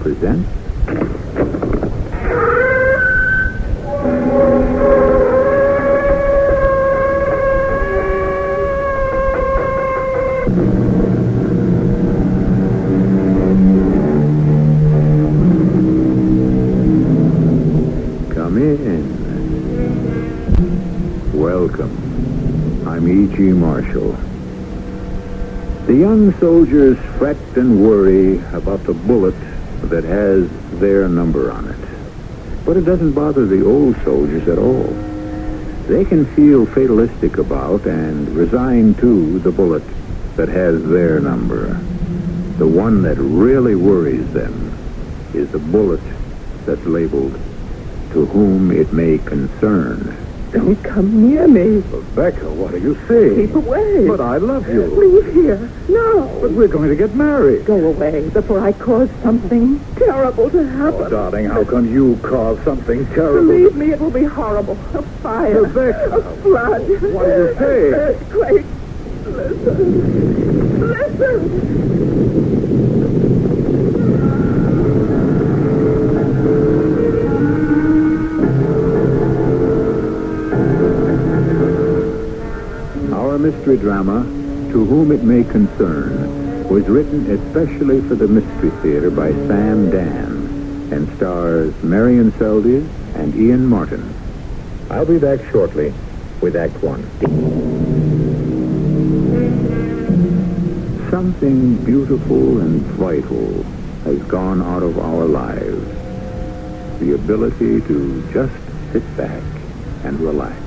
presents... Come in. Welcome. I'm E.G. Marshall. The young soldiers fret and worry about the bullet that has their number on it. But it doesn't bother the old soldiers at all. They can feel fatalistic about and resigned to the bullet that has their number. The one that really worries them is the bullet that's labeled, "To whom it may concern." Don't come near me. Rebecca, what are you saying? Keep away. But I love you. Leave here. No. But we're going to get married. Go away before I cause something terrible to happen. Oh, darling, how can you cause something terrible? Believe me, it will be horrible. A fire. Rebecca. A flood. What do you say? An earthquake. Listen. Our mystery drama, To Whom It May Concern, was written especially for the Mystery Theater by Sam Dan and stars Marion Seldes and Ian Martin. I'll be back shortly with Act One. Something beautiful and vital has gone out of our lives. The ability to just sit back and relax.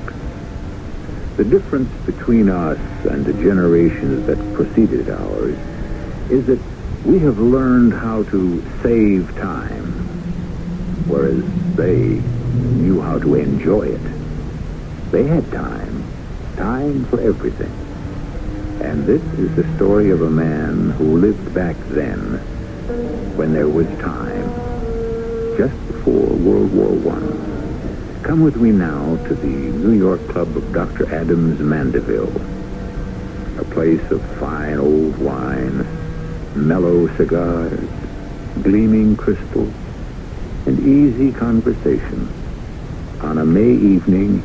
The difference between us and the generations that preceded ours is that we have learned how to save time, whereas they knew how to enjoy it. They had time for everything. And this is the story of a man who lived back then, when there was time, just before World War I. Come with me now to the New York Club of Dr. Adams Mandeville, a place of fine old wine, mellow cigars, gleaming crystals, and easy conversation on a May evening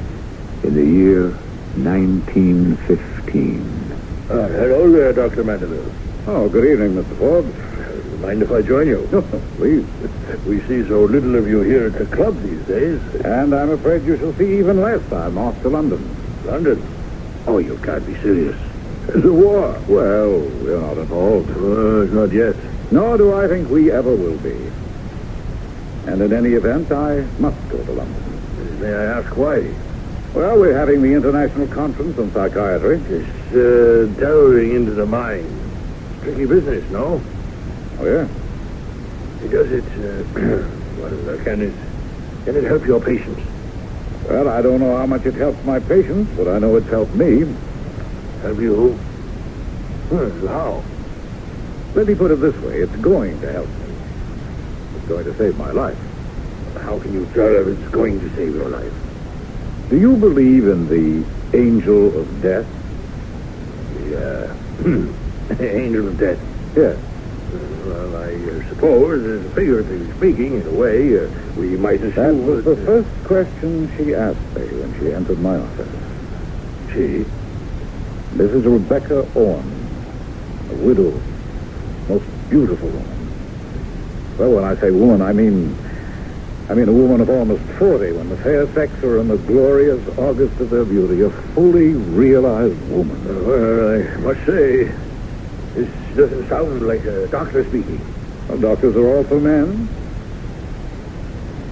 in the year 1915. Hello there, Dr. Mandeville. Oh, good evening, Mr. Forbes. Mind if I join you? No, please. We see so little of you here at the club these days. And I'm afraid you shall see even less. I'm off to London. London? Oh, you can't be serious. There's a war. Well, we're not involved. Not yet. Nor do I think we ever will be. And in any event, I must go to London. May I ask why? Well, we're having the International Conference on Psychiatry. It's delving into the mind. Tricky business, no? Oh, yeah? Does it, can it help your patients? Well, I don't know how much it helps my patients, but I know it's helped me. Help you? How? Let me put it this way. It's going to help me. It's going to save my life. How can you tell if it's going to save your life? Do you believe in the angel of death? The angel of death? Yes. Well, I suppose, figuratively speaking, in a way, we might assume... That was the first question she asked me when she entered my office. She? Mrs. Rebecca Owen, a widow, most beautiful woman. Well, when I say woman, I mean a woman of almost 40, when the fair sex are in the glorious August of their beauty, a fully realized woman. Well, I must say, this doesn't sound like a doctor speaking. Well, doctors are also men.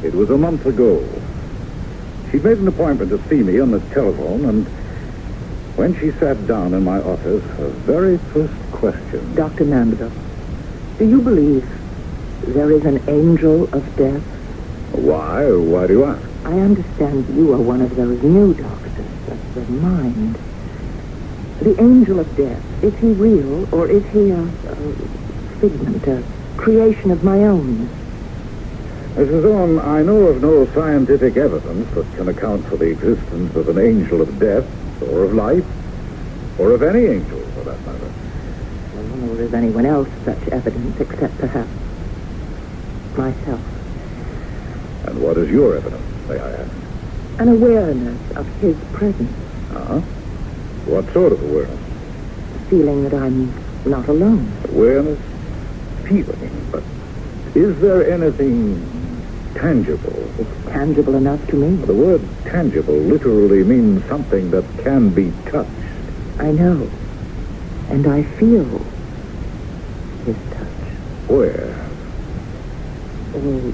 It was a month ago. She made an appointment to see me on the telephone, and when she sat down in my office, her very first question... Dr. Mandeville, do you believe there is an angel of death? Why? Why do you ask? I understand you are one of those new doctors of the mind. The angel of death, is he real, or is he a figment, a creation of my own? Mrs. Owen, I know of no scientific evidence that can account for the existence of an angel of death, or of life, or of any angel, for that matter. Well, nor is anyone else such evidence, except perhaps myself. And what is your evidence, may I ask? An awareness of his presence. Uh-huh. What sort of awareness? Feeling that I'm not alone. Awareness, feeling, but is there anything tangible? It's tangible enough to me. The word tangible literally means something that can be touched. I know. And I feel his touch. Where? Oh.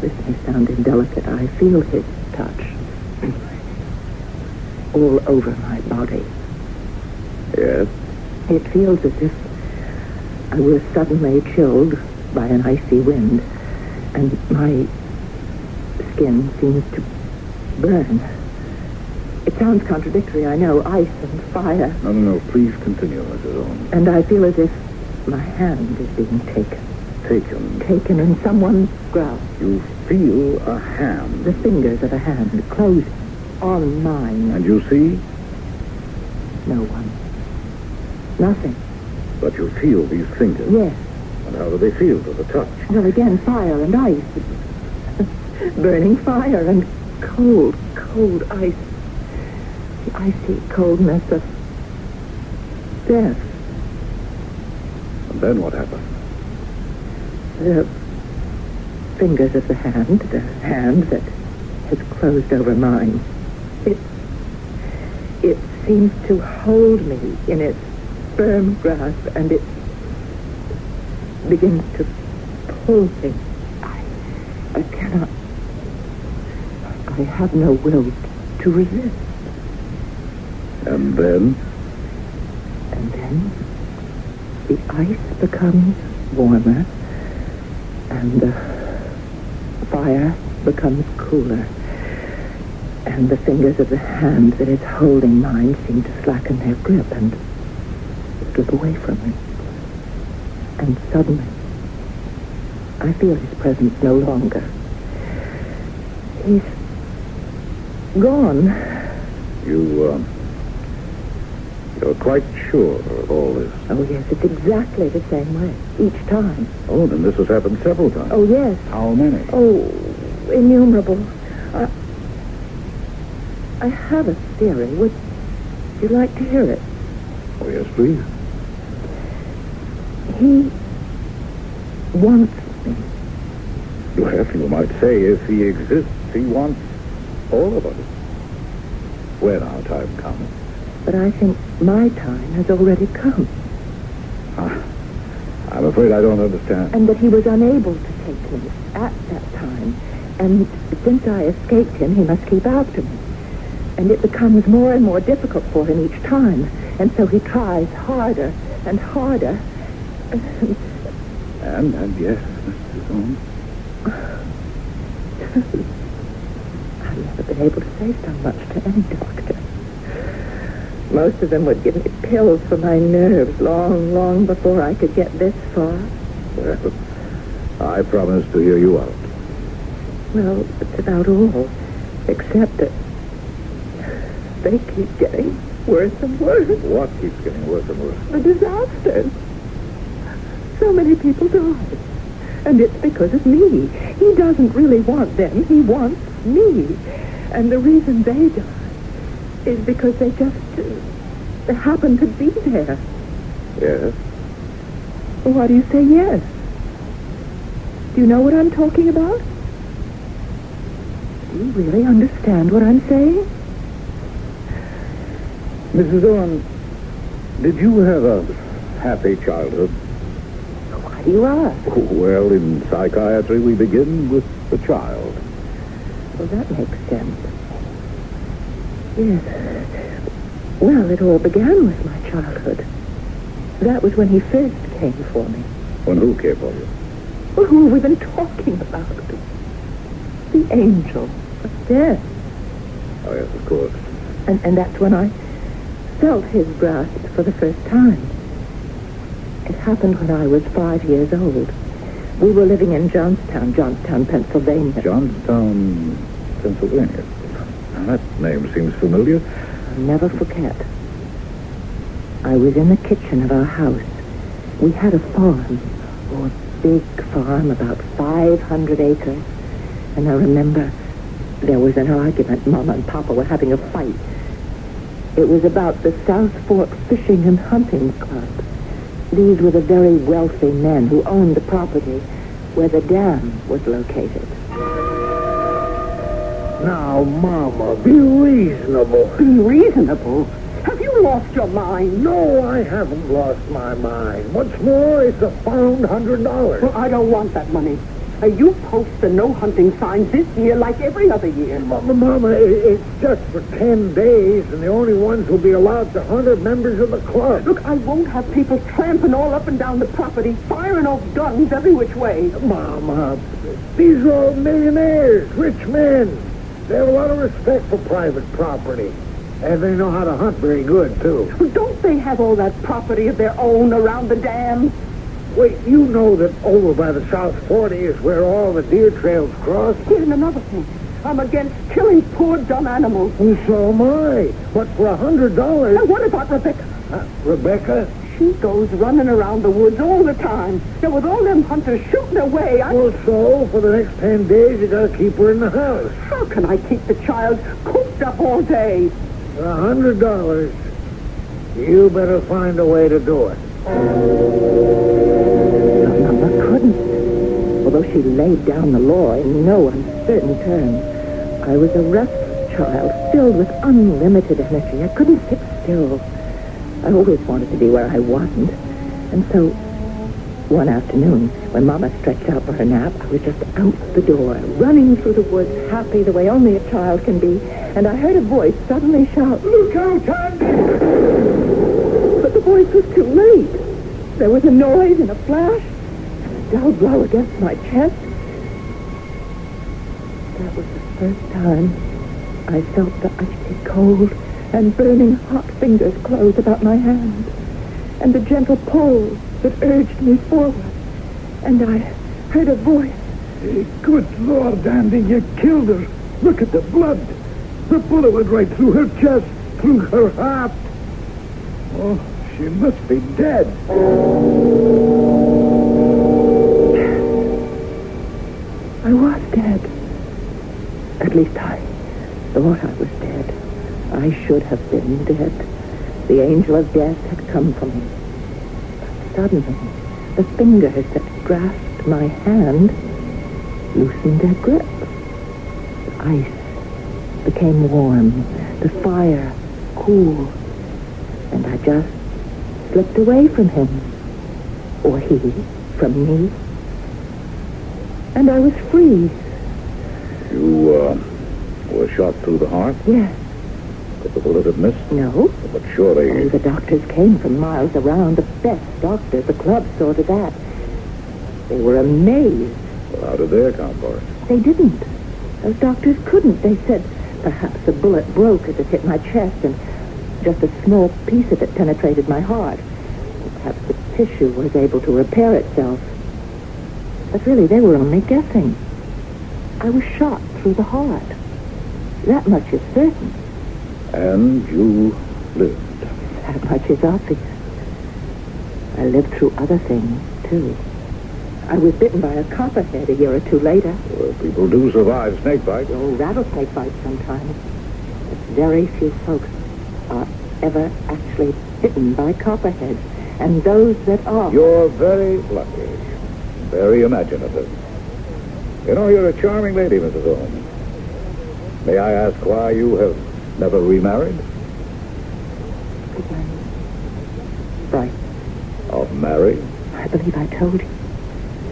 This may sound indelicate. I feel his touch. All over my body. Yes? It feels as if I were suddenly chilled by an icy wind, and my skin seems to burn. It sounds contradictory, I know, ice and fire. No, please continue, Mrs. Owen. And I feel as if my hand is being taken. Taken? Taken in someone's grasp. You feel a hand. The fingers of a hand closing on mine. And you see? No one. Nothing. But you feel these fingers. Yes. And how do they feel to the touch? Well, again, fire and ice. Burning fire and cold, cold ice. The icy coldness of death. And then what happened? The fingers of the hand that has closed over mine. It seems to hold me in its firm grasp, and it begins to pull me. I cannot. I have no will to resist. And then? And then the ice becomes warmer, and the fire becomes cooler, and the fingers of the hand that is holding mine seem to slacken their grip and slip away from me. And suddenly, I feel his presence no longer. He's gone. You're quite sure of all this? Oh, yes, it's exactly the same way, each time. Oh, then this has happened several times. Oh, yes. How many? Oh, innumerable. I have a theory. Would you like to hear it? Oh, yes, please. He wants me. Well, you might say if he exists, he wants all of us. When our time comes. But I think my time has already come. I'm afraid I don't understand. And that he was unable to take me at that time. And since I escaped him, he must keep after me. And it becomes more and more difficult for him each time. And so he tries harder and harder. And yes, Mrs. Holmes. I've never been able to say so much to any doctor. Most of them would give me pills for my nerves long, long before I could get this far. Well, I promise to hear you out. Well, it's about all. Except that they keep getting worse and worse. What keeps getting worse and worse? The disasters. So many people die. And it's because of me. He doesn't really want them. He wants me. And the reason they die is because they just happen to be there. Yes? Why do you say yes? Do you know what I'm talking about? Do you really understand what I'm saying? Mrs. Owen, did you have a happy childhood? Why do you ask? Well, in psychiatry, we begin with the child. Well, that makes sense. Yes. Well, it all began with my childhood. That was when he first came for me. When who came for you? Well, who have we been talking about? The angel of death. Oh, yes, of course. And that's when I felt his grasp for the first time. It happened when I was 5 years old. We were living in Johnstown, Pennsylvania. Johnstown, Pennsylvania. Now, that name seems familiar. I'll never forget. I was in the kitchen of our house, We had a farm, a big farm, about 500 acres. And I remember there was an argument. Mama and Papa were having a fight. It was about the South Fork Fishing and Hunting Club. These were the very wealthy men who owned the property where the dam was located. Now, Mama, be reasonable. Be reasonable? Have you lost your mind? No, I haven't lost my mind. What's more, it's a found $100. Well, I don't want that money. You post the no hunting signs this year like every other year. Mama, it's just for 10 days, and the only ones who'll be allowed to hunt are members of the club. Look, I won't have people tramping all up and down the property, firing off guns every which way. Mama, these are all millionaires, rich men. They have a lot of respect for private property. And they know how to hunt very good, too. Don't they have all that property of their own around the dam? Wait, you know that over by the South 40 is where all the deer trails cross? Here's another thing. I'm against killing poor, dumb animals. And so am I. But for $100... Now, what about Rebecca? Rebecca? She goes running around the woods all the time. Now, with all them hunters shooting away, Well, so, for the next 10 days, you gotta keep her in the house. How can I keep the child cooped up all day? For $100, you better find a way to do it. Mama couldn't. Although she laid down the law in no uncertain terms, I was a restless child, filled with unlimited energy. I couldn't sit still. I always wanted to be where I wasn't. And so, one afternoon, when Mama stretched out for her nap, I was just out the door, running through the woods, happy the way only a child can be. And I heard a voice suddenly shout, Look out, Andy! But the voice was too late. There was a noise and a flash, and a dull blow against my chest. That was the first time I felt the icy cold and burning hot fingers close about my hand, and the gentle pull that urged me forward. And I heard a voice. Good Lord, Andy, you killed her. Look at the blood. The bullet went right through her chest, through her heart. Oh, she must be dead. I was dead. At least I thought I was dead. I should have been dead. The angel of death had come for me. But suddenly, the fingers that grasped my hand loosened their grip. The ice became warm, the fire cool, and I just slipped away from him, or he from me, and I was free. You, were shot through the heart? Yes. Could the bullet have missed? No. But surely... Oh, the doctors came from miles around, the best doctors. The club saw to that. They were amazed. Well, how did they account for it? They didn't. Those doctors couldn't. They said perhaps the bullet broke as it hit my chest and just a small piece of it penetrated my heart. Perhaps the tissue was able to repair itself. But really, they were only guessing. I was shot through the heart. That much is certain. And you lived. That much is obvious. I lived through other things, too. I was bitten by a copperhead a year or two later. Well, people do survive snake bites. Oh, rattlesnake bites sometimes. But very few folks are ever actually bitten by copperheads. And those that are... You're very lucky. Very imaginative. You know, you're a charming lady, Mrs. Holmes. May I ask why you have never remarried? Because I'm frightened. Of marrying? I believe I told you.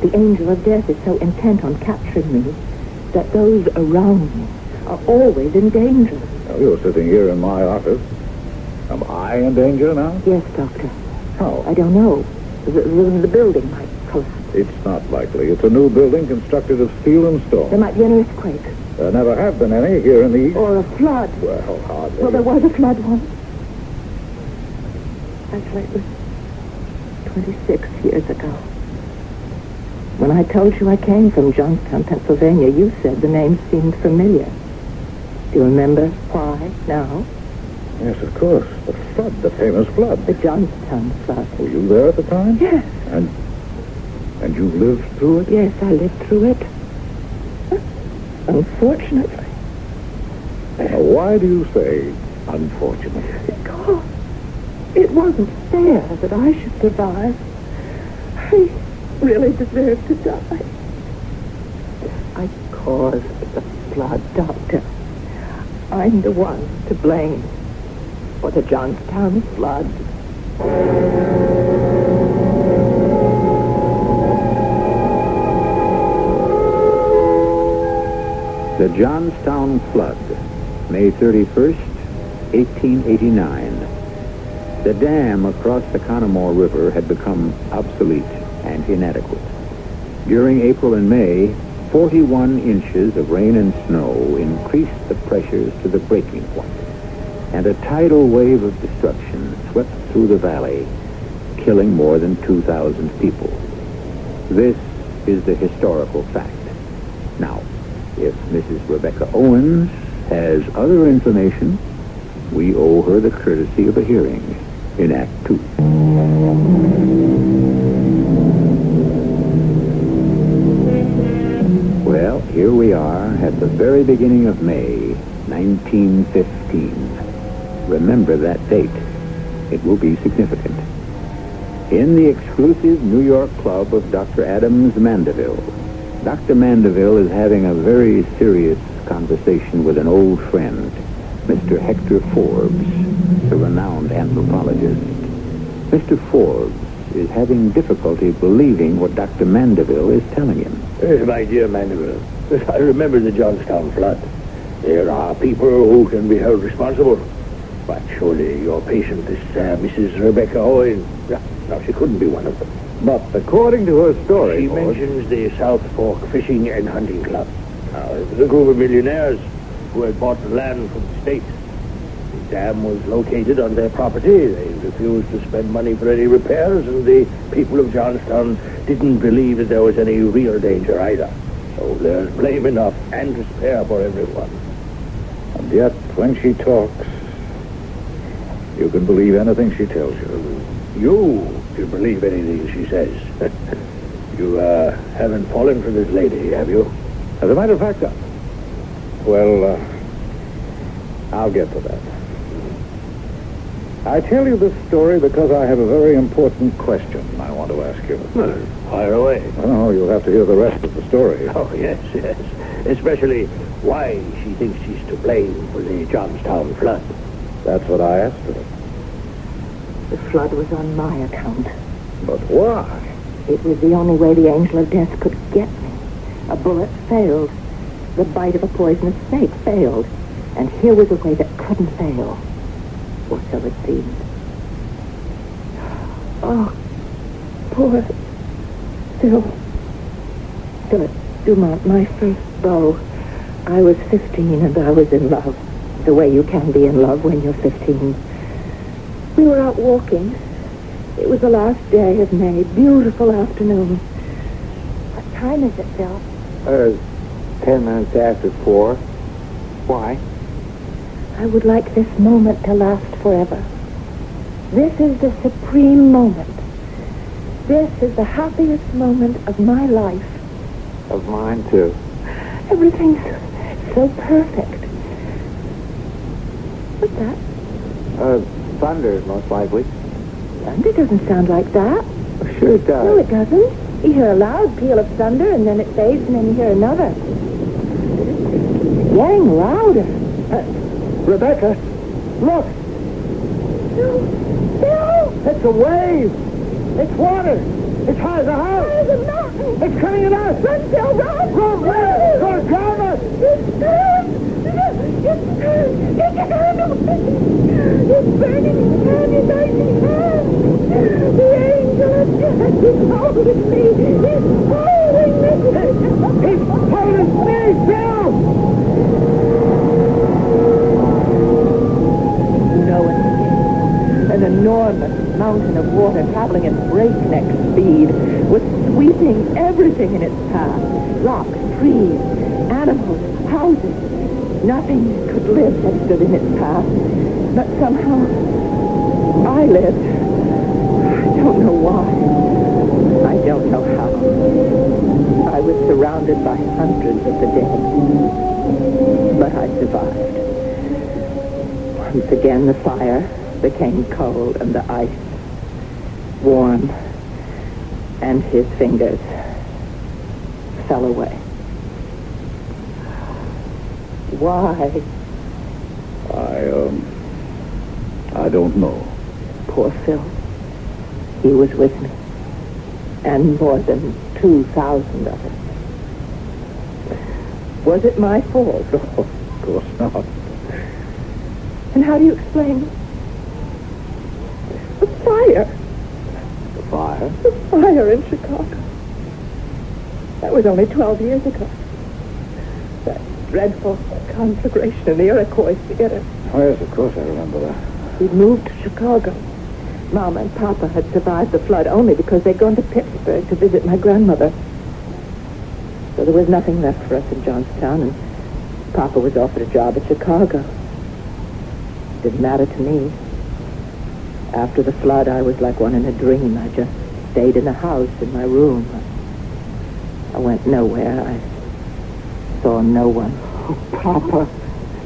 The angel of death is so intent on capturing me that those around me are always in danger. Now, you're sitting here in my office. Am I in danger now? Yes, Doctor. How? I don't know. The building might collapse. It's not likely. It's a new building constructed of steel and There stone. might be an earthquake. There never have been any here in the East. Or a flood. Well, hardly. Well, there was a flood once. Actually, it was 26 years ago. When I told you I came from Johnstown, Pennsylvania, you said the name seemed familiar. Do you remember why now? Yes, of course. The flood, the famous flood. The Johnstown flood. Were you there at the time? Yes. And you lived through it? Yes, I lived through it. Unfortunately. Now, why do you say unfortunately? Because it wasn't fair that I should survive. I really deserved to die. I caused the flood, Doctor. I'm the one to blame for the Johnstown flood. The Johnstown flood, May 31st, 1889. The dam across the Connemore River had become obsolete and inadequate. During April and May, 41 inches of rain and snow increased the pressures to the breaking point, and a tidal wave of destruction swept through the valley, killing more than 2,000 people. This is the historical fact. Now, if Mrs. Rebecca Owens has other information, we owe her the courtesy of a hearing in Act 2. Well, here we are at the very beginning of May, 1915. Remember that date. It will be significant. In the exclusive New York club of Dr. Adams Mandeville, Dr. Mandeville is having a very serious conversation with an old friend, Mr. Hector Forbes, the renowned anthropologist. Mr. Forbes is having difficulty believing what Dr. Mandeville is telling him. Yes, my dear Mandeville, I remember the Johnstown flood. There are people who can be held responsible. But surely your patient, this Mrs. Rebecca Owen, no, she couldn't be one of them. But according to her story, She mentions the South Fork Fishing and Hunting Club. Now, it was a group of millionaires who had bought the land from the state. The dam was located on their property. They refused to spend money for any repairs, and the people of Johnstown didn't believe that there was any real danger either. So there's blame enough and to spare for everyone. And yet, when she talks, you can believe anything she tells you. You can believe anything she says. You haven't fallen for this lady, have you? As a matter of fact, I'll get to that. I tell you this story because I have a very important question I want to ask you. Fire away. Oh, you'll have to hear the rest of the story. Oh, yes. Especially why she thinks she's to blame for the Johnstown flood. That's what I asked her. The flood was on my account. But why? It was the only way the angel of death could get me. A bullet failed. The bite of a poisonous snake failed. And here was a way that couldn't fail. Or so it seemed. Oh, poor Philip Dumont, my first beau. I was 15 and I was in love. The way you can be in love when you're 15. We were out walking. It was the last day of May. Beautiful afternoon. What time is it, Phil? 10 minutes after 4. Why? I would like this moment to last forever. This is the supreme moment. This is the happiest moment of my life. Of mine, too. Everything's so perfect. What's that? Thunder, most likely. Thunder doesn't sound like that. Sure it does. No, it doesn't. You hear a loud peal of thunder, and then it fades, and then you hear another. It's getting louder. Rebecca, look. No! It's a wave. It's water. It's high as a house. There's a mountain. It's coming at us. Run, Phil, run! Run, where? It's going to drown us. It's burning his hand, his icy hand. The angel of death is holding me. He's holding me. He's holding me, Phil! No escape. An enormous mountain of water traveling at breakneck speed was sweeping everything in its path. Rocks, trees, animals, houses. Nothing could live that stood in its path. But somehow, I lived. I don't know why. don't know how. I was surrounded by hundreds of the dead. But I survived. Once again, the fire became cold and the ice warm. And his fingers fell away. Why? I don't know. Poor Phil. He was with me. And more than 2,000 of us. Was it my fault? No, of course not. And how do you explain the fire? The fire? The fire in Chicago. That was only 12 years ago. That dreadful conflagration in the Iroquois Theater. Oh, yes, of course I remember that. We'd moved to Chicago. Mom and Papa had survived the flood only because they'd gone to Pittsburgh to visit my grandmother. So there was nothing left for us in Johnstown, and Papa was offered a job at Chicago. Didn't matter to me. After the flood, I was like one in a dream. I just stayed in the house, in my room. I went nowhere. I saw no one. Oh, Papa,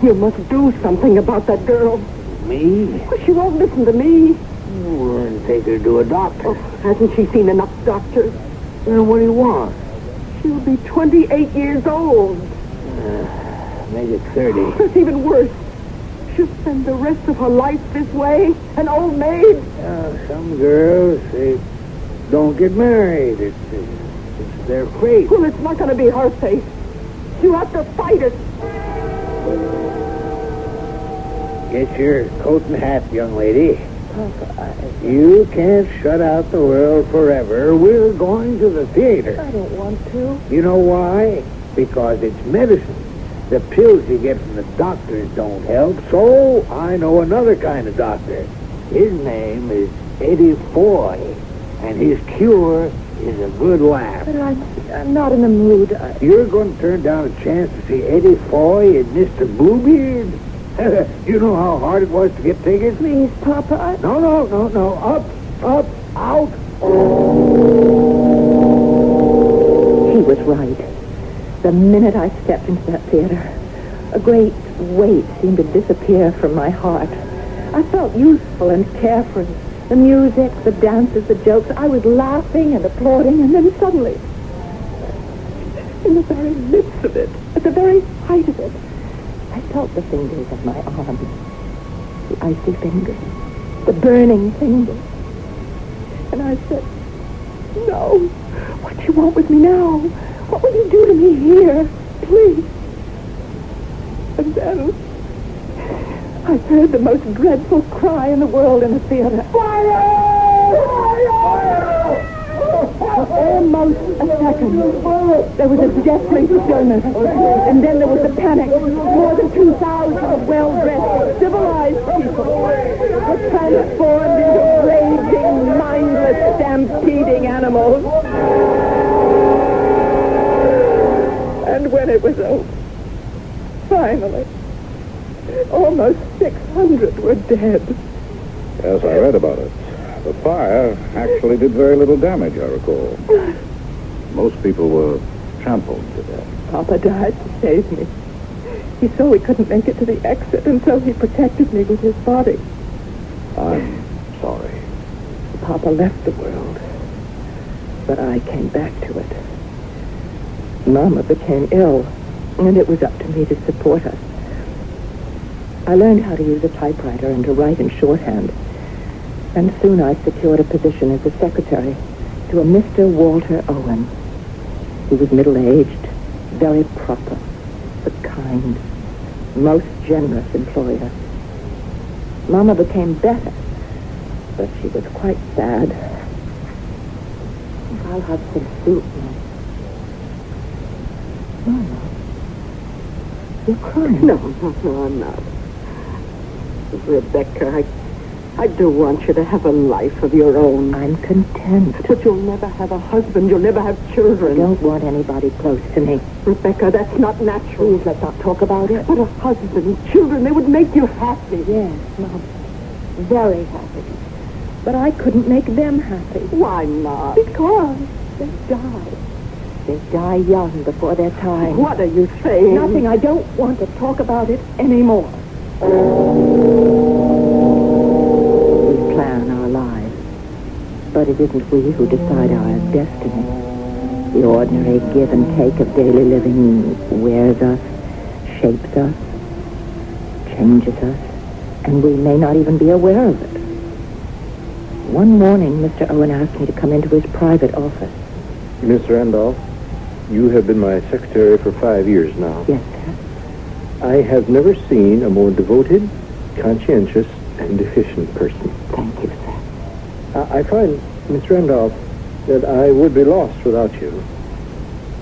you must do something about that girl. Me? Well, she won't listen to me. Well, then take her to a doctor. Oh, hasn't she seen enough doctors? Well, what do you want? She'll be 28 years old. Make it 30. It's even worse. She'll spend the rest of her life this way, an old maid. Some girls, they don't get married. It's their fate. Well, it's not going to be her fate. You have to fight it. Get your coat and hat, young lady. Papa, You can't shut out the world forever. We're going to the theater. I don't want to. You know why? Because it's medicine. The pills you get from the doctors don't help, so I know another kind of doctor. His name is Eddie Foy, and his cure is a good laugh. But I'm not in the mood. You're going to turn down a chance to see Eddie Foy and Mr. Bluebeard? You know how hard it was to get tickets? Please, Papa, No. Up, out. He was right. The minute I stepped into that theater, a great weight seemed to disappear from my heart. I felt youthful and carefree. The music, the dances, the jokes. I was laughing and applauding, and then suddenly, in the very midst of it, at the very height of it, I felt the fingers of my arms, the icy fingers, the burning fingers. And I said, no, what do you want with me now? What will you do to me here? Please. And then I heard the most dreadful cry in the world in the theater. Fire! Almost a second. There was a deathly stillness. And then there was a panic. More than 2,000 well-dressed, civilized people were transformed into raging, mindless, stampeding animals. And when it was over, finally, almost 600 were dead. Yes, I read about it. The fire actually did very little damage, I recall. Most people were trampled to death. Papa died to save me. He saw we couldn't make it to the exit, and so he protected me with his body. I'm sorry. Papa left the world, but I came back to it. Mama became ill, and it was up to me to support us. I learned how to use a typewriter and to write in shorthand, and soon I secured a position as a secretary to a Mr. Walter Owen, who was middle-aged, very proper, but kind, most generous employer. Mama became better, but she was quite sad. I'll have some soup now. Mama, you're crying. No, I'm not. Rebecca, I do want you to have a life of your own. I'm content. But you'll never have a husband. You'll never have children. I don't want anybody close to me. Rebecca, that's not natural. Please, let's not talk about it. But a husband, children, they would make you happy. Yes, Mom. Very happy. But I couldn't make them happy. Why not? Because They die. They die young before their time. What are you saying? Nothing. I don't want to talk about it anymore. We plan our lives, but it isn't we who decide our destiny. The ordinary give and take of daily living wears us, shapes us, changes us, and we may not even be aware of it. One morning, Mr. Owen asked me to come into his private office. Miss Randolph, you have been my secretary for 5 years now. Yes, sir. I have never seen a more devoted, conscientious, and efficient person. Thank you, sir. I find, Miss Randolph, that I would be lost without you.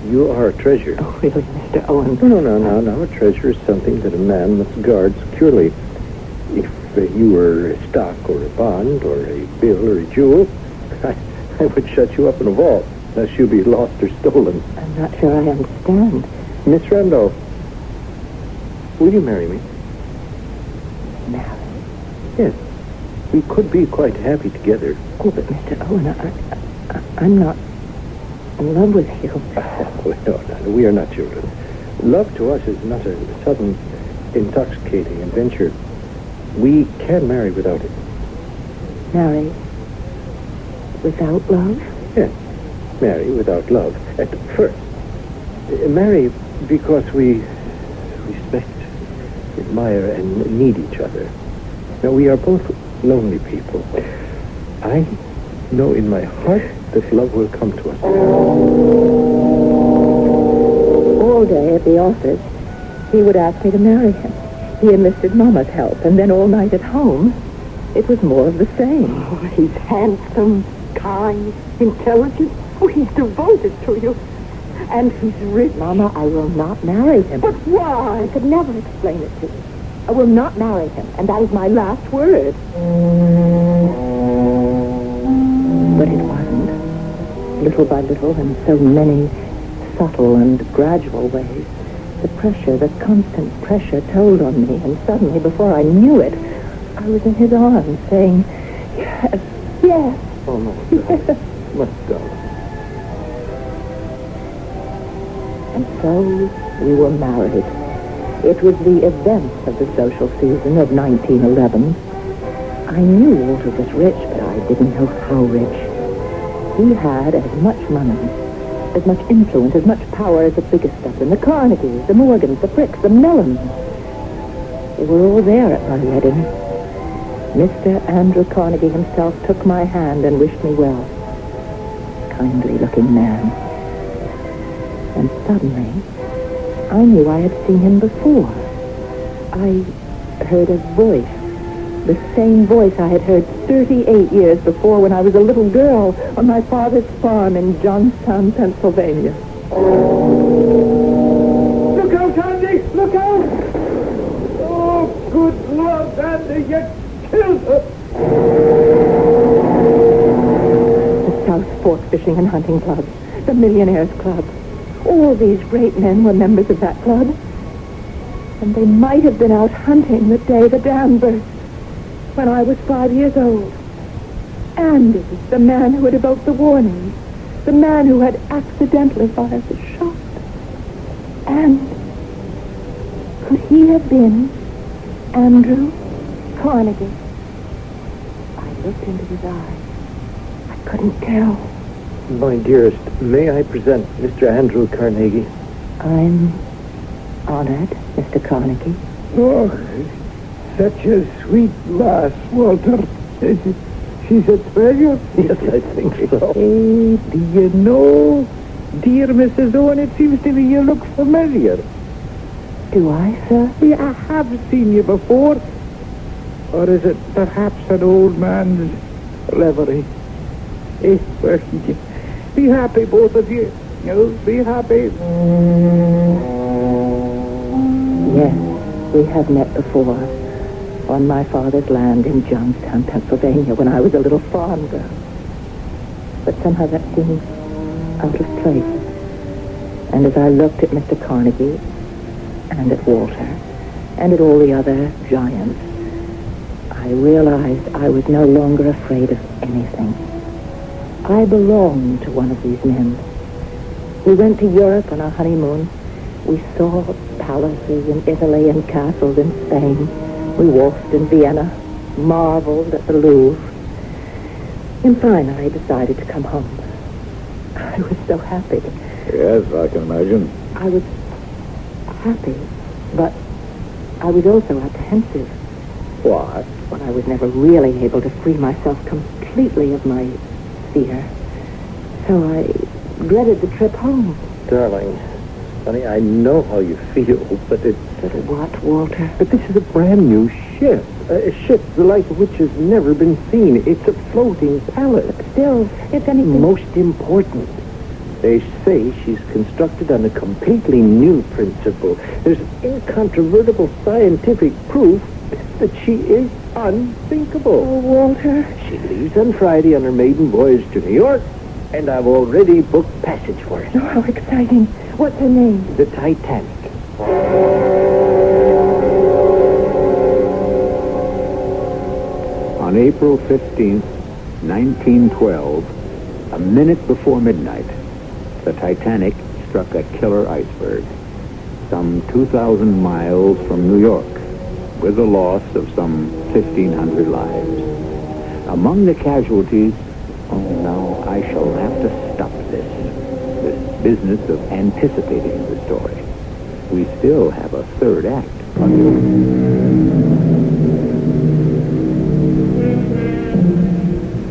You are a treasure. Oh, really, Mr. Owen? No. A treasure is something that a man must guard securely. If you were a stock or a bond or a bill or a jewel, I would shut you up in a vault, lest you be lost or stolen. I'm not sure I understand. Miss Randolph, will you marry me? Marry? Yes. We could be quite happy together. Oh, but Mr. Owen, I'm not in love with you. Oh, no, we are not children. Love to us is not a sudden, intoxicating adventure. We can marry without it. Marry without love? Yes. Marry without love at first. Marry because we respect, admire, and need each other. Now, we are both lonely people. I know in my heart that love will come to us. All day at the office, he would ask me to marry him. He enlisted Mama's help, and then all night at home, it was more of the same. Oh, he's handsome, kind, intelligent. Oh, he's devoted to you. And he's rich. Mama, I will not marry him. But why? I could never explain it to you. I will not marry him, and that is my last word. But it wasn't. Little by little, in so many subtle and gradual ways, the pressure, the constant pressure told on me, and suddenly, before I knew it, I was in his arms saying, yes, yes. Oh, my darling. My darling. And so we were married. It was the event of the social season of 1911. I knew Walter was rich, but I didn't know how rich. He had as much money, as much influence, as much power as the biggest of them. The Carnegies, the Morgans, the Fricks, the Mellons. They were all there at my wedding. Mr. Andrew Carnegie himself took my hand and wished me well. Kindly-looking man. And suddenly, I knew I had seen him before. I heard a voice. The same voice I had heard 38 years before when I was a little girl on my father's farm in Johnstown, Pennsylvania. Look out, Andy! Look out! Oh, good Lord, Andy, you killed her! The South Fork Fishing and Hunting Club, the Millionaires Club. All these great men were members of that club. And they might have been out hunting the day the dam burst, when I was 5 years old. Andy, the man who had evoked the warning, the man who had accidentally fired the shot. And could he have been Andrew Carnegie? I looked into his eyes. I couldn't tell. My dearest, may I present Mr. Andrew Carnegie? I'm honored, Mr. Carnegie. Oh, such a sweet lass, Walter. She's a treasure. Yes, I think so. Hey, do you know, dear Mrs. Owen, it seems to me you look familiar. Do I, sir? I have seen you before. Or is it perhaps an old man's reverie? Well, be happy, both of you. Be happy. Yes, we have met before. On my father's land in Johnstown, Pennsylvania, when I was a little farm girl. But somehow that seemed out of place. And as I looked at Mr. Carnegie, and at Walter, and at all the other giants, I realized I was no longer afraid of anything. I belonged to one of these men. We went to Europe on our honeymoon. We saw palaces in Italy and castles in Spain. We waltzed in Vienna, marveled at the Louvre, and finally decided to come home. I was so happy. Yes, I can imagine. I was happy, but I was also apprehensive. Why? Well, I was never really able to free myself completely of my fear. So I dreaded the trip home. Darling, honey, I know how you feel, but it's... But what, Walter? But this is a brand new ship. A ship the like of which has never been seen. It's a floating palace. But still, if anything... Most important, they say she's constructed on a completely new principle. There's incontrovertible scientific proof that she is unthinkable. Oh, Walter. She leaves on Friday on her maiden voyage to New York, and I've already booked passage for her. Oh, how exciting. What's her name? The Titanic. On April 15th, 1912, a minute before midnight, the Titanic struck a killer iceberg some 2,000 miles from New York, with the loss of some 1,500 lives. Among the casualties, now I shall have to stop this business of anticipating the story. We still have a third act.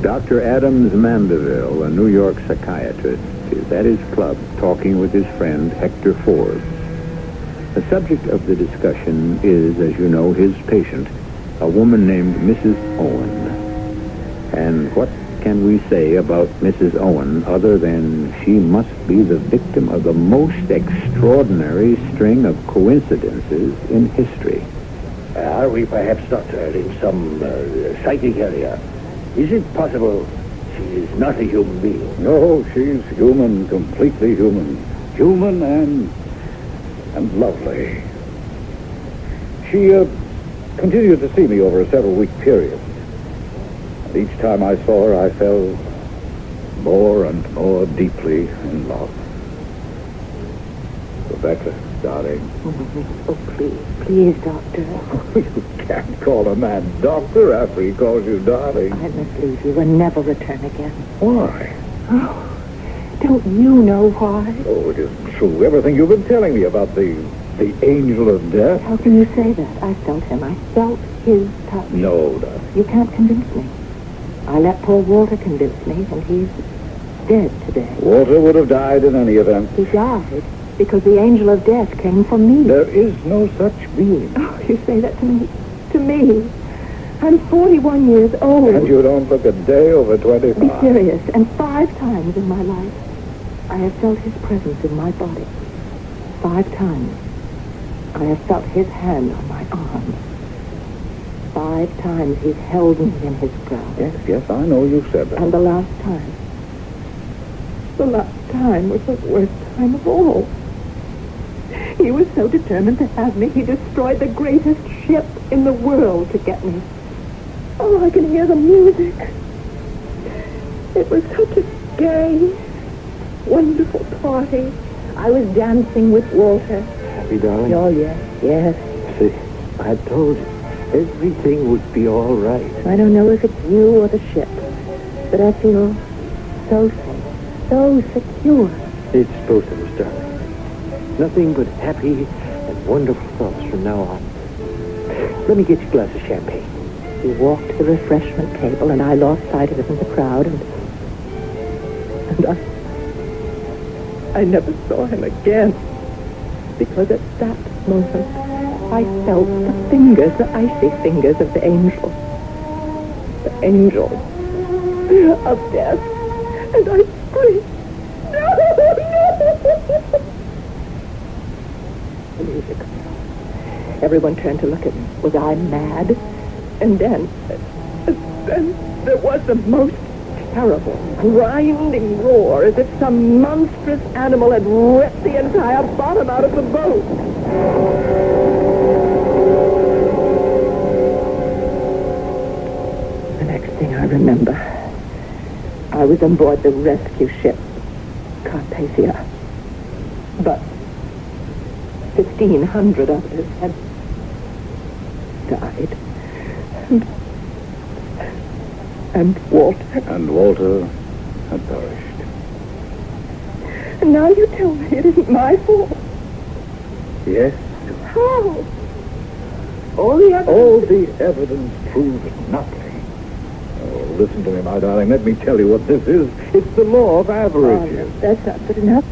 Dr. Adams Mandeville, a New York psychiatrist, is at his club talking with his friend Hector Forbes. The subject of the discussion is, as you know, his patient, a woman named Mrs. Owen. And what can we say about Mrs. Owen other than she must be the victim of the most extraordinary string of coincidences in history? Are we perhaps, Doctor, in some psychic area? Is it possible she is not a human being? No, she's human, completely human. Human and lovely. She continued to see me over a several-week period. And each time I saw her, I fell more and more deeply in love. Rebecca, darling. Oh, please, Doctor. You can't call a man doctor after he calls you darling. I must leave you and never return again. Why? Oh, don't you know why? Oh, it isn't true. Everything you've been telling me about the angel of death. How can you say that? I felt him. I felt his touch. No, darling. You can't convince me. I let poor Walter convince me, and he's dead today. Walter would have died in any event. He died because the angel of death came for me. There is no such being. Oh, you say that to me? To me? I'm 41 years old. And you don't look a day over 25. Be serious. And 5 times in my life, I have felt his presence in my body. 5 times. I have felt his hand on my arm. 5 times he's held me in his grasp. Yes, I know you said that. And the last time was the worst time of all. He was so determined to have me, he destroyed the greatest ship in the world to get me. Oh, I can hear the music. It was such a gay, wonderful party. I was dancing with Walter. Happy, darling? Oh, yes. See, I told you, everything would be all right. I don't know if it's you or the ship, but I feel so safe, so secure. It's both of us, darling. Nothing but happy and wonderful thoughts from now on. Let me get you a glass of champagne. He walked to the refreshment table, and I lost sight of him in the crowd, and I never saw him again. Because at that moment, I felt the fingers, the icy fingers of the angel. The angel of death. And I screamed, no! The music. Everyone turned to look at me. Was I mad? And then there was the most terrible, grinding roar, as if some monstrous animal had ripped the entire bottom out of the boat. The next thing I remember, I I was on board the rescue ship, Carpathia. But 1,500 others had died. And Walter. And Walter had perished. And now you tell me it isn't my fault. Yes. How? All the evidence proves nothing. Oh, listen to me, my darling. Let me tell you what this is. It's the law of averages. Oh, that's not good enough.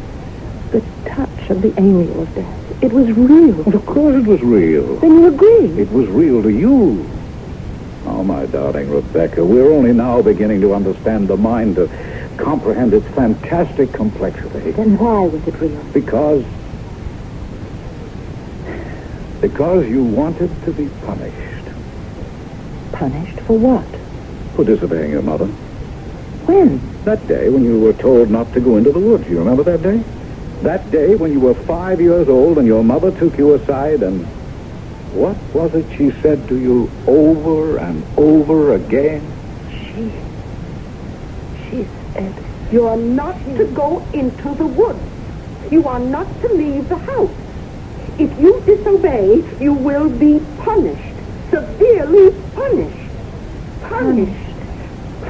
The touch of the angel of death. It was real. Well, of course it was real. Then you agree. It was real to you. Oh, my darling Rebecca, we're only now beginning to understand the mind, to comprehend its fantastic complexity. Then why was it real? Because you wanted to be punished. Punished for what? For disobeying your mother. When? That day when you were told not to go into the woods. You remember that day? That day when you were 5 years old and your mother took you aside and... What was it she said to you over and over again? She said... You are not to go into the woods. You are not to leave the house. If you disobey, you will be punished. Severely punished. Punished.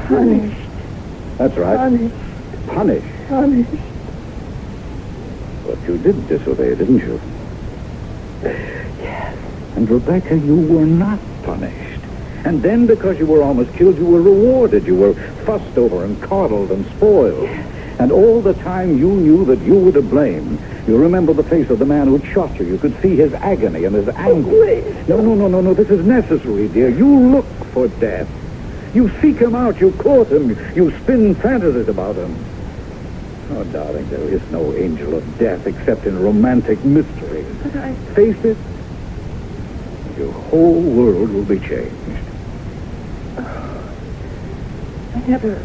Punished. That's right. Punished. Punished. Punished. But you did disobey, didn't you? Yes. And Rebecca, you were not punished. And then, because you were almost killed, you were rewarded. You were fussed over and coddled and spoiled. Yes. And all the time you knew that you were to blame. You remember the face of the man who'd shot you. You could see his agony and his anguish. No. This is necessary, dear. You look for death. You seek him out. You court him. You spin fantasies about him. Oh, darling, there is no angel of death except in romantic mystery. But I... Face it, your whole world will be changed. I never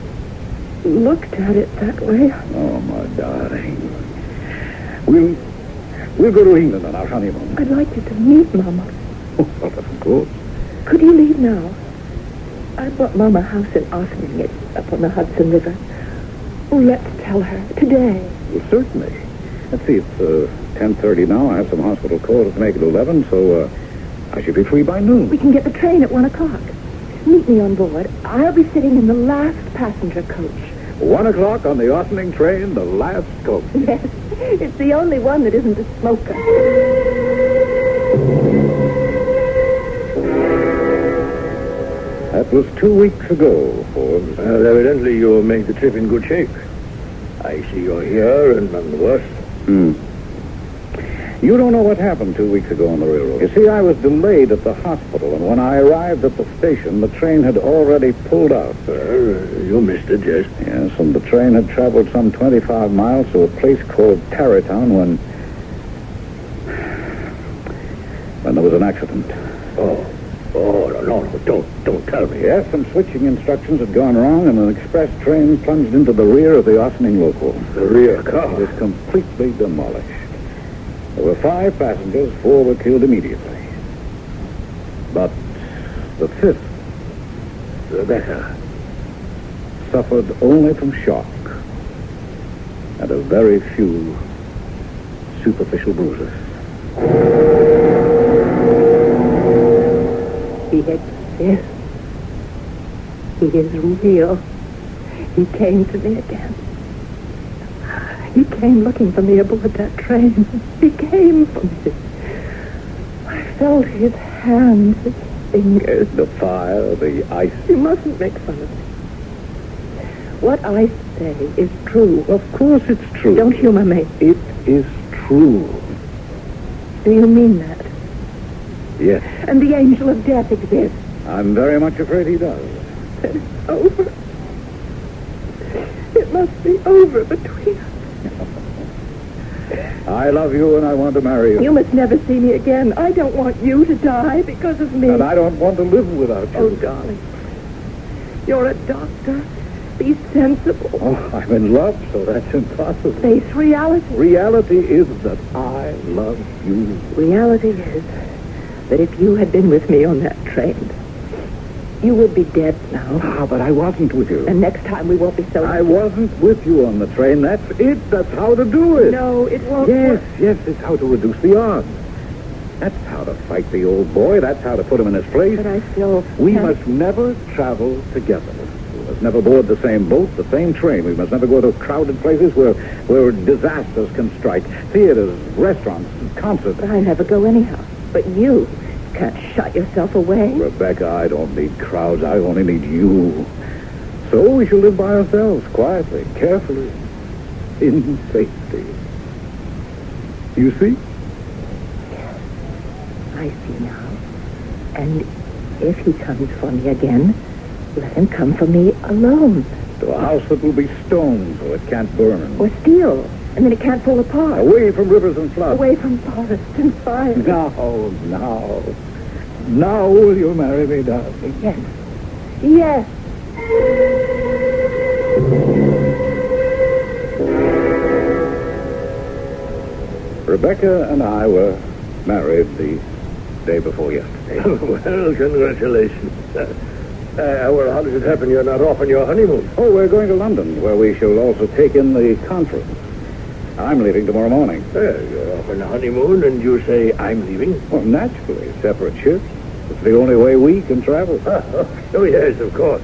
looked at it that way. Oh, my darling. We'll go to England on our honeymoon. I'd like you to meet Mama. Oh, well, of course. Could you leave now? I bought Mama a house in Ossining. It's up on the Hudson River. Oh, let's tell her. Today. Well, certainly. Let's see, it's 10:30 now. I have some hospital calls to make at 11, so I should be free by noon. We can get the train at 1 o'clock. Meet me on board. I'll be sitting in the last passenger coach. 1 o'clock on the Ossining train, the last coach. Yes. It's the only one that isn't a smoker. That was 2 weeks ago, Forbes. Well, evidently you made the trip in good shape. I see you're here and none the worse. You don't know what happened 2 weeks ago on the railroad. You see, I was delayed at the hospital, and when I arrived at the station, the train had already pulled out. You missed it, yes. Yes, and the train had traveled some 25 miles to a place called Tarrytown when there was an accident. No, don't tell me. Yes, some switching instructions had gone wrong, and an express train plunged into the rear of the Ossining local. The rear car? It was completely demolished. There were 5 passengers, 4 were killed immediately. But the 5th, Rebecca, suffered only from shock and a very few superficial bruises. He exists. He is real. He came to me again. He came looking for me aboard that train. He came for me. I felt his hands, his fingers. The fire, the ice. You mustn't make fun of me. What I say is true. Of course it's true. Don't humor me. It is true. Do you mean that? Yes. And the angel of death exists. I'm very much afraid he does. Then it's over. It must be over between us. I love you and I want to marry you. You must never see me again. I don't want you to die because of me. And I don't want to live without you. Oh, darling. You're a doctor. Be sensible. Oh, I'm in love, so that's impossible. Face reality. Reality is that I love you. Reality is that if you had been with me on that train, You would be dead now. Ah, but I wasn't with you. And next time we won't be so... I wasn't with you on the train. That's it. That's how to do it. No, it won't Yes, work. yes, it's how to reduce the odds. That's how to fight the old boy. That's how to put him in his place. But I still... We must never travel together. We must never board the same boat, the same train. We must never go to crowded places where disasters can strike. Theaters, restaurants, concerts. But I never go anyhow. But you can't shut yourself away. Rebecca, I don't need crowds. I only need you. So we shall live by ourselves, quietly, carefully, in safety. You see? I see now. And if he comes for me again, let him come for me alone. To a house that will be stone so it can't burn. Or steel, and then it can't fall apart. Away from rivers and floods. Away from forests and fire. Now will you marry me, darling? Yes. Yes. Rebecca and I were married the day before yesterday. Well, congratulations. Well, how does it happen you're not off on your honeymoon? Oh, we're going to London, where we shall also take in the conference. I'm leaving tomorrow morning. You're off on a honeymoon, and you say I'm leaving? Well, naturally, separate ships. It's the only way we can travel. Oh, yes, of course.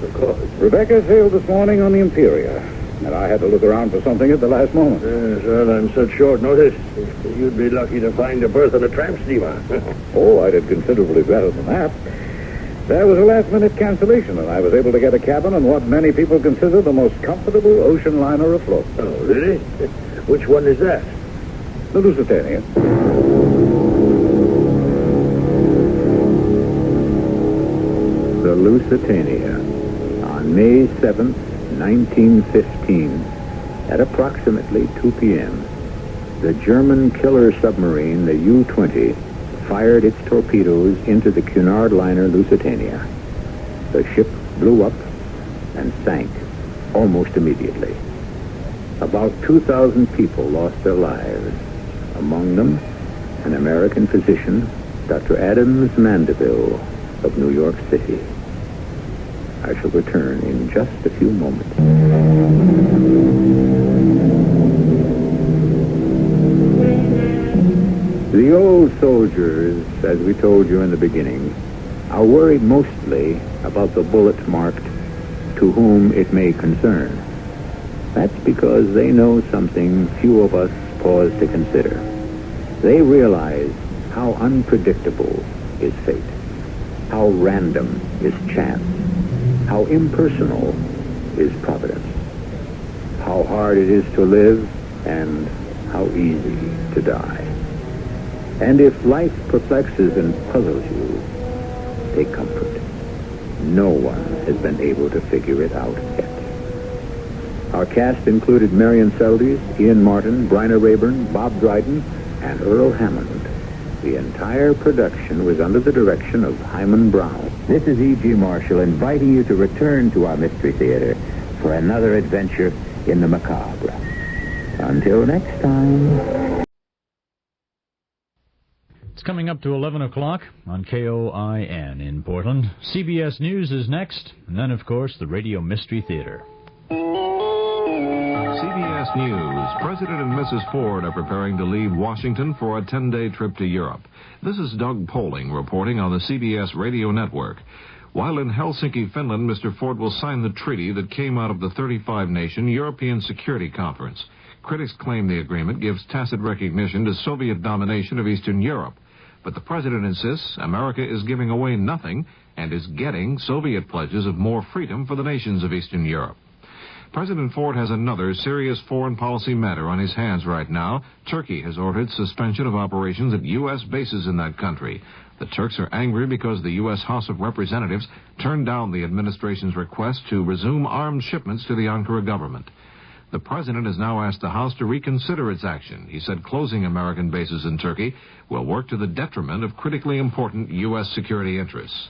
Rebecca sailed this morning on the Imperial, and I had to look around for something at the last moment. Yes, well, on such short notice, you'd be lucky to find a berth on a tramp steamer. Oh, I did considerably better than that. There was a last-minute cancellation, and I was able to get a cabin on what many people consider the most comfortable ocean liner afloat. Oh, really? Which one is that? The Lusitania. The Lusitania, on May 7th, 1915, at approximately 2 p.m., the German killer submarine, the U-20, fired its torpedoes into the Cunard liner Lusitania. The ship blew up and sank almost immediately. About 2,000 people lost their lives, among them an American physician, Dr. Adams Mandeville of New York City. I shall return in just a few moments. The old soldiers, as we told you in the beginning, are worried mostly about the bullet marked, "To whom it may concern." That's because they know something few of us pause to consider. They realize how unpredictable is fate, how random is chance, how impersonal is providence, how hard it is to live, and how easy to die. And if life perplexes and puzzles you, take comfort. No one has been able to figure it out yet. Our cast included Marion Seldes, Ian Martin, Bryna Rayburn, Bob Dryden, and Earl Hammond. The entire production was under the direction of Hyman Brown. This is E.G. Marshall inviting you to return to our Mystery Theater for another adventure in the macabre. Until next time. It's coming up to 11 o'clock on KOIN in Portland. CBS News is next, and then, of course, the Radio Mystery Theater. CBS News. President and Mrs. Ford are preparing to leave Washington for a 10-day trip to Europe. This is Doug Poling reporting on the CBS Radio Network. While in Helsinki, Finland, Mr. Ford will sign the treaty that came out of the 35-nation European Security Conference. Critics claim the agreement gives tacit recognition to Soviet domination of Eastern Europe. But the president insists America is giving away nothing and is getting Soviet pledges of more freedom for the nations of Eastern Europe. President Ford has another serious foreign policy matter on his hands right now. Turkey has ordered suspension of operations at U.S. bases in that country. The Turks are angry because the U.S. House of Representatives turned down the administration's request to resume arms shipments to the Ankara government. The president has now asked the House to reconsider its action. He said closing American bases in Turkey will work to the detriment of critically important U.S. security interests.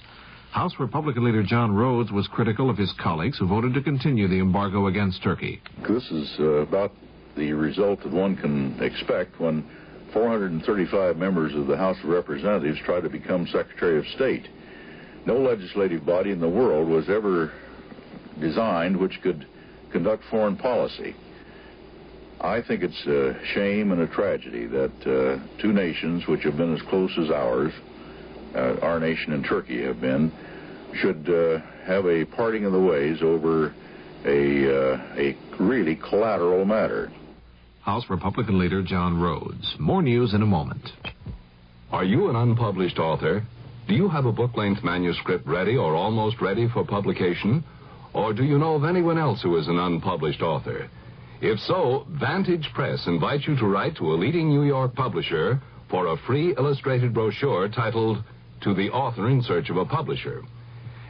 House Republican leader John Rhodes was critical of his colleagues who voted to continue the embargo against Turkey. This is about the result that one can expect when 435 members of the House of Representatives try to become Secretary of State. no legislative body in the world was ever designed which could conduct foreign policy. I think it's a shame and a tragedy that two nations which have been as close as ours, our nation and Turkey have been, should have a parting of the ways over a really collateral matter. House Republican leader John Rhodes. More news in a moment. Are you an unpublished author? Do you have a book-length manuscript ready or almost ready for publication? Or do you know of anyone else who is an unpublished author? If so, Vantage Press invites you to write to a leading New York publisher for a free illustrated brochure titled To the Author in Search of a Publisher.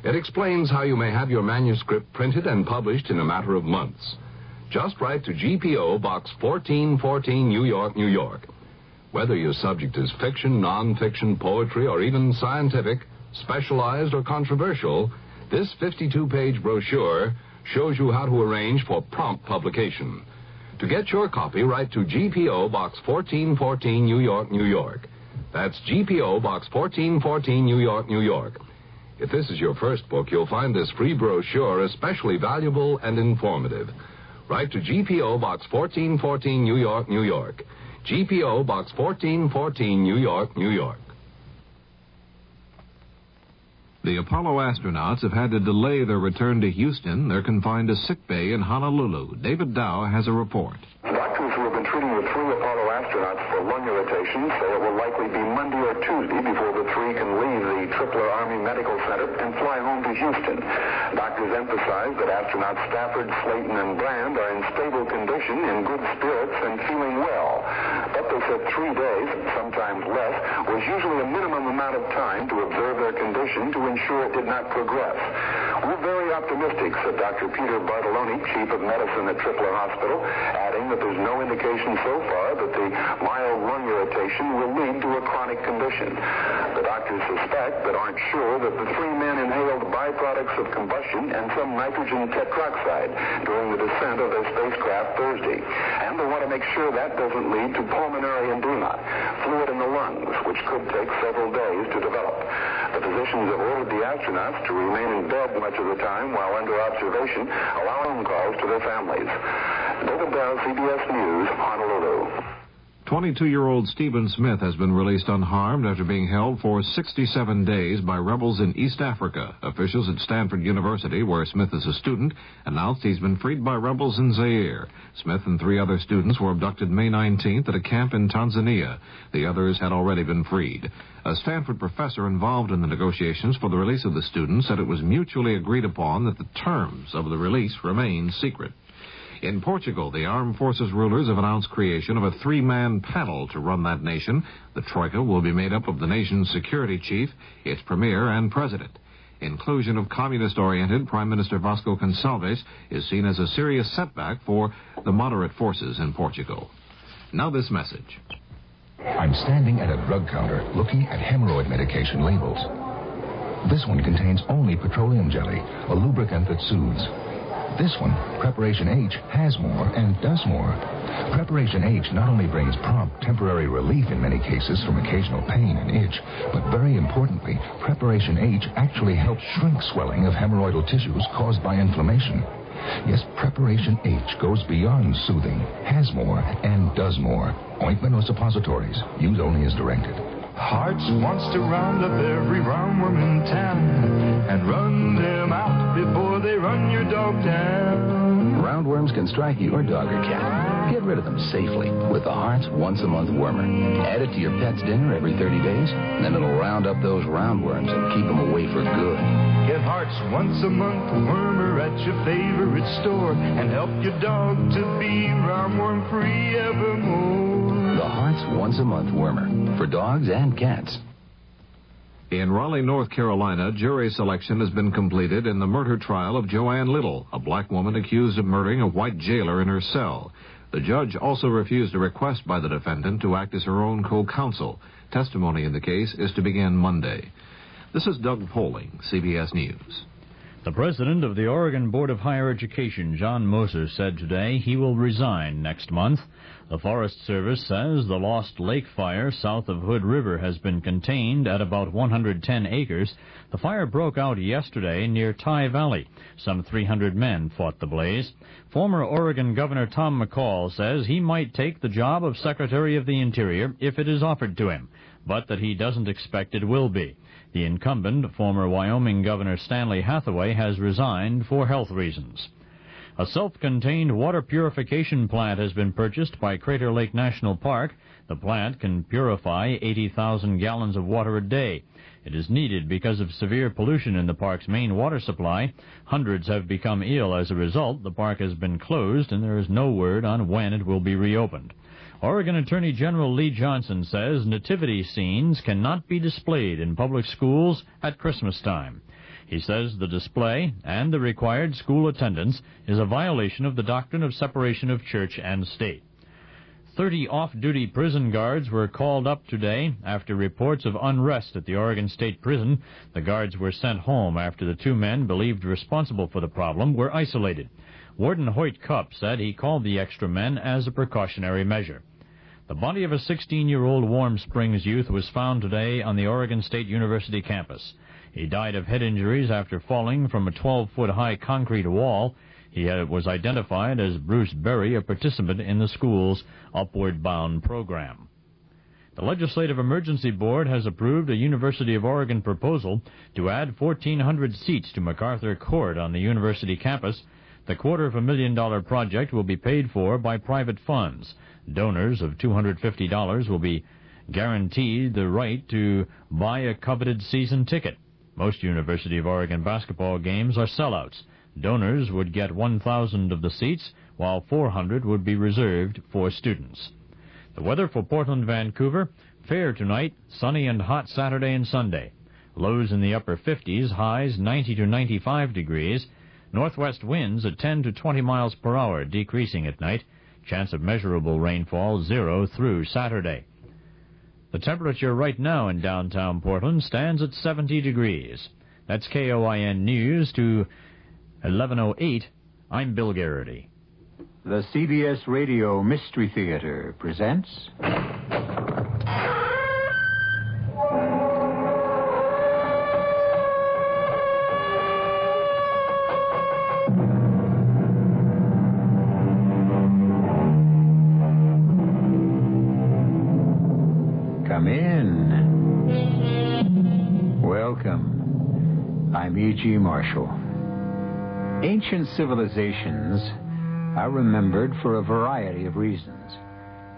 It explains how you may have your manuscript printed and published in a matter of months. Just write to GPO Box 1414, New York, New York. Whether your subject is fiction, non-fiction, poetry, or even scientific, specialized, or controversial, this 52-page brochure shows you how to arrange for prompt publication. To get your copy, write to GPO Box 1414, New York, New York. That's GPO Box 1414, New York, New York. If this is your first book, you'll find this free brochure especially valuable and informative. Write to GPO Box 1414, New York, New York. GPO Box 1414, New York, New York. The Apollo astronauts have had to delay their return to Houston. They're confined to sick bay in Honolulu. David Dow has a report. Doctors who have been treating the 3 Apollo astronauts for lung irritation say it will likely be Monday or Tuesday before the 3 can leave the Tripler Army Medical Center and fly home to Houston. Doctors emphasize that astronauts Stafford, Slayton, and Brand are in stable condition, in good spirits, and feeling well. But they said 3 days, sometimes less, was usually a minimum amount of time to observe their condition to ensure it did not progress. We're very optimistic, said Dr. Peter Bartoloni, Chief of Medicine at Tripler Hospital, adding that there's no indication so far that the mild lung irritation will lead to a chronic condition. The doctors suspect but aren't sure that the 3 men inhaled byproducts of combustion and some nitrogen tetroxide during the descent of their spacecraft Thursday. And they want to make sure that doesn't lead to pulmonary edema, fluid in the lungs, which could take several days to develop. The physicians have ordered the astronauts to remain in bed much of the time while under observation, allowing calls to their families. David Dow, CBS News, Honolulu. 22-year-old Stephen Smith has been released unharmed after being held for 67 days by rebels in East Africa. Officials at Stanford University, where Smith is a student, announced he's been freed by rebels in Zaire. Smith and 3 other students were abducted May 19th at a camp in Tanzania. The others had already been freed. A Stanford professor involved in the negotiations for the release of the students said it was mutually agreed upon that the terms of the release remain secret. In Portugal, the armed forces rulers have announced creation of a 3-man panel to run that nation. The Troika will be made up of the nation's security chief, its premier, and president. Inclusion of communist-oriented Prime Minister Vasco Gonçalves is seen as a serious setback for the moderate forces in Portugal. Now this message. I'm standing at a drug counter looking at hemorrhoid medication labels. This one contains only petroleum jelly, a lubricant that soothes. This one, Preparation H, has more and does more. Preparation H not only brings prompt temporary relief in many cases from occasional pain and itch, but very importantly, Preparation H actually helps shrink swelling of hemorrhoidal tissues caused by inflammation. Yes, Preparation H goes beyond soothing, has more, and does more. Ointment or suppositories, use only as directed. Hearts wants to round up every roundworm in town and run them out before they run your dog down. Roundworms can strike your dog or cat. Get rid of them safely with the Hearts once-a-month wormer. Add it to your pet's dinner every 30 days, and then it'll round up those roundworms and keep them away for good. Get Hearts once-a-month wormer at your favorite store and help your dog to be roundworm-free evermore. The Hearts once-a-month wormer for dogs and cats. In Raleigh, North Carolina, jury selection has been completed in the murder trial of Joanne Little, a black woman accused of murdering a white jailer in her cell. The judge also refused a request by the defendant to act as her own co-counsel. Testimony in the case is to begin Monday. This is Doug Poling, CBS News. The president of the Oregon Board of Higher Education, John Moser, said today he will resign next month. The Forest Service says the Lost Lake fire south of Hood River has been contained at about 110 acres. The fire broke out yesterday near Tye Valley. Some 300 men fought the blaze. Former Oregon Governor Tom McCall says he might take the job of Secretary of the Interior if it is offered to him, but that he doesn't expect it will be. The incumbent, former Wyoming Governor Stanley Hathaway, has resigned for health reasons. A self-contained water purification plant has been purchased by Crater Lake National Park. The plant can purify 80,000 gallons of water a day. It is needed because of severe pollution in the park's main water supply. Hundreds have become ill as a result. The park has been closed, and there is no word on when it will be reopened. Oregon Attorney General Lee Johnson says nativity scenes cannot be displayed in public schools at Christmas time. He says the display and the required school attendance is a violation of the doctrine of separation of church and state. 30 off-duty prison guards were called up today after reports of unrest at the Oregon State Prison. The guards were sent home after the 2 men believed responsible for the problem were isolated. Warden Hoyt Cupp said he called the extra men as a precautionary measure. The body of a 16-year-old Warm Springs youth was found today on the Oregon State University campus. He died of head injuries after falling from a 12-foot-high concrete wall. He was identified as Bruce Berry, a participant in the school's Upward Bound program. The Legislative Emergency Board has approved a University of Oregon proposal to add 1,400 seats to MacArthur Court on the university campus. The $250,000 project will be paid for by private funds. Donors of $250 will be guaranteed the right to buy a coveted season ticket. Most University of Oregon basketball games are sellouts. Donors would get 1,000 of the seats, while 400 would be reserved for students. The weather for Portland, Vancouver: fair tonight, sunny and hot Saturday and Sunday. Lows in the upper 50s, highs 90 to 95 degrees. Northwest winds at 10 to 20 miles per hour, decreasing at night. Chance of measurable rainfall 0 through Saturday. The temperature right now in downtown Portland stands at 70 degrees. That's KOIN News to 11:08. I'm Bill Garrity. The CBS Radio Mystery Theater presents... Come in. Welcome. I'm E.G. Marshall. Ancient civilizations are remembered for a variety of reasons.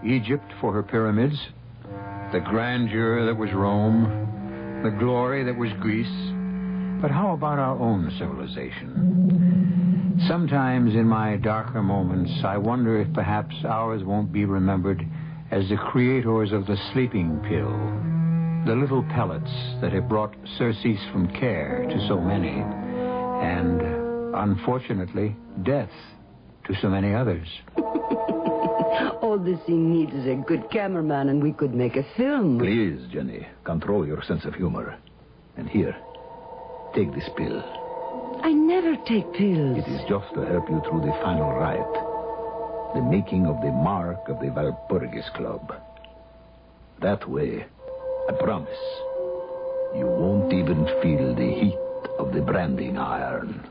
Egypt for her pyramids, the grandeur that was Rome, the glory that was Greece. But how about our own civilization? Sometimes in my darker moments, I wonder if perhaps ours won't be remembered as the creators of the sleeping pill, the little pellets that have brought surcease from care to so many, and, unfortunately, death to so many others. All this he needs is a good cameraman, and we could make a film. Please, Jenny, control your sense of humor. And here, take this pill. I never take pills. It is just to help you through the final rite. The making of the mark of the Walpurgis Club. That way, I promise, you won't even feel the heat of the branding iron.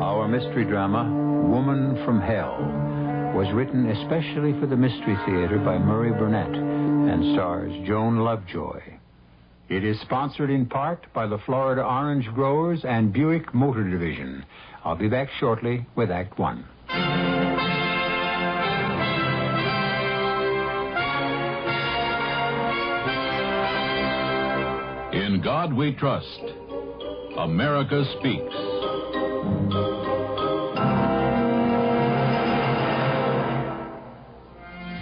Our mystery drama, Woman from Hell, was written especially for the Mystery Theater by Murray Burnett and stars Joan Lovejoy. It is sponsored in part by the Florida Orange Growers and Buick Motor Division. I'll be back shortly with Act One. In God we trust. America speaks.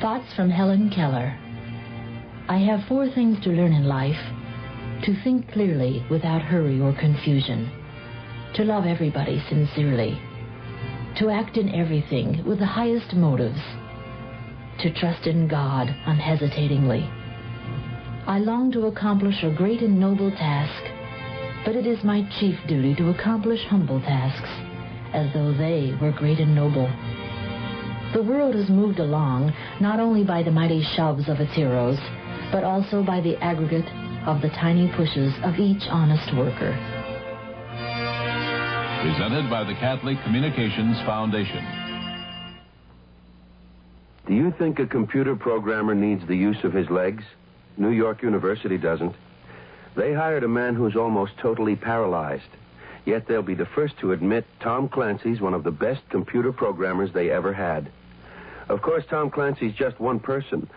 Thoughts from Helen Keller. I have 4 things to learn in life. To think clearly without hurry or confusion. To love everybody sincerely. To act in everything with the highest motives. to trust in God unhesitatingly. I long to accomplish a great and noble task, but it is my chief duty to accomplish humble tasks, as though they were great and noble. The world has moved along not only by the mighty shoves of its heroes, but also by the aggregate of the tiny pushes of each honest worker. Presented by the Catholic Communications Foundation. Do you think a computer programmer needs the use of his legs? New York University doesn't. They hired a man who's almost totally paralyzed. Yet they'll be the first to admit Tom Clancy's one of the best computer programmers they ever had. Of course, Tom Clancy's just one person,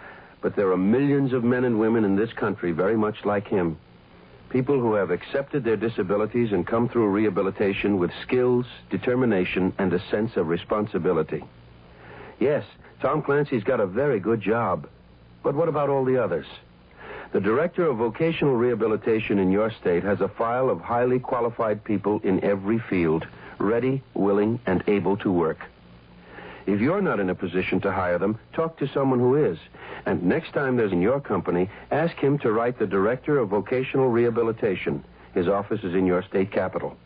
but there are millions of men and women in this country very much like him. People who have accepted their disabilities and come through rehabilitation with skills, determination, and a sense of responsibility. Yes, Tom Clancy's got a very good job. But what about all the others? The Director of Vocational Rehabilitation in your state has a file of highly qualified people in every field, ready, willing, and able to work. If you're not in a position to hire them, talk to someone who is. And next time there's in your company, ask him to write the Director of Vocational Rehabilitation. His office is in your state capital.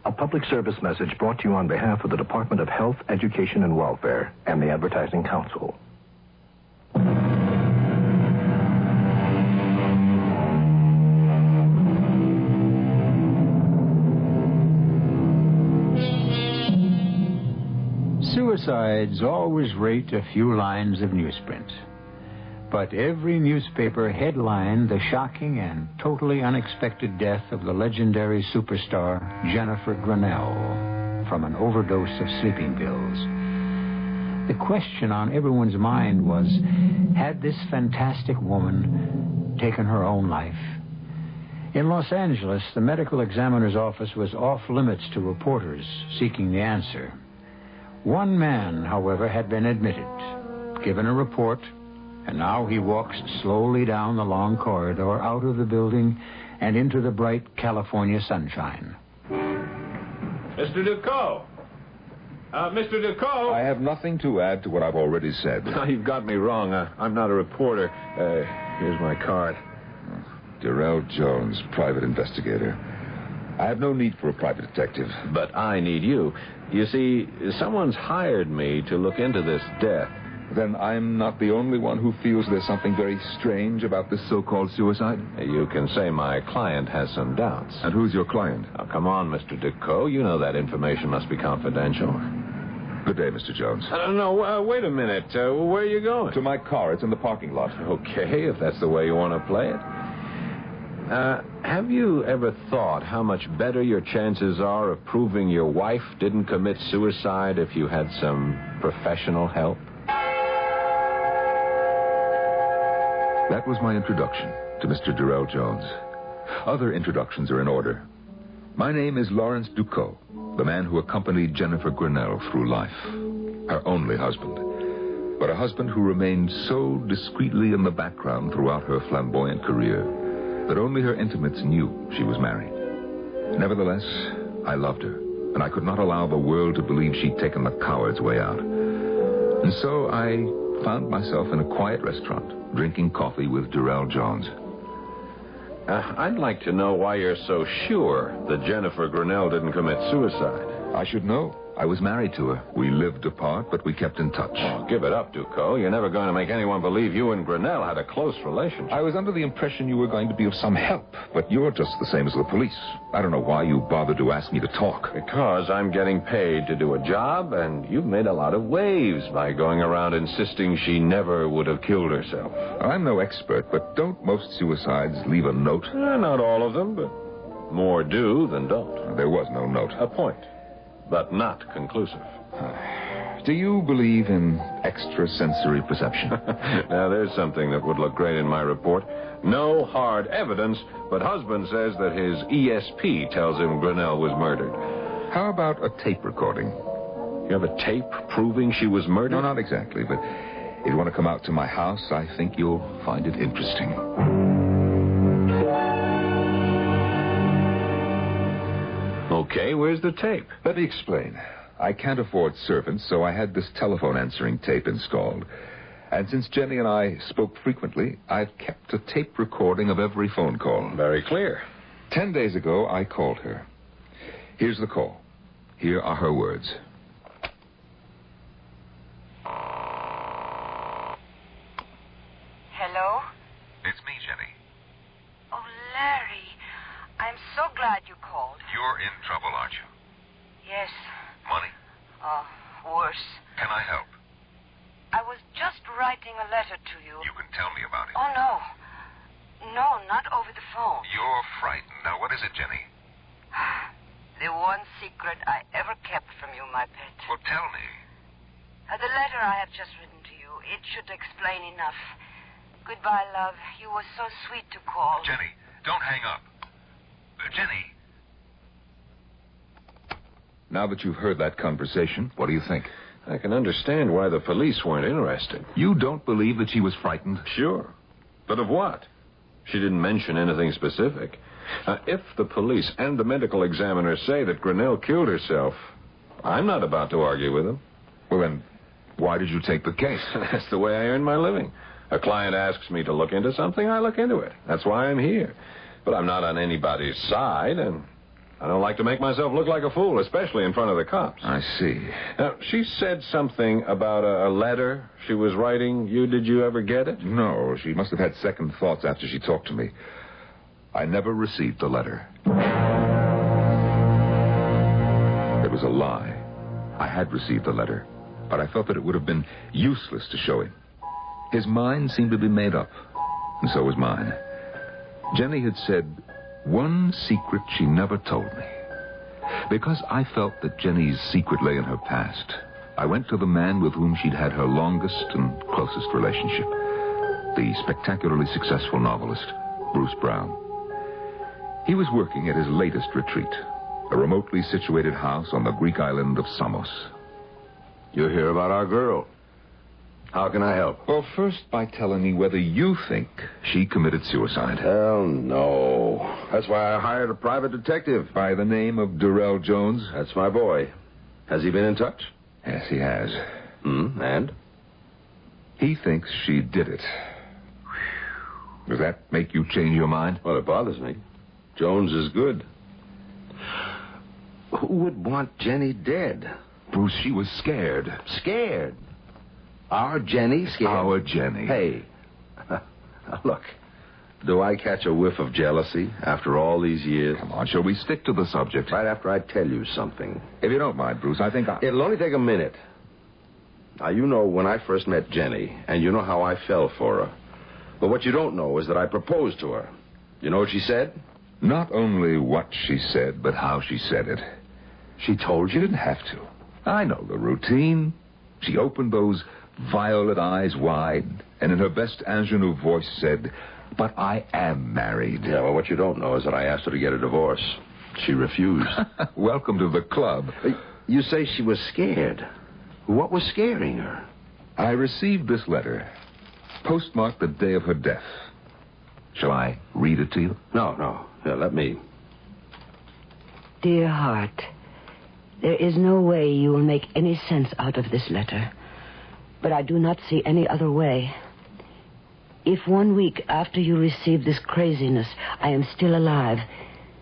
A public service message brought to you on behalf of the Department of Health, Education, and Welfare and the Advertising Council. Suicides always rate a few lines of newsprint. But every newspaper headlined the shocking and totally unexpected death of the legendary superstar Jennifer Grinnell from an overdose of sleeping pills. The question on everyone's mind was, had this fantastic woman taken her own life? In Los Angeles, the medical examiner's office was off limits to reporters seeking the answer. One man, however, had been admitted, given a report, and now he walks slowly down the long corridor out of the building and into the bright California sunshine. Mr. Ducot! Mr. Ducot! I have nothing to add to what I've already said. No, you've got me wrong. I'm not a reporter. Here's my card. Darrell Jones, private investigator. I have no need for a private detective. But I need you. You see, someone's hired me to look into this death. Then I'm not the only one who feels there's something very strange about this so-called suicide? You can say my client has some doubts. And who's your client? Now, come on, Mr. Ducot. You know that information must be confidential. Good day, Mr. Jones. No, wait a minute. Where are you going? To my car. It's in the parking lot. Okay, if that's the way you want to play it. Have you ever thought how much better your chances are of proving your wife didn't commit suicide if you had some professional help? That was my introduction to Mr. Darrell Jones. Other introductions are in order. My name is Lawrence Ducot, the man who accompanied Jennifer Grinnell through life. Her only husband. But a husband who remained so discreetly in the background throughout her flamboyant career that only her intimates knew she was married. Nevertheless, I loved her, and I could not allow the world to believe she'd taken the coward's way out. And so I found myself in a quiet restaurant, drinking coffee with Darrell Jones. I'd like to know why you're so sure that Jennifer Grinnell didn't commit suicide. I should know. I was married to her. We lived apart, but we kept in touch. Oh, give it up, Ducot. You're never going to make anyone believe you and Grinnell had a close relationship. I was under the impression you were going to be of some help, but you're just the same as the police. I don't know why you bothered to ask me to talk. Because I'm getting paid to do a job, and you've made a lot of waves by going around insisting she never would have killed herself. I'm no expert, but don't most suicides leave a note? Not all of them, but more do than don't. There was no note. A point. But not conclusive. Do you believe in extrasensory perception? Now, there's something that would look great in my report. No hard evidence, but husband says that his ESP tells him Grinnell was murdered. How about a tape recording? You have a tape proving she was murdered? No, not exactly, but if you want to come out to my house, I think you'll find it interesting. Okay, where's the tape? Let me explain. I can't afford servants, so I had this telephone answering tape installed. And since Jenny and I spoke frequently, I've kept a tape recording of every phone call. Very clear. 10 days ago, I called her. Here's the call. Here are her words. Hello? It's me, Jenny. Oh, Larry. I'm so glad you called. You're in trouble, aren't you? Yes. Money? Oh, worse. Can I help? I was just writing a letter to you. You can tell me about it. Oh, no. No, not over the phone. You're frightened. Now, what is it, Jenny? The one secret I ever kept from you, my pet. Well, tell me. The letter I have just written to you, it should explain enough. Goodbye, love. You were so sweet to call. Jenny, don't hang up. Jenny. Now that you've heard that conversation, what do you think? I can understand why the police weren't interested. You don't believe that she was frightened? Sure. But of what? She didn't mention anything specific. If the police and the medical examiner say that Grinnell killed herself, I'm not about to argue with them. Well, then, why did you take the case? That's the way I earn my living. A client asks me to look into something, I look into it. That's why I'm here. But I'm not on anybody's side, and I don't like to make myself look like a fool, especially in front of the cops. I see. Now, she said something about a letter she was writing. Did you ever get it? No, she must have had second thoughts after she talked to me. I never received the letter. It was a lie. I had received the letter, but I felt that it would have been useless to show him. His mind seemed to be made up, and so was mine. Jenny had said one secret she never told me. Because I felt that Jenny's secret lay in her past, I went to the man with whom she'd had her longest and closest relationship, the spectacularly successful novelist, Bruce Brown. He was working at his latest retreat, a remotely situated house on the Greek island of Samos. You're here about our girl. How can I help? Well, first by telling me whether you think she committed suicide. Hell no. That's why I hired a private detective. By the name of Durrell Jones? That's my boy. Has he been in touch? Yes, he has. And? He thinks she did it. Does that make you change your mind? Well, it bothers me. Jones is good. Who would want Jenny dead? Bruce, she was scared. Scared? Our Jenny scared? Our Jenny. Hey, look, do I catch a whiff of jealousy after all these years? Come on, shall we stick to the subject? Right after I tell you something. If you don't mind, Bruce, I think It'll only take a minute. Now, you know when I first met Jenny, and you know how I fell for her. But what you don't know is that I proposed to her. You know what she said? Not only what she said, but how she said it. She told you? She didn't have to. I know the routine. She opened those violet eyes wide, and in her best ingenue voice said, "But I am married." Yeah, well, what you don't know is that I asked her to get a divorce. She refused. Welcome to the club. You say she was scared. What was scaring her? I received this letter, postmarked the day of her death. Shall I read it to you? No. Yeah, let me. Dear heart, there is no way you will make any sense out of this letter. But I do not see any other way. If 1 week after you receive this craziness I am still alive,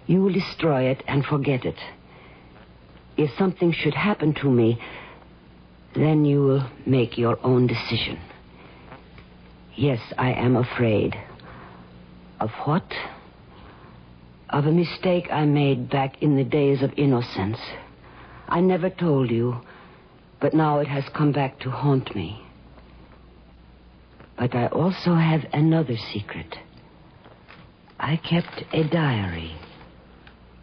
you will destroy it and forget it. If something should happen to me, then you will make your own decision. Yes, I am afraid. Of what? Of a mistake I made back in the days of innocence. I never told you, but now it has come back to haunt me. But I also have another secret. I kept a diary.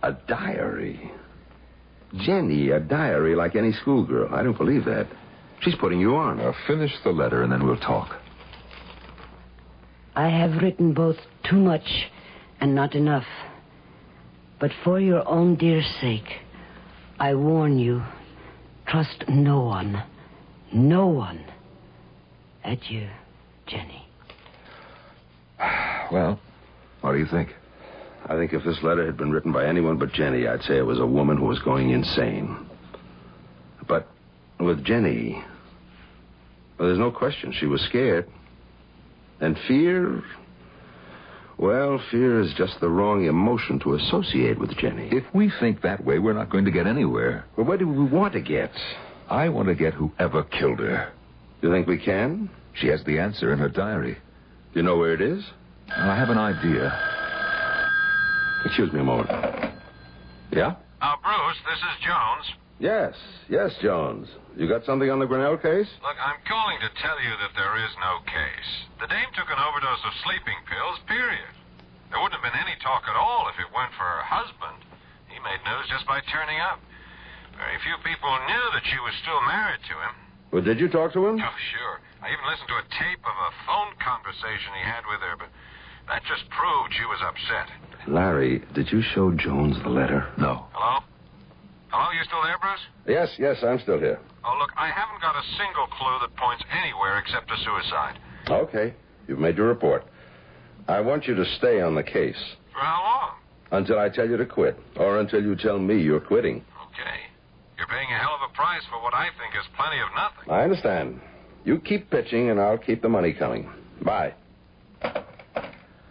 A diary? Jenny, a diary like any schoolgirl. I don't believe that. She's putting you on. Now, finish the letter and then we'll talk. I have written both too much and not enough. But for your own dear sake, I warn you, trust no one. No one. Adieu, Jenny. Well, what do you think? I think if this letter had been written by anyone but Jenny, I'd say it was a woman who was going insane. But with Jenny, Well, there's no question she was scared. And fear... Well, fear is just the wrong emotion to associate with Jenny. If we think that way, we're not going to get anywhere. Well, where do we want to get? I want to get whoever killed her. You think we can? She has the answer in her diary. Do you know where it is? I have an idea. Excuse me a moment. Yeah? Bruce, this is Jones. Yes, Jones. You got something on the Grinnell case? Look, I'm calling to tell you that there is no case. The dame took an overdose of sleeping pills, period. There wouldn't have been any talk at all if it weren't for her husband. He made news just by turning up. Very few people knew that she was still married to him. Well, did you talk to him? Oh, sure. I even listened to a tape of a phone conversation he had with her, but that just proved she was upset. Larry, did you show Jones the letter? No. Hello? Hello, you still there, Bruce? Yes, I'm still here. Oh, look, I haven't got a single clue that points anywhere except to suicide. Okay, you've made your report. I want you to stay on the case. For how long? Until I tell you to quit, or until you tell me you're quitting. Okay. You're paying a hell of a price for what I think is plenty of nothing. I understand. You keep pitching, and I'll keep the money coming. Bye.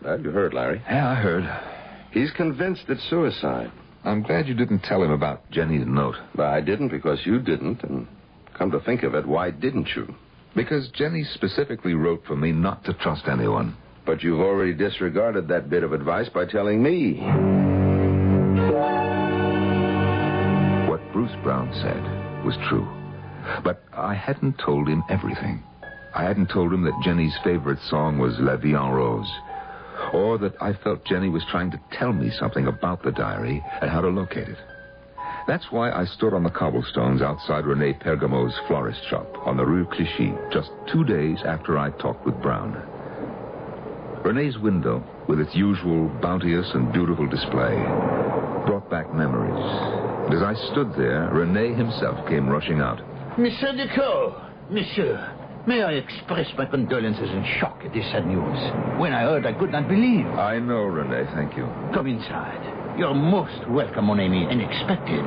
Well, you heard, Larry. Yeah, I heard. He's convinced it's suicide. I'm glad you didn't tell him about Jenny's note. Well, I didn't because you didn't, and come to think of it, why didn't you? Because Jenny specifically wrote for me not to trust anyone. But you've already disregarded that bit of advice by telling me. What Bruce Brown said was true. But I hadn't told him everything. I hadn't told him that Jenny's favorite song was La Vie en Rose. Or that I felt Jenny was trying to tell me something about the diary and how to locate it. That's why I stood on the cobblestones outside Rene Pergamo's florist shop on the Rue Clichy just 2 days after I talked with Brown. Rene's window, with its usual bounteous and beautiful display, brought back memories. And as I stood there, Rene himself came rushing out. Monsieur Ducot, monsieur, may I express my condolences and shock at this sad news. When I heard, I could not believe. I know, Rene, thank you. Come inside. You're most welcome, mon ami, and expected.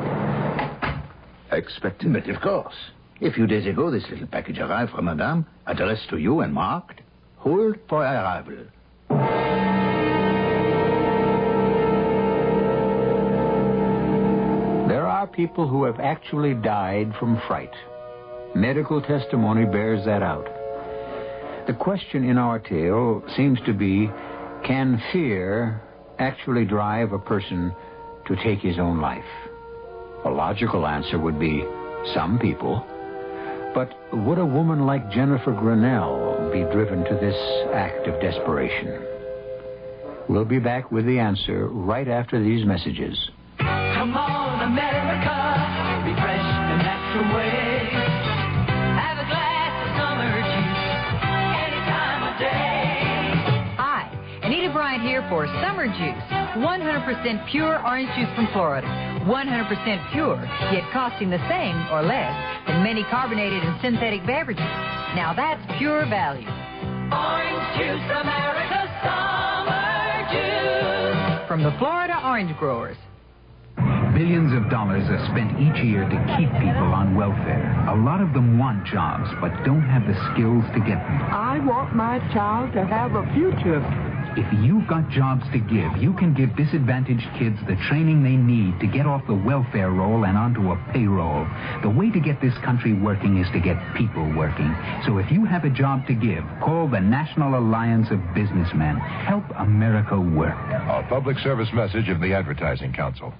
Expected? But of course. A few days ago, this little package arrived from Madame, addressed to you and marked, hold for arrival. There are people who have actually died from fright. Medical testimony bears that out. The question in our tale seems to be, can fear actually drive a person to take his own life? A logical answer would be, some people. But would a woman like Jennifer Grinnell be driven to this act of desperation? We'll be back with the answer right after these messages. Come on, America, refresh the natural way. Have a glass of summer juice any time of day. Hi, Anita Bryant here for Summer Juice. 100% pure orange juice from Florida. 100% pure, yet costing the same or less than many carbonated and synthetic beverages. Now that's pure value. Orange juice, America, summer juice. From the Florida Orange Growers. Billions of dollars are spent each year to keep people on welfare. A lot of them want jobs, but don't have the skills to get them. I want my child to have a future. If you've got jobs to give, you can give disadvantaged kids the training they need to get off the welfare roll and onto a payroll. The way to get this country working is to get people working. So if you have a job to give, call the National Alliance of Businessmen. Help America work. A public service message of the Advertising Council.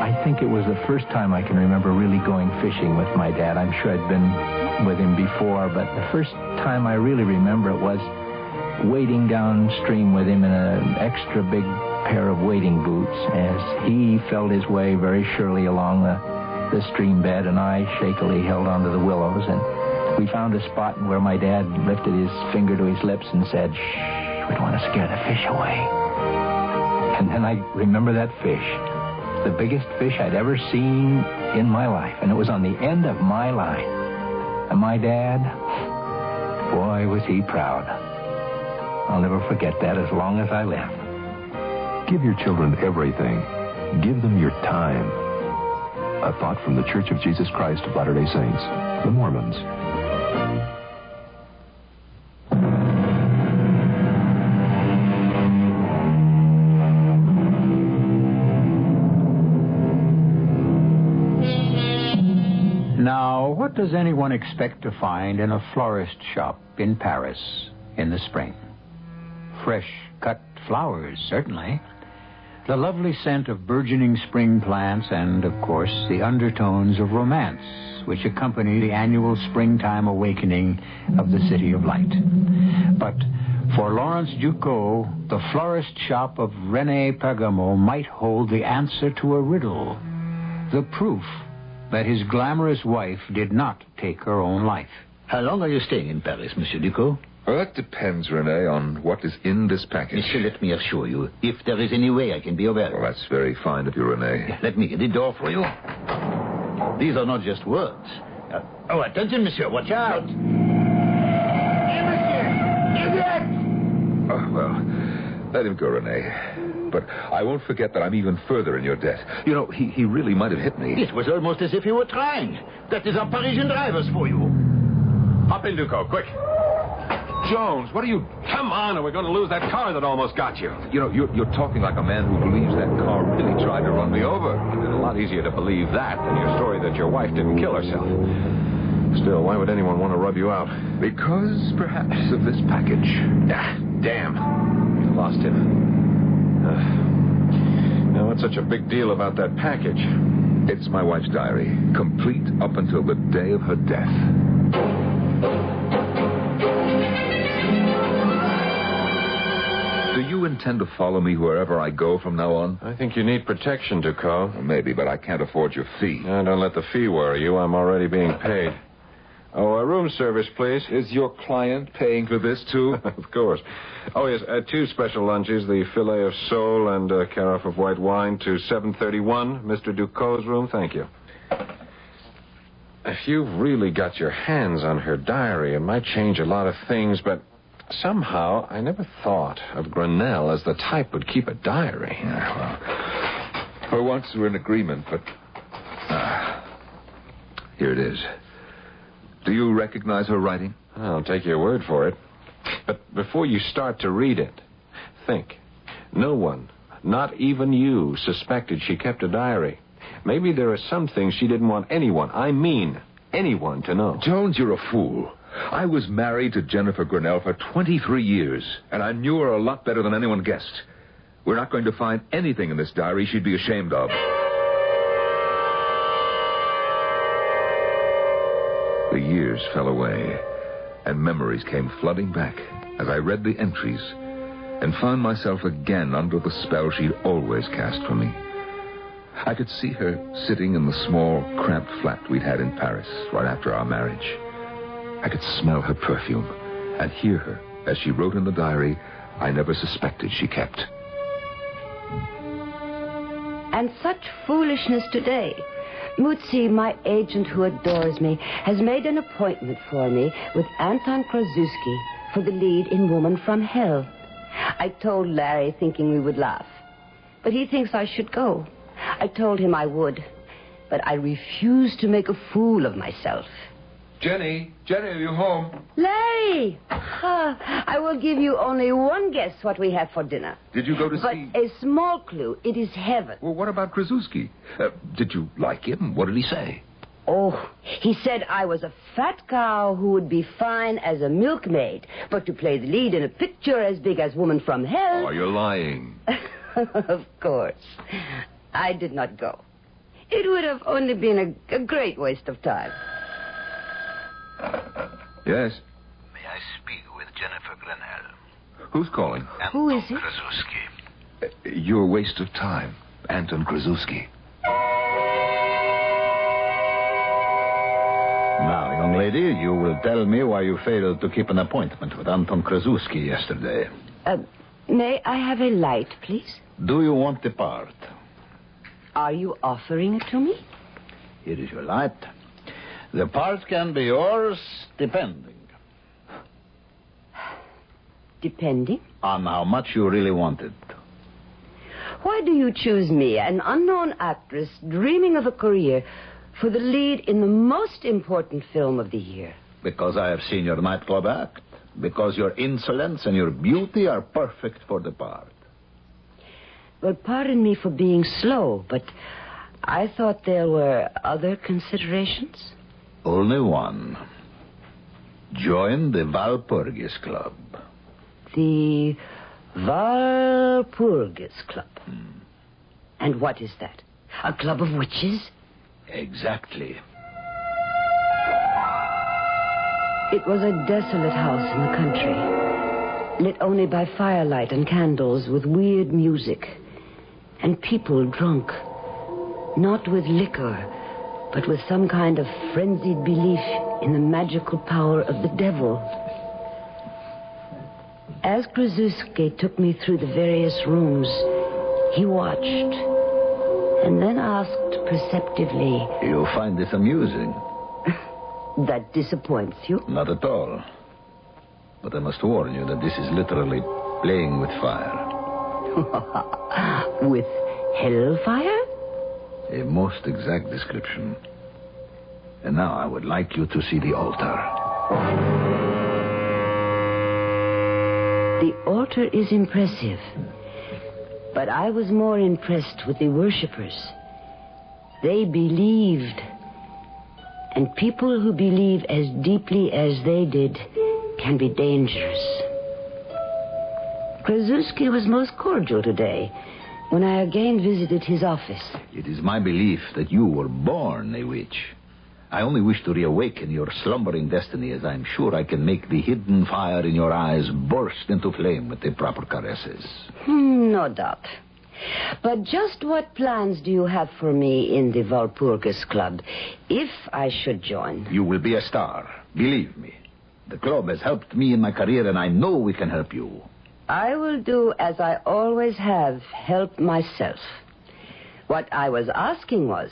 I think it was the first time I can remember really going fishing with my dad. I'm sure I'd been with him before, but the first time I really remember it was wading downstream with him in an extra big pair of wading boots as he felt his way very surely along the stream bed, and I shakily held onto the willows, and we found a spot where my dad lifted his finger to his lips and said, "Shh, we don't want to scare the fish away." And then I remember that fish, the biggest fish I'd ever seen in my life, and it was on the end of my line. And my dad, boy, was he proud. I'll never forget that as long as I live. Give your children everything. Give them your time. A thought from the Church of Jesus Christ of Latter-day Saints, the Mormons. Now, what does anyone expect to find in a florist shop in Paris in the spring? Fresh cut flowers, certainly. The lovely scent of burgeoning spring plants and, of course, the undertones of romance which accompany the annual springtime awakening of the City of Light. But for Lawrence Ducot, the florist shop of René Pergamo might hold the answer to a riddle, the proof that his glamorous wife did not take her own life. How long are you staying in Paris, Monsieur Ducot? Well, that depends, René, on what is in this package. Monsieur, let me assure you, if there is any way I can be of help. Well, that's very fine of you, René. Let me get the door for you. These are not just words. Attention, monsieur, watch out. Oh, well, let him go, René. But I won't forget that I'm even further in your debt. You know, he really might have hit me. It was almost as if he were trying. That is our Parisian drivers for you. Hop in, Ducot, quick. Jones, what are you... Come on, or we're going to lose that car that almost got you. You know, you're talking like a man who believes that car really tried to run me over. It's a lot easier to believe that than your story that your wife didn't kill herself. Still, why would anyone want to rub you out? Because, perhaps, of this package. Ah, damn. Lost him. Now, what's such a big deal about that package? It's my wife's diary, complete up until the day of her death. Do you intend to follow me wherever I go from now on? I think you need protection, Ducot. Well, maybe, but I can't afford your fee. Don't let the fee worry you. I'm already being paid. Oh, room service, please. Is your client paying for this, too? Of course. Oh, yes, 2 special lunches, the filet of sole and a carafe of white wine to 731, Mr. Ducot's room. Thank you. If you've really got your hands on her diary, it might change a lot of things, but somehow I never thought of Grinnell as the type who'd keep a diary. Yeah, well, for once we're in agreement, but... here it is. Do you recognize her writing? I'll take your word for it. But before you start to read it, think. No one, not even you, suspected she kept a diary. Maybe there are some things she didn't want anyone, I mean anyone, to know. Jones, you're a fool. I was married to Jennifer Grinnell for 23 years, and I knew her a lot better than anyone guessed. We're not going to find anything in this diary she'd be ashamed of. The years fell away, and memories came flooding back as I read the entries and found myself again under the spell she'd always cast for me. I could see her sitting in the small, cramped flat we'd had in Paris right after our marriage. I could smell her perfume and hear her as she wrote in the diary I never suspected she kept. And such foolishness today. Mutsi, my agent who adores me, has made an appointment for me with Anton Krasuski for the lead in Woman from Hell. I told Larry thinking we would laugh, but he thinks I should go. I told him I would, but I refused to make a fool of myself. Jenny, are you home? Larry! I will give you only one guess what we have for dinner. Did you go to see... But a small clue. It is heaven. Well, what about Krasuski? Did you like him? What did he say? Oh, he said I was a fat cow who would be fine as a milkmaid, but to play the lead in a picture as big as Woman from Hell... Oh, you're lying. Of course. I did not go. It would have only been a great waste of time. Yes? May I speak with Jennifer Grinnell? Who's calling? Who is it? Krasuski. Your waste of time, Anton Krasuski. Now, young lady, you will tell me why you failed to keep an appointment with Anton Krasuski yesterday. May I have a light, please? Do you want the part? Are you offering it to me? Here is your light. The part can be yours, depending. Depending? On how much you really want it. Why do you choose me, an unknown actress dreaming of a career, for the lead in the most important film of the year? Because I have seen your nightclub act. Because your insolence and your beauty are perfect for the part. Well, pardon me for being slow, but I thought there were other considerations. Only one. Join the Walpurgis Club. The Walpurgis Club. And what is that? A club of witches? Exactly. It was a desolate house in the country, lit only by firelight and candles, with weird music, and people drunk, not with liquor, but with some kind of frenzied belief in the magical power of the devil. As Krasuski took me through the various rooms, he watched, and then asked perceptively, You find this amusing? That disappoints you? Not at all. But I must warn you that this is literally playing with fire. With hellfire? A most exact description. And now I would like you to see the altar. The altar is impressive. But I was more impressed with the worshippers. They believed. And people who believe as deeply as they did can be dangerous. Krasuski was most cordial today when I again visited his office. It is my belief that you were born a witch. I only wish to reawaken your slumbering destiny, as I'm sure I can make the hidden fire in your eyes burst into flame with the proper caresses. No doubt. But just what plans do you have for me in the Walpurgis Club, if I should join? You will be a star. Believe me. The club has helped me in my career, and I know we can help you. I will do as I always have, help myself. What I was asking was,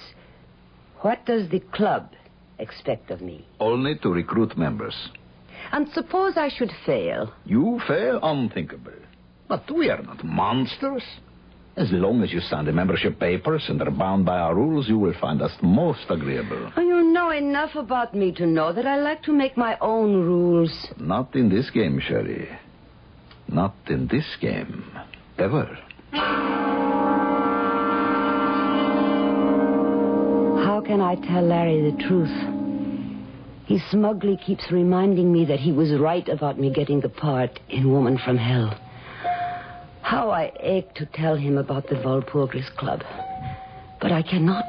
what does the club expect of me? Only to recruit members. And suppose I should fail? You fail? Unthinkable. But we are not monsters. As long as you sign the membership papers and are bound by our rules, you will find us most agreeable. Oh, you know enough about me to know that I like to make my own rules. Not in this game, Sherry. Not in this game. Ever. How can I tell Larry the truth? He smugly keeps reminding me that he was right about me getting the part in Woman from Hell. How I ache to tell him about the Walpurgis Club. But I cannot.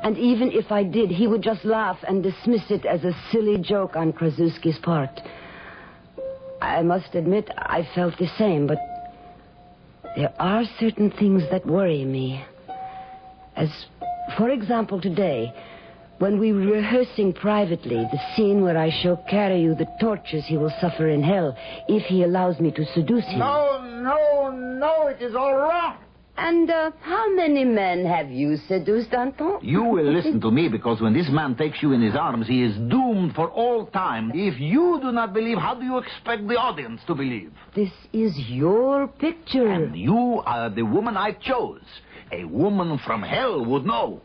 And even if I did, he would just laugh and dismiss it as a silly joke on Krasuski's part. I must admit I felt the same, but there are certain things that worry me. As, for example, today, when we were rehearsing privately the scene where I show Karyu the tortures he will suffer in hell if he allows me to seduce him. No, it is all wrong. And how many men have you seduced, Anton? You will listen to me, because when this man takes you in his arms, he is doomed for all time. If you do not believe, how do you expect the audience to believe? This is your picture. And you are the woman I chose. A woman from hell would know.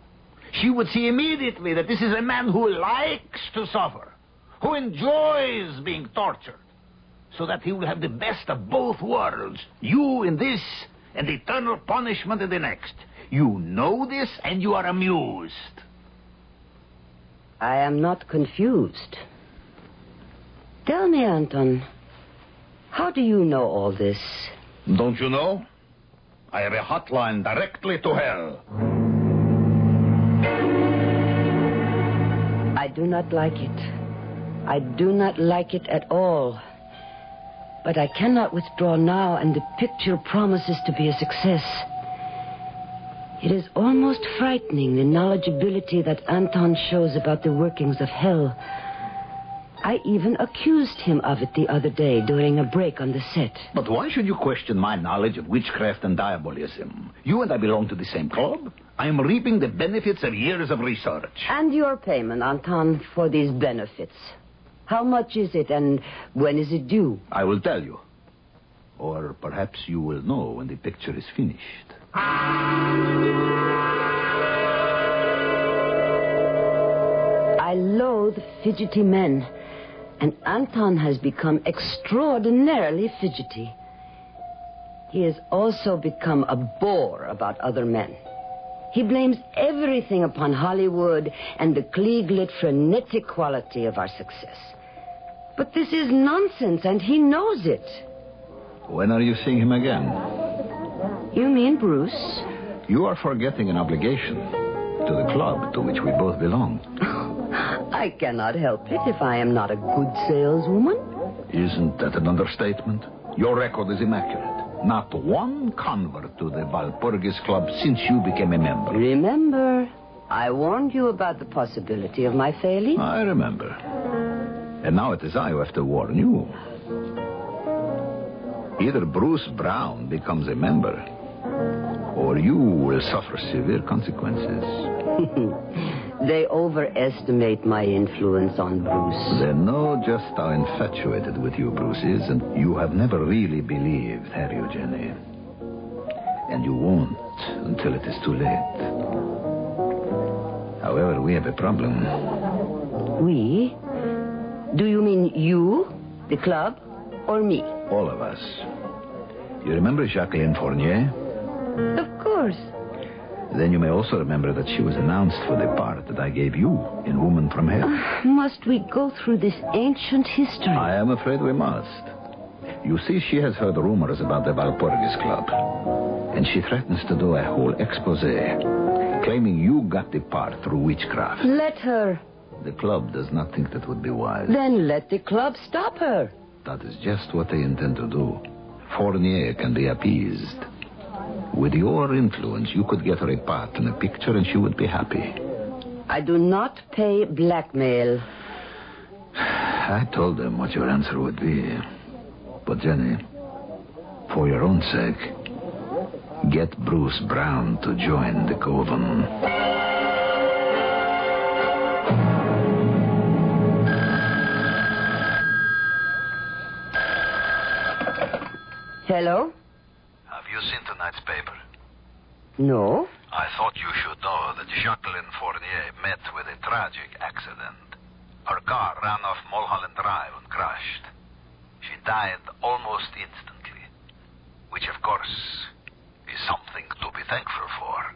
She would see immediately that this is a man who likes to suffer, who enjoys being tortured, so that he will have the best of both worlds. You in this, and eternal punishment in the next. You know this, and you are amused. I am not confused. Tell me, Anton, how do you know all this? Don't you know? I have a hotline directly to hell. I do not like it. I do not like it at all. But I cannot withdraw now, and the picture promises to be a success. It is almost frightening, the knowledgeability that Anton shows about the workings of hell. I even accused him of it the other day during a break on the set. But why should you question my knowledge of witchcraft and diabolism? You and I belong to the same club. I am reaping the benefits of years of research. And your payment, Anton, for these benefits. How much is it, and when is it due? I will tell you. Or perhaps you will know when the picture is finished. I loathe fidgety men, and Anton has become extraordinarily fidgety. He has also become a bore about other men. He blames everything upon Hollywood and the Klieg-lit frenetic quality of our success. But this is nonsense, and he knows it. When are you seeing him again? You mean Bruce? You are forgetting an obligation to the club to which we both belong. I cannot help it if I am not a good saleswoman. Isn't that an understatement? Your record is immaculate. Not one convert to the Walpurgis Club since you became a member. Remember, I warned you about the possibility of my failing. I remember. And now it is I who have to warn you. Either Bruce Brown becomes a member, or you will suffer severe consequences. They overestimate my influence on Bruce. They know just how infatuated with you Bruce is, and you have never really believed, have you, Jenny? And you won't until it is too late. However, we have a problem. We? Do you mean you, the club, or me? All of us. You remember Jacqueline Fournier? Of course. Then you may also remember that she was announced for the part that I gave you in Woman from Hell. Must we go through this ancient history? I am afraid we must. You see, she has heard rumors about the Walpurgis Club. And she threatens to do a whole expose, claiming you got the part through witchcraft. Let her. The club does not think that would be wise. Then let the club stop her. That is just what they intend to do. Fournier can be appeased. With your influence, you could get her a part in a picture and she would be happy. I do not pay blackmail. I told them what your answer would be. But, Jenny, for your own sake, get Bruce Brown to join the coven. Hello? Have you seen tonight's paper? No. I thought you should know that Jacqueline Fournier met with a tragic accident. Her car ran off Mulholland Drive and crashed. She died almost instantly, which, of course, is something to be thankful for.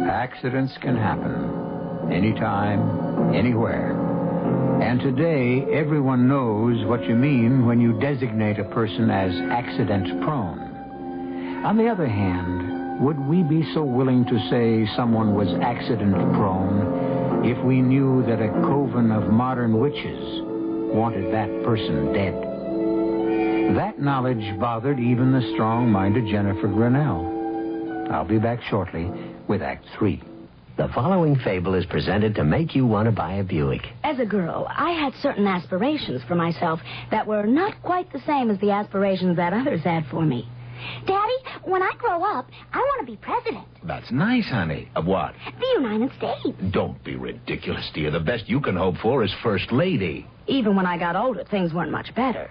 Accidents can happen anytime, anywhere. And today, everyone knows what you mean when you designate a person as accident-prone. On the other hand, would we be so willing to say someone was accident-prone if we knew that a coven of modern witches wanted that person dead? That knowledge bothered even the strong-minded Jennifer Grinnell. I'll be back shortly with Act 3. The following fable is presented to make you want to buy a Buick. As a girl, I had certain aspirations for myself that were not quite the same as the aspirations that others had for me. Daddy, when I grow up, I want to be president. That's nice, honey. Of what? The United States. Don't be ridiculous, dear. The best you can hope for is First Lady. Even when I got older, things weren't much better.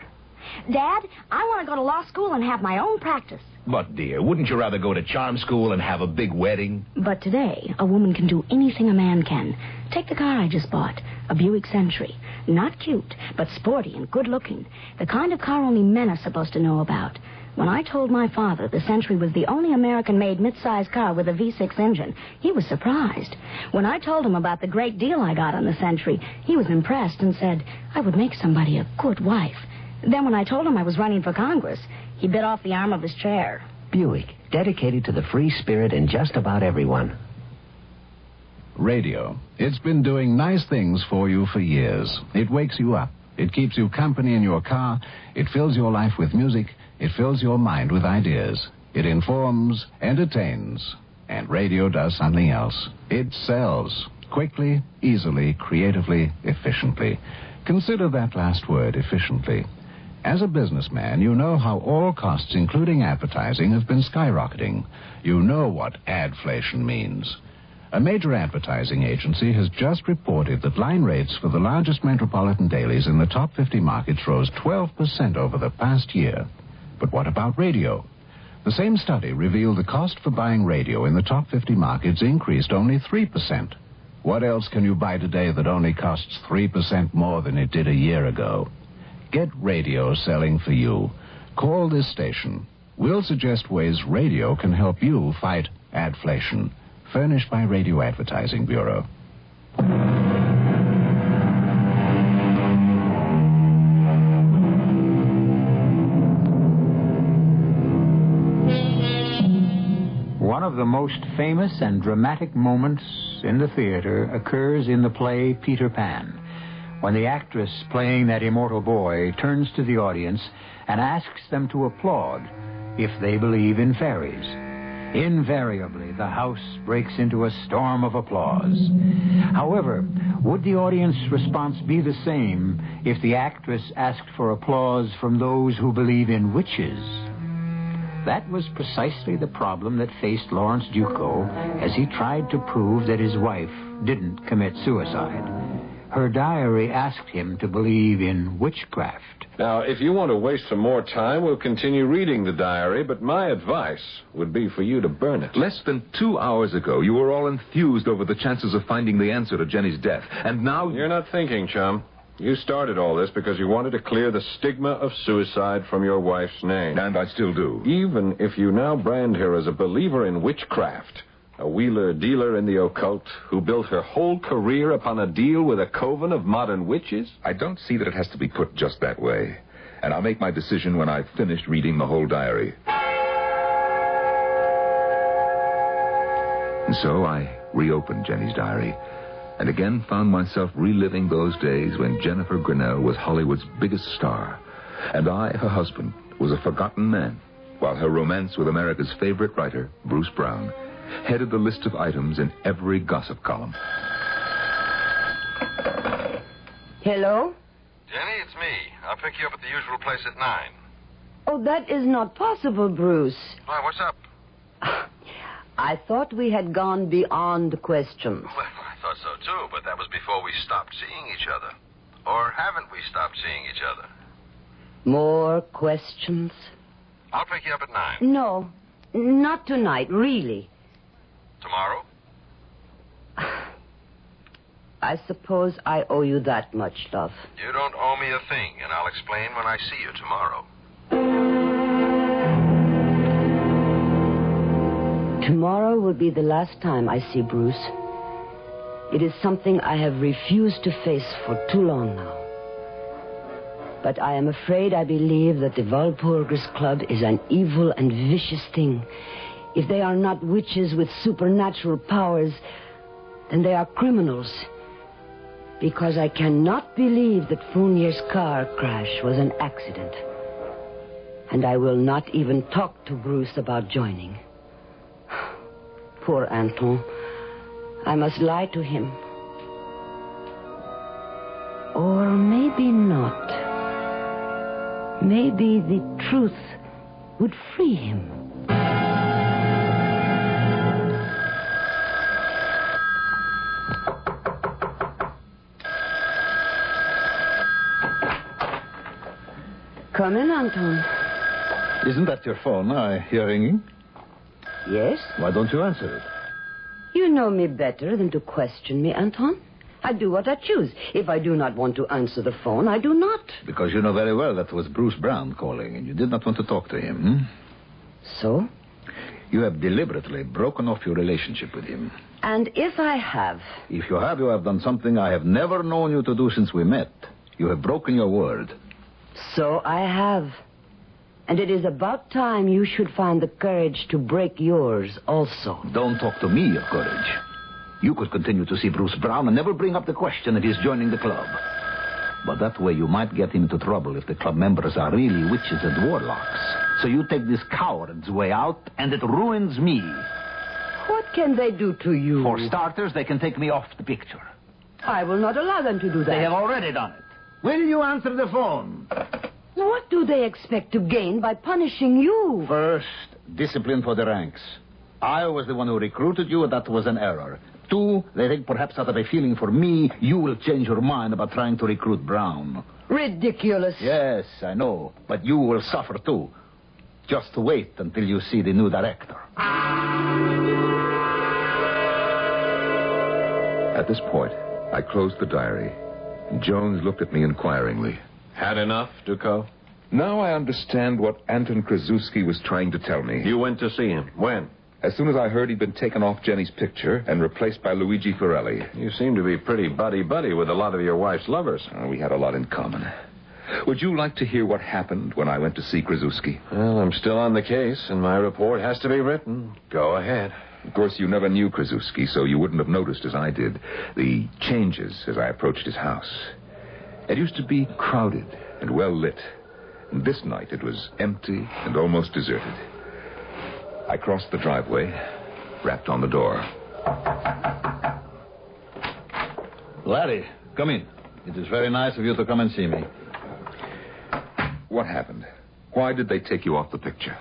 Dad, I want to go to law school and have my own practice. But, dear, wouldn't you rather go to charm school and have a big wedding? But today, a woman can do anything a man can. Take the car I just bought, a Buick Century. Not cute, but sporty and good-looking. The kind of car only men are supposed to know about. When I told my father the Century was the only American-made mid-size car with a V6 engine, he was surprised. When I told him about the great deal I got on the Century, he was impressed and said I would make somebody a good wife. Then when I told him I was running for Congress, he bit off the arm of his chair. Buick, dedicated to the free spirit in just about everyone. Radio. It's been doing nice things for you for years. It wakes you up. It keeps you company in your car. It fills your life with music. It fills your mind with ideas. It informs, entertains. And radio does something else. It sells. Quickly, easily, creatively, efficiently. Consider that last word, efficiently. As a businessman, you know how all costs, including advertising, have been skyrocketing. You know what adflation means. A major advertising agency has just reported that line rates for the largest metropolitan dailies in the top 50 markets rose 12% over the past year. But what about radio? The same study revealed the cost for buying radio in the top 50 markets increased only 3%. What else can you buy today that only costs 3% more than it did a year ago? Get radio selling for you. Call this station. We'll suggest ways radio can help you fight adflation. Furnished by Radio Advertising Bureau. One of the most famous and dramatic moments in the theater occurs in the play Peter Pan, when the actress playing that immortal boy turns to the audience and asks them to applaud if they believe in fairies. Invariably, the house breaks into a storm of applause. However, would the audience response be the same if the actress asked for applause from those who believe in witches? That was precisely the problem that faced Lawrence Duco as he tried to prove that his wife didn't commit suicide. Her diary asked him to believe in witchcraft. Now, if you want to waste some more time, we'll continue reading the diary, but my advice would be for you to burn it. Less than 2 hours ago, you were all enthused over the chances of finding the answer to Jenny's death. And now... You're not thinking, chum. You started all this because you wanted to clear the stigma of suicide from your wife's name. And I still do. Even if you now brand her as a believer in witchcraft, a wheeler-dealer in the occult who built her whole career upon a deal with a coven of modern witches? I don't see that it has to be put just that way. And I'll make my decision when I've finished reading the whole diary. And so I reopened Jenny's diary and again found myself reliving those days when Jennifer Grinnell was Hollywood's biggest star, and I, her husband, was a forgotten man, while her romance with America's favorite writer, Bruce Brown, headed the list of items in every gossip column. Hello? Jenny, it's me. I'll pick you up at the usual place at 9. Oh, that is not possible, Bruce. Why, what's up? I thought we had gone beyond questions. Well, I thought so too, but that was before we stopped seeing each other. Or haven't we stopped seeing each other? More questions? I'll pick you up at 9. No, not tonight, really. Tomorrow? I suppose I owe you that much, love. You don't owe me a thing, and I'll explain when I see you tomorrow. Tomorrow will be the last time I see Bruce. It is something I have refused to face for too long now. But I am afraid I believe that the Walpurgis Club is an evil and vicious thing. If they are not witches with supernatural powers, then they are criminals. Because I cannot believe that Fournier's car crash was an accident. And I will not even talk to Bruce about joining. Poor Anton. I must lie to him. Or maybe not. Maybe the truth would free him. Come in, Anton. Isn't that your phone I hear ringing? Yes? Why don't you answer it? You know me better than to question me, Anton. I do what I choose. If I do not want to answer the phone, I do not. Because you know very well that was Bruce Brown calling, and you did not want to talk to him. So? You have deliberately broken off your relationship with him. And if I have? If you have done something I have never known you to do since we met. You have broken your word. So I have. And it is about time you should find the courage to break yours also. Don't talk to me of courage. You could continue to see Bruce Brown and never bring up the question that he's joining the club. But that way you might get him into trouble if the club members are really witches and warlocks. So you take this coward's way out, and it ruins me. What can they do to you? For starters, they can take me off the picture. I will not allow them to do that. They have already done it. Will you answer the phone? What do they expect to gain by punishing you? First, discipline for the ranks. I was the one who recruited you, and that was an error. 2, they think perhaps out of a feeling for me, you will change your mind about trying to recruit Brown. Ridiculous. Yes, I know. But you will suffer, too. Just wait until you see the new director. At this point, I closed the diary. Jones looked at me inquiringly. Had enough, Ducot? Now I understand what Anton Krasuski was trying to tell me. You went to see him. When? As soon as I heard he'd been taken off Jenny's picture and replaced by Luigi Forelli. You seem to be pretty buddy-buddy with a lot of your wife's lovers. We had a lot in common. Would you like to hear what happened when I went to see Krasuski? Well, I'm still on the case, and my report has to be written. Go ahead. Of course, you never knew Krasuski, so you wouldn't have noticed, as I did, the changes as I approached his house. It used to be crowded and well lit. And this night it was empty and almost deserted. I crossed the driveway, rapped on the door. Larry, come in. It is very nice of you to come and see me. What happened? Why did they take you off the picture?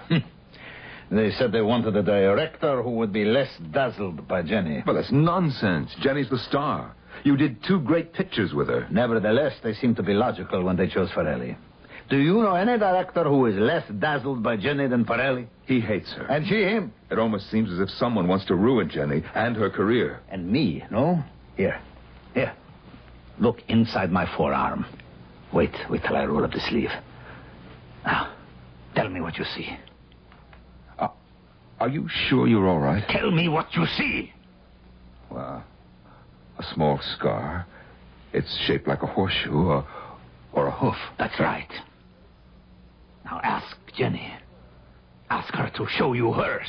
They said they wanted a director who would be less dazzled by Jenny. Well, that's nonsense. Jenny's the star. You did 2 great pictures with her. Nevertheless, they seemed to be logical when they chose Forelli. Do you know any director who is less dazzled by Jenny than Forelli? He hates her. And she him. It almost seems as if someone wants to ruin Jenny and her career. And me, no? Here. Look inside my forearm. Wait till I roll up the sleeve. Now, tell me what you see. Are you sure you're all right? Tell me what you see. Well, a small scar. It's shaped like a horseshoe or a hoof. That's right. Now ask Jenny. Ask her to show you hers.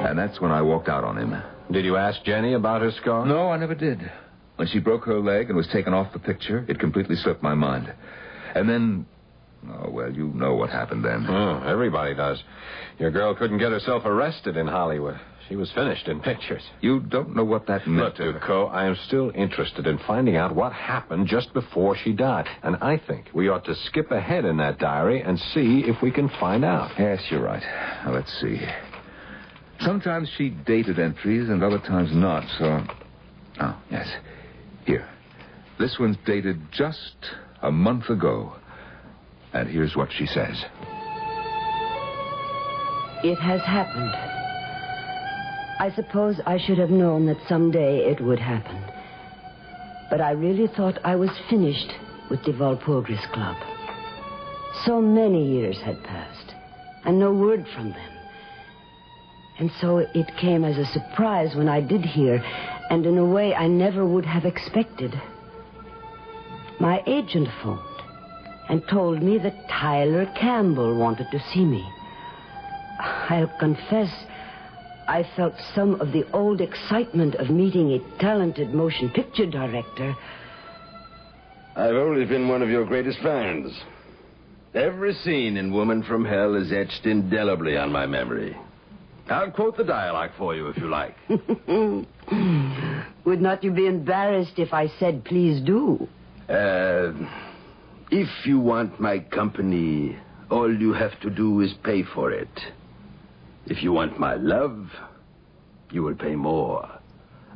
And that's when I walked out on him. Did you ask Jenny about her scar? No, I never did. When she broke her leg and was taken off the picture, it completely slipped my mind. And then... Oh, well, you know what happened then. Oh, everybody does. Your girl couldn't get herself arrested in Hollywood. She was finished in pictures. You don't know what that meant. Look, Ducot, I am still interested in finding out what happened just before she died. And I think we ought to skip ahead in that diary and see if we can find out. Yes, you're right. Now, let's see. Sometimes she dated entries and other times not, so... Oh, yes. Here. This one's dated just a month ago. And here's what she says. It has happened. I suppose I should have known that someday it would happen. But I really thought I was finished with the Walpurgis Club. So many years had passed, and no word from them. And so it came as a surprise when I did hear, and in a way I never would have expected. My agent phoned and told me that Tyler Campbell wanted to see me. I'll confess, I felt some of the old excitement of meeting a talented motion picture director. I've always been one of your greatest fans. Every scene in Woman from Hell is etched indelibly on my memory. I'll quote the dialogue for you if you like. Would not you be embarrassed if I said, please do? If you want my company, all you have to do is pay for it. If you want my love, you will pay more.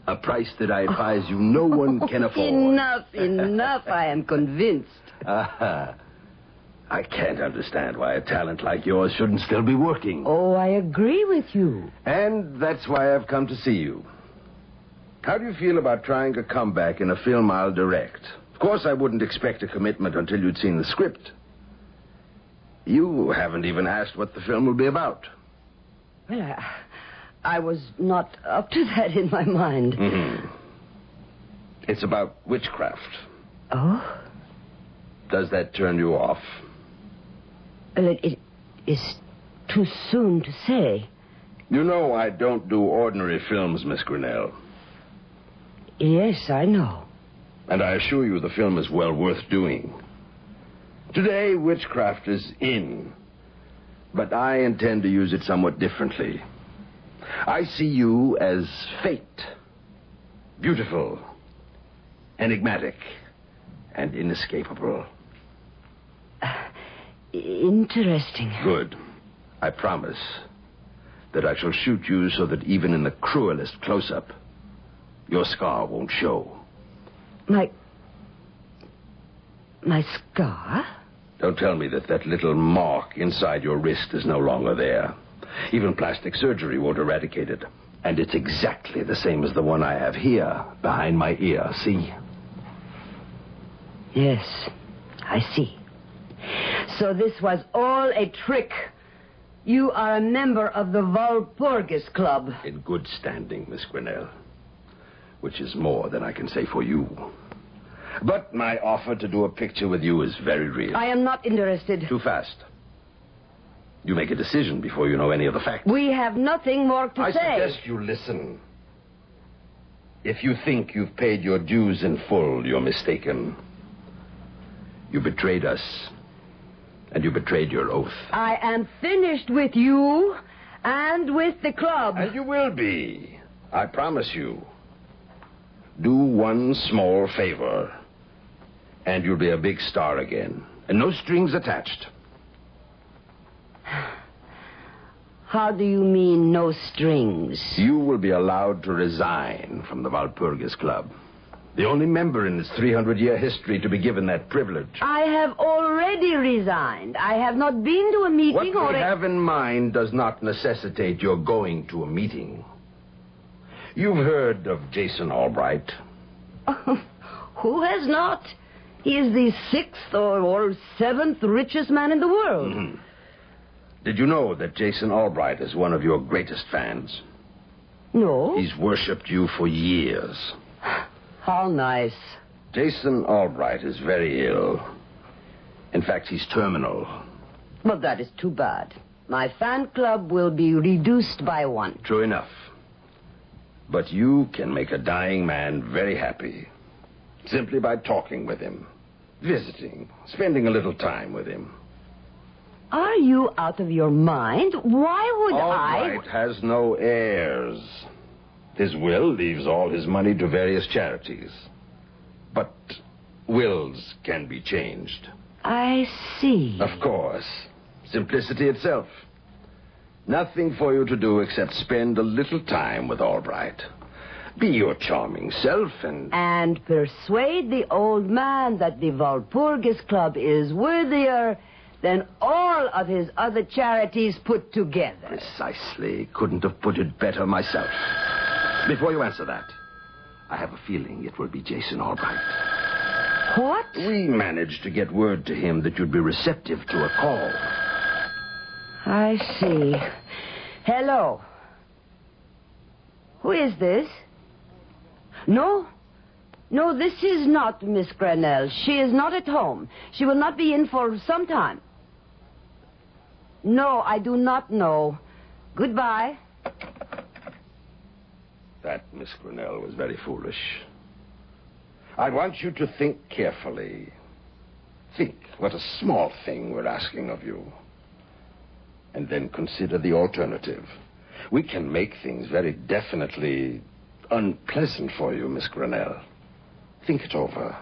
A price that I advise you no one can afford. Enough. I am convinced. I can't understand why a talent like yours shouldn't still be working. Oh, I agree with you. And that's why I've come to see you. How do you feel about trying a comeback in a film I'll direct? Of course, I wouldn't expect a commitment until you'd seen the script. You haven't even asked what the film will be about. Well, I was not up to that in my mind. Mm-hmm. It's about witchcraft. Oh? Does that turn you off? Well, it is too soon to say. You know I don't do ordinary films, Miss Grinnell. Yes, I know. And I assure you the film is well worth doing. Today, witchcraft is in. But I intend to use it somewhat differently. I see you as fate. Beautiful, enigmatic, and inescapable. Interesting. Good. I promise. that I shall shoot you so that even in the cruelest close-up, your scar won't show. My scar? Don't tell me that little mark inside your wrist is no longer there. Even plastic surgery won't eradicate it. And it's exactly the same as the one I have here, behind my ear, see? Yes, I see. So this was all a trick. You are a member of the Walpurgis Club. In good standing, Miss Grinnell. Which is more than I can say for you. But my offer to do a picture with you is very real. I am not interested. Too fast. You make a decision before you know any of the facts. We have nothing more to say. I suggest you listen. If you think you've paid your dues in full, you're mistaken. You betrayed us. And you betrayed your oath. I am finished with you and with the club. And you will be. I promise you. Do one small favor, and you'll be a big star again. And no strings attached. How do you mean, no strings? You will be allowed to resign from the Walpurgis Club. The only member in its 300-year history to be given that privilege. I have already resigned. I have not been to a meeting What we have in mind does not necessitate your going to a meeting. You've heard of Jason Albright. Who has not? He is the 6th or 7th richest man in the world. Mm-hmm. Did you know that Jason Albright is one of your greatest fans? No. He's worshipped you for years. How nice. Jason Albright is very ill. In fact, he's terminal. Well, that is too bad. My fan club will be reduced by 1. True enough. But you can make a dying man very happy. Simply by talking with him, visiting, spending a little time with him. Are you out of your mind? Why would Albright has no heirs. His will leaves all his money to various charities. But wills can be changed. I see. Of course. Simplicity itself. Nothing for you to do except spend a little time with Albright. Be your charming self and persuade the old man that the Walpurgis Club is worthier than all of his other charities put together. Precisely. Couldn't have put it better myself. Before you answer that, I have a feeling it will be Jason Albright. What? We managed to get word to him that you'd be receptive to a call. I see. Hello. Who is this? No, this is not Miss Grinnell. She is not at home. She will not be in for some time. No, I do not know. Goodbye. That, Miss Grinnell, was very foolish. I want you to think carefully. Think what a small thing we're asking of you. And then consider the alternative. We can make things very definitely unpleasant for you, Miss Grinnell. Think it over.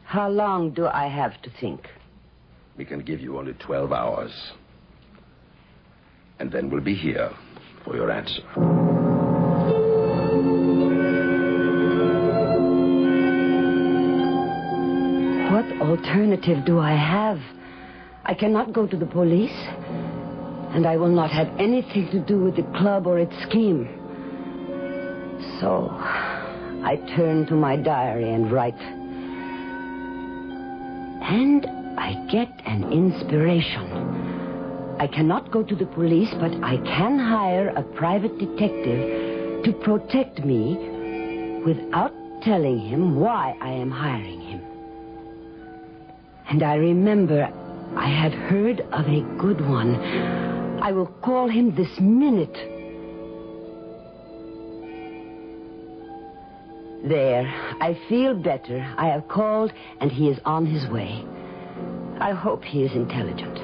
How long do I have to think? We can give you only 12 hours. And then we'll be here for your answer. What alternative do I have? I cannot go to the police, and I will not have anything to do with the club or its scheme. So, I turn to my diary and write. And I get an inspiration. I cannot go to the police, but I can hire a private detective to protect me without telling him why I am hiring him. And I remember I had heard of a good one. I will call him this minute. There, I feel better. I have called, and he is on his way. I hope he is intelligent.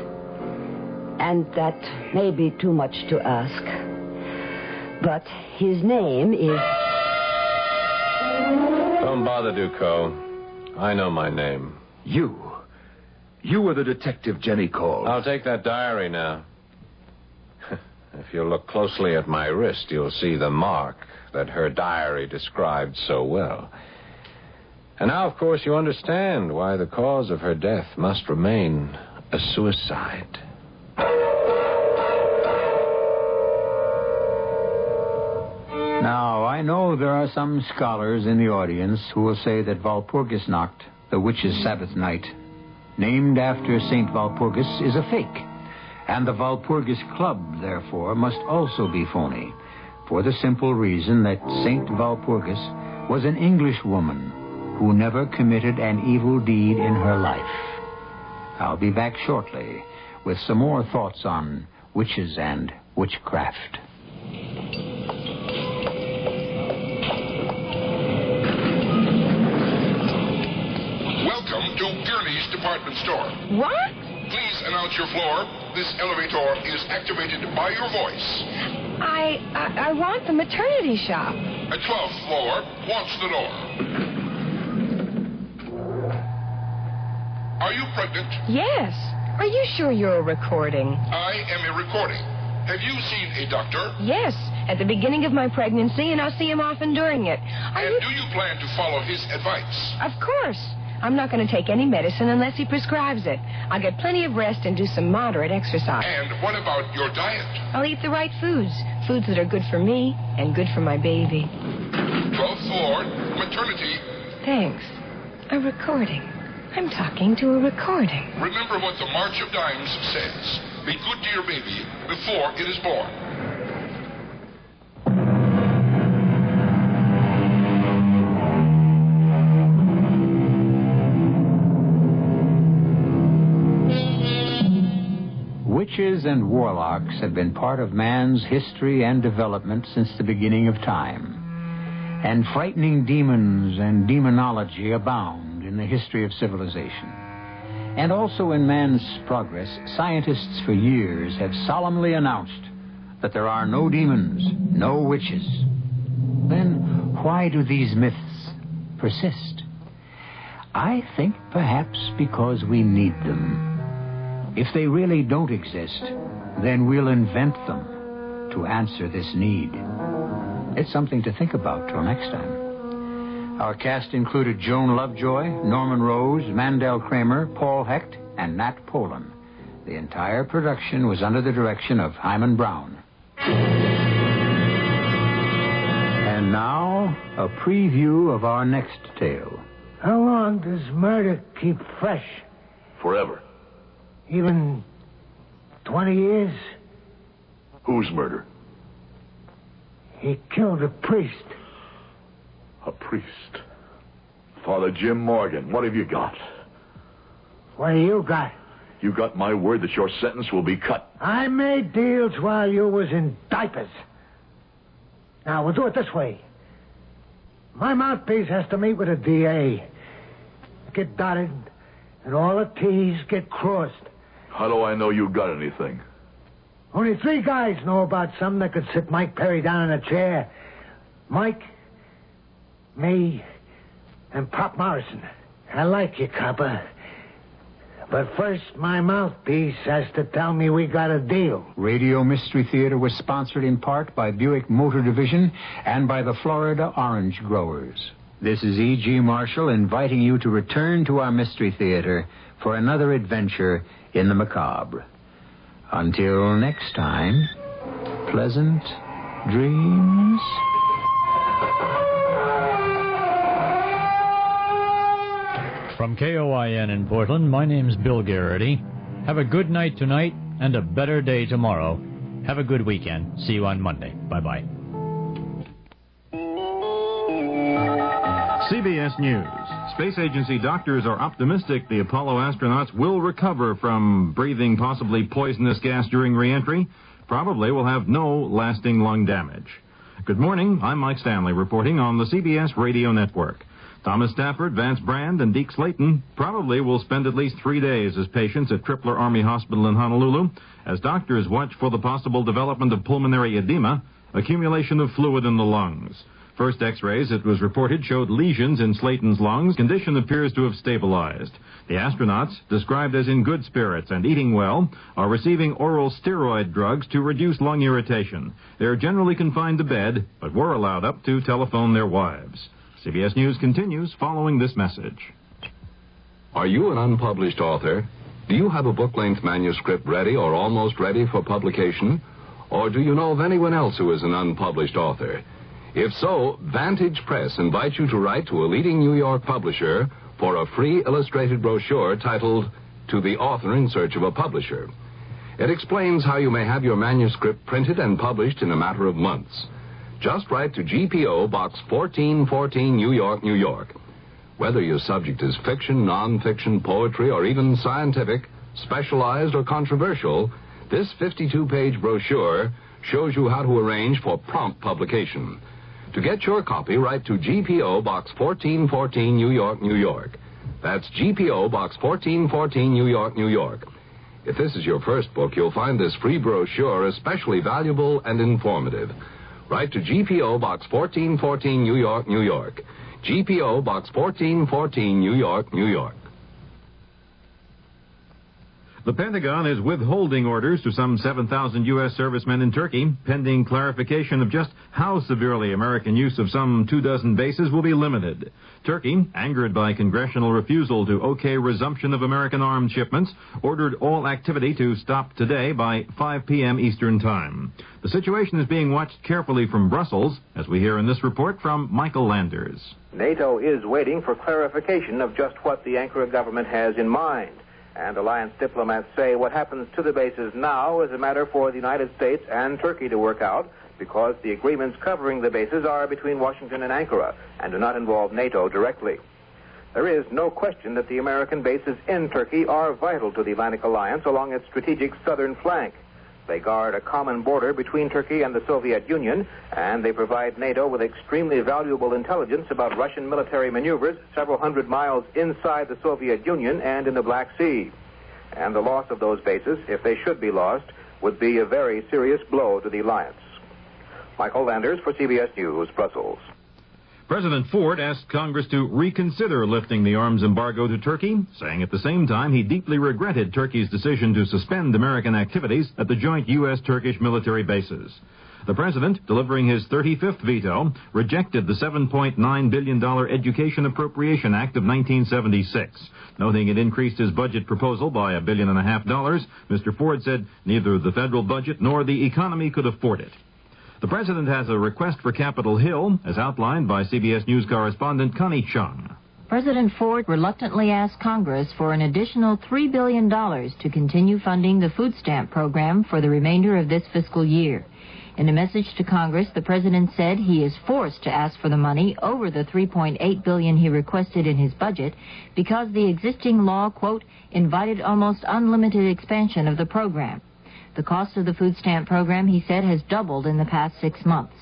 And that may be too much to ask. But his name is... Don't bother, Ducot. I know my name. You were the detective Jenny called. I'll take that diary now. If you look closely at my wrist, you'll see the mark that her diary described so well. And now, of course, you understand why the cause of her death must remain a suicide. Now, I know there are some scholars in the audience who will say that Walpurgisnacht, the witches' Sabbath night, named after St. Walpurgis, is a fake. And the Walpurgis Club, therefore, must also be phony, for the simple reason that St. Walpurgis was an English woman who never committed an evil deed in her life. I'll be back shortly with some more thoughts on witches and witchcraft. Welcome to Gurney's Department Store. What? Please announce your floor. This elevator is activated by your voice. I want the maternity shop. A 12th floor wants the door. Are you pregnant? Yes. Are you sure you're a recording? I am a recording. Have you seen a doctor? Yes, at the beginning of my pregnancy, and I'll see him often during it. Do you plan to follow his advice? Of course. I'm not going to take any medicine unless he prescribes it. I'll get plenty of rest and do some moderate exercise. And what about your diet? I'll eat the right foods. Foods that are good for me and good for my baby. 12th floor, maternity. Thanks. A recording. I'm talking to a recording. Remember what the March of Dimes says. Be good to your baby before it is born. Witches and warlocks have been part of man's history and development since the beginning of time. And frightening demons and demonology abound in the history of civilization. And also in man's progress, scientists for years have solemnly announced that there are no demons, no witches. Then why do these myths persist? I think perhaps because we need them. If they really don't exist, then we'll invent them to answer this need. It's something to think about till next time. Our cast included Joan Lovejoy, Norman Rose, Mandel Kramer, Paul Hecht, and Nat Polan. The entire production was under the direction of Hyman Brown. And now, a preview of our next tale. How long does murder keep fresh? Forever. Even 20 years? Whose murder? He killed a priest. A priest? Father Jim Morgan, what have you got? What do you got? You got my word that your sentence will be cut. I made deals while you was in diapers. Now, we'll do it this way. My mouthpiece has to meet with a DA. Get dotted, and all the T's get crossed. How do I know you got anything? Only 3 guys know about something that could sit Mike Perry down in a chair. Mike, me, and Pop Morrison. I like you, copper. But first, my mouthpiece has to tell me we got a deal. Radio Mystery Theater was sponsored in part by Buick Motor Division and by the Florida Orange Growers. This is E.G. Marshall inviting you to return to our Mystery Theater for another adventure in the macabre. Until next time, pleasant dreams. From KOIN in Portland, my name's Bill Garrity. Have a good night tonight and a better day tomorrow. Have a good weekend. See you on Monday. Bye-bye. CBS News. Space Agency doctors are optimistic the Apollo astronauts will recover from breathing possibly poisonous gas during re-entry. Probably will have no lasting lung damage. Good morning. I'm Mike Stanley reporting on the CBS Radio Network. Thomas Stafford, Vance Brand, and Deke Slayton probably will spend at least 3 days as patients at Tripler Army Hospital in Honolulu as doctors watch for the possible development of pulmonary edema, accumulation of fluid in the lungs. First x-rays, it was reported, showed lesions in Slayton's lungs. Condition appears to have stabilized. The astronauts, described as in good spirits and eating well, are receiving oral steroid drugs to reduce lung irritation. They're generally confined to bed, but were allowed up to telephone their wives. CBS News continues following this message. Are you an unpublished author? Do you have a book-length manuscript ready or almost ready for publication? Or do you know of anyone else who is an unpublished author? If so, Vantage Press invites you to write to a leading New York publisher for a free illustrated brochure titled To the Author in Search of a Publisher. It explains how you may have your manuscript printed and published in a matter of months. Just write to GPO Box 1414, New York, New York. Whether your subject is fiction, non-fiction, poetry, or even scientific, specialized, or controversial, this 52-page brochure shows you how to arrange for prompt publication. To get your copy, write to GPO Box 1414, New York, New York. That's GPO Box 1414, New York, New York. If this is your first book, you'll find this free brochure especially valuable and informative. Write to GPO Box 1414, New York, New York. GPO Box 1414, New York, New York. The Pentagon is withholding orders to some 7,000 U.S. servicemen in Turkey, pending clarification of just how severely American use of some 24 bases will be limited. Turkey, angered by congressional refusal to okay resumption of American arms shipments, ordered all activity to stop today by 5 p.m. Eastern Time. The situation is being watched carefully from Brussels, as we hear in this report from Michael Landers. NATO is waiting for clarification of just what the Ankara government has in mind. And alliance diplomats say what happens to the bases now is a matter for the United States and Turkey to work out, because the agreements covering the bases are between Washington and Ankara and do not involve NATO directly. There is no question that the American bases in Turkey are vital to the Atlantic Alliance along its strategic southern flank. They guard a common border between Turkey and the Soviet Union, and they provide NATO with extremely valuable intelligence about Russian military maneuvers several hundred miles inside the Soviet Union and in the Black Sea. And the loss of those bases, if they should be lost, would be a very serious blow to the alliance. Michael Landers for CBS News, Brussels. President Ford asked Congress to reconsider lifting the arms embargo to Turkey, saying at the same time he deeply regretted Turkey's decision to suspend American activities at the joint U.S.-Turkish military bases. The president, delivering his 35th veto, rejected the $7.9 billion Education Appropriation Act of 1976. Noting it increased his budget proposal by $1.5 billion, Mr. Ford said neither the federal budget nor the economy could afford it. The president has a request for Capitol Hill, as outlined by CBS News correspondent Connie Chung. President Ford reluctantly asked Congress for an additional $3 billion to continue funding the food stamp program for the remainder of this fiscal year. In a message to Congress, the president said he is forced to ask for the money over the $3.8 billion he requested in his budget because the existing law, quote, invited almost unlimited expansion of the program. The cost of the food stamp program, he said, has doubled in the past 6 months.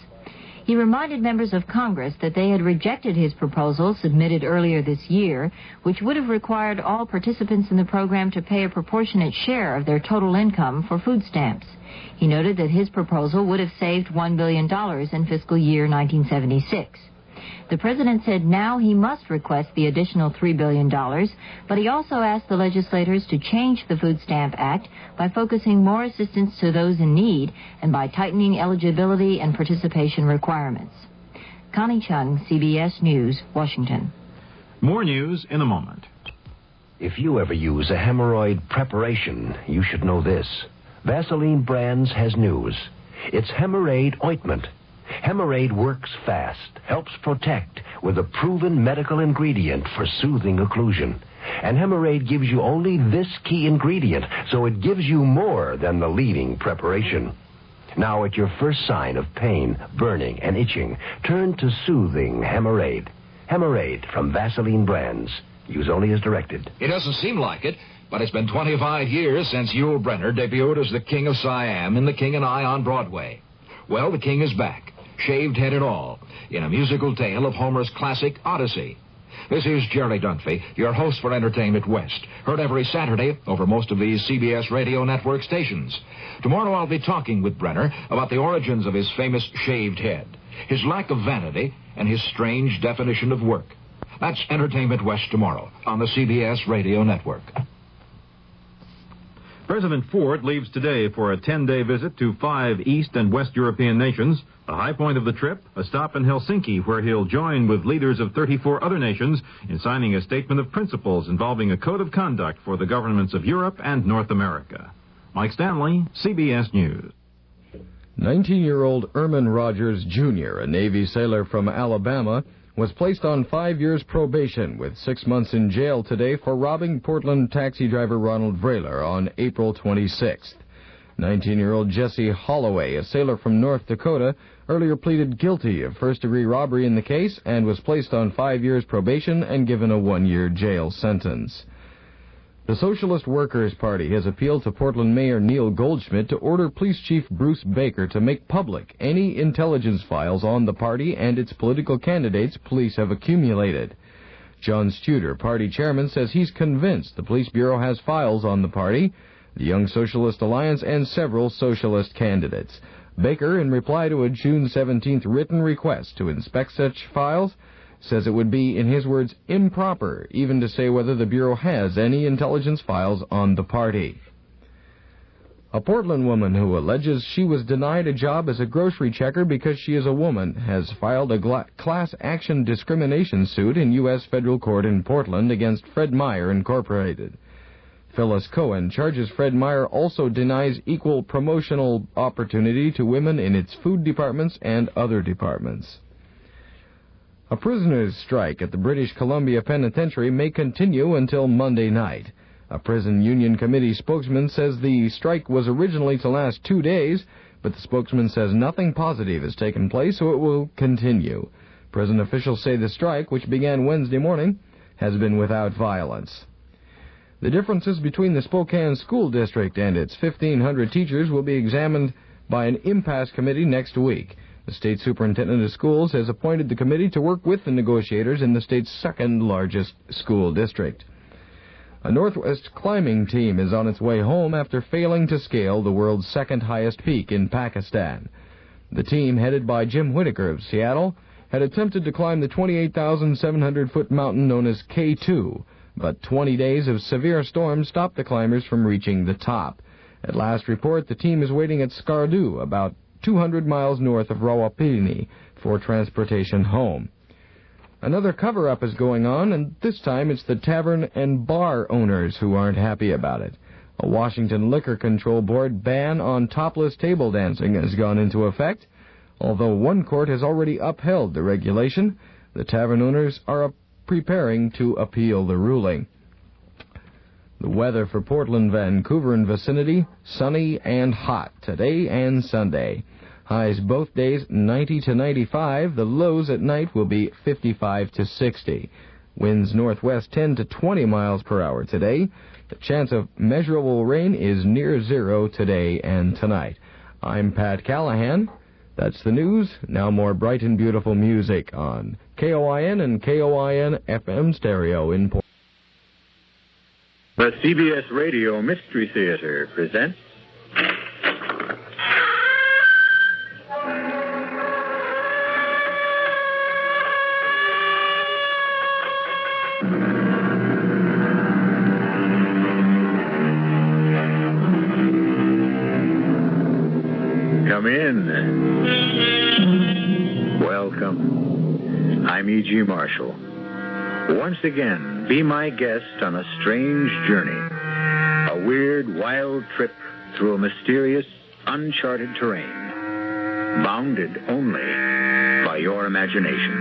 He reminded members of Congress that they had rejected his proposal submitted earlier this year, which would have required all participants in the program to pay a proportionate share of their total income for food stamps. He noted that his proposal would have saved $1 billion in fiscal year 1976. The president said now he must request the additional $3 billion, but he also asked the legislators to change the Food Stamp Act by focusing more assistance to those in need and by tightening eligibility and participation requirements. Connie Chung, CBS News, Washington. More news in a moment. If you ever use a hemorrhoid preparation, you should know this. Vaseline Brands has news. It's Hemorrhoid Ointment. Hemorrhoid works fast, helps protect with a proven medical ingredient for soothing occlusion. And Hemorrhoid gives you only this key ingredient, so it gives you more than the leading preparation. Now, at your first sign of pain, burning, and itching, turn to soothing Hemorrhoid. Hemorrhoid from Vaseline Brands. Use only as directed. It doesn't seem like it, but it's been 25 years since Yul Brynner debuted as the King of Siam in The King and I on Broadway. Well, the King is back, shaved head and all, in a musical tale of Homer's classic Odyssey. This is Jerry Dunphy, your host for Entertainment West, heard every Saturday over most of these CBS Radio Network stations. Tomorrow I'll be talking with Brynner about the origins of his famous shaved head, his lack of vanity, and his strange definition of work. That's Entertainment West tomorrow on the CBS Radio Network. President Ford leaves today for a 10-day visit to 5 East and West European nations. The high point of the trip, a stop in Helsinki, where he'll join with leaders of 34 other nations in signing a statement of principles involving a code of conduct for the governments of Europe and North America. Mike Stanley, CBS News. 19-year-old Erman Rogers, Jr., a Navy sailor from Alabama, was placed on 5 years probation with 6 months in jail today for robbing Portland taxi driver Ronald Vrayler on April 26th. 19-year-old Jesse Holloway, a sailor from North Dakota, earlier pleaded guilty of first-degree robbery in the case and was placed on 5 years probation and given a 1-year jail sentence. The Socialist Workers' Party has appealed to Portland Mayor Neil Goldschmidt to order Police Chief Bruce Baker to make public any intelligence files on the party and its political candidates police have accumulated. John Studer, party chairman, says he's convinced the Police Bureau has files on the party, the Young Socialist Alliance, and several socialist candidates. Baker, in reply to a June 17th written request to inspect such files, says it would be, in his words, improper even to say whether the Bureau has any intelligence files on the party. A Portland woman who alleges she was denied a job as a grocery checker because she is a woman has filed a class action discrimination suit in U.S. federal court in Portland against Fred Meyer Incorporated. Phyllis Cohen charges Fred Meyer also denies equal promotional opportunity to women in its food departments and other departments. A prisoners' strike at the British Columbia Penitentiary may continue until Monday night. A prison union committee spokesman says the strike was originally to last 2 days, but the spokesman says nothing positive has taken place, so it will continue. Prison officials say the strike, which began Wednesday morning, has been without violence. The differences between the Spokane School District and its 1,500 teachers will be examined by an impasse committee next week. The state superintendent of schools has appointed the committee to work with the negotiators in the state's second-largest school district. A Northwest climbing team is on its way home after failing to scale the world's second-highest peak in Pakistan. The team, headed by Jim Whitaker of Seattle, had attempted to climb the 28,700-foot mountain known as K2, but 20 days of severe storms stopped the climbers from reaching the top. At last report, the team is waiting at Skardu, about 200 miles north of Rawalpindi, for transportation home. Another cover-up is going on, and this time it's the tavern and bar owners who aren't happy about it. A Washington Liquor Control Board ban on topless table dancing has gone into effect. Although one court has already upheld the regulation, the tavern owners are preparing to appeal the ruling. The weather for Portland, Vancouver, and vicinity, sunny and hot today and Sunday. Highs both days 90 to 95. The lows at night will be 55 to 60. Winds northwest 10 to 20 miles per hour today. The chance of measurable rain is near zero today and tonight. I'm Pat Callahan. That's the news. Now more bright and beautiful music on KOIN and KOIN FM stereo in Portland. The CBS Radio Mystery Theater presents... Come in. Welcome. I'm E.G. Marshall. Once again, be my guest on a strange journey. A weird, wild trip through a mysterious, uncharted terrain. Bounded only by your imagination.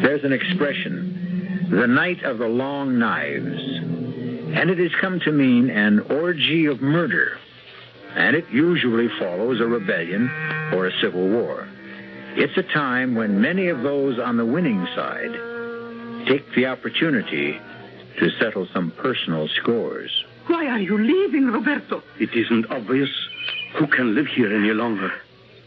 There's an expression, the night of the long knives. And it has come to mean an orgy of murder. And it usually follows a rebellion or a civil war. It's a time when many of those on the winning side take the opportunity to settle some personal scores. Why are you leaving, Roberto? It isn't obvious. Who can live here any longer?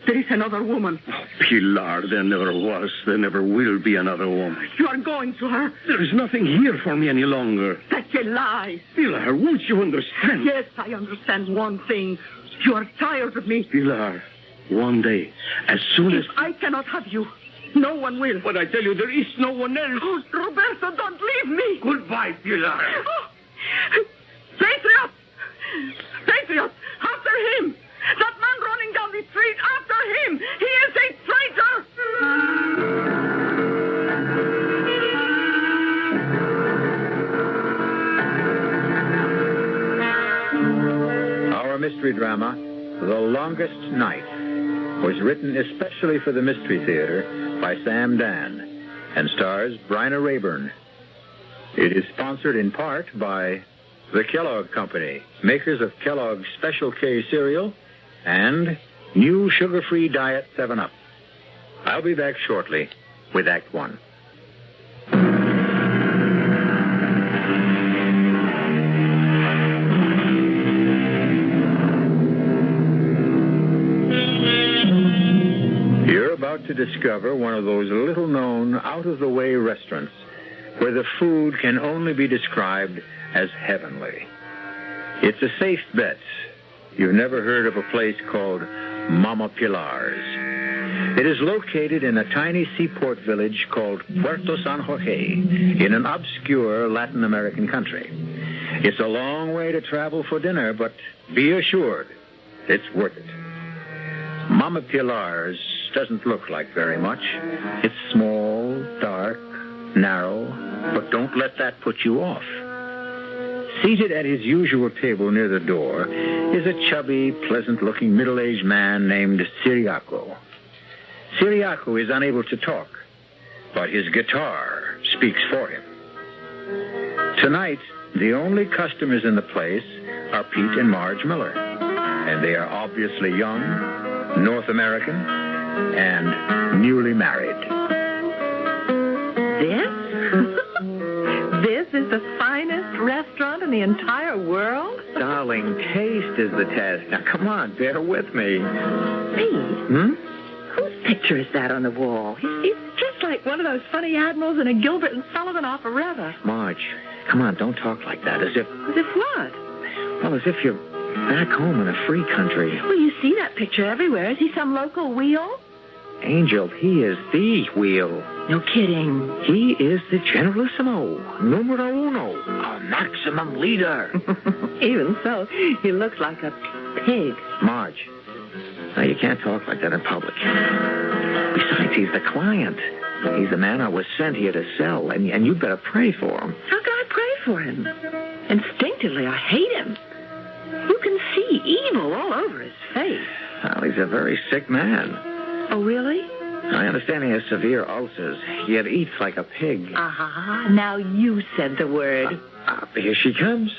There is another woman. Oh, Pilar, there never was, there never will be another woman. You are going to her. There is nothing here for me any longer. That's a lie. Pilar, won't you understand? Yes, I understand one thing. You are tired of me. Pilar, one day, as soon as... If I cannot have you, No one will. But I tell you, there is no one else. Oh, Roberto, don't leave me. Goodbye, Pilar. Oh. Patriot! Patriot! After him! That man running down the street, after him! He is a traitor! Our mystery drama, The Longest Night, was written especially for the Mystery Theater by Sam Dan and stars Bryna Rayburn. It is sponsored in part by the Kellogg Company, makers of Kellogg's Special K cereal and new sugar-free diet 7-Up. I'll be back shortly with Act 1. You're about to discover one of those little-known, out-of-the-way restaurants where the food can only be described as heavenly. It's a safe bet you've never heard of a place called Mama Pilar's. It is located in a tiny seaport village called Puerto San Jorge in an obscure Latin American country. It's a long way to travel for dinner, but be assured it's worth it. Mama Pilar's doesn't look like very much. It's small, dark, narrow, but don't let that put you off. Seated at his usual table near the door is a chubby, pleasant-looking middle-aged man named Ciriaco. Ciriaco is unable to talk, but his guitar speaks for him. Tonight, the only customers in the place are Pete and Marge Miller, and they are obviously young, North American, and newly married. This is the finest restaurant in the entire world? Darling, taste is the test. Now, come on, bear with me. Me? Whose picture is that on the wall? He's just like one of those funny admirals in a Gilbert and Sullivan operetta. Marge, come on, don't talk like that, as if... As if what? Well, as if you're back home in a free country. Well, you see that picture everywhere. Is he some local wheel? Angel, he is the wheel. No kidding. He is the generalissimo, numero uno, our maximum leader. Even so, he looks like a pig. Marge, now you can't talk like that in public. Besides, he's the client. He's the man I was sent here to sell, and you'd better pray for him. How can I pray for him? Instinctively, I hate him. You can see evil all over his face. Well, he's a very sick man. Oh, really? I understand he has severe ulcers, yet eats like a pig. Ah, now you said the word. Here she comes.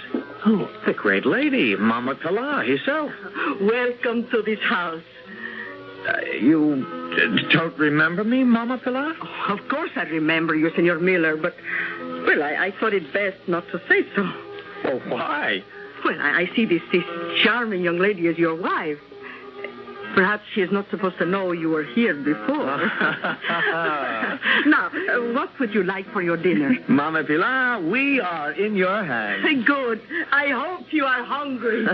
Who? The great lady, Mama Pilar herself. Welcome to this house. You don't remember me, Mama Pilar? Oh, of course I remember you, Senor Miller, but, well, I thought it best not to say so. Oh, why? Well, I see this charming young lady as your wife. Perhaps she is not supposed to know you were here before. Now, what would you like for your dinner? Mama Pilar, we are in your hands. Good. I hope you are hungry.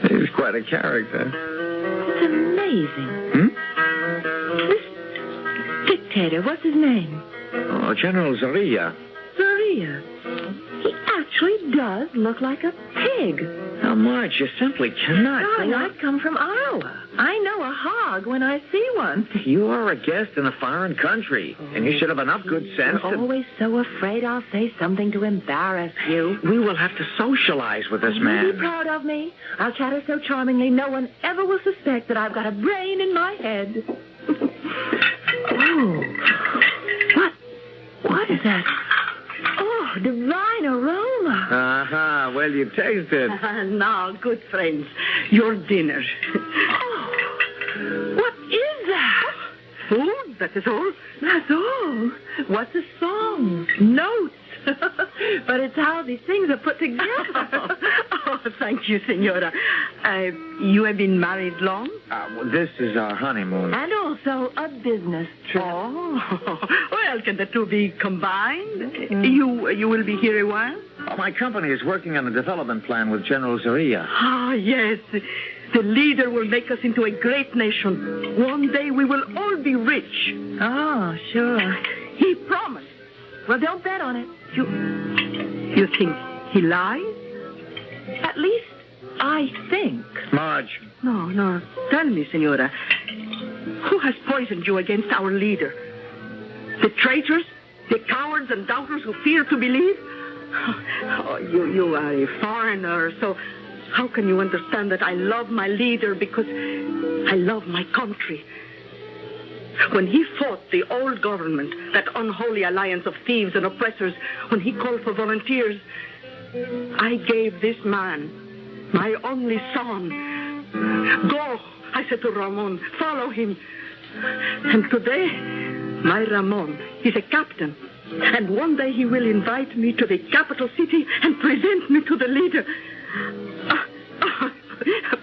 He's quite a character. It's amazing. This dictator, what's his name? Oh, General Zorilla. Zorilla. He actually does look like a pig. Now, Marge, you simply cannot. Darling, I come from Iowa. I know a hog when I see one. You are a guest in a foreign country, and you should have enough good sense You're always so afraid I'll say something to embarrass you. We will have to socialize with this Will man. you be proud of me? I'll chatter so charmingly no one ever will suspect that I've got a brain in my head. Oh. What is that? Oh, divine aroma. Uh-huh. Well, you taste it. Now, good friends, your dinner. Oh, what is that? Food, that is all. That's all. What's a song? Notes. But it's how these things are put together. Oh, thank you, Senora. You have been married long? Well, this is our honeymoon. And also a business trip. Oh, well, can the two be combined? You will be here a while? My company is working on a development plan with General Zorilla. Ah, yes. The leader will make us into a great nation. One day we will all be rich. Oh, sure. He promised. Well, don't bet on it. You think he lies? At least, I think. Marge. No. Tell me, Senora. Who has poisoned you against our leader? The traitors? The cowards and doubters who fear to believe? Oh, you are a foreigner, so how can you understand that I love my leader because I love my country? When he fought the old government, that unholy alliance of thieves and oppressors, when he called for volunteers, I gave this man, my only son. Go, I said to Ramon, follow him. And today, my Ramon is a captain. And one day he will invite me to the capital city and present me to the leader.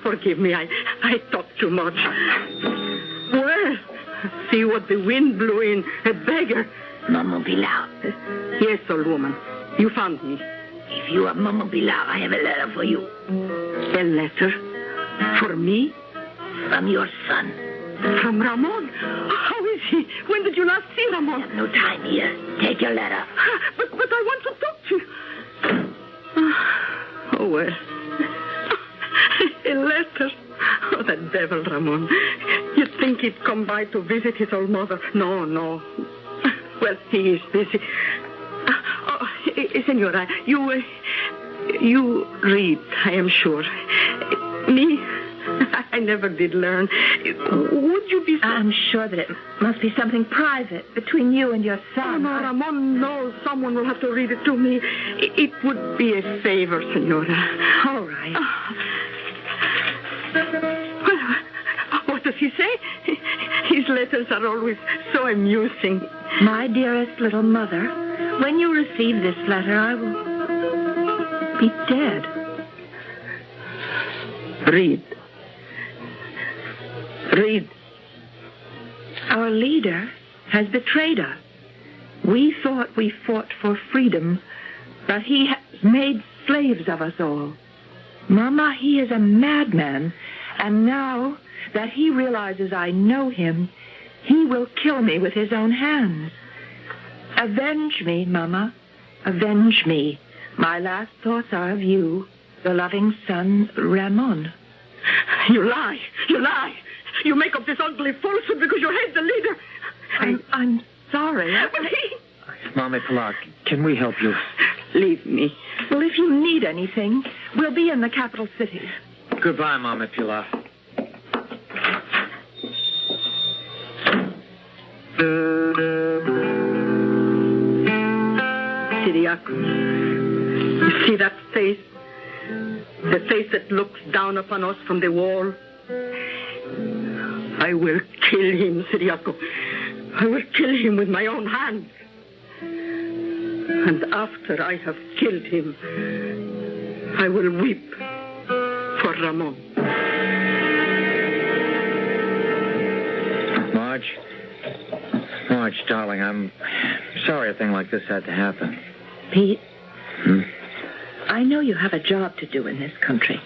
Forgive me, I talk too much. Well, see what the wind blew in. A beggar. Mama Pilar. Yes, old woman. You found me. If you are Mama Pilar, I have a letter for you. A letter? For me? From your son. From Ramon? How is he? When did you last see Ramon? I have no time here. Take your letter. But I want to talk to you. Oh, well. A letter. Oh, that devil, Ramon. You'd think he'd come by to visit his old mother. No. Well, he is busy. Senora, you read, I am sure. Me, I never did learn. Would you be... I'm sure that it must be something private between you and your son. Oh, no, Ramon knows someone will have to read it to me. It would be a favor, Senora. All right. Well, what does he say? His letters are always so amusing. My dearest little mother, when you receive this letter, I will be dead. Read. Our leader has betrayed us. We thought we fought for freedom, but he has made slaves of us all. Mama, he is a madman, and now that he realizes I know him, he will kill me with his own hands. Avenge me, Mama. Avenge me. My last thoughts are of you, the loving son, Ramon. You lie. You make up this ugly falsehood because you hate the leader. I'm sorry. Mama Pilar, can we help you? Leave me. Well, if you need anything, we'll be in the capital city. Goodbye, Mama Pilar. Siriaco, you see that face? The face that looks down upon us from the wall? I will kill him, Siriaco. I will kill him with my own hands. And after I have killed him, I will weep for Ramon. Marge, darling, I'm sorry a thing like this had to happen. Pete, I know you have a job to do in this country,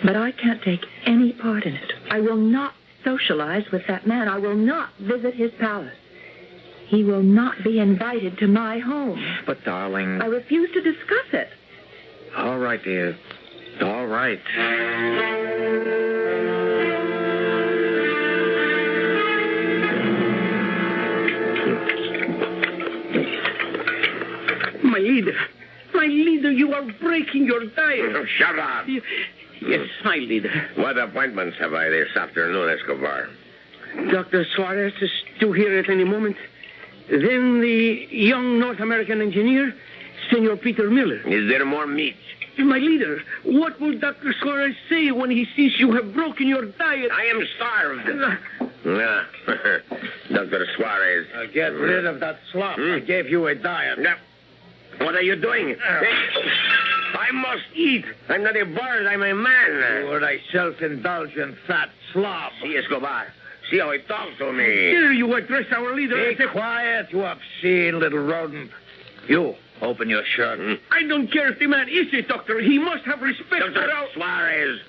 but I can't take any part in it. I will not socialize with that man. I will not visit his palace. He will not be invited to my home. But, darling... I refuse to discuss it. All right, dear. All right. My leader, you are breaking your diet. Oh, shut up. Yes, my leader. What appointments have I this afternoon, Escobar? Dr. Suarez is due here at any moment. Then the young North American engineer, Senor Peter Miller. Is there more meat? My leader, what will Dr. Suarez say when he sees you have broken your diet? I am starved. Dr. Suarez. Get rid of that slop. I gave you a diet. No. What are you doing? I must eat. I'm not a bird. I'm a man. You are a self-indulgent fat slob. See, Escobar. See how he talks to me. Dare you address our leader? Be quiet, you obscene little rodent. You, open your shirt. I don't care if the man is a doctor. He must have respect Dr. Suarez,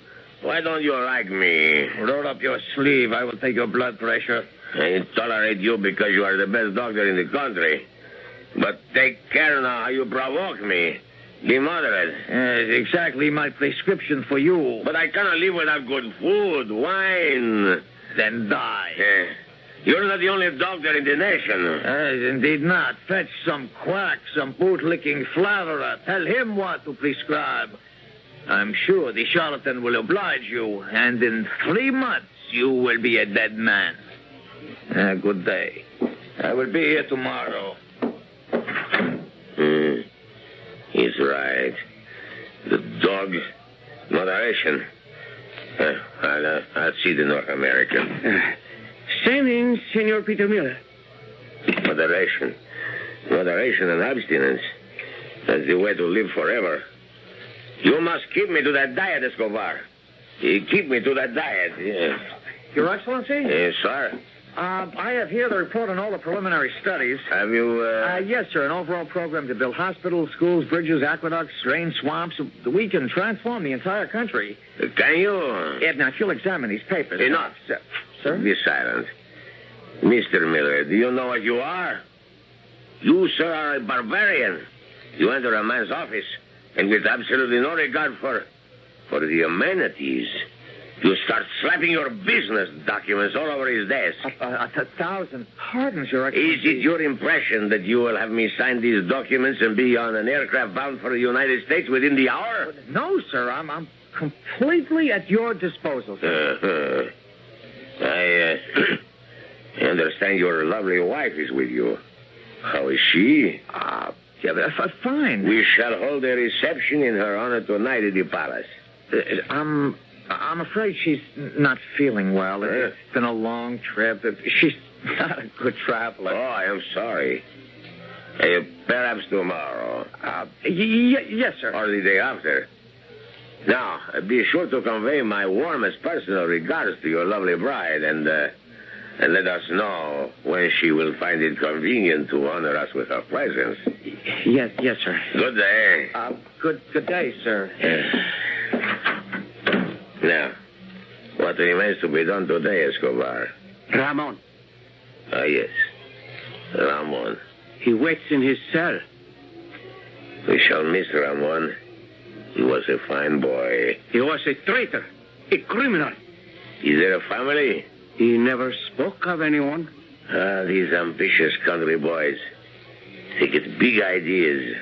Why don't you like me? Roll up your sleeve. I will take your blood pressure. I tolerate you because you are the best doctor in the country. But take care now how you provoke me. Be moderate. It's exactly my prescription for you. But I cannot live without good food, wine. Then die. You're not the only doctor in the nation. Indeed not. Fetch some quack, some boot-licking flatterer. Tell him what to prescribe. I'm sure the charlatan will oblige you, and in 3 months you will be a dead man. Good day. I will be here tomorrow. He's right. The dog, moderation. I'll see the North American. Sending, Senor Peter Miller. Moderation. Moderation and abstinence. That's the way to live forever. You must keep me to that diet, Escobar. Keep me to that diet, yes. Your Excellency? Yes, sir. I have here the report on all the preliminary studies. Have you, Yes, sir. An overall program to build hospitals, schools, bridges, aqueducts, drain swamps. We can transform the entire country. Can you? Now, if you'll examine these papers. Enough. Sir? Be silent. Mr. Miller, do you know what you are? You, sir, are a barbarian. You enter a man's office, and with absolutely no regard for the amenities, you start slapping your business documents all over his desk. 1,000 pardons, Your Excellency. Is it your impression that you will have me sign these documents and be on an aircraft bound for the United States within the hour? No, sir. I'm completely at your disposal, sir. I understand your lovely wife is with you. How is she? Fine. We shall hold a reception in her honor tonight at the palace. I'm afraid she's not feeling well. It's been a long trip. She's not a good traveler. Oh, I am sorry. Perhaps tomorrow. Yes, sir. Or the day after. Now, be sure to convey my warmest personal regards to your lovely bride and let us know when she will find it convenient to honor us with her presence. Yes, sir. Good day. Good day, sir. Now, what remains to be done today, Escobar? Ramon. Ah, yes. Ramon. He waits in his cell. We shall miss Ramon. He was a fine boy. He was a traitor, a criminal. Is there a family? He never spoke of anyone. These ambitious country boys. They get big ideas.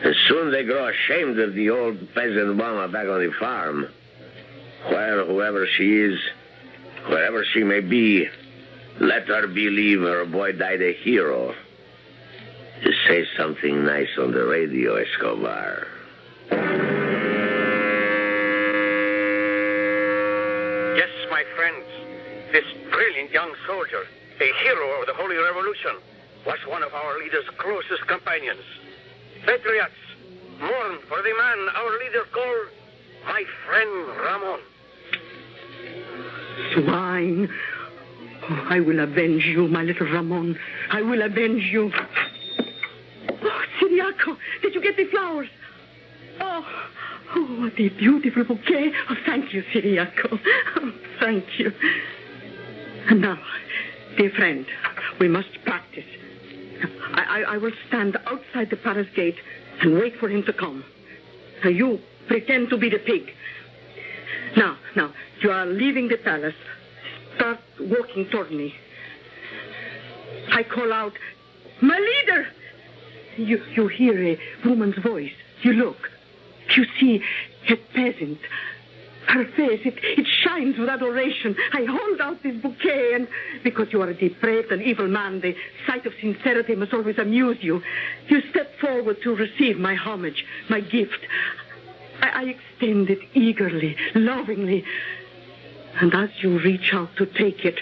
And soon they grow ashamed of the old peasant mama back on the farm. While whoever she is, wherever she may be, let her believe her boy died a hero. To say something nice on the radio, Escobar. Yes, my friends, this brilliant young soldier, a hero of the Holy Revolution, was one of our leader's closest companions. Patriots, mourn for the man our leader called my friend Ramon. Swine. Oh, I will avenge you, my little Ramon. I will avenge you. Oh, Siriaco, did you get the flowers? Oh, what a beautiful bouquet. Oh, thank you, Siriaco. Oh, thank you. And now, dear friend, we must practice. I will stand outside the palace gate and wait for him to come. Now, you pretend to be the pig. Now, you are leaving the palace. Start walking toward me. I call out, my leader! You hear a woman's voice. You look. You see a peasant. Her face, it shines with adoration. I hold out this bouquet, and because you are a depraved and evil man, the sight of sincerity must always amuse you. You step forward to receive my homage, my gift. I extend it eagerly, lovingly. And as you reach out to take it,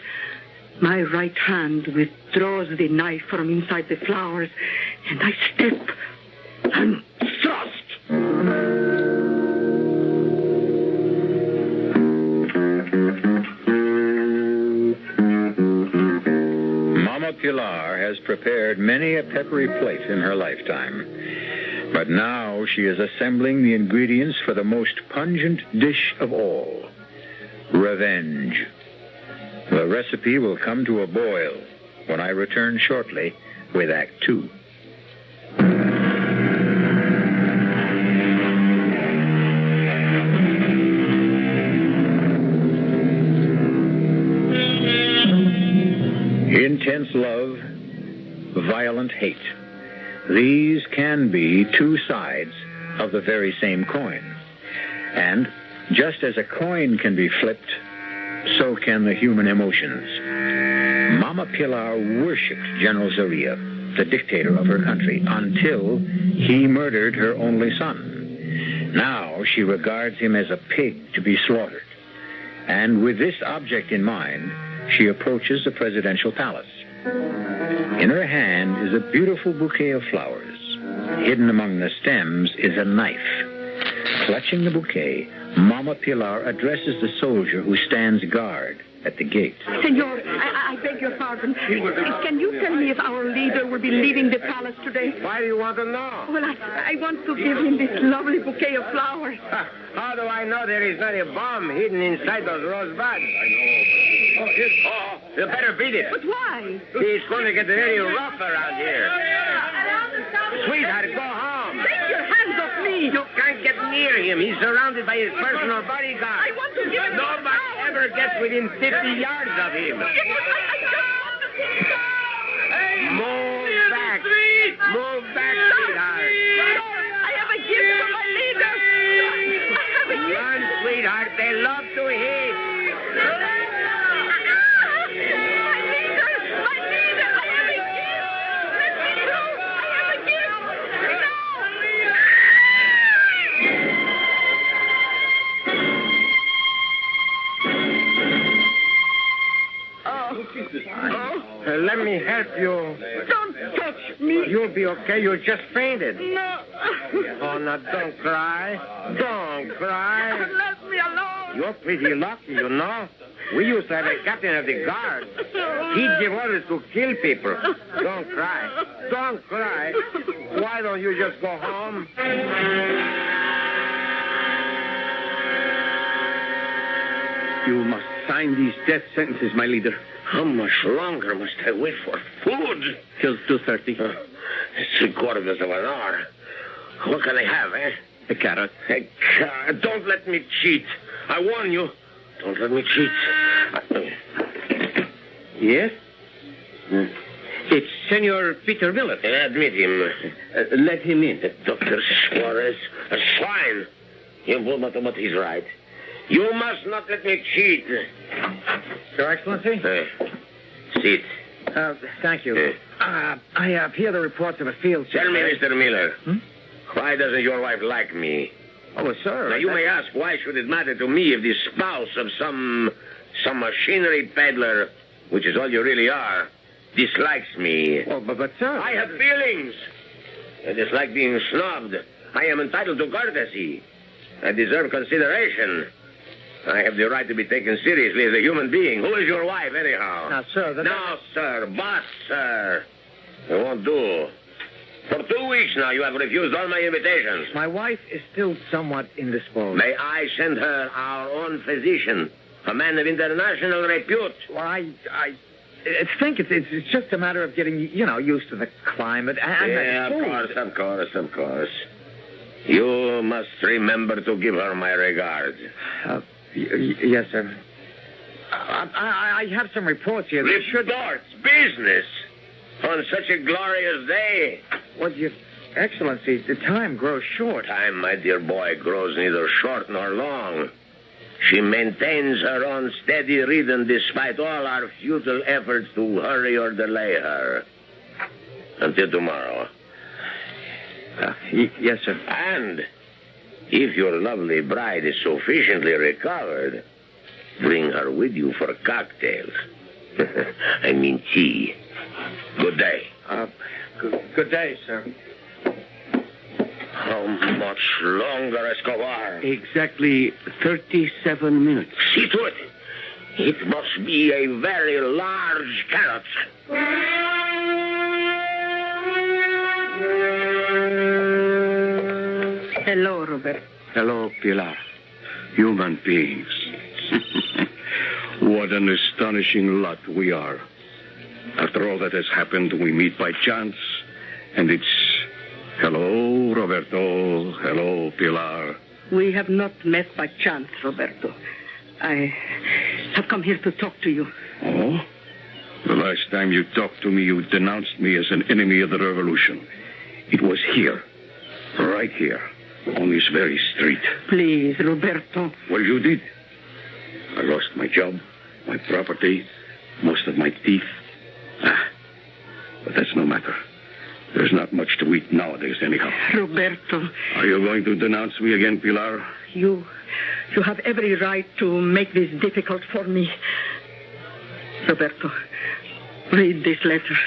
my right hand withdraws the knife from inside the flowers, and I step and thrust. Mama Pilar has prepared many a peppery plate in her lifetime. But now she is assembling the ingredients for the most pungent dish of all, revenge. The recipe will come to a boil when I return shortly with Act Two. Intense love, violent hate. These can be two sides of the very same coin. And just as a coin can be flipped, so can the human emotions. Mama Pilar worshipped General Zaria, the dictator of her country, until he murdered her only son. Now she regards him as a pig to be slaughtered. And with this object in mind, she approaches the presidential palace. In her hand is a beautiful bouquet of flowers. Hidden among the stems is a knife. Clutching the bouquet, Mama Pilar addresses the soldier who stands guard at the gate. Senor, I beg your pardon. Can you tell me if our leader will be leaving the palace today? Why do you want to know? Well, I want to give him this lovely bouquet of flowers. How do I know there is not a bomb hidden inside those rose buds? I know. You better beat it. But why? He's going to get very rough around here. Sweetheart, go home. Take your hands off me. You can't get near him. He's surrounded by his personal bodyguard. I want to give him Nobody ever gets within 50 yards of him. Move back. Move back, sweetheart. I have a gift for my leader. I have a gift. Run, sweetheart. They love to hit. Let me help you. Don't touch me. You'll be okay. You just fainted. No. Oh, now don't cry. Don't cry. Let me alone. You're pretty lucky, you know. We used to have a captain of the guard. He'd give orders to kill people. Don't cry. Don't cry. Why don't you just go home? You must sign these death sentences, my leader. How much longer must I wait for food? Till 2:30. It's 3/4 of an hour. What can I have, eh? A carrot. A carrot. Don't let me cheat. I warn you. Don't let me cheat. Yes? It's Senor Peter Miller. Admit him. Let him in. Dr. Suarez. A swine. But he's right. You must not let me cheat. Your Excellency? Sit. Thank you. I hear the reports of a field. Tell me, Mr. Miller, why doesn't your wife like me? Oh, sir. Now, you may ask, why should it matter to me if the spouse of some machinery peddler, which is all you really are, dislikes me? Oh, but sir... I have feelings. I dislike being snubbed. I am entitled to courtesy. I deserve consideration. I have the right to be taken seriously as a human being. Who is your wife, anyhow? Now, sir... Now, sir. Boss, sir. It won't do. For 2 weeks now, you have refused all my invitations. My wife is still somewhat indisposed. May I send her our own physician, a man of international repute? Well, I think it's just a matter of getting, used to the climate and yeah, of course. You must remember to give her my regards. Yes, sir. I have some reports here. Reports? Business? On such a glorious day? Well, Your Excellency, the time grows short. Time, my dear boy, grows neither short nor long. She maintains her own steady rhythm despite all our futile efforts to hurry or delay her. Until tomorrow. Yes, sir. And if your lovely bride is sufficiently recovered, bring her with you for cocktails. I mean tea. Good day. Good day, sir. How much longer, Escobar? Exactly 37 minutes. See to it. It must be a very large carrot. Hello, Roberto. Hello, Pilar. Human beings. What an astonishing lot we are. After all that has happened, we meet by chance, and it's hello, Roberto. Hello, Pilar. We have not met by chance, Roberto. I have come here to talk to you. Oh? The last time you talked to me, you denounced me as an enemy of the revolution. It was here. Right here. On this very street. Please, Roberto. Well, you did. I lost my job, my property, most of my teeth. But that's no matter. There's not much to eat nowadays, anyhow. Roberto. Are you going to denounce me again, Pilar? You have every right to make this difficult for me. Roberto, read this letter.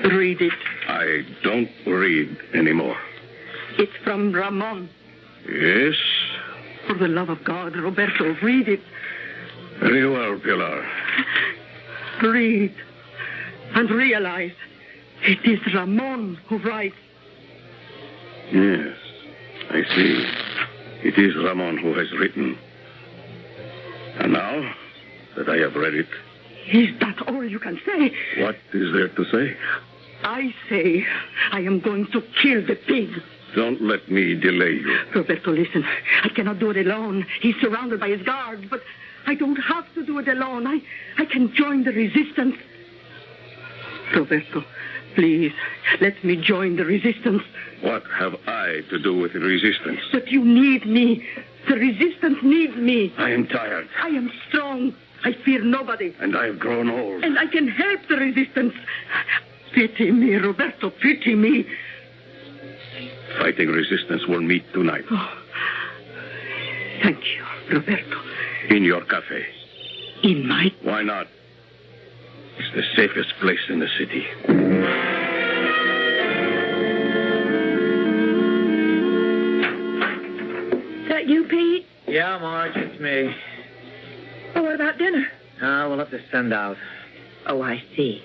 Read it. I don't read anymore. It's from Ramon. Yes? For the love of God, Roberto, read it. Very well, Pilar. Read and realize it is Ramon who writes. Yes, I see. It is Ramon who has written. And now that I have read it... Is that all you can say? What is there to say? I say I am going to kill the pig. Don't let me delay you. Roberto, listen. I cannot do it alone. He's surrounded by his guards, but I don't have to do it alone. I can join the resistance. Roberto, please, let me join the resistance. What have I to do with the resistance? But you need me. The resistance needs me. I am tired. I am strong. I fear nobody. And I have grown old. And I can help the resistance. Pity me, Roberto, pity me. Fighting resistance will meet tonight. Oh, thank you, Roberto. In your cafe. In my... Why not? It's the safest place in the city. Is that you, Pete? Yeah, Marge, it's me. Oh, what about dinner? We'll have to send out. Oh, I see.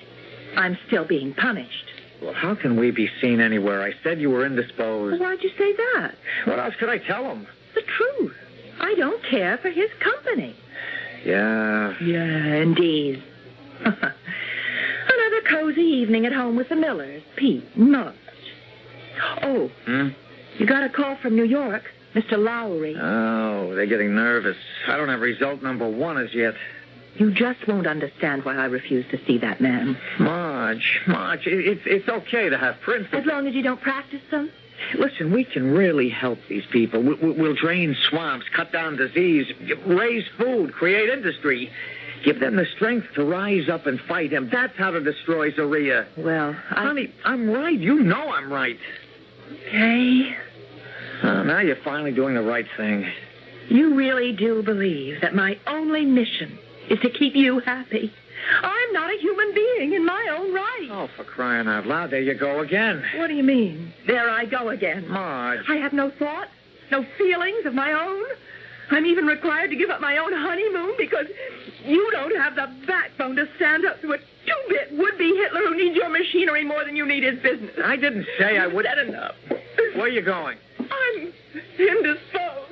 I'm still being punished. Well, how can we be seen anywhere? I said you were indisposed. Well, why'd you say that? What else could I tell him? The truth. I don't care for his company. Yeah. Yeah, indeed. Another cozy evening at home with the Millers. Pete, Marge. Oh, you got a call from New York. Mr. Lowry. Oh, they're getting nervous. I don't have result number 1 as yet. You just won't understand why I refuse to see that man. Marge, it's okay to have principles. As long as you don't practice them. Listen, we can really help these people. We'll drain swamps, cut down disease, raise food, create industry. Give them the strength to rise up and fight him. That's how to destroy Zaria. Well, Honey, I'm right. You know I'm right. Okay. Now you're finally doing the right thing. You really do believe that my only mission is to keep you happy. I'm not a human being in my own right. Oh, for crying out loud, there you go again. What do you mean? There I go again. Marge. I have no thoughts, no feelings of my own. I'm even required to give up my own honeymoon because you don't have the backbone to stand up to a two-bit would-be Hitler who needs your machinery more than you need his business. I didn't say I would. You said enough. Where are you going? I'm indisposed.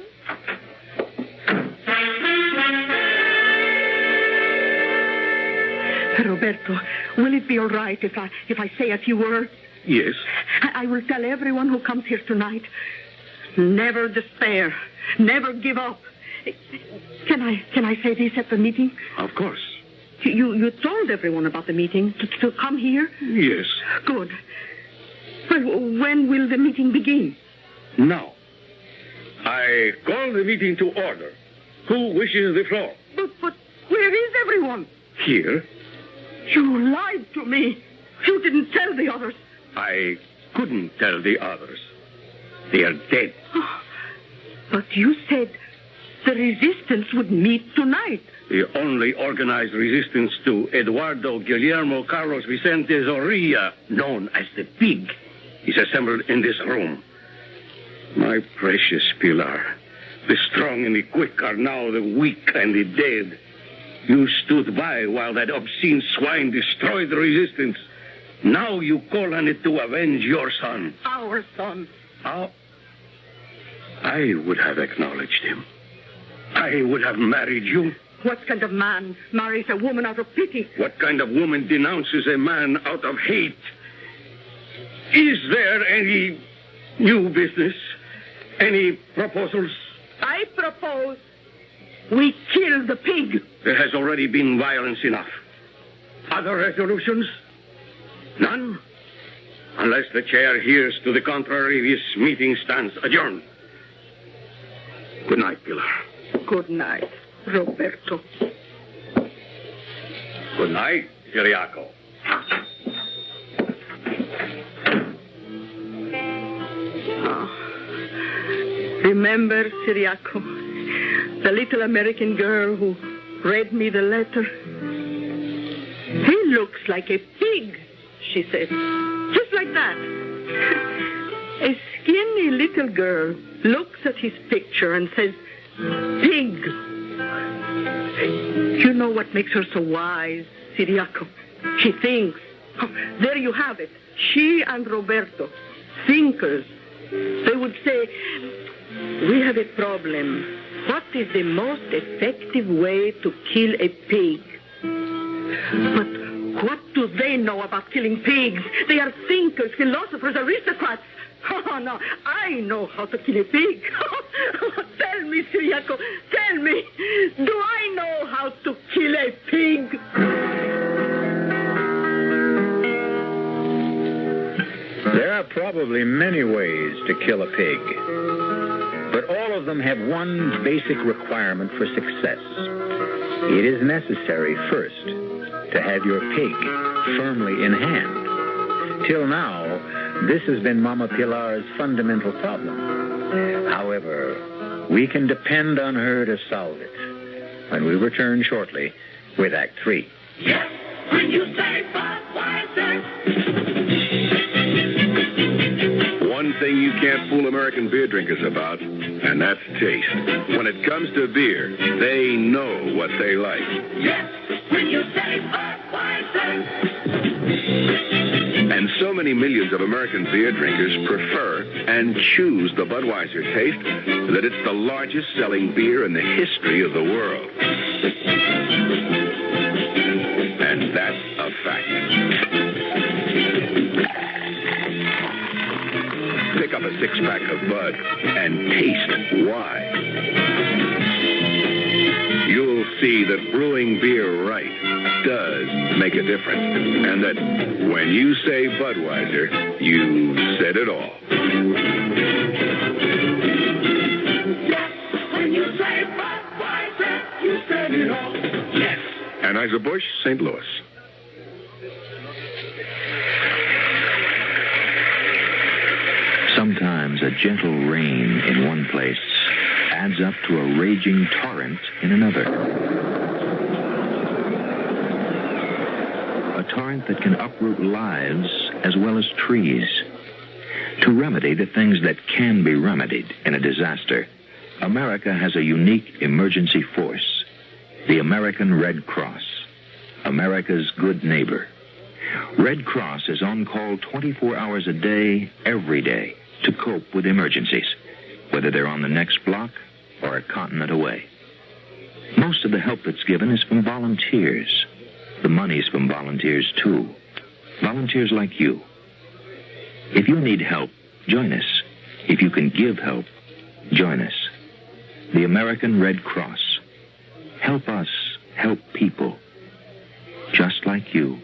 Roberto, will it be all right if I say a few words? Yes. I will tell everyone who comes here tonight. Never despair. Never give up. Can I say this at the meeting? Of course. You told everyone about the meeting to come here? Yes. Good. Well, when will the meeting begin? Now. I call the meeting to order. Who wishes the floor? But where is everyone? Here. You lied to me. You didn't tell the others. I couldn't tell the others. They are dead. Oh, but you said the resistance would meet tonight. The only organized resistance to Eduardo Guillermo Carlos Vicente Zorrilla, known as the Pig, is assembled in this room. My precious Pilar, the strong and the quick are now the weak and the dead. You stood by while that obscene swine destroyed the resistance. Now you call on it to avenge your son. Our son. I would have acknowledged him. I would have married you. What kind of man marries a woman out of pity? What kind of woman denounces a man out of hate? Is there any new business? Any proposals? I propose we kill the pig. There has already been violence enough. Other resolutions? None? Unless the chair hears to the contrary, this meeting stands adjourned. Good night, Pilar. Good night, Roberto. Good night, Ciriaco. Remember, Ciriaco, the little American girl who read me the letter? He looks like a pig, she said. Just like that. A skinny little girl looks at his picture and says, pig. You know what makes her so wise, Ciriaco? She thinks. Oh, there you have it. She and Roberto, thinkers. They would say, we have a problem. What is the most effective way to kill a pig? But what do they know about killing pigs? They are thinkers, philosophers, aristocrats. Oh, no, I know how to kill a pig. Tell me, Ciriaco, tell me, do I know how to kill a pig? There are probably many ways to kill a pig, but all of them have one basic requirement for success. It is necessary first to have your pig firmly in hand. Till now, this has been Mama Pilar's fundamental problem. However, we can depend on her to solve it when we return shortly with Act 3. Yes, when you say Budweiser. One thing you can't fool American beer drinkers about, and that's taste. When it comes to beer, they know what they like. Yes, when you say Budweiser. And so many millions of American beer drinkers prefer and choose the Budweiser taste that it's the largest selling beer in the history of the world. And that's a fact. Pick up a six-pack of Bud and taste why. You'll see that brewing beer right does make a difference. And that when you say Budweiser, you said it all. Yes, when you say Budweiser, you said it all. Yes. Anheuser-Busch, St. Louis. Sometimes a gentle rain in one place adds up to a raging torrent in another. A torrent that can uproot lives as well as trees. To remedy the things that can be remedied in a disaster, America has a unique emergency force, the American Red Cross, America's good neighbor. Red Cross is on call 24 hours a day, every day, to cope with emergencies, whether they're on the next block or a continent away. Most of the help that's given is from volunteers. The money's from volunteers, too. Volunteers like you. If you need help, join us. If you can give help, join us. The American Red Cross. Help us help people just like you.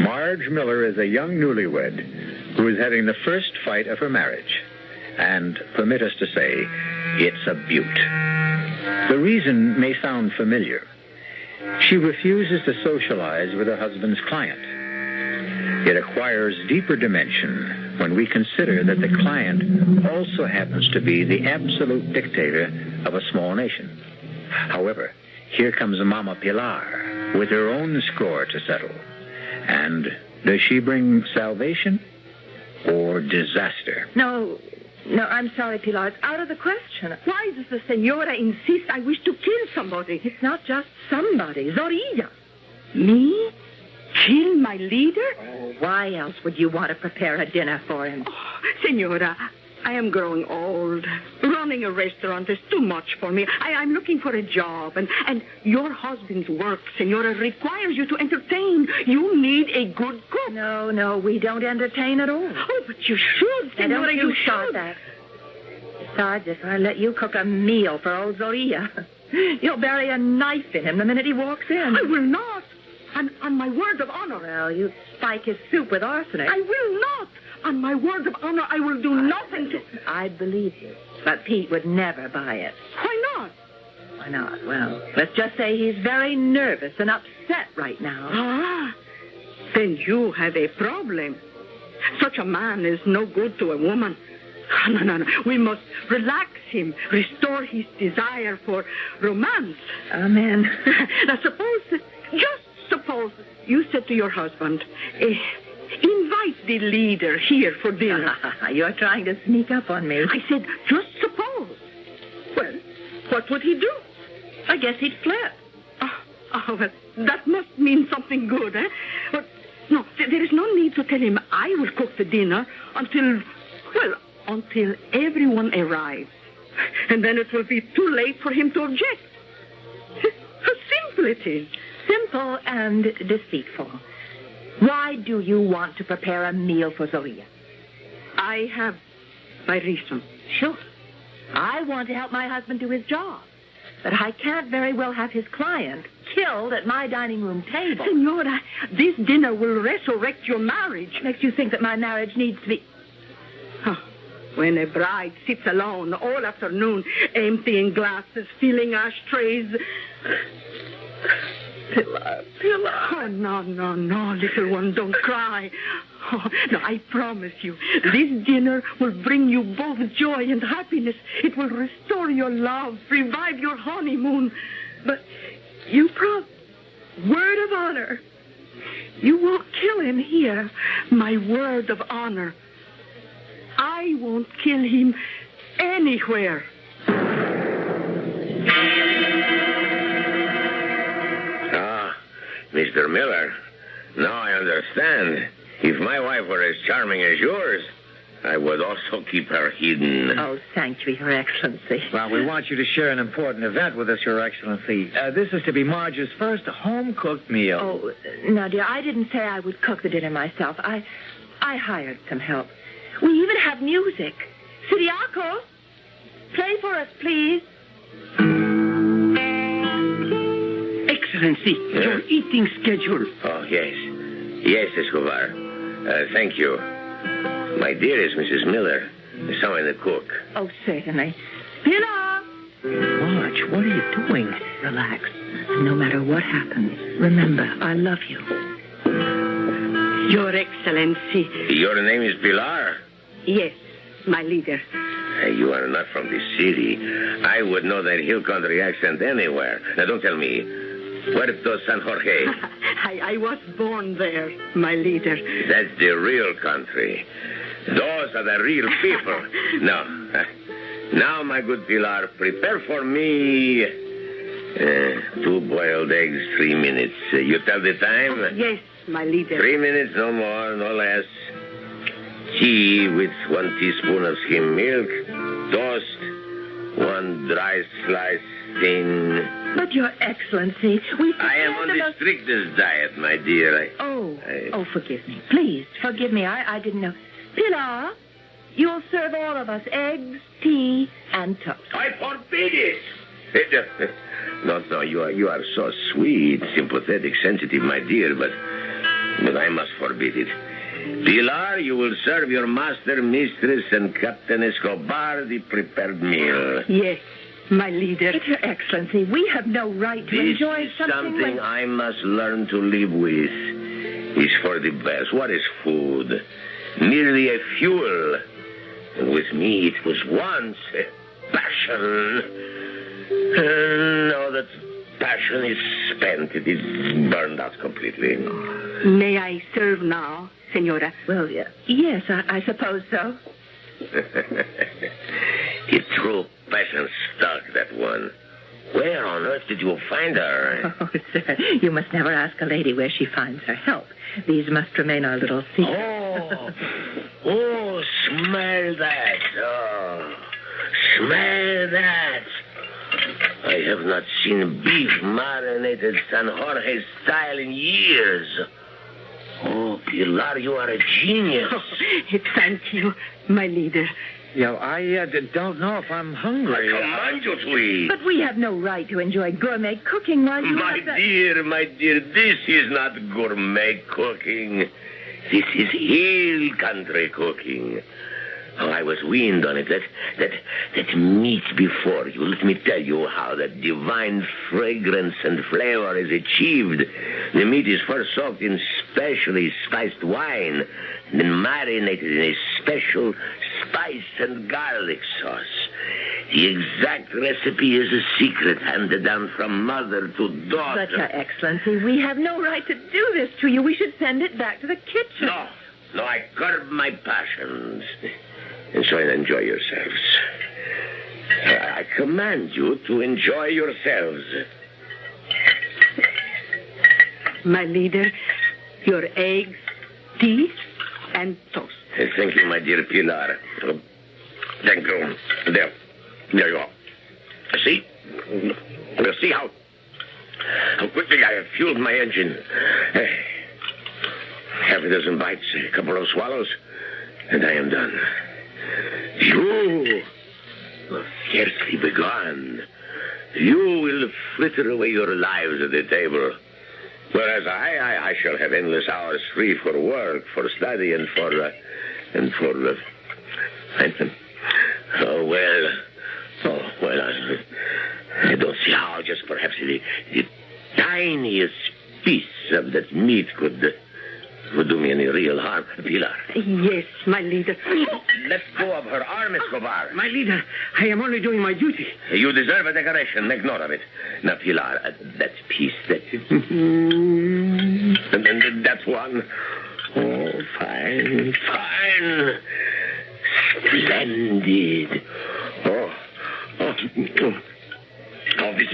Marge Miller is a young newlywed who is having the first fight of her marriage. And, permit us to say, it's a beaut. The reason may sound familiar. She refuses to socialize with her husband's client. It acquires deeper dimension when we consider that the client also happens to be the absolute dictator of a small nation. However, here comes Mama Pilar with her own score to settle. And does she bring salvation or disaster? No, No, I'm sorry, Pilar. It's out of the question. Why does the senora insist I wish to kill somebody? It's not just somebody. Zorilla. Me? Kill my leader? Oh, why else would you want to prepare a dinner for him? Oh, senora, I am growing old. Running a restaurant is too much for me. I'm looking for a job. And your husband's work, senora, requires you to entertain. You need a good cook. No, we don't entertain at all. Oh, but you should, senora. You start that. Besides, if I let you cook a meal for old Zorilla, you'll bury a knife in him the minute he walks in. I will not. On my word of honor. Well, you spike his soup with arsenic. I will not. On my word of honor, I will do nothing to... I'd believe you. But Pete would never buy it. Why not? Why not? Well, let's just say he's very nervous and upset right now. Ah, then you have a problem. Such a man is no good to a woman. No. We must relax him, restore his desire for romance. Amen. Now, just suppose you said to your husband, invite the leader here for dinner. You're trying to sneak up on me. I said, just suppose. Well, what would he do? I guess he'd flip. Oh, well, that must mean something good, eh? But, no, there is no need to tell him I will cook the dinner until everyone arrives. And then it will be too late for him to object. How simple it is. Simple and deceitful. Why do you want to prepare a meal for Zorilla? I have my reason. Sure. I want to help my husband do his job. But I can't very well have his client killed at my dining room table. Senora, this dinner will resurrect your marriage. Makes you think that my marriage needs to be... When a bride sits alone all afternoon, emptying glasses, filling ashtrays... Pilar. Oh, no, little one, don't cry. Oh, no, I promise you, this dinner will bring you both joy and happiness. It will restore your love, revive your honeymoon. But you word of honor. You won't kill him here. My word of honor. I won't kill him anywhere. Mr. Miller, now I understand. If my wife were as charming as yours, I would also keep her hidden. Oh, thank you, Your Excellency. Well, we want you to share an important event with us, Your Excellency. This is to be Marge's first home-cooked meal. Oh, now, dear, I didn't say I would cook the dinner myself. I hired some help. We even have music. Siriaco, play for us, please. Excellency, your eating schedule. Oh, yes. Yes, Escobar. Thank you. My dearest Mrs. Miller, someone to cook. Oh, certainly. Pilar! Marge, what are you doing? Relax. No matter what happens, remember, I love you. Your Excellency. Your name is Pilar? Yes, my leader. You are not from this city. I would know that hill country accent anywhere. Now, don't tell me. Puerto San Jorge. I was born there, my leader. That's the real country. Those are the real people. Now, my good Pilar, prepare for me 2 boiled eggs, 3 minutes. You tell the time? Oh, yes, my leader. 3 minutes, no more, no less. Tea with 1 teaspoon of skim milk. Toast. 1 dry slice thin. But, Your Excellency, I am on the strictest diet, my dear. Oh, forgive me. Please, forgive me. I didn't know. Pilar, you'll serve all of us eggs, tea, and toast. I forbid it. No, you are so sweet, sympathetic, sensitive, my dear, but I must forbid it. Pilar, you will serve your master, mistress, and Captain Escobar the prepared meal. Yes, my leader. But, Your Excellency, we have no right to enjoy something I must learn to live with. It's for the best. What is food? Merely a fuel. And with me, it was once a passion. And now that passion is spent, it is burned out completely. May I serve now, Senora? Well, yes, I suppose so. The true passion stock, that one. Where on earth did you find her? Oh, sir, you must never ask a lady where she finds her help. These must remain our little secret. Oh, smell that. Oh, smell that. I have not seen beef marinated San Jorge style in years. Oh, Pilar, you are a genius. Oh, thank you, my leader. I don't know if I'm hungry. I command you to eat. But we have no right to enjoy gourmet cooking while you My dear, this is not gourmet cooking. This is hill country cooking. Oh, I was weaned on it. That meat before you. Let me tell you how that divine fragrance and flavor is achieved. The meat is first soaked in specially spiced wine, then marinated in a special spice and garlic sauce. The exact recipe is a secret handed down from mother to daughter. But, Your Excellency, we have no right to do this to you. We should send it back to the kitchen. No, I curb my passions. And so enjoy yourselves. I command you to enjoy yourselves. My leader, your eggs, tea, and toast. Thank you, my dear Pilar. Thank you. There you are. See? You see how quickly I have fueled my engine. Half a dozen bites, a couple of swallows, and I am done. You have scarcely begun. You will fritter away your lives at the table. Whereas I shall have endless hours free for work, for study, and for I don't see how just perhaps the tiniest piece of that meat could do me any real harm. Pilar. Yes, my leader. Let go of her arm, Escobar. My leader, I am only doing my duty. You deserve a decoration. Make note of it. Now, Pilar, that piece, and that one. Oh, fine. Splendid. Oh, this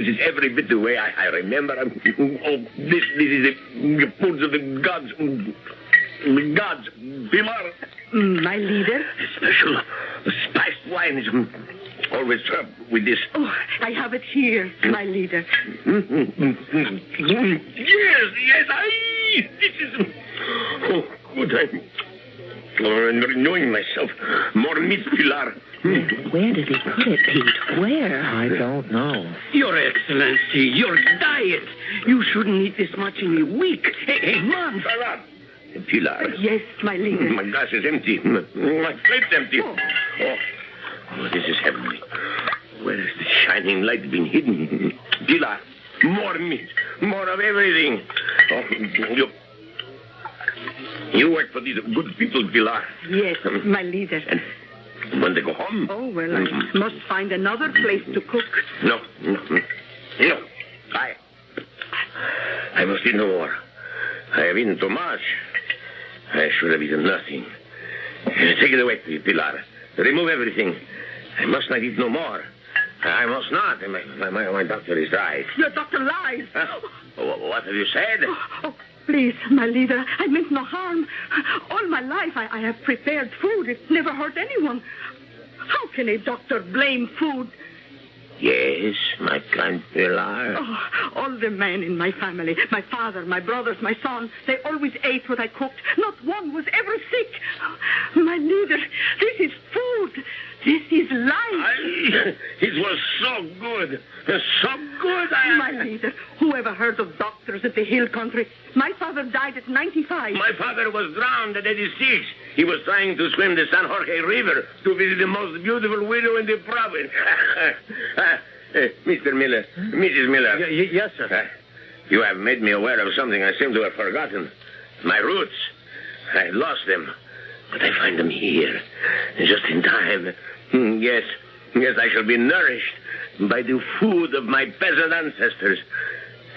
is every bit the way I remember. Oh, this is the foods of the gods. The gods, Pilar. My leader? Special spiced wine is always served with this. Oh, I have it here, my leader. Yes, this is... Oh, good. I'm renewing myself. More meat, Pilar. Where did he put it, Pete? Where? I don't know. Your Excellency, your diet. You shouldn't eat this much in a week. A month. Pilar. Yes, my leader. My glass is empty. My plate's empty. Oh, this is heavenly. Where has the shining light been hidden? Pilar, more meat. More of everything. Oh, you work for these good people, Pilar. Yes, my leader. And when they go home... Oh, well, I must find another place to cook. No. I must eat no more. I have eaten too much. I should have eaten nothing. Take it away, Pilar. Remove everything. I must not eat no more. I must not. My doctor is right. Your doctor lies. Huh? What have you said? Oh, please, my leader, I meant no harm. All my life I have prepared food. It's never hurt anyone. How can a doctor blame food? Yes, my kind Pilar. Oh, all the men in my family, my father, my brothers, my son, they always ate what I cooked. Not one was ever sick. My leader, this is food. This is life. It was so good. So good. My leader, whoever heard of doctors at the hill country? My father died at 95. My father was drowned at 86. He was trying to swim the San Jorge River to visit the most beautiful widow in the province. Mr. Miller, Mrs. Miller. Yes, sir. You have made me aware of something I seem to have forgotten. My roots. I lost them. But I find them here. Just in time. Yes, I shall be nourished by the food of my peasant ancestors.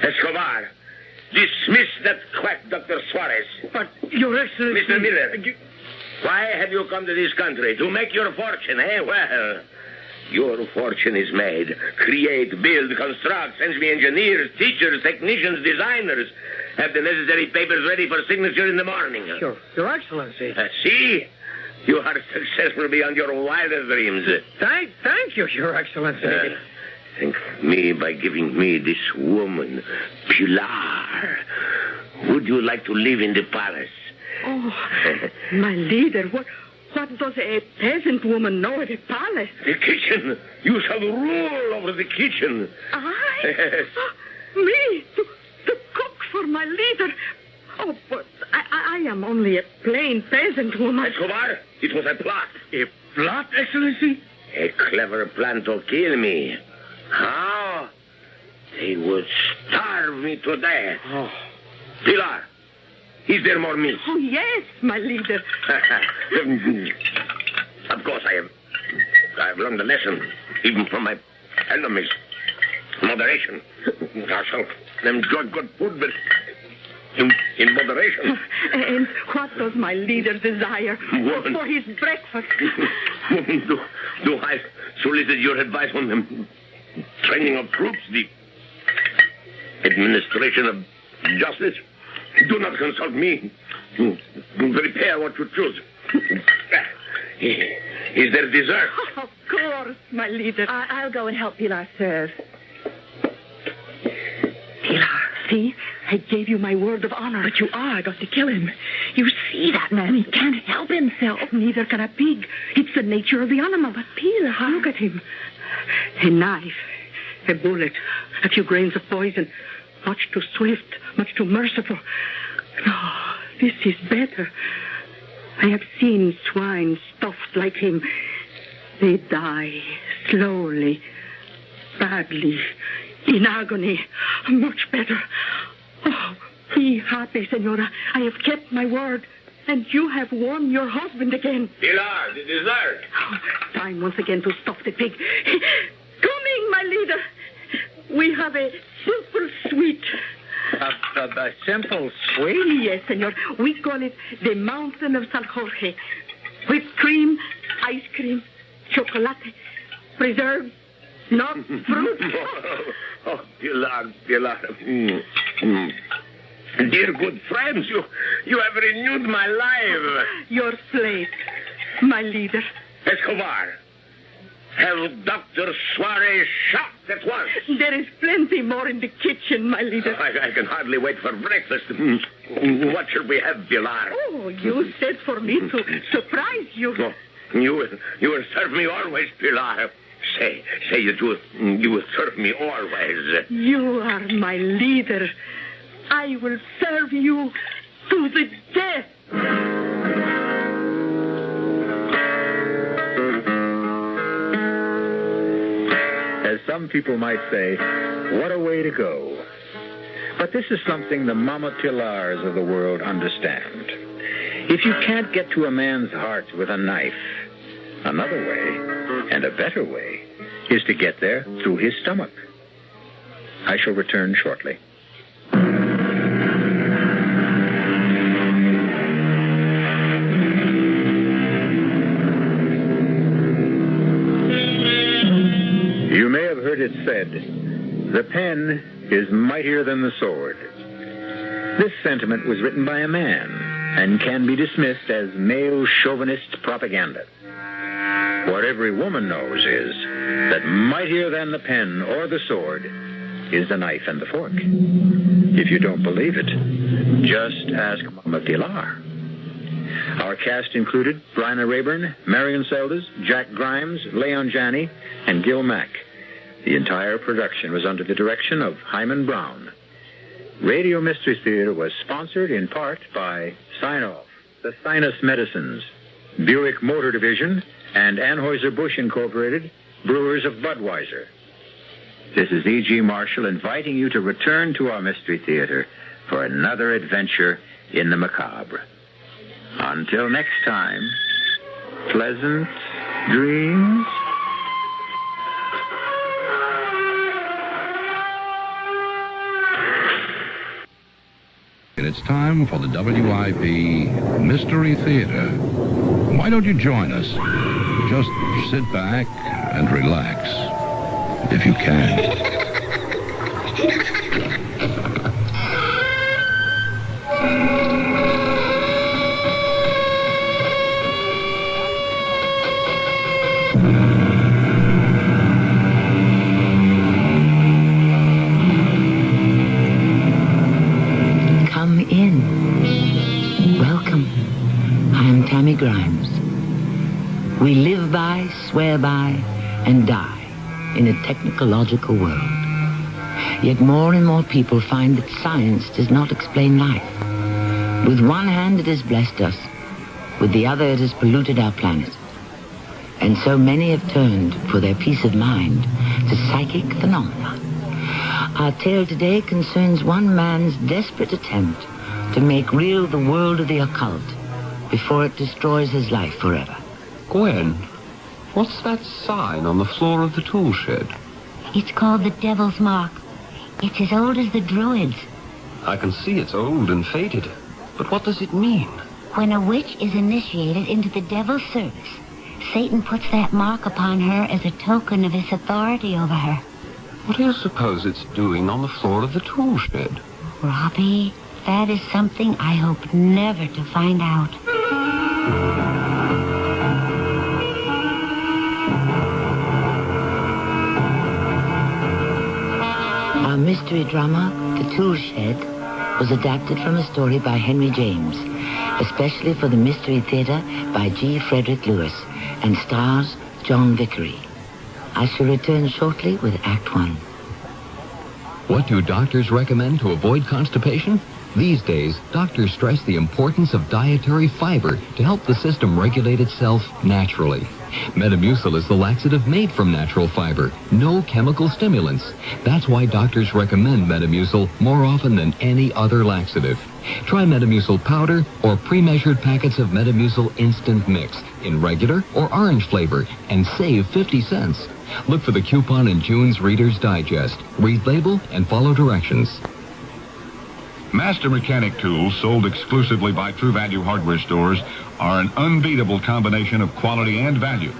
Escobar, dismiss that quack Dr. Suarez. But, Your Excellency... Mr. Miller, Why have you come to this country? To make your fortune, eh? Well, your fortune is made. Create, build, construct, send me engineers, teachers, technicians, designers. Have the necessary papers ready for signature in the morning. Your Excellency. See? You are successful beyond your wildest dreams. Thank you, Your Excellency. Thank me by giving me this woman, Pilar. Would you like to live in the palace? Oh, my leader, what does a peasant woman know of a palace? The kitchen. You shall rule over the kitchen. I? Yes. Me? To cook for my leader? Oh, but I am only a plain peasant woman. Escobar, it was a plot. A plot, Excellency? A clever plan to kill me. How? They would starve me to death. Oh. Pilar, is there more meat? Oh, yes, my leader. Of course, I've learned a lesson, even from my enemies. Moderation. I shall enjoy good food, but in moderation. And what does my leader desire for his breakfast? Woman, do I solicit your advice on the training of troops, the administration of justice? Do not consult me. Prepare what you choose. Is there dessert? Oh, of course, my leader. I'll go and help Pilar serve. Pilar, see? I gave you my word of honor. But you are going to kill him. You see that man? He can't help himself. Neither can a pig. It's the nature of the animal. But Pilar, look at him. A knife, a bullet, a few grains of poison. Much too swift, much too merciful. No, this is better. I have seen swine stuffed like him. They die slowly, badly, in agony. Much better. Oh, be happy, Senora. I have kept my word, and you have won your husband again. Pilar, the dessert. Oh, time once again to stuff the pig. Coming, my leader. We have a simple sweet. A simple sweet? Yes, senor. We call it the Mountain of San Jorge. Whipped cream, ice cream, chocolate, preserves, nuts, fruit. Oh, Pilar. Dear good friends, you have renewed my life. Your slave, my leader. Escobar, have Dr. Suarez shot at once. There is plenty more in the kitchen, my leader. I can hardly wait for breakfast. What shall we have, Pilar? Oh, you said for me to surprise you. Oh, you will serve me always, Pilar. Say you will serve me always. You are my leader. I will serve you to the death. As some people might say, what a way to go. But this is something the Mama Pilars of the world understand. If you can't get to a man's heart with a knife, another way, and a better way, is to get there through his stomach. I shall return shortly. You may have heard it said, the pen is mightier than the sword. This sentiment was written by a man and can be dismissed as male chauvinist propaganda. What every woman knows is that mightier than the pen or the sword is the knife and the fork. If you don't believe it, just ask Mama Pilar. Our cast included Bryna Rayburn, Marion Seldes, Jack Grimes, Leon Janney, and Gil Mack. The entire production was under the direction of Hyman Brown. Radio Mystery Theater was sponsored in part by Sign-Off, the Sinus Medicines, Buick Motor Division, and Anheuser-Busch Incorporated, Brewers of Budweiser. This is E.G. Marshall inviting you to return to our Mystery Theater for another adventure in the macabre. Until next time, pleasant dreams. And it's time for the WIP Mystery Theater. Why don't you join us? Just sit back and relax, if you can. Grimes. We live by, swear by, and die in a technological world. Yet more and more people find that science does not explain life. With one hand it has blessed us, with the other it has polluted our planet. And so many have turned for their peace of mind to psychic phenomena. Our tale today concerns one man's desperate attempt to make real the world of the occult before it destroys his life forever. Gwen, what's that sign on the floor of the tool shed? It's called the Devil's Mark. It's as old as the Druids. I can see it's old and faded, but what does it mean? When a witch is initiated into the Devil's service, Satan puts that mark upon her as a token of his authority over her. What do you suppose it's doing on the floor of the tool shed? Robbie, that is something I hope never to find out. Our mystery drama, The Tool Shed, was adapted from a story by Henry James, especially for the Mystery Theater by G. Frederick Lewis, and stars John Vickery. I shall return shortly with Act 1. What do doctors recommend to avoid constipation? These days, doctors stress the importance of dietary fiber to help the system regulate itself naturally. Metamucil is the laxative made from natural fiber. No chemical stimulants. That's why doctors recommend Metamucil more often than any other laxative. Try Metamucil powder or pre-measured packets of Metamucil instant mix in regular or orange flavor and save 50 cents. Look for the coupon in June's Reader's Digest. Read label and follow directions. Master Mechanic tools sold exclusively by True Value hardware stores are an unbeatable combination of quality and value.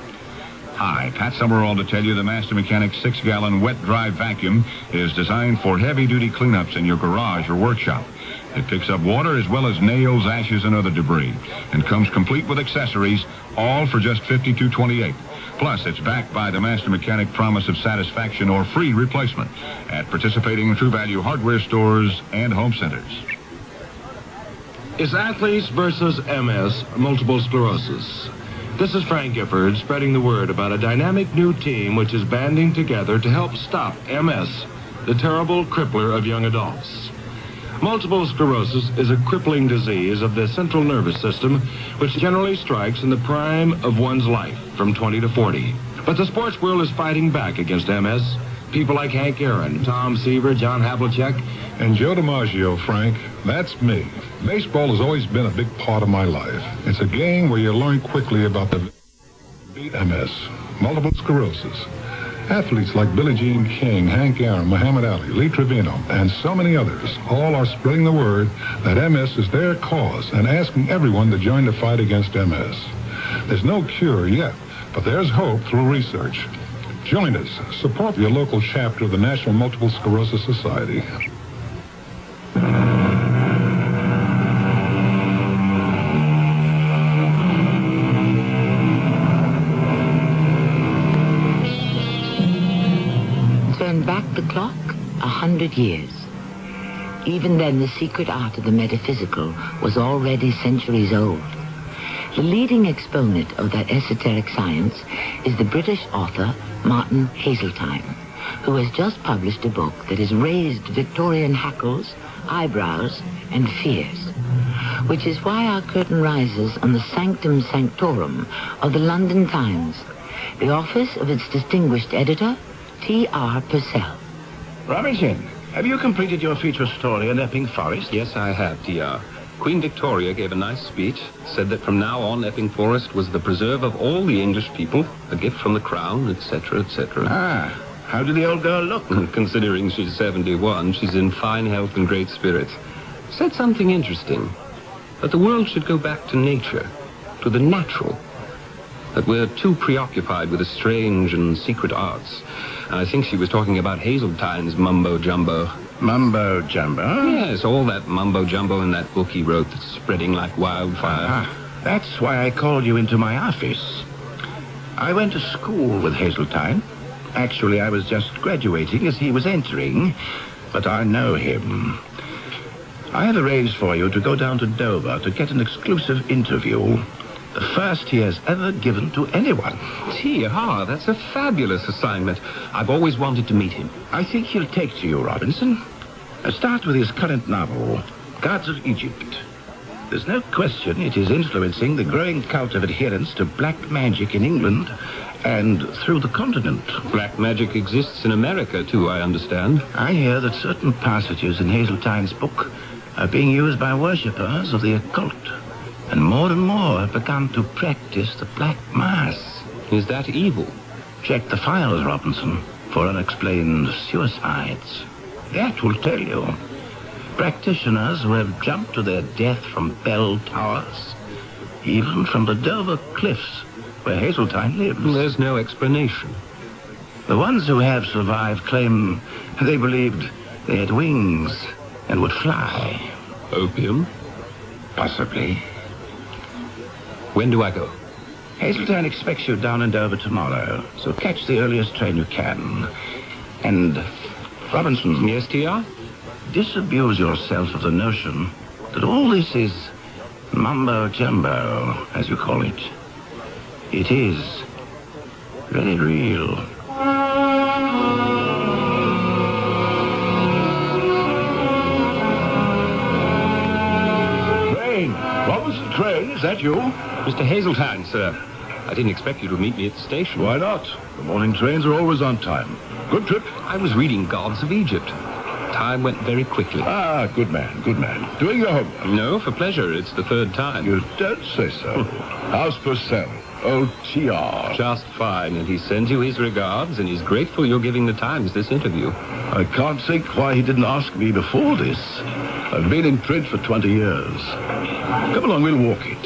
Hi, Pat Summerall to tell you the Master Mechanic 6-gallon wet-dry vacuum is designed for heavy-duty cleanups in your garage or workshop. It picks up water as well as nails, ashes, and other debris, and comes complete with accessories, all for just $52.28. Plus, it's backed by the Master Mechanic promise of satisfaction or free replacement at participating True Value hardware stores and home centers. It's athletes versus MS, multiple sclerosis. This is Frank Gifford spreading the word about a dynamic new team which is banding together to help stop MS, the terrible crippler of young adults. Multiple sclerosis is a crippling disease of the central nervous system, which generally strikes in the prime of one's life, from 20 to 40. But the sports world is fighting back against MS. People like Hank Aaron, Tom Seaver, John Havlicek, and Joe DiMaggio, Frank. That's me. Baseball has always been a big part of my life. It's a game where you learn quickly about the MS, multiple sclerosis. Athletes like Billie Jean King, Hank Aaron, Muhammad Ali, Lee Trevino, and so many others all are spreading the word that MS is their cause and asking everyone to join the fight against MS. There's no cure yet, but there's hope through research. Join us. Support your local chapter of the National Multiple Sclerosis Society. Turn back the clock 100 years. Even then, the secret art of the metaphysical was already centuries old. The leading exponent of that esoteric science is the British author Martin Haseltine, who has just published a book that has raised Victorian hackles, eyebrows, and fears, which is why our curtain rises on the sanctum sanctorum of the London Times, the office of its distinguished editor, T.R. Purcell. Robinson, have you completed your feature story on Epping Forest? Yes, I have, T.R. Queen Victoria gave a nice speech, said that from now on Epping Forest was the preserve of all the English people, a gift from the Crown, etc., etc. Ah, how did the old girl look? Considering she's 71, she's in fine health and great spirits. said something interesting. That the world should go back to nature, to the natural. That we're too preoccupied with the strange and secret arts. And I think she was talking about Hazeltine's mumbo-jumbo. Mumbo-jumbo? Yes, all that mumbo-jumbo in that book he wrote that's spreading like wildfire. That's why I called you into my office. I went to school with Hazeltine. Actually, I was just graduating as he was entering, but I know him. I have arranged for you to go down to Dover to get an exclusive interview. The first he has ever given to anyone. That's a fabulous assignment. I've always wanted to meet him. I think he'll take to you, Robinson. Start with his current novel, Gods of Egypt. There's no question it is influencing the growing cult of adherence to black magic in England and through the continent. Black magic exists in America, too, I understand. I hear that certain passages in Hazeltine's book are being used by worshippers of the occult. And more have begun to practice the Black Mass. Is that evil? Check the files, Robinson, for unexplained suicides. That will tell you. Practitioners who have jumped to their death from bell towers, even from the Dover cliffs where Hazeltine lives. There's no explanation. The ones who have survived claim they believed they had wings and would fly. Opium? Possibly. When do I go? Hazeltine expects you down in Dover tomorrow, so catch the earliest train you can. And, Robinson... Yes, T.R.? Disabuse yourself of the notion that all this is mumbo-jumbo, as you call it. It is very real. Robinson Crane, is that you? Mr. Hazeltine, sir. I didn't expect you to meet me at the station. Why not? The morning trains are always on time. Good trip? I was reading Gods of Egypt. Time went very quickly. Ah, good man, good man. Doing your homework? No, for pleasure. It's the third time. You don't say so. How's Purcell? Oh, T.R. Just fine, and he sends you his regards, and he's grateful you're giving the Times this interview. I can't think why he didn't ask me before this. I've been in print for 20 years. Come along, we'll walk it.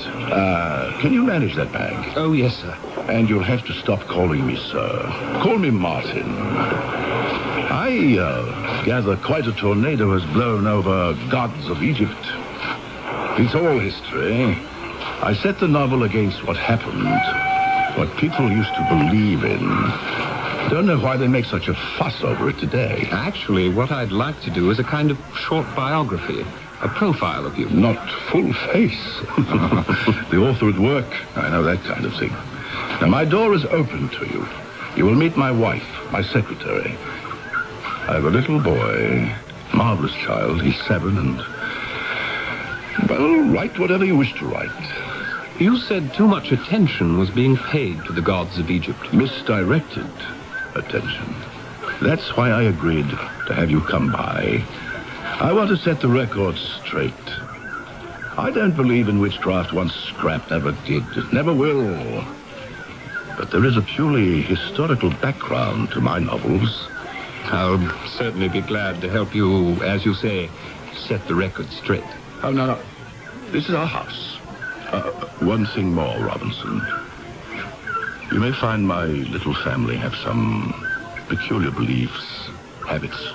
Can you manage that bag? Oh, yes, sir. And you'll have to stop calling me sir. Call me Martin. I gather quite a tornado has blown over Gods of Egypt. It's all history. I set the novel against what happened, what people used to believe in. Don't know why they make such a fuss over it today. Actually, what I'd like to do is a kind of short biography, a profile of you. Not full face. The author at work, I know that kind of thing. Now, my door is open to you. You will meet my wife, my secretary. I have a little boy, marvelous child. He's 7 and... well, write whatever you wish to write. You said too much attention was being paid to the Gods of Egypt. Misdirected attention. That's why I agreed to have you come by. I want to set the record straight. I don't believe in witchcraft. Once scrap never did. Never will. But there is a purely historical background to my novels. I'll certainly be glad to help you, as you say, set the record straight. Oh, no. This is our house. One thing more, Robinson. You may find my little family have some peculiar beliefs, habits,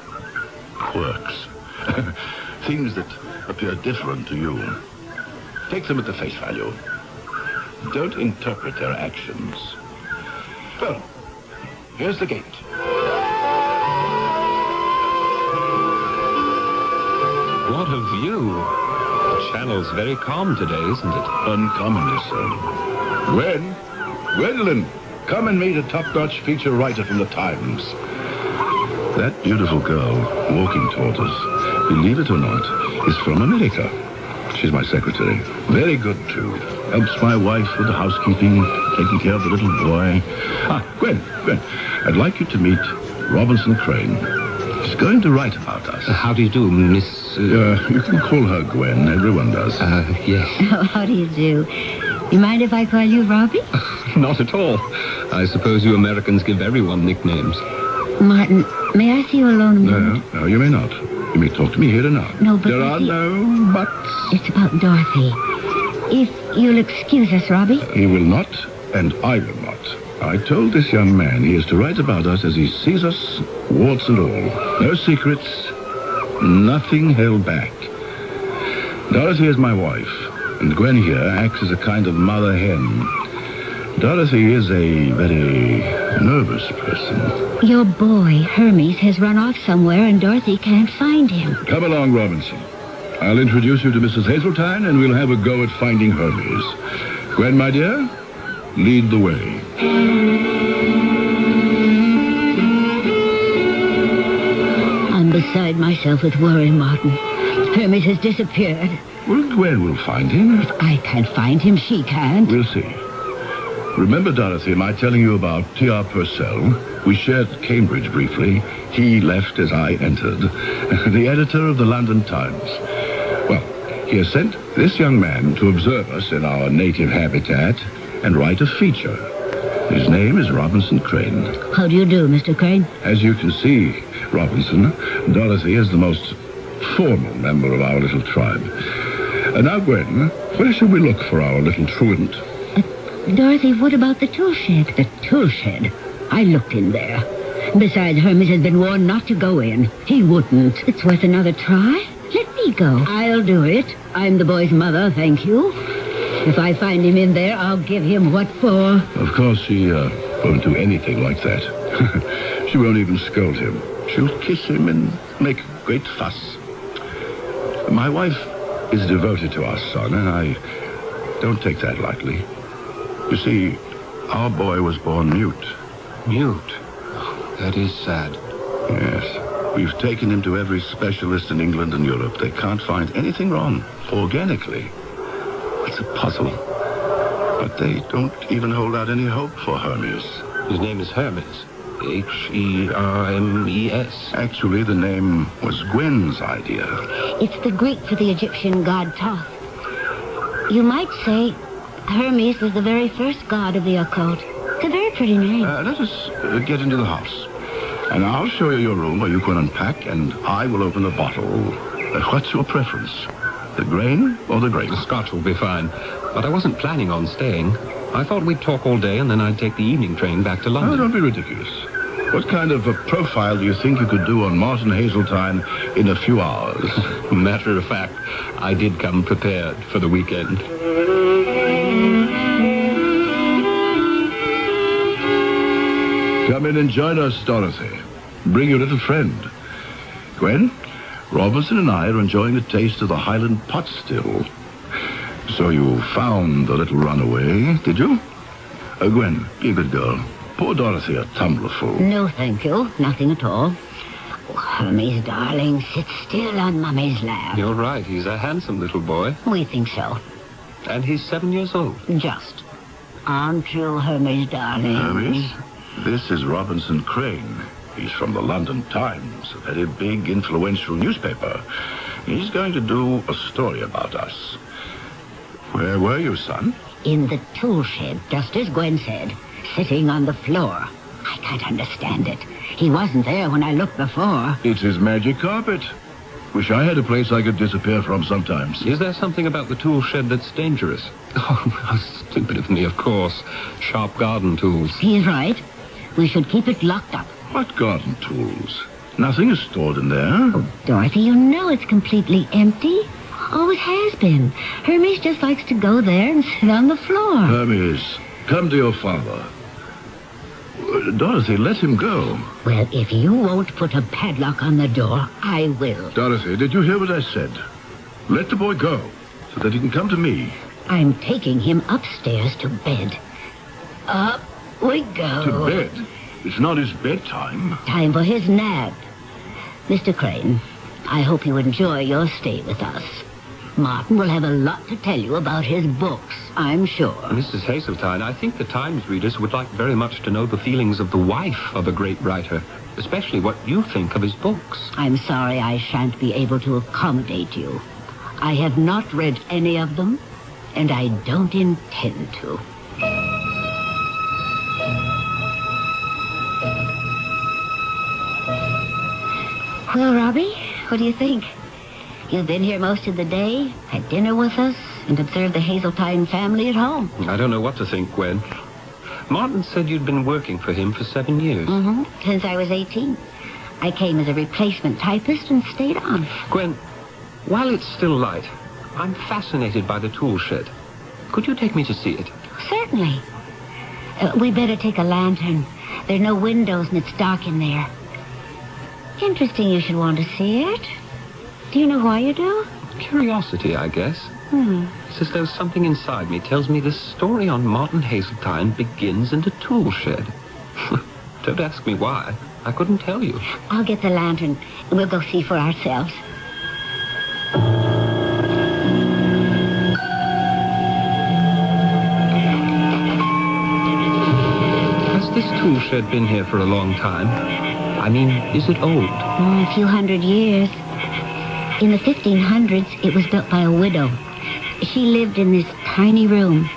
quirks, things that appear different to you. Take them at the face value. Don't interpret their actions. Well, here's the gate. What a view. The channel's very calm today, isn't it? Uncommonly so. Gwendolyn, come and meet a top-notch feature writer from the Times. That beautiful girl walking toward us, believe it or not, is from America. She's my secretary. Very good, too. Helps my wife with the housekeeping, taking care of the little boy. Gwen, I'd like you to meet Robinson Crane. She's going to write about us. How do you do, Miss... you can call her Gwen. Everyone does. Yes. Oh, how do you do? You mind if I call you Robbie? Not at all. I suppose you Americans give everyone nicknames. Martin, may I see you alone a minute? No, you may not. You may talk to me here and now. No, but... There are no buts. It's about Dorothy. If you'll excuse us, Robbie. He will not, and I will not. I told this young man he is to write about us as he sees us, warts and all. No secrets, nothing held back. Dorothy is my wife, and Gwen here acts as a kind of mother hen. Dorothy is a very nervous person. Your boy, Hermes, has run off somewhere, and Dorothy can't find him. Come along, Robinson. I'll introduce you to Mrs. Hazeltine, and we'll have a go at finding Hermes. Gwen, my dear, lead the way. I'm beside myself with worry, Martin. Hermes has disappeared. Well, Gwen will find him. If I can't find him, she can't. We'll see. Remember, Dorothy, my telling you about T.R. Purcell? We shared Cambridge briefly. He left as I entered. The editor of the London Times. Well, he has sent this young man to observe us in our native habitat and write a feature. His name is Robinson Crane. How do you do, Mr. Crane? As you can see, Robinson, Dorothy is the most formal member of our little tribe. Now, Gwen, where shall we look for our little truant? Dorothy, what about the tool shed? The tool shed? I looked in there. Besides, Hermes has been warned not to go in. He wouldn't. It's worth another try. Let me go. I'll do it. I'm the boy's mother, thank you. If I find him in there, I'll give him what for. Of course, she won't do anything like that. She won't even scold him. She'll kiss him and make a great fuss. My wife is devoted to our son, and I don't take that lightly. You see, our boy was born mute. Mute? That is sad. Yes. We've taken him to every specialist in England and Europe. They can't find anything wrong, organically. It's a puzzle. But they don't even hold out any hope for Hermes. His name is Hermes. Hermes. Actually, the name was Gwen's idea. It's the Greek for the Egyptian god Thoth. You might say Hermes was the very first god of the occult. It's a very pretty name. Let us get into the house. And I'll show you your room where you can unpack, and I will open a bottle. What's your preference? The grain or the grape? The Scotch will be fine. But I wasn't planning on staying. I thought we'd talk all day, and then I'd take the evening train back to London. Oh, don't be ridiculous. What kind of a profile do you think you could do on Martin Hazeltine in a few hours? Matter of fact, I did come prepared for the weekend. Come in and join us, Dorothy. Bring your little friend. Gwen, Robinson and I are enjoying a taste of the Highland pot still. So you found the little runaway, did you? Gwen, be a good girl. Pour Dorothy a tumblerful. No, thank you. Nothing at all. Oh, Hermes, darling, sit still on Mummy's lap. You're right. He's a handsome little boy. We think so. And he's 7 years old. Just. Aren't you, Hermes, darling? Hermes? This is Robinson Crane. He's from the London Times, a very big, influential newspaper. He's going to do a story about us. Where were you, son? In the tool shed, just as Gwen said. Sitting on the floor. I can't understand it. He wasn't there when I looked before. It's his magic carpet. Wish I had a place I could disappear from sometimes. Is there something about the tool shed that's dangerous? Oh, how stupid of me, of course. Sharp garden tools. He's right. We should keep it locked up. What garden tools? Nothing is stored in there. Oh, Dorothy, you know it's completely empty. Always has been. Hermes just likes to go there and sit on the floor. Hermes, come to your father. Dorothy, let him go. Well, if you won't put a padlock on the door, I will. Dorothy, did you hear what I said? Let the boy go, so that he can come to me. I'm taking him upstairs to bed. Up we go. To bed? It's not his bedtime. Time for his nap. Mr. Crane, I hope you enjoy your stay with us. Martin will have a lot to tell you about his books, I'm sure. Mrs. Hazeltine, I think the Times readers would like very much to know the feelings of the wife of a great writer, especially what you think of his books. I'm sorry I shan't be able to accommodate you. I have not read any of them, and I don't intend to. Well, Robbie, What do you think? You've been here most of the day, had dinner with us, and observed the Hazeltine family at home. I don't know what to think, Gwen. Martin said you'd been working for him for 7 years. Mm-hmm. Since I was 18. I came as a replacement typist and stayed on. Gwen, while it's still light, I'm fascinated by the tool shed. Could you take me to see it? Certainly. We better take a lantern. There are no windows and it's dark in there. Interesting you should want to see it. Do you know why you do? Curiosity, I guess. It's as though something inside me tells me the story on Martin Hazeltine begins in the tool shed. Don't ask me why. I couldn't tell you. I'll get the lantern and we'll go see for ourselves. Has this tool shed been here for a long time? I mean, is it old? A few hundred years. In the 1500s, it was built by a widow. She lived in this tiny room.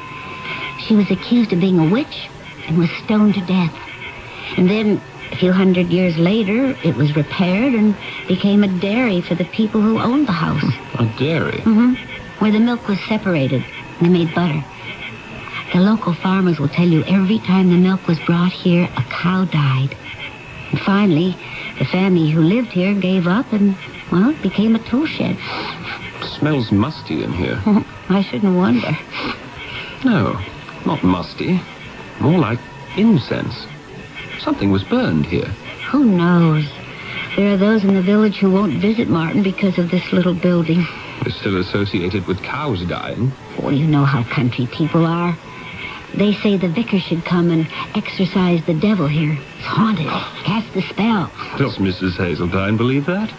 She was accused of being a witch and was stoned to death. And then, a few hundred years later, it was repaired and became a dairy for the people who owned the house. A dairy? Mm-hmm. Where the milk was separated and they made butter. The local farmers will tell you every time the milk was brought here, a cow died. And finally, the family who lived here gave up and, well, it became a tool shed. Smells musty in here. I shouldn't wonder. No, not musty. More like incense. Something was burned here. Who knows? There are those in the village who won't visit Martin because of this little building. We're still associated with cows dying. Oh, you know how country people are. They say the vicar should come and exorcise the devil here. It's haunted. Cast the spell. Does Mrs. Hazeltine believe that?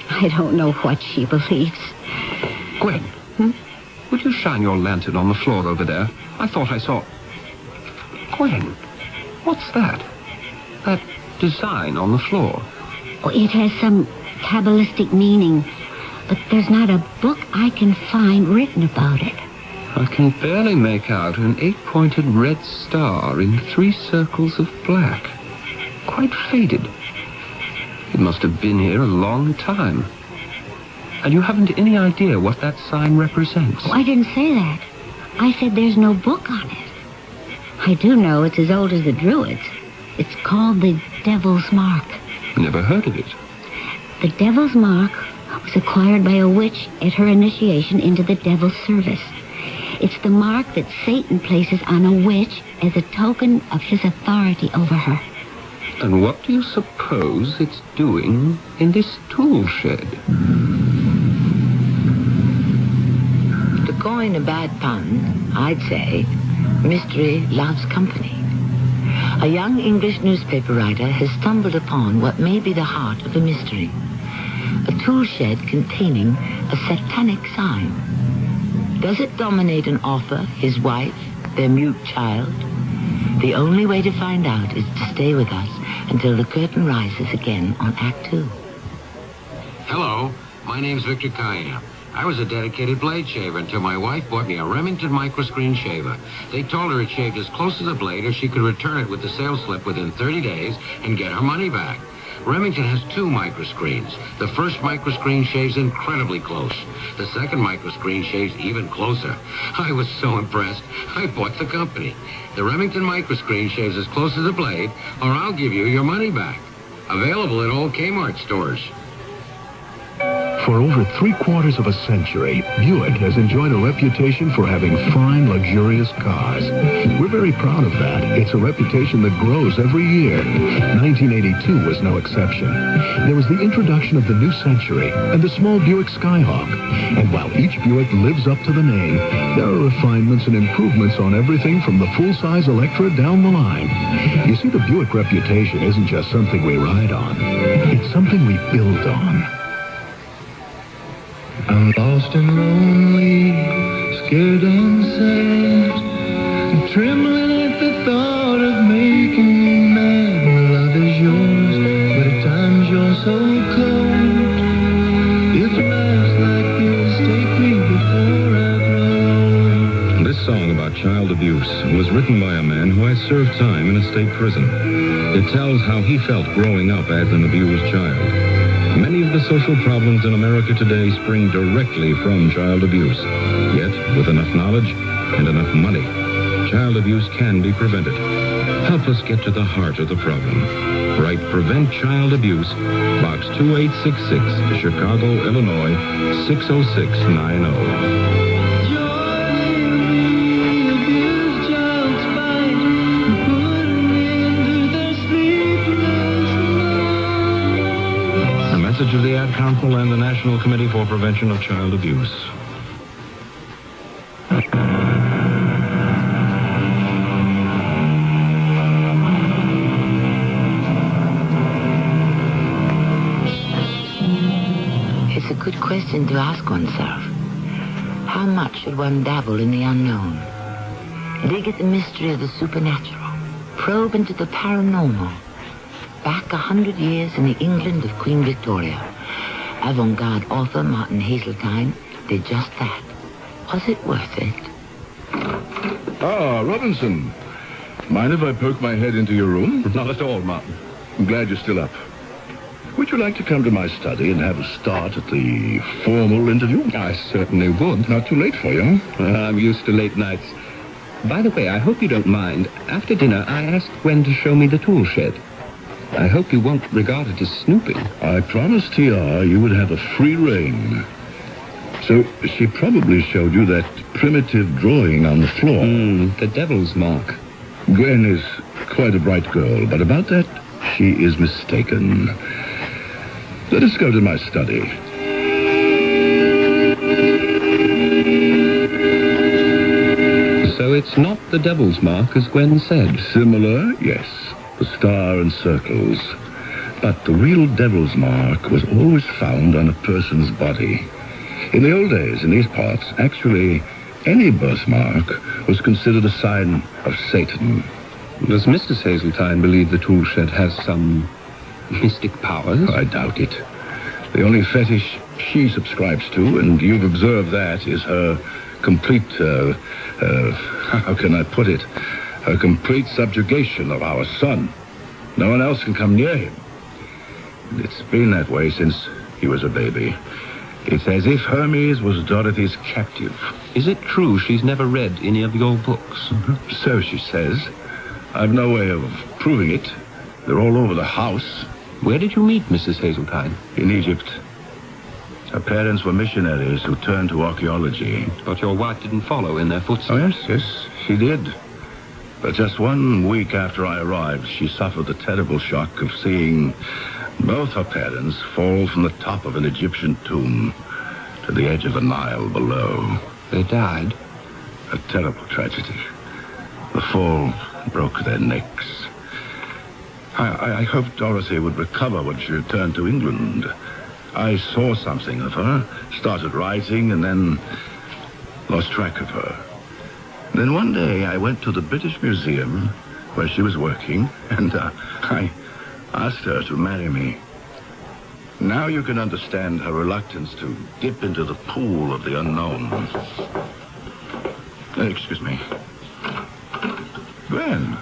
I don't know what she believes. Gwen, would you shine your lantern on the floor over there? I thought I saw... Gwen, what's that? That design on the floor. Oh, it has some Kabbalistic meaning, but there's not a book I can find written about it. I can barely make out an 8-pointed red star in 3 circles of black. Quite faded. It must have been here a long time. And you haven't any idea what that sign represents. Oh, I didn't say that. I said there's no book on it. I do know it's as old as the Druids. It's called the Devil's Mark. Never heard of it. The Devil's Mark was acquired by a witch at her initiation into the Devil's service. It's the mark that Satan places on a witch as a token of his authority over her. And what do you suppose it's doing in this tool shed? To coin a bad pun, I'd say, mystery loves company. A young English newspaper writer has stumbled upon what may be the heart of a mystery. A tool shed containing a satanic sign. Does it dominate an author, his wife, their mute child? The only way to find out is to stay with us until the curtain rises again on Act 2. Hello, my name's Victor Kaya. I was a dedicated blade shaver until my wife bought me a Remington microscreen shaver. They told her it shaved as close to the blade or she could return it with the sales slip within 30 days and get her money back. Remington has 2 microscreens. The first microscreen shaves incredibly close. The second microscreen shaves even closer. I was so impressed, I bought the company. The Remington microscreen shaves as close as the blade, or I'll give you your money back. Available at all Kmart stores. For over 3/4 of a century, Buick has enjoyed a reputation for having fine, luxurious cars. We're very proud of that. It's a reputation that grows every year. 1982 was no exception. There was the introduction of the new Century and the small Buick Skyhawk. And while each Buick lives up to the name, there are refinements and improvements on everything from the full-size Electra down the line. You see, the Buick reputation isn't just something we ride on. It's something we build on. I'm lost and lonely, scared and sad, trembling at the thought of making you mad. My love is yours, but at times you're so cold. If life's like this, take me before I grow. This song about child abuse was written by a man who has served time in a state prison. It tells how he felt growing up as an abused child. Many of the social problems in America today spring directly from child abuse. Yet, with enough knowledge and enough money, child abuse can be prevented. Help us get to the heart of the problem. Write Prevent Child Abuse, Box 2866, Chicago, Illinois, 60690. Message of the Ad Council and the National Committee for Prevention of Child Abuse. It's a good question to ask oneself. How much should one dabble in the unknown? Dig at the mystery of the supernatural. Probe into the paranormal. Back 100 years in the England of Queen Victoria, avant-garde author Martin Hazeltine did just that. Was it worth it? Ah, Robinson. Mind if I poke my head into your room? Not at all, Martin. I'm glad you're still up. Would you like to come to my study and have a start at the formal interview? I certainly would. Not too late for you. I'm used to late nights. By the way, I hope you don't mind. After dinner, I asked Gwen to show me the tool shed. I hope you won't regard it as snooping. I promised TR you would have a free rein. So she probably showed you that primitive drawing on the floor. The devil's mark. Gwen is quite a bright girl, but about that, she is mistaken. Let us go to my study. So it's not the devil's mark, as Gwen said. Similar, yes. The star and circles. But the real devil's mark was always found on a person's body. In the old days, in these parts, actually, any birthmark was considered a sign of Satan. Does Mrs. Hazeltine believe the tool shed has some mystic powers? I doubt it. The only fetish she subscribes to, and you've observed that, is her complete, how can I put it? Her complete subjugation of our son. No one else can come near him. It's been that way since he was a baby. It's as if Hermes was Dorothy's captive. Is it true she's never read any of your books? So she says. I've no way of proving it. They're all over the house. Where did you meet Mrs. Hazeltine? In Egypt. Her parents were missionaries who turned to archaeology. But your wife didn't follow in their footsteps? Oh, yes, she did. But just 1 week after I arrived, she suffered the terrible shock of seeing both her parents fall from the top of an Egyptian tomb to the edge of the Nile below. They died? A terrible tragedy. The fall broke their necks. I hoped Dorothy would recover when she returned to England. I saw something of her, started writing, and then lost track of her. Then one day I went to the British Museum where she was working, and I asked her to marry me. Now you can understand her reluctance to dip into the pool of the unknown. Excuse me. Gwen,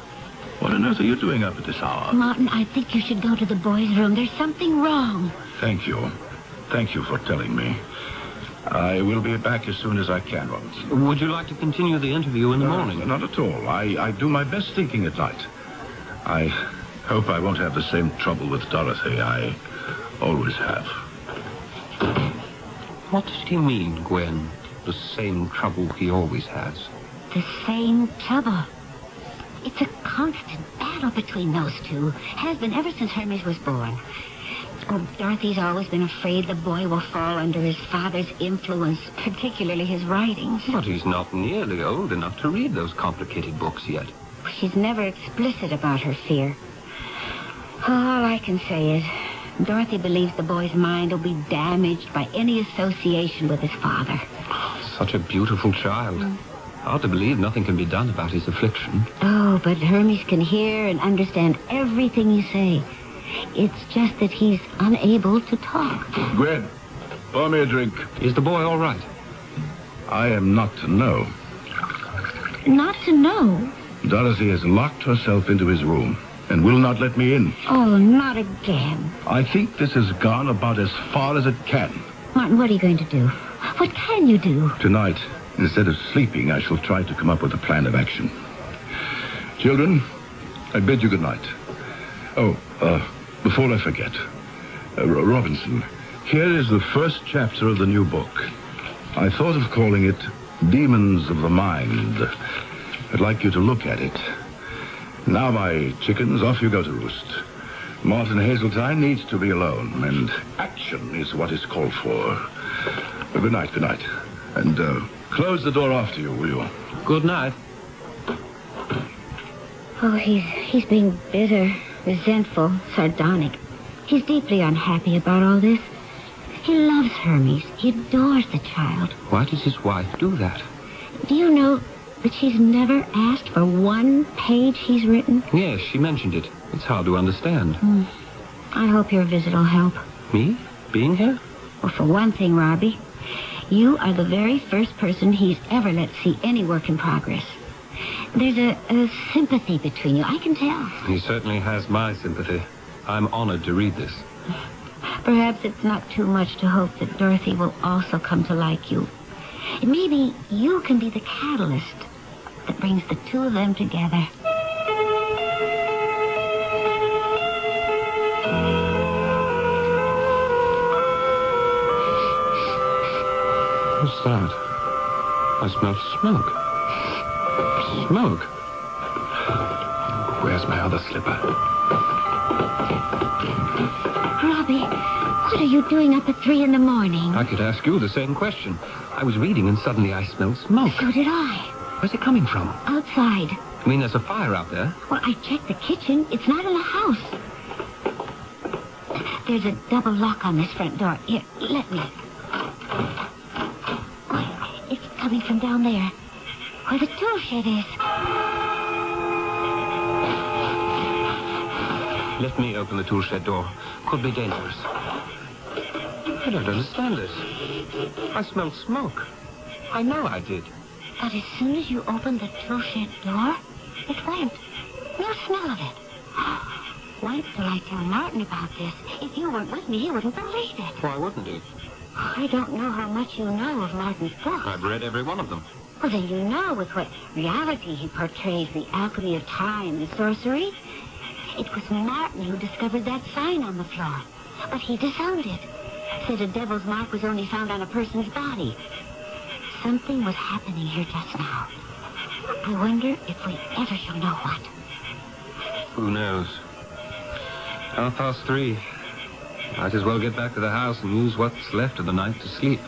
what on earth are you doing up at this hour? Martin, I think you should go to the boys' room. There's something wrong. Thank you. Thank you for telling me. I will be back as soon as I can, Robinson. Would you like to continue the interview in the morning? Not at all. I do my best thinking at night. I hope I won't have the same trouble with Dorothy I always have. What did he mean, Gwen? The same trouble he always has. The same trouble. It's a constant battle between those two. Has been ever since Hermes was born. Oh, Dorothy's always been afraid the boy will fall under his father's influence, particularly his writings. But he's not nearly old enough to read those complicated books yet. She's never explicit about her fear. All I can say is Dorothy believes the boy's mind will be damaged by any association with his father. Such a beautiful child. Hard to believe nothing can be done about his affliction. Oh, but Hermes can hear and understand everything you say. It's just that he's unable to talk. Gwen, pour me a drink. Is the boy all right? I am not to know. Not to know? Dorothy has locked herself into his room. and will not let me in. Oh, not again. I think this has gone about as far as it can. Martin, what are you going to do? What can you do? Tonight, instead of sleeping, I shall try to come up with a plan of action. Children, I bid you good night. Oh, before I forget, Robinson, here is the first chapter of the new book. I thought of calling it Demons of the Mind. I'd like you to look at it. Now, my chickens, off you go to roost. Martin Hazeltine needs to be alone, and action is what is called for. Good night, good night. And close the door after you, will you? Good night. Oh, he's being bitter, resentful, sardonic. He's deeply unhappy about all this. He loves Hermes. He adores the child. Why does his wife do that? Do you know that she's never asked for one page he's written? Yes, she mentioned it. It's hard to understand. I hope your visit will help. Me? Being here? Well, for one thing, Robbie, you are the very first person he's ever let see any work in progress. There's a sympathy between you, I can tell. He certainly has my sympathy. I'm honored to read this. Perhaps it's not too much to hope that Dorothy will also come to like you. Maybe you can be the catalyst that brings the two of them together. What's that? I smell smoke. Smoke? Where's my other slipper? Robbie, what are you doing up at 3 a.m? I could ask you the same question. I was reading and suddenly I smelled smoke. So did I. Where's it coming from? Outside. You mean there's a fire out there? Well, I checked the kitchen. It's not in the house. There's a double lock on this front door. Here, let me. Oh, it's coming from down there, where the tool shed is. Let me open the tool shed door. Could be dangerous. I don't understand this. I smelled smoke. I know I did. But as soon as you opened the tool shed door, it went. No smell of it. Wait till I tell Martin about this. If you weren't with me, he wouldn't believe it. Why wouldn't he? I don't know how much you know of Martin's books. I've read every one of them. Well, then you know with what reality he portrays the alchemy of time and sorcery. It was Martin who discovered that sign on the floor. But he disowned it. Said a devil's mark was only found on a person's body. Something was happening here just now. I wonder if we ever shall know what. Who knows? 3:30. Might as well get back to the house and use what's left of the night to sleep.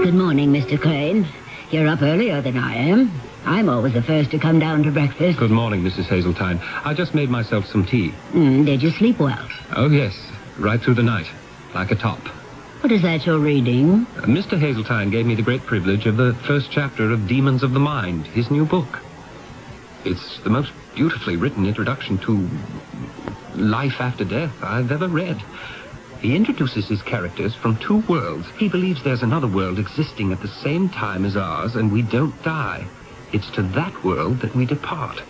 Good morning, Mr. Crane. You're up earlier than I am. I'm always the first to come down to breakfast. Good morning, Mrs. Hazeltine. I just made myself some tea. Did you sleep well? Oh, yes. Right through the night. Like a top. What is that you're reading? Mr. Hazeltine gave me the great privilege of the first chapter of Demons of the Mind, his new book. It's the most beautifully written introduction to life after death I've ever read. He introduces his characters from two worlds. He believes there's another world existing at the same time as ours, and we don't die. It's to that world that we depart.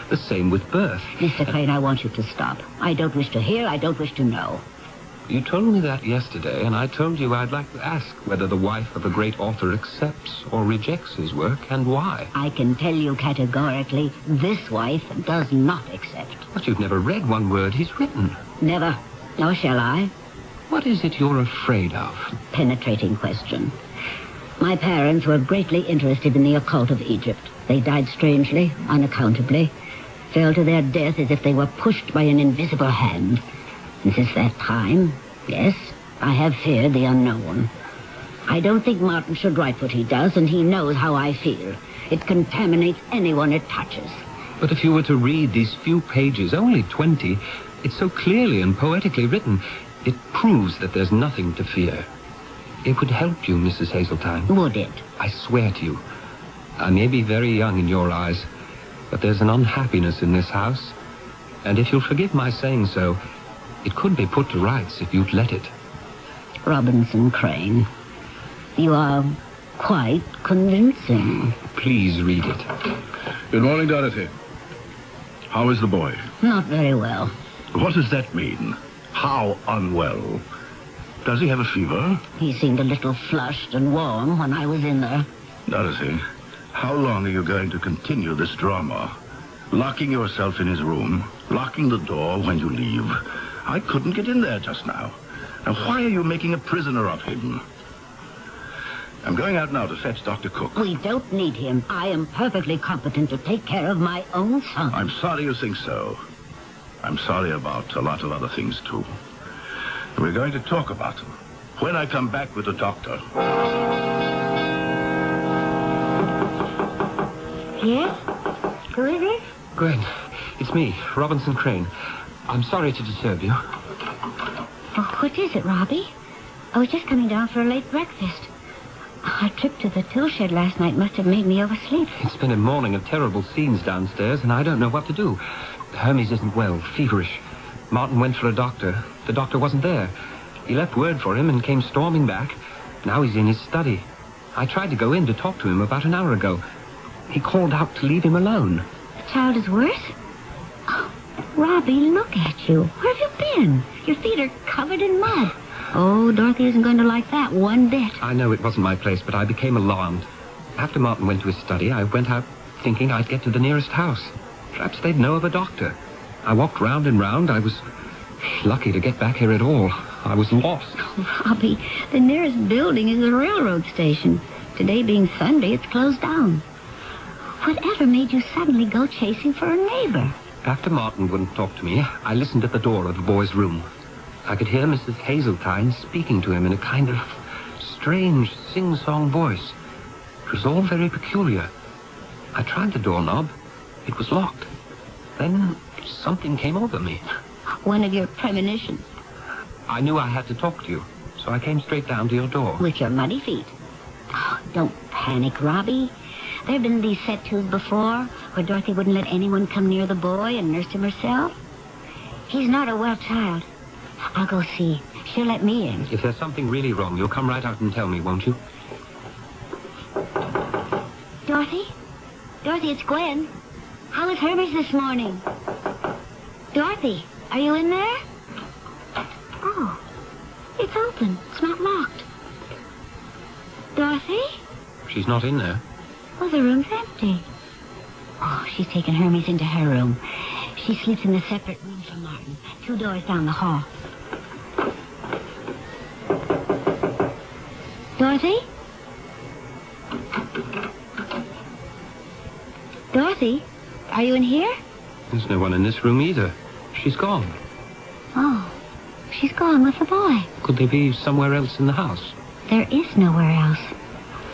The same with birth. Mr. Crane, I want you to stop. I don't wish to hear, I don't wish to know. You told me that yesterday, and I told you I'd like to ask whether the wife of a great author accepts or rejects his work, and why. I can tell you categorically, this wife does not accept. But you've never read one word he's written. Never. Nor shall I. What is it you're afraid of? Penetrating question. My parents were greatly interested in the occult of Egypt. They died strangely, unaccountably, fell to their death as if they were pushed by an invisible hand. And since that time, yes, I have feared the unknown. I don't think Martin should write what he does, and he knows how I feel. It contaminates anyone it touches. But if you were to read these few pages, only 20, it's so clearly and poetically written, it proves that there's nothing to fear. It would help you, Mrs. Hazeltine. Would it? I swear to you. I may be very young in your eyes, but there's an unhappiness in this house. And if you'll forgive my saying so, it could be put to rights if you'd let it. Robinson Crane, you are quite convincing. Please read it. Good morning, Dorothy. How is the boy? Not very well. What does that mean? How unwell? Does he have a fever? He seemed a little flushed and warm when I was in there. Dorothy, how long are you going to continue this drama? Locking yourself in his room, locking the door when you leave. I couldn't get in there just now. Now, why are you making a prisoner of him? I'm going out now to fetch Dr. Cook. We don't need him. I am perfectly competent to take care of my own son. I'm sorry you think so. I'm sorry about a lot of other things, too. We're going to talk about them when I come back with the doctor. Yes? Who is it? Gwen, it's me, Robinson Crane. I'm sorry to disturb you. Oh, what is it, Robbie? I was just coming down for a late breakfast. Our trip to the tool shed last night must have made me oversleep. It's been a morning of terrible scenes downstairs, and I don't know what to do. Hermes isn't well, feverish. Martin went for a doctor. The doctor wasn't there. He left word for him and came storming back. Now he's in his study. I tried to go in to talk to him about an hour ago. He called out to leave him alone. The child is worse? Oh, Robbie, look at you. Where have you been? Your feet are covered in mud. Oh, Dorothy isn't going to like that one bit. I know it wasn't my place, but I became alarmed. After Martin went to his study, I went out thinking I'd get to the nearest house. Perhaps they'd know of a doctor. I walked round and round. I was lucky to get back here at all. I was lost. Oh, Robbie, the nearest building is the railroad station. Today being Sunday, it's closed down. Whatever made you suddenly go chasing for a neighbor? After Martin wouldn't talk to me, I listened at the door of the boy's room. I could hear Mrs. Hazeltine speaking to him in a kind of strange sing-song voice. It was all very peculiar. I tried the doorknob. It was locked. Then something came over me. One of your premonitions. I knew I had to talk to you, so I came straight down to your door. With your muddy feet. Oh, don't panic, Robbie. There have been these set to's before, where Dorothy wouldn't let anyone come near the boy and nursed him herself. He's not a well child. I'll go see. She'll let me in. If there's something really wrong, you'll come right out and tell me, won't you? Dorothy? Dorothy, it's Gwen. How was Hermes this morning? Dorothy, are you in there? Oh, it's open. It's not locked. Dorothy? She's not in there. Oh, the room's empty. Oh, she's taken Hermes into her room. She sleeps in a separate room from Martin, 2 doors down the hall. Dorothy? Dorothy, are you in here? There's no one in this room either. She's gone. Oh, she's gone with the boy. Could they be somewhere else in the house? There is nowhere else.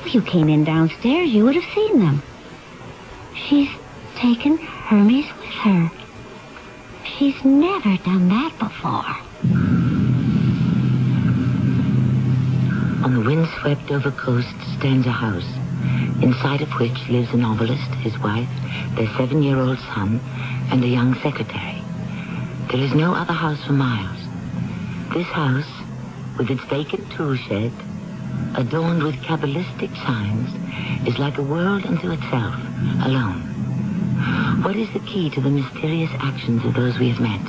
If you came in downstairs, you would have seen them. She's taken Hermes with her. She's never done that before. On the windswept-over coast stands a house, inside of which lives a novelist, his wife, their 7-year-old son, and a young secretary. There is no other house for miles. This house, with its vacant tool shed, adorned with cabalistic signs, is like a world unto itself, alone. What is the key to the mysterious actions of those we have met?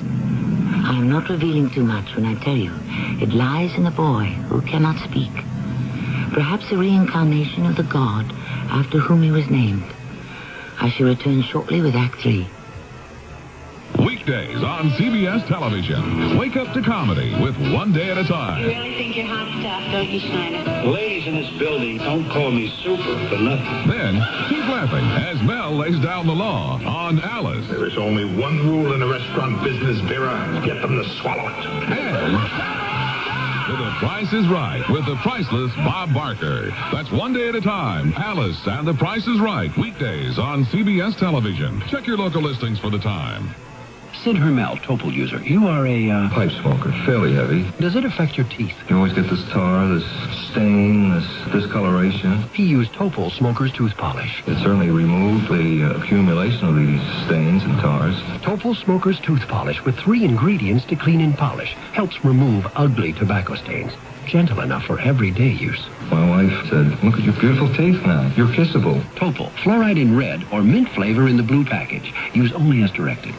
I am not revealing too much when I tell you it lies in a boy who cannot speak. Perhaps a reincarnation of the god after whom he was named. I shall return shortly with Act 3. Weekdays on CBS television. Wake up to comedy with One Day at a Time. You really think you're hot stuff, don't you, Schneider? Ladies in this building don't call me super for nothing. Then, keep laughing as Mel lays down the law on Alice. There is only one rule in the restaurant business, Vera. Get them to swallow it. And The Price is Right with the priceless Bob Barker. That's One Day at a Time. Alice and The Price is Right. Weekdays on CBS television. Check your local listings for the time. Sid Hermel, Topol user. You are a, pipe smoker, fairly heavy. Does it affect your teeth? You always get this tar, this stain, this discoloration. He used Topol Smoker's tooth polish. It certainly removed the accumulation of these stains and tars. Topol Smoker's tooth polish with 3 ingredients to clean and polish helps remove ugly tobacco stains. gentle enough for everyday use. My wife said, look at your beautiful teeth now. You're kissable. Topol, fluoride in red or mint flavor in the blue package. Use only as directed.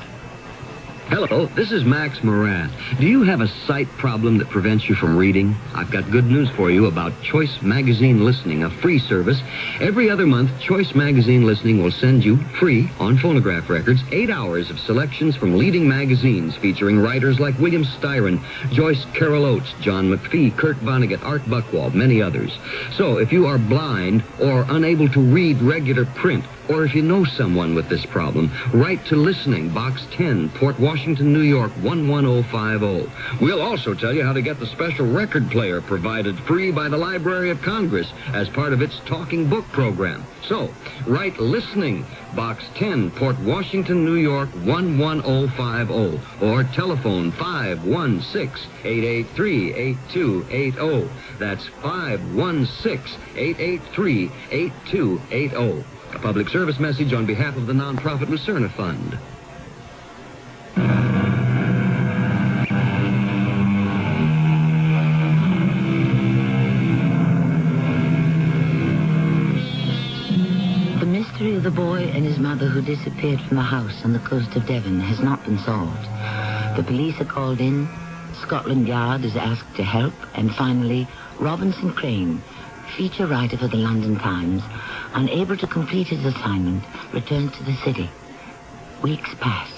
Hello, this is Max Moran. Do you have a sight problem that prevents you from reading? I've got good news for you about Choice Magazine Listening, a free service. Every other month, Choice Magazine Listening will send you, free, on phonograph records, 8 hours of selections from leading magazines featuring writers like William Styron, Joyce Carol Oates, John McPhee, Kurt Vonnegut, Art Buchwald, many others. So if you are blind or unable to read regular print, or if you know someone with this problem, write to Listening, Box 10, Port Washington, New York, 11050. We'll also tell you how to get the special record player provided free by the Library of Congress as part of its Talking Book program. So, write Listening, Box 10, Port Washington, New York, 11050, or telephone 516-883-8280. That's 516-883-8280. A public service message on behalf of the nonprofit Lucerna Fund. The mystery of the boy and his mother who disappeared from the house on the coast of Devon has not been solved. The police are called in, Scotland Yard is asked to help, and finally, Robinson Crane, feature writer for the London Times, unable to complete his assignment, returns to the city. Weeks pass.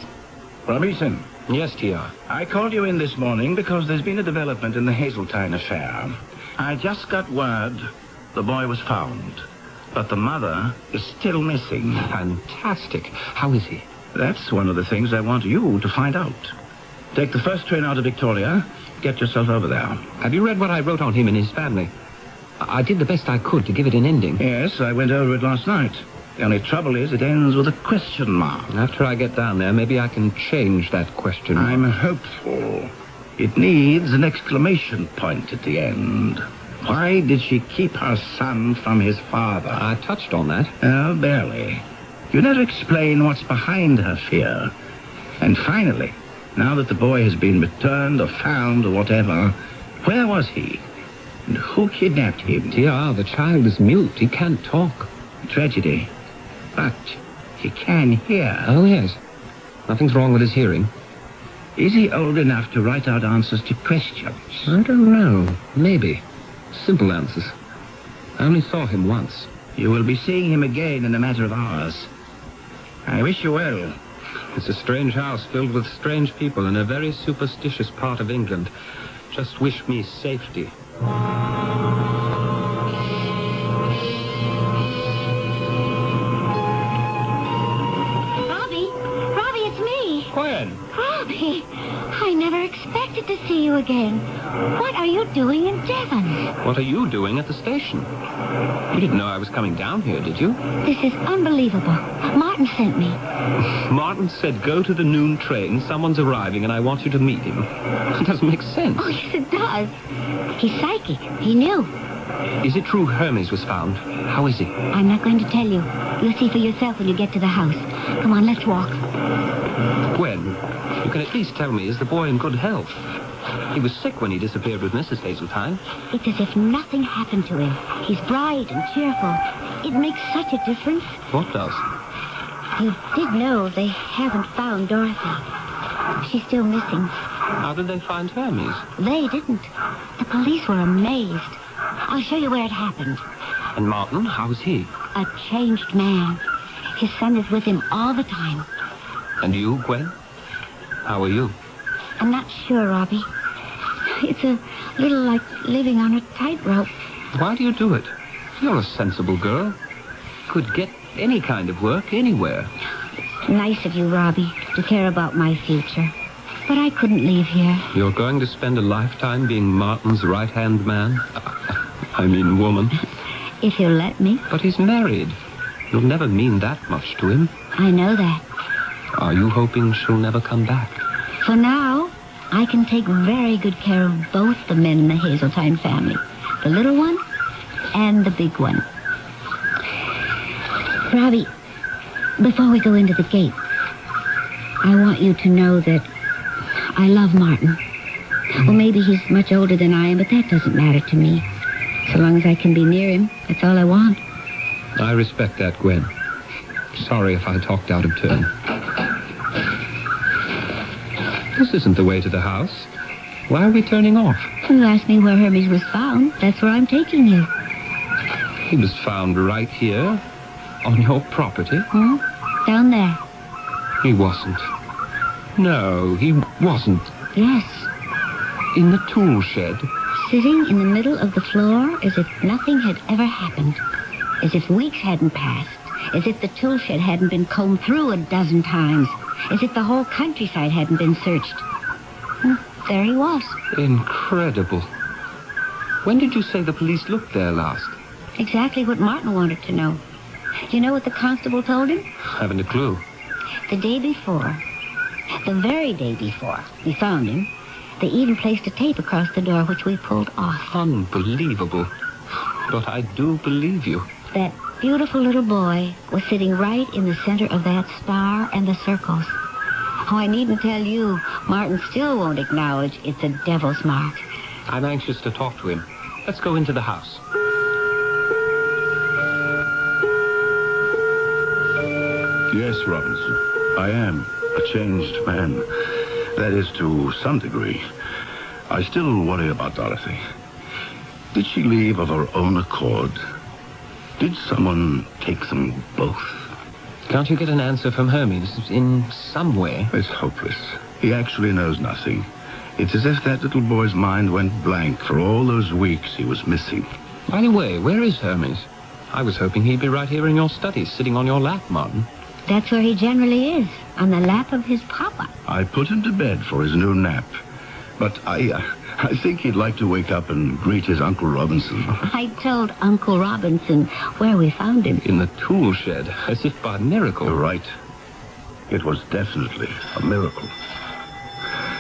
Robinson. Yes, T.R. I called you in this morning because there's been a development in the Hazeltine affair. I just got word the boy was found, but the mother is still missing. Fantastic. How is he? That's one of the things I want you to find out. Take the first train out of Victoria. Get yourself over there. Have you read what I wrote on him and his family? I did the best I could to give it an ending. Yes, I went over it last night. The only trouble is it ends with a question mark. After I get down there, maybe I can change that question mark. I'm hopeful. It needs an exclamation point at the end. Why did she keep her son from his father? I touched on that. Oh, barely. You never explain what's behind her fear. And finally, now that the boy has been returned or found or whatever, where was he? And who kidnapped him? T.R., the child is mute. He can't talk. Tragedy. But he can hear. Oh, yes. Nothing's wrong with his hearing. Is he old enough to write out answers to questions? I don't know. Maybe. Simple answers. I only saw him once. You will be seeing him again in a matter of hours. I wish you well. It's a strange house filled with strange people in a very superstitious part of England. Just wish me safety. Robbie, it's me. Gwen. Robbie, I never expected to see you again. What are you doing in Devon? What are you doing at the station? You didn't know I was coming down here, did you? This is unbelievable. Martin sent me. Martin said go to the noon train. Someone's arriving and I want you to meet him. It doesn't make sense. Oh, yes, it does. He's psychic. He knew. Is it true Hermes was found? How is he? I'm not going to tell you. You'll see for yourself when you get to the house. Come on, let's walk. Gwen, you can at least tell me, is the boy in good health? He was sick when he disappeared with Mrs. Hazeltine. It's as if nothing happened to him. He's bright and cheerful. It makes such a difference. What does? You did know they haven't found Dorothy. She's still missing. How did they find Hermes? They didn't. The police were amazed. I'll show you where it happened. And Martin, how's he? A changed man. His son is with him all the time. And you, Gwen? How are you? I'm not sure, Robbie. It's a little like living on a tightrope. Why do you do it? You're a sensible girl. Could get any kind of work anywhere. Nice of you, Robbie, to care about my future. But I couldn't leave here. You're going to spend a lifetime being Martin's right-hand man? I mean woman. If you'll let me. But he's married. You'll never mean that much to him. I know that. Are you hoping she'll never come back? For now, I can take very good care of both the men in the Hazeltine family. The little one and the big one. Robbie, before we go into the gate, I want you to know that I love Martin. Well, maybe he's much older than I am, but that doesn't matter to me. So long as I can be near him, that's all I want. I respect that, Gwen. Sorry if I talked out of turn. This isn't the way to the house. Why are we turning off? You asked me where Hermes was found. That's where I'm taking you. He was found right here, on your property. Hmm? Down there. He wasn't. No, he wasn't. Yes. In the tool shed. Sitting in the middle of the floor as if nothing had ever happened. As if weeks hadn't passed. As if the tool shed hadn't been combed through a dozen times. As if the whole countryside hadn't been searched. There he was. Incredible. When did you say the police looked there last? Exactly what Martin wanted to know. You know what the constable told him? Haven't a clue. The day before, the very day before we found him, they even placed a tape across the door, which we pulled off. Unbelievable. But I do believe you. That beautiful little boy was sitting right in the center of that star and the circles. Oh, I needn't tell you, Martin still won't acknowledge it's a devil's mark. I'm anxious to talk to him. Let's go into the house. Yes, Robinson. I am a changed man. That is, to some degree. I still worry about Dorothy. Did she leave of her own accord? Did someone take them both? Can't you get an answer from Hermes in some way? It's hopeless. He actually knows nothing. It's as if that little boy's mind went blank for all those weeks he was missing. By the way, where is Hermes? I was hoping he'd be right here in your study, sitting on your lap, Martin. That's where he generally is, on the lap of his papa. I put him to bed for his new nap. But I think he'd like to wake up and greet his Uncle Robinson. I told Uncle Robinson where we found him. In the tool shed, as if by miracle. You're right. It was definitely a miracle.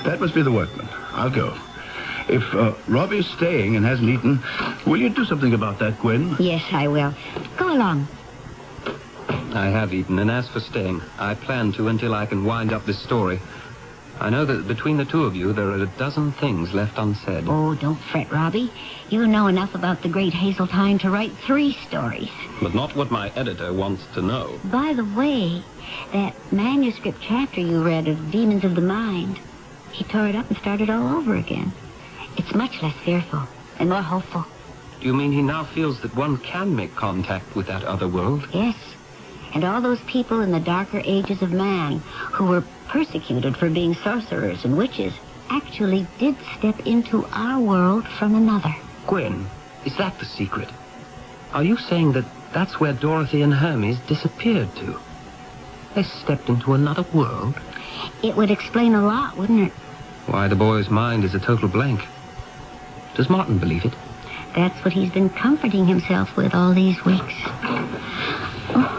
That must be the workman. I'll go. If Robbie's staying and hasn't eaten, will you do something about that, Gwen? Yes, I will. Go along. I have eaten, and as for staying, I plan to until I can wind up this story. I know that between the two of you, there are a dozen things left unsaid. Oh, don't fret, Robbie. You know enough about the great Hazeltine to write 3 stories. But not what my editor wants to know. By the way, that manuscript chapter you read of Demons of the Mind, he tore it up and started all over again. It's much less fearful and more hopeful. Do you mean he now feels that one can make contact with that other world? Yes. And all those people in the darker ages of man who were persecuted for being sorcerers and witches actually did step into our world from another. Gwen, is that the secret? Are you saying that that's where Dorothy and Hermes disappeared to? They stepped into another world? It would explain a lot, wouldn't it? Why the boy's mind is a total blank. Does Martin believe it? That's what he's been comforting himself with all these weeks. Oh,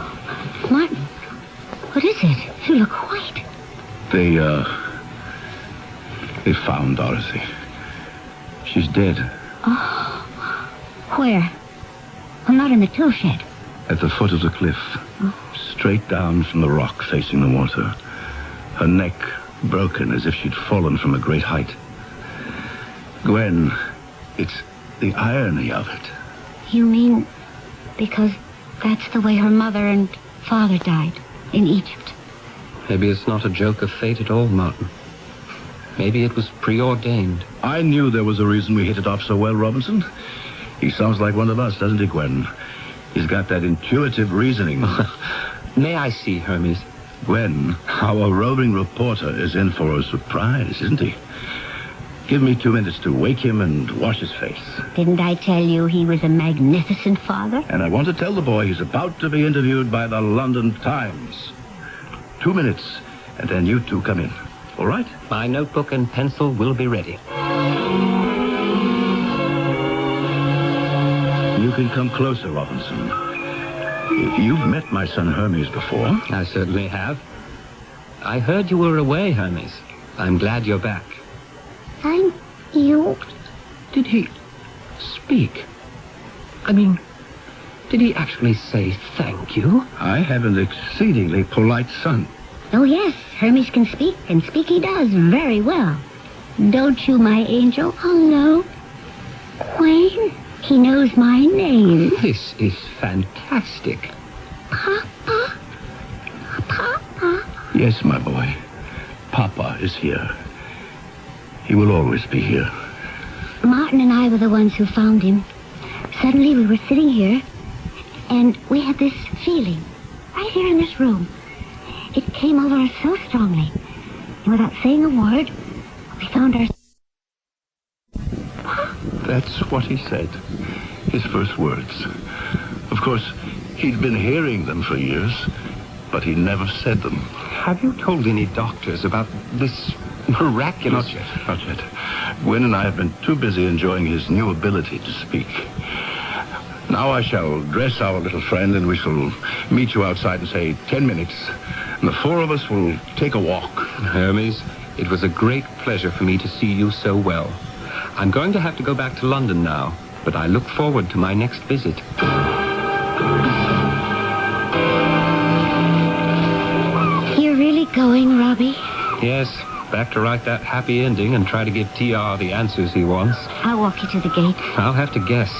Martin, what is it? You look white. They found Dorothy. She's dead. Oh, where? I'm not in the tool shed. At the foot of the cliff. Oh. Straight down from the rock facing the water. Her neck broken as if she'd fallen from a great height. Gwen, it's the irony of it. You mean because that's the way her mother and father died in Egypt? Maybe it's not a joke of fate at all, Martin. Maybe it was preordained. I knew there was a reason we hit it off so well, Robinson. He sounds like one of us, doesn't he, Gwen? He's got that intuitive reasoning. May I see Hermes? Gwen, our roving reporter is in for a surprise, isn't he? Give me 2 minutes to wake him and wash his face. Didn't I tell you he was a magnificent father? And I want to tell the boy he's about to be interviewed by the London Times. 2 minutes, and then you two come in. All right? My notebook and pencil will be ready. You can come closer, Robinson. You've met my son Hermes before. I certainly have. I heard you were away, Hermes. I'm glad you're back. Thank you. Did he speak? I mean, did he actually say thank you? I have an exceedingly polite son. Oh, yes. Hermes can speak, and speak he does very well. Don't you, my angel? Oh, no. Wayne, he knows my name. This is fantastic. Papa? Papa? Yes, my boy. Papa is here. He will always be here. Martin and I were the ones who found him. Suddenly we were sitting here, and we had this feeling, right here in this room. It came over us so strongly. And without saying a word, we found our... That's what he said. His first words. Of course, he'd been hearing them for years, but he never said them. Have you told any doctors about this miraculous... Not yet, not yet. Gwen and I have been too busy enjoying his new ability to speak. Now I shall dress our little friend, and we shall meet you outside in, say, 10 minutes. And the four of us will take a walk. Hermes, it was a great pleasure for me to see you so well. I'm going to have to go back to London now, but I look forward to my next visit. You're really going, Robbie? Yes, back to write that happy ending and try to give TR the answers he wants. I'll walk you to the gate. I'll have to guess.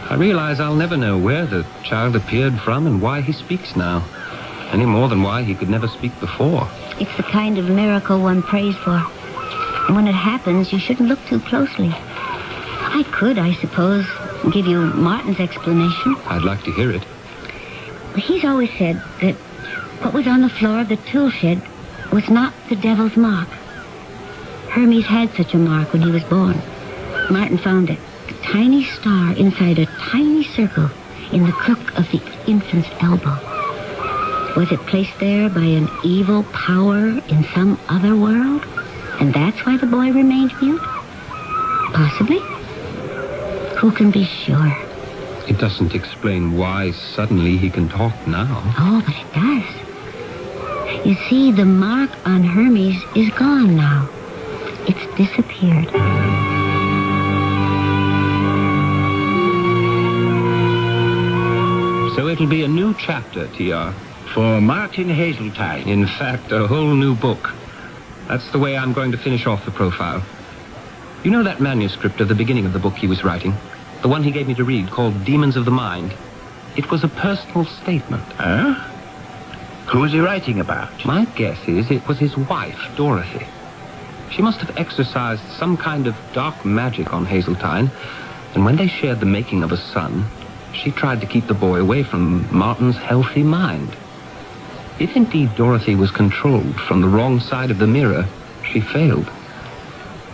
I realize I'll never know where the child appeared from and why he speaks now. Any more than why he could never speak before. It's the kind of miracle one prays for. And when it happens, you shouldn't look too closely. I could, I suppose, give you Martin's explanation. I'd like to hear it. He's always said that what was on the floor of the tool shed was not the devil's mark. Hermes had such a mark when he was born. Martin found it. A tiny star inside a tiny circle in the crook of the infant's elbow. Was it placed there by an evil power in some other world? And that's why the boy remained mute? Possibly. Who can be sure? It doesn't explain why suddenly he can talk now. Oh, but it does. You see, the mark on Hermes is gone now. It's disappeared. So it'll be a new chapter, TR. For Martin Hazeltine. In fact, a whole new book. That's the way I'm going to finish off the profile. You know that manuscript of the beginning of the book he was writing? The one he gave me to read, called Demons of the Mind. It was a personal statement. Huh? Who was he writing about? My guess is it was his wife, Dorothy. She must have exercised some kind of dark magic on Hazeltine, and when they shared the making of a son, she tried to keep the boy away from Martin's healthy mind. If indeed Dorothy was controlled from the wrong side of the mirror, she failed.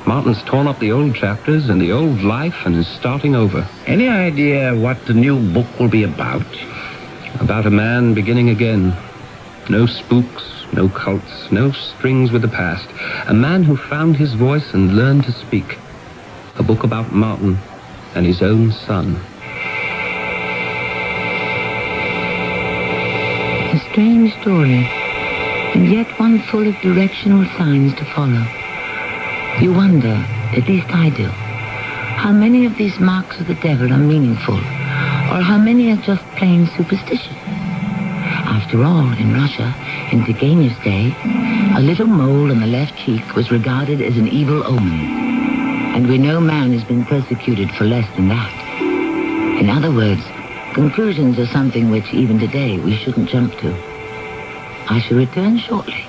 Martin's torn up the old chapters and the old life and is starting over. Any idea what the new book will be about? About a man beginning again. No spooks, no cults, no strings with the past. A man who found his voice and learned to speak. A book about Martin and his own son. A strange story, and yet one full of directional signs to follow. You wonder, at least I do, how many of these marks of the devil are meaningful, or how many are just plain superstition. After all, in Russia, in Turgenev's day, a little mole on the left cheek was regarded as an evil omen, and we know man has been persecuted for less than that. In other words, conclusions are something which, even today, we shouldn't jump to. I shall return shortly.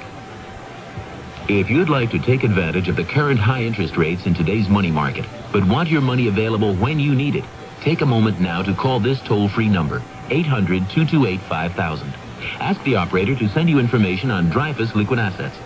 If you'd like to take advantage of the current high interest rates in today's money market, but want your money available when you need it, take a moment now to call this toll-free number, 800-228-5000. Ask the operator to send you information on Dreyfus Liquid Assets.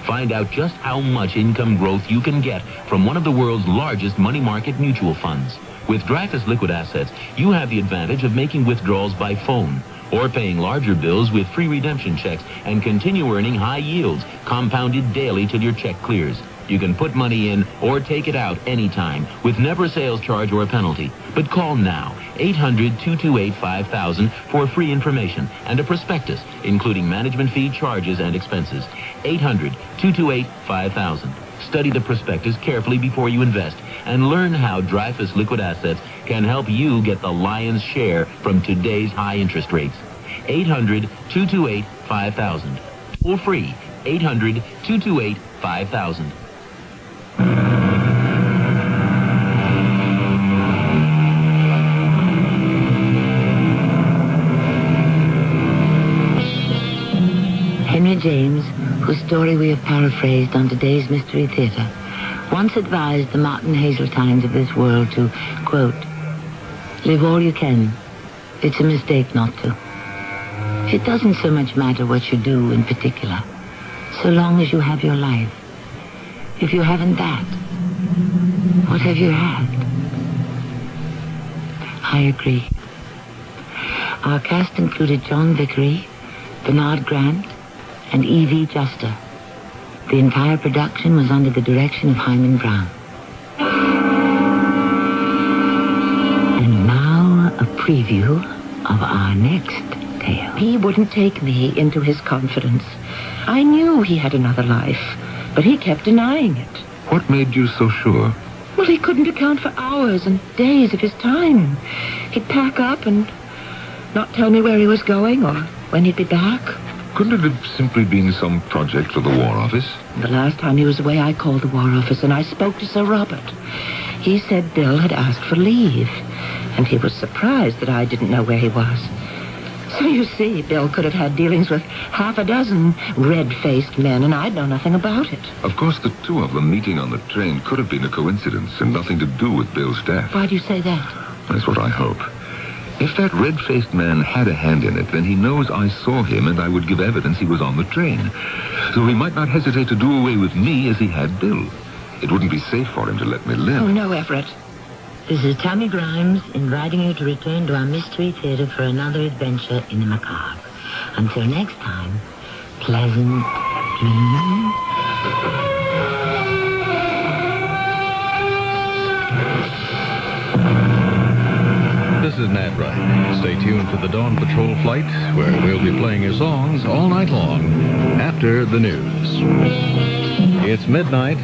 Find out just how much income growth you can get from one of the world's largest money market mutual funds. With Dreyfus Liquid Assets, you have the advantage of making withdrawals by phone or paying larger bills with free redemption checks and continue earning high yields, compounded daily till your check clears. You can put money in or take it out anytime with never a sales charge or a penalty. But call now, 800-228-5000 for free information and a prospectus, including management fee, charges, and expenses. 800-228-5000. Study the prospectus carefully before you invest and learn how Dreyfus Liquid Assets can help you get the lion's share from today's high interest rates. 800-228-5000. Toll free, 800-228-5000. James, whose story we have paraphrased on today's Mystery Theater, once advised the Martin Hazeltines of this world to, quote, live all you can. It's a mistake not to. It doesn't so much matter what you do in particular, so long as you have your life. If you haven't that, what have you had? I agree. Our cast included John Vickery, Bernard Grant, and E.V. Juster. The entire production was under the direction of Hyman Brown. And now a preview of our next tale. He wouldn't take me into his confidence. I knew he had another life, but he kept denying it. What made you so sure? Well, he couldn't account for hours and days of his time. He'd pack up and not tell me where he was going or when he'd be back. Couldn't it have simply been some project for the War Office? The last time he was away, I called the War Office and I spoke to Sir Robert. He said Bill had asked for leave, and he was surprised that I didn't know where he was. So you see, Bill could have had dealings with half a dozen red-faced men, and I'd know nothing about it. Of course, the two of them meeting on the train could have been a coincidence and nothing to do with Bill's death. Why do you say that? That's what I hope. If that red-faced man had a hand in it, then he knows I saw him and I would give evidence he was on the train. So he might not hesitate to do away with me as he had Bill. It wouldn't be safe for him to let me live. Oh, no, Everett. This is Tammy Grimes inviting you to return to our Mystery Theater for another adventure in the macabre. Until next time, pleasant dreams. This is Nat Wright. Stay tuned for the Dawn Patrol flight, where we'll be playing your songs all night long after the news. It's midnight.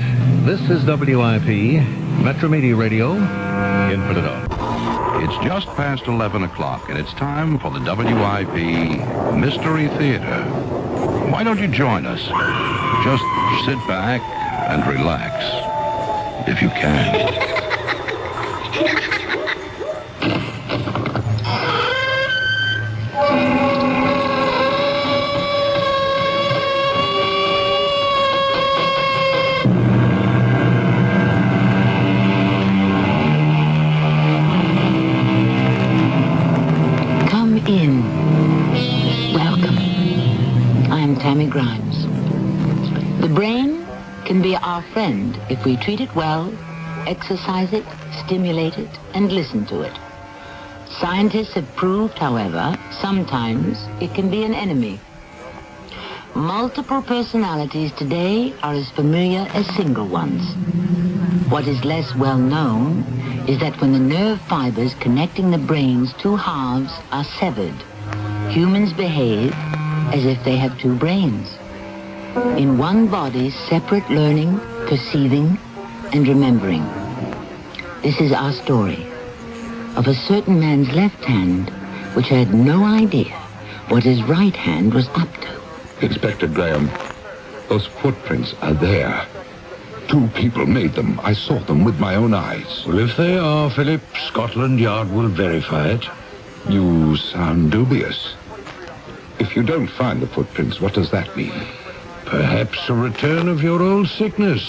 This is WIP, Metro Media Radio, in Philadelphia. It's just past 11 o'clock, and it's time for the WIP Mystery Theater. Why don't you join us? Just sit back and relax, if you can. In. Welcome. I'm Tammy Grimes. The brain can be our friend if we treat it well, exercise it, stimulate it, and listen to it. Scientists have proved, however, sometimes it can be an enemy. Multiple personalities today are as familiar as single ones. What is less well known is that when the nerve fibers connecting the brain's two halves are severed, humans behave as if they have two brains. In one body, separate learning, perceiving, and remembering. This is our story of a certain man's left hand which had no idea what his right hand was up to. Inspector Graham, those footprints are there. Two people made them. I saw them with my own eyes. Well, if they are, Philip, Scotland Yard will verify it. You sound dubious. If you don't find the footprints, what does that mean? Perhaps a return of your old sickness.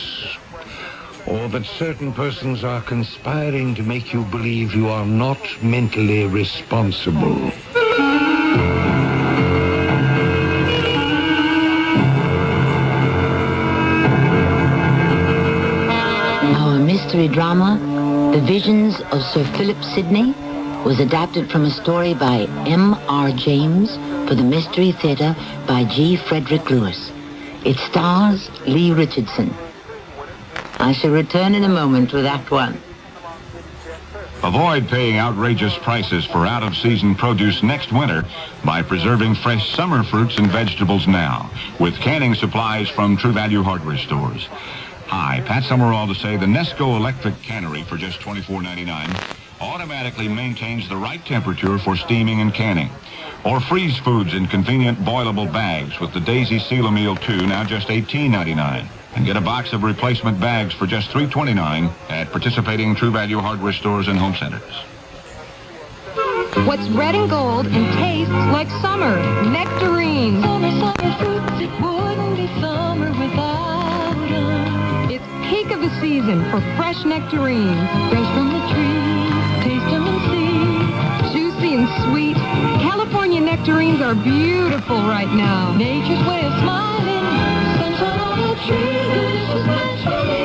Or that certain persons are conspiring to make you believe you are not mentally responsible. Mystery drama, The Visions of Sir Philip Sidney, was adapted from a story by M.R. James for the Mystery Theater by G. Frederick Lewis. It stars Lee Richardson. I shall return in a moment with Act One. Avoid paying outrageous prices for out-of-season produce next winter by preserving fresh summer fruits and vegetables now with canning supplies from True Value hardware stores. Hi, Pat Summerall to say the Nesco electric cannery for just $24.99 automatically maintains the right temperature for steaming and canning. Or freeze foods in convenient boilable bags with the Daisy Seal-A-Meal 2, now just $18.99. And get a box of replacement bags for just $3.29 at participating True Value hardware stores and home centers. What's red and gold and tastes like summer? Nectarines. Summer fruits, it wouldn't be summer without them. It's peak of the season for fresh nectarines. Fresh from the tree, taste them and see. Juicy and sweet, California nectarines are beautiful right now. Nature's way of smiling, sunshine on the tree, delicious naturally.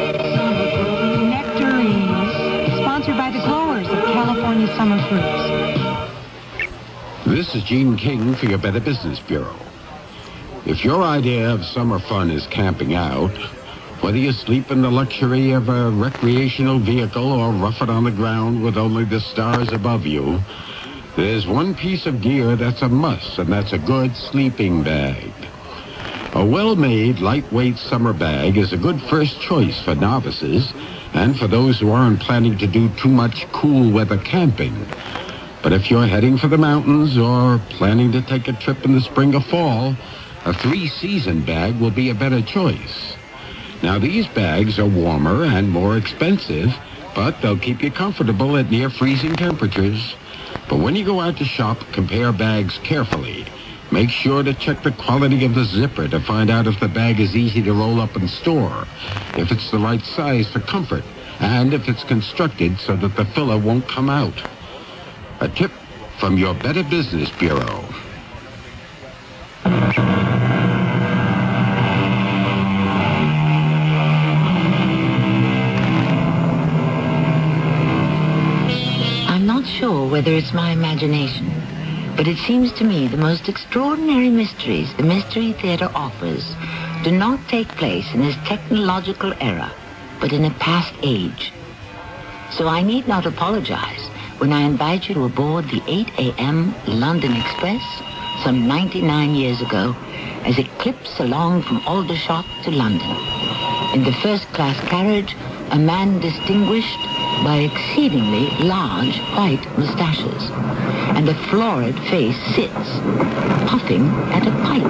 Nectarines, sponsored by the growers of California summer fruits. This is Gene King for your Better Business Bureau. If your idea of summer fun is camping out, whether you sleep in the luxury of a recreational vehicle or rough it on the ground with only the stars above you, there's one piece of gear that's a must, and that's a good sleeping bag. A well-made, lightweight summer bag is a good first choice for novices and for those who aren't planning to do too much cool weather camping. But if you're heading for the mountains or planning to take a trip in the spring or fall, a three-season bag will be a better choice. Now, these bags are warmer and more expensive, but they'll keep you comfortable at near freezing temperatures. But when you go out to shop, compare bags carefully. Make sure to check the quality of the zipper to find out if the bag is easy to roll up and store, if it's the right size for comfort, and if it's constructed so that the filler won't come out. A tip from your Better Business Bureau. I'm not sure whether it's my imagination, but it seems to me the most extraordinary mysteries the Mystery Theater offers do not take place in this technological era, but in a past age. So I need not apologize when I invite you to aboard the 8 a.m. London Express some 99 years ago as it clips along from Aldershot to London. In the first-class carriage, a man distinguished by exceedingly large white mustaches, and a florid face sits, puffing at a pipe.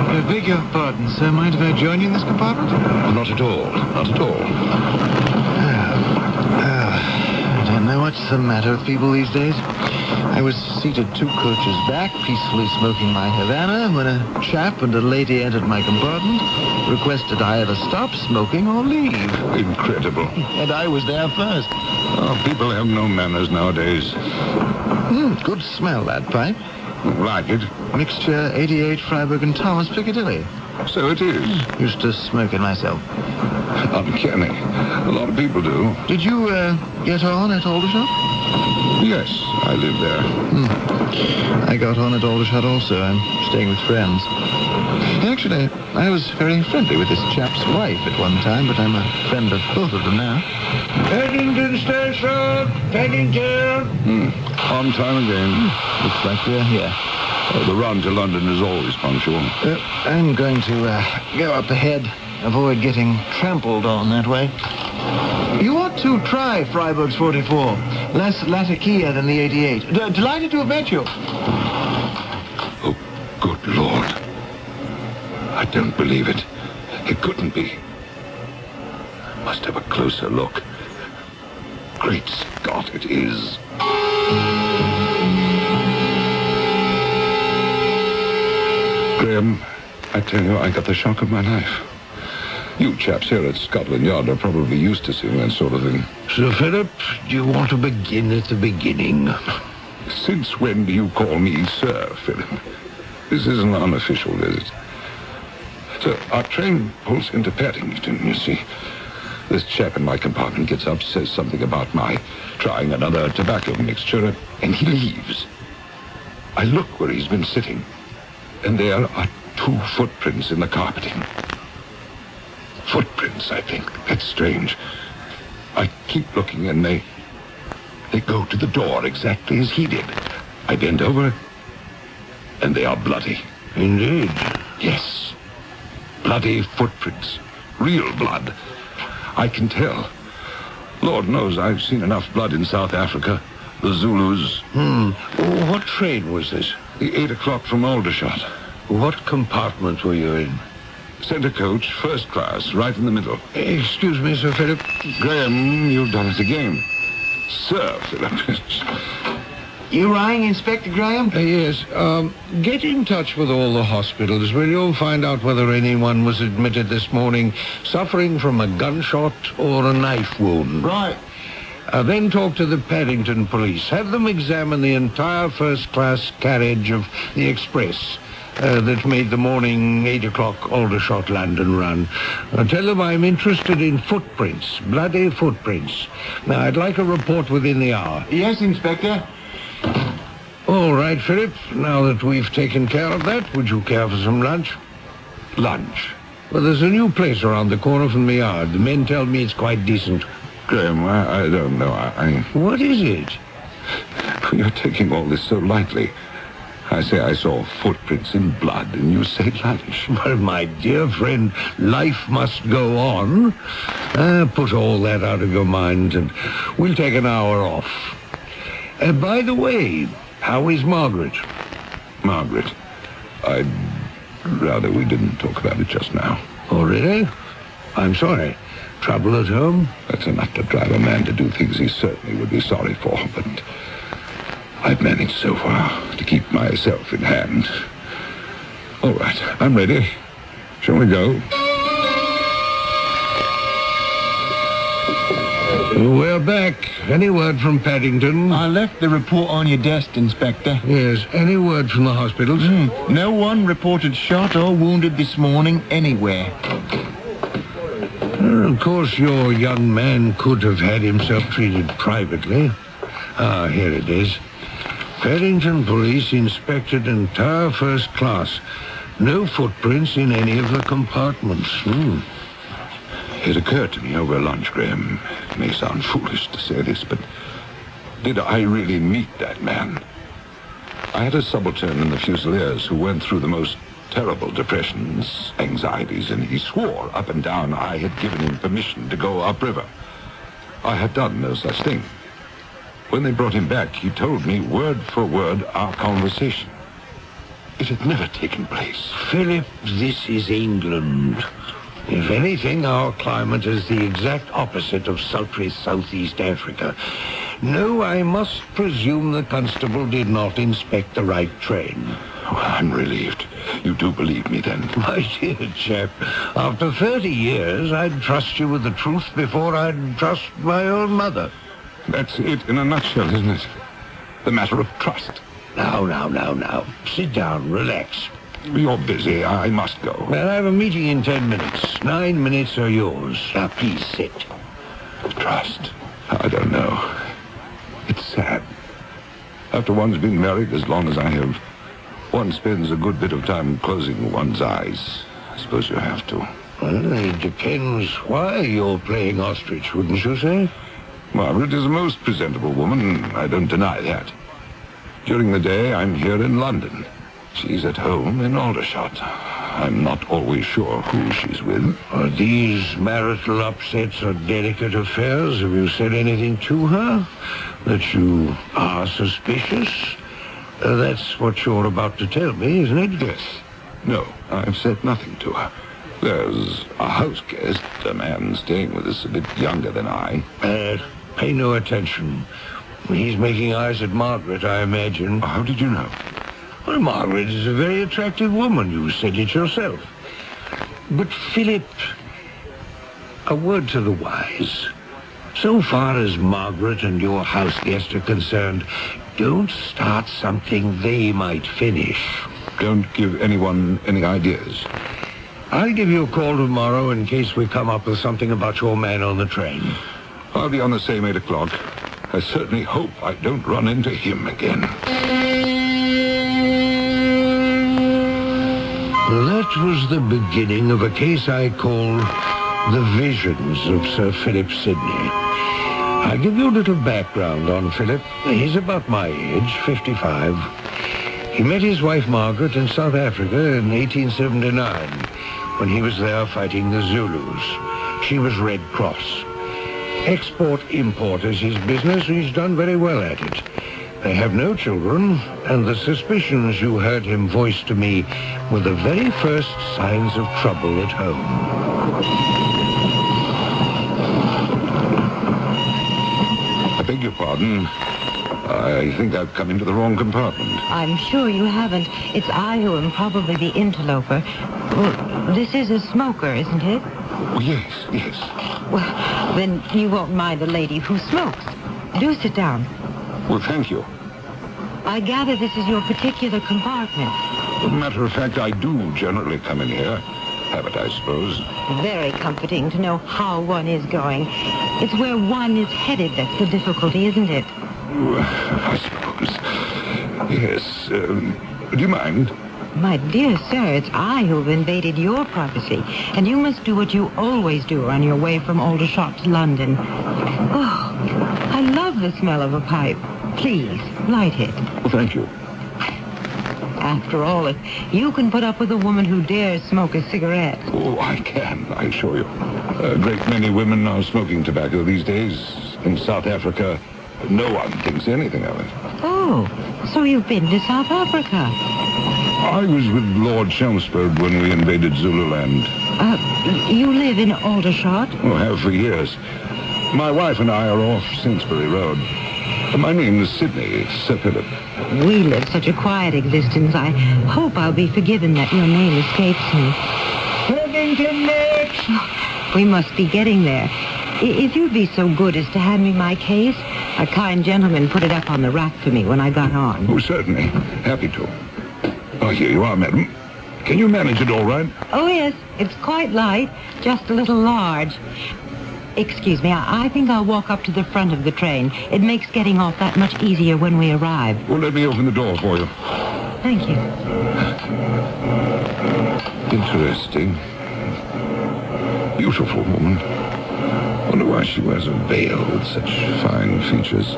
I beg your pardon, sir. Mind if I join you in this compartment? Not at all. Not at all. I don't know what's the matter with people these days. I was seated 2 coaches back, peacefully smoking my Havana, when a chap and a lady entered my compartment, requested I either stop smoking or leave. Incredible. And I was there first. Oh, people have no manners nowadays. Good smell, that pipe. Like it? Mixture 88 Freiburg and Thomas Piccadilly. So it is. Used to smoke it myself. Uncanny. A lot of people do. Did you get on at Aldershot? Yes, I live there. I got on at Aldershot also. I'm staying with friends. Actually, I was very friendly with this chap's wife at one time, but I'm a friend of both of them now. Paddington Station! Paddington! On time again. Looks like we're here. The run to London is always punctual. I'm going to go up ahead. Avoid getting trampled on that way. You ought to try Freiburg's 44. Less latakia than the 88. Delighted to have met you. Oh, good Lord. I don't believe it. It couldn't be. I must have a closer look. Great Scott, it is. Graham, I tell you, I got the shock of my life. You chaps here at Scotland Yard are probably used to seeing that sort of thing. Sir Philip, do you want to begin at the beginning? Since when do you call me Sir Philip? This is an unofficial visit. So, our train pulls into Paddington, you see. This chap in my compartment gets up, says something about my trying another tobacco mixture, and he leaves. I look where he's been sitting, and there are 2 footprints in the carpeting. Footprints, I think. That's strange. I keep looking, and they go to the door exactly as he did. I bend over, and they are bloody. Indeed. Yes. Bloody footprints. Real blood. I can tell. Lord knows I've seen enough blood in South Africa. The Zulus. What train was this? The 8 o'clock from Aldershot. What compartment were you in? Center coach, first class, right in the middle. Excuse me, Sir Philip. Graham, you've done it again. Sir Philip. You rang, Inspector Graham? Yes. Get in touch with all the hospitals, will you? Find out whether anyone was admitted this morning suffering from a gunshot or a knife wound. Right. Then talk to the Paddington police. Have them examine the entire first-class carriage of the express that made the morning 8 o'clock Aldershot London run. Tell them I'm interested in footprints, bloody footprints. Now, I'd like a report within the hour. Yes, Inspector. All right, Philip. Now that we've taken care of that, would you care for some lunch? Lunch? Well, there's a new place around the corner from the yard. The men tell me it's quite decent. Graham, I don't know. What is it? You're taking all this so lightly. I say I saw footprints in blood, and you say lunch. Well, my dear friend, life must go on. Put all that out of your mind, and we'll take an hour off. By the way, how is Margaret? Margaret? I'd rather we didn't talk about it just now. Oh, really? I'm sorry. Trouble at home? That's enough to drive a man to do things he certainly would be sorry for, but I've managed so far to keep myself in hand. All right, I'm ready. Shall we go? We're back. Any word from Paddington? I left the report on your desk, Inspector. Yes. Any word from the hospitals? No one reported shot or wounded this morning anywhere. Well, of course, your young man could have had himself treated privately. Ah, here it is. Paddington Police inspected entire first class. No footprints in any of the compartments. It occurred to me over lunch, Graham. It may sound foolish to say this, but did I really meet that man? I had a subaltern in the Fusiliers who went through the most terrible depressions, anxieties, and he swore up and down I had given him permission to go upriver. I had done no such thing. When they brought him back, he told me word for word our conversation. It had never taken place. Philip, this is England. If anything, our climate is the exact opposite of sultry southeast Africa. No, I must presume the constable did not inspect the right train. Oh, I'm relieved. You do believe me, then? My dear chap, after 30 years, I'd trust you with the truth before I'd trust my own mother. That's it in a nutshell, isn't it? The matter of trust. Now. Sit down, relax. You're busy. I must go. Well, I have a meeting in 10 minutes. 9 minutes are yours. Now, please sit. Trust? I don't know. It's sad. After one's been married as long as I have, one spends a good bit of time closing one's eyes. I suppose you have to. Well, it depends why you're playing ostrich, wouldn't you say? Margaret is a most presentable woman. I don't deny that. During the day, I'm here in London. She's at home in Aldershot. I'm not always sure who she's with. Are these marital upsets or delicate affairs? Have you said anything to her? That you are suspicious? That's what you're about to tell me, isn't it? Yes. No, I've said nothing to her. There's a house guest, a man staying with us a bit younger than I. Pay no attention. He's making eyes at Margaret, I imagine. How did you know? Well, Margaret is a very attractive woman. You said it yourself. But, Philip, a word to the wise. So far as Margaret and your house guest are concerned, don't start something they might finish. Don't give anyone any ideas. I'll give you a call tomorrow in case we come up with something about your man on the train. I'll be on the same 8 o'clock. I certainly hope I don't run into him again. That was the beginning of a case I call The Visions of Sir Philip Sidney. I'll give you a little background on Philip. He's about my age, 55. He met his wife Margaret in South Africa in 1879 when he was there fighting the Zulus. She was Red Cross. Export-import is his business. He's done very well at it. They have no children, and the suspicions you heard him voice to me were the very first signs of trouble at home. I beg your pardon. pardon. I think I've come into the wrong compartment. I'm sure you haven't. It's I who am probably the interloper. Well, this is a smoker, isn't it? Oh, yes. Well, then you won't mind a lady who smokes. Do sit down. Well, thank you. I gather this is your particular compartment. As a matter of fact, I do generally come in here. Habit, I suppose. Very comforting to know how one is going. It's where one is headed that's the difficulty, isn't it? I suppose. Yes. Do you mind? My dear sir, it's I who've invaded your privacy, and you must do what you always do on your way from Aldershot to London. Oh, I love the smell of a pipe. Please, light it. Well, thank you. After all, if you can put up with a woman who dares smoke a cigarette. Oh, I can, I assure you. A great many women are smoking tobacco these days. In South Africa, no one thinks anything of it. Oh, so you've been to South Africa? I was with Lord Chelmsford when we invaded Zululand. You live in Aldershot? Oh, have for years. My wife and I are off Sainsbury Road. My name is Sydney, Sir Philip. We live such a quiet existence. I hope I'll be forgiven that your name escapes me. Irvington next! We must be getting there. If you'd be so good as to hand me my case. A kind gentleman put it up on the rack for me when I got on. Oh, certainly. Happy to. Oh, here you are, madam. Can you manage it all right? Oh, yes. It's quite light, just a little large. Excuse me, I think I'll walk up to the front of the train. It makes getting off that much easier when we arrive. Well, let me open the door for you. Thank you. Interesting. Beautiful woman. Wonder why she wears a veil with such fine features.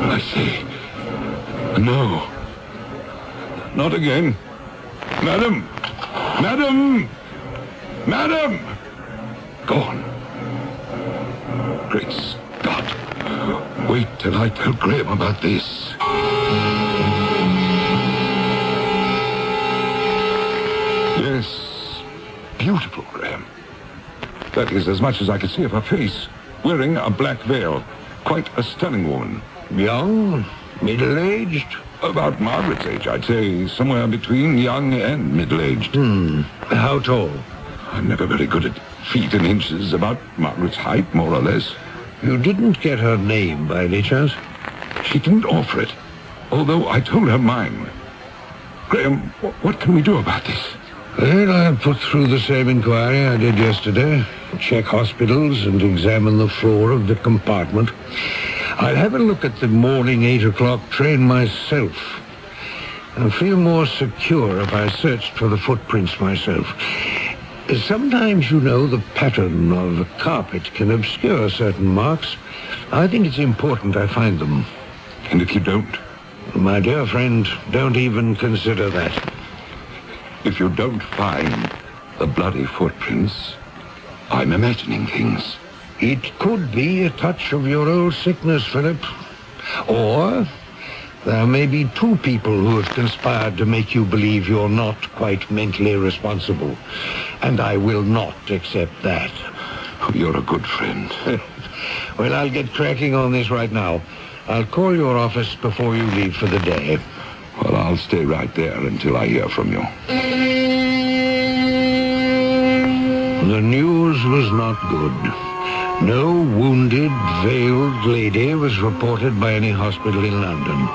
I say, no. Not again. Madam! Madam! Madam! Gone. Great Scott. Wait till I tell Graham about this. Yes. Beautiful, Graham. That is as much as I could see of her face. Wearing a black veil. Quite a stunning woman. Young? Middle-aged? About Margaret's age, I'd say. Somewhere between young and middle-aged. How tall? I'm never very good at feet and inches. About Margaret's height, more or less. You didn't get her name by any chance? She didn't offer it, although I told her mine. Graham, what can we do about this? Well, I'll put through the same inquiry I did yesterday. Check hospitals and examine the floor of the compartment. I'll have a look at the morning 8 o'clock train myself. I'll feel more secure if I searched for the footprints myself. Sometimes, you know, the pattern of a carpet can obscure certain marks. I think it's important I find them. And if you don't? My dear friend, don't even consider that. If you don't find the bloody footprints, I'm imagining things. It could be a touch of your old sickness, Philip. Or there may be two people who have conspired to make you believe you're not quite mentally responsible. And I will not accept that. Oh, you're a good friend. Well, I'll get cracking on this right now. I'll call your office before you leave for the day. Well, I'll stay right there until I hear from you. The news was not good. No wounded, veiled lady was reported by any hospital in London.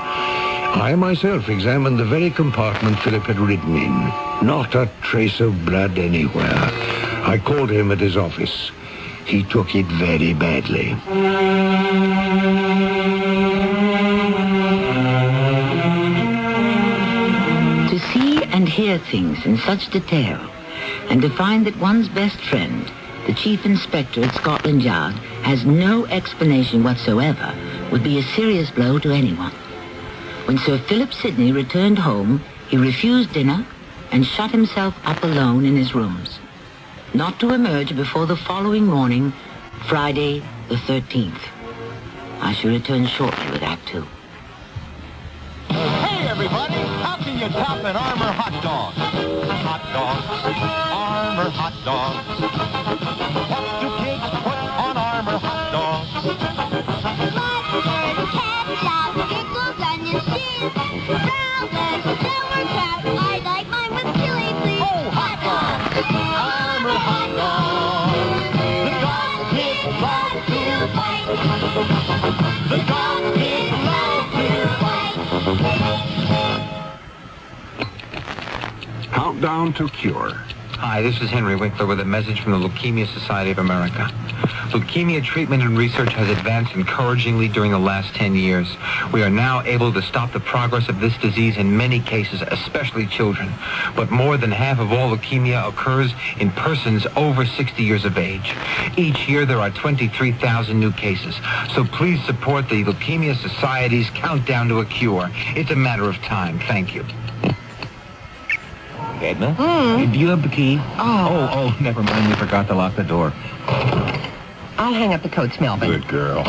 I myself examined the very compartment Philip had ridden in. Not a trace of blood anywhere. I called him at his office. He took it very badly. To see and hear things in such detail, and to find that one's best friend, the Chief Inspector at Scotland Yard, has no explanation whatsoever, would be a serious blow to anyone. When Sir Philip Sidney returned home, he refused dinner and shut himself up alone in his rooms, not to emerge before the following morning, Friday the 13th. I shall return shortly with Act 2. Hey, everybody, how can you top an Armour hot dog? Hot dogs, Armour hot dogs. What do kids put on Armour hot dogs? The dogs did love to fight. Countdown to cure. Hi, this is Henry Winkler with a message from the Leukemia Society of America. Leukemia treatment and research has advanced encouragingly during the last 10 years. We are now able to stop the progress of this disease in many cases, especially children. But more than half of all leukemia occurs in persons over 60 years of age. Each year there are 23,000 new cases. So please support the Leukemia Society's countdown to a cure. It's a matter of time. Thank you. Edna? Do you have the key? Oh, never mind. We forgot to lock the door. I'll hang up the coats, Melvin. Good girl.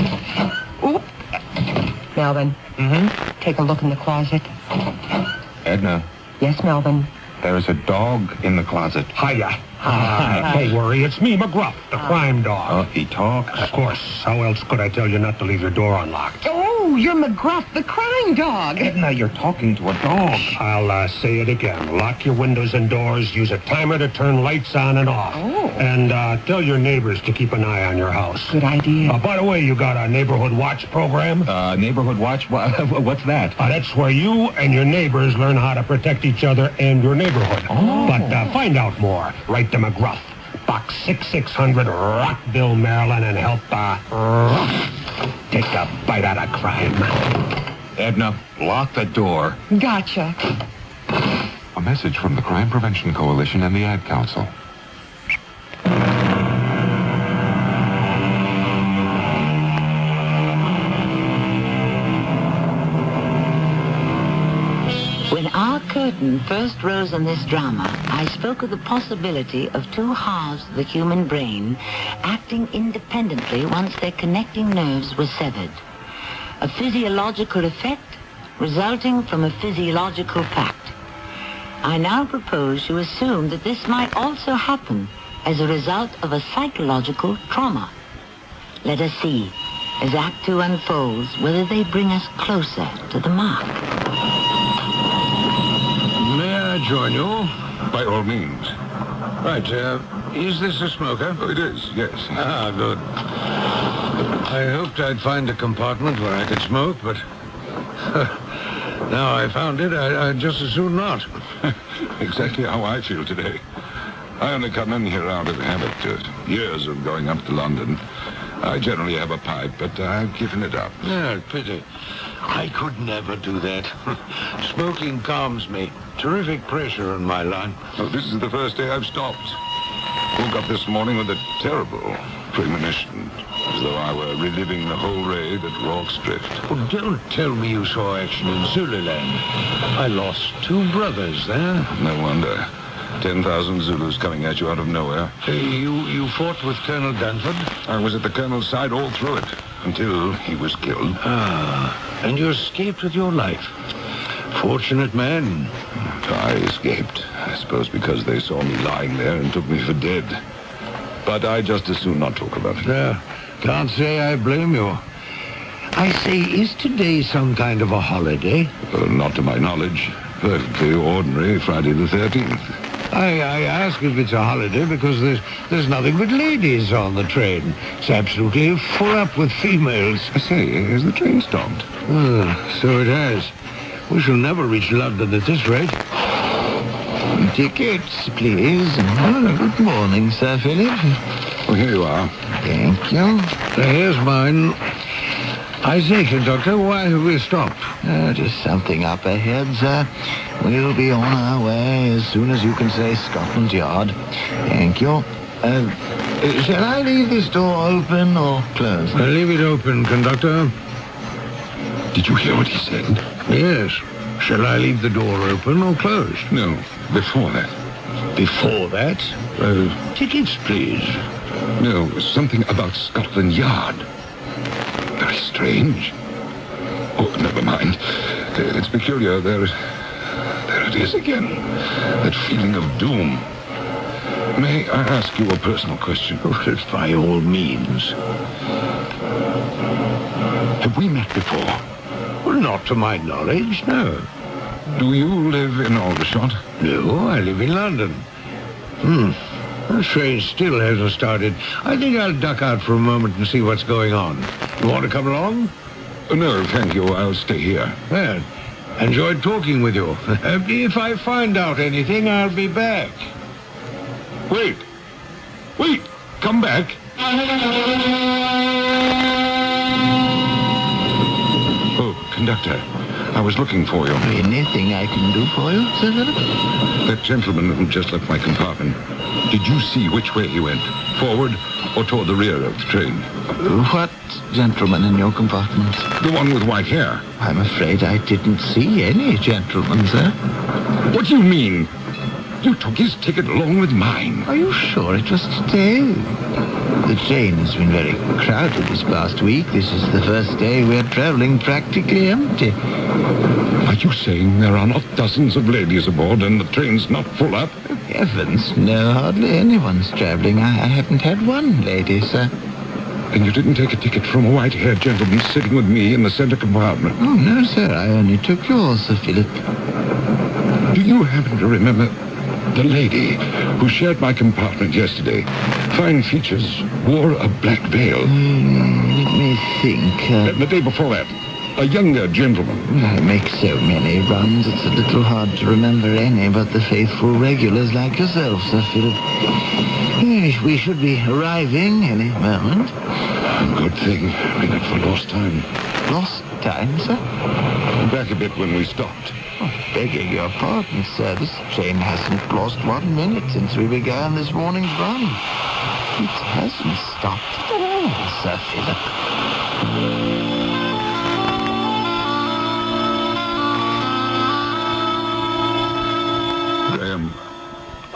Oop. Melvin. Take a look in the closet. Edna, Yes, Melvin. there's a dog in the closet. Hiya. Don't worry, it's me, McGruff, the crime dog. Oh, he talks? Of course. How else could I tell you not to leave your door unlocked? Oh, you're McGruff, the crime dog. Edna, you're talking to a dog. I'll say it again. Lock your windows and doors. Use a timer to turn lights on and off. Oh. And tell your neighbors to keep an eye on your house. Good idea. By the way, you got a neighborhood watch program? Neighborhood watch? What's that? That's where you and your neighbors learn how to protect each other and your neighborhood. Oh. But find out more. Write to McGruff, Box 6600, Rockville, Maryland, and help take a bite out of crime. Edna, lock the door. Gotcha. A message from the Crime Prevention Coalition and the Ad Council. When our curtain first rose on this drama, I spoke of the possibility of two halves of the human brain acting independently once their connecting nerves were severed. A physiological effect resulting from a physiological fact. I now propose to assume that this might also happen as a result of a psychological trauma. Let us see, as Act 2 unfolds, whether they bring us closer to the mark. May I join you? By all means. Right, is this a smoker? Oh, it is, yes. Ah, good. I hoped I'd find a compartment where I could smoke, but now I found it, I'd just as soon not. Exactly how I feel today. I only come in here out of habit. Years of going up to London. I generally have a pipe, but I've given it up. Yeah, pity. I could never do that. Smoking calms me. Terrific pressure in my lung. Oh, this is the first day I've stopped. Woke up this morning with a terrible premonition, as though I were reliving the whole raid at Rorke's Drift. Oh, don't tell me you saw action in Zululand. I lost 2 brothers there. No wonder. 10,000 Zulus coming at you out of nowhere. You fought with Colonel Dunford? I was at the colonel's side all through it, until he was killed. Ah, and you escaped with your life. Fortunate man. I escaped, I suppose because they saw me lying there and took me for dead. But I just as soon not talk about it. Can't say I blame you. I say, is today some kind of a holiday? Not to my knowledge. Perfectly ordinary Friday the 13th. I ask if it's a holiday because there's nothing but ladies on the train. It's absolutely full up with females. I say, has the train stopped? So it has. We shall never reach London at this rate. Tickets, please. Good morning, Sir Philip. Oh, here you are. Thank you. Here's mine. I say, conductor, why have we stopped? Just something up ahead, sir. We'll be on our way as soon as you can say Scotland Yard. Thank you. Shall I leave this door open or closed? Leave it open, conductor. Did you hear what he said? Yes. Shall I leave the door open or closed? No, before that. Before that? Tickets, please. No, something about Scotland Yard. Very strange. Oh, never mind. It's peculiar. There it is again. That feeling of doom. May I ask you a personal question? By all means. Have we met before? Well, not to my knowledge, no. Do you live in Aldershot? No, I live in London. The train still hasn't started. I think I'll duck out for a moment and see what's going on. You want to come along? No, thank you. I'll stay here. Well, enjoyed talking with you. If I find out anything, I'll be back. Wait. Come back. Oh, conductor. I was looking for you. Anything I can do for you, Sir Philip? That gentleman who just left my compartment. Did you see which way he went? Forward or toward the rear of the train? What gentleman in your compartment? The one with white hair. I'm afraid I didn't see any gentleman, sir. What do you mean? You took his ticket along with mine. Are you sure it was today? The train has been very crowded this past week. This is the first day we're traveling practically empty. Are you saying there are not dozens of ladies aboard and the train's not full up? Heavens, no, hardly anyone's traveling. I haven't had one lady, sir. And you didn't take a ticket from a white-haired gentleman sitting with me in the center compartment? Oh, no, sir. I only took yours, Sir Philip. Do you happen to remember the lady who shared my compartment yesterday? Fine features, wore a black veil. Let me think. The day before that, a younger gentleman. I make so many runs, it's a little hard to remember any but the faithful regulars like yourself, Sir Philip. We should be arriving any moment. Good thing. We got for lost time. Lost time, sir? Back a bit when we stopped. Oh, begging your pardon, sir. This train hasn't lost 1 minute since we began this morning's run. It hasn't stopped at all, Sir Philip. Graham,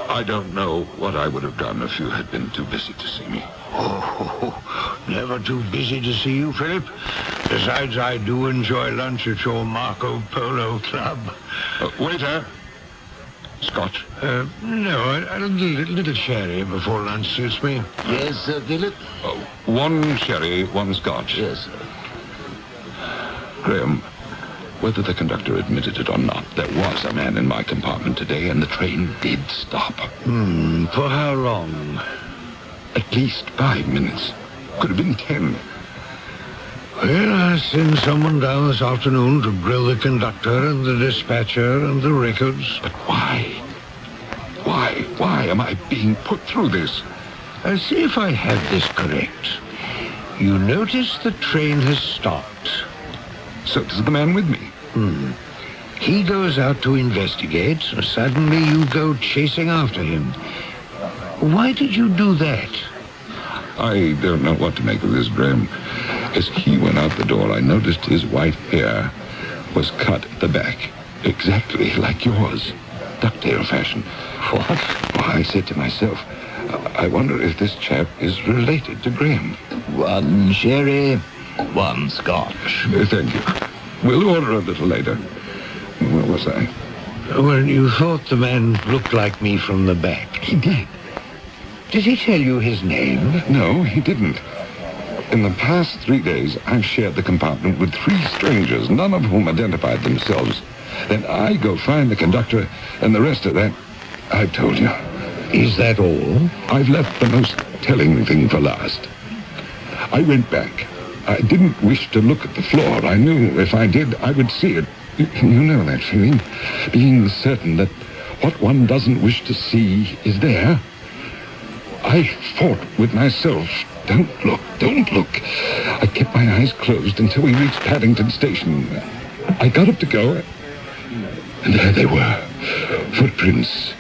I don't know what I would have done if you had been too busy to see me. Oh, never too busy to see you, Philip. Besides, I do enjoy lunch at your Marco Polo Club. Waiter. Scotch? No, a little sherry before lunch suits me. Yes, Sir Philip? One sherry, one scotch. Yes, sir. Graham, whether the conductor admitted it or not, there was a man in my compartment today, and the train did stop. For how long? At least 5 minutes. Could have been 10. Well, I'll send someone down this afternoon to grill the conductor and the dispatcher and the records. But why? Why am I being put through this? I'll see if I have this correct. You notice the train has stopped. So does the man with me. He goes out to investigate. Suddenly you go chasing after him. Why did you do that? I don't know what to make of this, Graham. As he went out the door, I noticed his white hair was cut at the back, exactly like yours, ducktail fashion. What? Well, I said to myself, I wonder if this chap is related to Graham. One sherry, one scotch. Thank you. We'll order a little later. Where was I? Well, you thought the man looked like me from the back. He did. Did he tell you his name? No, he didn't. In the past 3 days, I've shared the compartment with 3 strangers, none of whom identified themselves. Then I go find the conductor, and the rest of that, I've told you. Is that all? I've left the most telling thing for last. I went back. I didn't wish to look at the floor. I knew if I did, I would see it. You know that feeling? Being certain that what one doesn't wish to see is there. I fought with myself. Don't look. I kept my eyes closed until we reached Paddington Station. I got up to go, and there they were. Footprints.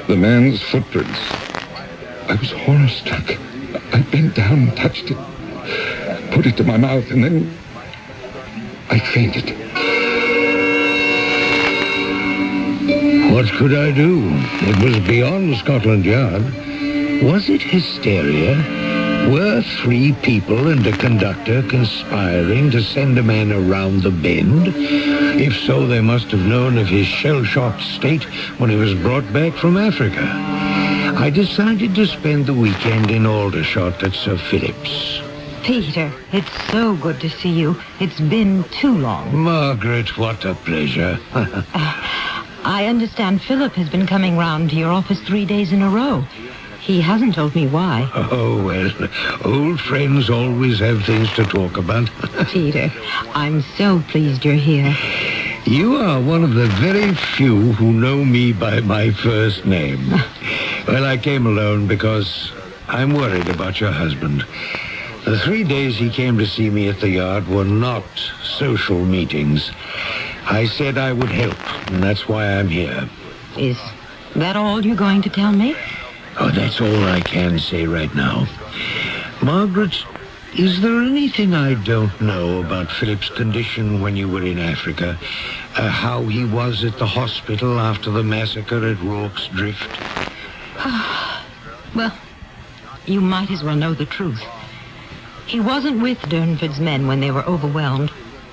The man's footprints. I was horror-struck. I bent down and touched it, put it to my mouth, and then I fainted. What could I do? It was beyond Scotland Yard. Was it hysteria? Were 3 people and a conductor conspiring to send a man around the bend? If so, they must have known of his shell-shocked state when he was brought back from Africa. I decided to spend the weekend in Aldershot at Sir Philip's. Peter, it's so good to see you. It's been too long. Margaret, what a pleasure. I understand Philip has been coming round to your office 3 days in a row. He hasn't told me why. Oh, well, old friends always have things to talk about. Peter, I'm so pleased you're here. You are one of the very few who know me by my first name. Well, I came alone because I'm worried about your husband. The 3 days he came to see me at the yard were not social meetings. I said I would help, and that's why I'm here. Is that all you're going to tell me? Oh, that's all I can say right now. Margaret, is there anything I don't know about Philip's condition when you were in Africa? How he was at the hospital after the massacre at Rorke's Drift? Well, you might as well know the truth. He wasn't with Durnford's men when they were overwhelmed,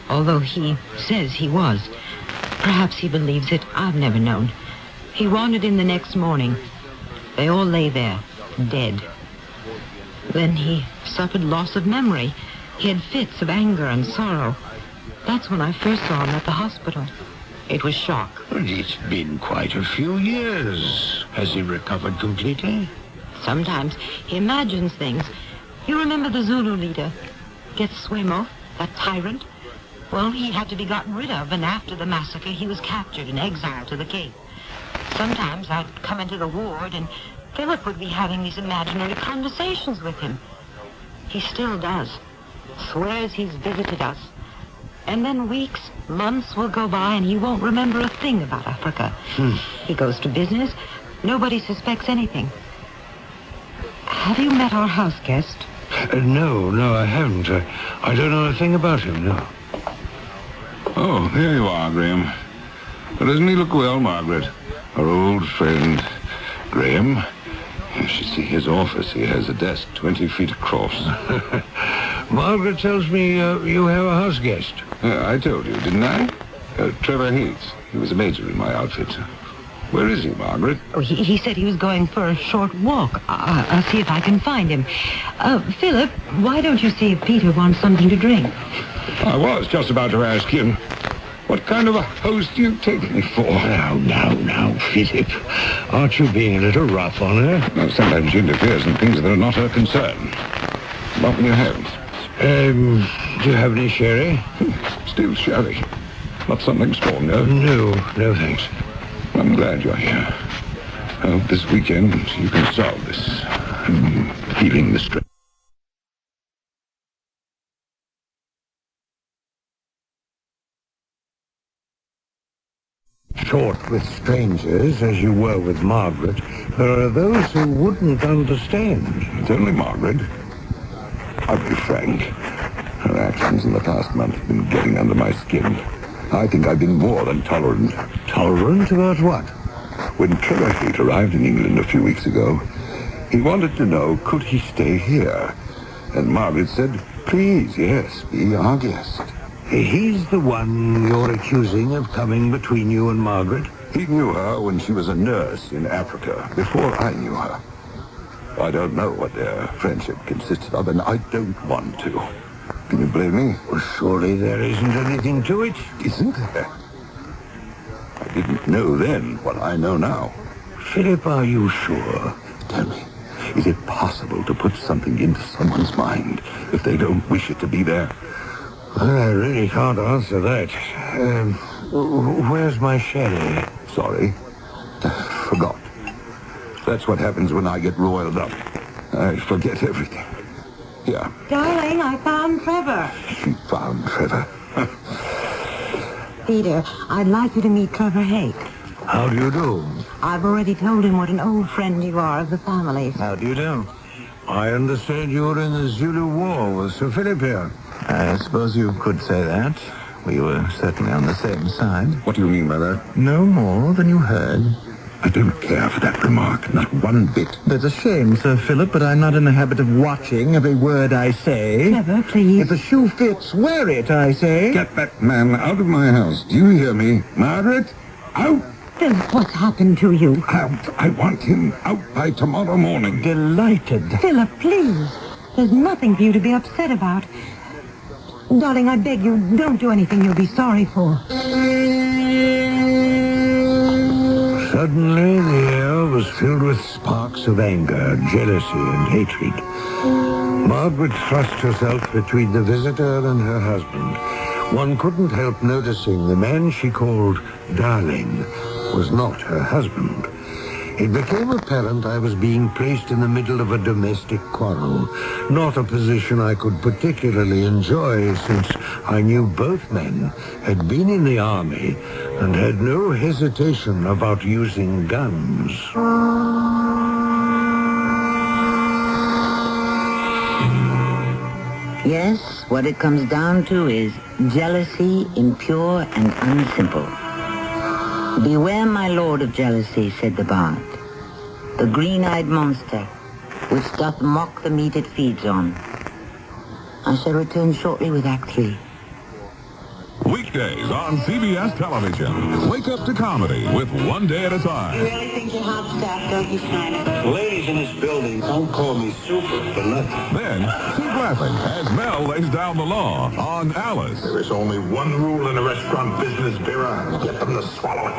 although he says he was. Perhaps he believes it. I've never known. He wandered in the next morning. They all lay there, dead. Then he suffered loss of memory. He had fits of anger and sorrow. That's when I first saw him at the hospital. It was shock. But it's been quite a few years. Has he recovered completely? Sometimes he imagines things. You remember the Zulu leader, Getswemo, that tyrant? Well, he had to be gotten rid of, and after the massacre, he was captured and exiled to the Cape. Sometimes I'd come into the ward, and Philip would be having these imaginary conversations with him. He still does. Swears he's visited us. And then weeks, months will go by, and he won't remember a thing about Africa. He goes to business. Nobody suspects anything. Have you met our house guest? No, I haven't. I don't know a thing about him, no. Oh, there you are, Graham. But doesn't he look well, Margaret? Our old friend, Graham. You should see his office. He has a desk 20 feet across. Margaret tells me you have a house guest. I told you, didn't I? Trevor Hayes. He was a major in my outfit. Where is he, Margaret? Oh, he said he was going for a short walk. I'll see if I can find him. Philip, why don't you see if Peter wants something to drink? I was just about to ask him. What kind of a host do you take me for? Now, Philip. Aren't you being a little rough on her? No, sometimes she interferes in things that are not her concern. What will you have? Do you have any sherry? Still sherry. Not something stronger? No, thanks. I'm glad you're here. I hope this weekend you can solve this. I'm feeling the stress. Short with strangers, as you were with Margaret, there are those who wouldn't understand. It's only Margaret. I'll be frank. Her actions in the past month have been getting under my skin. I think I've been more than tolerant. Tolerant about what? When Trevor Hayes arrived in England a few weeks ago, he wanted to know, could he stay here? And Margaret said, please, yes, be our guest. He's the one you're accusing of coming between you and Margaret? He knew her when she was a nurse in Africa, before I knew her. I don't know what their friendship consisted of, and I don't want to. Can you blame me? Well, surely there isn't anything to it. Isn't there? I didn't know then what I know now. Philip, are you sure? Tell me, is it possible to put something into someone's mind if they don't wish it to be there? Well, I really can't answer that. Where's my sherry? Sorry. Forgot. That's what happens when I get roiled up. I forget everything. Here. Darling, I found Trevor. She found Trevor. Peter, I'd like you to meet Trevor Hayes. How do you do? I've already told him what an old friend you are of the family. How do you do? I understand you were in the Zulu War with Sir Philip here. I suppose you could say that. We were certainly on the same side. What do you mean by that? No more than you heard. I don't care for that remark, not one bit. That's a shame, Sir Philip, but I'm not in the habit of watching every word I say. Trevor, please. If the shoe fits, wear it, I say. Get that man out of my house. Do you hear me? Margaret, out! Philip, what's happened to you? Out. I want him out by tomorrow morning. Delighted. Philip, please. There's nothing for you to be upset about. Darling, I beg you, don't do anything you'll be sorry for. Suddenly, the air was filled with sparks of anger, jealousy, and hatred. Margaret thrust herself between the visitor and her husband. One couldn't help noticing the man she called darling was not her husband. It became apparent I was being placed in the middle of a domestic quarrel, not a position I could particularly enjoy, since I knew both men had been in the army and had no hesitation about using guns. Yes, what it comes down to is jealousy, impure and unsimple. Beware, my lord of jealousy, said the bard, the green-eyed monster, which doth mock the meat it feeds on. I shall return shortly with Act 3. Weekdays on CBS television. Wake up to comedy with One Day at a Time. You really think you're hot stuff, don't you, Schneider? Ladies in this building, don't call me super for nothing. Then, keep laughing as Mel lays down the law on Alice. There is only one rule in the restaurant business, Vera. Get them to swallow it.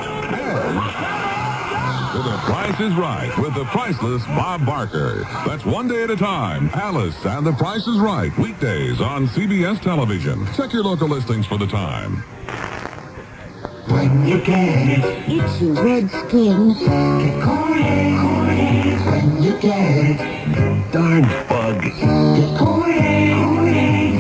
And The Price is Right with the priceless Bob Barker. That's One Day at a Time. Alice and The Price is Right. Weekdays on CBS television. Check your local listings for the time. When you get it, Itchy red skin. get Kool-Aid. When you get it, darn bug. Get Kool-Aid.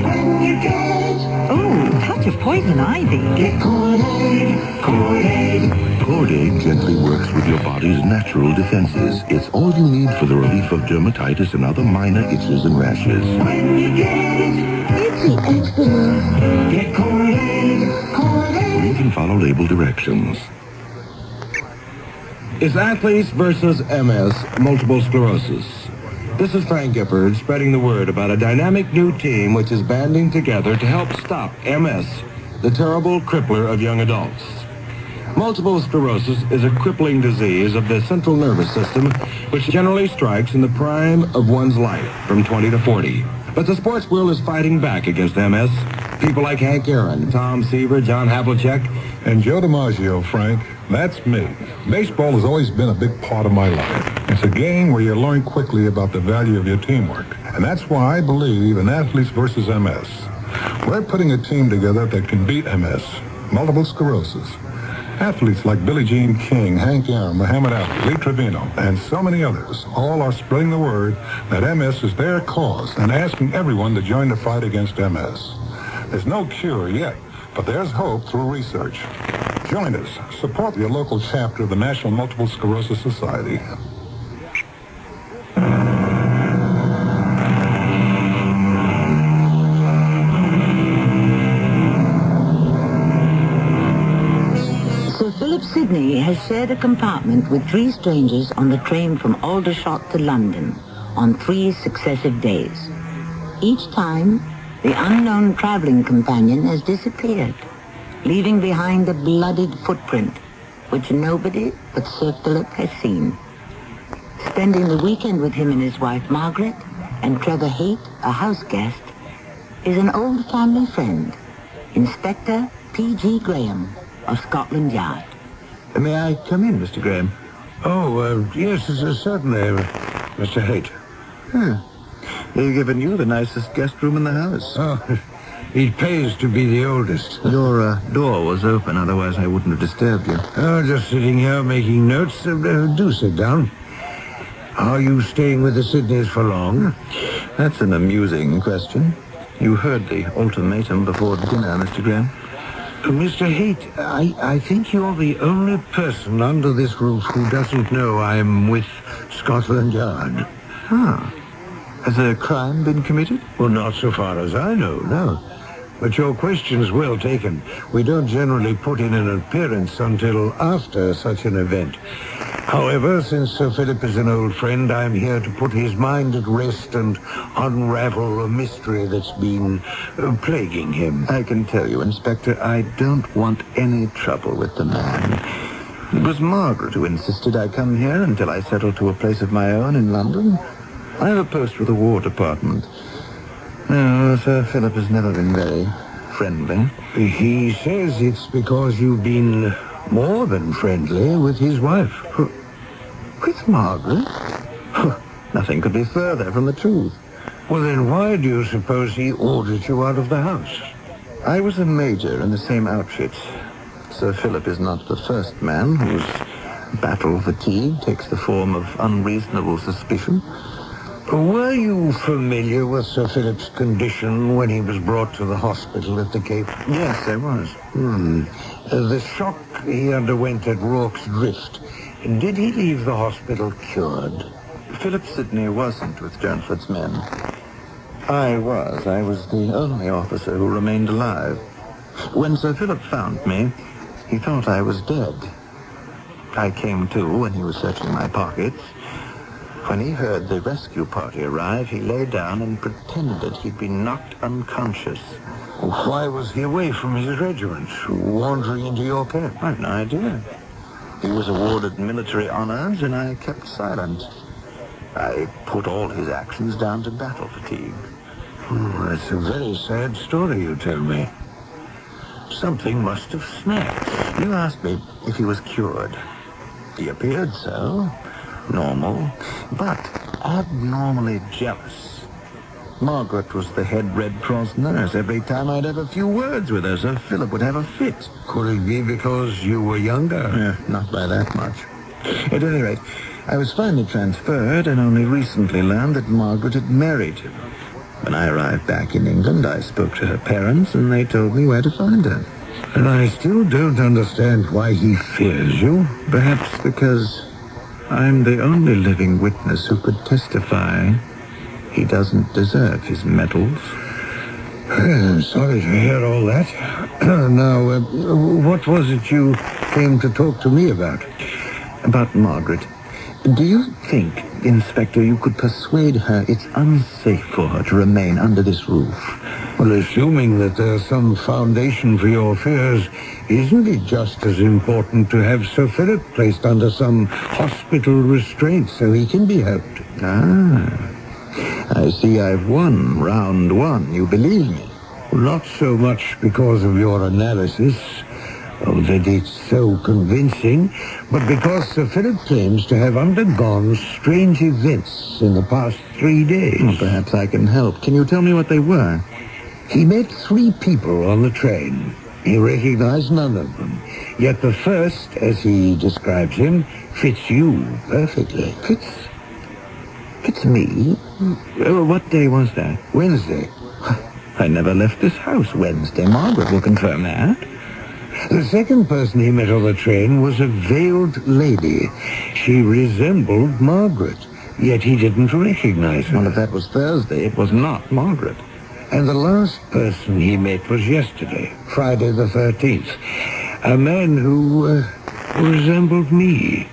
When you get it, Oh, touch of poison ivy. get Kool-Aid. Kool-Aid. Kool-Aid gently works with your body's natural defenses. It's all you need for the relief of dermatitis and other minor itches and rashes. When you get it, Itchy eczema. get Kool-Aid. Kool-Aid. Read and follow label directions. Is athletes versus MS multiple sclerosis? This is Frank Gifford spreading the word about a dynamic new team which is banding together to help stop MS, the terrible crippler of young adults. Multiple sclerosis is a crippling disease of the central nervous system which generally strikes in the prime of one's life, from 20 to 40. But the sports world is fighting back against MS. People like Hank Aaron, Tom Seaver, John Havlicek, and Joe DiMaggio, Frank. That's me. Baseball has always been a big part of my life. It's a game where you learn quickly about the value of your teamwork. And that's why I believe in athletes versus MS. We're putting a team together that can beat MS, multiple sclerosis. Athletes like Billie Jean King, Hank Aaron, Muhammad Ali, Lee Trevino, and so many others all are spreading the word that MS is their cause and asking everyone to join the fight against MS. There's no cure yet, but there's hope through research. Join us. Support your local chapter of the National Multiple Sclerosis Society. Sydney has shared a compartment with 3 strangers on the train from Aldershot to London on 3 successive days. Each time, the unknown traveling companion has disappeared, leaving behind a bloodied footprint, which nobody but Sir Philip has seen. Spending the weekend with him and his wife Margaret, and Trevor Haight, a house guest, is an old family friend, Inspector P.G. Graham of Scotland Yard. May I come in, Mr. Graham? Oh, yes, certainly, Mr. Haight. They've given you the nicest guest room in the house. Oh, it pays to be the oldest. Your door was open, otherwise I wouldn't have disturbed you. Oh, just sitting here making notes. Do sit down. Are you staying with the Sydneys for long? That's an amusing question. You heard the ultimatum before dinner, Mr. Graham. Mr. Haight, I think you're the only person under this roof who doesn't know I'm with Scotland Yard. Ah. Has a crime been committed? Well, not so far as I know, no. But your question's well taken. We don't generally put in an appearance until after such an event. However, since Sir Philip is an old friend, I'm here to put his mind at rest and unravel a mystery that's been plaguing him. I can tell you, Inspector, I don't want any trouble with the man. It was Margaret who insisted I come here until I settle to a place of my own in London. I have a post with the War Department. No, Sir Philip has never been very friendly. He says it's because you've been more than friendly with his wife. With Margaret? Nothing could be further from the truth. Well, then why do you suppose he ordered you out of the house? I was a major in the same outfit. Sir Philip is not the first man whose battle fatigue takes the form of unreasonable suspicion. Were you familiar with Sir Philip's condition when he was brought to the hospital at the Cape? Yes, I was. The shock he underwent at Rorke's Drift, did he leave the hospital cured? Philip Sidney wasn't with Jernford's men. I was. I was the only officer who remained alive. When Sir Philip found me, he thought I was dead. I came to when he was searching my pockets. When he heard the rescue party arrive, he lay down and pretended he'd been knocked unconscious. Why was he away from his regiment, wandering into your care? I have no idea. He was awarded military honors, and I kept silent. I put all his actions down to battle fatigue. That's a very sad story you tell me. Something must have snapped. You asked me if he was cured. He appeared so. Normal, but abnormally jealous. Margaret was the head Red Cross nurse. Every time I'd have a few words with her, Sir Philip would have a fit. Could it be because you were younger? Not by that much. At any rate, I was finally transferred and only recently learned that Margaret had married him. When I arrived back in England, I spoke to her parents, and they told me where to find her. And I still don't understand why he fears you. Perhaps because I'm the only living witness who could testify he doesn't deserve his medals. I'm sorry to hear all that. Now, what was it you came to talk to me about? About Margaret. Do you think, Inspector, you could persuade her it's unsafe for her to remain under this roof? Well, assuming that there's some foundation for your fears, isn't it just as important to have Sir Philip placed under some hospital restraint so he can be helped? I see I've won round one. You believe me? Not so much because of your analysis, that it's so convincing, but because Sir Philip claims to have undergone strange events in the past 3 days. Well, perhaps I can help. Can you tell me what they were? He met 3 people on the train. He recognized none of them. Yet the first, as he describes him, fits you perfectly. Fits me? What day was that? Wednesday. I never left this house Wednesday. Margaret will confirm that. The second person he met on the train was a veiled lady. She resembled Margaret, yet he didn't recognize her. Well, if that was Thursday, it was not Margaret. And the last person he met was yesterday, Friday the 13th. A man who resembled me.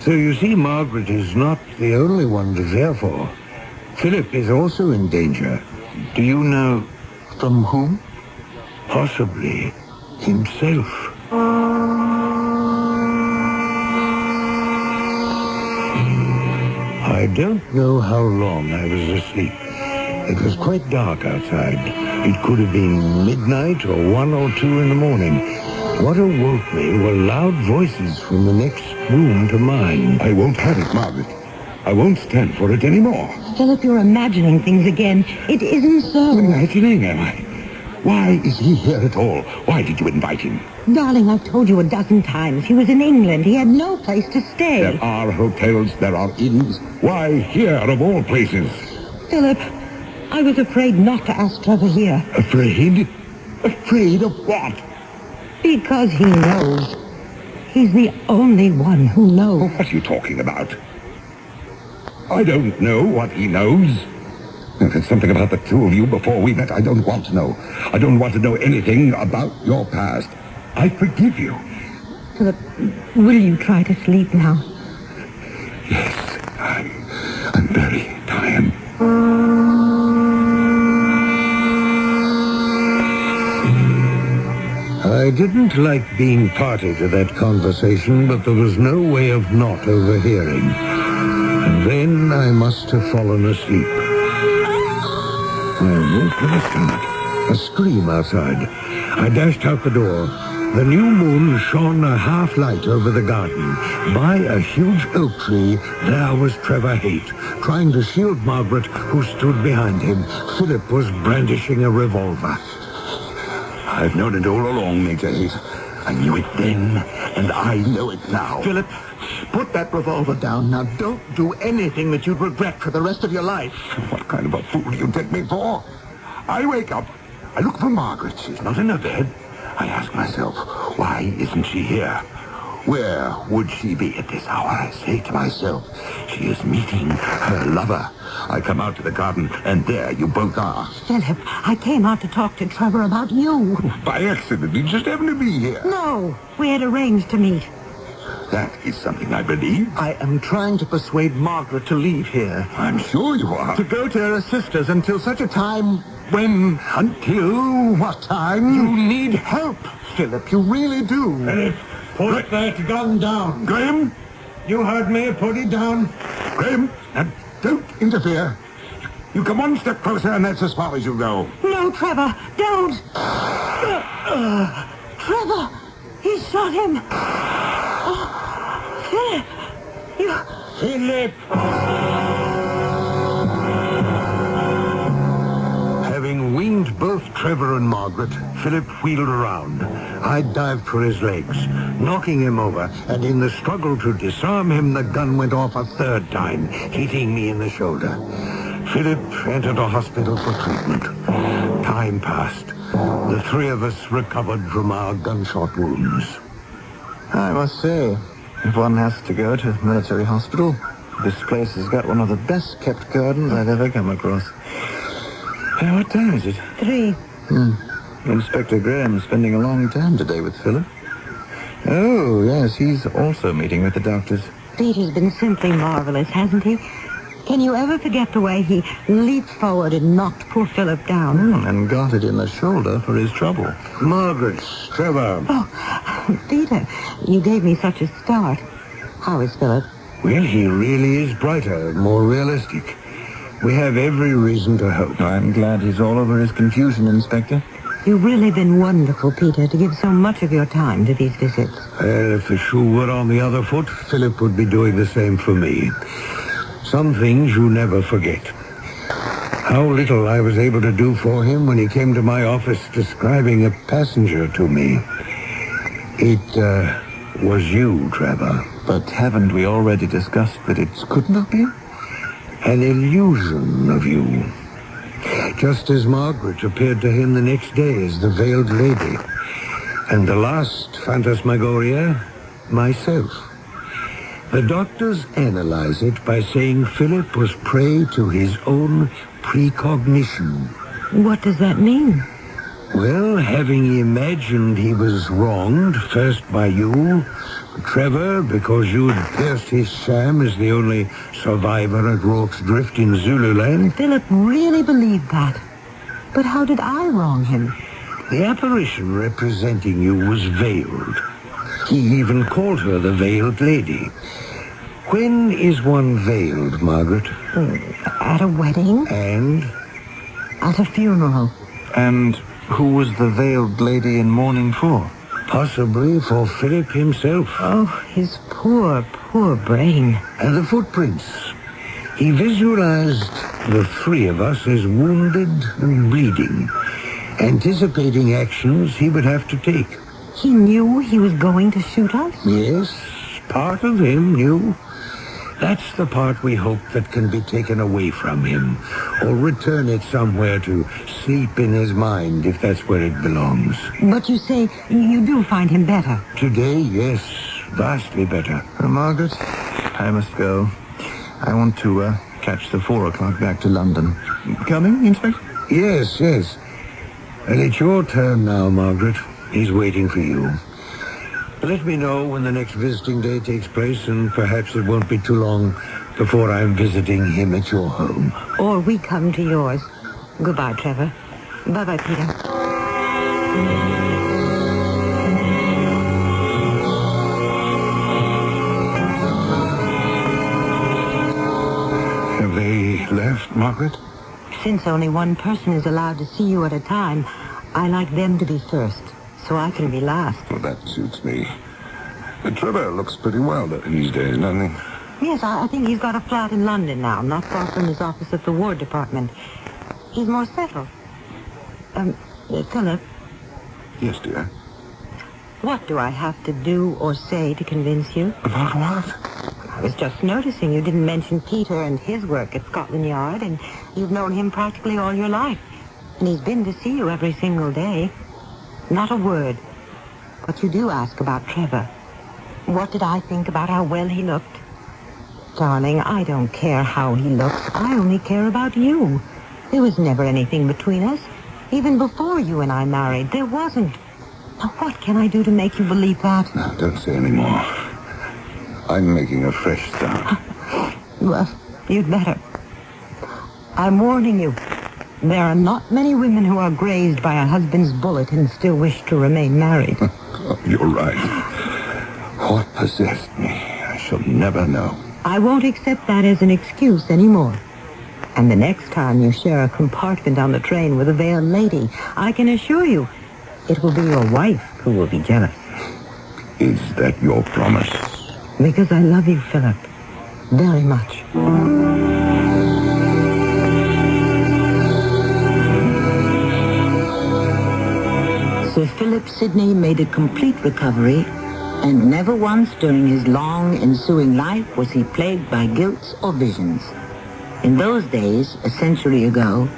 So you see, Margaret is not the only one to fear for. Philip is also in danger. Do you know from whom? Possibly himself. I don't know how long I was asleep. It was quite dark outside. It could have been midnight or 1 or 2 in the morning. What awoke me were loud voices from the next room to mine. I won't have it, Margaret. I won't stand for it anymore. Philip, you're imagining things again. It isn't so. Imagining, am I? Why is he here at all? Why did you invite him? Darling, I've told you a dozen times. He was in England. He had no place to stay. There are hotels, there are inns. Why here of all places? Philip, I was afraid not to ask Trevor here. Afraid? Afraid of what? Because he knows. He's the only one who knows. What are you talking about? I don't know what he knows. If it's something about the two of you before we met, I don't want to know. I don't want to know anything about your past. I forgive you. Philip, will you try to sleep now? Yes, I'm very tired. I didn't like being party to that conversation, but there was no way of not overhearing. And then I must have fallen asleep. I woke with a start. A scream outside. I dashed out the door. The new moon shone a half-light over the garden. By a huge oak tree, there was Trevor Haight, trying to shield Margaret, who stood behind him. Philip was brandishing a revolver. I've known it all along, Major Haight. I knew it then, and I know it now. Philip, put that revolver down. Now, don't do anything that you'd regret for the rest of your life. What kind of a fool do you take me for? I wake up. I look for Margaret. She's not in her bed. I ask myself, why isn't she here? Where would she be at this hour? I say to myself, she is meeting her lover. I come out to the garden, and there you both are. Philip, I came out to talk to Trevor about you. By accident, he just happened to be here. No, we had arranged to meet. That is something I believe. I am trying to persuade Margaret to leave here. I'm sure you are. To go to her sister's until such a time when... Until what time? You need help, Philip. You really do. Philip, put that gun down. Graham? You heard me. Put it down. Graham, now don't interfere. You come one step closer, and that's as far as you go. No, Trevor, don't. Trevor, he shot him. Philip, you... Philip! Having winged both Trevor and Margaret, Philip wheeled around. I dived for his legs, knocking him over, and in the struggle to disarm him, the gun went off a third time, hitting me in the shoulder. Philip entered a hospital for treatment. Time passed. The three of us recovered from our gunshot wounds. I must say, if one has to go to a military hospital, this place has got one of the best-kept gardens I've ever come across. What time is it? 3. Inspector Graham's spending a long time today with Philip. Oh, yes, he's also meeting with the doctors. Peter's been simply marvelous, hasn't he? Can you ever forget the way he leaped forward and knocked poor Philip down? And got it in the shoulder for his trouble. Margaret, Trevor. Oh, Peter, you gave me such a start. How is Philip? Well, he really is brighter, more realistic. We have every reason to hope. I'm glad he's all over his confusion, Inspector. You've really been wonderful, Peter, to give so much of your time to these visits. Well, if the shoe were on the other foot, Philip would be doing the same for me. Some things you never forget. How little I was able to do for him when he came to my office describing a passenger to me. It was you, Trevor. But haven't we already discussed that it couldn't have been? An illusion of you. Just as Margaret appeared to him the next day as the veiled lady. And the last phantasmagoria, myself. The doctors analyze it by saying Philip was prey to his own precognition. What does that mean? Well, having imagined he was wronged, first by you, Trevor, because you had pierced his sham as the only survivor at Rorke's Drift in Zululand. Philip really believed that. But how did I wrong him? The apparition representing you was veiled. He even called her the Veiled Lady. When is one veiled, Margaret? At a wedding. And? At a funeral. And who was the Veiled Lady in mourning for? Possibly for Philip himself. Oh, his poor, poor brain. And the footprints. He visualized the three of us as wounded and bleeding, anticipating actions he would have to take. He knew he was going to shoot us? Yes, part of him knew. That's the part we hope that can be taken away from him, or return it somewhere to sleep in his mind, if that's where it belongs. But you say you do find him better? Today, yes, vastly better. Margaret, I must go. I want to catch the 4 o'clock back to London. Coming, Inspector? Yes, yes. And it's your turn now, Margaret. He's waiting for you. Let me know when the next visiting day takes place, and perhaps it won't be too long before I'm visiting him at your home. Or we come to yours. Goodbye, Trevor. Bye-bye, Peter. Have they left, Margaret? Since only one person is allowed to see you at a time, I like them to be first, so I can relax. Well, that suits me. Trevor looks pretty well these days, doesn't he? Yes, I think he's got a flat in London now, not far from his office at the War Department. He's more settled. Philip. Yes, dear. What do I have to do or say to convince you? About what? I was just noticing you didn't mention Peter and his work at Scotland Yard, and you've known him practically all your life. And he's been to see you every single day. Not a word. But you do ask about Trevor. What did I think about how well he looked? Darling, I don't care how he looks. I only care about you. There was never anything between us. Even before you and I married, there wasn't. Now, what can I do to make you believe that? No, don't say any more. I'm making a fresh start. Well, you'd better. I'm warning you. There are not many women who are grazed by a husband's bullet and still wish to remain married. Oh, you're right. What possessed me? I shall never know. I won't accept that as an excuse anymore. And the next time you share a compartment on the train with a veiled lady, I can assure you, it will be your wife who will be jealous. Is that your promise? Because I love you, Philip. Very much. Sir Philip Sidney made a complete recovery, and never once during his long ensuing life was he plagued by guilt or visions. In those days, a century ago,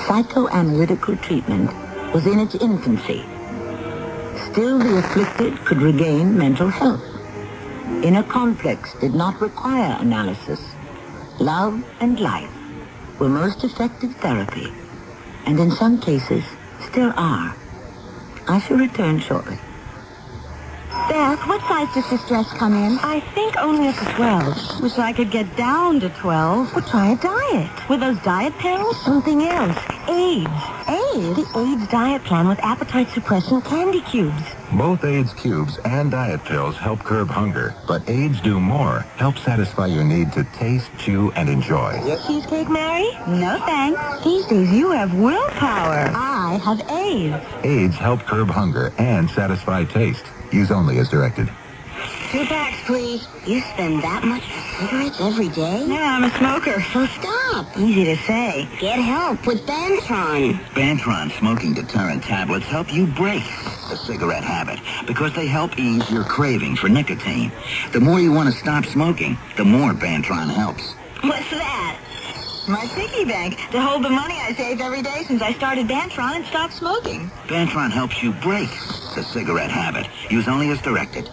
psychoanalytical treatment was in its infancy. Still, the afflicted could regain mental health. Inner conflicts did not require analysis. Love and life were most effective therapy, and in some cases still are. I shall return shortly. Beth, what size does this dress come in? I think only up to 12. Wish I could get down to 12. Well, try a diet. With those diet pills? Something else. AIDS. AIDS? The AIDS diet plan with appetite-suppressant candy cubes. Both AIDS cubes and diet pills help curb hunger, but AIDS do more. Help satisfy your need to taste, chew, and enjoy. Cheesecake, Mary? No, thanks. These days you have willpower. I have AIDS. AIDS help curb hunger and satisfy taste. Use only as directed. 2 packs, please. You spend that much for cigarettes every day? Yeah, I'm a smoker. So stop. Easy to say. Get help with Bantron. Bantron smoking deterrent tablets help you break the cigarette habit because they help ease your craving for nicotine. The more you want to stop smoking, the more Bantron helps. What's that? My piggy bank to hold the money I save every day since I started Bantron and stopped smoking. Bantron helps you break the cigarette habit. Use only as directed.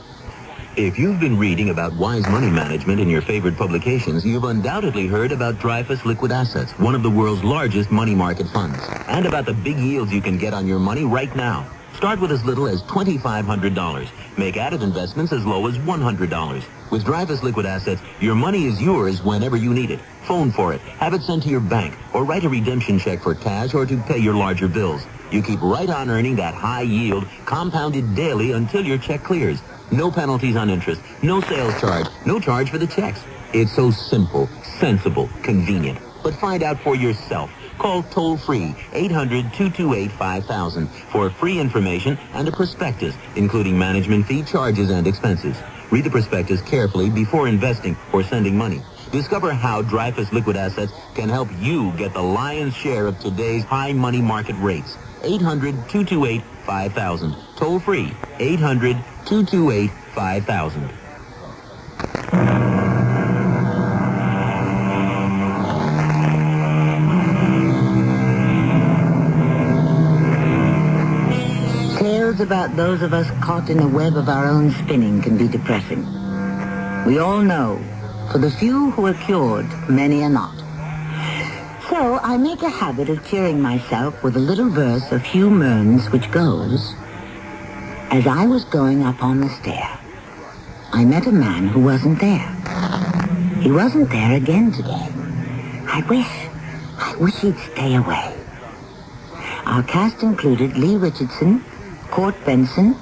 If you've been reading about wise money management in your favorite publications, you've undoubtedly heard about Dreyfus Liquid Assets, one of the world's largest money market funds, and about the big yields you can get on your money right now. Start with as little as $2,500. Make added investments as low as $100. With Dreyfus Liquid Assets, your money is yours whenever you need it. Phone for it, have it sent to your bank, or write a redemption check for cash or to pay your larger bills. You keep right on earning that high yield, compounded daily until your check clears. No penalties on interest, no sales charge, no charge for the checks. It's so simple, sensible, convenient. But find out for yourself. Call toll-free 800-228-5000 for free information and a prospectus, including management fee, charges, and expenses. Read the prospectus carefully before investing or sending money. Discover how Dreyfus Liquid Assets can help you get the lion's share of today's high money market rates. 800-228-5000. Toll-free 800-228-5000. Tales about those of us caught in the web of our own spinning can be depressing. We all know, for the few who are cured, many are not. So I make a habit of cheering myself with a little verse of Hugh Mearns which goes, "As I was going up on the stair, I met a man who wasn't there. He wasn't there again today. I wish he'd stay away." Our cast included Lee Richardson, Court Benson,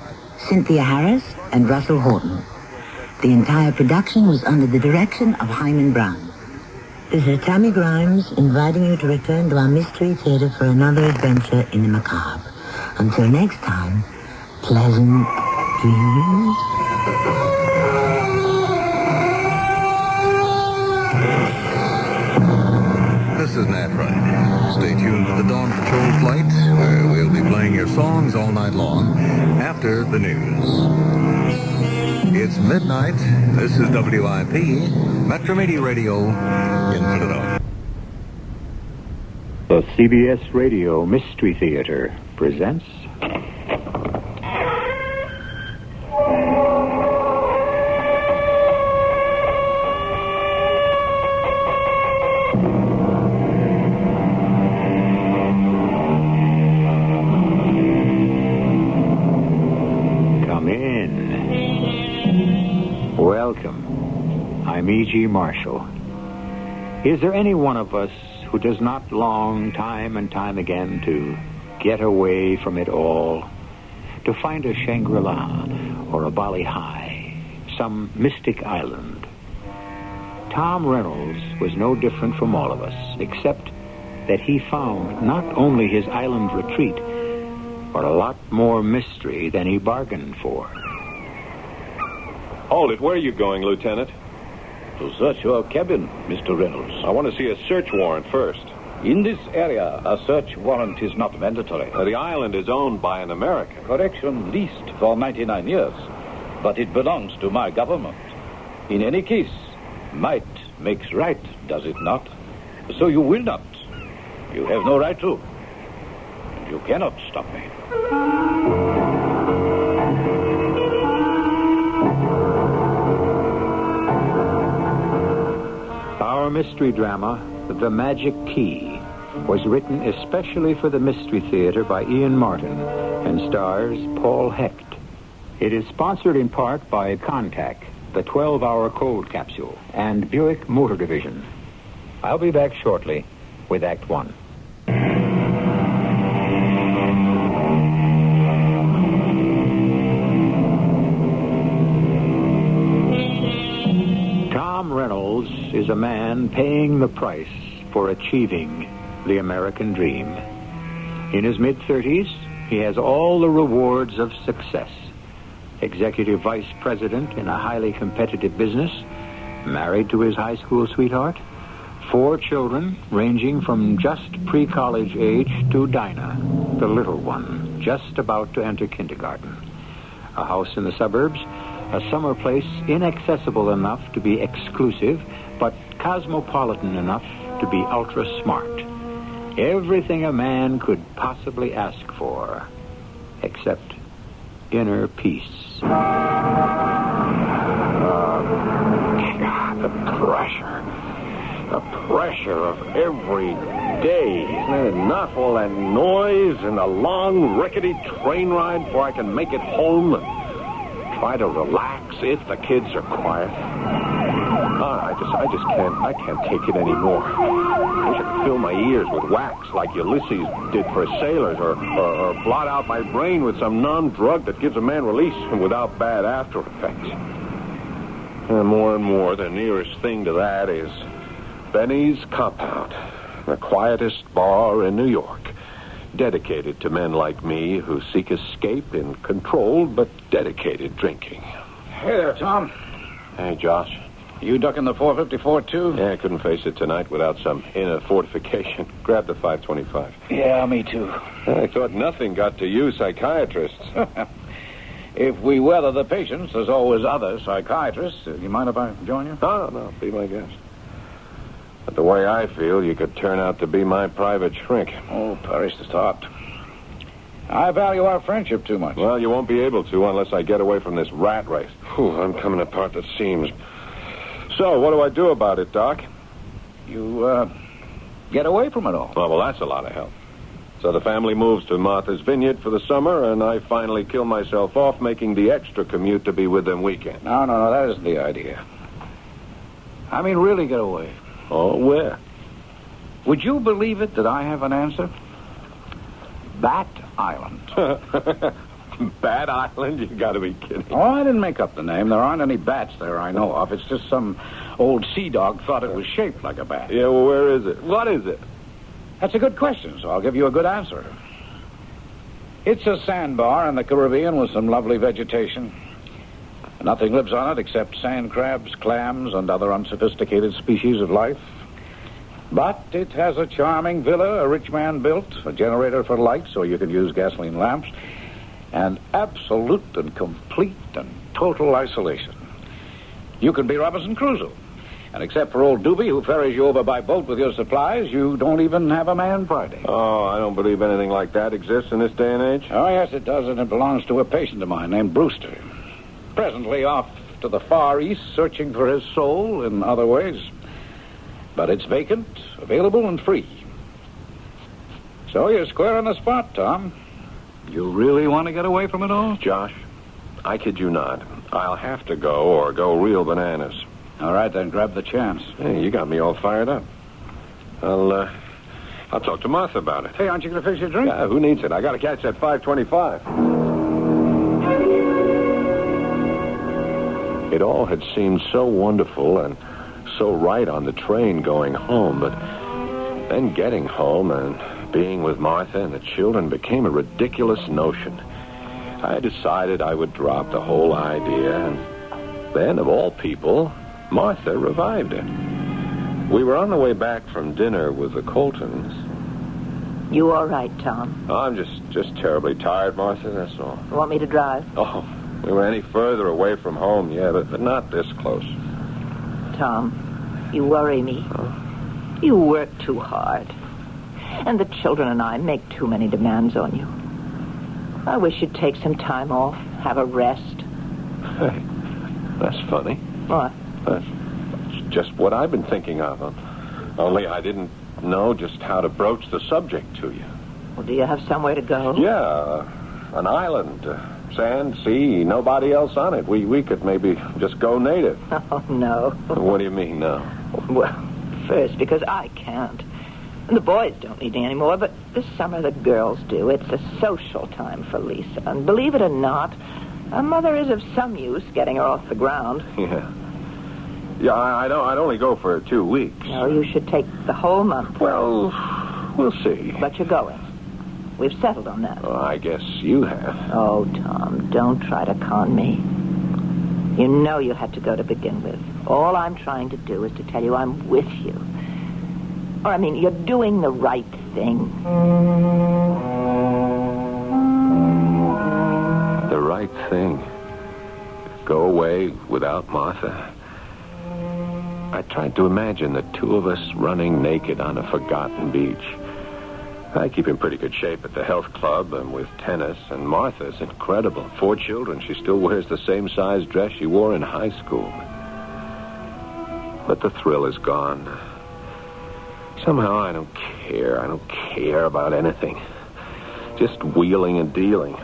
Cynthia Harris, and Russell Horton. The entire production was under the direction of Hyman Brown. This is Tammy Grimes inviting you to return to our Mystery Theater for another adventure in the macabre. Until next time, pleasant dreams. This is Nat Wright. Stay tuned to the Dawn Patrol flight, where we'll be playing your songs all night long after the news. It's midnight. This is WIP, Metro Media Radio in Philadelphia. The CBS Radio Mystery Theater presents... Welcome. I'm E.G. Marshall. Is there any one of us who does not long time and time again to get away from it all, to find a Shangri-La or a Bali High, some mystic island? Tom Reynolds was no different from all of us, except that he found not only his island retreat, but a lot more mystery than he bargained for. Hold it. Where are you going, Lieutenant? To search your cabin, Mr. Reynolds. I want to see a search warrant first. In this area, a search warrant is not mandatory. The island is owned by an American. Correction, leased for 99 years. But it belongs to my government. In any case, might makes right, does it not? So you will not. You have no right to. And you cannot stop me. Our mystery drama, The Magic Key, was written especially for the Mystery Theater by Ian Martin and stars Paul Hecht. It is sponsored in part by Contact, the 12-hour cold capsule, and Buick Motor Division. I'll be back shortly with Act One. Tom Reynolds is a man paying the price for achieving the American dream. In his mid-30s, he has all the rewards of success. Executive vice president in a highly competitive business, married to his high school sweetheart, 4 children ranging from just pre-college age to Dinah, the little one, just about to enter kindergarten. A house in the suburbs, a summer place inaccessible enough to be exclusive, but cosmopolitan enough to be ultra-smart. Everything a man could possibly ask for, except inner peace. The pressure of every day. Isn't it enough? All that noise and the long, rickety train ride before I can make it home and try to relax if the kids are quiet. I can't take it anymore. I wish I could fill my ears with wax like Ulysses did for sailors, or blot out my brain with some non-drug that gives a man release without bad after effects. And more, the nearest thing to that is Benny's Compound, the quietest bar in New York, dedicated to men like me who seek escape in controlled but dedicated drinking. Hey there, Tom. Hey, Josh. You ducking the 454, too? Yeah, I couldn't face it tonight without some inner fortification. Grab the 525. Yeah, me too. I thought nothing got to you psychiatrists. If we weather the patients, there's always other psychiatrists. You mind if I join you? No, be my guest. But the way I feel, you could turn out to be my private shrink. Oh, perish the thought. I value our friendship too much. Well, you won't be able to unless I get away from this rat race. Whew, I'm coming apart at seams. So, what do I do about it, Doc? You, get away from it all. Oh, well, that's a lot of help. So the family moves to Martha's Vineyard for the summer, and I finally kill myself off making the extra commute to be with them weekend. No, that isn't the idea. I mean, really get away. Oh, where? Would you believe it that I have an answer? Bat Island. Bat Island? You gotta be kidding. Oh, I didn't make up the name. There aren't any bats there I know of. It's just some old sea dog thought it was shaped like a bat. Yeah, well, where is it? What is it? That's a good question, so I'll give you a good answer. It's a sandbar in the Caribbean with some lovely vegetation. Nothing lives on it except sand crabs, clams, and other unsophisticated species of life. But it has a charming villa a rich man built, a generator for light so you can use gasoline lamps, and absolute and complete and total isolation. You can be Robinson Crusoe. And except for old Doobie, who ferries you over by boat with your supplies, you don't even have a man Friday. Oh, I don't believe anything like that exists in this day and age. Oh, yes, it does, and it belongs to a patient of mine named Brewster. Presently off to the Far East, searching for his soul in other ways. But it's vacant, available, and free. So you're square on the spot, Tom. You really want to get away from it all? Josh, I kid you not. I'll have to go or go real bananas. All right, then grab the chance. Hey, you got me all fired up. I'll talk to Martha about it. Hey, aren't you going to fix your drink? Yeah, who needs it? I got to catch that 5:25. It all had seemed so wonderful and so right on the train going home, but then getting home and being with Martha and the children became a ridiculous notion. I decided I would drop the whole idea, and then, of all people, Martha revived it. We were on the way back from dinner with the Coltons. You all right, Tom? Oh, I'm just terribly tired, Martha, that's all. You want me to drive? Oh, we were any further away from home, yeah, but not this close. Tom, you worry me. Huh? You work too hard. And the children and I make too many demands on you. I wish you'd take some time off, have a rest. Hey, that's funny. What? That's just what I've been thinking of. Only I didn't know just how to broach the subject to you. Well, do you have somewhere to go? Yeah, an island, sand, sea, nobody else on it. We could maybe just go native. Oh, no. What do you mean, no? Well, first, because I can't. And the boys don't need me anymore, but this summer the girls do. It's a social time for Lisa. And believe it or not, a mother is of some use getting her off the ground. Yeah. Yeah, I'd only go for 2 weeks. No, you should take the whole month. Well, we'll see. But you're going. We've settled on that. Well, I guess you have. Oh, Tom, don't try to con me. You know you had to go to begin with. All I'm trying to do is to tell you I'm with you. Or, I mean, you're doing the right thing. The right thing. Go away without Martha. I tried to imagine the two of us running naked on a forgotten beach. I keep in pretty good shape at the health club and with tennis, and Martha's incredible. 4 children. She still wears the same size dress she wore in high school. But the thrill is gone. Somehow I don't care. I don't care about anything. Just wheeling and dealing.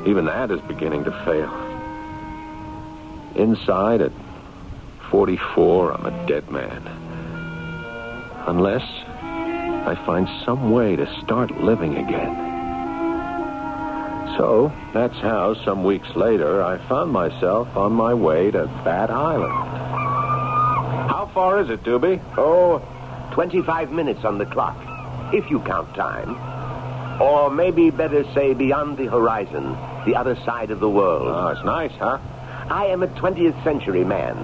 Even that is beginning to fail. Inside at 44, I'm a dead man. Unless I find some way to start living again. So, that's how, some weeks later, I found myself on my way to Bat Island. How far is it, Doobie? Oh, 25 minutes on the clock, if you count time. Or maybe better say beyond the horizon, the other side of the world. Oh, it's nice, huh? I am a 20th century man.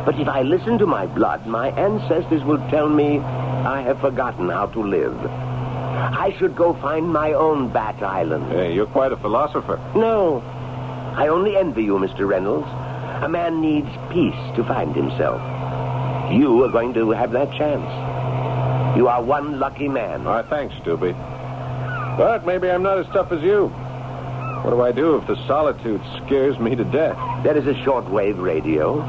But if I listen to my blood, my ancestors will tell me I have forgotten how to live. I should go find my own Bat Island. Hey, you're quite a philosopher. No. I only envy you, Mr. Reynolds. A man needs peace to find himself. You are going to have that chance. You are one lucky man. All right, thanks, Doobie. But maybe I'm not as tough as you. What do I do if the solitude scares me to death? There is a shortwave radio,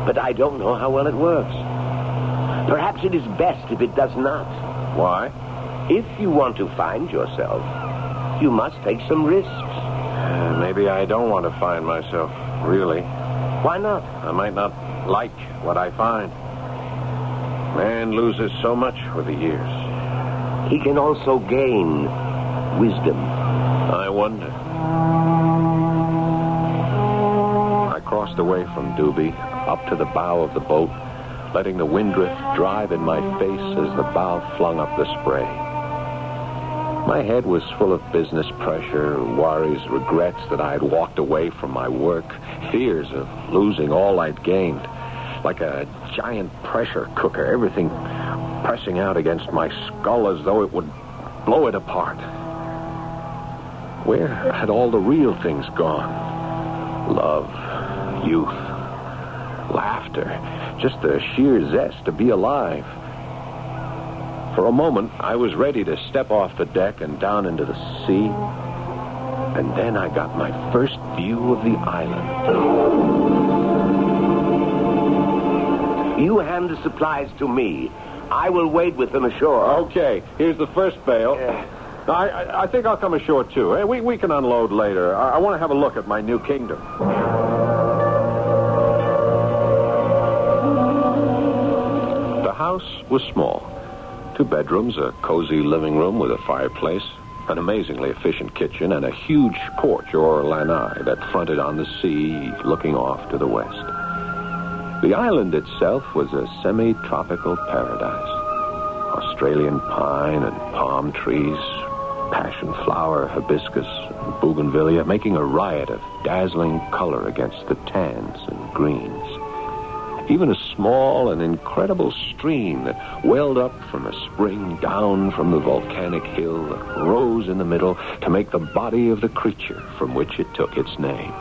but I don't know how well it works. Perhaps it is best if it does not. Why? If you want to find yourself, you must take some risks. Maybe I don't want to find myself, really. Why not? I might not like what I find. Man loses so much with the years. He can also gain wisdom. I wonder. I crossed away from Doobie, up to the bow of the boat, letting the wind drift drive in my face as the bow flung up the spray. My head was full of business pressure, worries, regrets that I had walked away from my work, fears of losing all I'd gained. Like a giant pressure cooker, everything pressing out against my skull as though it would blow it apart. Where had all the real things gone? Love, youth, laughter, just the sheer zest to be alive. For a moment, I was ready to step off the deck and down into the sea. And then I got my first view of the island. You hand the supplies to me. I will wade with them ashore. Okay, here's the first bale. I think I'll come ashore, too. Hey, we can unload later. I want to have a look at my new kingdom. The house was small. 2 bedrooms, a cozy living room with a fireplace, an amazingly efficient kitchen, and a huge porch or lanai that fronted on the sea looking off to the west. The island itself was a semi-tropical paradise. Australian pine and palm trees, passion flower, hibiscus, and bougainvillea, making a riot of dazzling color against the tans and greens. Even a small and incredible stream that welled up from a spring down from the volcanic hill that rose in the middle to make the body of the creature from which it took its name.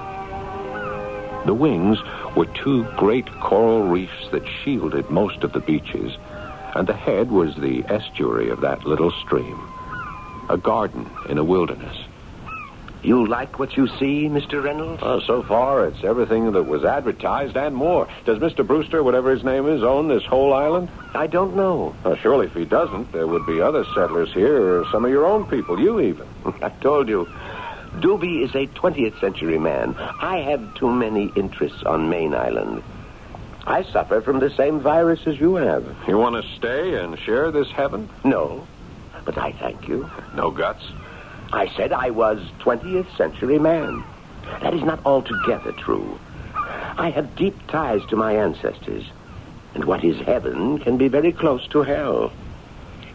The wings were 2 great coral reefs that shielded most of the beaches, and the head was the estuary of that little stream, a garden in a wilderness. You like what you see, Mr. Reynolds? So far, it's everything that was advertised and more. Does Mr. Brewster, whatever his name is, own this whole island? I don't know. Surely if he doesn't, there would be other settlers here, or some of your own people, you even. I told you. Doobie is a 20th century man. I have too many interests on Main Island. I suffer from the same virus as you have. You want to stay and share this heaven? No, but I thank you. No guts? I said I was 20th century man. That is not altogether true. I have deep ties to my ancestors, and what is heaven can be very close to hell.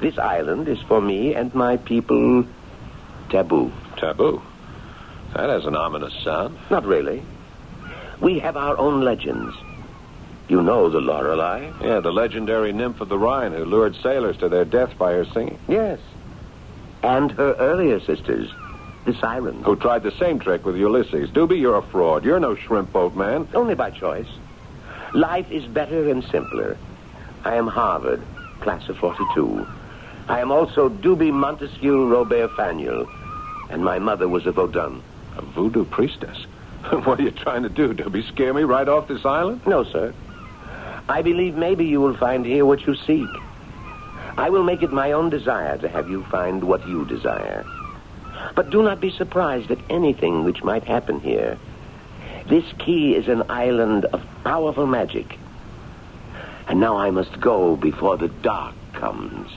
This island is for me and my people taboo. Taboo? That has an ominous sound. Not really. We have our own legends. You know the Lorelei? Yeah, the legendary nymph of the Rhine who lured sailors to their death by her singing. Yes. And her earlier sisters, the Sirens. Who tried the same trick with Ulysses. Doobie, you're a fraud. You're no shrimp boat man. Only by choice. Life is better and simpler. I am Harvard, class of 42. I am also Doobie Montesquieu Robert Faniel, and my mother was a Vaudin. A voodoo priestess? What are you trying to do, Doobie? Scare me right off this island? No, sir. I believe maybe you will find here what you seek. I will make it my own desire to have you find what you desire. But do not be surprised at anything which might happen here. This key is an island of powerful magic. And now I must go before the dark comes.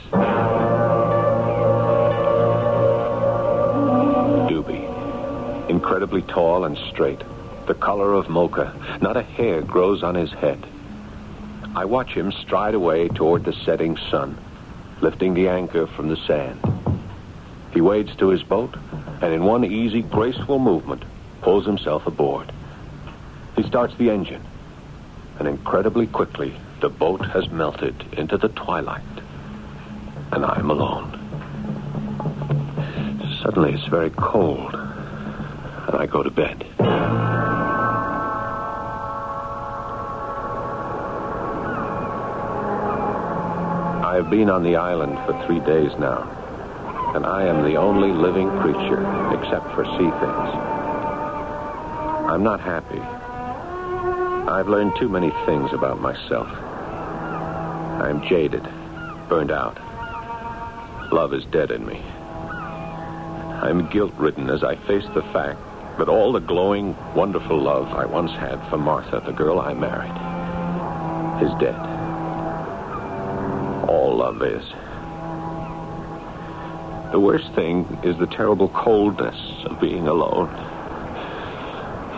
Doobie. Incredibly tall and straight. The color of mocha. Not a hair grows on his head. I watch him stride away toward the setting sun, lifting the anchor from the sand. He wades to his boat, and in one easy, graceful movement, pulls himself aboard. He starts the engine, and incredibly quickly, the boat has melted into the twilight, and I'm alone. Suddenly, it's very cold, and I go to bed. I have been on the island for 3 days now, and I am the only living creature, except for sea things. I'm not happy. I've learned too many things about myself. I am jaded, burned out. Love is dead in me. I'm guilt-ridden as I face the fact that all the glowing, wonderful love I once had for Martha, the girl I married, is dead. All love is. The worst thing is the terrible coldness of being alone.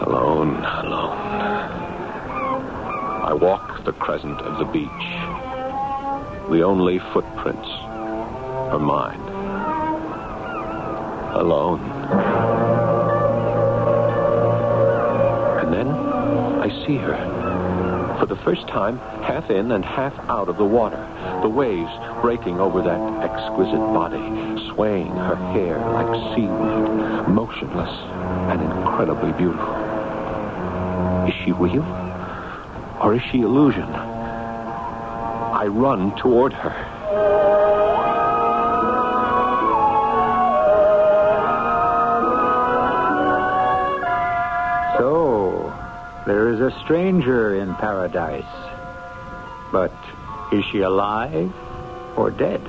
Alone. I walk the crescent of the beach. The only footprints are mine. alone. And then I see her. For the first time, half in and half out of the water. The waves breaking over that exquisite body, swaying her hair like seaweed, motionless and incredibly beautiful. Is she real? Or is she illusion? I run toward her. So, there is a stranger in paradise. But is she alive or dead?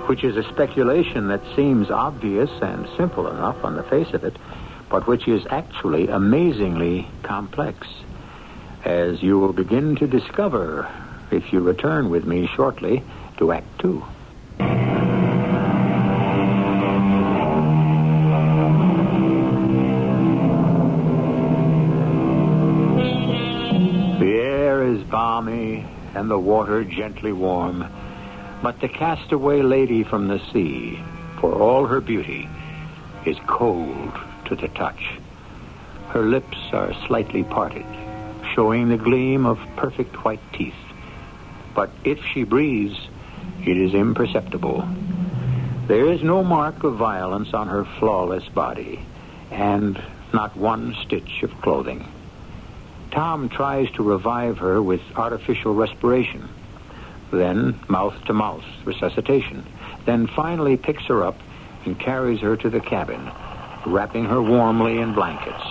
Which is a speculation that seems obvious and simple enough on the face of it, but which is actually amazingly complex, as you will begin to discover if you return with me shortly to Act 2. The air is balmy and the water gently warm, but the castaway lady from the sea, for all her beauty, is cold to the touch. Her lips are slightly parted, showing the gleam of perfect white teeth. But if she breathes, it is imperceptible. There is no mark of violence on her flawless body, and not one stitch of clothing. Tom tries to revive her with artificial respiration, then mouth-to-mouth resuscitation, then finally picks her up and carries her to the cabin, wrapping her warmly in blankets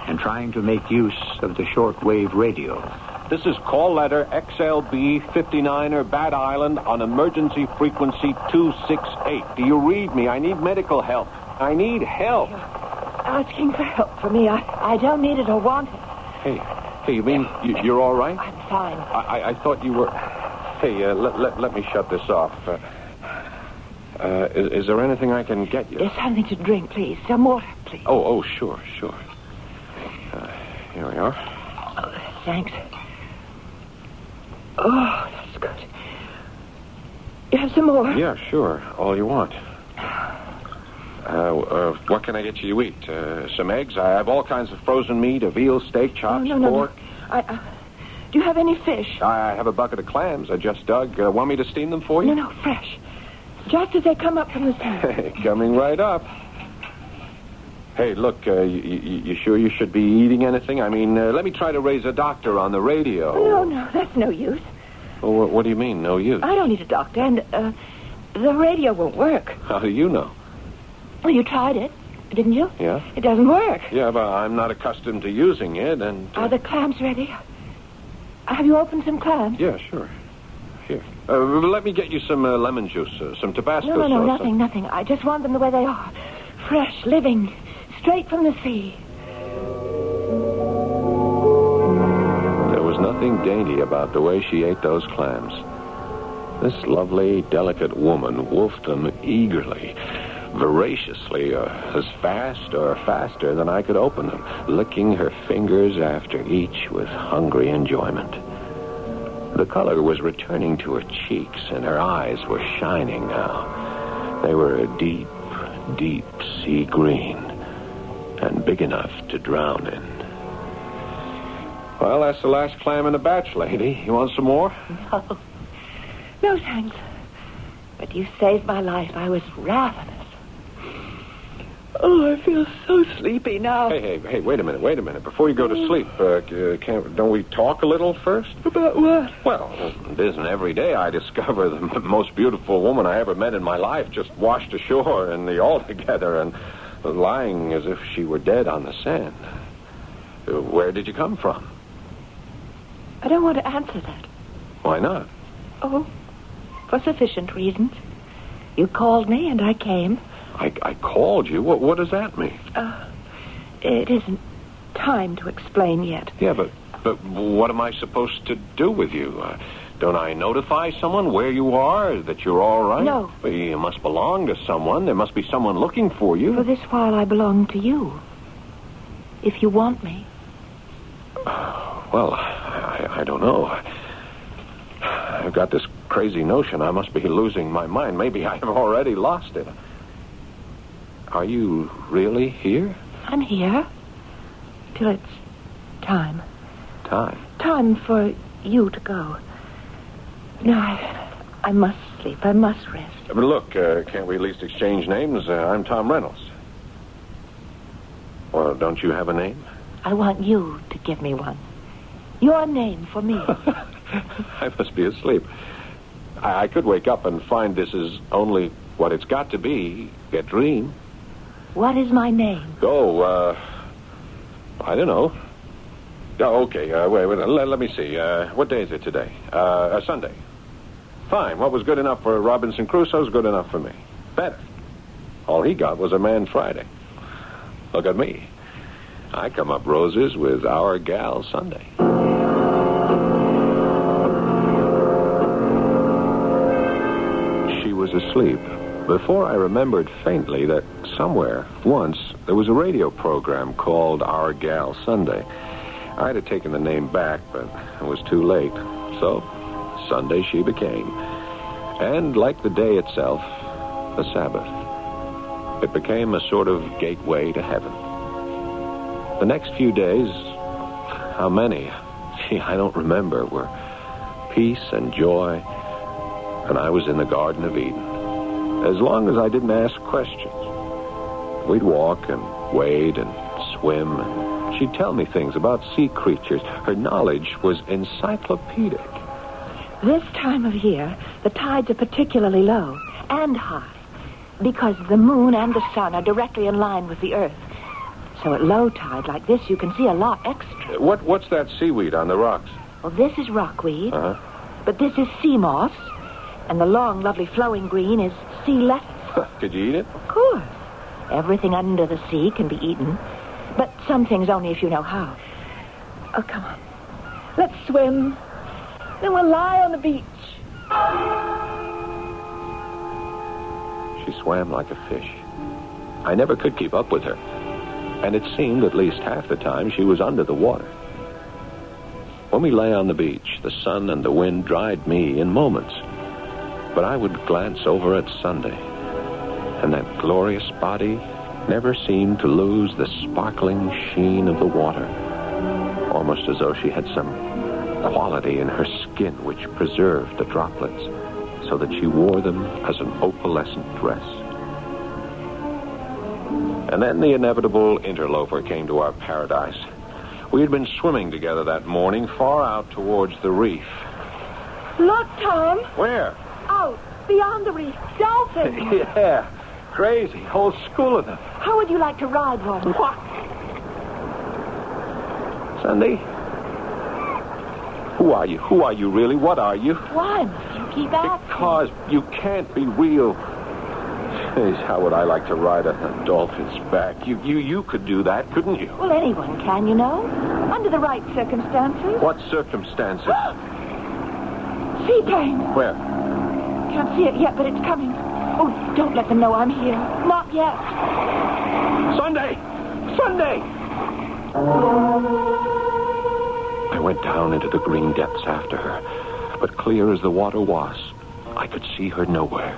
and trying to make use of the shortwave radio. This is call letter XLB 59er Bat Island on emergency frequency 268. Do you read me? I need medical help. I need help. Asking for help for me. I don't need it or want it. Hey, you mean you're all right? I'm fine. I thought you were... Hey, let me shut this off. Is there anything I can get you? There's something to drink, please. Some water, please. Oh, sure. Here we are. Oh, thanks. Oh, that's good. You have some more? Yeah, sure. All you want. What can I get you to eat? Some eggs? I have all kinds of frozen meat, a veal steak, chops, pork. No. Do you have any fish? I have a bucket of clams I just dug. Want me to steam them for you? No, fresh. Just as they come up from the sea. Coming right up. Hey, look, you sure you should be eating anything? I mean, let me try to raise a doctor on the radio. No, that's no use. Well, what do you mean, no use? I don't need a doctor, and the radio won't work. How do you know? Well, you tried it, didn't you? Yeah. It doesn't work. Yeah, but I'm not accustomed to using it, and... Are the clams ready? Have you opened some clams? Yeah, sure. Here. Let me get you some lemon juice, some Tabasco sauce. No, nothing. I just want them the way they are. Fresh, living, straight from the sea. There was nothing dainty about the way she ate those clams. This lovely, delicate woman wolfed them eagerly, voraciously, as fast or faster than I could open them, licking her fingers after each with hungry enjoyment. The color was returning to her cheeks, and her eyes were shining now. They were a deep, deep sea green, and big enough to drown in. Well, that's the last clam in the batch, lady. You want some more? No, thanks. But you saved my life. I was ravenous. Oh, I feel so sleepy now. Hey, wait a minute. Before you go to sleep, don't we talk a little first? About what? Well, it isn't every day I discover the most beautiful woman I ever met in my life just washed ashore in the Altogether and lying as if she were dead on the sand. Where did you come from? I don't want to answer that. Why not? Oh, for sufficient reasons. You called me and I came. I called you? What does that mean? It isn't time to explain yet. Yeah, but what am I supposed to do with you? Don't I notify someone where you are, that you're all right? No. Well, you must belong to someone. There must be someone looking for you. For this while, I belong to you. If you want me. Well, I don't know. I've got this crazy notion I must be losing my mind. Maybe I have already lost it. Are you really here? I'm here till it's time. Time? Time for you to go. No, I must sleep. I must rest. But look, can't we at least exchange names? I'm Tom Reynolds. Well, don't you have a name? I want you to give me one. Your name for me. I must be asleep. I could wake up and find this is only what it's got to be, a dream. What is my name? Oh, I don't know. Oh, okay, wait, let me see. What day is it today? Sunday. Fine. What was good enough for Robinson Crusoe's good enough for me. Better. All he got was a Man Friday. Look at me. I come up roses with Our Gal Sunday. She was asleep before I remembered faintly that somewhere, once, there was a radio program called Our Gal Sunday. I'd have taken the name back, but it was too late. So, Sunday she became. And like the day itself, the Sabbath. It became a sort of gateway to heaven. The next few days, how many? Gee, I don't remember, were peace and joy, and I was in the Garden of Eden. As long as I didn't ask questions. We'd walk and wade and swim, and she'd tell me things about sea creatures. Her knowledge was encyclopedic. This time of year, the tides are particularly low and high because the moon and the sun are directly in line with the earth. So at low tide like this, you can see a lot extra. What's that seaweed on the rocks? Well, this is rockweed, Uh-huh. but this is sea moss, and the long, lovely flowing green is sea lettuce. Could you eat it? Of course. Everything under the sea can be eaten, but some things only if you know how. Oh, come on. Let's swim. Then we'll lie on the beach. She swam like a fish. I never could keep up with her. And it seemed at least half the time she was under the water. When we lay on the beach, the sun and the wind dried me in moments. But I would glance over at Sunday, and that glorious body never seemed to lose the sparkling sheen of the water, almost as though she had some quality in her skin which preserved the droplets, so that she wore them as an opalescent dress. And then the inevitable interloper came to our paradise. We had been swimming together that morning far out towards the reef. Look, Tom. Where? Out, beyond the reef. Dolphins. Yeah, crazy. Whole school of them. How would you like to ride one? What? Sunday? Who are you? Who are you, really? What are you? Why must you keep asking? Because you can't be real. Jeez, how would I like to ride a dolphin's back? You could do that, couldn't you? Well, anyone can, you know. Under the right circumstances. What circumstances? Seaplane. Where? Can't see it yet, but it's coming. Oh, don't let them know I'm here. Not yet. Sunday! Sunday! I went down into the green depths after her, but clear as the water was, I could see her nowhere.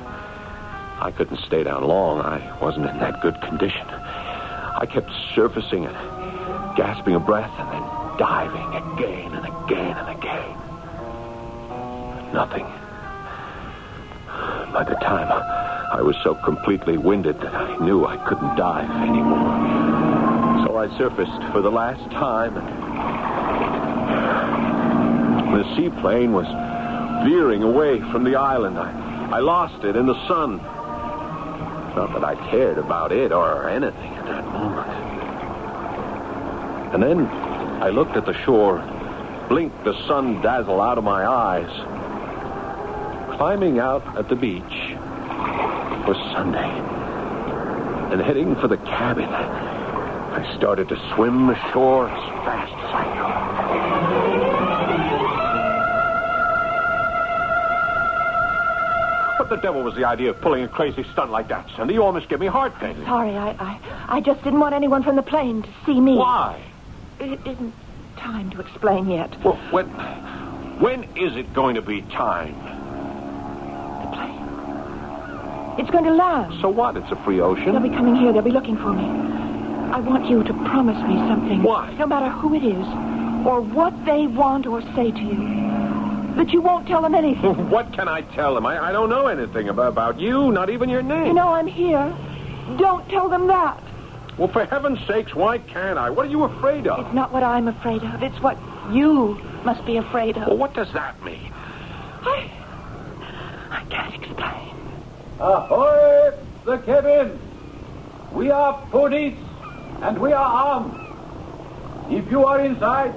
I couldn't stay down long. I wasn't in that good condition. I kept surfacing and gasping a breath and then diving again and again and again. Nothing. By the time I was so completely winded that I knew I couldn't dive anymore. So I surfaced for the last time. The seaplane was veering away from the island. I lost it in the sun. Not that I cared about it or anything at that moment. And then I looked at the shore, blinked the sun dazzle out of my eyes. Climbing out at the beach was Sunday. And heading for the cabin, I started to swim the shore as fast as I could. What the devil was the idea of pulling a crazy stunt like that, Cindy? You almost give me heart pain. Sorry, I just didn't want anyone from the plane to see me. Why? It isn't time to explain yet. Well, when is it going to be time? It's going to land. So what? It's a free ocean. They'll be coming here. They'll be looking for me. I want you to promise me something. Why? No matter who it is, or what they want or say to you, that you won't tell them anything. What can I tell them? I don't know anything about you, not even your name. You know I'm here. Don't tell them that. Well, for heaven's sakes, why can't I? What are you afraid of? It's not what I'm afraid of. It's what you must be afraid of. Well, what does that mean? I can't explain. Ahoy, the cabin! We are police, and we are armed. If you are inside,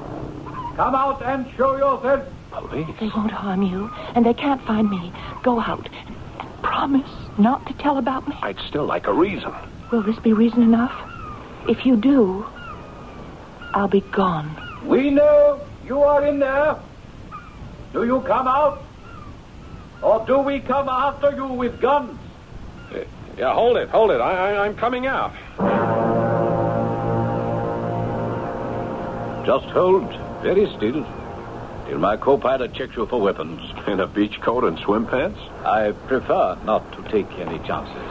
come out and show yourself. Police? They won't harm you, and they can't find me. Go out and promise not to tell about me. I'd still like a reason. Will this be reason enough? If you do, I'll be gone. We know you are in there. Do you come out? Or do we come after you with guns? Yeah, hold it. I'm coming out. Just hold very still till my co-pilot checks you for weapons. In a beach coat and swim pants? I prefer not to take any chances.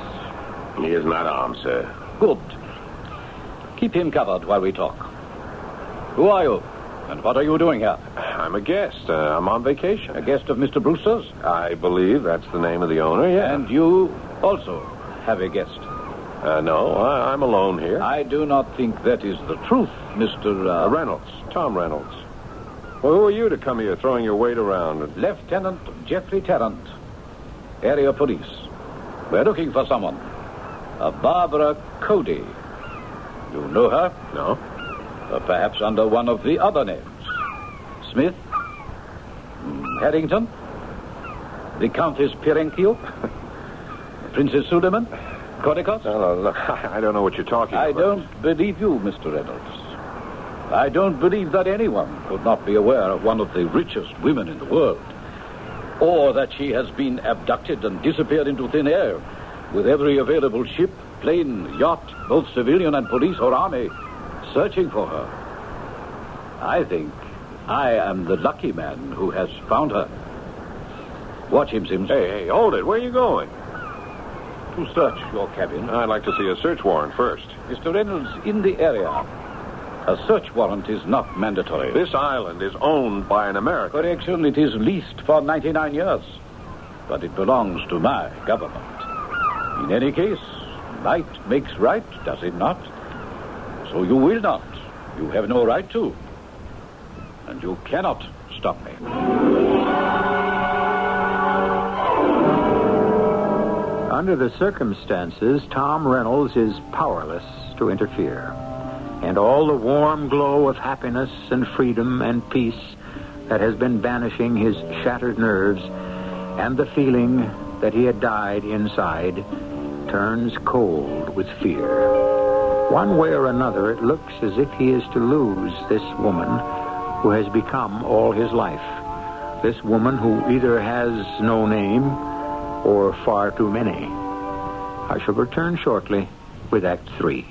He is not armed, sir. Good. Keep him covered while we talk. Who are you? And what are you doing here? I'm a guest. I'm on vacation. A guest of Mr. Brewster's? I believe that's the name of the owner, yeah. And you also have a guest? No, I'm alone here. I do not think that is the truth, Mr. Reynolds. Tom Reynolds. Well, who are you to come here throwing your weight around? Lieutenant Jeffrey Tarrant, area police. We're looking for someone. A Barbara Cody. You know her? No. Perhaps under one of the other names. Smith? Harrington? The Countess Perenchio? Princess Suleiman? Codicott? No, look, I don't know what you're talking about. I don't believe you, Mr. Reynolds. I don't believe that anyone could not be aware of one of the richest women in the world. Or that she has been abducted and disappeared into thin air with every available ship, plane, yacht, both civilian and police or army, searching for her. I think I am the lucky man who has found her. Watch him, Sims. Hey, hold it. Where are you going? To search your cabin. I'd like to see a search warrant first. Mr. Reynolds, in the area, a search warrant is not mandatory. This island is owned by an American. Correction, it is leased for 99 years. But it belongs to my government. In any case, might makes right, does it not? So you will not. You have no right to. And you cannot stop me. Under the circumstances, Tom Reynolds is powerless to interfere. And all the warm glow of happiness and freedom and peace that has been banishing his shattered nerves, and the feeling that he had died inside, turns cold with fear. One way or another, it looks as if he is to lose this woman who has become all his life. This woman who either has no name or far too many. I shall return shortly with Act 3.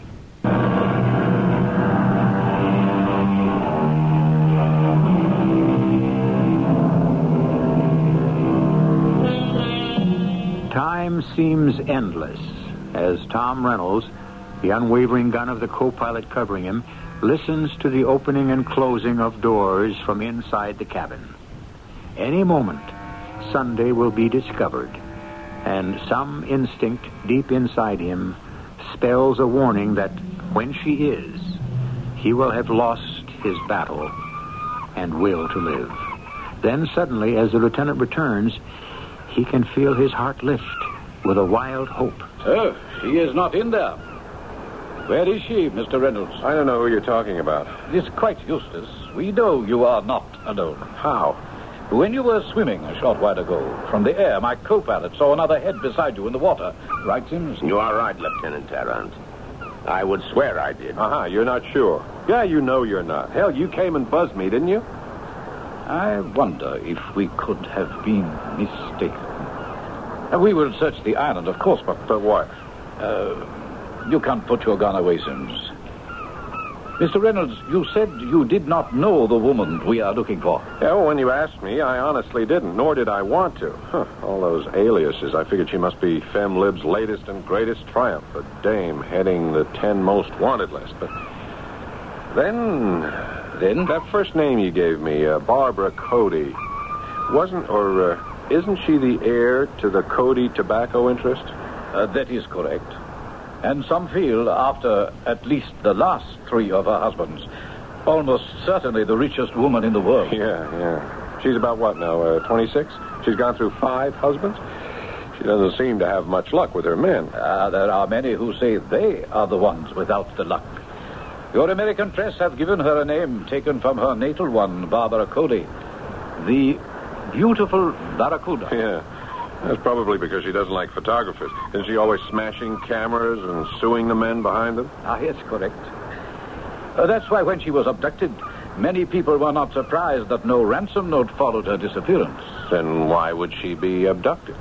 Time seems endless as Tom Reynolds, the unwavering gun of the co-pilot covering him, listens to the opening and closing of doors from inside the cabin. Any moment, Sunday will be discovered, and some instinct deep inside him spells a warning that when she is, he will have lost his battle and will to live. Then suddenly, as the lieutenant returns, he can feel his heart lift with a wild hope. Oh, she is not in there. Where is she, Mr. Reynolds? I don't know who you're talking about. It is quite Eustace. We know you are not alone. How? When you were swimming a short while ago, from the air, my co-pilot saw another head beside you in the water. Right, Sims? You are right, Lieutenant Tarrant. I would swear I did. You're not sure. Yeah, you know you're not. Hell, you came and buzzed me, didn't you? I wonder if we could have been mistaken. We will search the island, of course, but... But what? You can't put your gun away, Sims. Mr. Reynolds, you said you did not know the woman we are looking for. Yeah, well, when you asked me, I honestly didn't, nor did I want to. All those aliases, I figured she must be FemLib's latest and greatest triumph, a dame heading the 10 most wanted list. But then, that first name you gave me, Barbara Cody, isn't she the heir to the Cody tobacco interest? That is correct. And some feel, after at least the last 3 of her husbands, almost certainly the richest woman in the world. Yeah. She's about what now, 26? She's gone through 5 husbands? She doesn't seem to have much luck with her men. There are many who say they are the ones without the luck. Your American press have given her a name taken from her natal one, Barbara Cody. The beautiful Barracuda. Yeah. That's probably because she doesn't like photographers. Isn't she always smashing cameras and suing the men behind them? Yes, correct. That's why when she was abducted, many people were not surprised that no ransom note followed her disappearance. Then why would she be abducted?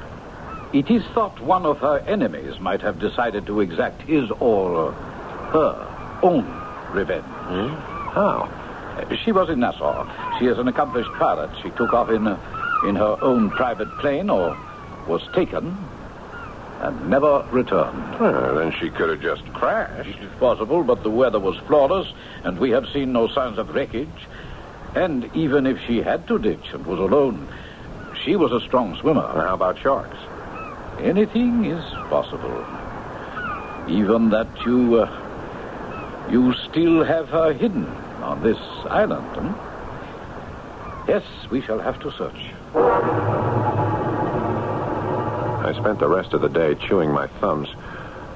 It is thought one of her enemies might have decided to exact his or her own revenge. How? She was in Nassau. She is an accomplished pilot. She took off in her own private plane or was taken and never returned. Well, then she could have just crashed. It is possible, but the weather was flawless, and we have seen no signs of wreckage. And even if she had to ditch and was alone, she was a strong swimmer. How about sharks? Anything is possible. Even that you still have her hidden on this island, Yes, we shall have to search. I spent the rest of the day chewing my thumbs,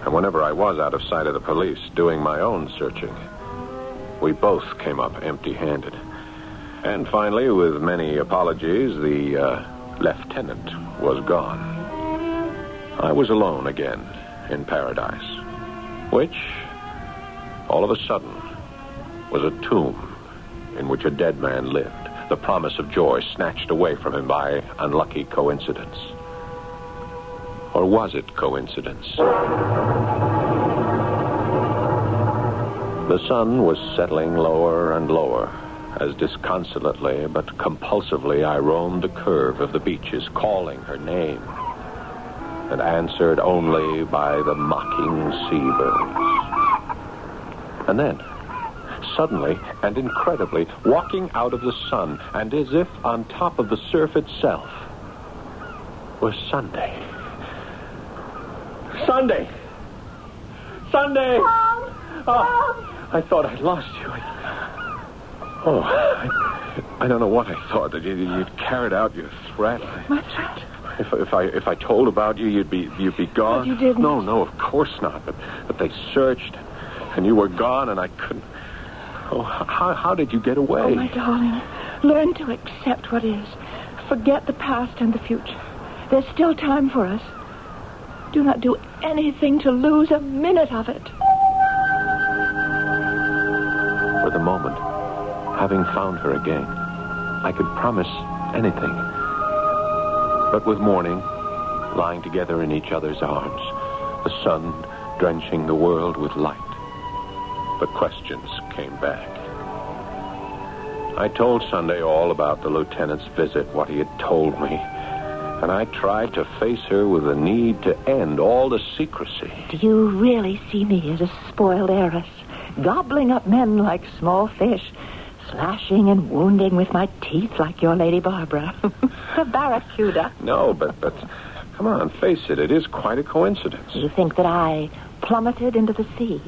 and whenever I was out of sight of the police, doing my own searching. We both came up empty-handed. And finally, with many apologies, the lieutenant was gone. I was alone again in paradise, which, all of a sudden, was a tomb in which a dead man lived, the promise of joy snatched away from him by unlucky coincidence. Or was it coincidence? The sun was settling lower and lower as disconsolately but compulsively I roamed the curve of the beaches, calling her name, and answered only by the mocking seabirds. And then, suddenly and incredibly, walking out of the sun, and as if on top of the surf itself, was Sunday. Sunday! Sunday! Mom! Oh, I thought I'd lost you. I don't know what I thought. That you'd carried out your threat. My threat? If I told about you, you'd be gone. But you didn't. No, of course not. But they searched, and you were gone, and I couldn't. Oh, how did you get away? Oh, my darling, learn to accept what is. Forget the past and the future. There's still time for us. Do not do anything to lose a minute of it. For the moment, having found her again, I could promise anything. But with morning, lying together in each other's arms, the sun drenching the world with light, the questions came back. I told Sunday all about the lieutenant's visit, what he had told me, and I tried to face her with the need to end all the secrecy. Do you really see me as a spoiled heiress, gobbling up men like small fish, slashing and wounding with my teeth like your Lady Barbara? The Barracuda. No, but come on, face it. It is quite a coincidence. You think that I plummeted into the sea,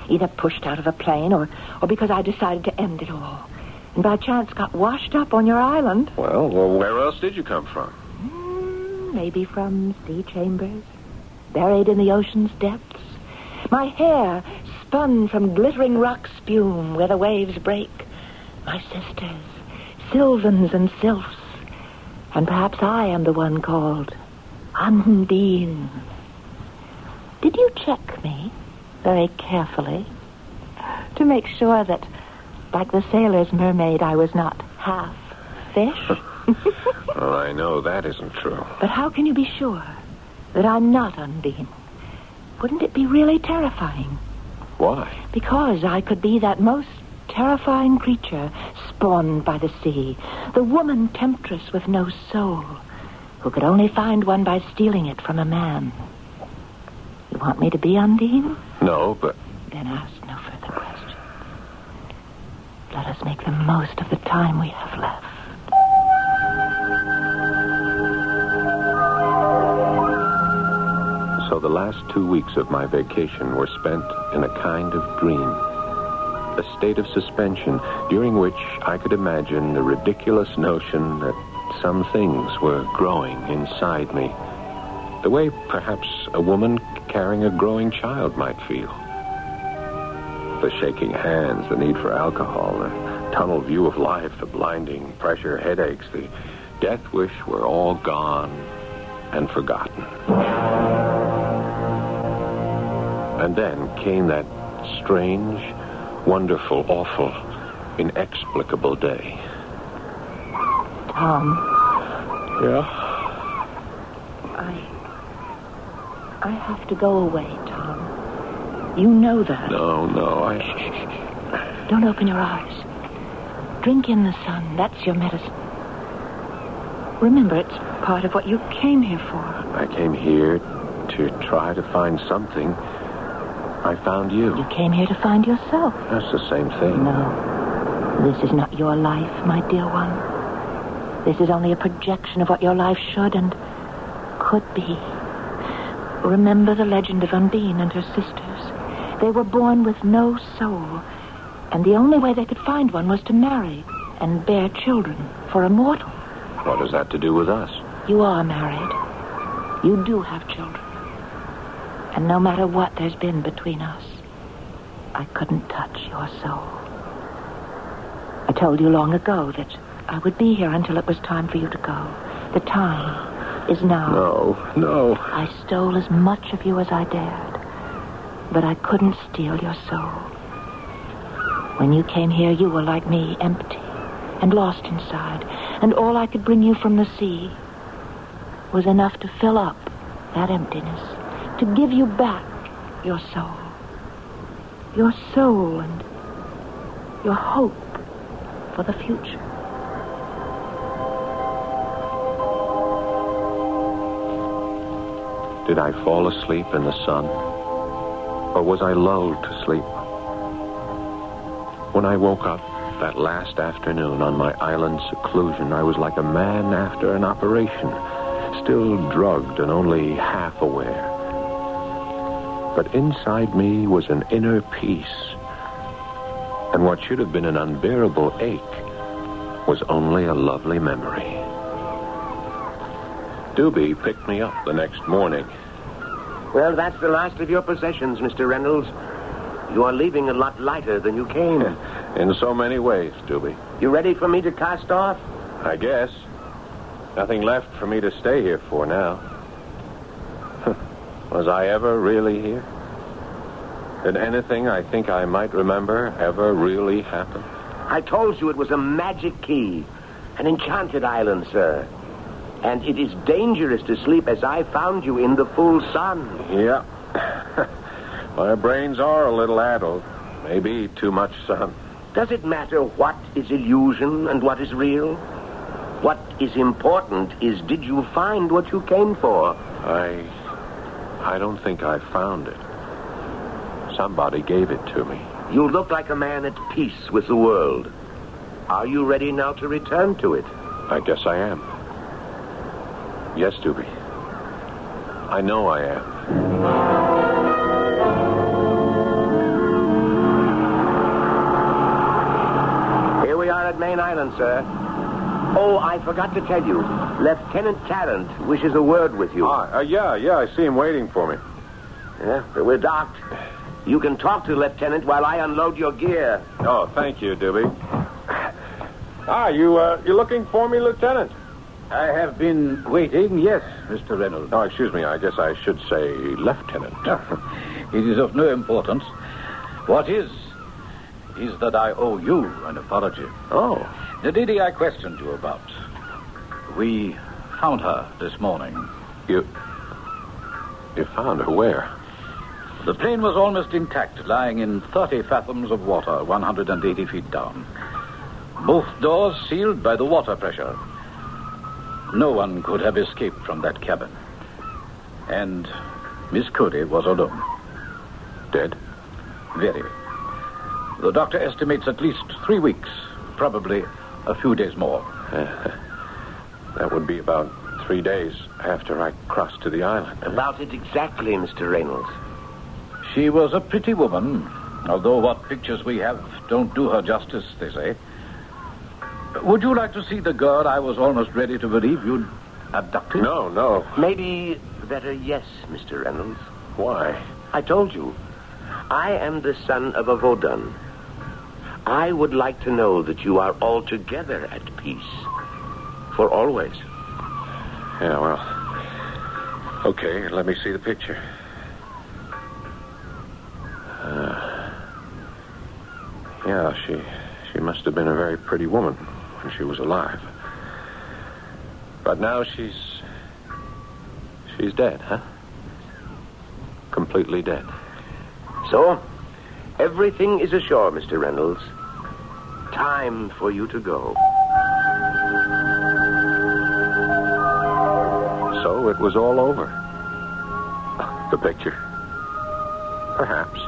either pushed out of a plane or because I decided to end it all, and by chance got washed up on your island? Well, where else did you come from? Maybe from sea chambers, buried in the ocean's depths. My hair spun from glittering rock spume where the waves break. My sisters, Sylvans and Sylphs. And perhaps I am the one called Undine. Did you check me very carefully to make sure that, like the sailor's mermaid, I was not half fish? Well, I know that isn't true. But how can you be sure that I'm not Undine? Wouldn't it be really terrifying? Why? Because I could be that most terrifying creature spawned by the sea, the woman temptress with no soul, who could only find one by stealing it from a man. You want me to be Undine? No, but... Then ask no further questions. Let us make the most of the time we have left. So the last 2 weeks of my vacation were spent in a kind of dream. A state of suspension during which I could imagine the ridiculous notion that some things were growing inside me. The way perhaps a woman carrying a growing child might feel. The shaking hands, the need for alcohol, the tunnel view of life, the blinding pressure, headaches, the death wish were all gone and forgotten. And then came that strange, wonderful, awful, inexplicable day. Tom. Yeah? I have to go away, Tom. You know that. No, Don't open your eyes. Drink in the sun. That's your medicine. Remember, it's part of what you came here for. I came here to try to find something. I found you. You came here to find yourself. That's the same thing. No. This is not your life, my dear one. This is only a projection of what your life should and could be. Remember the legend of Undine and her sisters. They were born with no soul, and the only way they could find one was to marry and bear children for a mortal. What has that to do with us? You are married. You do have children. And no matter what there's been between us, I couldn't touch your soul. I told you long ago that I would be here until it was time for you to go. The time is now. No. I stole as much of you as I dared, but I couldn't steal your soul. When you came here, you were like me, empty and lost inside, and all I could bring you from the sea was enough to fill up that emptiness, to give you back your soul. Your soul and your hope for the future. Did I fall asleep in the sun? Or was I lulled to sleep? When I woke up that last afternoon on my island seclusion, I was like a man after an operation, still drugged and only half aware. But inside me was an inner peace. And what should have been an unbearable ache was only a lovely memory. Doobie picked me up the next morning. Well, that's the last of your possessions, Mr. Reynolds. You are leaving a lot lighter than you came. In so many ways, Doobie. You ready for me to cast off? I guess. Nothing left for me to stay here for now. Was I ever really here? Did anything I think I might remember ever really happen? I told you it was a magic key. An enchanted island, sir. And it is dangerous to sleep as I found you in the full sun. Yeah. My brains are a little addled. Maybe too much sun. Does it matter what is illusion and what is real? What is important is, did you find what you came for? I don't think I found it. Somebody gave it to me. You look like a man at peace with the world. Are you ready now to return to it? I guess I am. Yes, Doobie. I know I am. Here we are at Main Island, sir. Oh, I forgot to tell you. Lieutenant Tarrant wishes a word with you. Yeah, I see him waiting for me. Yeah, we're docked. You can talk to Lieutenant while I unload your gear. Oh, thank you, Doobie. You looking for me, Lieutenant? I have been waiting, yes, Mr. Reynolds. Oh, excuse me. I guess I should say Lieutenant. It is of no importance. What is that I owe you an apology. Oh. The lady I questioned you about. We found her this morning. You found her where? The plane was almost intact, lying in 30 fathoms of water, 180 feet down. Both doors sealed by the water pressure. No one could have escaped from that cabin. And Miss Cody was alone. Dead? Very. The doctor estimates at least 3 weeks, probably a few days more. That would be about 3 days after I crossed to the island. About it exactly, Mr. Reynolds. She was a pretty woman, although what pictures we have don't do her justice, they say. Would you like to see the girl I was almost ready to believe you'd abducted? No. Maybe better yes, Mr. Reynolds. Why? I told you. I am the son of a Vaudin. I would like to know that you are altogether at peace. For always. Yeah, well. Okay, let me see the picture. Yeah, she must have been a very pretty woman when she was alive. But now she's dead, huh? Completely dead. So, everything is ashore, Mr. Reynolds. Time for you to go. So it was all over. The picture. Perhaps.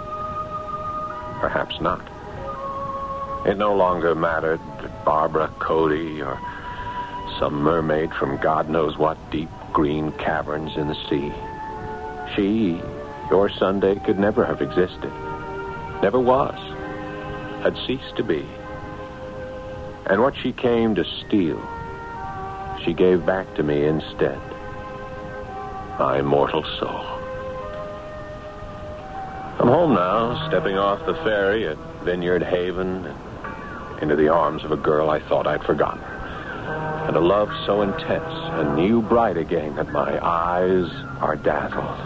Perhaps not. It no longer mattered that Barbara Cody or some mermaid from God knows what deep green caverns in the sea. She, your Sunday, could never have existed. Never was. Had ceased to be. And what she came to steal, she gave back to me instead. My immortal soul. I'm home now, stepping off the ferry at Vineyard Haven and into the arms of a girl I thought I'd forgotten. And a love so intense and new bright again that my eyes are dazzled.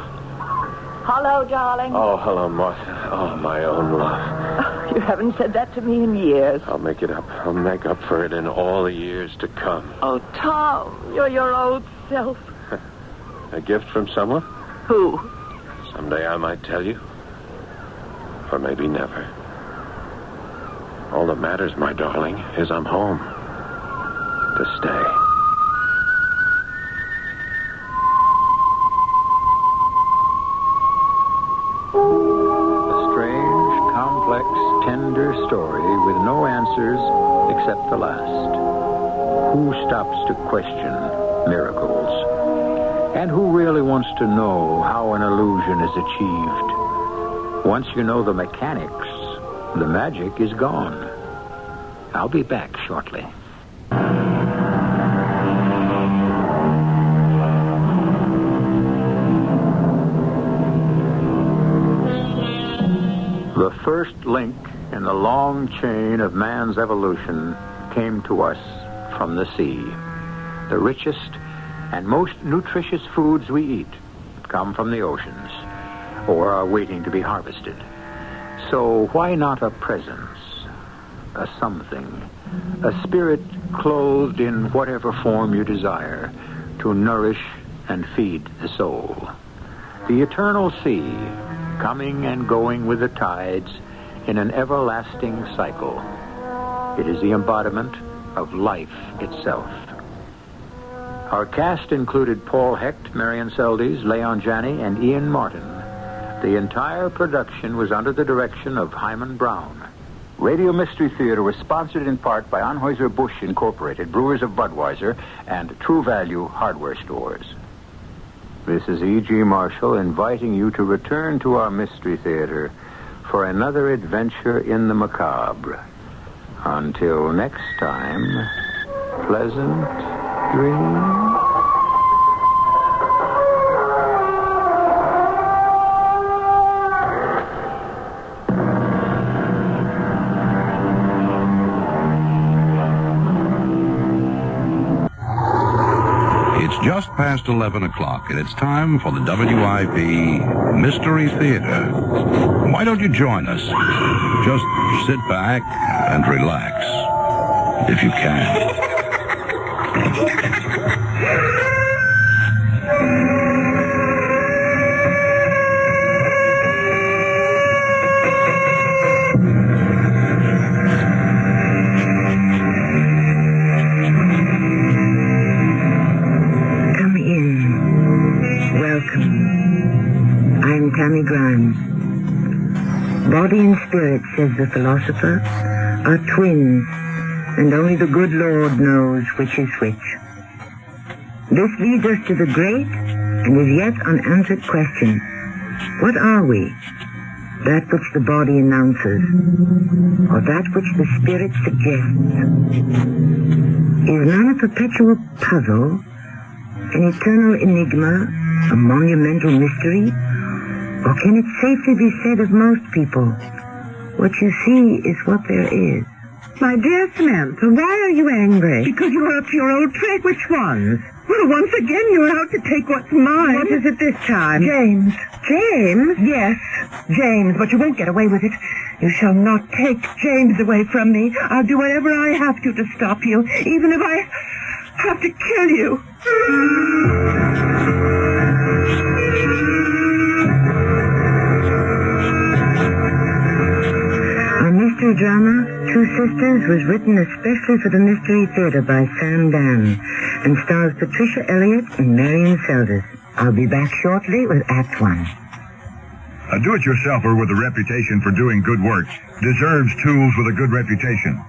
Hello, darling. Oh, hello, Martha. Oh, my own love. You haven't said that to me in years. I'll make it up. I'll make up for it in all the years to come. Oh, Tom, you're your old self. A gift from someone? Who? Someday I might tell you. Or maybe never. All that matters, my darling, is I'm home. To stay. A strange, complex, tender story with no answers except the last. Who stops to question miracles? And who really wants to know how an illusion is achieved? Once you know the mechanics, the magic is gone. I'll be back shortly. The first link in the long chain of man's evolution came to us from the sea. The richest and most nutritious foods we eat come from the oceans or are waiting to be harvested. So why not a presence, a something, a spirit clothed in whatever form you desire to nourish and feed the soul? The eternal sea, coming and going with the tides in an everlasting cycle. It is the embodiment of life itself. Our cast included Paul Hecht, Marion Seldes, Leon Janney, and Ian Martin. The entire production was under the direction of Hyman Brown. Radio Mystery Theater was sponsored in part by Anheuser-Busch Incorporated, Brewers of Budweiser, and True Value Hardware Stores. This is E.G. Marshall inviting you to return to our Mystery Theater for another adventure in the macabre. Until next time, pleasant dreams. It's just past 11 o'clock, and it's time for the WIP Mystery Theater. Why don't you join us? Just sit back and relax, if you can. Body and spirit, says the philosopher, are twins, and only the good Lord knows which is which. This leads us to the great and as yet unanswered question. What are we? That which the body announces, or that which the spirit suggests? Is man a perpetual puzzle, an eternal enigma, a monumental mystery? Or can it safely be said of most people, what you see is what there is? My dear Samantha, why are you angry? Because you're up to your old trick. Which ones? Well, once again, you're out to take what's mine. What is it this time? James. James? Yes, James, but you won't get away with it. You shall not take James away from me. I'll do whatever I have to stop you, even if I have to kill you. Our mystery drama, Two Sisters, was written especially for the Mystery Theater by Sam Dan and stars Patricia Elliott and Marion Seldes. I'll be back shortly with Act One. A do-it-yourselfer with a reputation for doing good work deserves tools with a good reputation.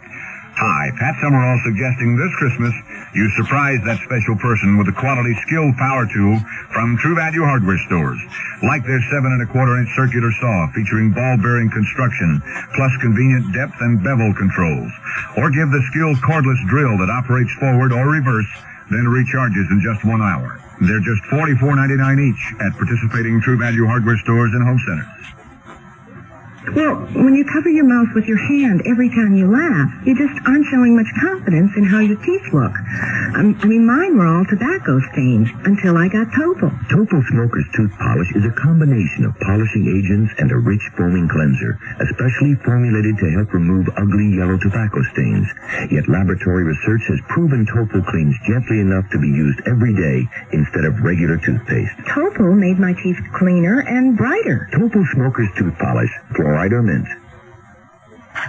Hi, Pat Summerall suggesting this Christmas you surprise that special person with a quality skilled power tool from True Value Hardware Stores. Like their 7 1/4-inch circular saw featuring ball-bearing construction plus convenient depth and bevel controls. Or give the skilled cordless drill that operates forward or reverse, then recharges in just 1 hour. They're just $44.99 each at participating True Value Hardware Stores and home centers. Well, when you cover your mouth with your hand every time you laugh, you just aren't showing much confidence in how your teeth look. I mean, mine were all tobacco stained until I got Topol. Topol Smoker's Tooth Polish is a combination of polishing agents and a rich foaming cleanser, especially formulated to help remove ugly yellow tobacco stains. Yet laboratory research has proven Topol cleans gently enough to be used every day instead of regular toothpaste. Topol made my teeth cleaner and brighter. Topol Smoker's Tooth Polish. Fluoride or mint.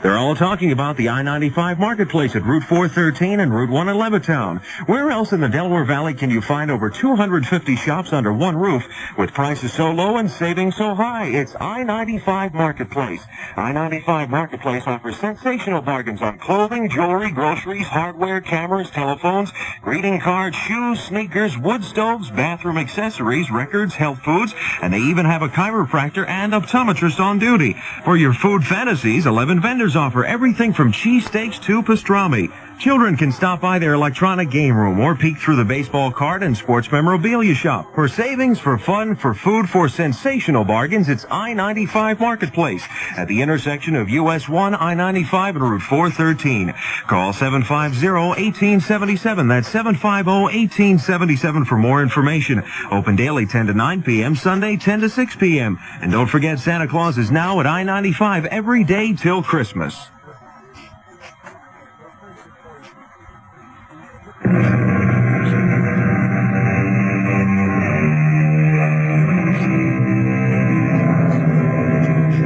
They're all talking about the I-95 marketplace at Route 413 and Route 1 in Levittown. Where else in the Delaware Valley can you find over 250 shops under one roof with prices so low and savings so high? It's I-95 Marketplace. I-95 Marketplace offers sensational bargains on clothing, jewelry, groceries, hardware, cameras, telephones, greeting cards, shoes, sneakers, wood stoves, bathroom accessories, records, health foods, and they even have a chiropractor and optometrist on duty. For your food fantasies, 11 vendors offer everything from cheesesteaks to pastrami. Children can stop by their electronic game room or peek through the baseball card and sports memorabilia shop. For savings, for fun, for food, for sensational bargains, it's I-95 Marketplace at the intersection of US 1, I-95, and Route 413. Call 750-1877. That's 750-1877 for more information. Open daily 10 to 9 p.m., Sunday 10 to 6 p.m. And don't forget, Santa Claus is now at I-95 every day till Christmas.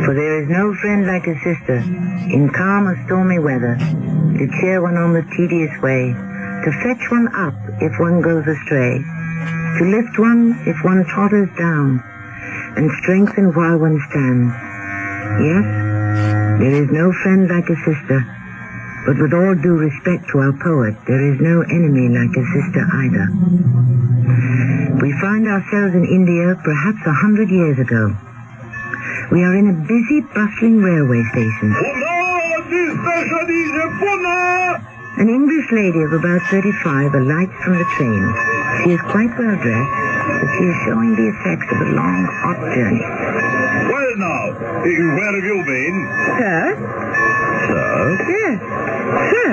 For there is no friend like a sister, in calm or stormy weather, to cheer one on the tedious way, to fetch one up if one goes astray, to lift one if one totters down, and strengthen while one stands. Yes, there is no friend like a sister, but with all due respect to our poet, there is no enemy like a sister either. We find ourselves in India perhaps 100 years ago. We are in a busy, bustling railway station. An English lady of about 35 alights from the train. She is quite well dressed, but she is showing the effects of a long, hot journey. Well, now, where have you been? Sir? Sir? Yes, sir.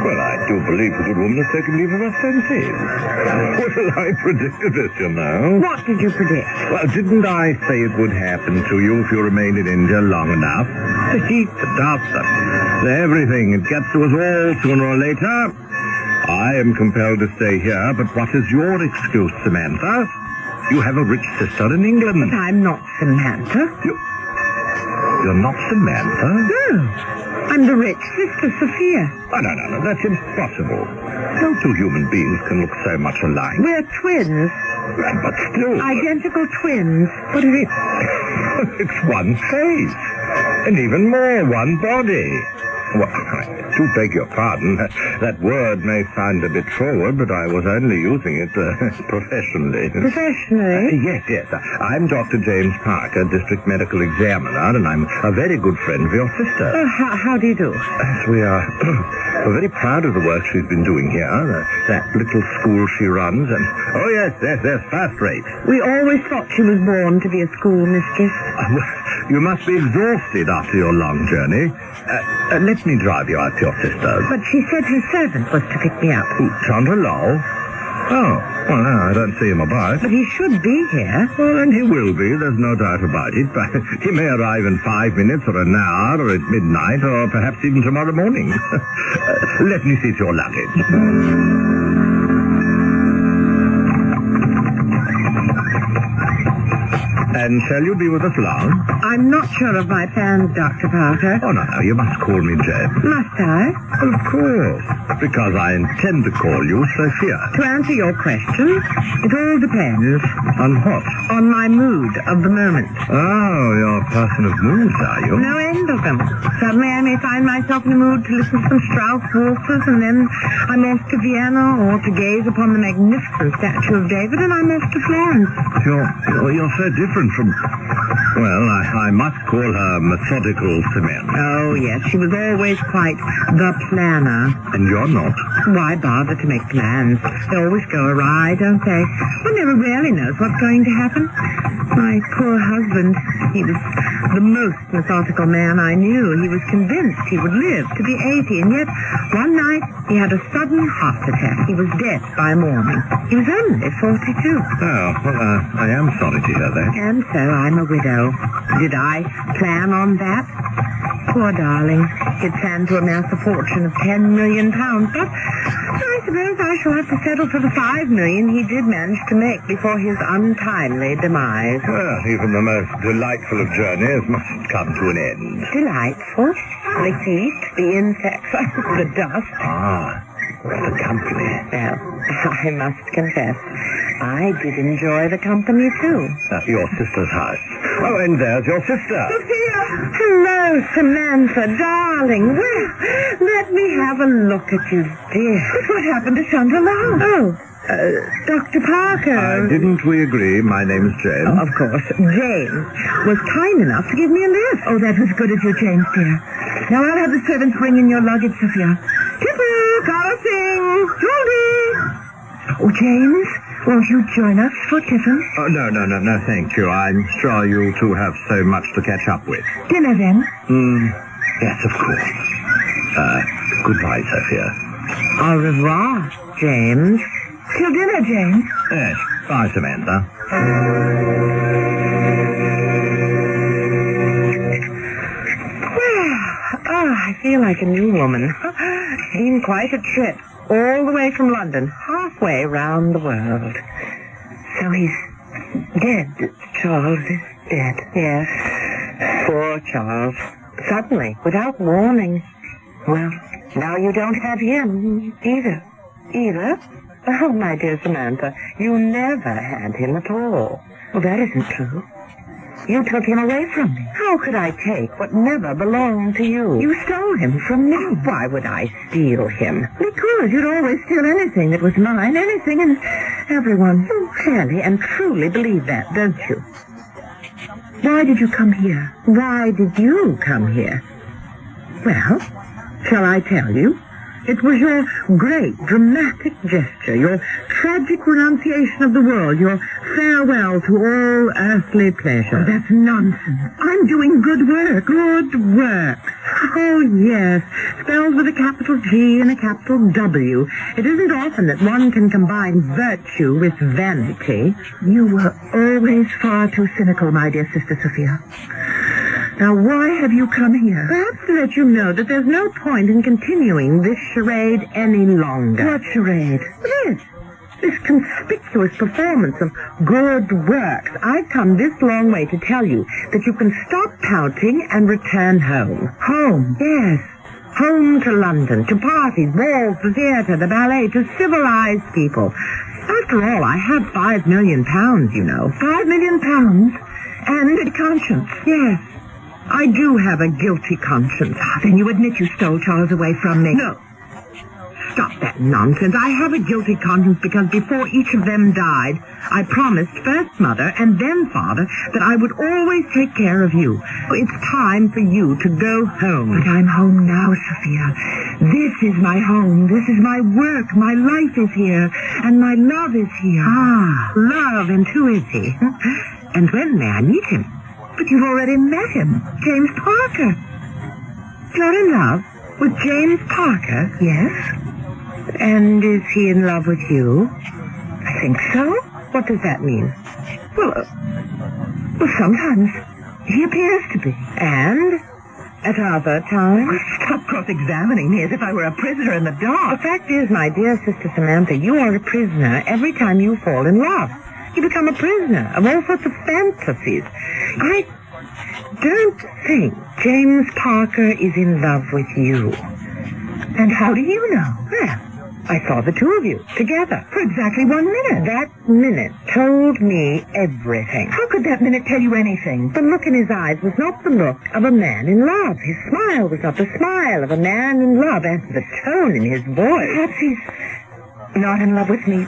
Well, I do believe the good woman has taken leave of her senses. Well, I predicted this, you know. What did you predict? Well, didn't I say it would happen to you if you remained in India long enough? The heat, the dust, everything. It gets to us all sooner or later. I am compelled to stay here, but what is your excuse, Samantha? You have a rich sister in England. But I'm not Samantha. You're not Samantha? No. I'm the rich sister, Sophia. Oh, no, that's impossible. No two human beings can look so much alike. We're twins. But still... Identical twins. What is it? It's one face. And even more, one body. Well, I do beg your pardon. That word may sound a bit forward, but I was only using it professionally. Professionally? Yes. I'm Dr. James Parker, District Medical Examiner, and I'm a very good friend of your sister. Oh, how do you do? We are we're very proud of the work she's been doing here, that little school she runs, and... Oh, yes, first rate. We always thought she was born to be a school mistress. You must be exhausted after your long journey. Let me drive you out to your sister's. But she said her servant was to pick me up. Chandra Lowell? Oh, well, no, I don't see him about. But he should be here. Well, and he will be, there's no doubt about it. But he may arrive in 5 minutes or an hour or at midnight or perhaps even tomorrow morning. Let me see to your luggage. And shall you be with us long? I'm not sure of my plans, Dr. Parker. Oh, no, you must call me James. Must I? Well, of course. Because I intend to call you Sophia. To answer your question, it all depends. On what? On my mood of the moment. Oh, you're a person of moods, are you? No end of them. Suddenly I may find myself in the mood to listen to some Strauss waltzes, and then I'm off to Vienna, or to gaze upon the magnificent statue of David, and I'm off to Florence. You're so different from... Well, I must call her methodical cement. Oh, yes, she was always quite the planner. And you're not? Why bother to make plans? They always go awry, don't they? One never really knows what's going to happen. My poor husband, he was the most methodical man I knew. He was convinced he would live to be 80, and yet one night he had a sudden heart attack. He was dead by morning. He was only 42. Oh, well, I am sorry to hear that. And so I'm a widow. Did I plan on that? Poor darling. He'd planned to amass a fortune of £10 million, but I suppose I shall have to settle for the $5 million he did manage to make before his untimely demise. Well, even the most delightful of journeys must come to an end. Delightful? The heat, the insects, the dust. What a company. Well, I must confess, I did enjoy the company, too. Your sister's house. Oh, and there's your sister. Sophia! Hello, Samantha, darling. Well, let me have a look at you, dear. But what happened to Chandra Lowell? Dr. Parker. Didn't we agree my name's James? Oh, of course. James was kind enough to give me a lift. Oh, that was good of you, James, dear. Now I'll have the servants bring in your luggage, Sophia. Tipper, Cara Singh, Julie. Oh, James, won't you join us for tiffin? Oh, no, thank you. I'm sure you two have so much to catch up with. Dinner, then? Yes, of course. Goodbye, Sophia. Au revoir, James. Till dinner, James. Yes. Bye, Samantha. Well, I feel like a new woman. Been quite a trip. All the way from London. Halfway round the world. So he's dead. Charles is dead. Yes. Poor Charles. Suddenly, without warning. Well, now you don't have him either. Either? Oh, my dear Samantha, you never had him at all. Well, that isn't true. You took him away from me. How could I take what never belonged to you? You stole him from me. Why would I steal him? Because you'd always steal anything that was mine, anything and everyone. You really and truly believe that, don't you? Why did you come here? Why did you come here? Well, shall I tell you? It was your great, dramatic gesture, your tragic renunciation of the world, your farewell to all earthly pleasure. Oh, that's nonsense. I'm doing good work. Good work. Oh, yes. Spelled with a capital G and a capital W. It isn't often that one can combine virtue with vanity. You were always far too cynical, my dear Sister Sophia. Now, why have you come here? Perhaps to let you know that there's no point in continuing this charade any longer. What charade? This conspicuous performance of good works. I've come this long way to tell you that you can stop pouting and return home. Home? Yes. Home to London, to parties, balls, the theater, the ballet, to civilized people. After all, I have £5 million, you know. £5 million? And a conscience. Yes. I do have a guilty conscience. Then you admit you stole Charles away from me? No. Stop that nonsense. I have a guilty conscience because before each of them died, I promised first Mother and then Father that I would always take care of you. It's time for you to go home. But I'm home now, Sophia. This is my home. This is my work. My life is here. And my love is here. Ah, love. And who is he? And when may I meet him? But you've already met him. James Parker. You're in love with James Parker? Yes. And is he in love with you? I think so. What does that mean? Well, sometimes he appears to be. And at other times? Stop cross-examining me as if I were a prisoner in the dark. The fact is, my dear Sister Samantha, you are a prisoner every time you fall in love. You become a prisoner of all sorts of fantasies. I don't think James Parker is in love with you. And how do you know? Well, I saw the two of you together for exactly 1 minute. That minute told me everything. How could that minute tell you anything? The look in his eyes was not the look of a man in love. His smile was not the smile of a man in love. And the tone in his voice. Perhaps he's not in love with me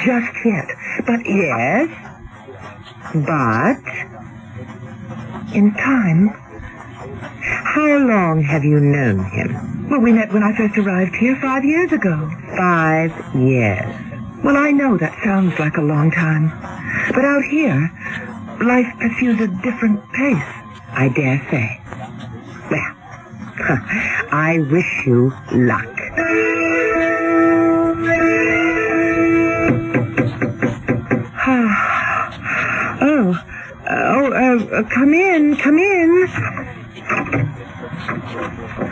just yet. But yes, but in time. How long have you known him? Well, we met when I first arrived here 5 years ago. 5 years. Well, I know that sounds like a long time. But out here, life pursues a different pace. I dare say. Well, I wish you luck. Come in, come in.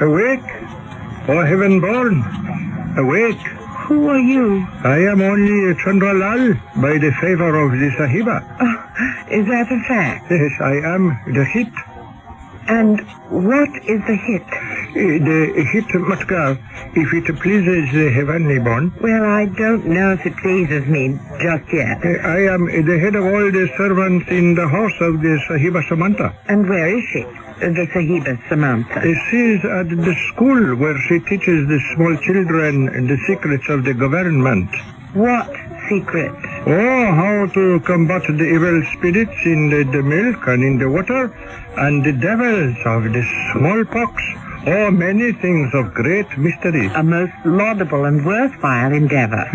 Awake, O heaven born, awake. Who are you? I am only Chandralal by the favor of the Sahiba. Is that a fact? Yes, I am the hit. And what is the hit? The hit Matkar, if it pleases the heavenly born. Well, I don't know if it pleases me just yet. I am the head of all the servants in the house of the Sahiba Samantha. And where is she? The Sahiba Samantha. She is at the school where she teaches the small children the secrets of the government. What secrets? Oh, how to combat the evil spirits in the milk and in the water, and the devils of the smallpox. Oh, many things of great mystery. A most laudable and worthwhile endeavor.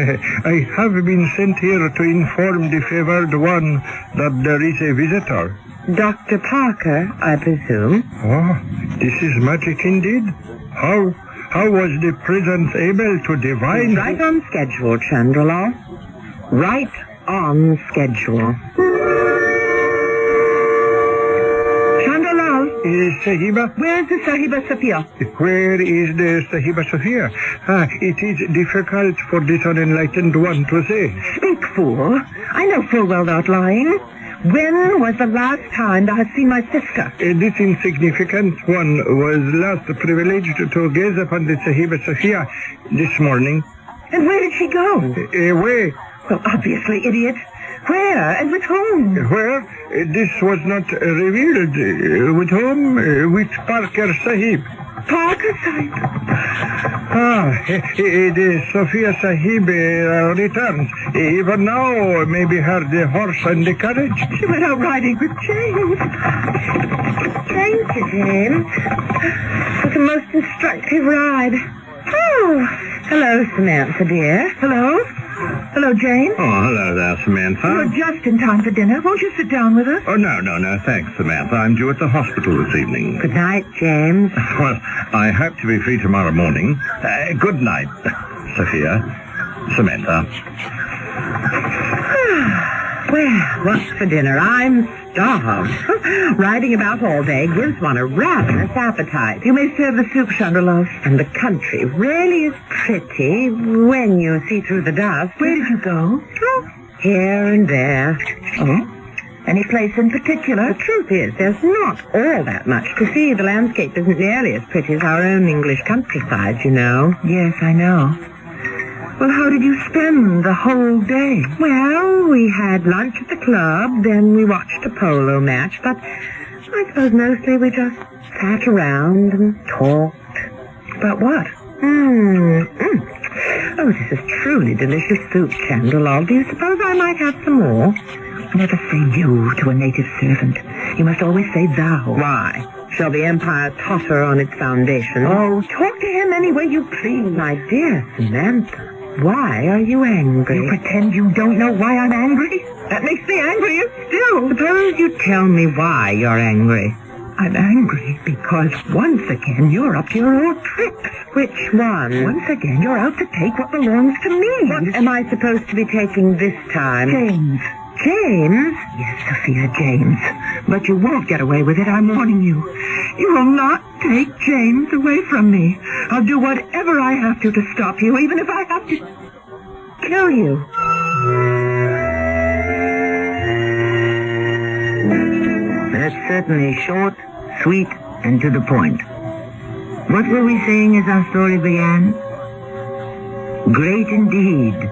I have been sent here to inform the favored one that there is a visitor. Dr. Parker, I presume. Oh, this is magic indeed. How was the presence able to divine... Right on schedule, Chandralal. Right on schedule. Chandralal. Sahiba? Where is the Sahiba Sophia? Where is the Sahiba Sophia? It is difficult for this unenlightened one to say. Speak, fool. I know full well not lying. When was the last time I have seen my sister? This insignificant one was last privileged to gaze upon the Sahiba Sophia this morning. And where did she go? Away. Well, obviously, idiot. Where and with whom? Where? This was not revealed. With whom? With Parker Sahib. Parker Sahib? The Sophia Sahib returns. Even now, maybe her the horse and the carriage. She went out riding with James. Thank you, James. It was a most instructive ride. Oh, hello, Samantha, dear. Hello? Hello, James. Oh, hello there, Samantha. You're just in time for dinner. Won't you sit down with us? Oh, no, thanks, Samantha. I'm due at the hospital this evening. Good night, James. Well, I hope to be free tomorrow morning. Good night, Sophia. Samantha. Well, what's for dinner? I'm starved. Riding about all day gives one a ravenous appetite. You may serve the soup, Chandralal. And the country really is pretty when you see through the dust. Where did you go? Oh, here and there. Oh? Any place in particular? The truth is, there's not all that much to see. The landscape isn't nearly as pretty as our own English countryside, you know. Yes, I know. Well, how did you spend the whole day? Well, we had lunch at the club, then we watched a polo match, but I suppose mostly we just sat around and talked. About what? Oh, this is truly delicious soup, Candlelog. Do you suppose I might have some more? Never say you to a native servant. You must always say thou. Why? Shall the empire totter on its foundation? Oh, talk to him any way you please. My dear Samantha, why are you angry? You pretend you don't know why I'm angry? That makes me angrier still. Suppose you tell me why you're angry. I'm angry because once again you're up to your old tricks. Which one? Once again you're out to take what belongs to me. What am I supposed to be taking this time? James. James? Yes, Sophia, James. But you won't get away with it, I'm warning you. You will not take James away from me. I'll do whatever I have to stop you, even if I have to kill you. That's certainly short, sweet, and to the point. What were we saying as our story began? Great indeed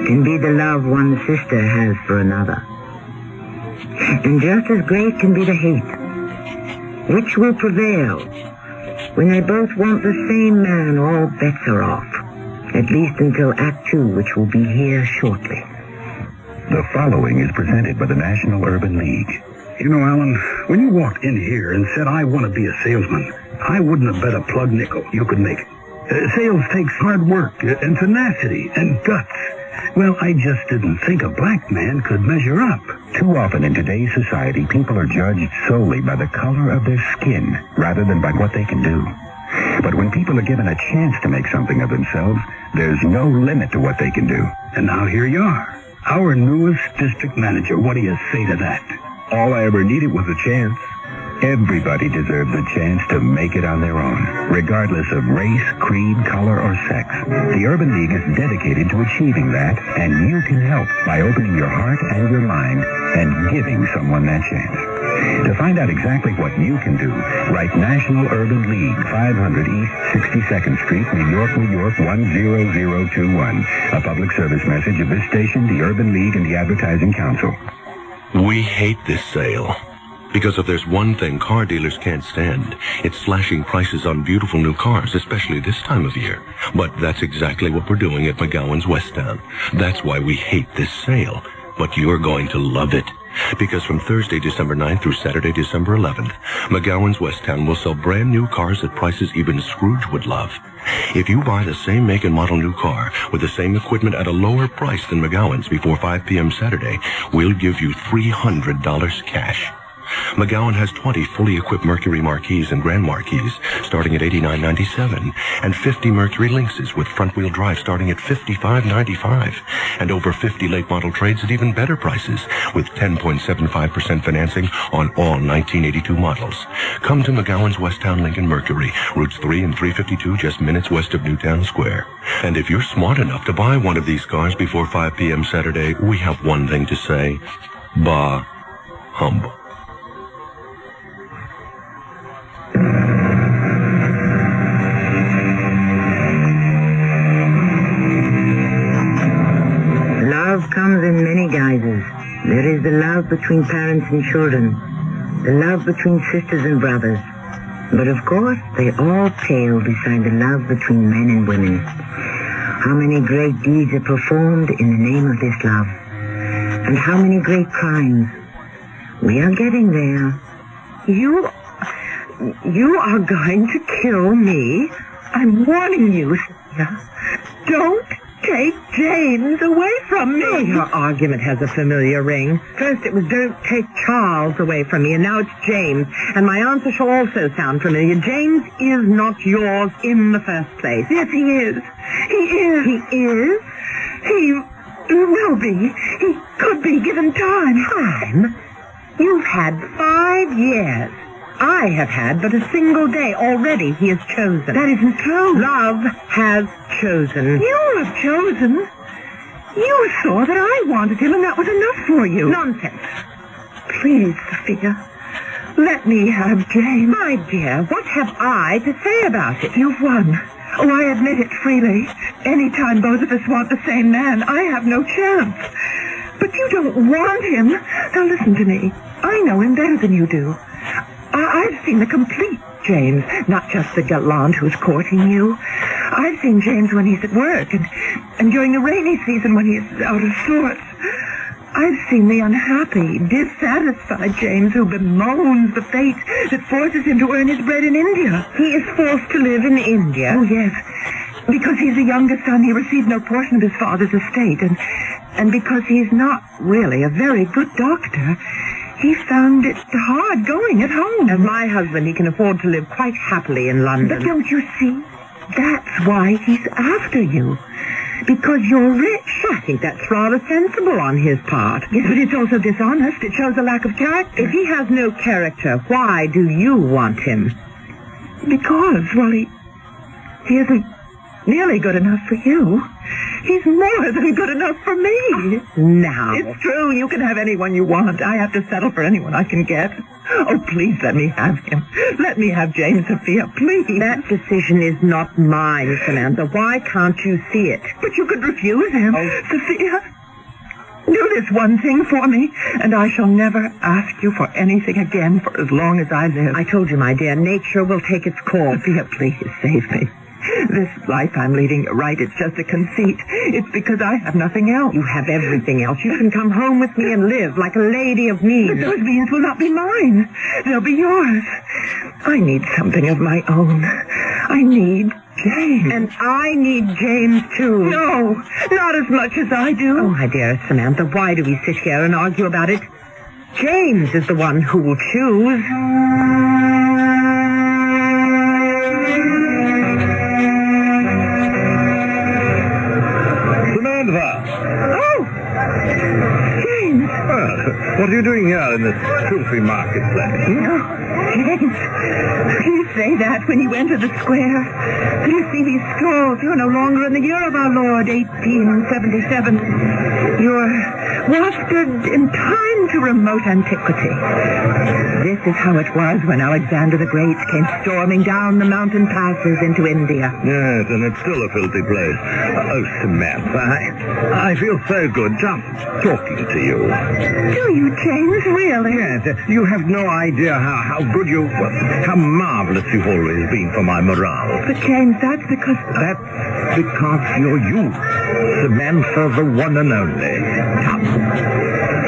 can be the love one sister has for another. And just as great can be the hate. Which will prevail? When they both want the same man, all bets are off. At least until Act 2, which will be here shortly. The following is presented by the National Urban League. You know, Alan, when you walked in here and said, I want to be a salesman, I wouldn't have bet a plug nickel you could make it. Sales takes hard work and tenacity and guts. Well, I just didn't think a black man could measure up. Too often in today's society, people are judged solely by the color of their skin rather than by what they can do. But when people are given a chance to make something of themselves, there's no limit to what they can do. And now here you are, our newest district manager. What do you say to that? All I ever needed was a chance. Everybody deserves a chance to make it on their own, regardless of race, creed, color, or sex. The Urban League is dedicated to achieving that, and you can help by opening your heart and your mind and giving someone that chance. To find out exactly what you can do, write National Urban League, 500 East 62nd Street, New York, New York, 10021. A public service message of this station, the Urban League, and the Advertising Council. We hate this sale. Because if there's one thing car dealers can't stand, it's slashing prices on beautiful new cars, especially this time of year. But that's exactly what we're doing at McGowan's West Town. That's why we hate this sale. But you're going to love it. Because from Thursday, December 9th through Saturday, December 11th, McGowan's West Town will sell brand new cars at prices even Scrooge would love. If you buy the same make and model new car with the same equipment at a lower price than McGowan's before 5 p.m. Saturday, we'll give you $300 cash. McGowan has 20 fully equipped Mercury Marquis and Grand Marquis starting at $89.97 and 50 Mercury Lynxes with front-wheel drive starting at $55.95 and over 50 late model trades at even better prices with 10.75% financing on all 1982 models. Come to McGowan's West Town Lincoln Mercury, routes 3 and 352 just minutes west of Newtown Square. And if you're smart enough to buy one of these cars before 5 p.m. Saturday, we have one thing to say. Bah humbug. Love comes in many guises. There is the love between parents and children, the love between sisters and brothers. But of course, they all pale beside the love between men and women. How many great deeds are performed in the name of this love? And how many great crimes? We are getting there. You are going to kill me. I'm warning you, Sophia. Don't take James away from me. Oh, your argument has a familiar ring. First it was don't take Charles away from me, and now it's James. And my answer shall also sound familiar. James is not yours in the first place. Yes, he is. He is. He is? He will be. He could be given time. Time? You've had 5 years. I have had but a single day. Already he has chosen. That isn't true. Love has chosen. You have chosen? You saw that I wanted him and that was enough for you. Nonsense. Please, Sophia, let me have James. My dear, what have I to say about it? You've won. Oh, I admit it freely. Any time both of us want the same man, I have no chance. But you don't want him. Now listen to me. I know him better than you do. I've seen the complete James, not just the gallant who's courting you. I've seen James when he's at work and during the rainy season when he's out of sorts. I've seen the unhappy, dissatisfied James who bemoans the fate that forces him to earn his bread in India. He is forced to live in India? Oh, yes. Because he's the youngest son, he received no portion of his father's estate. And because he's not really a very good doctor, he found it hard going at home. As my husband, he can afford to live quite happily in London. But don't you see? That's why he's after you. Because you're rich. I think that's rather sensible on his part. Yes, but it's also dishonest. It shows a lack of character. If he has no character, why do you want him? Because, well, he isn't nearly good enough for you. He's more than good enough for me. Now. It's true. You can have anyone you want. I have to settle for anyone I can get. Oh, please let me have him. Let me have James, Sophia, please. That decision is not mine, Samantha. Why can't you see it? But you could refuse him. Oh. Sophia, do this one thing for me, and I shall never ask you for anything again for as long as I live. I told you, my dear, nature will take its course. Sophia, please save me. This life I'm leading, you're right, it's just a conceit. It's because I have nothing else. You have everything else. You can come home with me and live like a lady of means. But those means will not be mine. They'll be yours. I need something of my own. I need James. And I need James, too. No, not as much as I do. Oh, my dearest Samantha, why do we sit here and argue about it? James is the one who will choose. Oh! James! What are you doing here in this filthy marketplace? No, James. You say that when you enter the square. Do you see these stalls? You're no longer in the year of our Lord, 1877. You're wafted in time to remote antiquity. This is how it was when Alexander the Great came storming down the mountain passes into India. Yes, and it's still a filthy place. Oh, Samantha, I feel so good just talking to you. Do you, James, really? Yes, you have no idea how good how marvelous you've always been for my morale. But, James, that's because... That's because you're you. Samantha, the one and only. Come.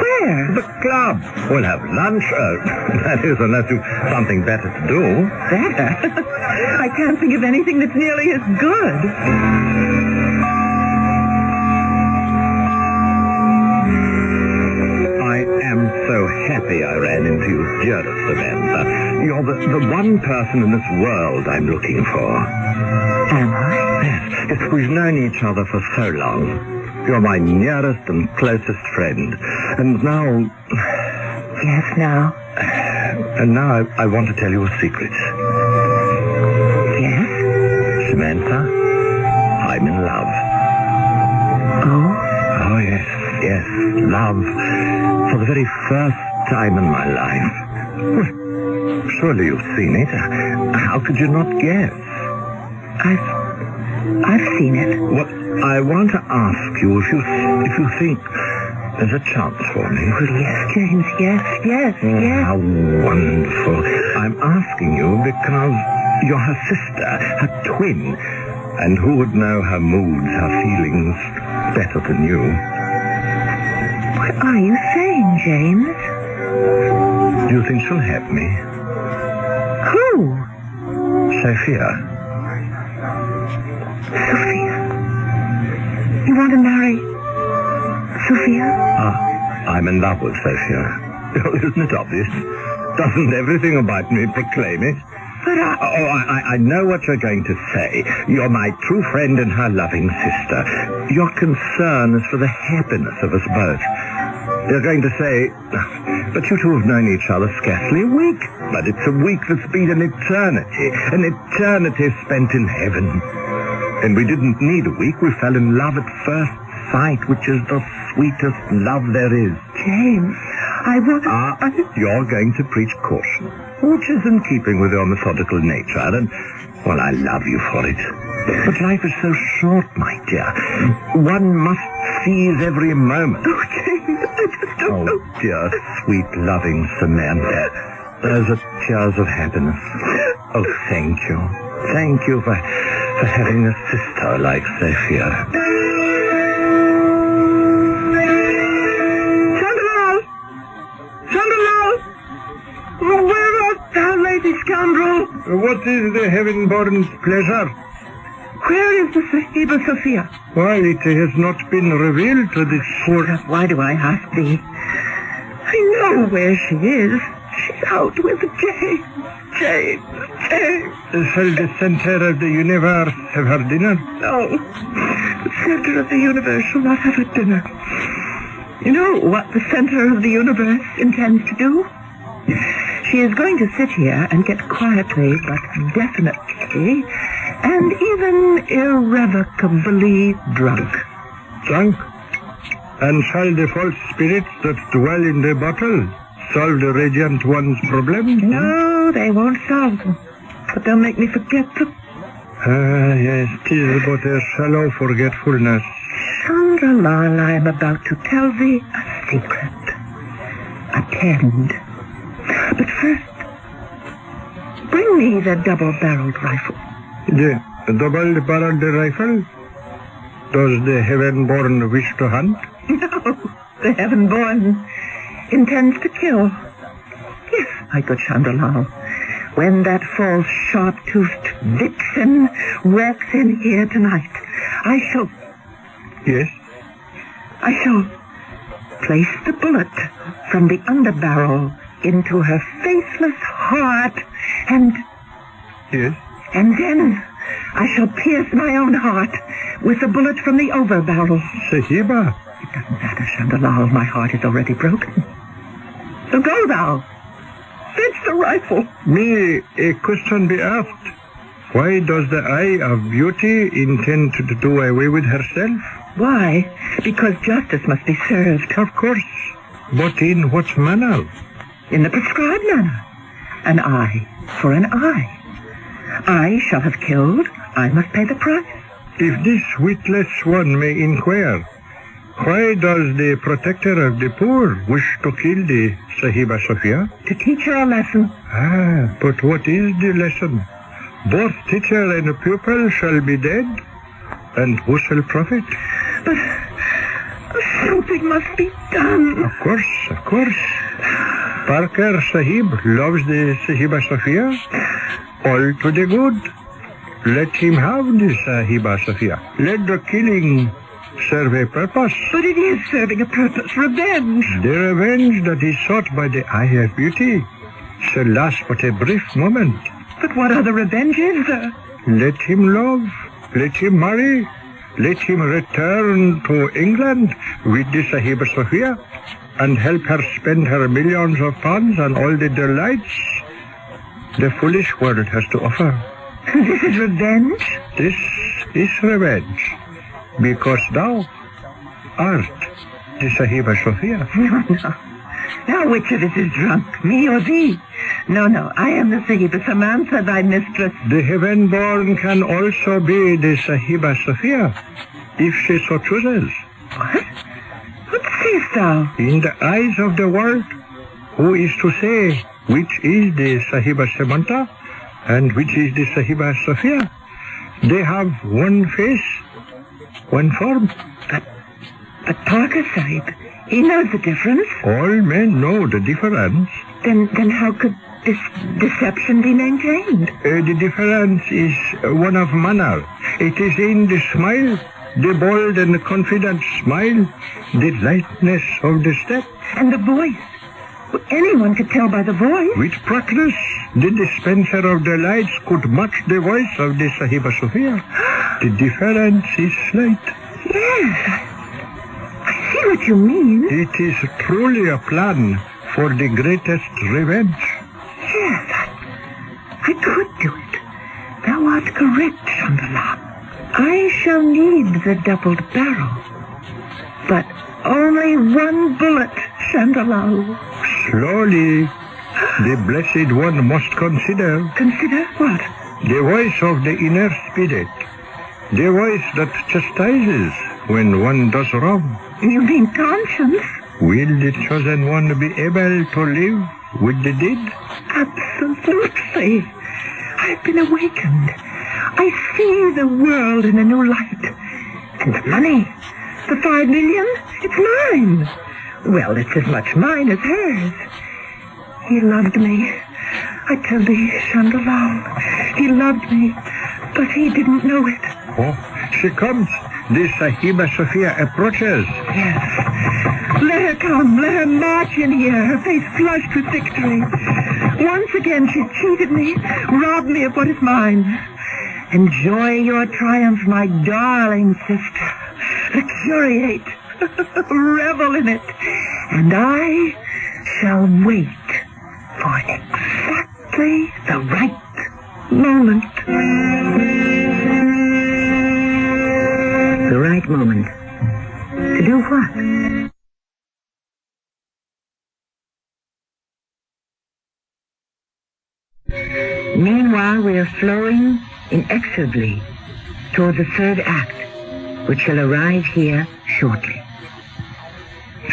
Where? The club. We'll have lunch. That is, unless you've something better to do. Better? I can't think of anything that's nearly as good. So happy I ran into you, dearest Samantha. You're the one person in this world I'm looking for. Am I? Yes, we've known each other for so long. You're my nearest and closest friend. And now... Yes, now? And now I want to tell you a secret. Yes? Samantha, I'm in love. Oh? Oh, yes, love. For the very first time in my life. Well, surely you've seen it. How could you not guess? I've seen it. Well, I want to ask you if you think there's a chance for me. Well, yes, James, yes. How wonderful. I'm asking you because you're her sister, her twin, and who would know her moods, her feelings better than you? What are you saying, James? Do you think she'll have me? Who? Sophia. Sophia? You want to marry Sophia? I'm in love with Sophia. Isn't it obvious? Doesn't everything about me proclaim it? But I know what you're going to say. You're my true friend and her loving sister. Your concern is for the happiness of us both. You're going to say, but you two have known each other scarcely a week. But it's a week that's been an eternity spent in heaven. And we didn't need a week. We fell in love at first sight, which is the sweetest love there is. James, I want... You're going to preach caution, which is in keeping with your methodical nature, and, well, I love you for it. But life is so short, my dear. One must seize every moment. Oh, James, I just don't know. Oh, dear, sweet, loving Samantha. Those are tears of happiness. Oh, thank you. Thank you for having a sister like Sophia. Where art thou, lady scoundrel? What is the heaven-born pleasure? Where is the Sahiba Sophia? Why, it has not been revealed to this poor... Why do I ask thee? I know where she is. She's out with Jane. Shall the center of the universe have her dinner? No. The center of the universe shall not have her dinner. You know what the center of the universe intends to do? She is going to sit here and get quietly, but definitely, and even irrevocably drunk. Drunk? And shall the false spirits that dwell in the bottle solve the radiant one's problem? No, they won't solve them, but they'll make me forget them. Yes, 'tis but a shallow forgetfulness. Chandralal, I am about to tell thee a secret. Attend. But first, bring me the double-barreled rifle. The double-barreled rifle? Does the heaven-born wish to hunt? No, the heaven-born intends to kill. Yes, my good Chandralal, when that false sharp-toothed vixen walks in here tonight, I shall... Yes? I shall place the bullet from the underbarrel into her faithless heart, and... Yes? And then I shall pierce my own heart with the bullet from the overbarrel. Sahiba? It doesn't matter, Chandralal. My heart is already broken. So go thou. Fetch the rifle. May a question be asked? Why does the eye of beauty intend to do away with herself? Why? Because justice must be served. Of course. But in what manner? In the prescribed manner. An eye for an eye. I shall have killed. I must pay the price. If this witless one may inquire, why does the protector of the poor wish to kill the Sahiba Sophia? To teach her a lesson. But what is the lesson? Both teacher and pupil shall be dead, and who shall profit? But something must be done. Of course. Parker Sahib loves the Sahiba Sophia. All to the good. Let him have the Sahiba Sophia. Let the killing serve a purpose. But it is serving a purpose. Revenge. The revenge that is sought by the eye of beauty shall last but a brief moment. But what other revenge is there? Let him love. Let him marry. Let him return to England with the Sahiba Sophia and help her spend her millions of pounds on all the delights the foolish world has to offer. This is revenge? This is revenge. Because thou art the Sahiba Sophia. No. Now which of us is drunk, me or thee? No, I am the Sahiba Samantha, thy mistress. The heaven-born can also be the Sahiba Sophia, if she so chooses. What? What sayest thou? In the eyes of the world, who is to say which is the Sahiba Samantha and which is the Sahiba Sophia? They have one face, one form. But Parker Sahib, he knows the difference. All men know the difference. Then how could this deception be maintained? The difference is one of manner. It is in the smile, the bold and confident smile, the lightness of the step. And the voice. Anyone could tell by the voice. With practice, the dispenser of delights could match the voice of the Sahiba Sophia. The difference is slight. Yes, I see what you mean. It is truly a plan for the greatest revenge. Yes, I could do it. Thou art correct, Chandralal. I shall need the doubled barrel. But only one bullet, Chandralal. Slowly, the Blessed One must consider... Consider what? The voice of the inner spirit. The voice that chastises when one does wrong. You mean conscience? Will the chosen one be able to live Would they did? Absolutely. I've been awakened. I see the world in a new light. And the money, the $5 million, it's mine. Well, it's as much mine as hers. He loved me. I tell thee, Chandelal, he loved me, but he didn't know it. Oh, she comes. The Sahiba Sophia approaches. Yes. Let her come. Let her march in here, her face flushed with victory. Once again, she's cheated me, robbed me of what is mine. Enjoy your triumph, my darling sister. Luxuriate. Revel in it. And I shall wait for exactly the right moment. The right moment. To do what? Meanwhile, we are flowing inexorably toward the third act, which shall arrive here shortly.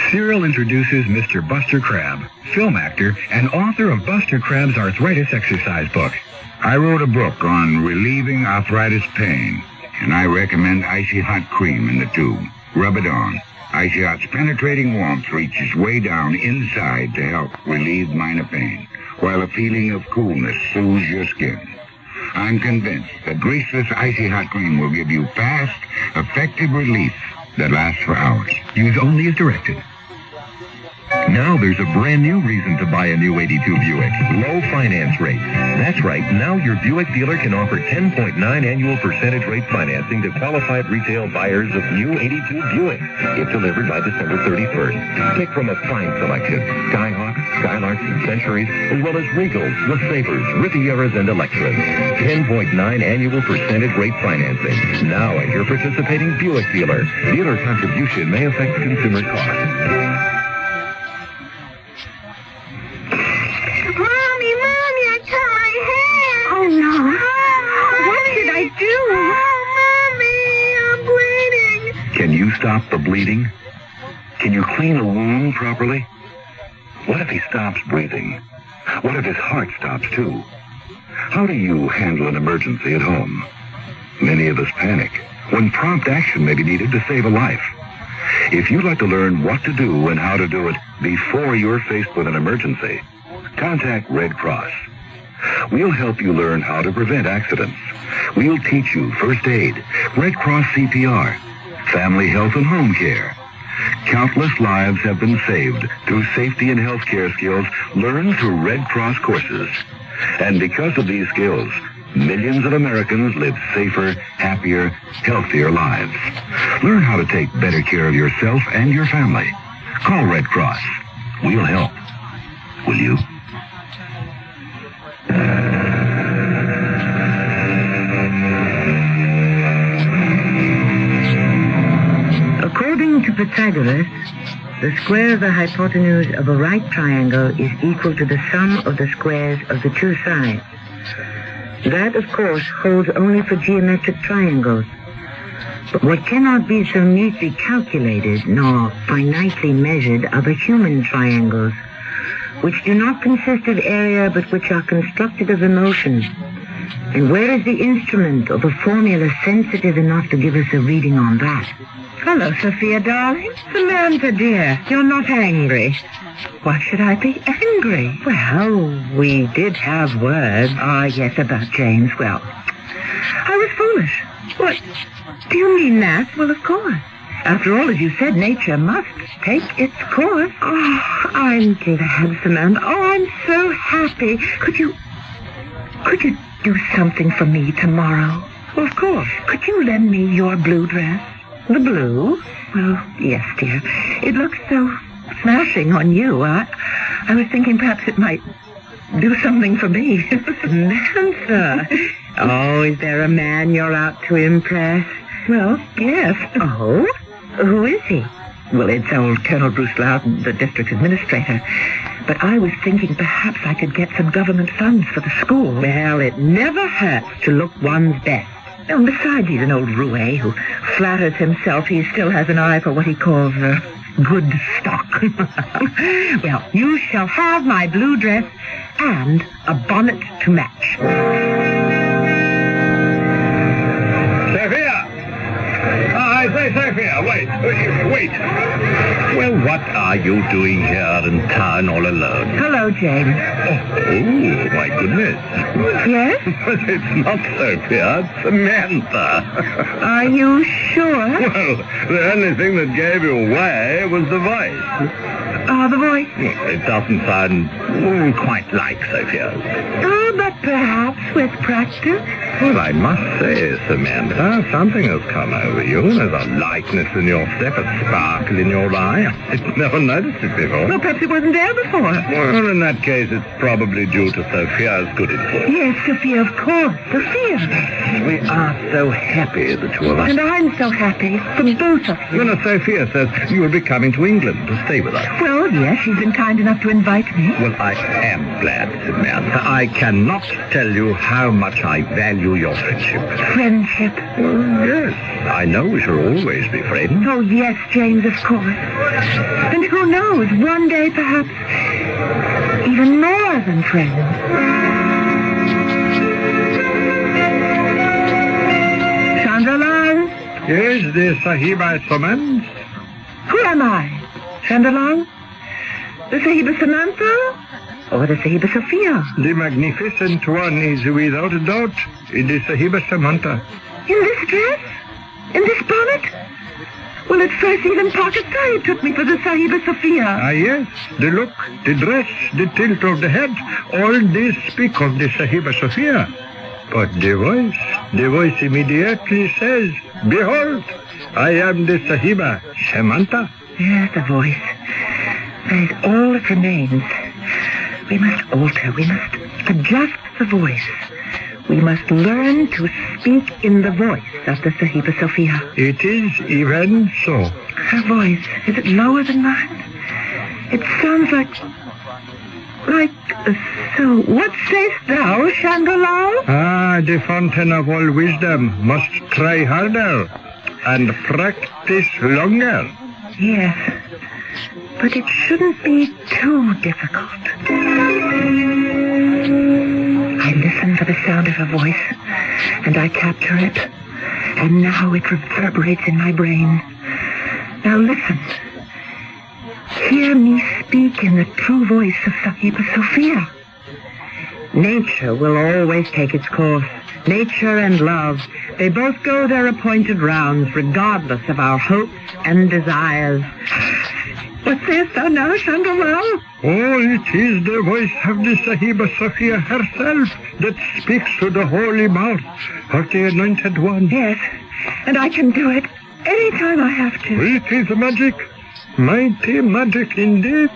Cyril introduces Mr. Buster Crabbe, film actor and author of Buster Crabbe's Arthritis Exercise Book. I wrote a book on relieving arthritis pain, and I recommend Icy Hot Cream in the tube. Rub it on. Icy Hot's penetrating warmth reaches way down inside to help relieve minor pain, while a feeling of coolness soothes your skin. I'm convinced that greaseless Icy Hot Cream will give you fast, effective relief that lasts for hours. Use only as directed. Now there's a brand new reason to buy a new 82 Buick. Low finance rates. That's right. Now your Buick dealer can offer 10.9 annual percentage rate financing to qualified retail buyers of new 82 Buick. If delivered by December 31st. Pick from a fine selection. Skyhawks, Skylarks, and Centuries, as well as Regals, LeSabres, Rivieras, and Electras. 10.9 annual percentage rate financing. Now at your participating Buick dealer. Dealer contribution may affect consumer costs. Can you stop the bleeding? Can you clean a wound properly? What if he stops breathing? What if his heart stops too? How do you handle an emergency at home? Many of us panic when prompt action may be needed to save a life. If you'd like to learn what to do and how to do it before you're faced with an emergency, contact Red Cross. We'll help you learn how to prevent accidents. We'll teach you first aid, Red Cross CPR, family health and home care. Countless lives have been saved through safety and health care skills learned through Red Cross courses. And because of these skills, millions of Americans live safer, happier, healthier lives. Learn how to take better care of yourself and your family. Call Red Cross. We'll help. Will you? According to Pythagoras, the square of the hypotenuse of a right triangle is equal to the sum of the squares of the two sides. That, of course, holds only for geometric triangles. But what cannot be so neatly calculated nor finitely measured are the human triangles, which do not consist of area but which are constructed of emotion. And where is the instrument or the formula sensitive enough to give us a reading on that? Hello, Sophia, darling. Samantha, dear, you're not angry. Why should I be angry? Well, we did have words. Ah, yes, about James. Well, I was foolish. What? Do you mean that? Well, of course. After all, as you said, nature must take its course. Oh, I'm glad, Samantha. Oh, I'm so happy. Could you do something for me tomorrow? Well, of course. Could you lend me your blue dress? The blue? Well, yes, dear. It looks so smashing on you. I was thinking perhaps it might do something for me. Samantha. Oh, is there a man you're out to impress? Well, yes. Oh? Who is he? Well, it's old Colonel Bruce Loudon, the district administrator. But I was thinking perhaps I could get some government funds for the school. Well, it never hurts to look one's best. And besides, he's an old roue who flatters himself he still has an eye for what he calls good stock. Well, you shall have my blue dress and a bonnet to match. Sophia! I say, Sophia, wait. Well, what are you doing here in town all alone? Hello, James. Oh, my goodness. Yes? But it's not Sophia, it's Samantha. Are you sure? Well, the only thing that gave you away was the voice. The voice? It doesn't sound quite like Sophia's. Oh, but perhaps with practice. Well, I must say, Samantha, something has come over you. There's a lightness in your step, a sparkle in your eye. I've never noticed it before. Well, perhaps it wasn't there before. Well, in that case, it's probably due to Sophia's good influence. Yes, Sophia, of course. Sophia. We are so happy, the two of us. And I'm so happy for both of you. Well, now, Sophia says you will be coming to England to stay with us. Well, yes, she's been kind enough to invite me. Well, I am glad, Samantha. I cannot tell you how much I value your friendship. Friendship? Yes. I know we shall always be friends. Oh, yes, James, of course. And who knows, one day, perhaps, even more than friends. Chandralal? Yes, the Sahiba summons. Who am I? Chandralal? The Sahiba Samantha? Or the Sahiba Sophia? The magnificent one is without a doubt the Sahiba Samantha. In this dress? In this bonnet? Well, at first even Parker Sahib took me for the Sahiba Sophia. Ah, yes. The look, the dress, the tilt of the head, all this speak of the Sahiba Sophia. But the voice immediately says, behold, I am the Sahiba Samantha. Yes, the voice. That is all that remains. We must alter. We must adjust the voice. We must learn to speak in the voice of the Sahiba Sophia. It is even so. Her voice, is it lower than mine? It sounds like so. What sayest thou, Chandralal? Ah, the fountain of all wisdom must try harder and practice longer. Yes, but it shouldn't be too difficult. I listen for the sound of her voice, and I capture it, and now it reverberates in my brain. Now listen. Hear me speak in the true voice of Sahiba Sophia. Nature will always take its course. Nature and love, they both go their appointed rounds, regardless of our hopes and desires. What sayest thou now, Chandralal? Oh, it is the voice of the Sahiba Sophia herself that speaks to the holy mouth of the anointed one. Yes, and I can do it any time I have to. It is magic. Mighty magic indeed.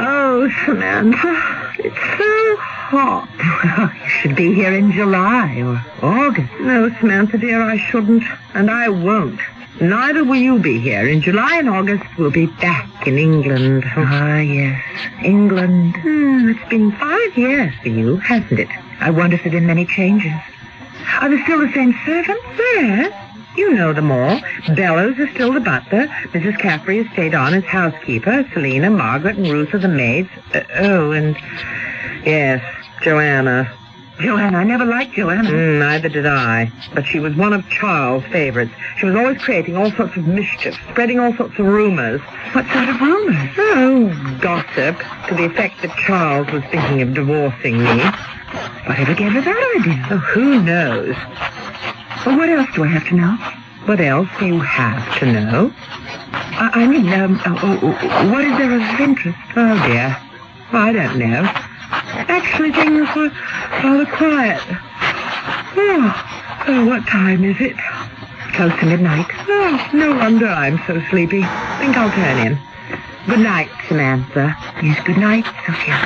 Oh, Samantha, it's so hot. Well, you should be here in July or August. No, Samantha, dear, I shouldn't, and I won't. Neither will you be here. In July and August, we'll be back in England. Ah, yes, England. It's been 5 years for you, hasn't it? I wonder if there have been many changes. Are there still the same servants? Yes. You know them all. Bellows is still the butler. Mrs. Caffrey has stayed on as housekeeper. Selina, Margaret, and Ruth are the maids. Yes, Joanna. Joanna, I never liked Joanna. Neither did I. But she was one of Charles' favorites. She was always creating all sorts of mischief, spreading all sorts of rumors. What sort of rumors? Oh, gossip, to the effect that Charles was thinking of divorcing me. Whatever gave her that idea? Oh, who knows? Well, what else do I have to know? What else do you have to know? What is there of interest? Oh, dear. I don't know. Actually, things were rather quiet. Oh, what time is it? Close to midnight. Oh, no wonder I'm so sleepy. Think I'll turn in. Good night, Samantha. Yes, good night, Sophia.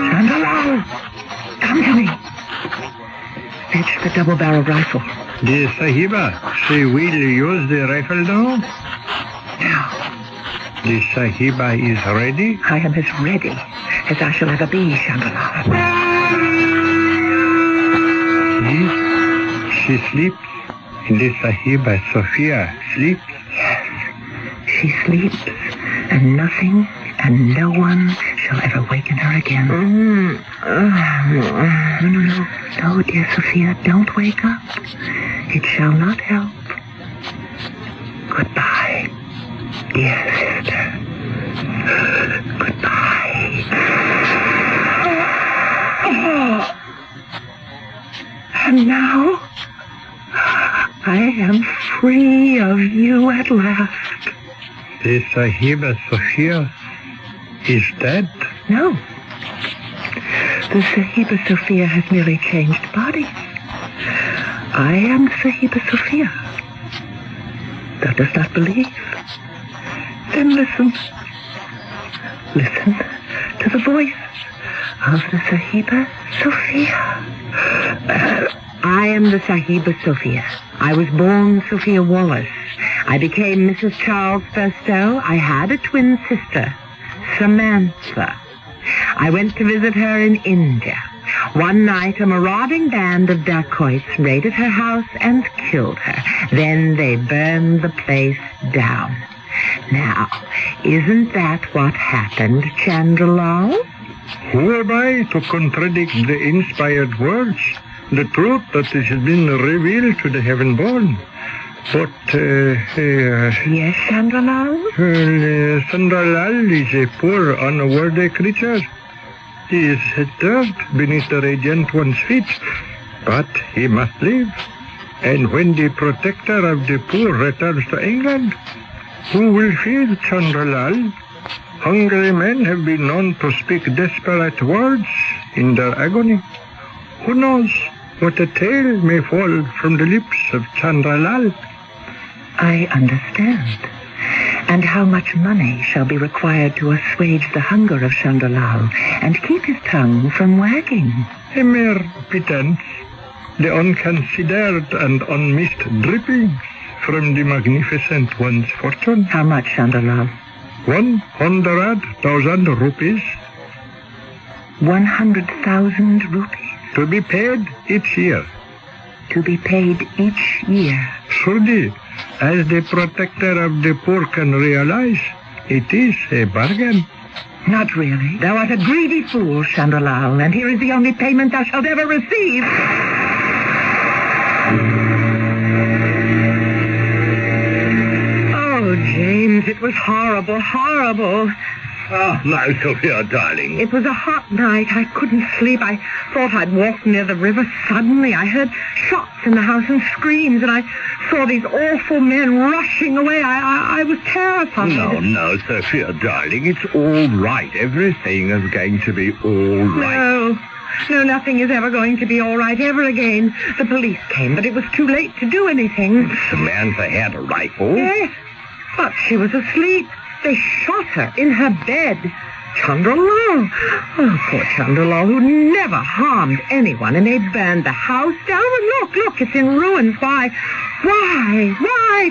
Chandralal, come to me. Fetch the double-barreled rifle. The Sahiba, she will use the rifle now? Now, The Sahiba is ready? I am as ready as I shall ever be, Chandra. She sleeps. The Sahiba Sophia sleeps. Yes, she sleeps, and nothing and no one shall ever waken her again. No, dear Sophia, don't wake up. It shall not help. Goodbye, dear sister. Goodbye. And now, I am free of you at last. The Sahiba Sophia is dead? No. The Sahiba Sophia has merely changed bodies. I am Sahiba Sophia. Thou dost not believe? Then listen. Listen to the voice of the Sahiba Sophia. I am the Sahiba Sophia. I was born Sophia Wallace. I became Mrs. Charles Burstow. I had a twin sister, Samantha. I went to visit her in India. One night, a marauding band of dacoits raided her house and killed her. Then they burned the place down. Now, isn't that what happened, Chandralal? Who am I to contradict the inspired words? The truth that has been revealed to the heaven-born. But, Yes, Chandralal? Chandralal is a poor, unworthy creature. He is dirt beneath the radiant one's feet. But he must live. And when the protector of the poor returns to England, who will feed Chandralal? Hungry men have been known to speak desperate words in their agony. Who knows what a tale may fall from the lips of Chandralal? I understand. And how much money shall be required to assuage the hunger of Chandralal and keep his tongue from wagging? A mere pittance. The unconsidered and unmissed drippings from the magnificent one's fortune. How much, Chandralal? 100,000 rupees. 100,000 rupees? To be paid each year. To be paid each year? Surely, as the protector of the poor can realize, it is a bargain. Not really. Thou art a greedy fool, Chandralal, and here is the only payment thou shalt ever receive. Oh, James, it was horrible, horrible. Oh, now, Sophia, darling. It was a hot night. I couldn't sleep. I thought I'd walked near the river. Suddenly, I heard shots in the house and screams, and I saw these awful men rushing away. I was terrified. No, Sophia, darling. It's all right. Everything is going to be all right. No, nothing is ever going to be all right ever again. The police came, but it was too late to do anything. Samantha had a rifle. Yes, but she was asleep. They shot her in her bed. Chandralal. Oh, poor Chandralal, who never harmed anyone, and they burned the house down. And look, it's in ruins. Why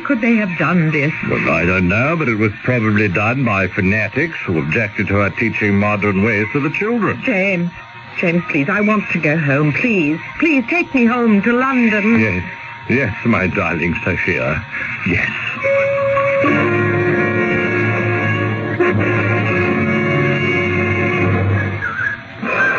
could they have done this? Well, I don't know, but it was probably done by fanatics who objected to her teaching modern ways to the children. James, please, I want to go home. Please, take me home to London. Yes, my darling Sophia. Yes.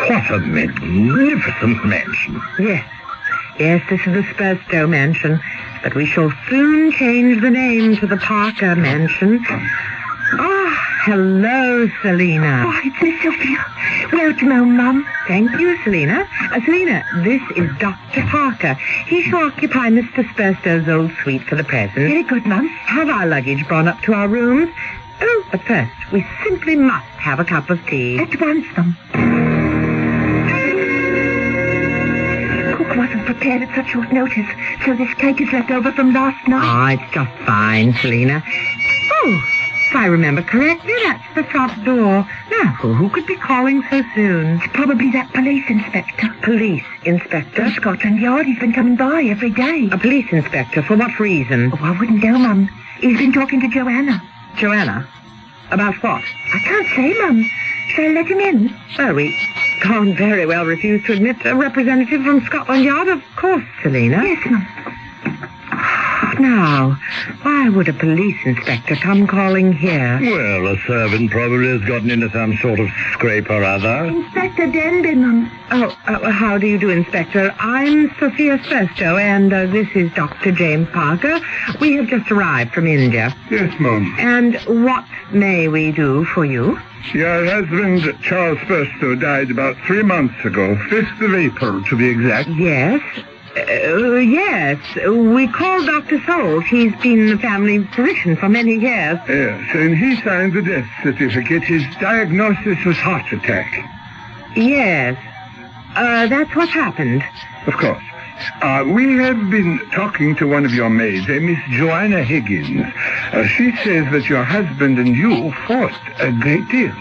What a magnificent mansion. Yes, this is the Spurstow mansion, but we shall soon change the name to the Parker mansion. Oh, hello, Selina. Oh, it's Miss Sophia. Welcome home, Mum. Thank you, Selina. Selina, this is Dr. Parker. He shall occupy Mr. Spurstow's old suite for the present. Very good, Mum. Have our luggage brought up to our rooms. Oh, but first, we simply must have a cup of tea. At once, Mum. Cook wasn't prepared at such short notice, so this cake is left over from last night. Oh, it's just fine, Selina. Oh, if I remember correctly, that's the front door. Now, who could be calling so soon? It's probably that police inspector. Police inspector? From Scotland Yard. He's been coming by every day. A police inspector? For what reason? Oh, I wouldn't know, Mum. He's been talking to Joanna. Joanna? About what? I can't say, Mum. Shall I let him in? Well, we can't very well refuse to admit a representative from Scotland Yard, of course, Selina. Yes, Mum. Now, why would a police inspector come calling here? Well, a servant probably has gotten into some sort of scrape or other. Inspector Denby, Mum. How do you do, Inspector? I'm Sophia Spersto, and this is Dr. James Parker. We have just arrived from India. Yes, Mum. And what may we do for you? Your husband, Charles Spersto, died about 3 months ago, 5th of April, to be exact. Yes. Yes. We called Dr. Souls. He's been the family physician for many years. Yes, and he signed the death certificate. His diagnosis was heart attack. Yes. That's what happened. Of course. We have been talking to one of your maids, a Miss Joanna Higgins. She says that your husband and you fought a great deal.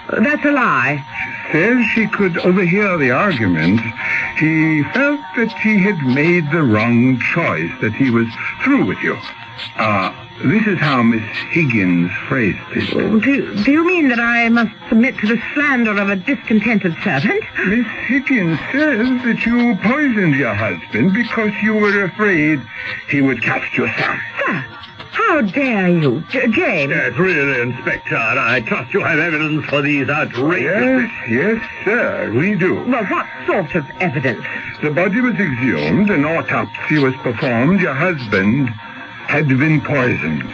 That's a lie. She says she could overhear the argument. He felt that he had made the wrong choice, that he was through with you. This is how Miss Higgins phrased it. Do you mean that I must submit to the slander of a discontented servant? Miss Higgins says that you poisoned your husband because you were afraid he would cast your son. Sir, how dare you? James? Yes, really, Inspector. I trust you have evidence for these outrageous... Yes, sir, we do. Well, what sort of evidence? The body was exhumed, an autopsy was performed. Your husband had been poisoned.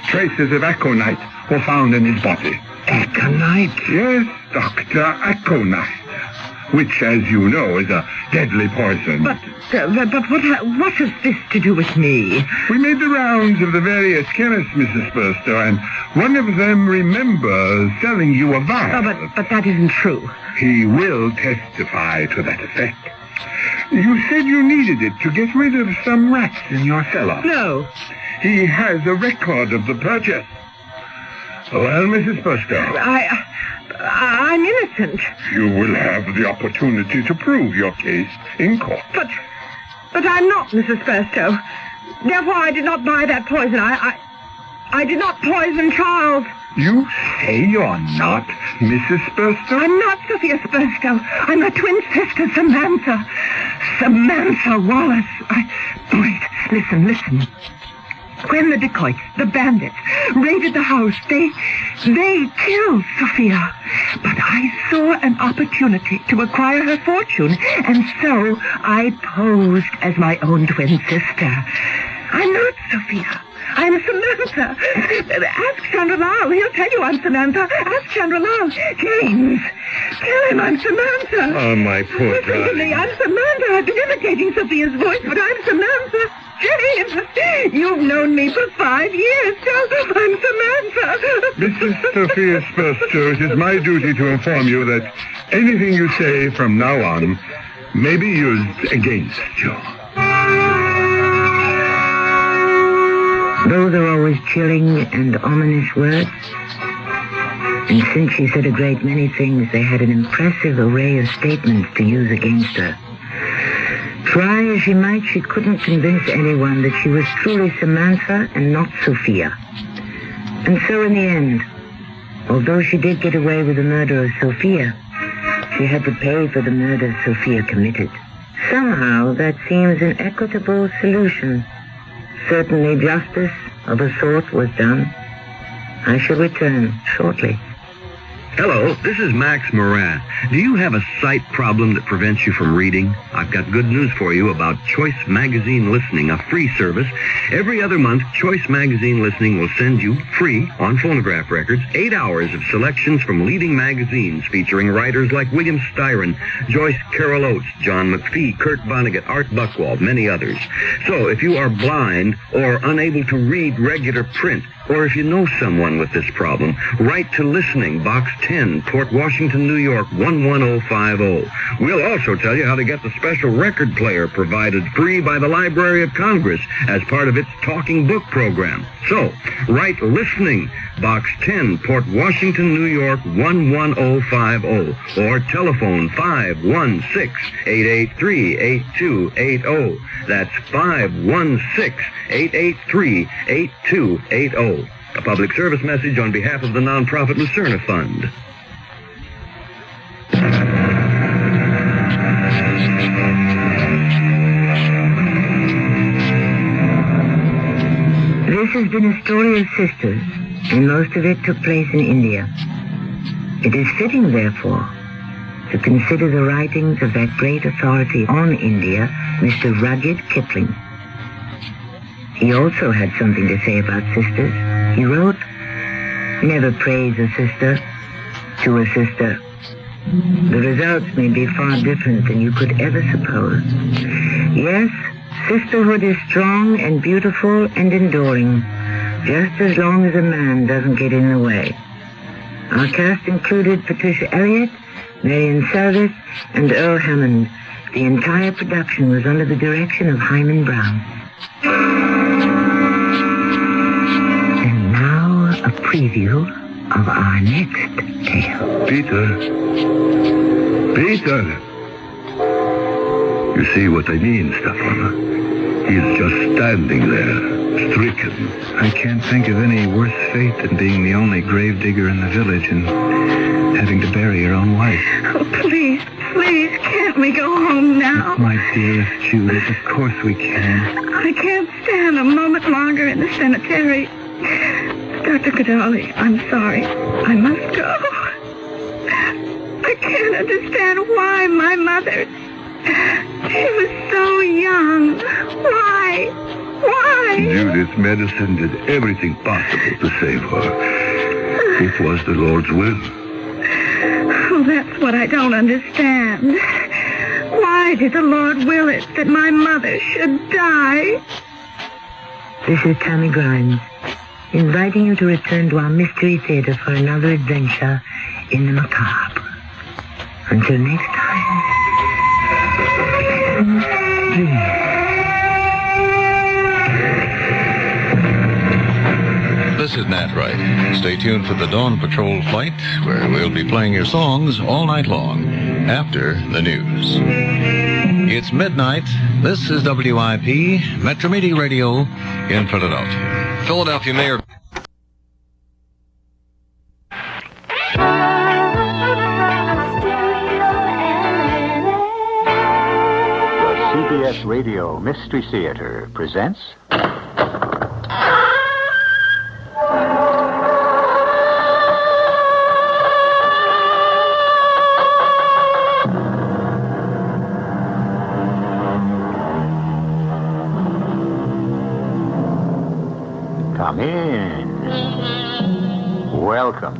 Traces of aconite were found in his body. Aconite? Yes, Dr. Aconite, which, as you know, is a deadly poison. But what has this to do with me? We made the rounds of the various chemists, Mrs. Spersto, and one of them remembers selling you a vial. But that isn't true. He will testify to that effect. You said you needed it to get rid of some rats in your cellar. No. He has a record of the purchase. Well, Mrs. Spersto. I'm innocent. You will have the opportunity to prove your case in court. But I'm not, Mrs. Spersto. Therefore, I did not buy that poison. I did not poison Charles. You say you're not Mrs. Spersto? I'm not Sophia Spersto. I'm her twin sister, Samantha. Samantha Wallace. Wait, listen. When the dacoits, the bandits, raided the house, they killed Sophia. But I saw an opportunity to acquire her fortune, and so I posed as my own twin sister. I'm not Sophia. I'm Samantha. Ask Chandralal. He'll tell you I'm Samantha. Ask Chandralal. James, tell him I'm Samantha. Oh, my poor Listen to me. I'm Samantha. I've been imitating Sophia's voice, but I'm Samantha. James, you've known me for 5 years. Tell them I'm Samantha. Mrs. Sophia Spersto, it is my duty to inform you that anything you say from now on may be used against you. Those are always chilling and ominous words. And since she said a great many things, they had an impressive array of statements to use against her. Try as she might, she couldn't convince anyone that she was truly Samantha and not Sophia. And so in the end, although she did get away with the murder of Sophia, she had to pay for the murder Sophia committed. Somehow that seems an equitable solution. Certainly justice of a sort was done. I shall return shortly. Hello, this is Max Moran. Do you have a sight problem that prevents you from reading? I've got good news for you about Choice Magazine Listening, a free service. Every other month, Choice Magazine Listening will send you, free, on phonograph records, 8 hours of selections from leading magazines featuring writers like William Styron, Joyce Carol Oates, John McPhee, Kurt Vonnegut, Art Buchwald, many others. So if you are blind or unable to read regular print, or if you know someone with this problem, write to Listening, Box 10, Port Washington, New York, 11050. We'll also tell you how to get the special record player provided free by the Library of Congress as part of its Talking Book program. So, write Listening, Box 10, Port Washington, New York, 11050, or telephone 516-883-8280. That's 516-883-8280. A public service message on behalf of the nonprofit Lucerna Fund. This has been a story of sisters, and most of it took place in India. It is fitting, therefore, to consider the writings of that great authority on India, Mr. Rudyard Kipling. He also had something to say about sisters. He wrote, "Never praise a sister to a sister. The results may be far different than you could ever suppose. Yes, sisterhood is strong and beautiful and enduring, just as long as a man doesn't get in the way." Our cast included Patricia Elliott, Marion Service, and Earl Hammond. The entire production was under the direction of Hyman Brown. And now, a preview of our next tale. Peter. You see what I mean, Stefan? He's just standing there, stricken. I can't think of any worse fate than being the only gravedigger in the village and having to bury your own wife. Oh, please, can't we go home now? My dearest Judith, of course we can. I can't stand a moment longer in the cemetery. Dr. Cadali, I'm sorry. I must go. I can't understand why my mother... She was so young. Why? Judith's medicine did everything possible to save her. It was the Lord's will. Oh, that's what I don't understand. Why did the Lord will it that my mother should die? This is Tammy Grimes, inviting you to return to our Mystery Theater for another adventure in the macabre. Until next time. This is Nat Wright. Stay tuned for the Dawn Patrol flight, where we'll be playing your songs all night long after the news. It's midnight. This is WIP, Metro Media Radio in Philadelphia. Philadelphia Mayor... CBS Radio Mystery Theater presents... Come in. Welcome.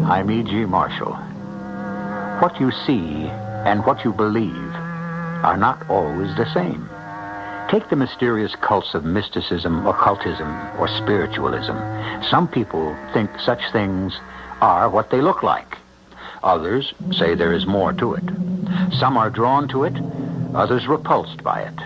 I'm E.G. Marshall. What you see and what you believe are not always the same. Take the mysterious cults of mysticism, occultism, or spiritualism. Some people think such things are what they look like. Others say there is more to it. Some are drawn to it, others repulsed by it.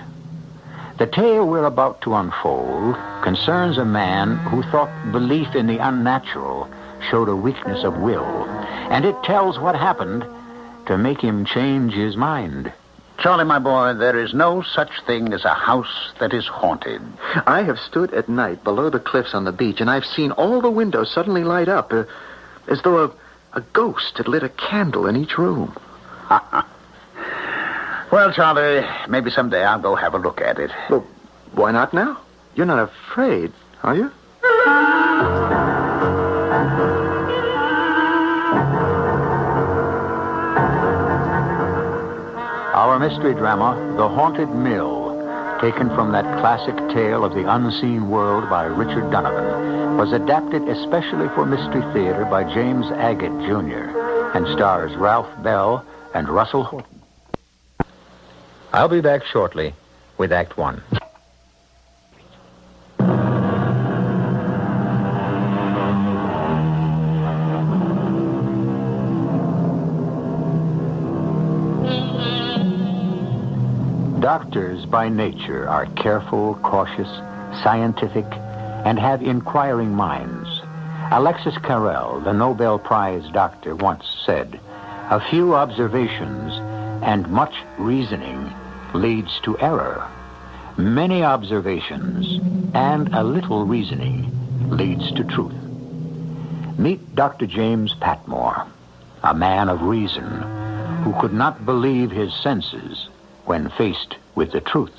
The tale we're about to unfold concerns a man who thought belief in the unnatural showed a weakness of will, and it tells what happened to make him change his mind. Charlie, my boy, there is no such thing as a house that is haunted. I have stood at night below the cliffs on the beach, and I've seen all the windows suddenly light up, as though a ghost had lit a candle in each room. Well, Charlie, maybe someday I'll go have a look at it. Well, why not now? You're not afraid, are you? Our mystery drama, The Haunted Mill, taken from that classic tale of the unseen world by Richard Donovan, was adapted especially for Mystery Theater by James Agate, Jr., and stars Ralph Bell and Russell Horton. I'll be back shortly with Act One. Doctors by nature are careful, cautious, scientific, and have inquiring minds. Alexis Carrel, the Nobel Prize doctor, once said, "A few observations and much reasoning leads to error. Many observations and a little reasoning leads to truth. Meet Dr. James Patmore, a man of reason who could not believe his senses when faced with the truth.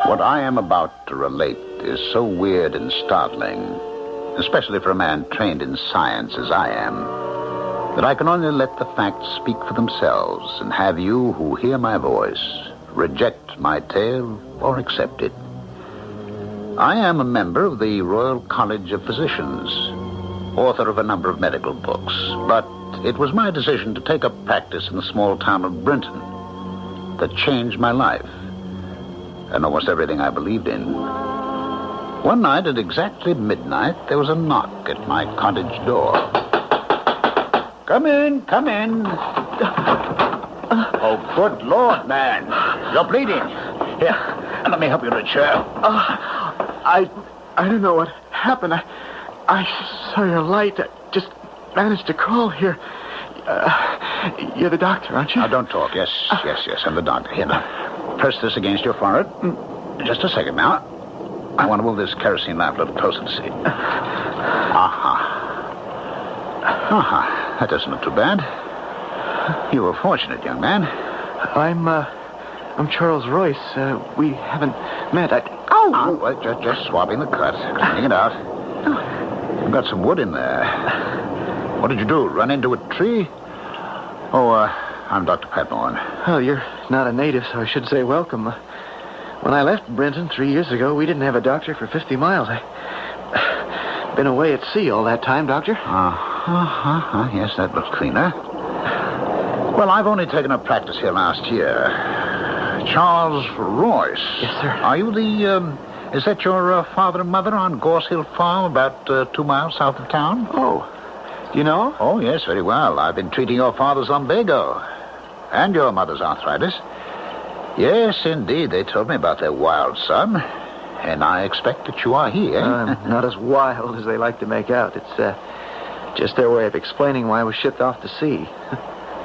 What I am about to relate is so weird and startling, especially for a man trained in science as I am, that I can only let the facts speak for themselves and have you who hear my voice reject my tale or accept it. I am a member of the Royal College of Physicians, author of a number of medical books, but it was my decision to take up practice in the small town of Brinton that changed my life and almost everything I believed in. One night at exactly midnight, there was a knock at my cottage door. Come in, come in. Oh, good Lord, man. You're bleeding. Here, let me help you to a chair. I don't know what happened. I saw your light. I just managed to crawl here. You're the doctor, aren't you? Now, don't talk. Yes, I'm the doctor. Here, now, press this against your forehead. Just a second now. I want to move this kerosene lamp a little closer to see. That doesn't look too bad. You were fortunate, young man. I'm Charles Royce. We haven't met. Well, just swabbing the cut, cleaning it out. You've got some wood in there. What did you do, run into a tree? I'm Dr. Patmore. Well, you're not a native, so I should say welcome. When I left Brinton 3 years ago, we didn't have a doctor for 50 miles. I've been away at sea all that time, Doctor. Yes, that looks cleaner. Well, I've only taken up practice here last year. Charles Royce. Yes, sir. Are you is that your father and mother on Gorse Hill Farm, about 2 miles south of town? Oh, do you know? Oh, yes, very well. I've been treating your father's lumbago and your mother's arthritis. Yes, indeed. They told me about their wild son, and I expect that you are he, eh? Not as wild as they like to make out. It's just their way of explaining why I was shipped off to sea.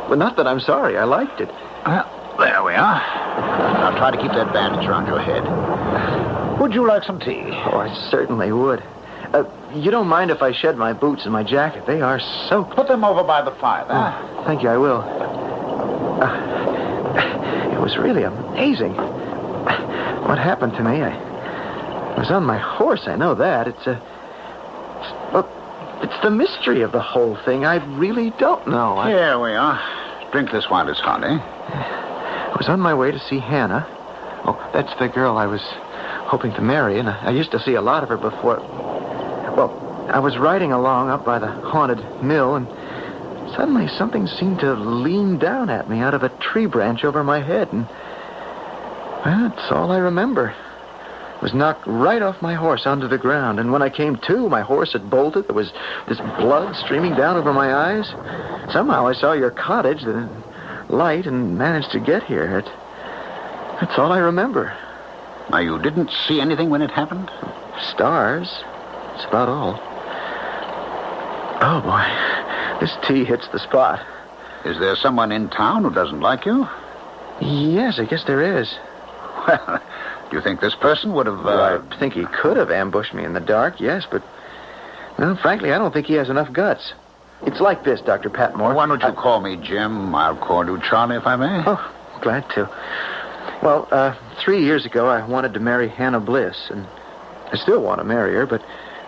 But not that I'm sorry. I liked it. Well, there we are. Now try to keep that bandage around your head. Would you like some tea? Oh, I certainly would. You don't mind if I shed my boots and my jacket? They are soaked. Put them over by the fire, then. Thank you, I will. It was really amazing. What happened to me? I was on my horse, I know that. It's the mystery of the whole thing. I really don't know. Here we are. Drink this while it's hot, eh? I was on my way to see Hannah. Oh, that's the girl I was hoping to marry, and I used to see a lot of her before. Well, I was riding along up by the haunted mill, and suddenly something seemed to lean down at me out of a tree branch over my head, and well, that's all I remember. I was knocked right off my horse onto the ground, and when I came to, my horse had bolted. There was this blood streaming down over my eyes. Somehow I saw your cottage, the light, and managed to get here. That's all I remember. Now, you didn't see anything when it happened? Stars. That's about all. Oh, boy. This tea hits the spot. Is there someone in town who doesn't like you? Yes, I guess there is. Well, do you think this person would have... Well, I think he could have ambushed me in the dark, yes, but... Well, frankly, I don't think he has enough guts. It's like this, Dr. Patmore. Why don't you call me Jim? I'll call you Charlie, if I may. Oh, glad to. Well, 3 years ago, I wanted to marry Hannah Bliss, and I still want to marry her, but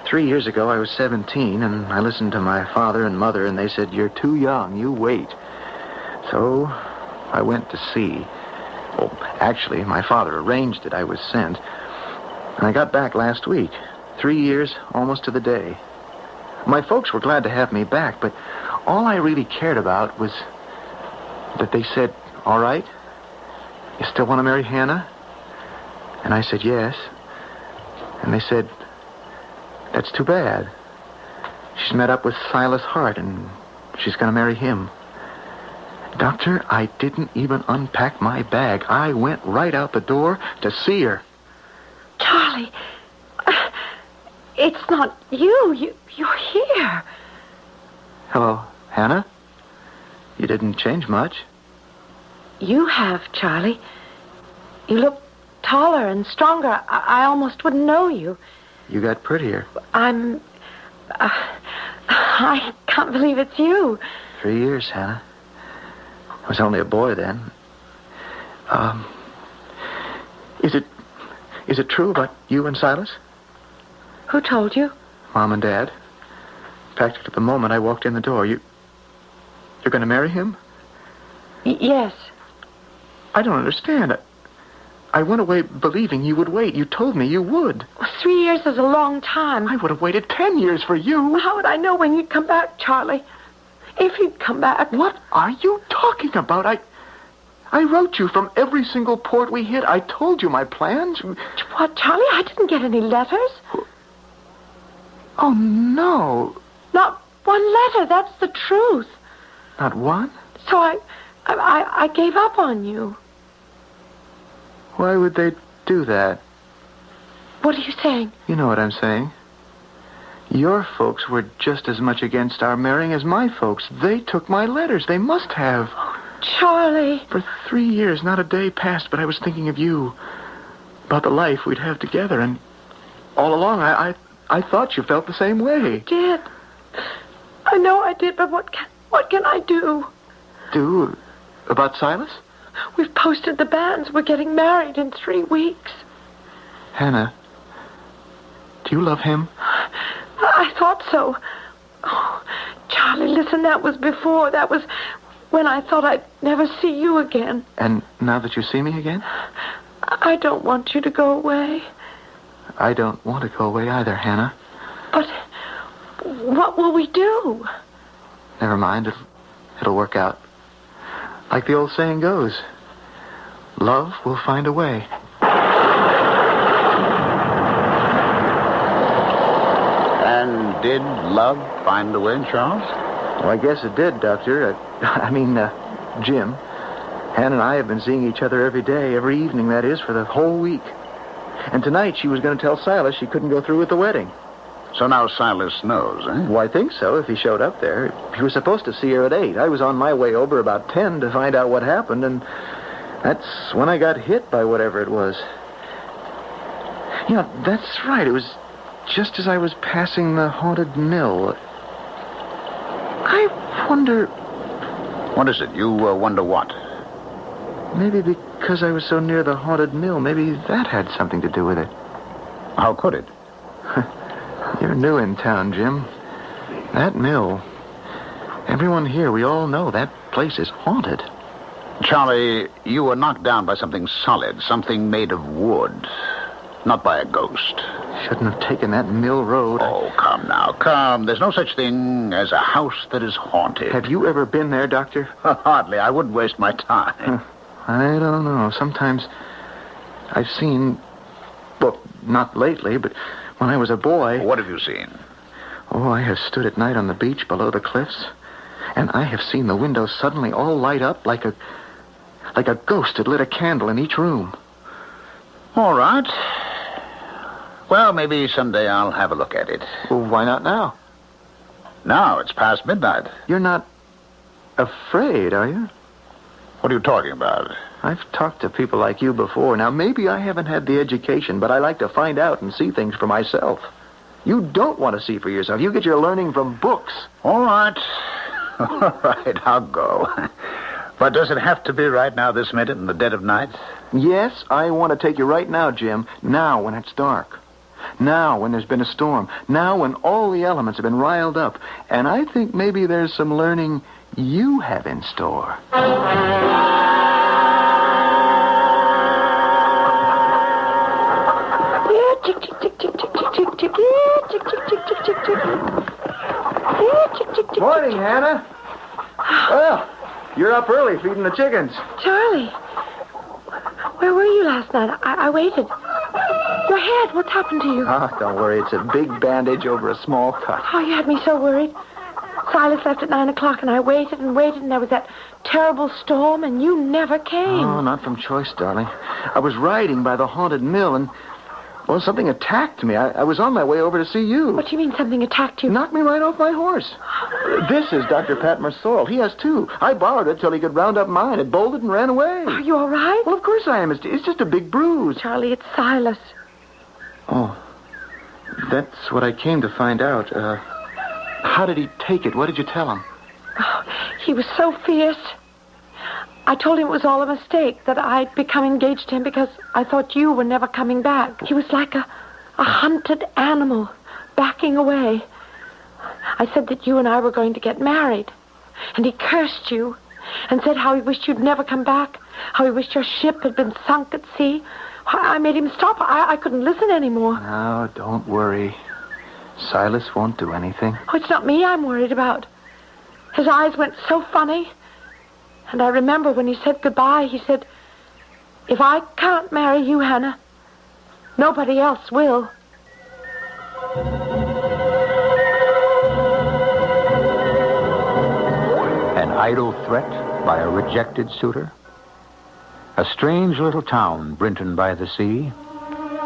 3 years ago, I was 17, and I listened to my father and mother, and they said, "You're too young, you wait." So I went to sea. Well, actually, my father arranged it. I was sent. And I got back last week. 3 years, almost to the day. My folks were glad to have me back, but all I really cared about was that they said, "All right, you still want to marry Hannah?" And I said, "Yes." And they said, "That's too bad. She's met up with Silas Hart, and she's going to marry him." Doctor, I didn't even unpack my bag. I went right out the door to see her. Charlie, it's not you. You're here. Hello, Hannah. You didn't change much. You have, Charlie. You look taller and stronger, I almost wouldn't know you. You got prettier. I can't believe it's you. 3 years, Hannah. I was only a boy then. Is it true about you and Silas? Who told you? Mom and Dad. Practically the moment I walked in the door. You're going to marry him? Yes. I don't understand. I went away believing you would wait. You told me you would. Well, 3 years is a long time. I would have waited 10 years for you. Well, how would I know when you'd come back, Charlie? If you'd come back. What are you talking about? I wrote you from every single port we hit. I told you my plans. What, Charlie? I didn't get any letters. Oh, no. Not one letter. That's the truth. Not one? So I gave up on you. Why would they do that? What are you saying? You know what I'm saying. Your folks were just as much against our marrying as my folks. They took my letters. They must have. Oh, Charlie. For 3 years, not a day passed, but I was thinking of you. About the life we'd have together. And all along, I thought you felt the same way. I did. I know I did, but what can I do? Do? About Silas? We've posted the banns. We're getting married in 3 weeks. Hannah, do you love him? I thought so. Oh, Charlie, listen, that was before. That was when I thought I'd never see you again. And now that you see me again? I don't want you to go away. I don't want to go away either, Hannah. But what will we do? Never mind. It'll work out. Like the old saying goes, love will find a way. And did love find a way, Charles? Well, I guess it did, Doctor. Jim. Hannah and I have been seeing each other every day, every evening, that is, for the whole week. And tonight she was going to tell Silas she couldn't go through with the wedding. So now Silas knows, eh? Well, I think so, if he showed up there. He was supposed to see her at 8. I was on my way over about 10 to find out what happened, and that's when I got hit by whatever it was. You know, that's right. It was just as I was passing the haunted mill. I wonder... What is it? You wonder what? Maybe because I was so near the haunted mill, maybe that had something to do with it. How could it? You're new in town, Jim. That mill. Everyone here, we all know that place is haunted. Charlie, you were knocked down by something solid, something made of wood. Not by a ghost. Shouldn't have taken that mill road. Oh, come now, come. There's no such thing as a house that is haunted. Have you ever been there, Doctor? Hardly. I wouldn't waste my time. I don't know. Sometimes I've seen... Well, not lately, but when I was a boy... What have you seen? Oh, I have stood at night on the beach below the cliffs, and I have seen the windows suddenly all light up like a ghost had lit a candle in each room. All right. Well, maybe someday I'll have a look at it. Well, why not now? Now, it's past midnight. You're not afraid, are you? What are you talking about? I've talked to people like you before. Now, maybe I haven't had the education, but I like to find out and see things for myself. You don't want to see for yourself. You get your learning from books. All right. All right, I'll go. But does it have to be right now, this minute, in the dead of night? Yes, I want to take you right now, Jim. Now, when it's dark. Now, when there's been a storm. Now, when all the elements have been riled up. And I think maybe there's some learning you have in store. Tick, tick, tick, tick, tick, tick, tick, tick, tick, tick, tick, tick, tick, tick. Tick, tick, tick. Morning, Hannah. Well, you're up early feeding the chickens. Charlie, where were you last night? I waited. Your head, what's happened to you? Oh, don't worry. It's a big bandage over a small cut. Oh, you had me so worried. Silas left at 9 o'clock, and I waited and waited, and there was that terrible storm, and you never came. Oh, not from choice, darling. I was riding by the haunted mill, and... Well, something attacked me. I was on my way over to see you. What do you mean something attacked you? Knocked me right off my horse. This is Dr. Patmore's sorrel. He has two. I borrowed it till he could round up mine. It bolted and ran away. Are you all right? Well, of course I am. It's just a big bruise. Charlie, it's Silas. Oh, that's what I came to find out. How did he take it? What did you tell him? Oh, he was so fierce. I told him it was all a mistake, that I'd become engaged to him because I thought you were never coming back. He was like a hunted animal, backing away. I said that you and I were going to get married. And he cursed you and said how he wished you'd never come back, how he wished your ship had been sunk at sea. I made him stop. I couldn't listen anymore. No, don't worry. Silas won't do anything. Oh, it's not me I'm worried about. His eyes went so funny. And I remember when he said goodbye, he said, if I can't marry you, Hannah, nobody else will. An idle threat by a rejected suitor? A strange little town, Brinton by the sea.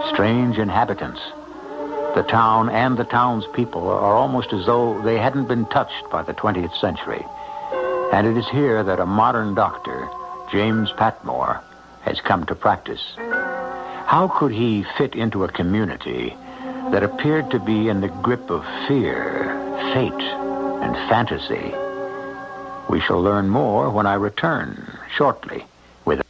Strange inhabitants. The town and the townspeople are almost as though they hadn't been touched by the 20th century. And it is here that a modern doctor, James Patmore, has come to practice. How could he fit into a community that appeared to be in the grip of fear, fate, and fantasy? We shall learn more when I return shortly with...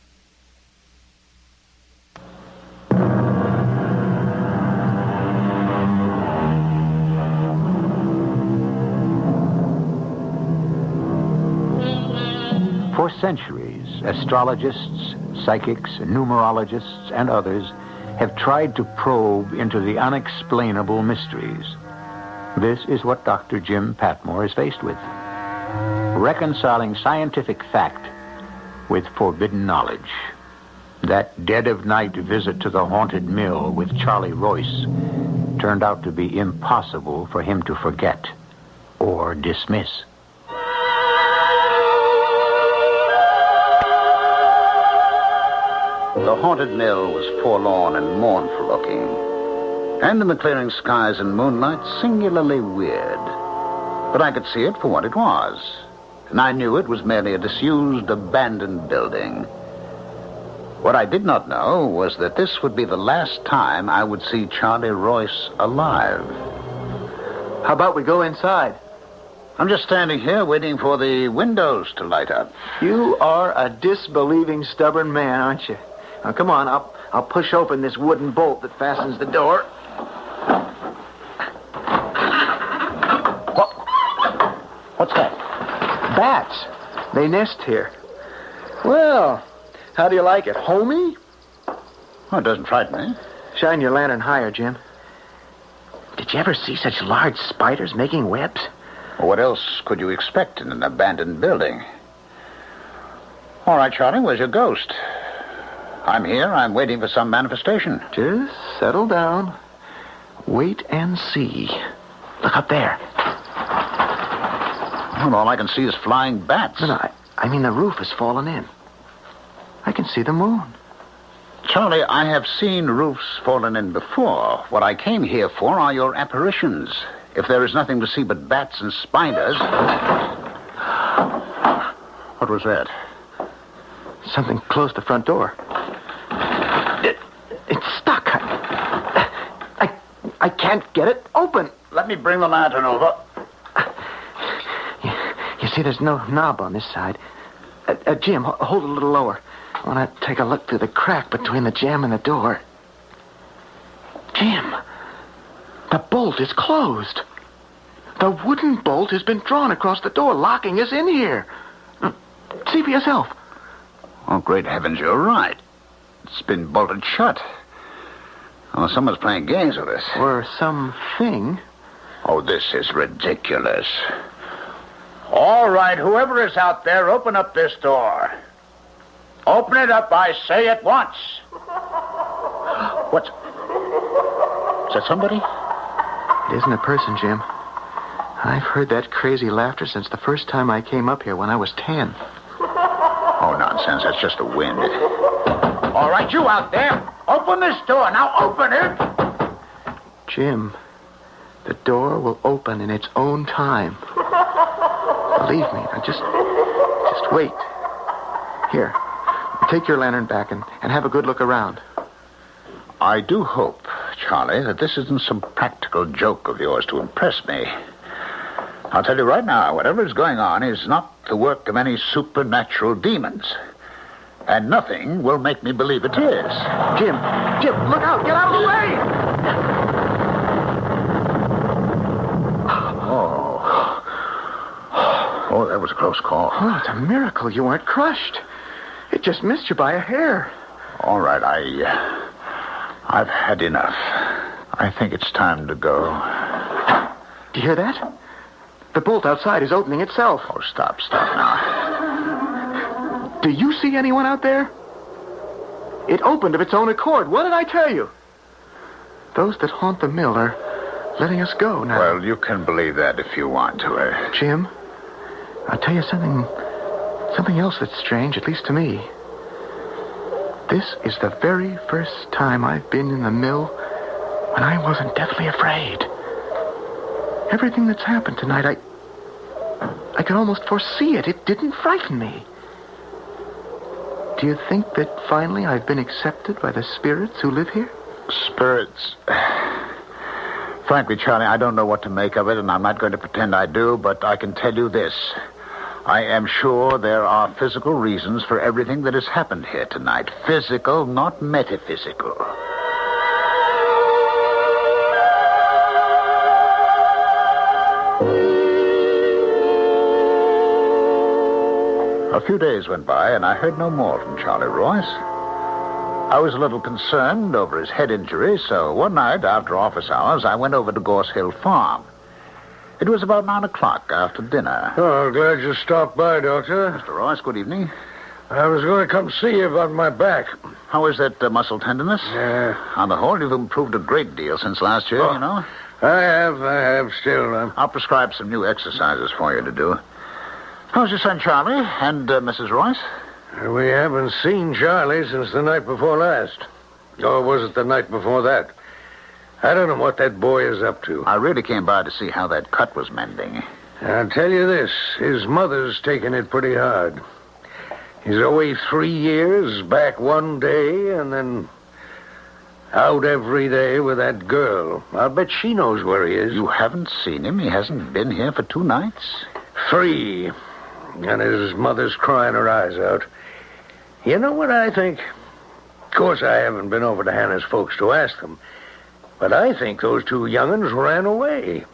For centuries, astrologists, psychics, numerologists, and others have tried to probe into the unexplainable mysteries. This is what Dr. Jim Patmore is faced with. Reconciling scientific fact with forbidden knowledge. That dead-of-night visit to the haunted mill with Charlie Royce turned out to be impossible for him to forget or dismiss. The haunted mill was forlorn and mournful looking, and in the clearing skies and moonlight, singularly weird. But I could see it for what it was, and I knew it was merely a disused, abandoned building. What I did not know was that this would be the last time I would see Charlie Royce alive. How about we go inside? I'm just standing here waiting for the windows to light up. You are a disbelieving, stubborn man, aren't you? Now, come on, I'll push open this wooden bolt that fastens the door. What's that? Bats. They nest here. Well, how do you like it? Homey? Oh, it doesn't frighten me. Shine your lantern higher, Jim. Did you ever see such large spiders making webs? Well, what else could you expect in an abandoned building? All right, Charlie, where's your ghost? I'm here. I'm waiting for some manifestation. Just settle down. Wait and see. Look up there. Well, all I can see is flying bats. No, I mean the roof has fallen in. I can see the moon. Charlie, I have seen roofs fallen in before. What I came here for are your apparitions. If there is nothing to see but bats and spiders... What was that? Something closed the front door. It's stuck. I can't get it open. Let me bring the lantern over. You see, there's no knob on this side. Jim, hold it a little lower. I want to take a look through the crack between the jamb and the door. Jim, the bolt is closed. The wooden bolt has been drawn across the door, locking us in here. See for yourself. Oh, great heavens, you're right. It's been bolted shut. Oh, someone's playing games with us. Or something. Oh, this is ridiculous. All right, whoever is out there, open up this door. Open it up, I say, at once. What's... Is that somebody? It isn't a person, Jim. I've heard that crazy laughter since the first time I came up here when I was 10. Oh, nonsense. That's just the wind. All right, you out there. Open this door. Now open it. Jim, the door will open in its own time. Believe me. Now just wait. Here, take your lantern back and have a good look around. I do hope, Charlie, that this isn't some practical joke of yours to impress me. I'll tell you right now, whatever is going on is not the work of any supernatural demons. And nothing will make me believe it is. Jim, look out! Get out of the way! Oh, that was a close call. Oh, it's a miracle you weren't crushed. It just missed you by a hair. All right, I've had enough. I think it's time to go. Do you hear that? The bolt outside is opening itself. Oh, stop now. Do you see anyone out there? It opened of its own accord. What did I tell you? Those that haunt the mill are letting us go now. Well, you can believe that if you want to. Jim, I'll tell you something else that's strange, at least to me. This is the very first time I've been in the mill when I wasn't deathly afraid. Everything that's happened tonight, I could almost foresee it. It didn't frighten me. Do you think that finally I've been accepted by the spirits who live here? Spirits? Frankly, Charlie, I don't know what to make of it, and I'm not going to pretend I do, but I can tell you this. I am sure there are physical reasons for everything that has happened here tonight. Physical, not metaphysical. A few days went by, and I heard no more from Charlie Royce. I was a little concerned over his head injury, so one night after office hours, I went over to Gorse Hill Farm. It was about 9 o'clock after dinner. Oh, glad you stopped by, Doctor. Mr. Royce, good evening. I was going to come see you about my back. How is that muscle tenderness? Yeah. On the whole, you've improved a great deal since last year, you know. I have still. I'll prescribe some new exercises for you to do. How's your son, Charlie, and Mrs. Royce? We haven't seen Charlie since the night before last. Or was it the night before that? I don't know what that boy is up to. I really came by to see how that cut was mending. I'll tell you this. His mother's taking it pretty hard. He's away 3 years, back one day, and then out every day with that girl. I'll bet she knows where he is. You haven't seen him? He hasn't been here for 2 nights? 3. And his mother's crying her eyes out. You know what I think? Of course, I haven't been over to Hannah's folks to ask them. But I think those 2 young'uns ran away.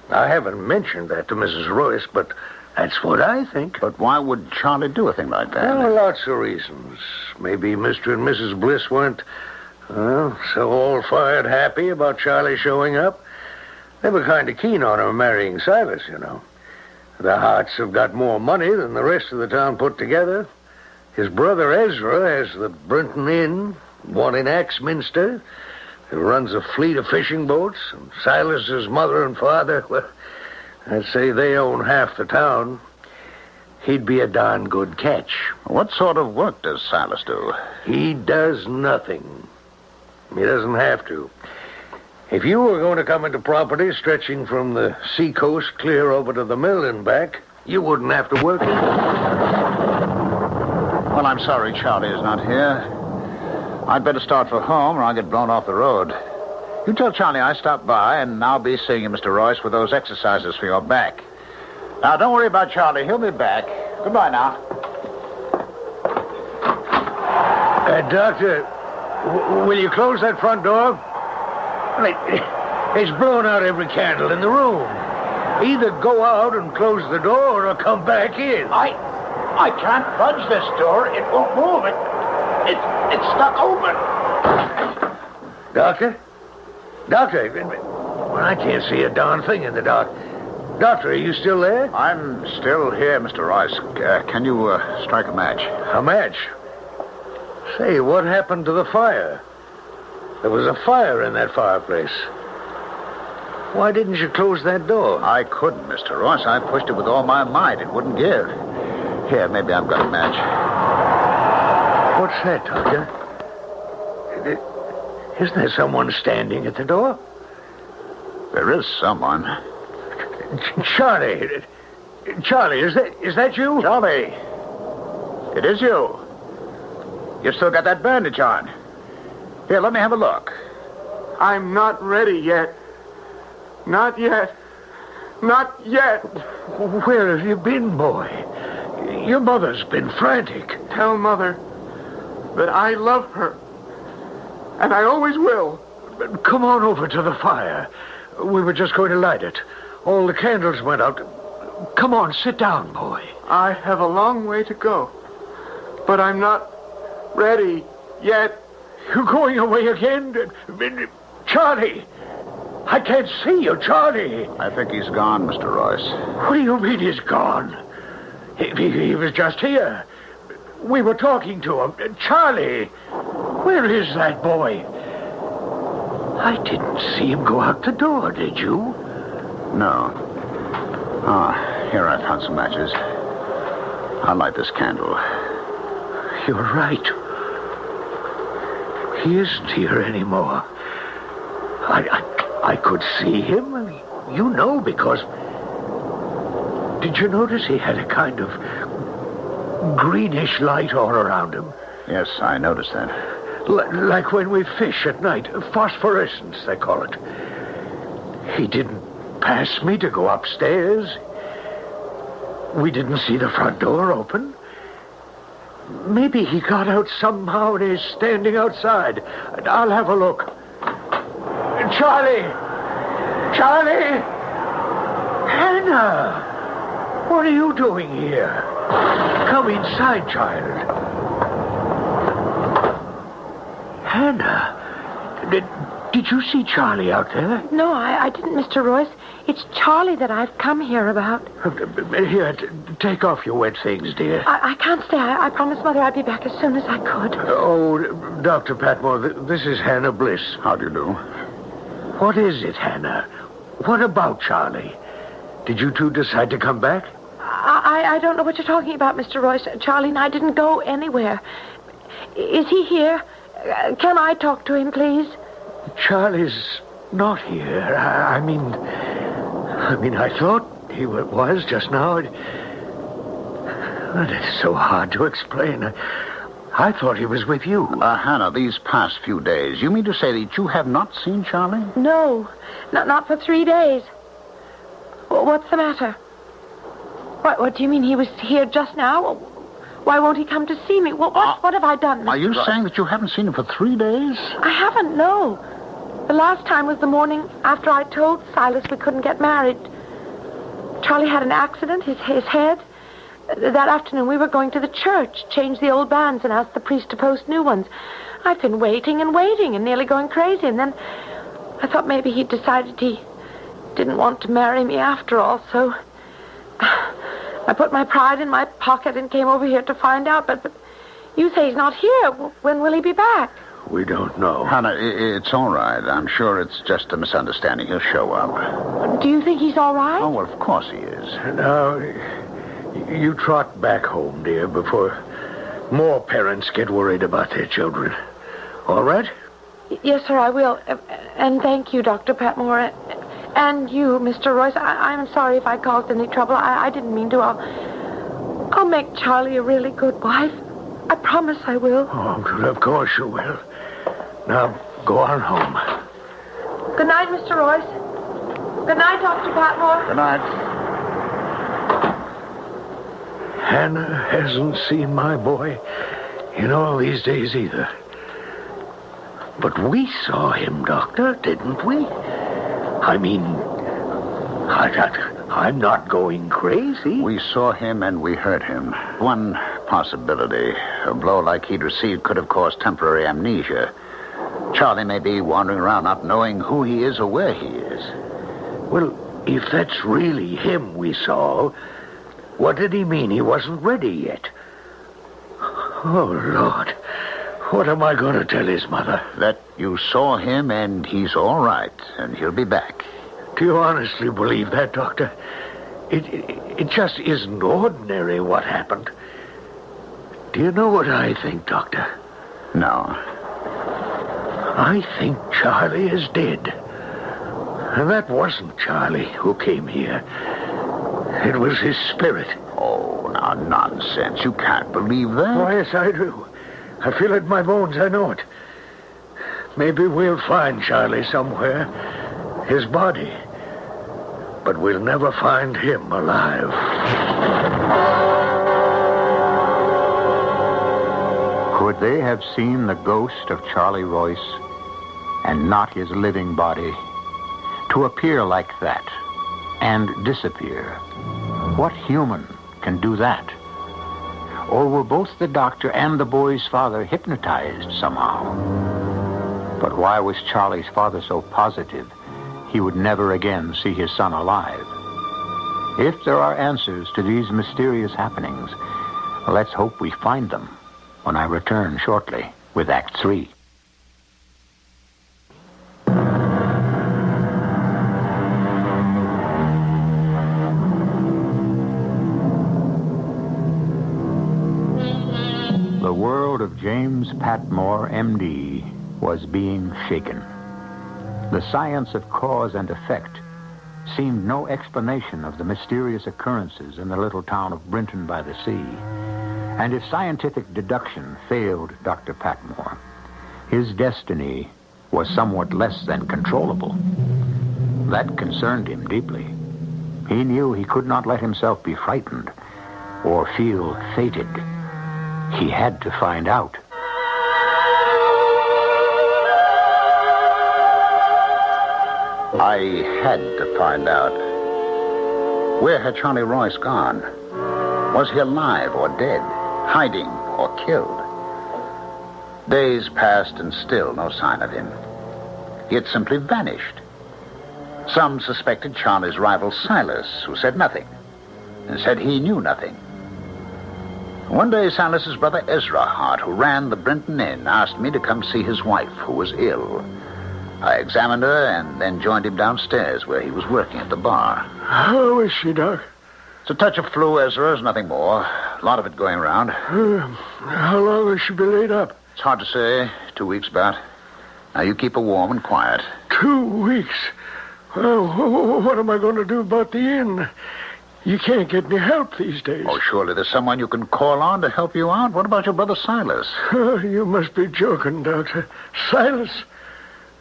I haven't mentioned that to Mrs. Royce, but that's what I think. But why would Charlie do a thing like that? Well, lots of reasons. Maybe Mr. and Mrs. Bliss weren't, so all-fired happy about Charlie showing up. They were kind of keen on her marrying Silas, you know. The Harts have got more money than the rest of the town put together. His brother Ezra has the Brinton Inn, one in Axminster. He runs a fleet of fishing boats. And Silas's mother and father, well, I'd say they own half the town. He'd be a darn good catch. What sort of work does Silas do? He does nothing. He doesn't have to. If you were going to come into property stretching from the seacoast clear over to the mill and back, you wouldn't have to work either. Well, I'm sorry Charlie is not here. I'd better start for home or I'll get blown off the road. You tell Charlie I stopped by, and I'll be seeing you, Mr. Royce, with those exercises for your back. Now, don't worry about Charlie. He'll be back. Goodbye now. Doctor, will you close that front door? It's blown out every candle in the room. Either go out and close the door or come back in. I can't budge this door. It won't move. It's stuck open. Doctor? Doctor, well, I can't see a darn thing in the dark. Doctor, are you still there? I'm still here, Mr. Royce. Can you strike a match? A match? Say, what happened to the fire? There was a fire in that fireplace. Why didn't you close that door? I couldn't, Mr. Royce. I pushed it with all my might. It wouldn't give. Here, maybe I've got a match. What's that, Doctor? Isn't there someone standing at the door? There is someone. Charlie, Charlie, is that you? Charlie, it is you. You still got that bandage on. Here, let me have a look. I'm not ready yet. Not yet. Not yet. Where have you been, boy? Your mother's been frantic. Tell Mother that I love her. And I always will. Come on over to the fire. We were just going to light it. All the candles went out. Come on, sit down, boy. I have a long way to go. But I'm not ready yet. You're going away again? Charlie! I can't see you, Charlie. I think he's gone, Mr. Royce. What do you mean he's gone? He was just here. We were talking to him. Charlie! Where is that boy? I didn't see him go out the door, did you? No. Here, I found some matches. I'll light this candle. You're right. He isn't here anymore. I could see him, you know, because... Did you notice he had a kind of greenish light all around him? Yes, I noticed that. Like when we fish at night. Phosphorescence, they call it. He didn't pass me to go upstairs. We didn't see the front door open. Maybe he got out somehow and is standing outside. I'll have a look. Charlie! Charlie! Hannah! What are you doing here? Come inside, child. Hannah, did you see Charlie out there? No, I didn't, Mr. Royce. It's Charlie that I've come here about. Here, take off your wet things, dear. I can't stay. I promised Mother I'd be back as soon as I could. Oh, Dr. Patmore, this is Hannah Bliss. How do you do? What is it, Hannah? What about Charlie? Did you two decide to come back? I don't know what you're talking about, Mr. Royce. Charlie and I didn't go anywhere. Is he here? Can I talk to him, please? Charlie's not here. I mean, I thought he was just now. It's so hard to explain. I thought he was with you. Hannah, these past few days, you mean to say that you have not seen Charlie? No, not for 3 days. What's the matter? What do you mean he was here just now? Why won't he come to see me? What have I done, Mr. Are you Royce? saying that you haven't seen him for 3 days? I haven't, no. The last time was the morning after I told Silas we couldn't get married. Charlie had an accident, his head. That afternoon we were going to the church, change the old banns and ask the priest to post new ones. I've been waiting and nearly going crazy. And then I thought maybe he'd decided he didn't want to marry me after all, so... I put my pride in my pocket and came over here to find out, but you say he's not here. When will he be back? We don't know. Hannah, it's all right. I'm sure it's just a misunderstanding. He'll show up. Do you think he's all right? Oh, well, of course he is. Now, you trot back home, dear, before more parents get worried about their children. All right? Yes, sir, I will. And thank you, Dr. Patmore. And you, Mr. Royce. I'm sorry if I caused any trouble. I didn't mean to. I'll make Charlie a really good wife. I promise I will. Oh, of course you will. Now, go on home. Good night, Mr. Royce. Good night, Dr. Patmore. Good night. Hannah hasn't seen my boy in all these days either. But we saw him, Doctor, didn't we? I mean, I'm not going crazy. We saw him and we heard him. One possibility, a blow like he'd received could have caused temporary amnesia. Charlie may be wandering around not knowing who he is or where he is. Well, if that's really him we saw, what did he mean he wasn't ready yet? Oh, Lord. What am I going to tell his mother? That you saw him and he's all right, and he'll be back. Do you honestly believe that, Doctor? It just isn't ordinary what happened. Do you know what I think, Doctor? No. I think Charlie is dead. And that wasn't Charlie who came here. It was his spirit. Oh, now, nonsense. You can't believe that. Oh, yes, I do. I feel it in my bones. I know it. Maybe we'll find Charlie somewhere. His body. But we'll never find him alive. Could they have seen the ghost of Charlie Royce and not his living body? To appear like that and disappear. What human can do that? Or were both the doctor and the boy's father hypnotized somehow? But why was Charlie's father so positive he would never again see his son alive? If there are answers to these mysterious happenings, let's hope we find them when I return shortly with Act 3. The world of James Patmore, M.D., was being shaken. The science of cause and effect seemed no explanation of the mysterious occurrences in the little town of Brinton by the Sea. And if scientific deduction failed Dr. Patmore, his destiny was somewhat less than controllable. That concerned him deeply. He knew he could not let himself be frightened or feel fated. He had to find out. I had to find out. Where had Charlie Royce gone? Was he alive or dead? Hiding or killed? Days passed and still no sign of him. He had simply vanished. Some suspected Charlie's rival Silas, who said nothing, and said he knew nothing. One day, Silas's brother Ezra Hart, who ran the Brinton Inn, asked me to come see his wife, who was ill. I examined her and then joined him downstairs where he was working at the bar. How is she, Doc? It's a touch of flu, Ezra. There's nothing more. A lot of it going around. How long will she be laid up? It's hard to say. 2 weeks about. Now, you keep her warm and quiet. 2 weeks? What am I going to do about the inn? You can't get any help these days. Oh, surely there's someone you can call on to help you out. What about your brother Silas? You must be joking, Doctor. Silas?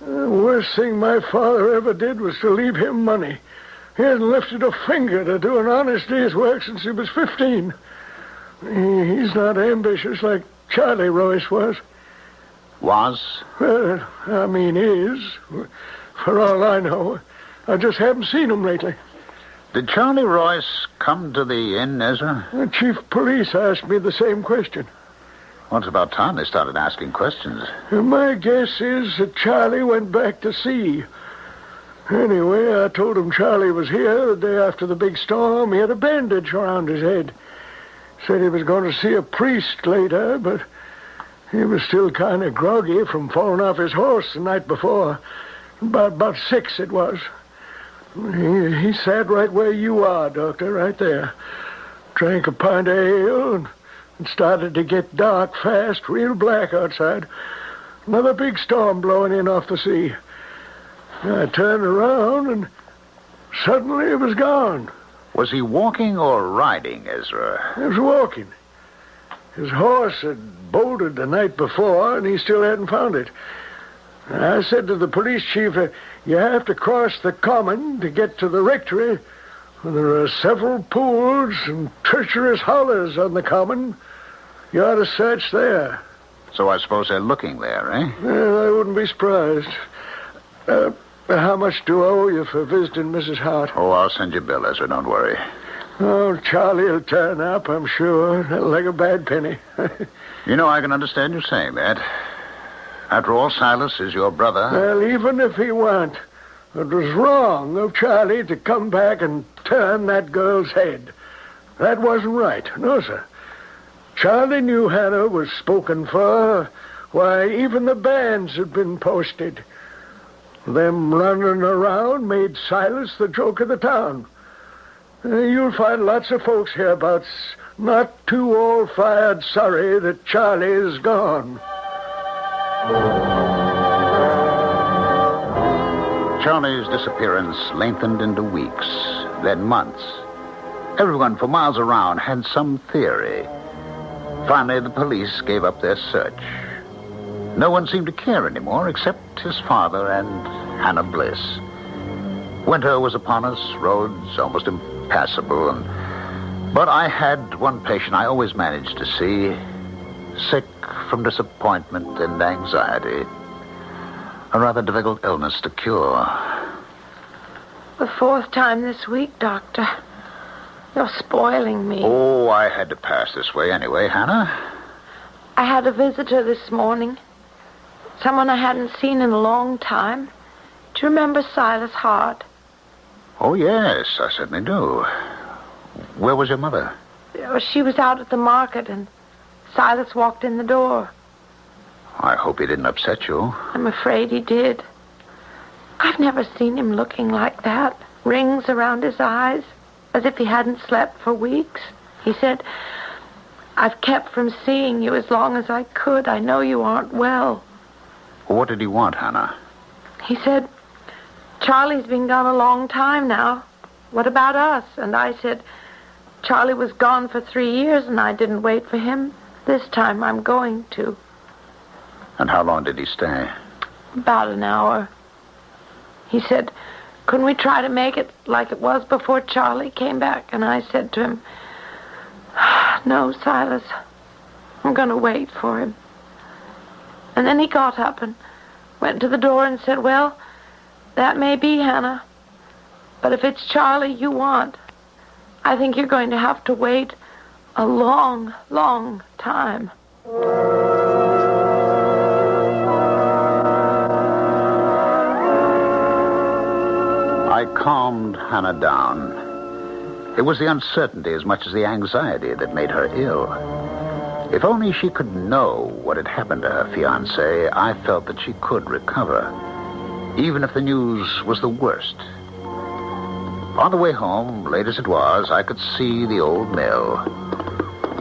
The worst thing my father ever did was to leave him money. He hasn't lifted a finger to do an honest day's work since he was 15. He's not ambitious like Charlie Royce was. Was? Well, I mean is. For all I know. I just haven't seen him lately. Did Charlie Royce come to the inn, Ezra? The chief of police asked me the same question. Well, it's about time they started asking questions. My guess is that Charlie went back to sea. Anyway, I told him Charlie was here the day after the big storm. He had a bandage around his head. Said he was going to see a priest later, but he was still kind of groggy from falling off his horse the night before. About 6 it was. He sat right where you are, Doctor, right there. Drank a pint of ale and started to get dark fast, real black outside. Another big storm blowing in off the sea. I turned around and suddenly it was gone. Was he walking or riding, Ezra? He was walking. His horse had bolted the night before and he still hadn't found it. I said to the police chief, you have to cross the common to get to the rectory. There are several pools and treacherous hollows on the common. You ought to search there. So I suppose they're looking there, eh? Well, I wouldn't be surprised. How much do I owe you for visiting Mrs. Hart? Oh, I'll send you a bill, Ezra. Don't worry. Oh, Charlie will turn up, I'm sure. Like a bad penny. You know, I can understand you saying that. After all, Silas is your brother. Well, even if he weren't, it was wrong of Charlie to come back and turn that girl's head. That wasn't right. No, sir. Charlie knew Hannah was spoken for. Why, even the bands had been posted. Them running around made Silas the joke of the town. You'll find lots of folks hereabouts not too all-fired sorry that Charlie is gone. Charlie's disappearance lengthened into weeks, then months. Everyone for miles around had some theory. Finally, the police gave up their search. No one seemed to care anymore except his father and Hannah Bliss. Winter was upon us, roads almost impassable, but I had one patient I always managed to see, sick from disappointment and anxiety. A rather difficult illness to cure. The 4th time this week, Doctor. You're spoiling me. Oh, I had to pass this way anyway, Hannah. I had a visitor this morning. Someone I hadn't seen in a long time. Do you remember Silas Hart? Oh, yes, I certainly do. Where was your mother? She was out at the market, and Silas walked in the door. I hope he didn't upset you. I'm afraid he did. I've never seen him looking like that. Rings around his eyes, as if he hadn't slept for weeks. He said, "I've kept from seeing you as long as I could. I know you aren't well." What did he want, Hannah? He said, "Charlie's been gone a long time now. What about us?" And I said, "Charlie was gone for 3 years, and I didn't wait for him. This time I'm going to." And how long did he stay? About an hour. He said, "Couldn't we try to make it like it was before Charlie came back?" And I said to him, "No, Silas, I'm going to wait for him." And then he got up and went to the door and said, "Well, that may be, Hannah, but if it's Charlie you want, I think you're going to have to wait a long, long time." I calmed Hannah down. It was the uncertainty as much as the anxiety that made her ill. If only she could know what had happened to her fiancé, I felt that she could recover, even if the news was the worst. On the way home, late as it was, I could see the old mill.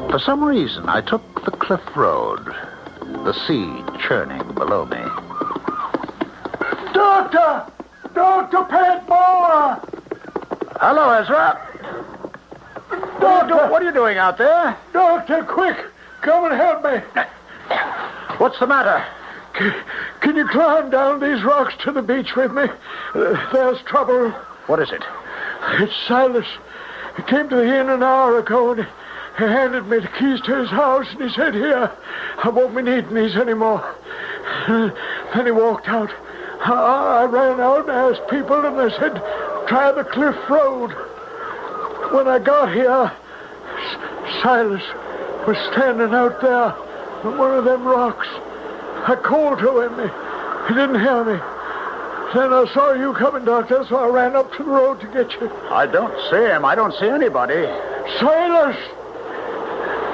For some reason, I took the cliff road, the sea churning below me. Doctor! Dr. Pat Moore! Hello, Ezra. Doctor! What are you doing out there? Doctor, quick! Come and help me. What's the matter? Can you climb down these rocks to the beach with me? There's trouble. What is it? It's Silas. He came to the inn an hour ago and he handed me the keys to his house and he said, "Here, I won't be needing these anymore." Then he walked out. I ran out and asked people and they said, "Try the cliff road." When I got here, Silas was standing out there on one of them rocks. I called to him. He didn't hear me. Then I saw you coming, Doctor, so I ran up to the road to get you. I don't see him. I don't see anybody. Silas!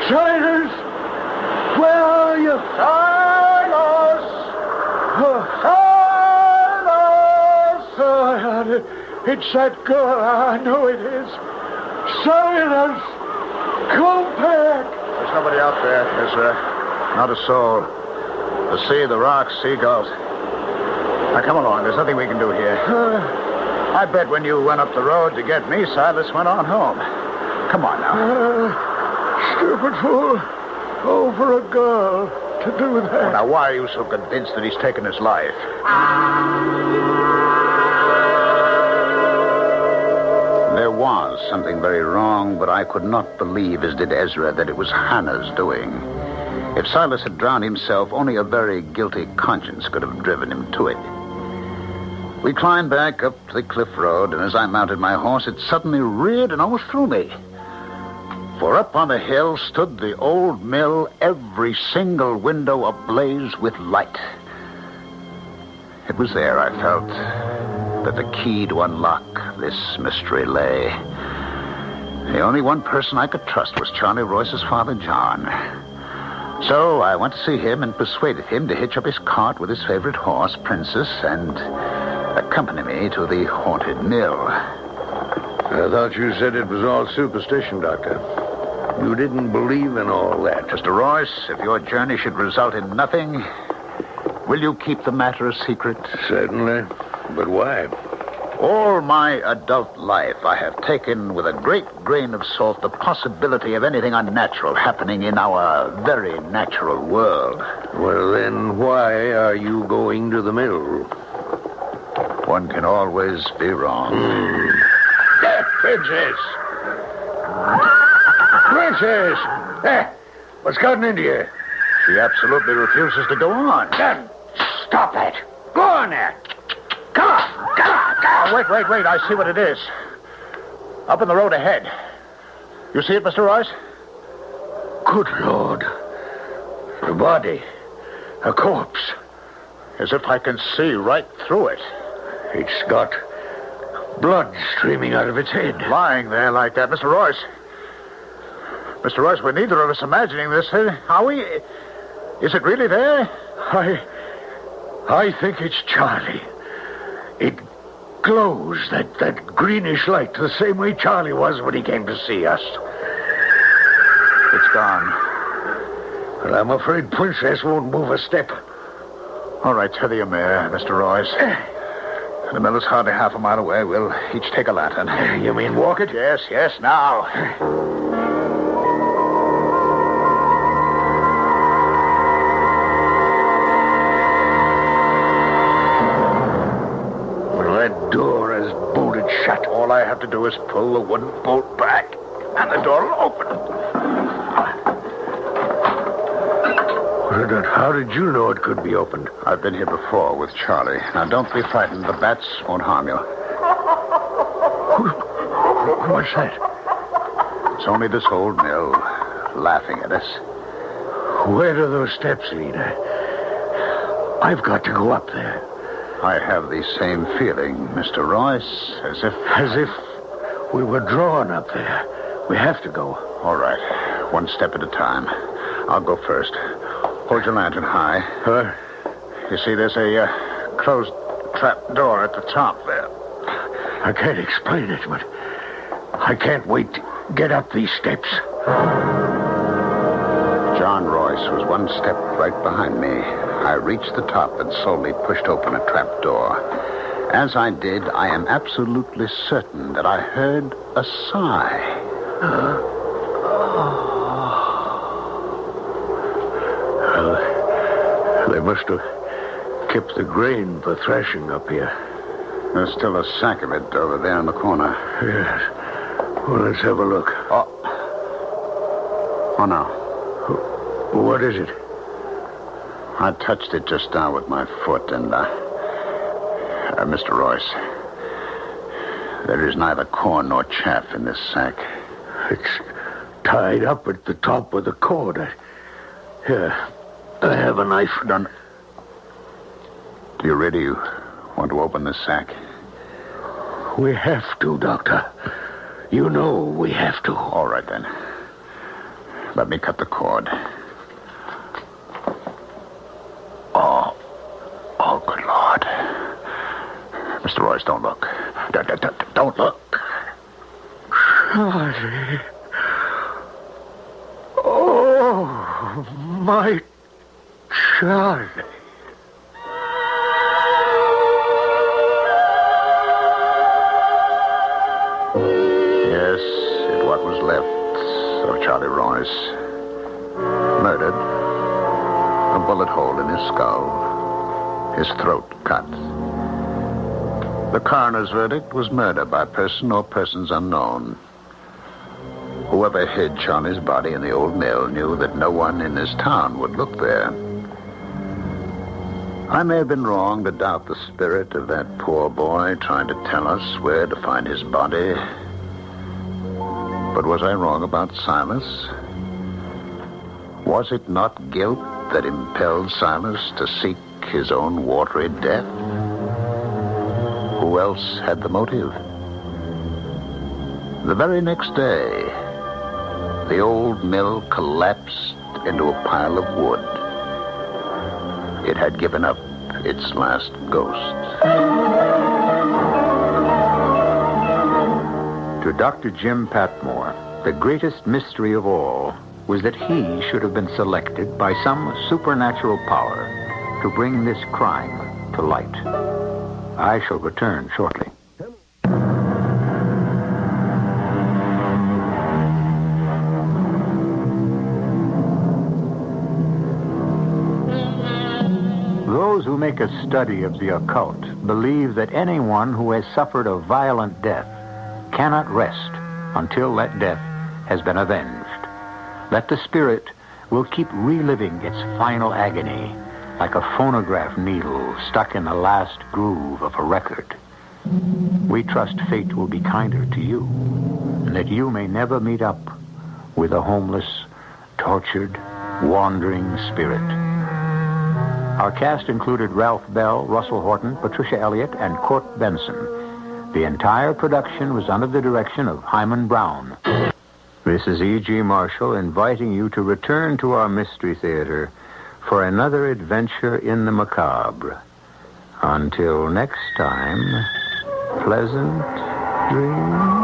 Silas! Where are you? Silas! Silas! It's that girl. I know it is. Silas! Come back! There's nobody out there, Ezra. Not a soul. The sea, the rocks, seagulls. Now, come along. There's nothing we can do here. I bet when you went up the road to get me, Silas went on home. Come on now. Stupid fool. Oh, for a girl to do that. Oh, now, why are you so convinced that he's taken his life? There was something very wrong, but I could not believe, as did Ezra, that it was Hannah's doing. If Silas had drowned himself, only a very guilty conscience could have driven him to it. We climbed back up the cliff road, and as I mounted my horse, it suddenly reared and almost threw me. For up on the hill stood the old mill, every single window ablaze with light. It was there, I felt, that the key to unlock this mystery lay. The only one person I could trust was Charlie Royce's father, John. So I went to see him and persuaded him to hitch up his cart with his favorite horse, Princess, and accompany me to the haunted mill. I thought you said it was all superstition, Doctor. You didn't believe in all that. Mr. Royce, if your journey should result in nothing, will you keep the matter a secret? Certainly. But why? All my adult life, I have taken with a great grain of salt the possibility of anything unnatural happening in our very natural world. Well, then, why are you going to the mill? One can always be wrong. Princess! Princess! What's gotten into you? She absolutely refuses to go on. Then stop it. Go on there. Come on. Wait. I see what it is. Up in the road ahead. You see it, Mr. Royce? Good Lord. A body. A corpse. As if I can see right through it. It's got blood streaming out of its head. Lying there like that, Mr. Royce. Mr. Royce, we're neither of us imagining this, are we? Is it really there? I think it's Charlie. It glows, that greenish light, the same way Charlie was when he came to see us. It's gone. Well, I'm afraid Princess won't move a step. All right, tether your mare, Mr. Royce. The mill is hardly half a mile away. We'll each take a lantern. You mean walk it? Yes, now. That door is bolted shut. All I have to do is pull the wooden bolt back, and the door will open. How did you know it could be opened? I've been here before with Charlie. Now, don't be frightened. The bats won't harm you. What's that? It's only this old mill laughing at us. Where do those steps lead? I've got to go up there. I have the same feeling, Mr. Royce, as if we were drawn up there. We have to go. All right. One step at a time. I'll go first. Hold your lantern high. You see, there's a closed trap door at the top there. I can't explain it, but I can't wait to get up these steps. John Royce was one step right behind me. I reached the top and slowly pushed open a trap door. As I did, I am absolutely certain that I heard a sigh. They must have kept the grain for thrashing up here. There's still a sack of it over there in the corner. Yes. Well, let's have a look. Oh, no. What is it? I touched it just now with my foot, and, Mr. Royce, there is neither corn nor chaff in this sack. It's tied up at the top with a cord. Here, I have a knife. Done. Do you really want to open this sack? We have to, Doctor. You know we have to. All right, then. Let me cut the cord. Oh, good Lord. Mr. Royce, don't look. Don't look. Charlie. Oh, my Charlie. Yes, what was left of Charlie Royce. Murdered. A bullet hole in his skull. His throat cut. The coroner's verdict was murder by person or persons unknown. Whoever hid Charlie's body in the old mill knew that no one in this town would look there. I may have been wrong to doubt the spirit of that poor boy trying to tell us where to find his body. But was I wrong about Silas? Was it not guilt that impelled Silas to seek his own watery death? Who else had the motive? The very next day, the old mill collapsed into a pile of wood. It had given up its last ghost. To Dr. Jim Patmore, the greatest mystery of all was that he should have been selected by some supernatural power to bring this crime to light. I shall return shortly. who make a study of the occult believe that anyone who has suffered a violent death cannot rest until that death has been avenged. That the spirit will keep reliving its final agony like a phonograph needle stuck in the last groove of a record. We trust fate will be kinder to you, and that you may never meet up with a homeless, tortured, wandering spirit. Our cast included Ralph Bell, Russell Horton, Patricia Elliott, and Court Benson. The entire production was under the direction of Hyman Brown. This is E.G. Marshall inviting you to return to our Mystery Theater for another adventure in the macabre. Until next time, pleasant dreams.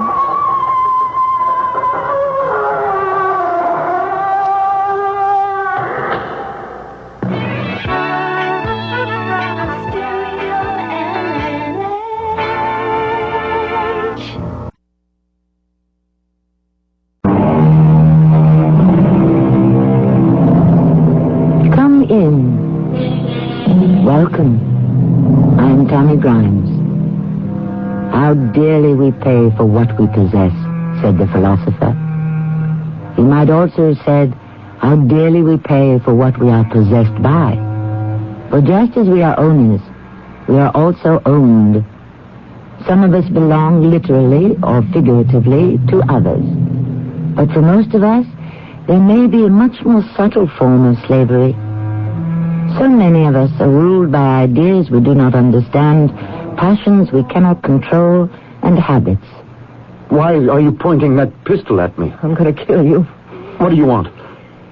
How dearly we pay for what we possess, said the philosopher. He might also have said, how dearly we pay for what we are possessed by. For just as we are owners, we are also owned. Some of us belong literally or figuratively to others. But for most of us, there may be a much more subtle form of slavery. So many of us are ruled by ideas we do not understand, passions we cannot control, and habits. Why are you pointing that pistol at me? I'm going to kill you. What do you want?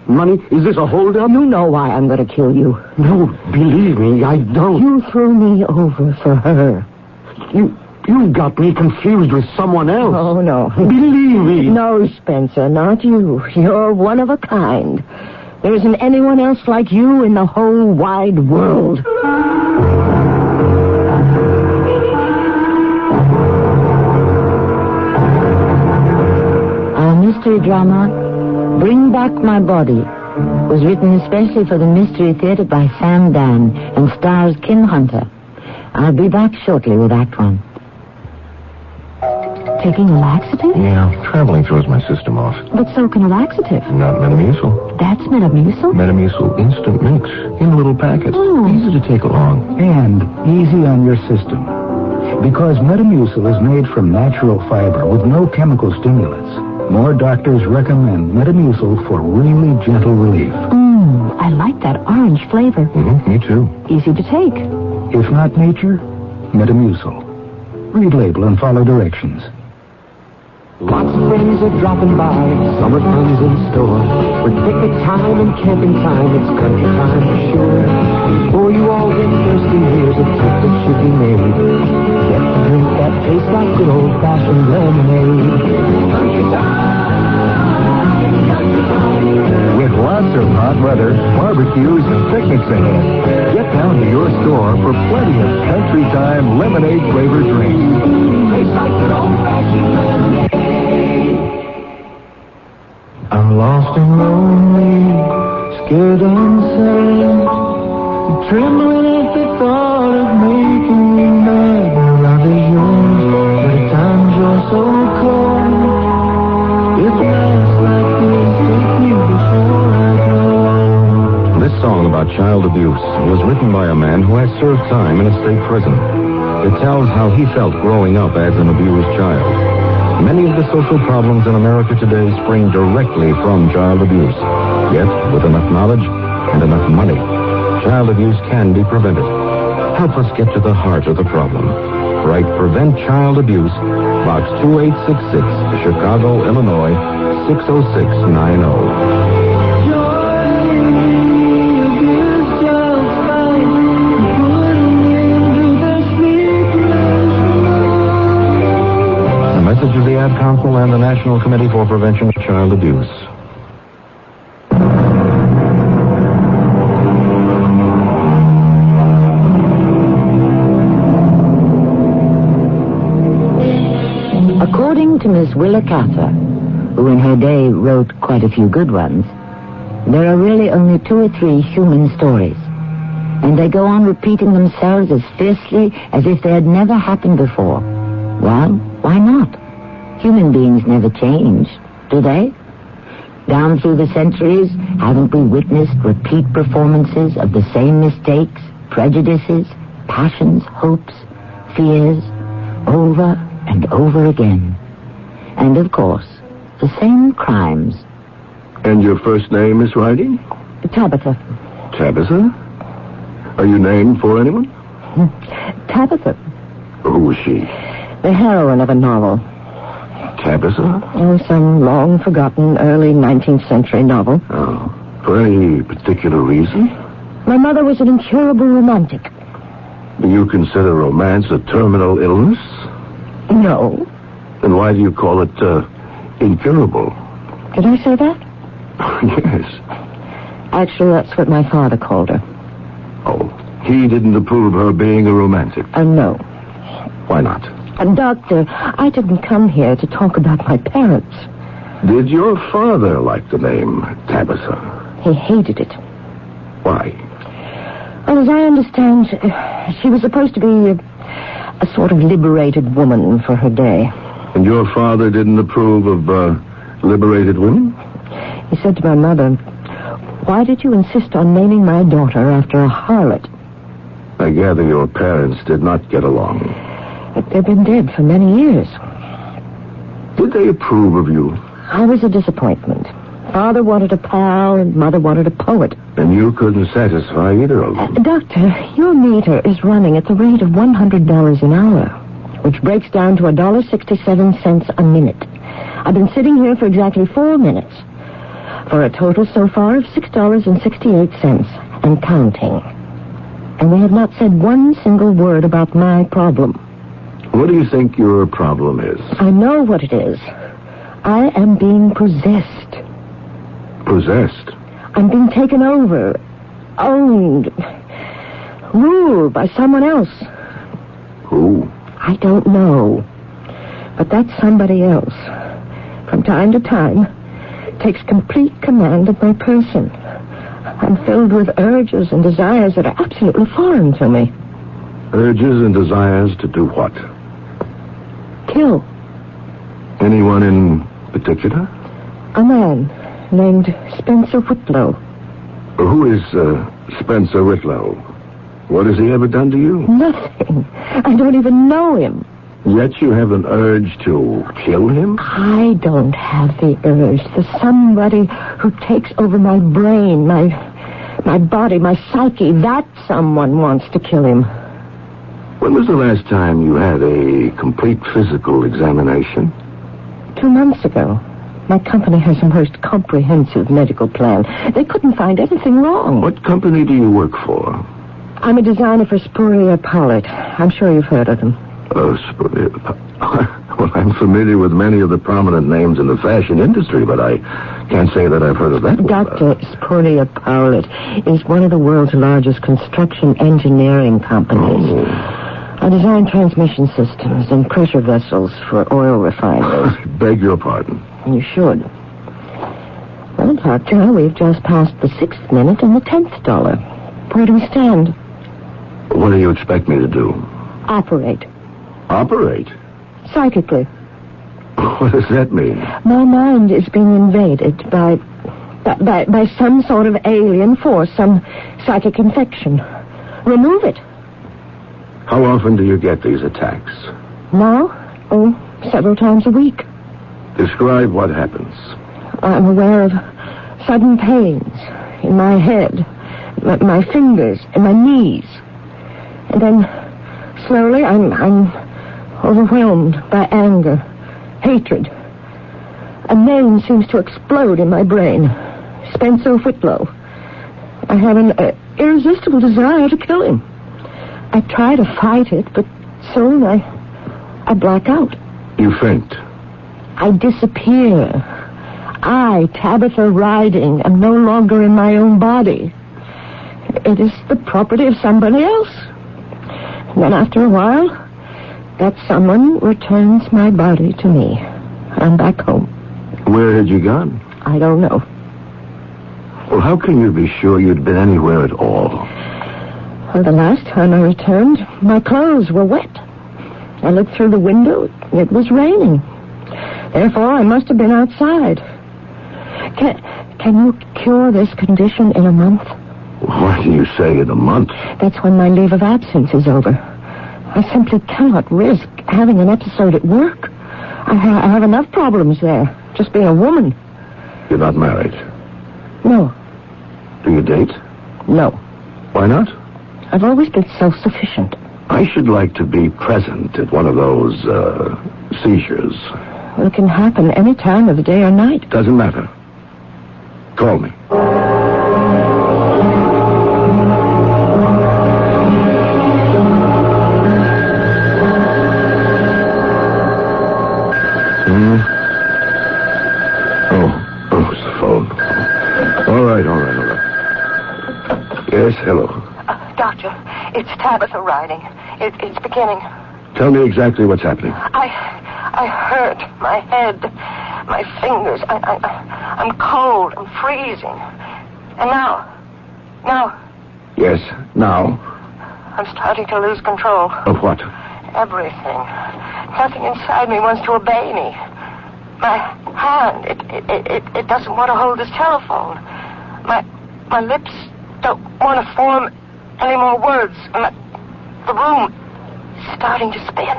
Money? Is this a holdup? You know why I'm going to kill you. No, believe me, I don't. You threw me over for her. You got me confused with someone else. Oh, no. Believe me. No, Spencer, not you. You're one of a kind. There isn't anyone else like you in the whole wide world. Our mystery drama, Bring Back My Body, was written especially for the Mystery Theater by Sam Dan and stars Kim Hunter. I'll be back shortly with Act One. Taking a laxative? Yeah, traveling throws my system off. But so can a laxative. Not Metamucil. That's Metamucil? Metamucil Instant Mix in little packets. Oh. Easy to take along. And easy on your system. Because Metamucil is made from natural fiber with no chemical stimulants. More doctors recommend Metamucil for really gentle relief. I like that orange flavor. Me too. Easy to take. If not nature, Metamucil. Read label and follow directions. Lots of friends are dropping by, summer fun's in store. For picnic time and camping time, it's country time for sure. Before you all get thirsty, here's a tip that should be made. Get the drink that tastes like good old-fashioned lemonade. Country time, country time. With lots of hot weather, barbecues, and picnics ahead, get down to your store for plenty of country time lemonade-flavored drinks. Tastes like good old-fashioned lemonade. I'm lost and lonely, scared and sad, trembling at the thought of making you mad. Love is yours, but at times you're so cold. If nights like this take me before I go. This song about child abuse was written by a man who has served time in a state prison. It tells how he felt growing up as an abused child. Many of the social problems in America today spring directly from child abuse. Yet, with enough knowledge and enough money, child abuse can be prevented. Help us get to the heart of the problem. Write Prevent Child Abuse, Box 2866, Chicago, Illinois, 60690. Message of the Ad Council and the National Committee for Prevention of Child Abuse. According to Miss Willa Cather, who in her day wrote quite a few good ones, there are really only 2 or 3 human stories. And they go on repeating themselves as fiercely as if they had never happened before. Well, why not? Human beings never change, do they? Down through the centuries, haven't we witnessed repeat performances of the same mistakes, prejudices, passions, hopes, fears, over and over again? And, of course, the same crimes. And your first name, Miss Riding? Tabitha. Tabitha? Are you named for anyone? Tabitha. Who is she? The heroine of a novel. Tabitha? Oh, some long-forgotten early 19th century novel. Oh. For any particular reason? My mother was an incurable romantic. Do you consider romance a terminal illness? No. Then why do you call it, incurable? Did I say that? Yes. Actually, that's what my father called her. Oh. He didn't approve of her being a romantic? No. Why not? Doctor, I didn't come here to talk about my parents. Did your father like the name Tabitha? He hated it. Why? Well, as I understand, she was supposed to be a sort of liberated woman for her day. And your father didn't approve of liberated women? He said to my mother, "Why did you insist on naming my daughter after a harlot?" I gather your parents did not get along. They've been dead for many years. Did they approve of you? I was a disappointment. Father wanted a pal and Mother wanted a poet. And you couldn't satisfy either of them. Doctor, your meter is running at the rate of $100 an hour, which breaks down to $1.67 a minute. I've been sitting here for exactly 4 minutes, for a total so far of $6.68 and counting. And we have not said one single word about my problem. What do you think your problem is? I know what it is. I am being possessed. Possessed? I'm being taken over, owned, ruled by someone else. Who? I don't know. But that somebody else, from time to time, takes complete command of my person. I'm filled with urges and desires that are absolutely foreign to me. Urges and desires to do what? Kill. Anyone in particular? A man named Spencer Whitlow. Who is Spencer Whitlow? What has he ever done to you? Nothing. I don't even know him. Yet you have an urge to kill him? I don't have the urge. There's somebody who takes over my brain, my body, my psyche. That someone wants to kill him. When was the last time you had a complete physical examination? 2 months ago. My company has a most comprehensive medical plan. They couldn't find anything wrong. What company do you work for? I'm a designer for Spurrier Powlett. I'm sure you've heard of them. Spurrier... Well, I'm familiar with many of the prominent names in the fashion industry, but I can't say that I've heard of that one. Dr. Spurrier Powlett is one of the world's largest construction engineering companies. Oh. I design transmission systems and pressure vessels for oil refiners. Beg your pardon. You should. Well, Doctor, we've just passed the 6th minute and the 10th dollar. Where do we stand? What do you expect me to do? Operate. Operate? Psychically. What does that mean? My mind is being invaded by some sort of alien force, some psychic infection. Remove it. How often do you get these attacks? Now? Several times a week. Describe what happens. I'm aware of sudden pains in my head, my fingers, and my knees. And then, slowly, I'm overwhelmed by anger, hatred. A name seems to explode in my brain. Spencer Whitlow. I have an irresistible desire to kill him. I try to fight it, but soon I black out. You faint. I disappear. I, Tabitha Riding, am no longer in my own body. It is the property of somebody else. And then after a while, that someone returns my body to me. I'm back home. Where had you gone? I don't know. Well, how can you be sure you'd been anywhere at all? Well, the last time I returned, my clothes were wet. I looked through the window. It was raining. Therefore, I must have been outside. Can you cure this condition in a month? What do you say, in a month? That's when my leave of absence is over. I simply cannot risk having an episode at work. I have enough problems there, just being a woman. You're not married? No. Do you date? No. Why not? I've always been self-sufficient. I should like to be present at one of those, seizures. Well, it can happen any time of the day or night. Doesn't matter. Call me. Oh, it's the phone. All right. Yes, hello. Doctor, it's Tabitha writing. It's beginning. Tell me exactly what's happening. I hurt my head, my fingers. I'm cold. I'm freezing. And now. Yes, now. I'm starting to lose control. Of what? Everything. Nothing inside me wants to obey me. My hand, it doesn't want to hold this telephone. My lips don't want to form any more words. The room is starting to spin.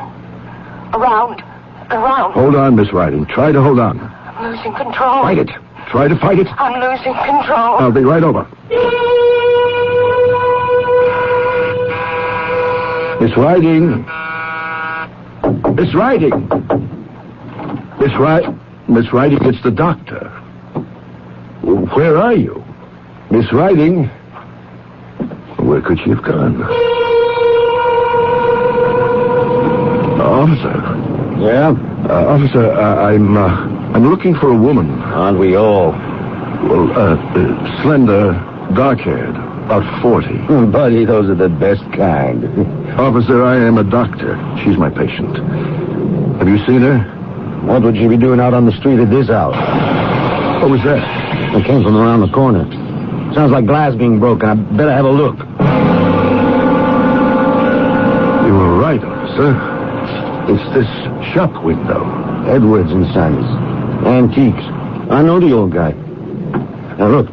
Around and around. Hold on, Miss Riding. Try to hold on. I'm losing control. Fight it. Try to fight it. I'm losing control. I'll be right over. Miss Riding. Miss Riding. Miss Riding, it's the doctor. Where are you? Miss Riding? Where could she have gone? Officer. Yeah? Officer, I'm looking for a woman. Aren't we all? Well, slender, dark-haired, about 40. Buddy, those are the best kind. Officer, I am a doctor. She's my patient. Have you seen her? What would she be doing out on the street at this hour? What was that? It came from around the corner. Sounds like glass being broken. I better have a look. You were right, officer. It's this shop window. Edwards and Sons. Antiques. I know the old guy. Now, look.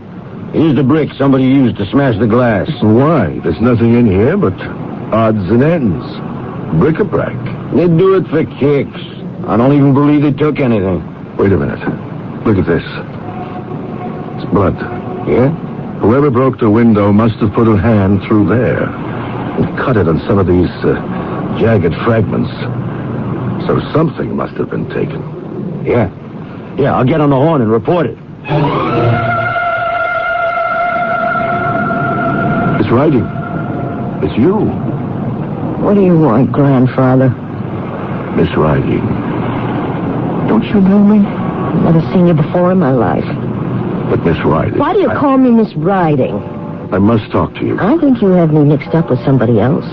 Here's the brick somebody used to smash the glass. Why? There's nothing in here but odds and ends. Bric-a-brac. They do it for kicks. I don't even believe they took anything. Wait a minute. Look at this. It's blood. Yeah? Whoever broke the window must have put a hand through there and cut it on some of these jagged fragments. So something must have been taken. Yeah, I'll get on the horn and report it. It's Riding. It's you. What do you want, grandfather? Miss Riding. Don't you know me? I've never seen you before in my life. But Miss Riding... Why do you call me Miss Riding? I must talk to you. I think you have me mixed up with somebody else.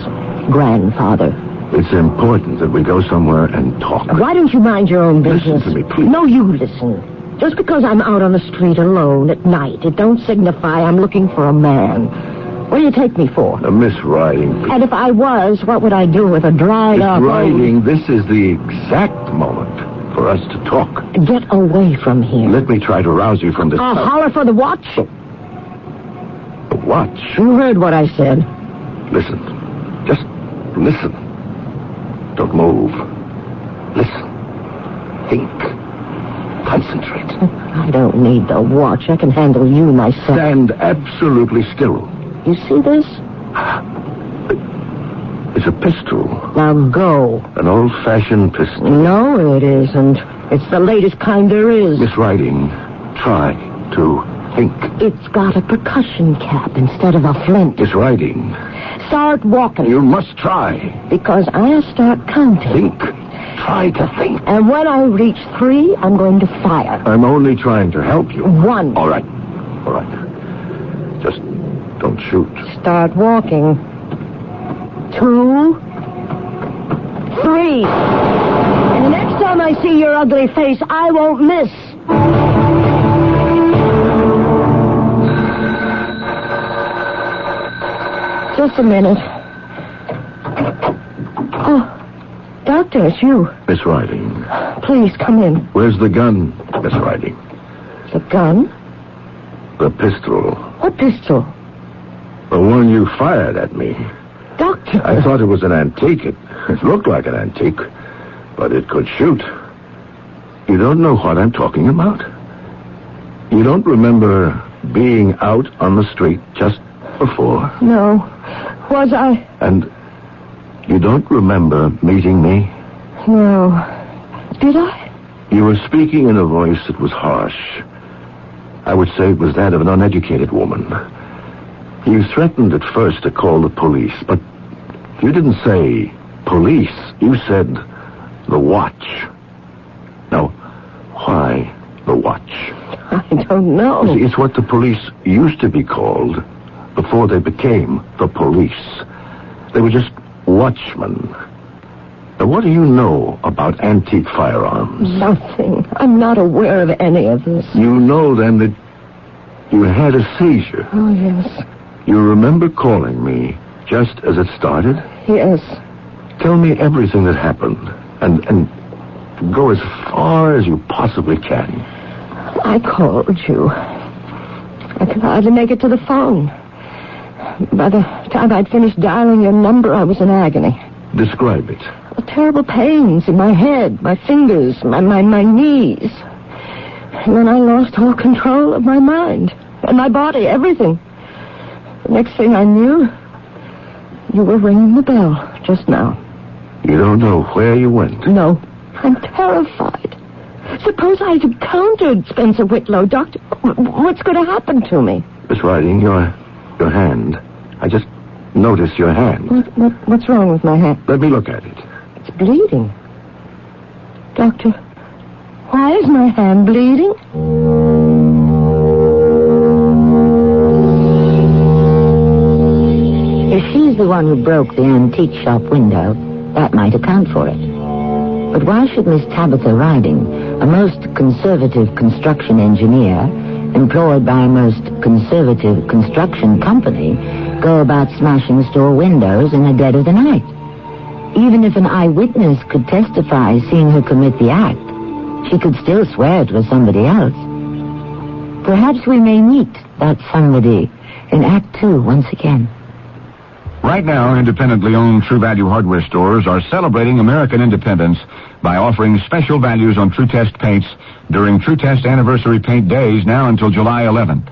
Grandfather. It's important that we go somewhere and talk. Why don't you mind your own business? Listen to me, please. No, you listen. Just because I'm out on the street alone at night, it don't signify I'm looking for a man. What do you take me for? Miss Riding. And if I was, what would I do with a dried up... Miss Riding, this is the exact moment for us to talk. Get away from here. Let me try to rouse you from this... I'll holler for the watch. The watch? You heard what I said. Listen. Just listen. Don't move. Listen. Think. Concentrate. I don't need the watch. I can handle you myself. Stand absolutely still. You see this? It's a pistol. Now go. An old-fashioned pistol. No, it isn't. It's the latest kind there is. Miss Riding, try to think. It's got a percussion cap instead of a flint. Miss Riding. Start walking. You must try. Because I'll start counting. Think. Try to think. And when I reach 3, I'm going to fire. I'm only trying to help you. 1. All right. Just don't shoot. Start walking. 2, 3. And the next time I see your ugly face, I won't miss. Just Just a minute. Oh, Doctor, it's you. Miss Riding. Please, come in. Where's the gun, Miss Riding? The gun? The pistol. What pistol? The one you fired at me. Doctor. I thought it was an antique. It looked like an antique, but it could shoot. You don't know what I'm talking about? You don't remember being out on the street just before? No. Was I? And you don't remember meeting me? No. Did I? You were speaking in a voice that was harsh. I would say it was that of an uneducated woman. You threatened at first to call the police, but you didn't say police. You said the watch. Now, why the watch? I don't know. You see, it's what the police used to be called before they became the police. They were just watchmen. Now, what do you know about antique firearms? Nothing. I'm not aware of any of this. You know, then, that you had a seizure. Oh, yes. You remember calling me just as it started? Yes. Tell me everything that happened, and go as far as you possibly can. I called you. I could hardly make it to the phone. By the time I'd finished dialing your number, I was in agony. Describe it. Terrible pains in my head, my fingers, my knees. And then I lost all control of my mind and my body, everything. The next thing I knew, you were ringing the bell just now. You don't know where you went? No. I'm terrified. Suppose I'd encountered Spencer Whitlow. Doctor, what's going to happen to me? Miss Riding, your hand. I just noticed your hand. What's wrong with my hand? Let me look at it. It's bleeding. Doctor, why is my hand bleeding? If she's the one who broke the antique shop window, that might account for it. But why should Miss Tabitha Riding, a most conservative construction engineer, employed by a most conservative construction company, go about smashing store windows in the dead of the night? Even if an eyewitness could testify seeing her commit the act, she could still swear it was somebody else. Perhaps we may meet that somebody in Act 2 once again. Right now, independently owned True Value hardware stores are celebrating American independence by offering special values on True Test paints during True Test anniversary paint days now until July 11th.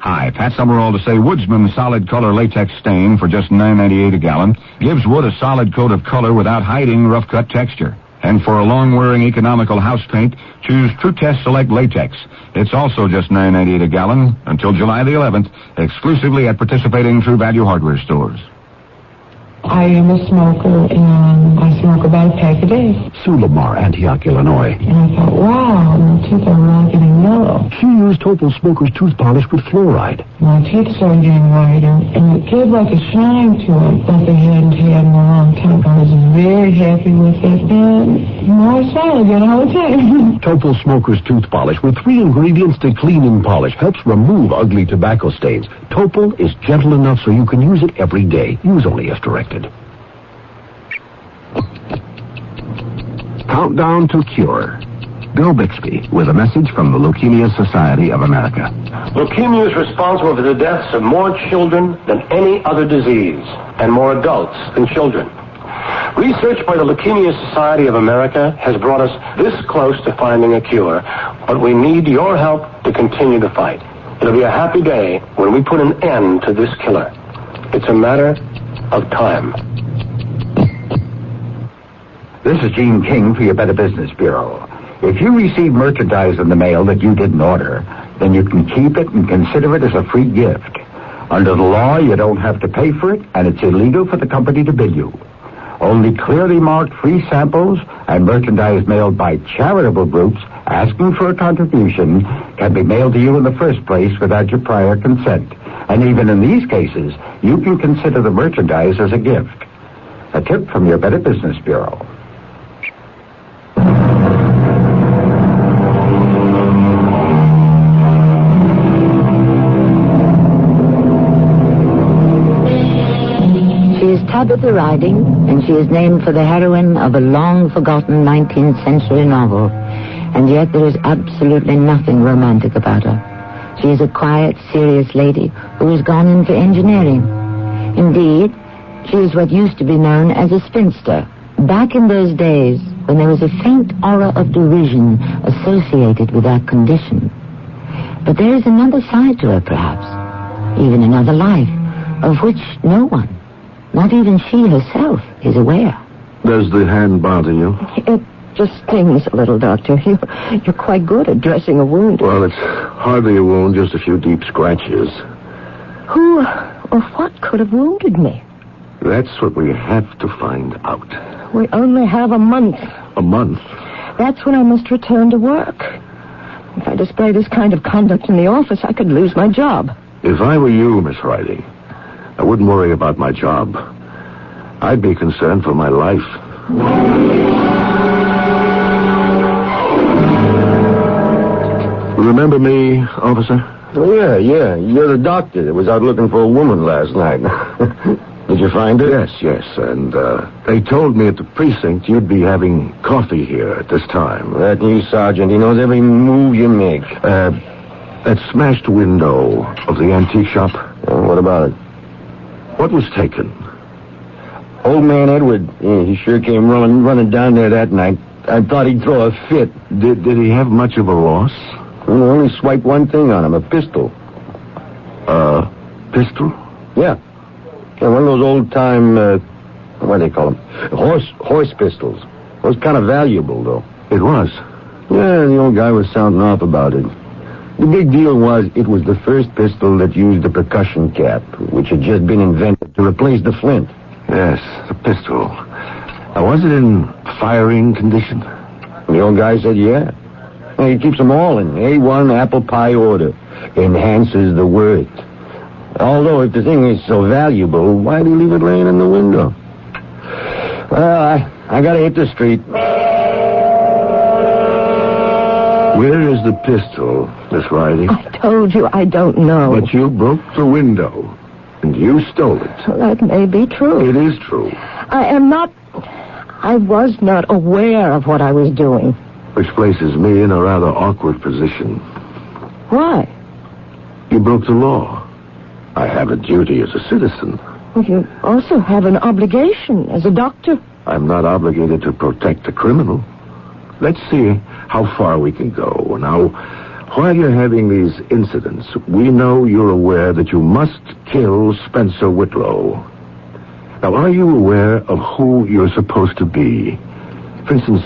Hi, Pat Summerall to say Woodsman Solid Color Latex Stain for just $9.98 a gallon gives wood a solid coat of color without hiding rough-cut texture. And for a long-wearing economical house paint, choose True Test Select Latex. It's also just $9.98 a gallon until July the 11th, exclusively at participating True Value hardware stores. I am a smoker, and I smoke about a pack a day. Sue Lamar, Antioch, Illinois. And I thought, wow, my teeth are really getting yellow. She used Topol Smoker's tooth polish with fluoride. My teeth started getting whiter, and it gave like a shine to it that they hadn't had in a long time. I was very happy with it, and now I smile again all the time. Topol Smoker's tooth polish with 3 ingredients to clean and polish helps remove ugly tobacco stains. Topol is gentle enough so you can use it every day. Use only if directed. Countdown to Cure. Bill Bixby with a message from the Leukemia Society of America. Leukemia is responsible for the deaths of more children than any other disease, and more adults than children. Research by the Leukemia Society of America has brought us this close to finding a cure, but we need your help to continue the fight. It'll be a happy day when we put an end to this killer. It's a matter of time. This is Gene King for your Better Business Bureau. If you receive merchandise in the mail that you didn't order, then you can keep it and consider it as a free gift. Under the law, you don't have to pay for it, and it's illegal for the company to bill you. Only clearly marked free samples and merchandise mailed by charitable groups asking for a contribution can be mailed to you in the first place without your prior consent. And even in these cases, you can consider the merchandise as a gift. A tip from your Better Business Bureau. Tabitha Riding, and she is named for the heroine of a long-forgotten 19th century novel. And yet there is absolutely nothing romantic about her. She is a quiet, serious lady who has gone in for engineering. Indeed, she is what used to be known as a spinster, back in those days when there was a faint aura of derision associated with that condition. But there is another side to her, perhaps, even another life, of which no one, not even she herself, is aware. Does the hand bother you? It just stings a little, Doctor. You're quite good at dressing a wound. Well, it's hardly a wound, just a few deep scratches. Who or what could have wounded me? That's what we have to find out. We only have a month. A month? That's when I must return to work. If I display this kind of conduct in the office, I could lose my job. If I were you, Miss Riding, I wouldn't worry about my job. I'd be concerned for my life. Remember me, officer? Oh, yeah. You're the doctor that was out looking for a woman last night. Did you find her? Yes. And they told me at the precinct you'd be having coffee here at this time. That new sergeant, he knows every move you make. That smashed window of the antique shop. What about it? What was taken? Old man Edward, he sure came running down there that night. I thought he'd throw a fit. Did he have much of a loss? Only swiped one thing on him, a pistol. Pistol? Yeah, one of those old-time, what do they call them? Horse pistols. It was kind of valuable, though. It was? Yeah, the old guy was sounding off about it. The big deal was it was the first pistol that used a percussion cap, which had just been invented to replace the flint. Yes, the pistol. Now, was it in firing condition? The old guy said, yeah. Well, he keeps them all in A1 apple pie order. Enhances the worth. Although, if the thing is so valuable, why do you leave it laying in the window? Well, I gotta hit the street. Where is the pistol, Miss Riding? I told you I don't know. But you broke the window, and you stole it. Well, that may be true. It is true. I was not aware of what I was doing. Which places me in a rather awkward position. Why? You broke the law. I have a duty as a citizen. Well, you also have an obligation as a doctor. I'm not obligated to protect a criminal. Let's see how far we can go. Now, while you're having these incidents, we know you're aware that you must kill Spencer Whitlow. Now, are you aware of who you're supposed to be? For instance,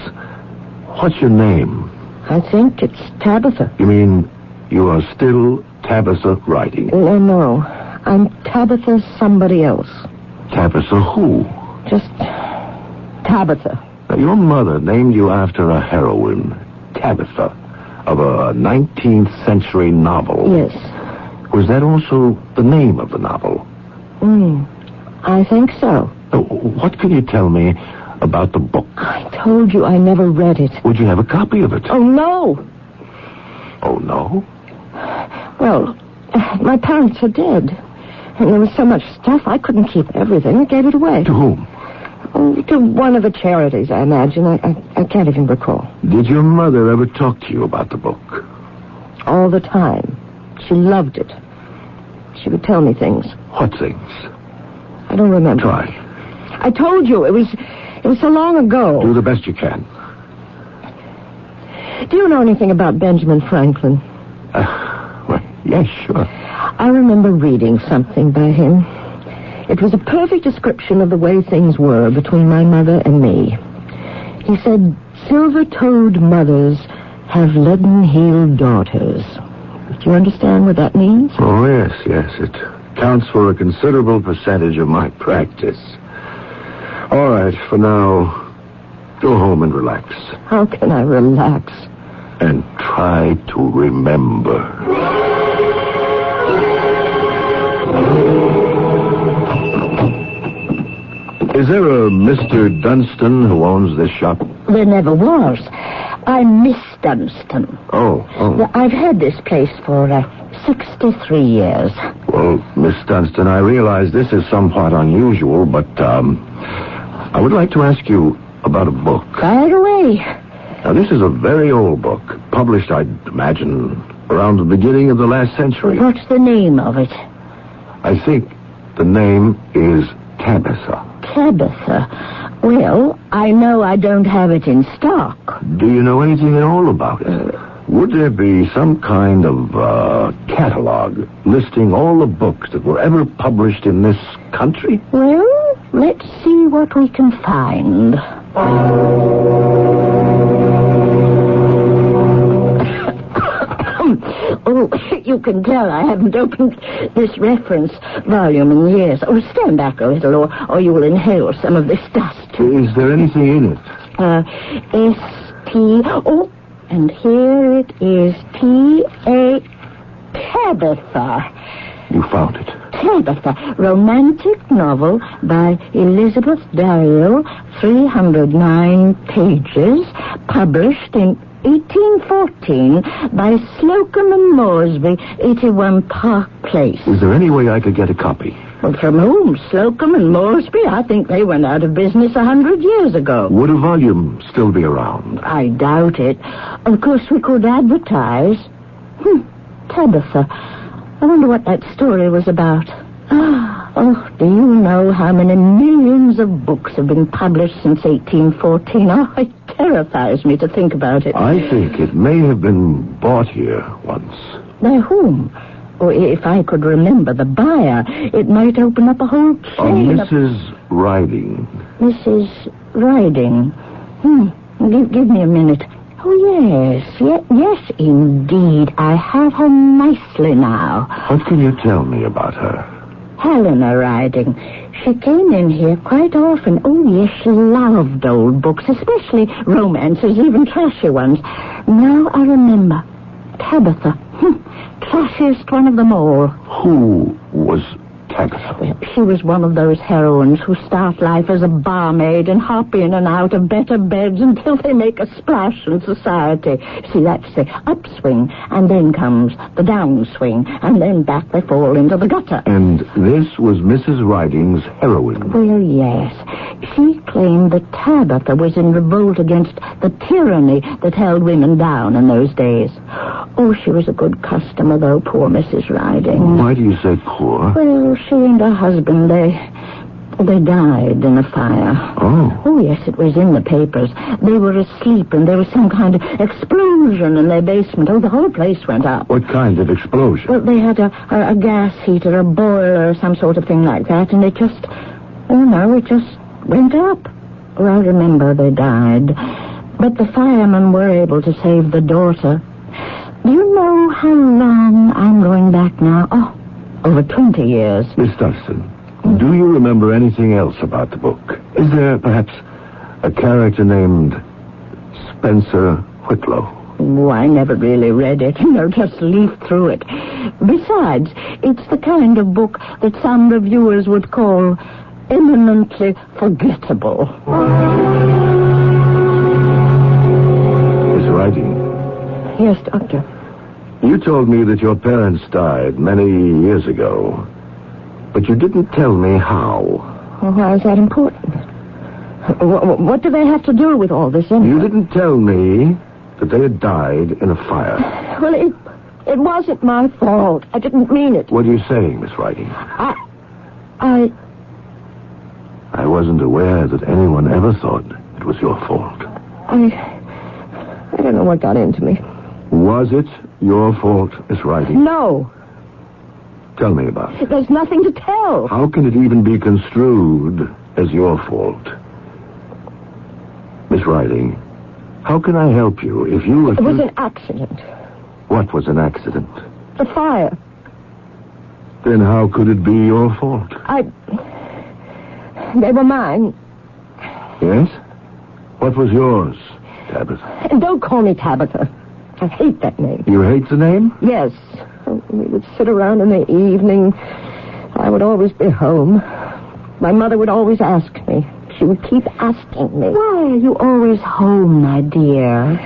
what's your name? I think it's Tabitha. You mean you are still Tabitha Riding? No. I'm Tabitha somebody else. Tabitha who? Just Tabitha. Now, your mother named you after a heroine, Tabitha, of a 19th century novel. Yes. Was that also the name of the novel? I think so. What can you tell me about the book? I told you I never read it. Would you have a copy of it? Oh, no. Oh, no? Well, my parents are dead. And there was so much stuff, I couldn't keep everything. I gave it away. To whom? To one of the charities, I imagine. I can't even recall. Did your mother ever talk to you about the book? All the time. She loved it. She would tell me things. What things? I don't remember. Try. I told you, it was so long ago. Do the best you can. Do you know anything about Benjamin Franklin? Well, yes, sure. I remember reading something by him. It was a perfect description of the way things were between my mother and me. He said, silver-toed mothers have leaden-heeled daughters. Do you understand what that means? Oh, yes. It counts for a considerable percentage of my practice. All right, for now, go home and relax. How can I relax? And try to remember. Is there a Mr. Dunstan who owns this shop? There never was. I'm Miss Dunstan. Oh. I've had this place for 63 years. Well, Miss Dunstan, I realize this is somewhat unusual, but I would like to ask you about a book. Fire away. Now, this is a very old book, published, I'd imagine, around the beginning of the last century. What's the name of it? I think the name is Tabitha. Tabitha. Well, I know I don't have it in stock. Do you know anything at all about it? Would there be some kind of catalog listing all the books that were ever published in this country? Well, let's see what we can find. Oh, you can tell I haven't opened this reference volume in years. Oh, stand back a little, or you will inhale some of this dust. Is there anything in it? S-T... Oh, and here it is. T-A... Tabitha. You found it. Tabitha, romantic novel by Elizabeth Daryl, 309 pages, published in 1814 by Slocum and Moresby, 81 Park Place. Is there any way I could get a copy? Well, from whom? Slocum and Moresby? I think they went out of business 100 years ago. Would a volume still be around? I doubt it. Of course, we could advertise. Tabitha. I wonder what that story was about. Oh, do you know how many millions of books have been published since 1814? Oh, it terrifies me to think about it. I think it may have been bought here once. By whom? Or if I could remember the buyer, it might open up a whole chain Mrs. Riding. Mrs. Riding. Give me a minute. Oh, yes, indeed. I have her nicely now. What can you tell me about her? Helena Riding. She came in here quite often. Oh, yes, she loved old books, especially romances, even trashy ones. Now I remember. Tabitha. Trashiest one of them all. Who was Tabitha? Well, she was one of those heroines who start life as a barmaid and hop in and out of better beds until they make a splash in society. See, that's the upswing, and then comes the downswing, and then back they fall into the gutter. And this was Mrs. Riding's heroine? Well, yes. She claimed that Tabitha was in revolt against the tyranny that held women down in those days. Oh, she was a good customer, though, poor Mrs. Riding. Why do you say poor? Well, she and her husband, they died in a fire. Oh, yes, it was in the papers. They were asleep, and there was some kind of explosion in their basement. Oh, the whole place went up. What kind of explosion? Well, they had a gas heater, a boiler, some sort of thing like that, and it just went up. Oh, I remember they died. But the firemen were able to save the daughter. Do you know how long I'm going back now? Oh, over 20 years. Miss Dunstan, do you remember anything else about the book? Is there perhaps a character named Spencer Whitlow? Oh, I never really read it. Just leafed through it. Besides, it's the kind of book that some reviewers would call eminently forgettable. Miss Riding. Yes, Doctor. You told me that your parents died many years ago, but you didn't tell me how. Well, why is that important? What do they have to do with all this anyway? You didn't tell me that they had died in a fire. Well, it wasn't my fault. I didn't mean it. What are you saying, Miss Riding? I wasn't aware that anyone ever thought it was your fault. I don't know what got into me. Was it your fault, Miss Riding? No. Tell me about it. There's nothing to tell. How can it even be construed as your fault? Miss Riding, how can I help you if you... It was an accident. What was an accident? The fire. Then how could it be your fault? They were mine. Yes? What was yours, Tabitha? And don't call me Tabitha. I hate that name. You hate the name? Yes. We would sit around in the evening. I would always be home. My mother would always ask me. She would keep asking me. Why are you always home, my dear?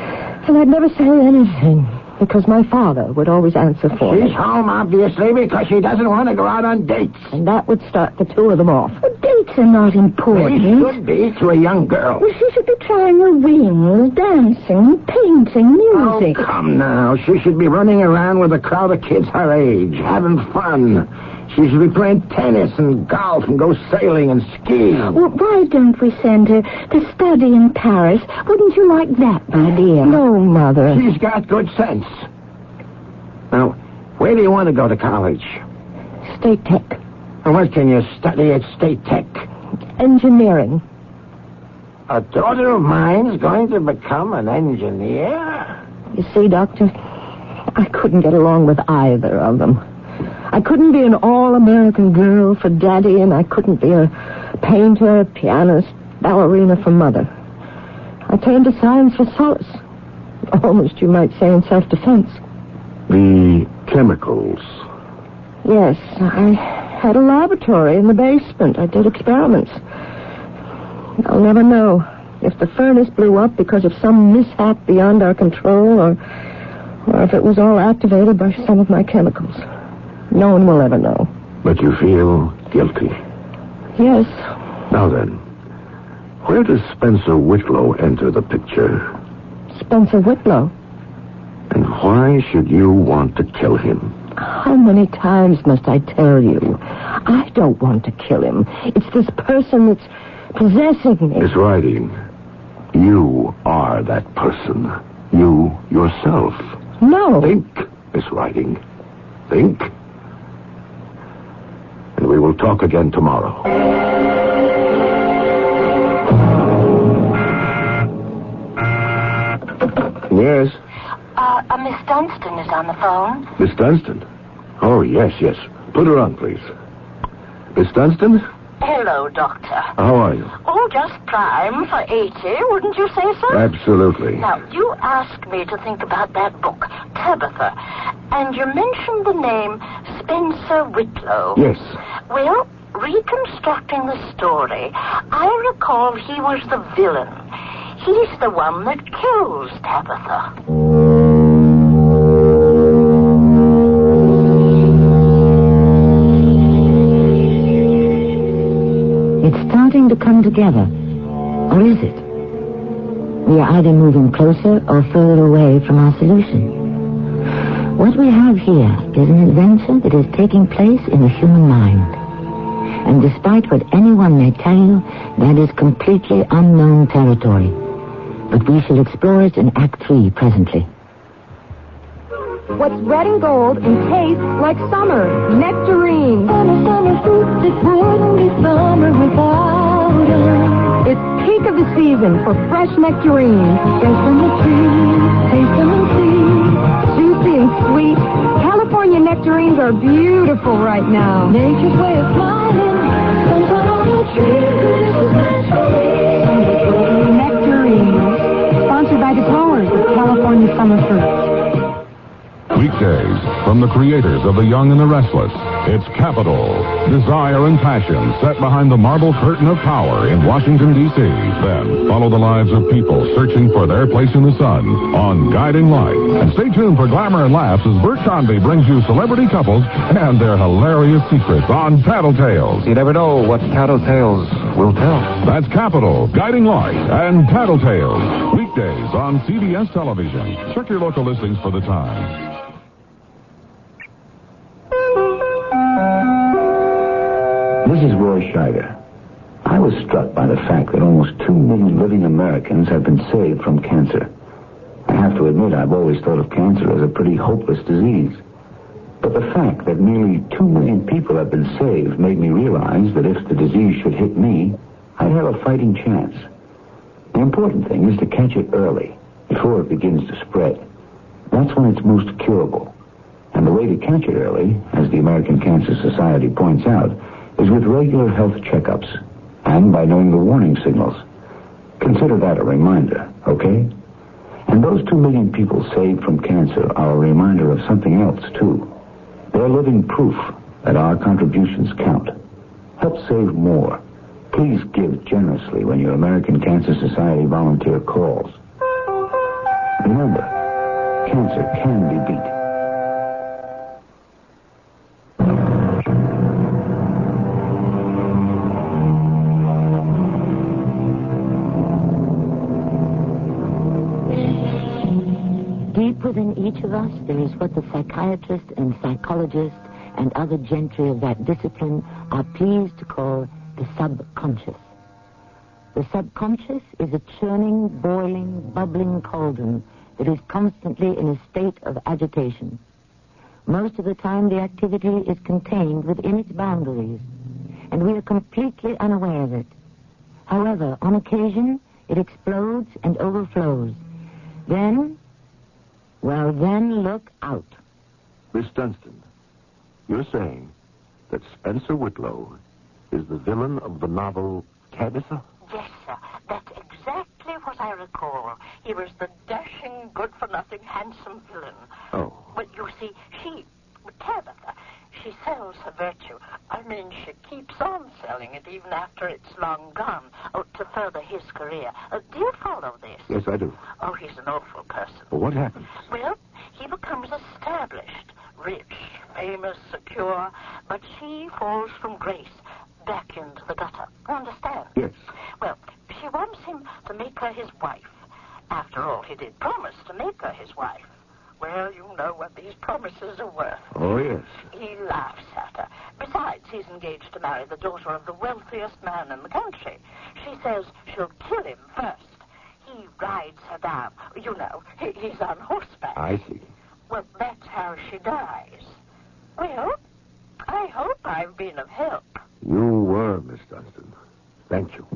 And I'd never say anything. because my father would always answer for me. She's home, obviously, because she doesn't want to go out on dates. And that would start the two of them off. Well, dates are not important. They should be to a young girl. Well, she should be trying her wings, dancing, painting, music. Oh, come now. She should be running around with a crowd of kids her age, having fun. She should be playing tennis and golf and go sailing and skiing. Well, why don't we send her to study in Paris? Wouldn't you like that, my dear? No, Mother. She's got good sense. Now, where do you want to go to college? State Tech. And what can you study at State Tech? Engineering. A daughter of mine's going to become an engineer? You see, Doctor, I couldn't get along with either of them. I couldn't be an all-American girl for Daddy, and I couldn't be a painter, pianist, ballerina for Mother. I turned to science for solace. Almost, you might say, in self-defense. The chemicals. Yes, I had a laboratory in the basement. I did experiments. I'll never know if the furnace blew up because of some mishap beyond our control or if it was all activated by some of my chemicals. No one will ever know. But you feel guilty. Yes. Now then, where does Spencer Whitlow enter the picture? Spencer Whitlow? And why should you want to kill him? How many times must I tell you? I don't want to kill him. It's this person that's possessing me. Miss Riding, you are that person. You yourself. No. Think, Miss Riding. Think. And we will talk again tomorrow. Yes? Miss Dunstan is on the phone. Miss Dunstan? Oh, yes. Put her on, please. Miss Dunstan? Hello, Doctor. How are you? Oh, just prime for 80, wouldn't you say so? Absolutely. Now, you asked me to think about that book, Tabitha, and you mentioned the name Spencer Whitlow. Yes. Well, reconstructing the story, I recall he was the villain. He's the one that kills Tabitha. It's starting to come together. Or is it? We are either moving closer or further away from our solution. What we have here is an adventure that is taking place in the human mind. And despite what anyone may tell you, that is completely unknown territory. But we shall explore it in Act 3 presently. What's red and gold and tastes like summer? Nectarine. Summer fruit that wouldn't be summer without us. It's peak of the season for fresh nectarines. Fresh from the trees, taste them and see. Juicy and sweet. California nectarines are beautiful right now. Nature's way of smiling. Sunshine on the trees. Nectarines. Sponsored by the growers of California summer fruit. Weekdays, from the creators of The Young and the Restless, it's Capital, desire and passion set behind the marble curtain of power in Washington, D.C. Then, follow the lives of people searching for their place in the sun on Guiding Light. And stay tuned for glamour and laughs as Bert Convy brings you celebrity couples and their hilarious secrets on Tattletales. You never know what Tattletales will tell. That's Capital, Guiding Light, and Tattletales. Weekdays on CBS Television. Check your local listings for the time. This is Roy Scheider. I was struck by the fact that almost 2 million living Americans have been saved from cancer. I have to admit, I've always thought of cancer as a pretty hopeless disease. But the fact that nearly 2 million people have been saved made me realize that if the disease should hit me, I'd have a fighting chance. The important thing is to catch it early, before it begins to spread. That's when it's most curable. And the way to catch it early, as the American Cancer Society points out, is with regular health checkups and by knowing the warning signals. Consider that a reminder, okay? And those 2 million people saved from cancer are a reminder of something else, too. They're living proof that our contributions count. Help save more. Please give generously when your American Cancer Society volunteer calls. Remember, Cancer can be beat. Deep within each of us, there is what the psychiatrist and psychologist and other gentry of that discipline are pleased to call the subconscious. The subconscious is a churning, boiling, bubbling cauldron that is constantly in a state of agitation. Most of the time, the activity is contained within its boundaries, and we are completely unaware of it. However, on occasion, it explodes and overflows. Then look out. Miss Dunstan, you're saying that Spencer Whitlow is the villain of the novel Tabitha? Yes, sir. That's exactly what I recall. He was the dashing, good-for-nothing, handsome villain. Oh. But you see, Tabitha, she sells her virtue. I mean, she keeps on selling it even after it's long gone, to further his career. Do you follow this? Yes, I do. Oh, he's an awful person. Well, what happens? Well, he becomes established, rich, famous, secure, but she falls from grace back into the gutter. You understand? Yes. Well, she wants him to make her his wife. After all, he did promise to make her his wife. Well, you know what these promises are worth. Oh, yes. He laughs at her. Besides, he's engaged to marry the daughter of the wealthiest man in the country. She says she'll kill him first. He rides her down. You know, he's on horseback. I see. Well, that's how she dies. Well, I hope I've been of help. You were, Miss Dunstan. Thank you.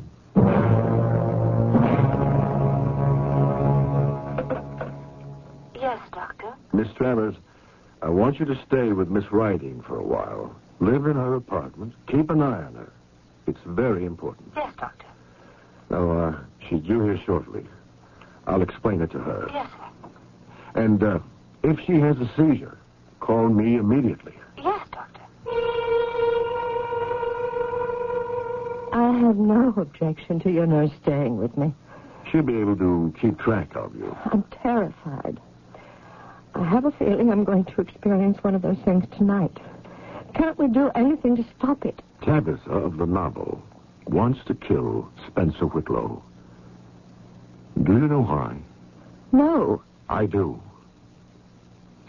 Yes, Doctor? Miss Travers, I want you to stay with Miss Riding for a while. Live in her apartment. Keep an eye on her. It's very important. Yes, Doctor. Now, she's due here shortly. I'll explain it to her. Yes, sir. And, if she has a seizure, call me immediately. Yes, Doctor. I have no objection to your nurse staying with me. She'll be able to keep track of you. I'm terrified. I have a feeling I'm going to experience one of those things tonight. Can't we do anything to stop it? Tabitha of the novel wants to kill Spencer Whitlow. Do you know why? No. I do.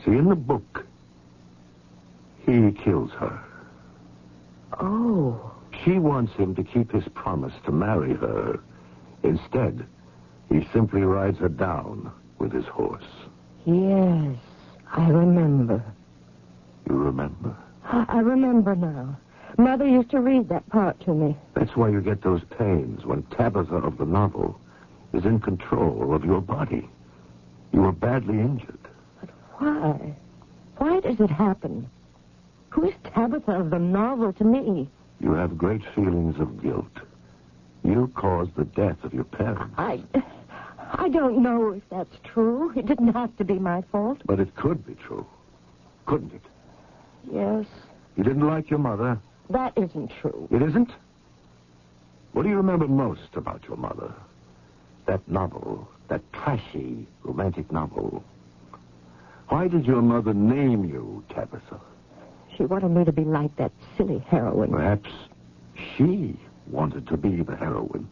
See, in the book, he kills her. Oh. She wants him to keep his promise to marry her. Instead, he simply rides her down with his horse. Yes, I remember. You remember? I remember now. Mother used to read that part to me. That's why you get those pains when Tabitha of the novel is in control of your body. You were badly injured. But why? Why does it happen? Who is Tabitha of the novel to me? You have great feelings of guilt. You caused the death of your parents. I don't know if that's true. It didn't have to be my fault. But it could be true. Couldn't it? Yes. You didn't like your mother? That isn't true. It isn't? What do you remember most about your mother? That novel, that trashy, romantic novel. Why did your mother name you Tabitha? She wanted me to be like that silly heroine. Perhaps she wanted to be the heroine.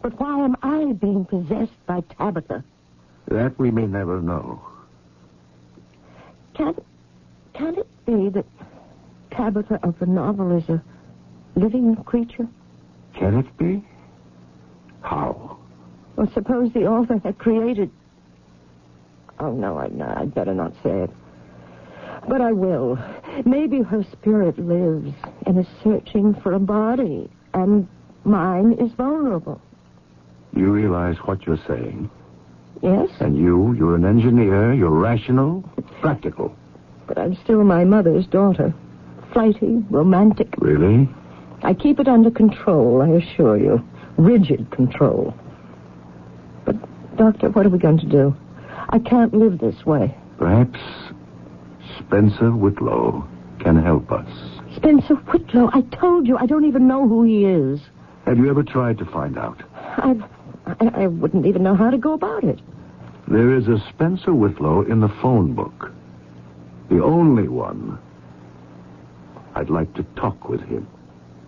But why am I being possessed by Tabitha? That we may never know. Can it be that Tabitha of the novel is a living creature? Can it be? How? Well, suppose the author had created... Oh, no, I'd better not say it. But I will. Maybe her spirit lives and is searching for a body, and mine is vulnerable. You realize what you're saying? Yes. And you're an engineer, you're rational, practical. But I'm still my mother's daughter. Flighty, romantic. Really? I keep it under control, I assure you. Rigid control. But, Doctor, what are we going to do? I can't live this way. Perhaps Spencer Whitlow can help us. Spencer Whitlow? I told you, I don't even know who he is. Have you ever tried to find out? I wouldn't even know how to go about it. There is a Spencer Whitlow in the phone book. The only one. I'd like to talk with him.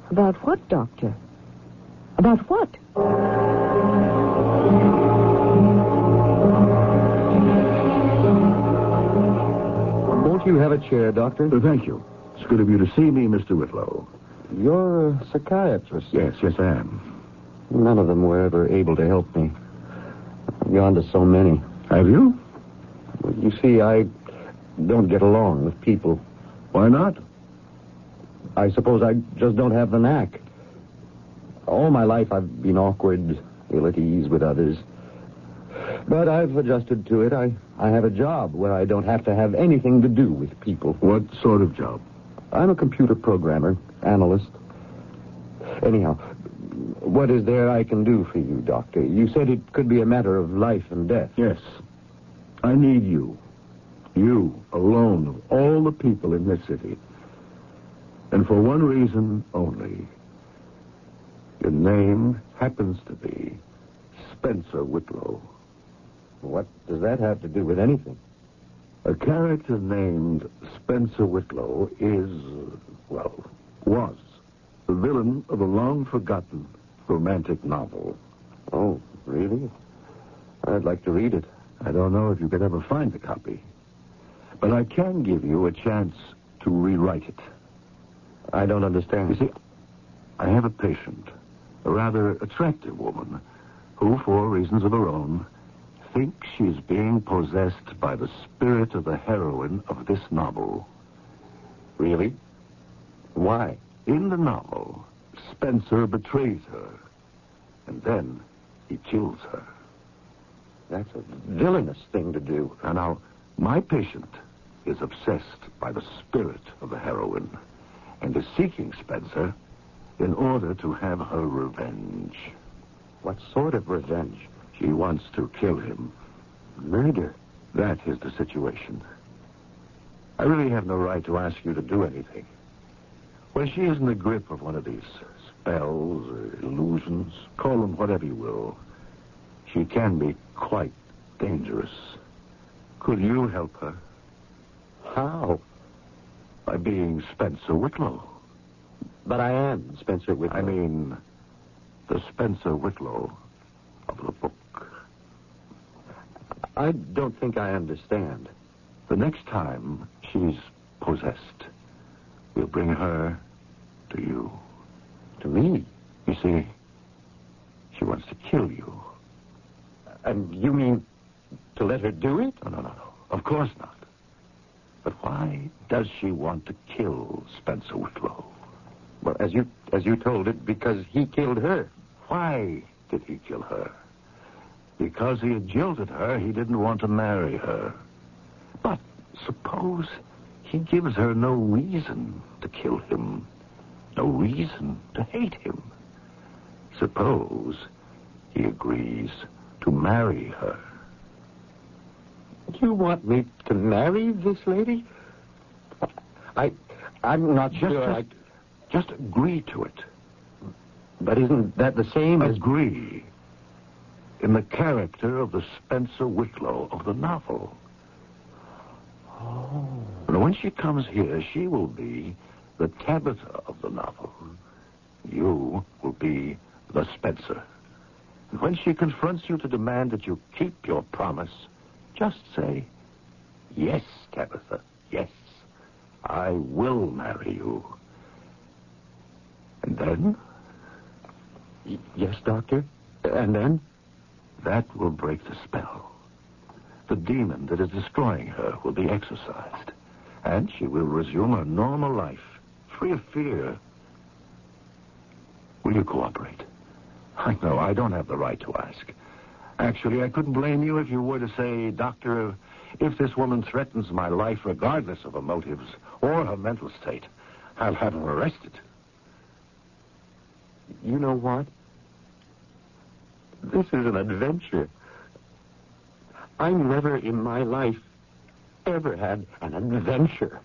About what, Doctor? About what? Won't you have a chair, Doctor? Thank you. It's good of you to see me, Mr. Whitlow. You're a psychiatrist. Yes, I am. None of them were ever able to help me. I've gone to so many. Have you? You see, I don't get along with people. Why not? I suppose I just don't have the knack. All my life I've been awkward, ill at ease with others. But I've adjusted to it. I have a job where I don't have to have anything to do with people. What sort of job? I'm a computer programmer, analyst. Anyhow, what is there I can do for you, Doctor? You said it could be a matter of life and death. Yes. I need you. You, alone, of all the people in this city. And for one reason only. Your name happens to be Spencer Whitlow. What does that have to do with anything? A character named Spencer Whitlow is, was the villain of a long-forgotten romantic novel. Oh, really? I'd like to read it. I don't know if you could ever find a copy. But I can give you a chance to rewrite it. I don't understand. You see, I have a patient, a rather attractive woman, who, for reasons of her own, thinks she's being possessed by the spirit of the heroine of this novel. Really? Why? In the novel, Spencer betrays her, and then he kills her. That's a villainous thing to do. Now, my patient is obsessed by the spirit of the heroine and is seeking Spencer in order to have her revenge. What sort of revenge? She wants to kill him. Murder? That is the situation. I really have no right to ask you to do anything. When she is in the grip of one of these spells or illusions, call them whatever you will, she can be quite dangerous. Could you help her? How? By being Spencer Whitlow. But I am Spencer Whitlow. I mean, the Spencer Whitlow of the book. I don't think I understand. The next time she's possessed, we'll bring her to you. To me? You see, she wants to kill you. And you mean to let her do it? No. Of course not. But why does she want to kill Spencer Whitlow? Well, as you told it, because he killed her. Why did he kill her? Because he had jilted her, he didn't want to marry her. But suppose he gives her no reason to kill him, no reason to hate him. Suppose he agrees to marry her. You want me to marry this lady? I'm not sure. Just agree to it. But isn't that the same as... Agree in the character of the Spencer Whitlow of the novel. Oh. And when she comes here, she will be the Tabitha of the novel. You will be the Spencer. And when she confronts you to demand that you keep your promise, just say, yes, Tabitha, yes, I will marry you. And then? Yes, Doctor. And then? That will break the spell. The demon that is destroying her will be exorcised, and she will resume her normal life, free of fear. Will you cooperate? I know I don't have the right to ask. Actually, I couldn't blame you if you were to say, Doctor, if this woman threatens my life regardless of her motives or her mental state, I'll have her arrested. You know what? This is an adventure. I never in my life ever had an adventure.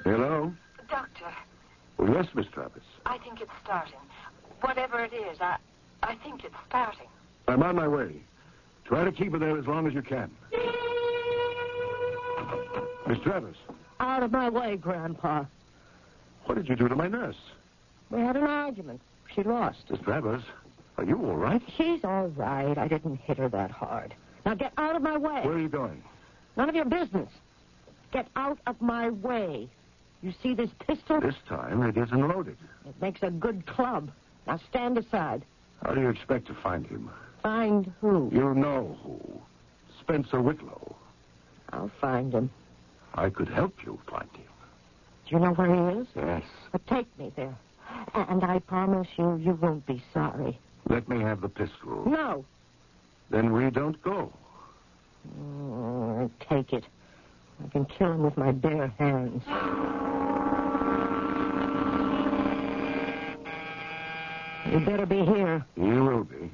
Hello? Doctor. Oh, yes, Miss Travis. I think it's starting. Whatever it is, I think it's starting. I'm on my way. Try to keep her there as long as you can. Miss Travis. Out of my way, Grandpa. What did you do to my nurse? We had an argument. She lost. Miss Travers, are you all right? She's all right. I didn't hit her that hard. Now get out of my way. Where are you going? None of your business. Get out of my way. You see this pistol? This time it isn't loaded. It makes a good club. Now stand aside. How do you expect to find him? Find who? You know who. Spencer Whitlow. I'll find him. I could help you find him. Do you know where he is? Yes. But take me there. And I promise you, you won't be sorry. Let me have the pistol. No. Then we don't go. Take it. I can kill him with my bare hands. You better be here. You will be.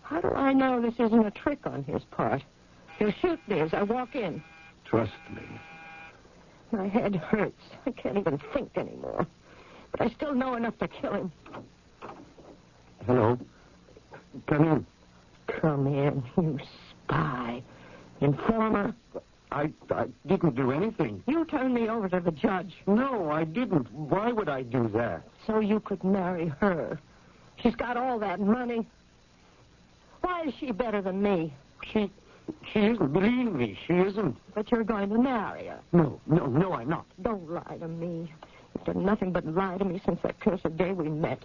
How do I know this isn't a trick on his part? He'll shoot me as I walk in. Trust me. My head hurts. I can't even think anymore. But I still know enough to kill him. Hello. Come in. Come in, you spy. Informer. I didn't do anything. You turned me over to the judge. No, I didn't. Why would I do that? So you could marry her. She's got all that money. Why is she better than me? She isn't. Believe me, she isn't. But you're going to marry her. No, I'm not. Don't lie to me. You've done nothing but lie to me since that cursed day we met.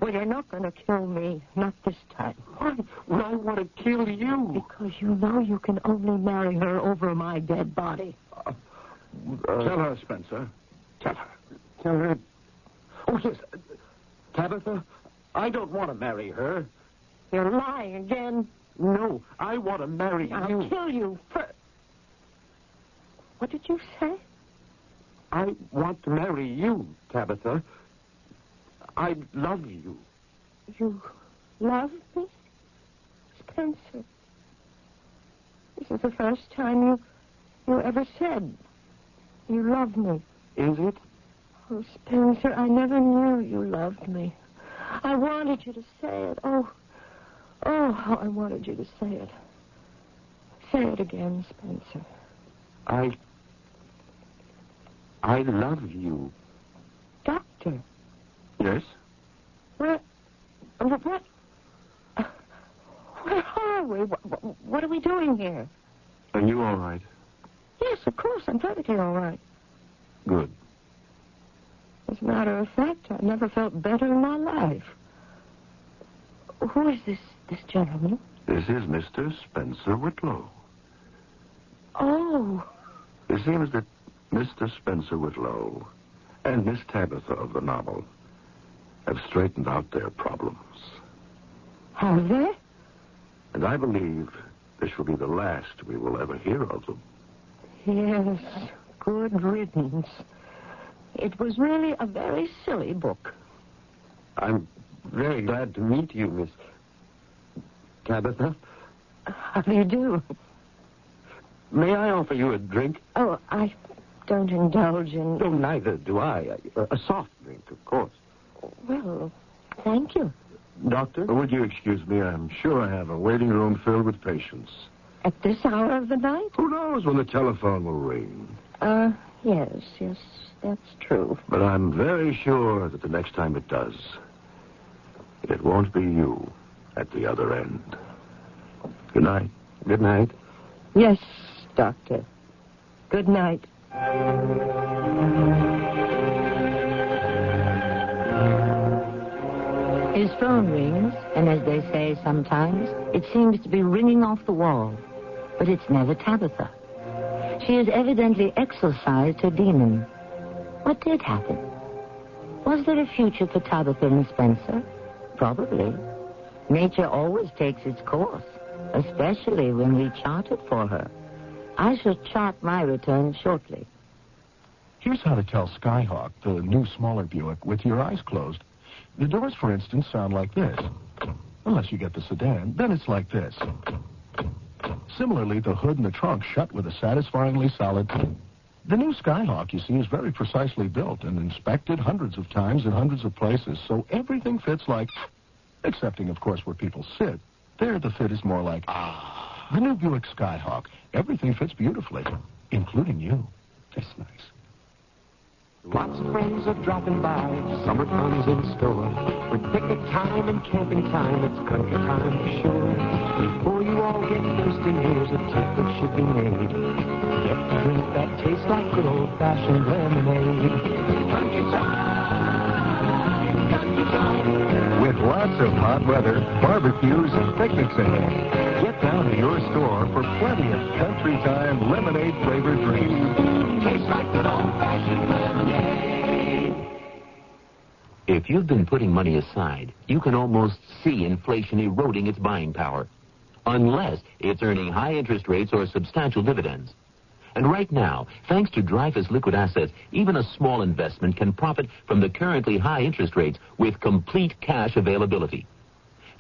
Well, you're not going to kill me. Not this time. Why I want to kill you? Because you know you can only marry her over my dead body. Tell her, Spencer. Tell her. Tell her. Oh, yes. Tabitha, I don't want to marry her. You're lying again. No, I want to marry you. I'll kill you first. What did you say? I want to marry you, Tabitha. I love you. You love me? Spencer. This is the first time you ever said you love me. Is it? Oh, Spencer, I never knew you loved me. I wanted you to say it. Oh, how I wanted you to say it. Say it again, Spencer. I love you. Doctor. Yes? What? Where are we? What are we doing here? Are you all right? Yes, of course. I'm perfectly all right. Good. As a matter of fact, I've never felt better in my life. Who is this gentleman? This is Mr. Spencer Whitlow. Oh. It seems that Mr. Spencer Whitlow and Miss Tabitha of the novel have straightened out their problems. Have they? And I believe this will be the last we will ever hear of them. Yes, good riddance. It was really a very silly book. I'm very glad to meet you, Miss Tabitha. How do you do? May I offer you a drink? Oh, I don't indulge in... No, neither do I. A soft drink, of course. Well, thank you. Doctor? Would you excuse me? I'm sure I have a waiting room filled with patients. At this hour of the night? Who knows when the telephone will ring? Yes, that's true. But I'm very sure that the next time it does, it won't be you at the other end. Good night. Good night. Yes, Doctor. Good night. His phone rings, and as they say sometimes, it seems to be ringing off the wall. But it's never Tabitha. She has evidently exorcised her demon. What did happen? Was there a future for Tabitha and Spencer? Probably. Nature always takes its course, especially when we chart it for her. I shall chart my return shortly. Here's how to tell Skyhawk, the new smaller Buick, with your eyes closed. The doors, for instance, sound like this. Unless you get the sedan, then it's like this. Similarly, the hood and the trunk shut with a satisfyingly solid The new Skyhawk, you see, is very precisely built and inspected hundreds of times in hundreds of places, so everything fits like, excepting, of course, where people sit. There, the fit is more like, The new Buick Skyhawk. Everything fits beautifully, including you. That's nice. Lots of friends are dropping by, summer fun's in store. With picnic time and camping time, it's country time for sure. Before you all get thirsty, here's a tip that should be made. Get a drink that tastes like good old-fashioned lemonade. Country time, country time. With lots of hot weather, barbecues, and picnics ahead. Get down to your store for plenty of country time lemonade-flavored drinks. Tastes like good old-fashioned lemonade. If you've been putting money aside, you can almost see inflation eroding its buying power, unless it's earning high interest rates or substantial dividends. And right now, thanks to Dreyfus Liquid Assets, even a small investment can profit from the currently high interest rates with complete cash availability.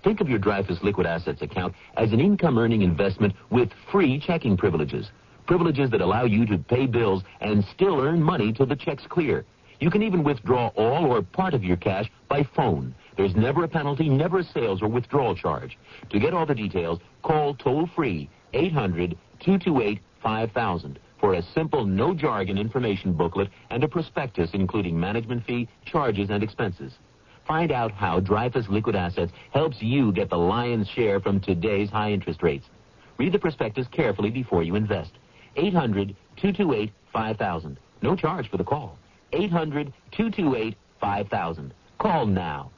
Think of your Dreyfus Liquid Assets account as an income-earning investment with free checking privileges. Privileges that allow you to pay bills and still earn money till the checks clear. You can even withdraw all or part of your cash by phone. There's never a penalty, never a sales or withdrawal charge. To get all the details, call toll-free 800-228-5000 for a simple no-jargon information booklet and a prospectus including management fee, charges, and expenses. Find out how Dreyfus Liquid Assets helps you get the lion's share from today's high interest rates. Read the prospectus carefully before you invest. 800-228-5000. No charge for the call. 800-228-5000. Call now.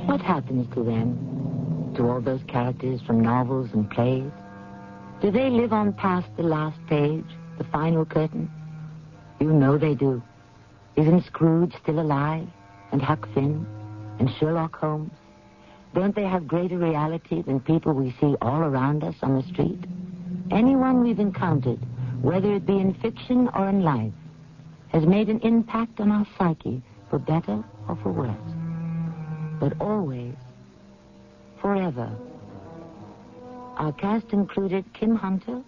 What happens to them? To all those characters from novels and plays? Do they live on past the last page, the final curtain? You know they do. Isn't Scrooge still alive? And Huck Finn? And Sherlock Holmes? Don't they have greater reality than people we see all around us on the street? Anyone we've encountered, whether it be in fiction or in life, has made an impact on our psyche, for better or for worse. But always, forever. Our cast included Kim Hunter,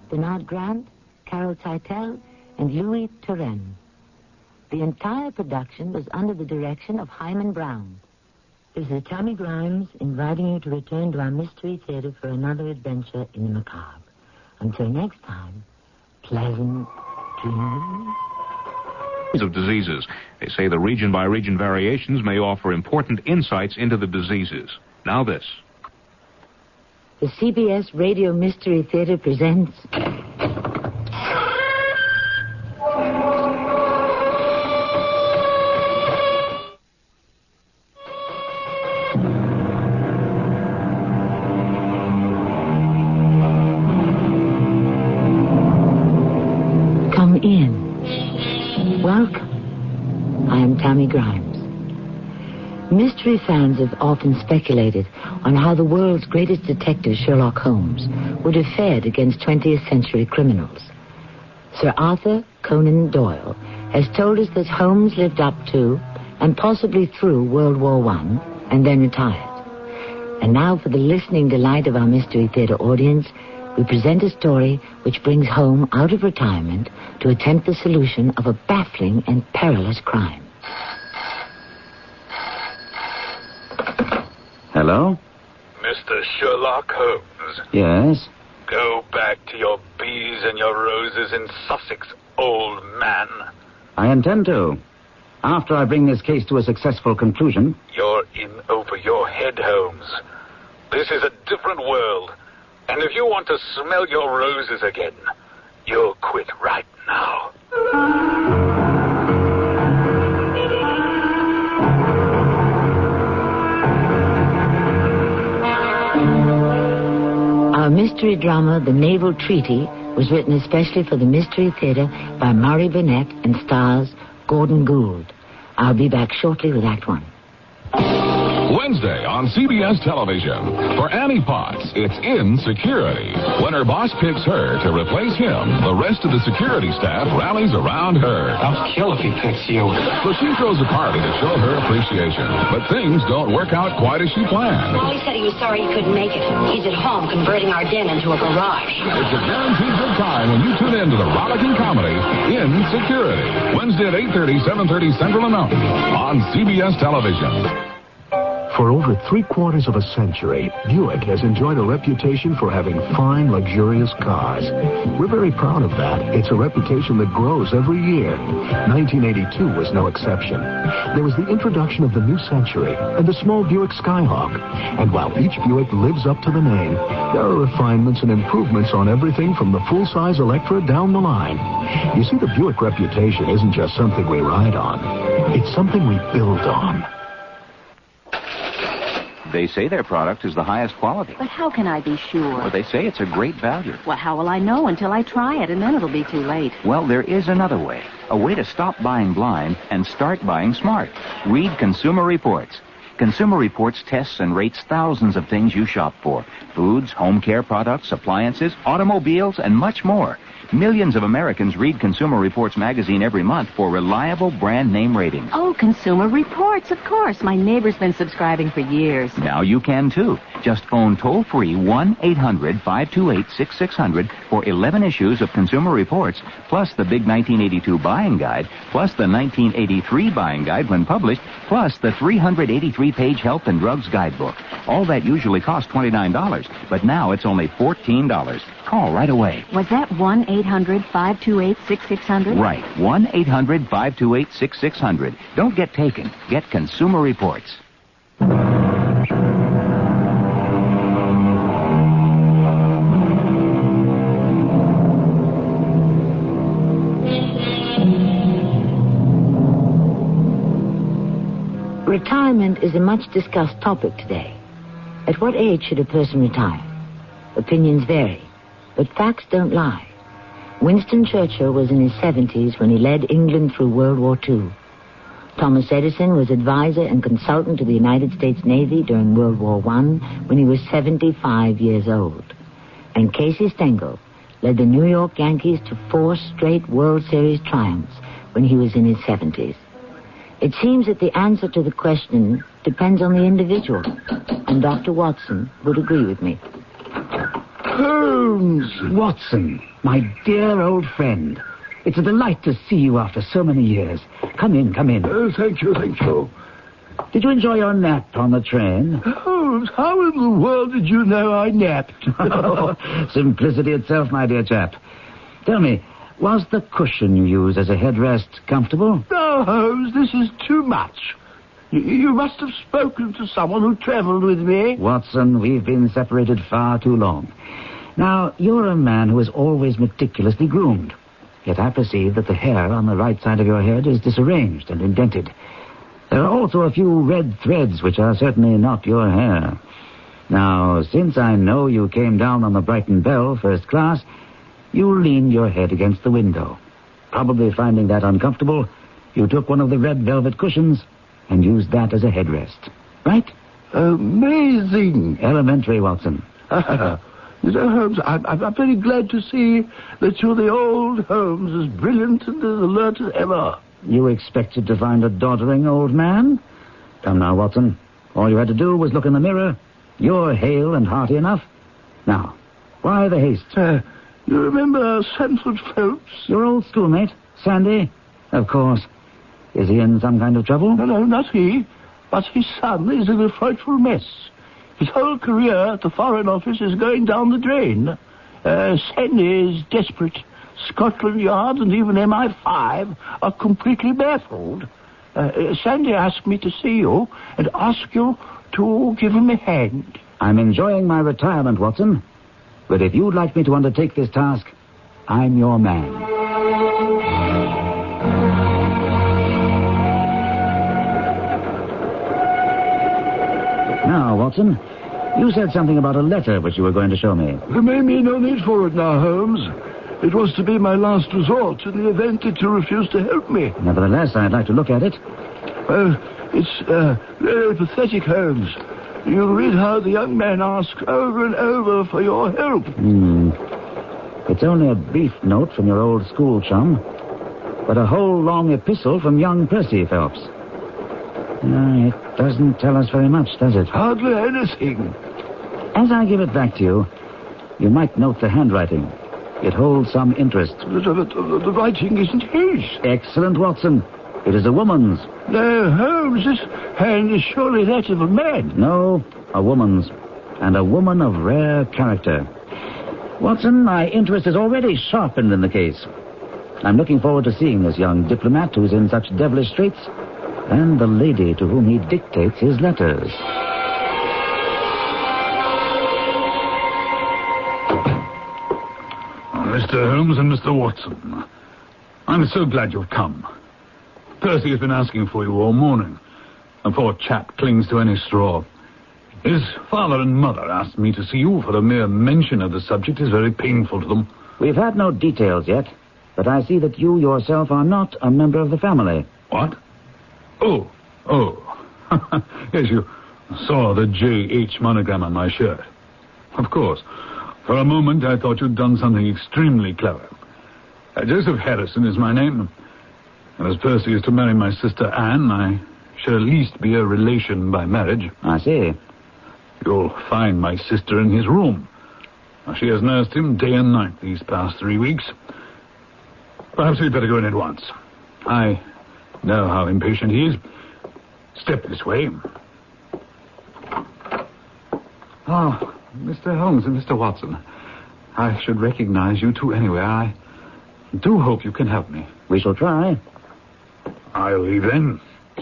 Bernard Grant, Carol Teitel, and Louis Turenne. The entire production was under the direction of Hyman Brown. This is Tammy Grimes inviting you to return to our Mystery Theater for another adventure in the macabre. Until next time, pleasant dreams. Of diseases. They say the region-by-region variations may offer important insights into the diseases. Now this. The CBS Radio Mystery Theater presents... Come in. Welcome. I am Tammy Grimes. Mystery fans have often speculated on how the world's greatest detective, Sherlock Holmes, would have fared against 20th century criminals. Sir Arthur Conan Doyle has told us that Holmes lived up to and possibly through World War I and then retired. And now, for the listening delight of our Mystery Theater audience, we present a story which brings Holmes out of retirement to attempt the solution of a baffling and perilous crime. Hello? Mr. Sherlock Holmes. Yes? Go back to your bees and your roses in Sussex, old man. I intend to. After I bring this case to a successful conclusion. You're in over your head, Holmes. This is a different world. And if you want to smell your roses again, you'll quit right now. Our mystery drama, The Naval Treaty, was written especially for the Mystery Theater by Murray Burnett and stars Gordon Gould. I'll be back shortly with Act One. Wednesday on CBS television. For Annie Potts, it's in security. When her boss picks her to replace him, the rest of the security staff rallies around her. I'll kill if he picks you. So she throws a party to show her appreciation. But things don't work out quite as she planned. Well, he said he was sorry he couldn't make it. He's at home converting our den into a garage. It's a guaranteed good time when you tune in to the rollicking comedy In Security. Wednesday at 8:30, 7:30 Central and Mountain on CBS television. For over 3/4 of a century, Buick has enjoyed a reputation for having fine, luxurious cars. We're very proud of that. It's a reputation that grows every year. 1982 was no exception. There was the introduction of the new Century and the small Buick Skyhawk. And while each Buick lives up to the name, there are refinements and improvements on everything from the full-size Electra down the line. You see, the Buick reputation isn't just something we ride on. It's something we build on. They say their product is the highest quality. But how can I be sure? Well, they say it's a great value. Well, how will I know until I try it, and then it'll be too late? Well, there is another way. A way to stop buying blind and start buying smart. Read Consumer Reports. Consumer Reports tests and rates thousands of things you shop for. Foods, home care products, appliances, automobiles, and much more. Millions of Americans read Consumer Reports magazine every month for reliable brand name ratings. Oh, Consumer Reports, of course. My neighbor's been subscribing for years. Now you can, too. Just phone toll-free 1-800-528-6600 for 11 issues of Consumer Reports, plus the big 1982 buying guide, plus the 1983 buying guide when published, plus the 383-page health and drugs guidebook. All that usually costs $29, but now it's only $14. Call right away. Was that 1-800-528-6600? Right, 1-800-528-6600. Don't get taken. Get Consumer Reports. Retirement is a much discussed topic today. At what age should a person retire? Opinions vary, but facts don't lie. Winston Churchill was in his 70s when he led England through World War II. Thomas Edison was advisor and consultant to the United States Navy during World War I when he was 75 years old. And Casey Stengel led the New York Yankees to 4 straight World Series triumphs when he was in his 70s. It seems that the answer to the question depends on the individual, and Dr. Watson would agree with me. Holmes! Watson, my dear old friend. It's a delight to see you after so many years. Come in, come in. Oh, thank you, thank you. Did you enjoy your nap on the train? Holmes, how in the world did you know I napped? Simplicity itself, my dear chap. Tell me, was the cushion you use as a headrest comfortable? No, Holmes, this is too much. You must have spoken to someone who traveled with me. Watson, we've been separated far too long. Now, you're a man who is always meticulously groomed. Yet I perceive that the hair on the right side of your head is disarranged and indented. There are also a few red threads which are certainly not your hair. Now, since I know you came down on the Brighton Belle first class, you leaned your head against the window. Probably finding that uncomfortable, you took one of the red velvet cushions and used that as a headrest. Right? Amazing. Elementary, Watson. You know, Holmes, I'm very glad to see that you're the old Holmes, as brilliant and as alert as ever. You expected to find a doddering old man? Come now, Watson. All you had to do was look in the mirror. You're hale and hearty enough. Now, why the haste? You remember Sanford Phelps? Your old schoolmate, Sandy? Of course. Is he in some kind of trouble? No, not he. But his son is in a frightful mess. His whole career at the Foreign Office is going down the drain. Sandy is desperate. Scotland Yard and even MI5 are completely baffled. Sandy asked me to see you and ask you to give him a hand. I'm enjoying my retirement, Watson. But if you'd like me to undertake this task, I'm your man. Now, Watson, you said something about a letter which you were going to show me. There may be no need for it now, Holmes. It was to be my last resort in the event that you refused to help me. Nevertheless, I'd like to look at it. Well, it's very pathetic, Holmes. You read how the young man asks over and over for your help. It's only a brief note from your old school chum, but a whole long epistle from young Percy Phelps. It doesn't tell us very much, does it? Hardly anything. As I give it back to you, you might note the handwriting. It holds some interest. The writing isn't his. Excellent, Watson. It is a woman's. No, Holmes, this hand is surely that of a man. No, a woman's. And a woman of rare character. Watson, my interest is already sharpened in the case. I'm looking forward to seeing this young diplomat who's in such devilish straits, and the lady to whom he dictates his letters. Mr. Holmes and Mr. Watson, I'm so glad you've come. Percy has been asking for you all morning. A poor chap clings to any straw. His father and mother asked me to see you, for a mere mention of the subject is very painful to them. We've had no details yet, but I see that you yourself are not a member of the family. What? Oh. Yes, you saw the J.H. monogram on my shirt. Of course. For a moment, I thought you'd done something extremely clever. Joseph Harrison is my name. And as Percy is to marry my sister Anne, I shall at least be a relation by marriage. I see. You'll find my sister in his room. She has nursed him day and night these past 3 weeks. Perhaps we'd better go in at once. I know how impatient he is. Step this way. Oh, Mr. Holmes and Mr. Watson, I should recognize you two anywhere. I do hope you can help me. We shall try. I'll leave then.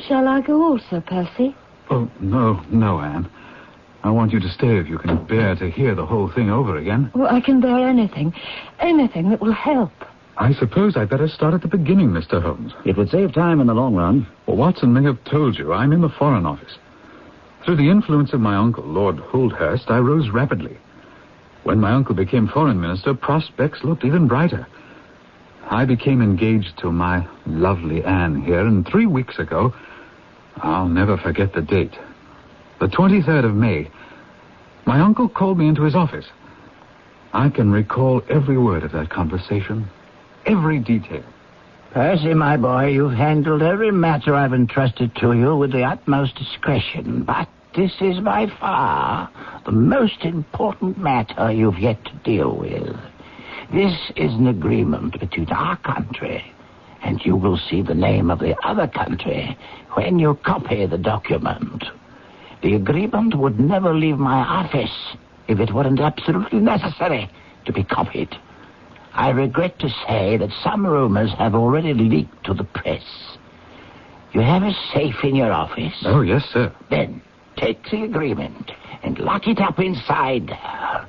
Shall I go also, Percy? Oh, no, Anne. I want you to stay if you can bear to hear the whole thing over again. Well, I can bear anything. Anything that will help. I suppose I'd better start at the beginning, Mr. Holmes. It would save time in the long run. Well, Watson may have told you I'm in the Foreign Office. Through the influence of my uncle, Lord Holdhurst, I rose rapidly. When my uncle became Foreign Minister, prospects looked even brighter. I became engaged to my lovely Anne here, and 3 weeks ago, I'll never forget the date, the 23rd of May, my uncle called me into his office. I can recall every word of that conversation, every detail. Percy, my boy, you've handled every matter I've entrusted to you with the utmost discretion, but this is by far the most important matter you've yet to deal with. This is an agreement between our country, and you will see the name of the other country when you copy the document. The agreement would never leave my office if it weren't absolutely necessary to be copied. I regret to say that some rumors have already leaked to the press. You have a safe in your office? Oh, yes, sir. Then take the agreement and lock it up inside there.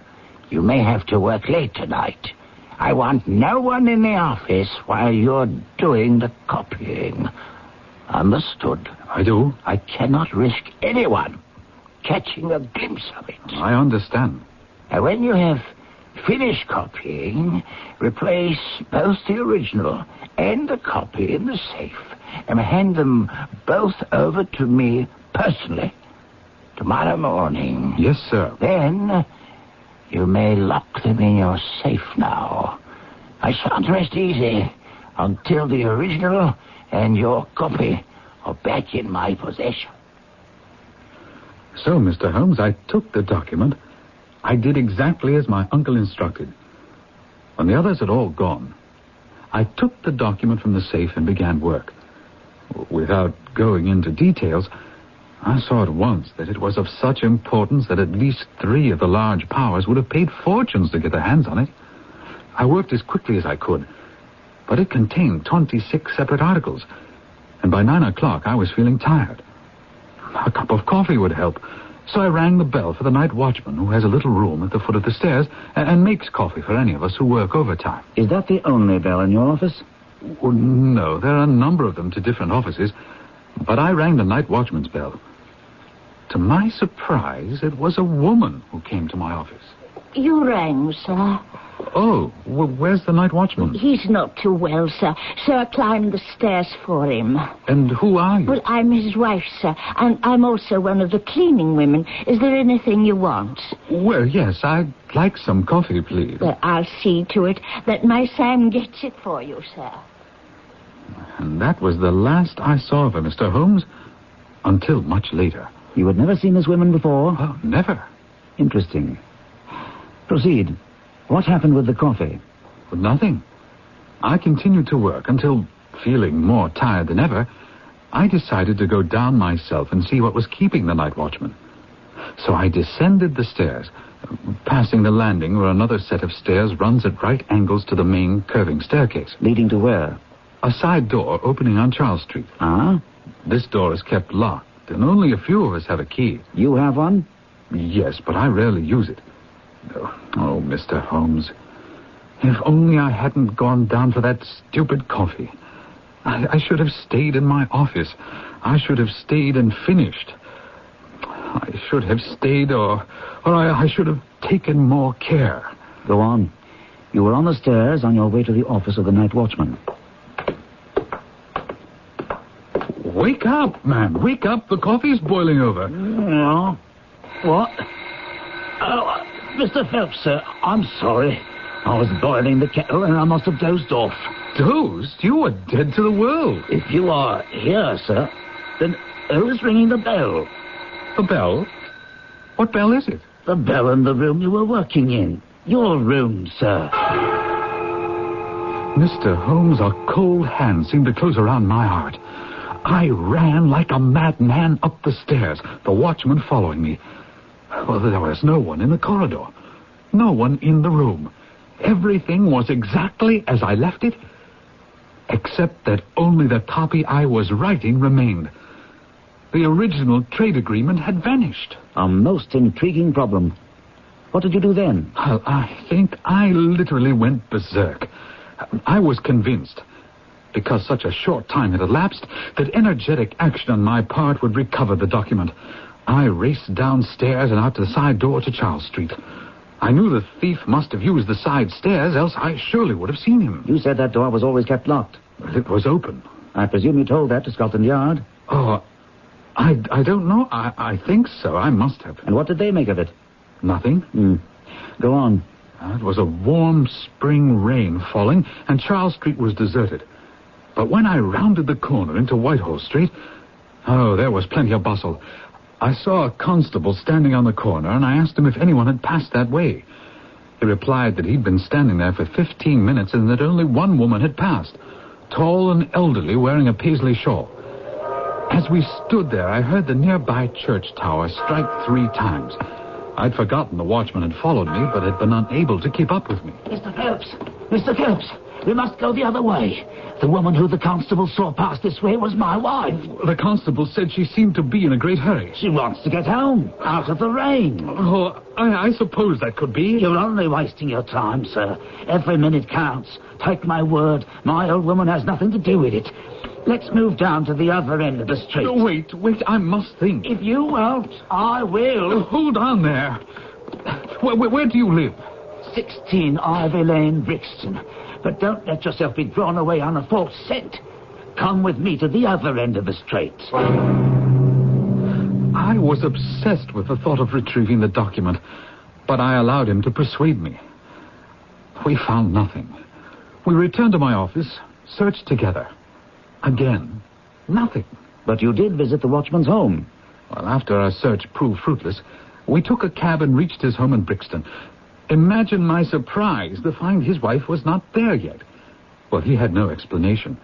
You may have to work late tonight. I want no one in the office while you're doing the copying. Understood? I do. I cannot risk anyone catching a glimpse of it. I understand. Now, when you have finished copying, replace both the original and the copy in the safe and hand them both over to me personally tomorrow morning. Yes, sir. Then you may lock them in your safe now. I shan't rest easy until the original and your copy are back in my possession. So, Mr. Holmes, I took the document. I did exactly as my uncle instructed. When the others had all gone, I took the document from the safe and began work. Without going into details, I saw at once that it was of such importance that at least 3 of the large powers would have paid fortunes to get their hands on it. I worked as quickly as I could, but it contained 26 separate articles, and by 9 o'clock I was feeling tired. A cup of coffee would help, so I rang the bell for the night watchman, who has a little room at the foot of the stairs and makes coffee for any of us who work overtime. Is that the only bell in your office? Oh, no, there are a number of them to different offices, but I rang the night watchman's bell. To my surprise, it was a woman who came to my office. You rang, sir. Oh, well, where's the night watchman? He's not too well, sir. So I climbed the stairs for him. And who are you? Well, I'm his wife, sir, and I'm also one of the cleaning women. Is there anything you want? Well, yes, I'd like some coffee, please. Well, I'll see to it that my Sam gets it for you, sir. And that was the last I saw of her, Mr. Holmes, until much later. You had never seen this woman before? Oh, never. Interesting. Proceed. What happened with the coffee? Well, nothing. I continued to work until, feeling more tired than ever, I decided to go down myself and see what was keeping the night watchman. So I descended the stairs, passing the landing where another set of stairs runs at right angles to the main curving staircase. Leading to where? A side door opening on Charles Street. Ah? This door is kept locked, and only a few of us have a key. You have one? Yes, but I rarely use it. Oh, Mr. Holmes, if only I hadn't gone down for that stupid coffee. I should have stayed in my office. I should have stayed and finished. I should have stayed, or I should have taken more care. Go on. You were on the stairs on your way to the office of the night watchman. Wake up, man. Wake up. The coffee's boiling over. No. What? Oh, Mr. Phelps, sir, I'm sorry. I was boiling the kettle and I must have dozed off. Dozed? You were dead to the world. If you are here, sir, then who's ringing the bell? The bell? What bell is it? The bell in the room you were working in. Your room, sir. Mr. Holmes, a cold hand seemed to close around my heart. I ran like a madman up the stairs, the watchman following me. Well, there was no one in the corridor. No one in the room. Everything was exactly as I left it, except that only the copy I was writing remained. The original trade agreement had vanished. A most intriguing problem. What did you do then? Well, I think I literally went berserk. I was convinced, because such a short time had elapsed, that energetic action on my part would recover the document. I raced downstairs and out to the side door to Charles Street. I knew the thief must have used the side stairs, else I surely would have seen him. You said that door was always kept locked. Well, it was open. I presume you told that to Scotland Yard? Oh, I don't know. I think so. I must have. And what did they make of it? Nothing. Go on. It was a warm spring rain falling, and Charles Street was deserted. But when I rounded the corner into Whitehall Street, there was plenty of bustle. I saw a constable standing on the corner, and I asked him if anyone had passed that way. He replied that he'd been standing there for 15 minutes and that only one woman had passed, tall and elderly, wearing a paisley shawl. As we stood there, I heard the nearby church tower strike 3 times. I'd forgotten the watchman had followed me, but had been unable to keep up with me. Mr. Phelps! Mr. Phelps! We must go the other way. The woman who the constable saw pass this way was my wife. The constable said she seemed to be in a great hurry. She wants to get home, out of the rain. Oh, I suppose that could be. You're only wasting your time, sir. Every minute counts. Take my word, my old woman has nothing to do with it. Let's move down to the other end of the street. No, wait, I must think. If you won't, I will. Hold on there. Where do you live? 16 Ivy Lane, Brixton. But don't let yourself be drawn away on a false scent. Come with me to the other end of the street. I was obsessed with the thought of retrieving the document, but I allowed him to persuade me. We found nothing. We returned to my office, searched together. Again, nothing. But you did visit the watchman's home. Well, after our search proved fruitless, we took a cab and reached his home in Brixton. Imagine my surprise to find his wife was not there yet. Well, he had no explanation.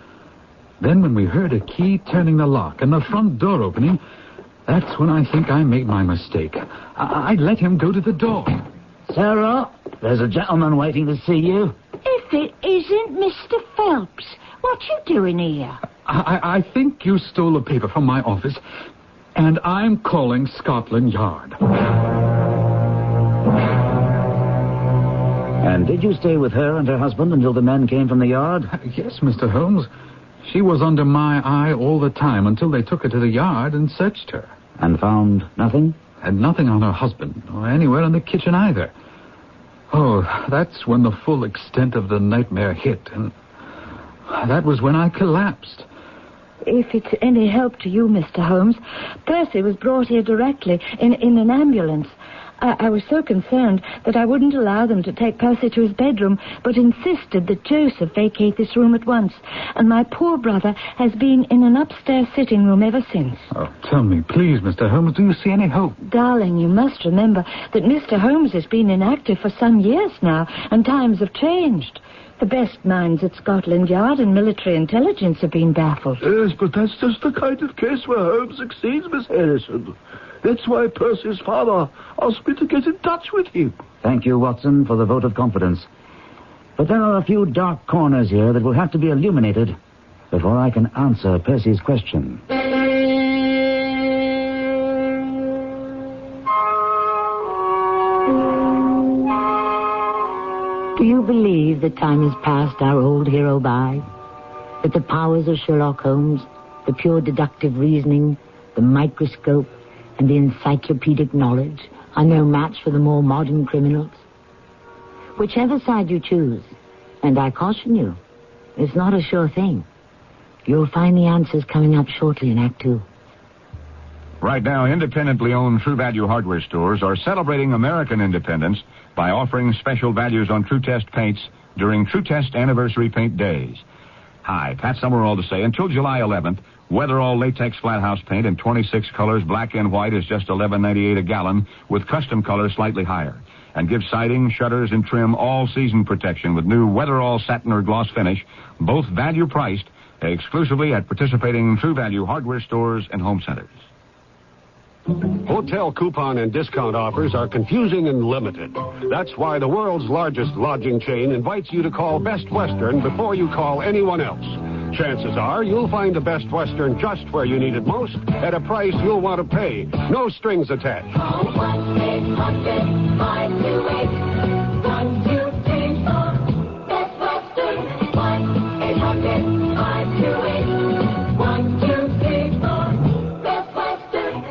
Then when we heard a key turning the lock and the front door opening, that's when I think I made my mistake. I let him go to the door. Sarah, there's a gentleman waiting to see you. If it isn't Mr. Phelps, what you doing here? I think you stole a paper from my office, and I'm calling Scotland Yard. And did you stay with her and her husband until the men came from the yard? Yes, Mr. Holmes. She was under my eye all the time until they took her to the yard and searched her. And found nothing? And nothing on her husband, or anywhere in the kitchen either. Oh, that's when the full extent of the nightmare hit, and that was when I collapsed. If it's any help to you, Mr. Holmes, Percy was brought here directly in an ambulance. I was so concerned that I wouldn't allow them to take Percy to his bedroom, but insisted that Joseph vacate this room at once. And my poor brother has been in an upstairs sitting room ever since. Oh, tell me, please, Mr. Holmes, do you see any hope? Darling, you must remember that Mr. Holmes has been inactive for some years now, and times have changed. The best minds at Scotland Yard and military intelligence have been baffled. Yes, but that's just the kind of case where Holmes succeeds, Miss Harrison. That's why Percy's father asked me to get in touch with him. Thank you, Watson, for the vote of confidence. But there are a few dark corners here that will have to be illuminated before I can answer Percy's question. Do you believe that time has passed our old hero by? That the powers of Sherlock Holmes, the pure deductive reasoning, the microscope, and the encyclopedic knowledge are no match for the more modern criminals? Whichever side you choose, and I caution you, it's not a sure thing. You'll find the answers coming up shortly in Act 2. Right now, independently owned True Value hardware stores are celebrating American independence by offering special values on True Test paints during True Test Anniversary Paint Days. Hi, Pat Summerall to say, until July 11th, Weatherall latex flat house paint in 26 colors, black and white, is just $11.98 a gallon, with custom colors slightly higher. And give siding, shutters, and trim all-season protection with new Weatherall satin or gloss finish, both value-priced, exclusively at participating True Value hardware stores and home centers. Hotel coupon and discount offers are confusing and limited. That's why the world's largest lodging chain invites you to call Best Western before you call anyone else. Chances are you'll find the Best Western just where you need it most at a price you'll want to pay. No strings attached. Call 1-800-528-1234. Best Western. 1-800-528-1234. Best Western.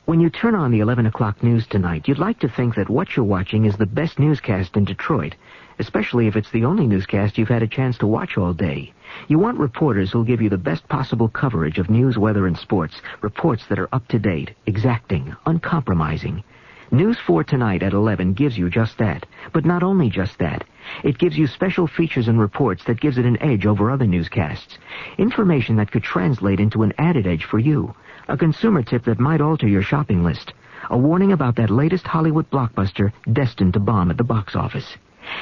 When you turn on the 11 o'clock news tonight, you'd like to think that what you're watching is the best newscast in Detroit, especially if it's the only newscast you've had a chance to watch all day. You want reporters who'll give you the best possible coverage of news, weather, and sports, reports that are up-to-date, exacting, uncompromising. News 4 Tonight at 11 gives you just that, but not only just that. It gives you special features and reports that gives it an edge over other newscasts, information that could translate into an added edge for you, a consumer tip that might alter your shopping list, a warning about that latest Hollywood blockbuster destined to bomb at the box office.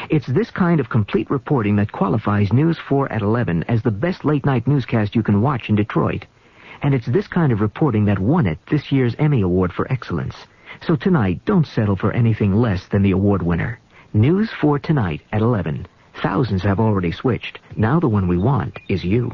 It's this kind of complete reporting that qualifies News 4 at 11 as the best late-night newscast you can watch in Detroit. And it's this kind of reporting that won it this year's Emmy Award for Excellence. So tonight, don't settle for anything less than the award winner. News 4 Tonight at 11. Thousands have already switched. Now the one we want is you.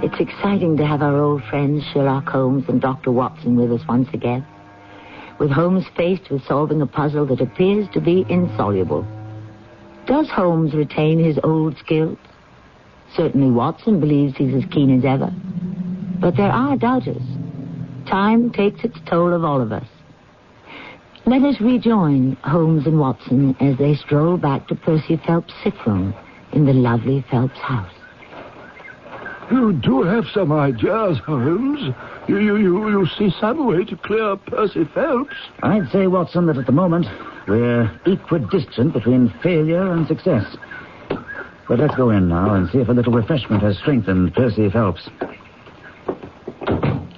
It's exciting to have our old friends Sherlock Holmes and Dr. Watson with us once again. With Holmes faced with solving a puzzle that appears to be insoluble. Does Holmes retain his old skills? Certainly Watson believes he's as keen as ever. But there are doubters. Time takes its toll of all of us. Let us rejoin Holmes and Watson as they stroll back to Percy Phelps' sick room in the lovely Phelps house. You do have some ideas, Holmes. You see some way to clear Percy Phelps. I'd say, Watson, that at the moment we're equidistant between failure and success. But let's go in now and see if a little refreshment has strengthened Percy Phelps.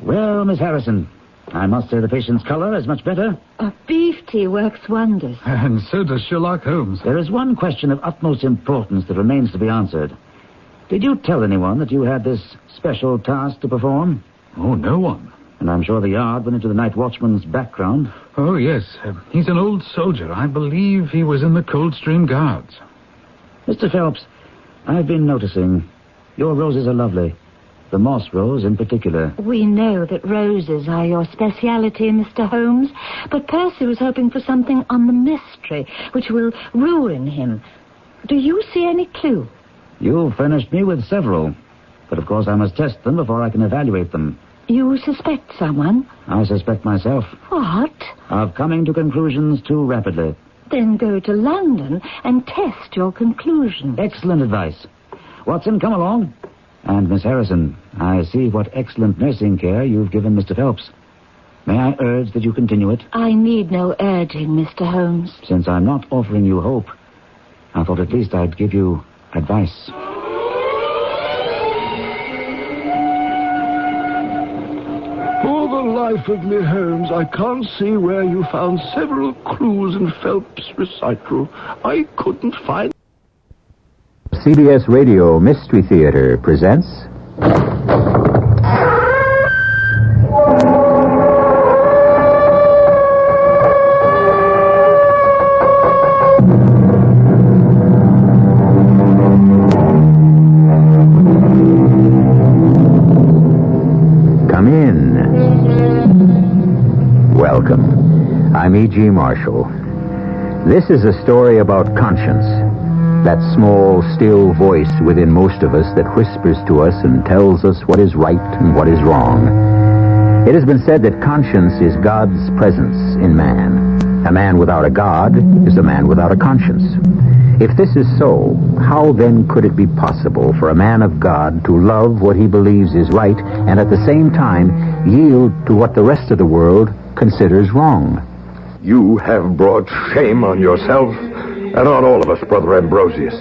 Well, Miss Harrison, I must say the patient's color is much better. Beef tea works wonders. And so does Sherlock Holmes. There is one question of utmost importance that remains to be answered. Did you tell anyone that you had this special task to perform? Oh, no one. And I'm sure the yard went into the night watchman's background. Oh, yes. He's an old soldier. I believe he was in the Coldstream Guards. Mr. Phelps, I've been noticing your roses are lovely. The moss rose in particular. We know that roses are your speciality, Mr. Holmes, but Percy was hoping for something on the mystery, which will ruin him. Do you see any clue? You furnished me with several, but of course I must test them before I can evaluate them. You suspect someone? I suspect myself. What? Of coming to conclusions too rapidly. Then go to London and test your conclusions. Excellent advice. Watson, come along. And Miss Harrison, I see what excellent nursing care you've given Mr. Phelps. May I urge that you continue it? I need no urging, Mr. Holmes. Since I'm not offering you hope, I thought at least I'd give you advice. For the life of me, Holmes, I can't see where you found several clues in Phelps' recital. I couldn't find... CBS Radio Mystery Theater presents... Come in. Welcome. I'm E.G. Marshall. This is a story about conscience. That small, still voice within most of us that whispers to us and tells us what is right and what is wrong. It has been said that conscience is God's presence in man. A man without a God is a man without a conscience. If this is so, how then could it be possible for a man of God to love what he believes is right and at the same time yield to what the rest of the world considers wrong? You have brought shame on yourself and on all of us, Brother Ambrosius.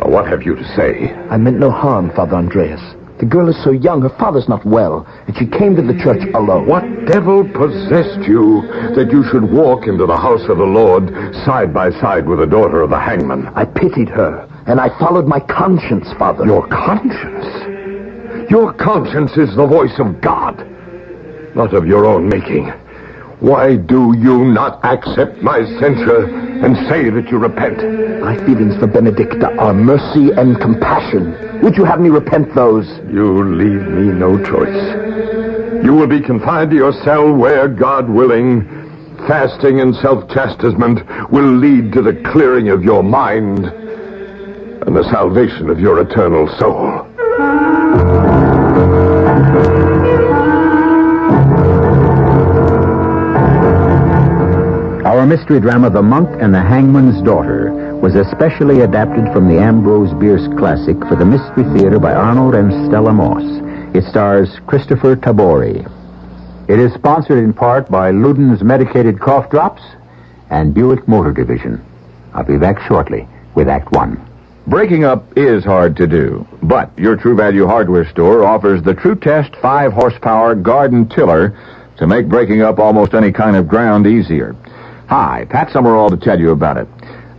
Now, what have you to say? I meant no harm, Father Andreas. The girl is so young, her father's not well, and she came to the church alone. What devil possessed you that you should walk into the house of the Lord side by side with the daughter of the hangman? I pitied her, and I followed my conscience, Father. Your conscience? Your conscience is the voice of God, not of your own making. Why do you not accept my censure and say that you repent? My feelings for Benedicta are mercy and compassion. Would you have me repent those? You leave me no choice. You will be confined to your cell where, God willing, fasting and self-chastisement will lead to the clearing of your mind and the salvation of your eternal soul. Our mystery drama, The Monk and the Hangman's Daughter, was especially adapted from the Ambrose Bierce classic for the Mystery Theater by Arnold and Stella Moss. It stars Christopher Tabori. It is sponsored in part by Luden's Medicated Cough Drops and Buick Motor Division. I'll be back shortly with Act One. Breaking up is hard to do, but your True Value hardware store offers the True Test 5-horsepower garden tiller to make breaking up almost any kind of ground easier. Hi, Pat Summerall to tell you about it.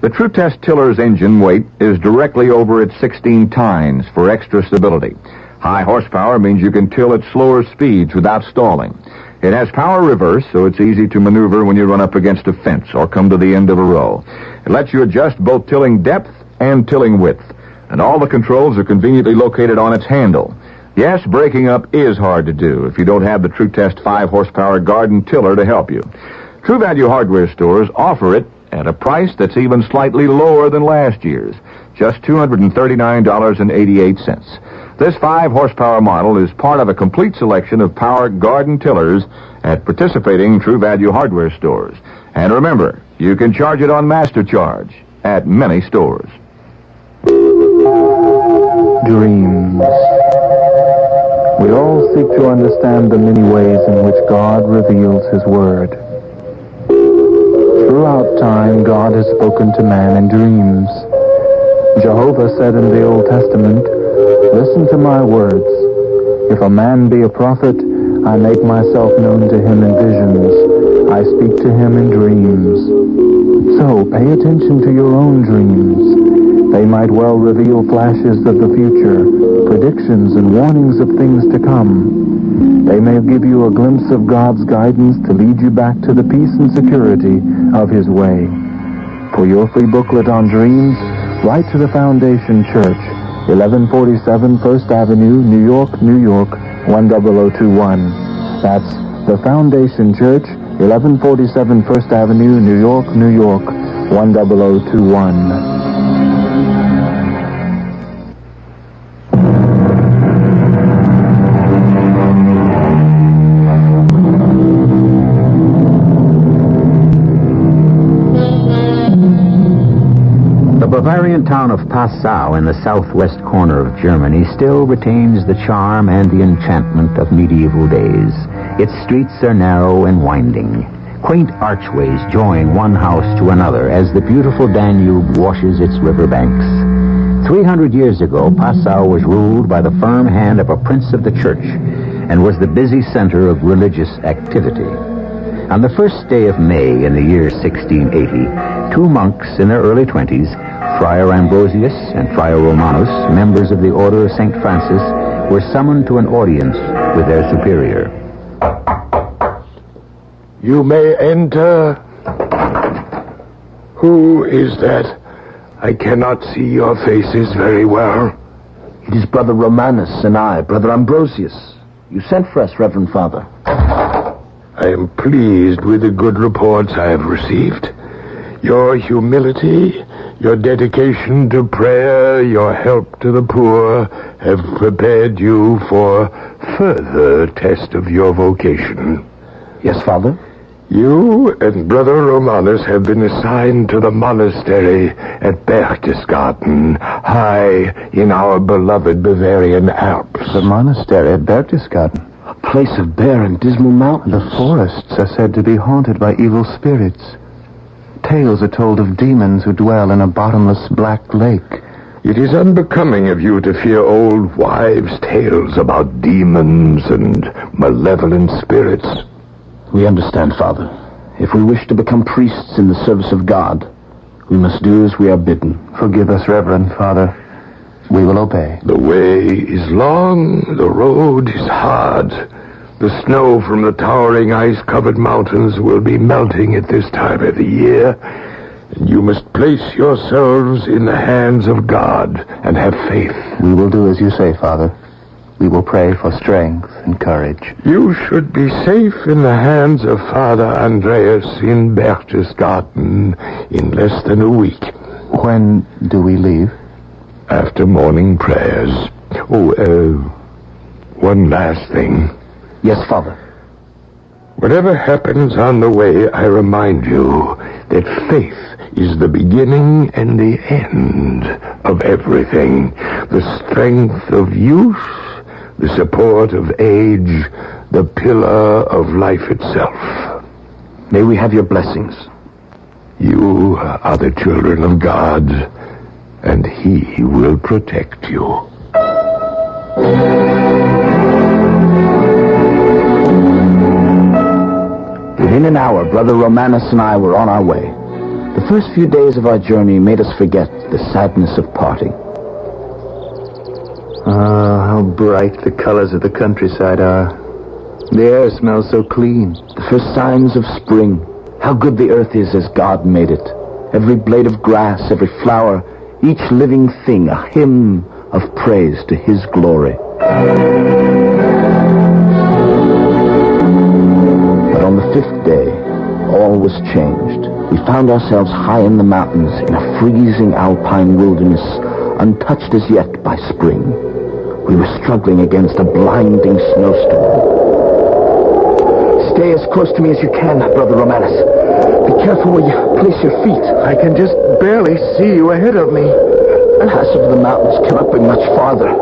The True Test tiller's engine weight is directly over its 16 tines for extra stability. High horsepower means you can till at slower speeds without stalling. It has power reverse, so it's easy to maneuver when you run up against a fence or come to the end of a row. It lets you adjust both tilling depth and tilling width, and all the controls are conveniently located on its handle. Yes, breaking up is hard to do if you don't have the True Test 5-horsepower garden tiller to help you. True Value hardware stores offer it at a price that's even slightly lower than last year's, just $239.88. This 5-horsepower model is part of a complete selection of power garden tillers at participating True Value hardware stores. And remember, you can charge it on Master Charge at many stores. Dreams. We all seek to understand the many ways in which God reveals His Word. Throughout time, God has spoken to man in dreams. Jehovah said in the Old Testament, "Listen to my words. If a man be a prophet, I make myself known to him in visions. I speak to him in dreams." So pay attention to your own dreams. They might well reveal flashes of the future, predictions and warnings of things to come. They may give you a glimpse of God's guidance to lead you back to the peace and security of His way. For your free booklet on dreams, write to the Foundation Church, 1147 First Avenue, New York, New York, 10021. That's the Foundation Church, 1147 First Avenue, New York, New York, 10021. The Bavarian town of Passau in the southwest corner of Germany still retains the charm and the enchantment of medieval days. Its streets are narrow and winding. Quaint archways join one house to another as the beautiful Danube washes its riverbanks. 300 years ago, Passau was ruled by the firm hand of a prince of the church and was the busy center of religious activity. On the first day of May in the year 1680, two monks in their early 20s, Friar Ambrosius and Friar Romanus, members of the Order of St. Francis, were summoned to an audience with their superior. You may enter. Who is that? I cannot see your faces very well. It is Brother Romanus and I, Brother Ambrosius. You sent for us, Reverend Father. I am pleased with the good reports I have received. Your humility, your dedication to prayer, your help to the poor have prepared you for further test of your vocation. Yes, Father? You and Brother Romanus have been assigned to the monastery at Berchtesgaden, high in our beloved Bavarian Alps. The monastery at Berchtesgaden? A place of bare and dismal mountains. The forests are said to be haunted by evil spirits. Tales are told of demons who dwell in a bottomless black lake. It is unbecoming of you to fear old wives' tales about demons and malevolent spirits. We understand, Father. If we wish to become priests in the service of God, we must do as we are bidden. Forgive us, Reverend Father. We will obey. The way is long, the road is hard. The snow from the towering ice-covered mountains will be melting at this time of the year. And you must place yourselves in the hands of God and have faith. We will do as you say, Father. We will pray for strength and courage. You should be safe in the hands of Father Andreas in Berchtesgaden in less than a week. When do we leave? After morning prayers. One last thing. Yes, Father. Whatever happens on the way, I remind you that faith is the beginning and the end of everything. The strength of youth, the support of age, the pillar of life itself. May we have your blessings. You are the children of God, and He will protect you. Within an hour, Brother Romanus and I were on our way. The first few days of our journey made us forget the sadness of parting. Ah, how bright the colors of the countryside are. The air smells so clean. The first signs of spring. How good the earth is as God made it. Every blade of grass, every flower, each living thing, a hymn of praise to His glory. But on the fifth day, all was changed. We found ourselves high in the mountains in a freezing alpine wilderness, untouched as yet by spring. We were struggling against a blinding snowstorm. Stay as close to me as you can, Brother Romanus. Be careful where you place your feet. I can just barely see you ahead of me. The pass over the mountains cannot be much farther.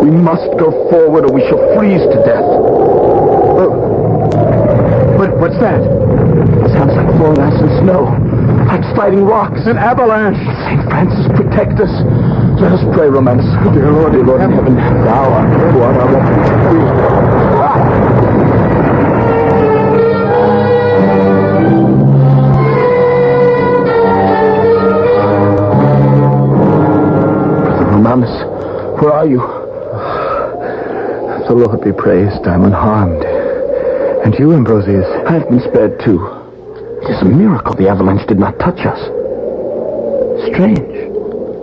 We must go forward or we shall freeze to death. What's that? It sounds like falling ice and snow. Like sliding rocks. An avalanche. St. Francis, protect us. Let us pray, Romanus. Dear Lord in heaven, thou art who art our refuge. Brother Romanus, where are you? The Lord be praised, I'm unharmed. And you, Ambrosius? I have been spared too. It is a miracle the avalanche did not touch us. Strange.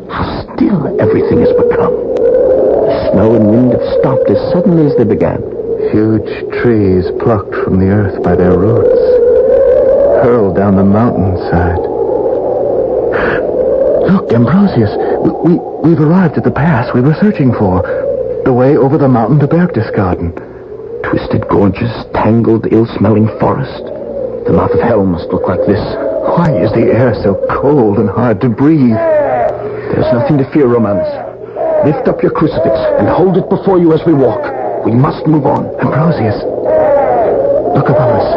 How still everything has become. stopped as suddenly as they began. Huge trees plucked from the earth by their roots, hurled down the mountainside. Look, Ambrosius, we've arrived at the pass we were searching for. The way over the mountain to Berchtesgaden. Twisted gorges, tangled, ill-smelling forest. The mouth of hell must look like this. Why is the air so cold and hard to breathe? There's nothing to fear, Romanus. Lift up your crucifix and hold it before you as we walk. We must move on. Ambrosius, look above us.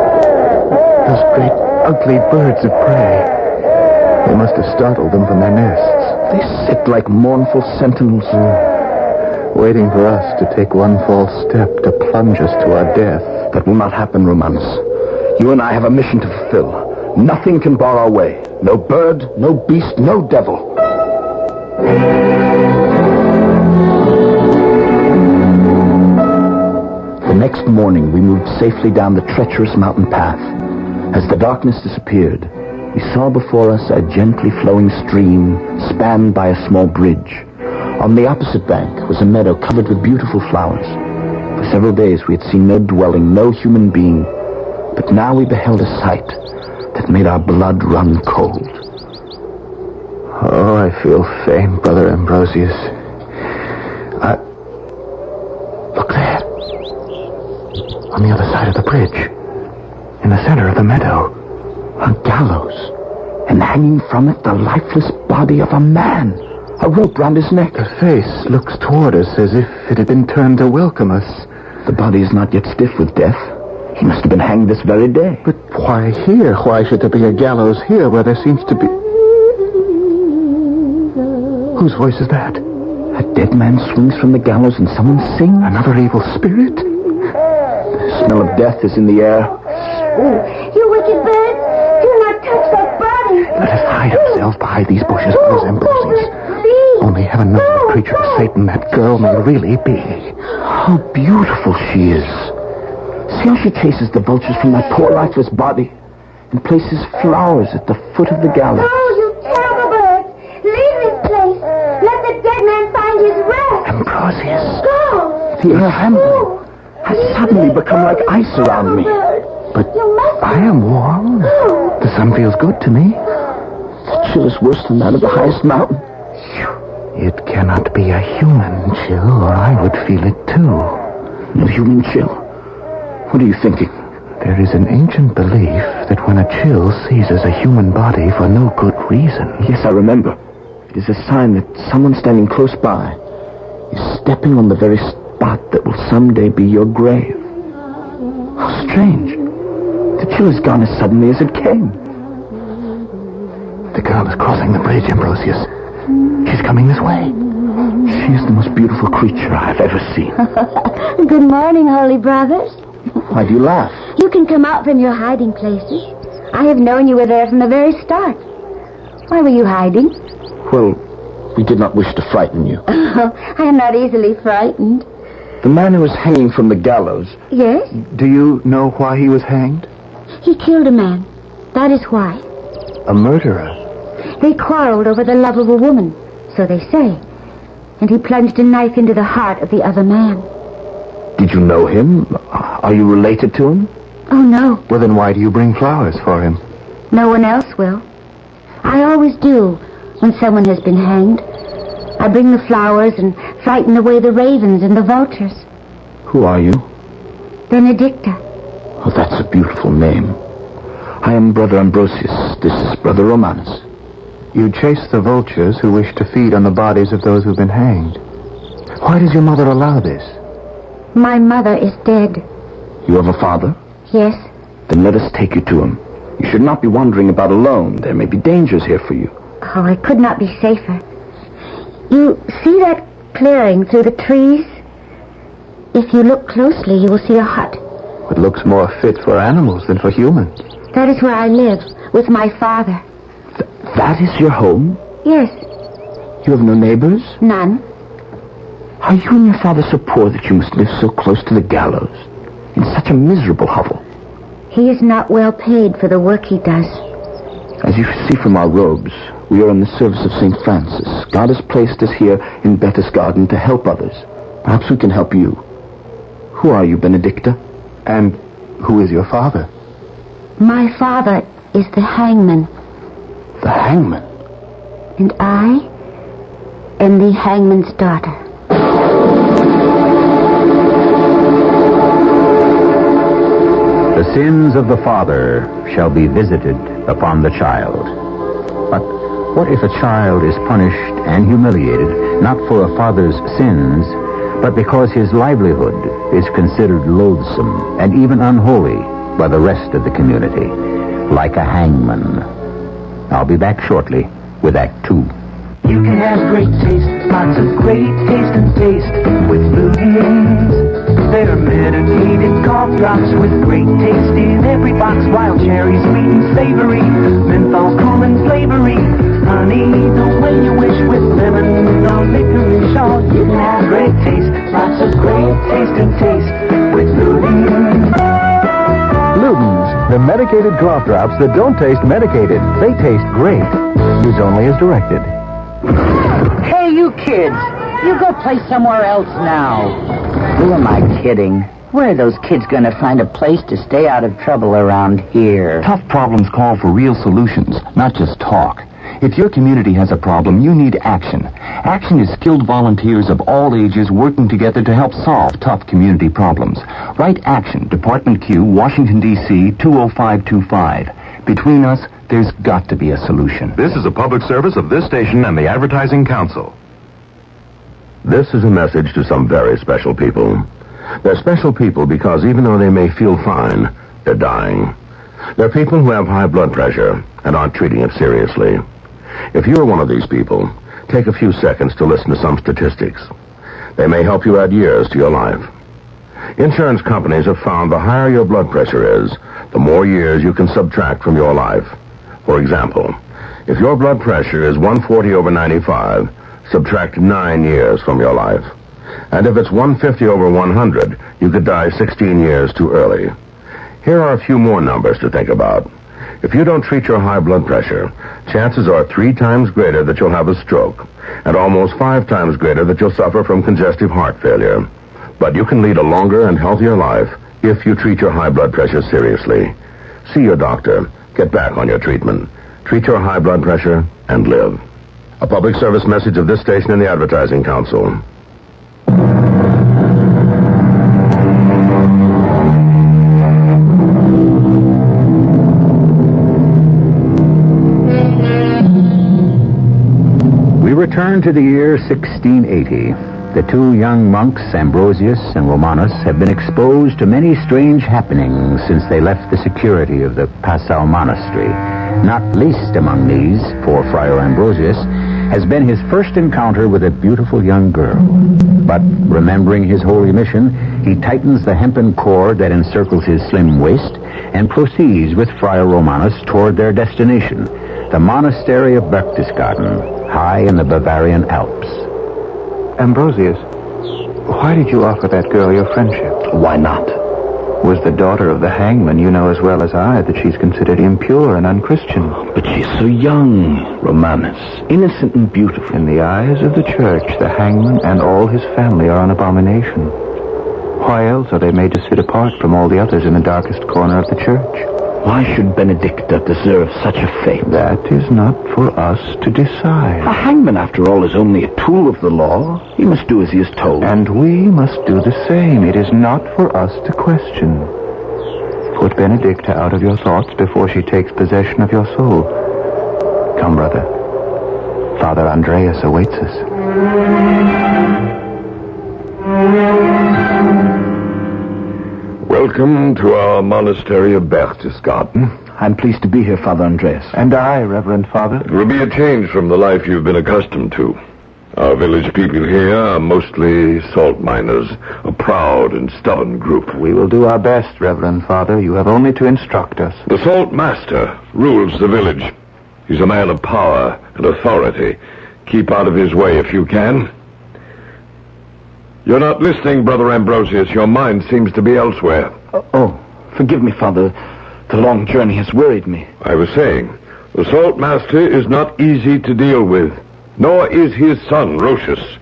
Those great, ugly birds of prey. They must have startled them from their nests. They sit like mournful sentinels. Waiting for us to take one false step to plunge us to our death. That will not happen, Romanus. You and I have a mission to fulfill. Nothing can bar our way. No bird, no beast, no devil. The next morning, we moved safely down the treacherous mountain path. As the darkness disappeared, we saw before us a gently flowing stream spanned by a small bridge. On the opposite bank was a meadow covered with beautiful flowers. For several days we had seen no dwelling, no human being. But now we beheld a sight that made our blood run cold. Oh, I feel faint, Brother Ambrosius. Look there. On the other side of the bridge. In the center of the meadow. A gallows. And hanging from it the lifeless body of a man. A rope round his neck. The face looks toward us as if it had been turned to welcome us. The body is not yet stiff with death. He must have been hanged this very day. But why here? Why should there be a gallows here where there seems to be... Whose voice is that? A dead man swings from the gallows and someone sings. Another evil spirit? The smell of death is in the air. You wicked birds! Do not touch that body! Let us hide ourselves behind these bushes, Brothers Ambrosius. Only heaven knows what creature of Satan that girl may really be. How beautiful she is. See how she chases the vultures from that poor lifeless body and places flowers at the foot of the gallows. No, you terrible birds! Leave this place! Let the dead man find his rest! Ambrosius! Go! The air handling has suddenly become like ice around me. But I am warm. The sun feels good to me. The chill is worse than that of the highest mountain. It cannot be a human chill, or I would feel it too. No human chill? What are you thinking? There is an ancient belief that when a chill seizes a human body for no good reason... Yes, I remember. It is a sign that someone standing close by is stepping on the very spot that will someday be your grave. How strange. The chill is gone as suddenly as it came. The girl is crossing the bridge, Ambrosius. She's coming this way. She is the most beautiful creature I have ever seen. Good morning, holy brothers. Why do you laugh? You can come out from your hiding places. I have known you were there from the very start. Why were you hiding? Well, we did not wish to frighten you. I am not easily frightened. The man who was hanging from the gallows... Yes? Do you know why he was hanged? He killed a man. That is why. A murderer? They quarreled over the love of a woman, so they say. And he plunged a knife into the heart of the other man. Did you know him? Are you related to him? Oh, no. Well, then why do you bring flowers for him? No one else will. I always do when someone has been hanged. I bring the flowers and frighten away the ravens and the vultures. Who are you? Benedicta. Oh, that's a beautiful name. I am Brother Ambrosius. This is Brother Romanus. You chase the vultures who wish to feed on the bodies of those who've been hanged. Why does your mother allow this? My mother is dead. You have a father? Yes. Then let us take you to him. You should not be wandering about alone. There may be dangers here for you. Oh, I could not be safer. You see that clearing through the trees? If you look closely, you will see a hut. It looks more fit for animals than for humans. That is where I live, with my father. That is your home? Yes. You have no neighbors? None. Are you and your father so poor that you must live so close to the gallows? In such a miserable hovel? He is not well paid for the work he does. As you see from our robes, we are in the service of St. Francis. God has placed us here in Berchtesgaden to help others. Perhaps we can help you. Who are you, Benedicta? And who is your father? My father is the hangman. The hangman? And I am the hangman's daughter. The sins of the father shall be visited upon the child. But what if a child is punished and humiliated not for a father's sins, but because his livelihood is considered loathsome and even unholy by the rest of the community, like a hangman? I'll be back shortly with Act 2. You can have great taste, lots of great taste and taste with Bulletins. They're medicated cough drops with great taste in every box. Wild cherries, sweet and savory, menthol, cool and flavory. Honey, the way you wish with lemon or licorice. Oh, you can have great taste, lots of great taste and taste with Bulletins. Ludens, the medicated cough drops that don't taste medicated. They taste great. Use only as directed. Hey, you kids! You go play somewhere else now. Who am I kidding? Where are those kids going to find a place to stay out of trouble around here? Tough problems call for real solutions, not just talk. If your community has a problem, you need action. Action is skilled volunteers of all ages working together to help solve tough community problems. Write Action, Department Q, Washington, D.C., 20525. Between us, there's got to be a solution. This is a public service of this station and the Advertising Council. This is a message to some very special people. They're special people because even though they may feel fine, they're dying. They're people who have high blood pressure and aren't treating it seriously. If you're one of these people, take a few seconds to listen to some statistics. They may help you add years to your life. Insurance companies have found the higher your blood pressure is, the more years you can subtract from your life. For example, if your blood pressure is 140/95, subtract 9 years from your life. And if it's 150/100, you could die 16 years too early. Here are a few more numbers to think about. If you don't treat your high blood pressure, chances are 3 times greater that you'll have a stroke, and almost 5 times greater that you'll suffer from congestive heart failure. But you can lead a longer and healthier life if you treat your high blood pressure seriously. See your doctor. Get back on your treatment. Treat your high blood pressure and live. A public service message of this station and the Advertising Council. We return to the year 1680. The 2 young monks, Ambrosius and Romanus, have been exposed to many strange happenings since they left the security of the Passau monastery. Not least among these, for Friar Ambrosius, has been his first encounter with a beautiful young girl. But remembering his holy mission, he tightens the hempen cord that encircles his slim waist and proceeds with Friar Romanus toward their destination, the monastery of Berchtesgaden, high in the Bavarian Alps. Ambrosius, why did you offer that girl your friendship? Why not? Was the daughter of the hangman, you know as well as I that she's considered impure and unchristian. But she's so young, Romanus, innocent and beautiful. In the eyes of the church, the hangman and all his family are an abomination. Why else are they made to sit apart from all the others in the darkest corner of the church? Why should Benedicta deserve such a fate? That is not for us to decide. A hangman, after all, is only a tool of the law. He must do as he is told. And we must do the same. It is not for us to question. Put Benedicta out of your thoughts before she takes possession of your soul. Come, brother. Father Andreas awaits us. Welcome to our monastery of Berchtesgaden. I'm pleased to be here, Father Andreas. And I, Reverend Father. It will be a change from the life you've been accustomed to. Our village people here are mostly salt miners, a proud and stubborn group. We will do our best, Reverend Father. You have only to instruct us. The salt master rules the village. He's a man of power and authority. Keep out of his way if you can. You're not listening, Brother Ambrosius. Your mind seems to be elsewhere. Oh, forgive me, Father. The long journey has worried me. I was saying, the salt master is not easy to deal with, nor is his son, Rocius.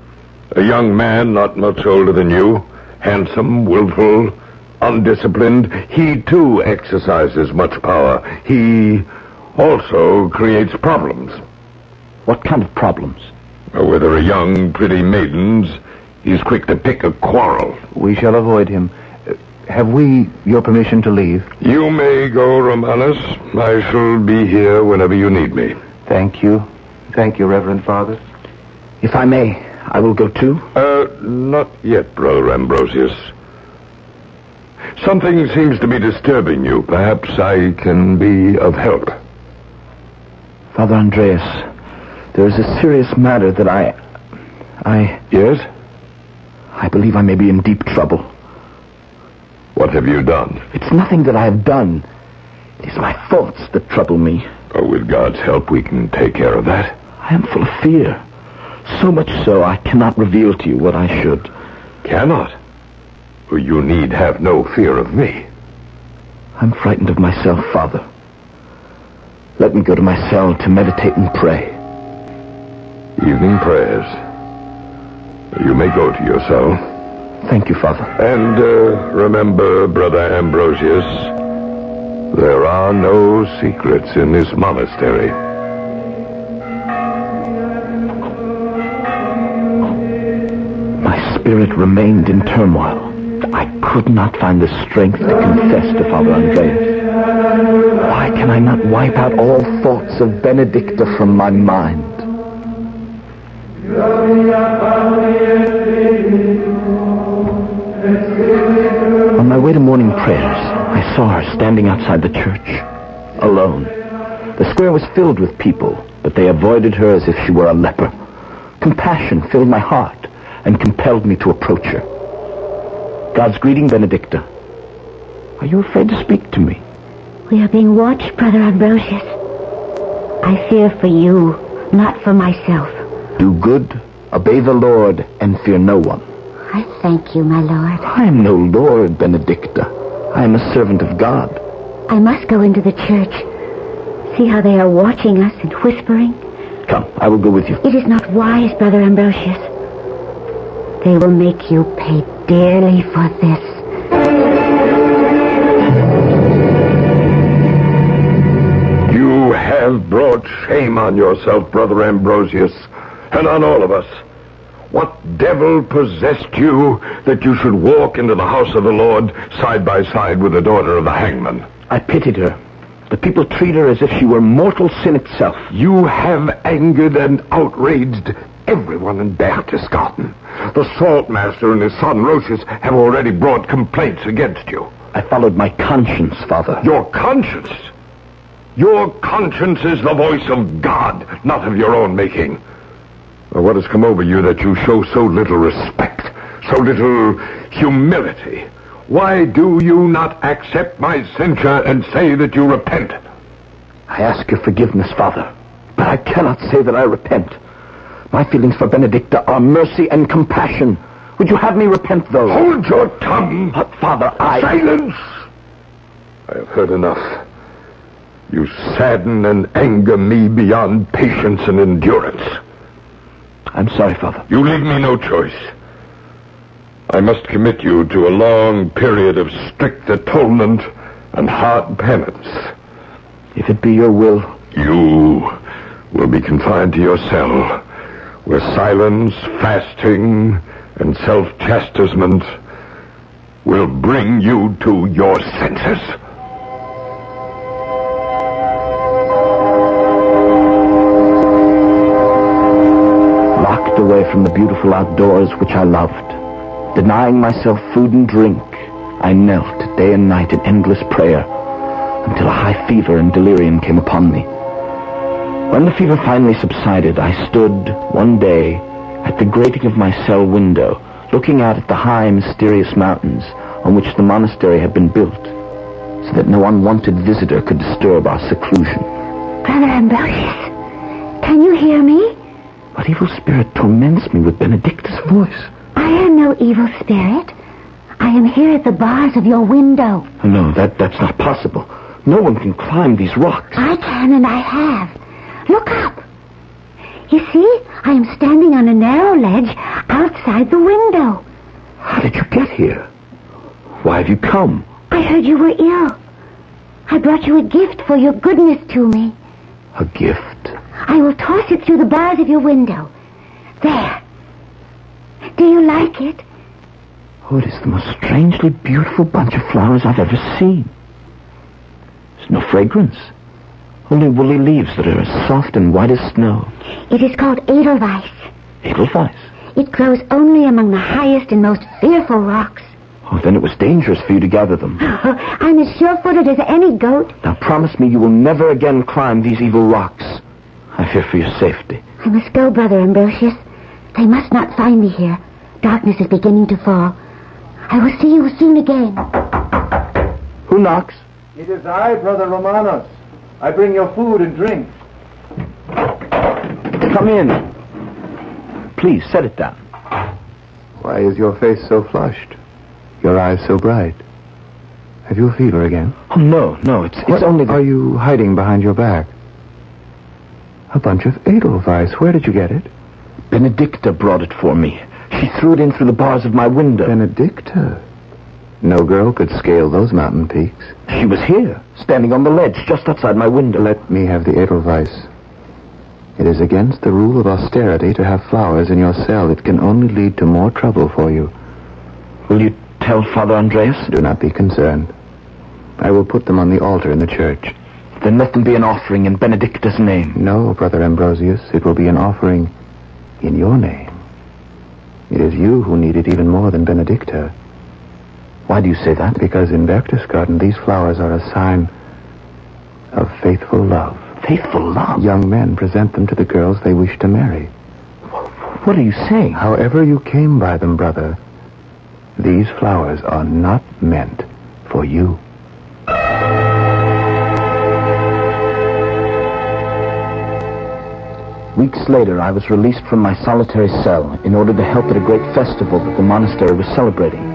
A young man not much older than you, handsome, willful, undisciplined. He, too, exercises much power. He also creates problems. What kind of problems? Where there are young, pretty maidens, he's quick to pick a quarrel. We shall avoid him. Have we your permission to leave? You may go, Romanus. I shall be here whenever you need me. Thank you. Thank you, Reverend Father. If I may, I will go too. Not yet, Brother Ambrosius. Something seems to be disturbing you. Perhaps I can be of help. Father Andreas, there is a serious matter that I... Yes? I believe I may be in deep trouble. What have you done? It's nothing that I have done. It is my thoughts that trouble me. With God's help, we can take care of that. I am full of fear. So much so, I cannot reveal to you what I should. Cannot? You need have no fear of me. I'm frightened of myself, Father. Let me go to my cell to meditate and pray. Evening prayers. You may go to your cell. Thank you, Father. And remember, Brother Ambrosius, there are no secrets in this monastery. My spirit remained in turmoil. I could not find the strength to confess to Father Andreas. Why can I not wipe out all thoughts of Benedicta from my mind? On my way to morning prayers, I saw her standing outside the church, alone. The square was filled with people, but they avoided her as if she were a leper. Compassion filled my heart and compelled me to approach her. God's greeting, Benedicta. Are you afraid to speak to me? We are being watched, Brother Ambrosius. I fear for you, not for myself. Do good, obey the Lord, and fear no one. I thank you, my lord. I am no lord, Benedicta. I am a servant of God. I must go into the church. See how they are watching us and whispering. Come, I will go with you. It is not wise, Brother Ambrosius. They will make you pay dearly for this. You have brought shame on yourself, Brother Ambrosius, and on all of us. What devil possessed you that you should walk into the house of the Lord side by side with the daughter of the hangman? I pitied her. The people treat her as if she were mortal sin itself. You have angered and outraged everyone in Berchtesgaden. The saltmaster and his son Rosius have already brought complaints against you. I followed my conscience, Father. Your conscience? Your conscience is the voice of God, not of your own making. What has come over you that you show so little respect, so little humility? Why do you not accept my censure and say that you repent? I ask your forgiveness, Father, but I cannot say that I repent. My feelings for Benedicta are mercy and compassion. Would you have me repent, though? Hold your tongue! But, Father, Silence! I have heard enough. You sadden and anger me beyond patience and endurance. I'm sorry, Father. You leave me no choice. I must commit you to a long period of strict atonement and hard penance. If it be your will. You will be confined to your cell, where silence, fasting, and self-chastisement will bring you to your senses. Locked away from the beautiful outdoors which I loved, denying myself food and drink, I knelt day and night in endless prayer until a high fever and delirium came upon me. When the fever finally subsided, I stood one day at the grating of my cell window, looking out at the high, mysterious mountains on which the monastery had been built, so that no unwanted visitor could disturb our seclusion. Brother Ambrosius, can you hear me? What evil spirit torments me with Benedicta's voice? I am no evil spirit. I am here at the bars of your window. No, that's not possible. No one can climb these rocks. I can, and I have. Look up. You see, I am standing on a narrow ledge outside the window. How did you get here? Why have you come? I heard you were ill. I brought you a gift for your goodness to me. A gift? I will toss it through the bars of your window. There. Do you like it? Oh, it is the most strangely beautiful bunch of flowers I've ever seen. There's no fragrance. Only woolly leaves that are as soft and white as snow. It is called Edelweiss. Edelweiss? It grows only among the highest and most fearful rocks. Oh, then it was dangerous for you to gather them. I'm as sure-footed as any goat. Now promise me you will never again climb these evil rocks. I fear for your safety. I must go, Brother Ambrosius. They must not find me here. Darkness is beginning to fall. I will see you soon again. Who knocks? It is I, Brother Romanos. I bring your food and drink. Come in. Please, set it down. Why is your face so flushed? Your eyes so bright? Have you a fever again? Oh, no, it's only Are you hiding behind your back? A bunch of Edelweiss. Where did you get it? Benedicta brought it for me. She threw it in through the bars of my window. Benedicta? No girl could scale those mountain peaks. She was here, standing on the ledge just outside my window. Let me have the Edelweiss. It is against the rule of austerity to have flowers in your cell. It can only lead to more trouble for you. Will you tell Father Andreas? Do not be concerned. I will put them on the altar in the church. Then let them be an offering in Benedicta's name. No, Brother Ambrosius. It will be an offering in your name. It is you who need it even more than Benedicta. Why do you say that? Because in Berchtesgaden, these flowers are a sign of faithful love. Faithful love? Young men present them to the girls they wish to marry. What are you saying? However you came by them, brother, these flowers are not meant for you. Weeks later, I was released from my solitary cell in order to help at a great festival that the monastery was celebrating.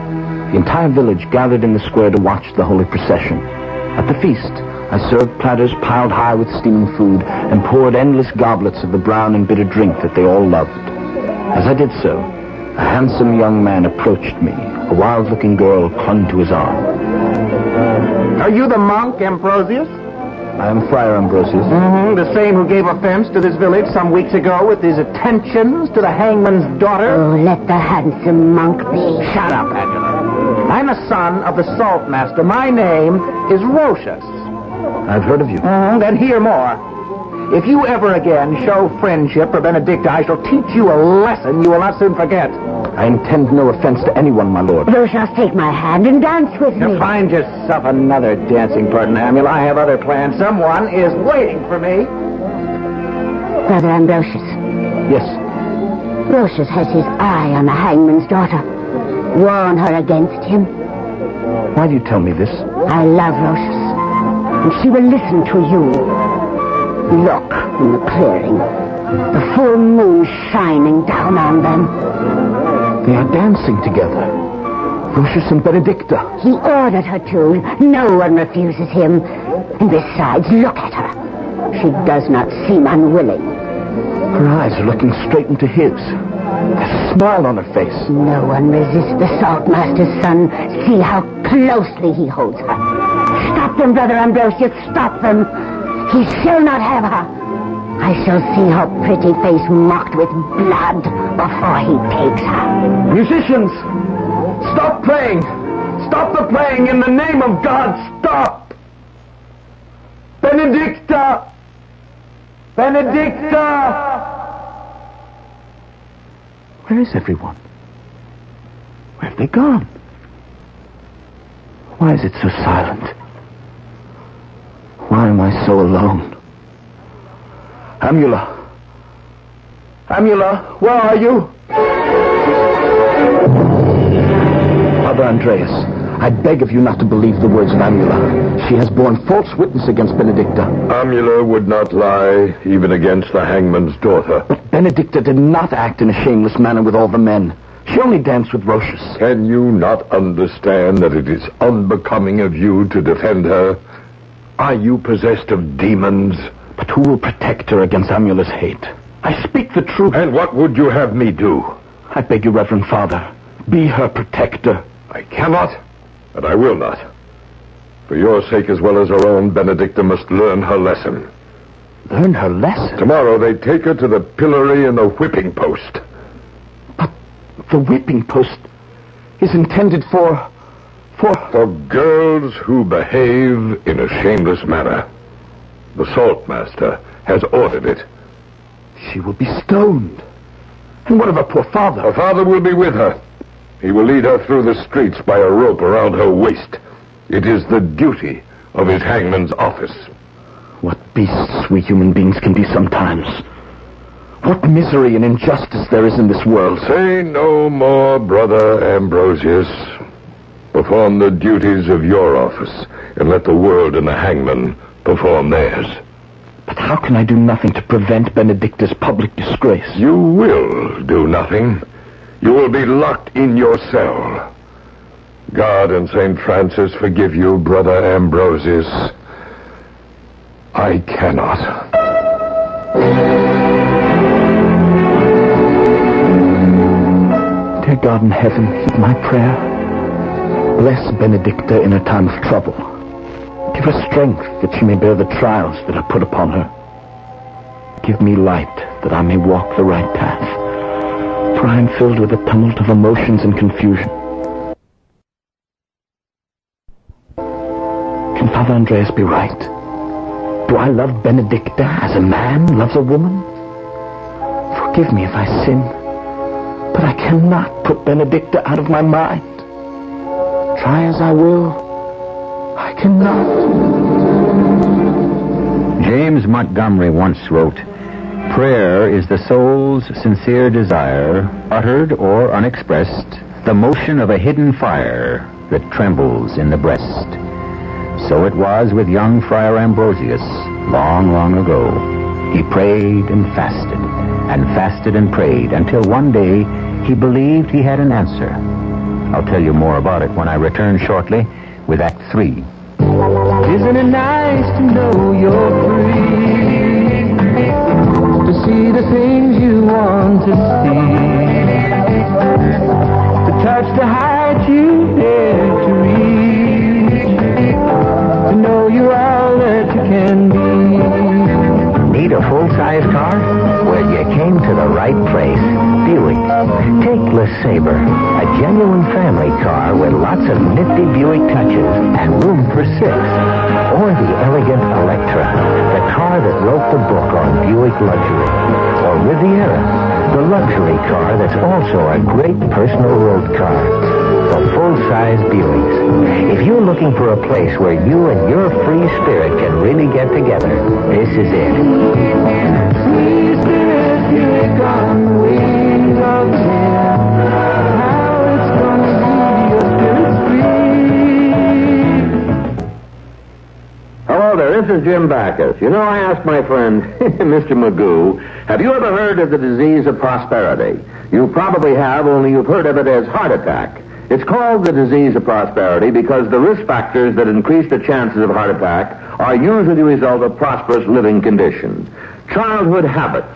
The entire village gathered in the square to watch the holy procession. At the feast, I served platters piled high with steaming food and poured endless goblets of the brown and bitter drink that they all loved. As I did so, a handsome young man approached me. A wild-looking girl clung to his arm. Are you the monk, Ambrosius? I am Friar Ambrosius. The same who gave offense to this village some weeks ago with his attentions to the hangman's daughter? Oh, let the handsome monk be. Shut up, Angela. I'm a son of the saltmaster. My name is Rocius. I've heard of you. Then hear more. If you ever again show friendship for Benedicta, I shall teach you a lesson you will not soon forget. I intend no offense to anyone, my lord. Rocius, take my hand and dance with me. Find yourself another dancing partner, Amula. I have other plans. Someone is waiting for me. Brother Ambrosius. Yes? Rocius has his eye on the hangman's daughter. Warn her against him. Why do you tell me this? I love Rocius, and she will listen to you. Look in the clearing. The full moon shining down on them. They are dancing together. Rocius and Benedicta. He ordered her to. No one refuses him. And besides, look at her. She does not seem unwilling. Her eyes are looking straight into his. There's a smile on her face. No one resists the saltmaster's son. See how closely he holds her. Stop them, Brother Ambrosius. Stop them. He shall not have her. I shall see her pretty face marked with blood before he takes her. Musicians, stop playing. Stop the playing in the name of God. Stop. Benedicta. Benedicta. Where is everyone? Where have they gone? Why is it so silent? Why am I so alone? Amula. Amula, where are you? Father Andreas, I beg of you not to believe the words of Amula. She has borne false witness against Benedicta. Amula would not lie, even against the hangman's daughter. But Benedicta did not act in a shameless manner with all the men. She only danced with Rocius. Can you not understand that it is unbecoming of you to defend her? Are you possessed of demons? But who will protect her against Amula's hate? I speak the truth. And what would you have me do? I beg you, Reverend Father, be her protector. I cannot, and I will not. For your sake as well as her own, Benedicta must learn her lesson. Learn her lesson? Tomorrow they take her to the pillory and the whipping post. But the whipping post is intended for girls who behave in a shameless manner. The Saltmaster has ordered it. She will be stoned. And what of her poor father? Her father will be with her. He will lead her through the streets by a rope around her waist. It is the duty of his hangman's office. What beasts we human beings can be sometimes. What misery and injustice there is in this world. Say no more, Brother Ambrosius. Perform the duties of your office, and let the world and the hangman perform theirs. But how can I do nothing to prevent Benedicta's public disgrace? You will do nothing. You will be locked in your cell. God and St. Francis forgive you, Brother Ambrosius. I cannot. Dear God in heaven, heed my prayer. Bless Benedicta in her time of trouble. Give her strength that she may bear the trials that are put upon her. Give me light that I may walk the right path. For I am filled with a tumult of emotions and confusion. Can Father Andreas be right? Do I love Benedicta as a man loves a woman? Forgive me if I sin, but I cannot put Benedicta out of my mind. Try as I will, I cannot. James Montgomery once wrote, "Prayer is the soul's sincere desire, uttered or unexpressed, the motion of a hidden fire that trembles in the breast." So it was with young Friar Ambrosius, long, long ago. He prayed and fasted and prayed, until one day he believed he had an answer. I'll tell you more about it when I return shortly with Act 3. Isn't it nice to know you're free? To see the things you want to see. To touch the heights you dare to reach. To know you're all that you can be. Need a full-size car? Well, you came to the right place. Buick. Take LeSabre, a genuine family car with lots of nifty Buick touches and room for 6. Or the elegant Electra, the car that wrote the book on Buick luxury. Or Riviera, the luxury car that's also a great personal road car. For full-size Buicks. If you're looking for a place where you and your free spirit can really get together, this is it. Free spirit, Buick on the wings of the air. How it's gonna be your spirit's free. Hello there, this is Jim Backus. You know, I asked my friend, Mr. Magoo, have you ever heard of the disease of prosperity? You probably have, only you've heard of it as heart attack. It's called the disease of prosperity because the risk factors that increase the chances of heart attack are usually the result of prosperous living conditions. Childhood habits.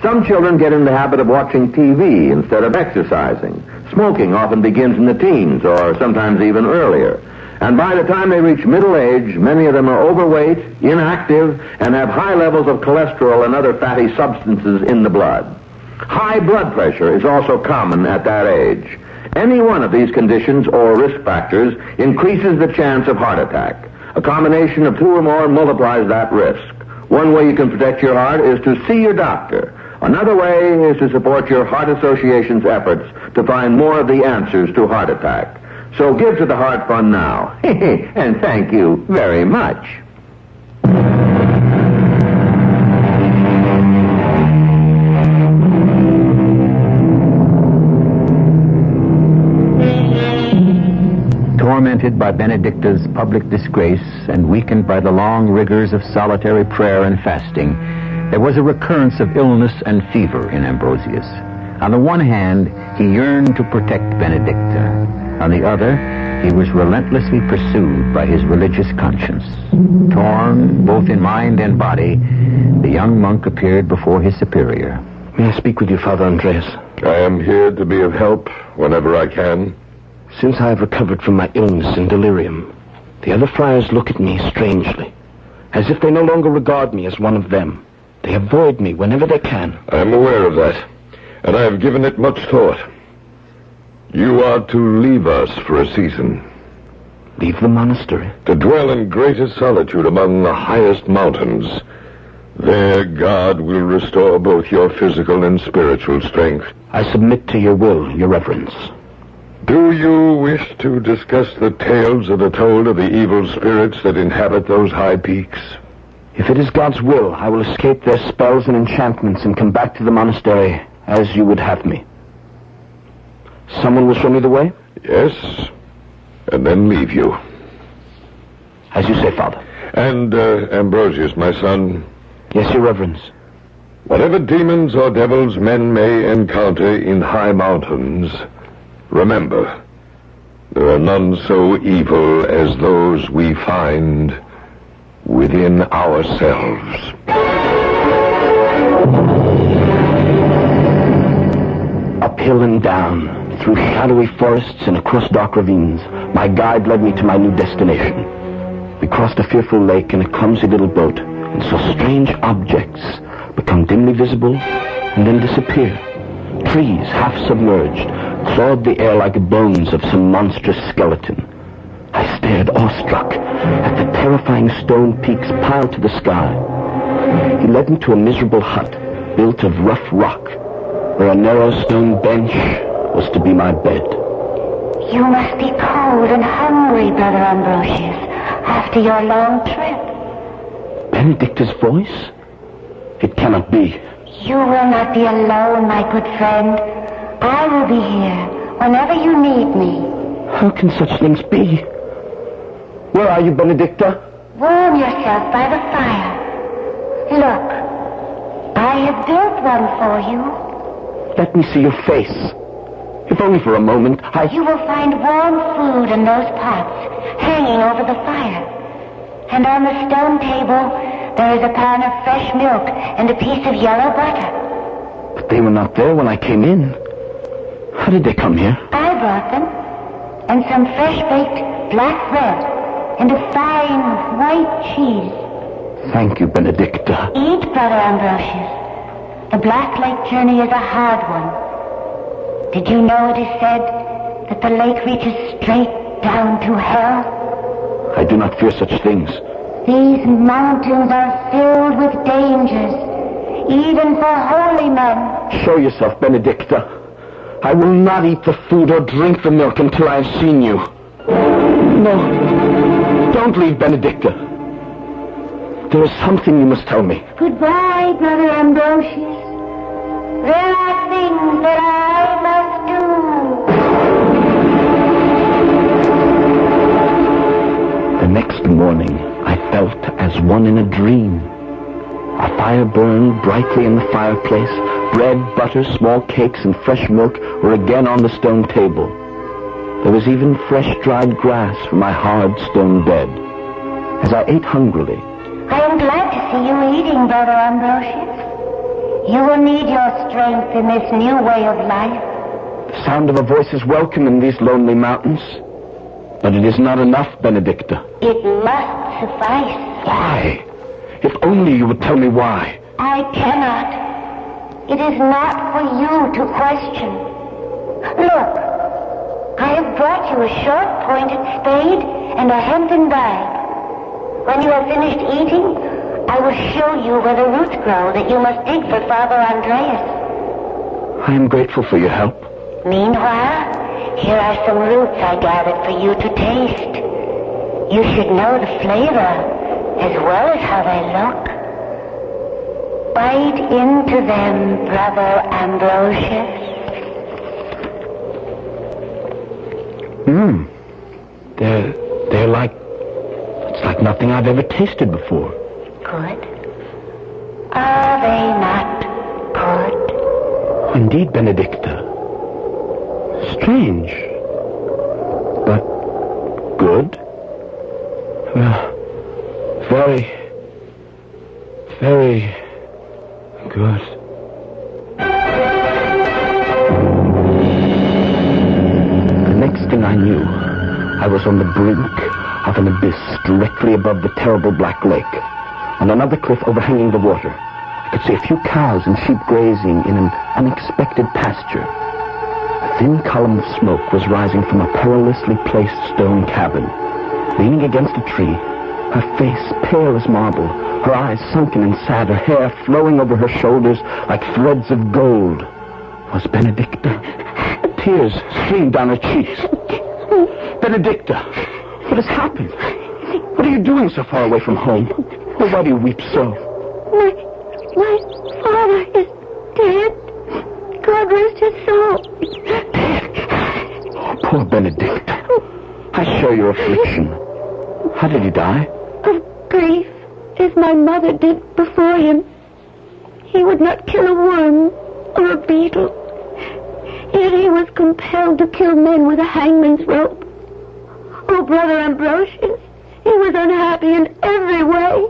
Some children get in the habit of watching TV instead of exercising. Smoking often begins in the teens or sometimes even earlier. And by the time they reach middle age, many of them are overweight, inactive, and have high levels of cholesterol and other fatty substances in the blood. High blood pressure is also common at that age. Any one of these conditions or risk factors increases the chance of heart attack. A combination of 2 or more multiplies that risk. One way you can protect your heart is to see your doctor. Another way is to support your Heart Association's efforts to find more of the answers to heart attack. So give to the Heart Fund now. And thank you very much. Tormented by Benedicta's public disgrace and weakened by the long rigors of solitary prayer and fasting, there was a recurrence of illness and fever in Ambrosius. On the one hand, he yearned to protect Benedicta. On the other, he was relentlessly pursued by his religious conscience. Torn both in mind and body, the young monk appeared before his superior. May I speak with you, Father Andreas? I am here to be of help whenever I can. Since I have recovered from my illness and delirium, the other friars look at me strangely, as if they no longer regard me as one of them. They avoid me whenever they can. I am aware of that, and I have given it much thought. You are to leave us for a season. Leave the monastery? To dwell in greatest solitude among the highest mountains. There God will restore both your physical and spiritual strength. I submit to your will, your reverence. Do you wish to discuss the tales that are told of the evil spirits that inhabit those high peaks? If it is God's will, I will escape their spells and enchantments and come back to the monastery as you would have me. Someone will show me the way? Yes, and then leave you. As you say, Father. And, Ambrosius, my son. Yes, your reverence. Whatever demons or devils men may encounter in high mountains, remember, there are none so evil as those we find within ourselves. Uphill and down, through shadowy forests and across dark ravines, my guide led me to my new destination. We crossed a fearful lake in a clumsy little boat and saw strange objects become dimly visible and then disappear. Trees, half submerged, clawed the air like bones of some monstrous skeleton. I stared awestruck at the terrifying stone peaks piled to the sky. He led me to a miserable hut built of rough rock, where a narrow stone bench was to be my bed. You must be cold and hungry, Brother Ambrosius, after your long trip. Benedicta's voice? It cannot be. You will not be alone, my good friend. I will be here whenever you need me. How can such things be? Where are you, Benedicta? Warm yourself by the fire. Look, I have built one for you. Let me see your face. If only for a moment, You will find warm food in those pots hanging over the fire. And on the stone table, there is a pan of fresh milk and a piece of yellow butter. But they were not there when I came in. How did they come here? I brought them. And some fresh-baked black bread and a fine white cheese. Thank you, Benedicta. Eat, Brother Ambrosius. The Black Lake journey is a hard one. Did you know it is said that the lake reaches straight down to hell? I do not fear such things. These mountains are filled with dangers, even for holy men. Show yourself, Benedicta. I will not eat the food or drink the milk until I have seen you. No, don't leave, Benedicta. There is something you must tell me. Goodbye, Brother Ambrosius. There are things that I must do. The next morning, I felt as one in a dream. A fire burned brightly in the fireplace. Bread, butter, small cakes, and fresh milk were again on the stone table. There was even fresh dried grass for my hard stone bed. As I ate hungrily, I am glad to see you eating, Brother Ambrosius. You will need your strength in this new way of life. the sound of a voice is welcome in these lonely mountains. But it is not enough, Benedicta. It must suffice. Why? If only you would tell me why. I cannot. It is not for you to question. Look, I have brought you a short-pointed spade and a hempen bag. When you have finished eating, I will show you where the roots grow that you must dig for Father Andreas. I am grateful for your help. Meanwhile, here are some roots I gathered for you to taste. You should know the flavor as well as how they look. Bite into them, Brother Ambrosius. They're like... It's like nothing I've ever tasted before. Good. Are they not good? Indeed, Benedicta. Strange. But good? Very, very good. knew. I was on the brink of an abyss directly above the terrible Black Lake. On another cliff overhanging the water, I could see a few cows and sheep grazing in an unexpected pasture. A thin column of smoke was rising from a perilously placed stone cabin. Leaning against a tree, her face pale as marble, her eyes sunken and sad, her hair flowing over her shoulders like threads of gold, was Benedicta. Tears streamed down her cheeks. Benedicta, what has happened? What are you doing so far away from home? Oh, why do you weep so? My father is dead. God rest his soul. Oh, poor Benedicta. I share your affliction. How did he die? Of grief, as my mother did before him. He would not kill a worm or a beetle. Yet he was compelled to kill men with a hangman's rope. Oh, Brother Ambrosius, he was unhappy in every way.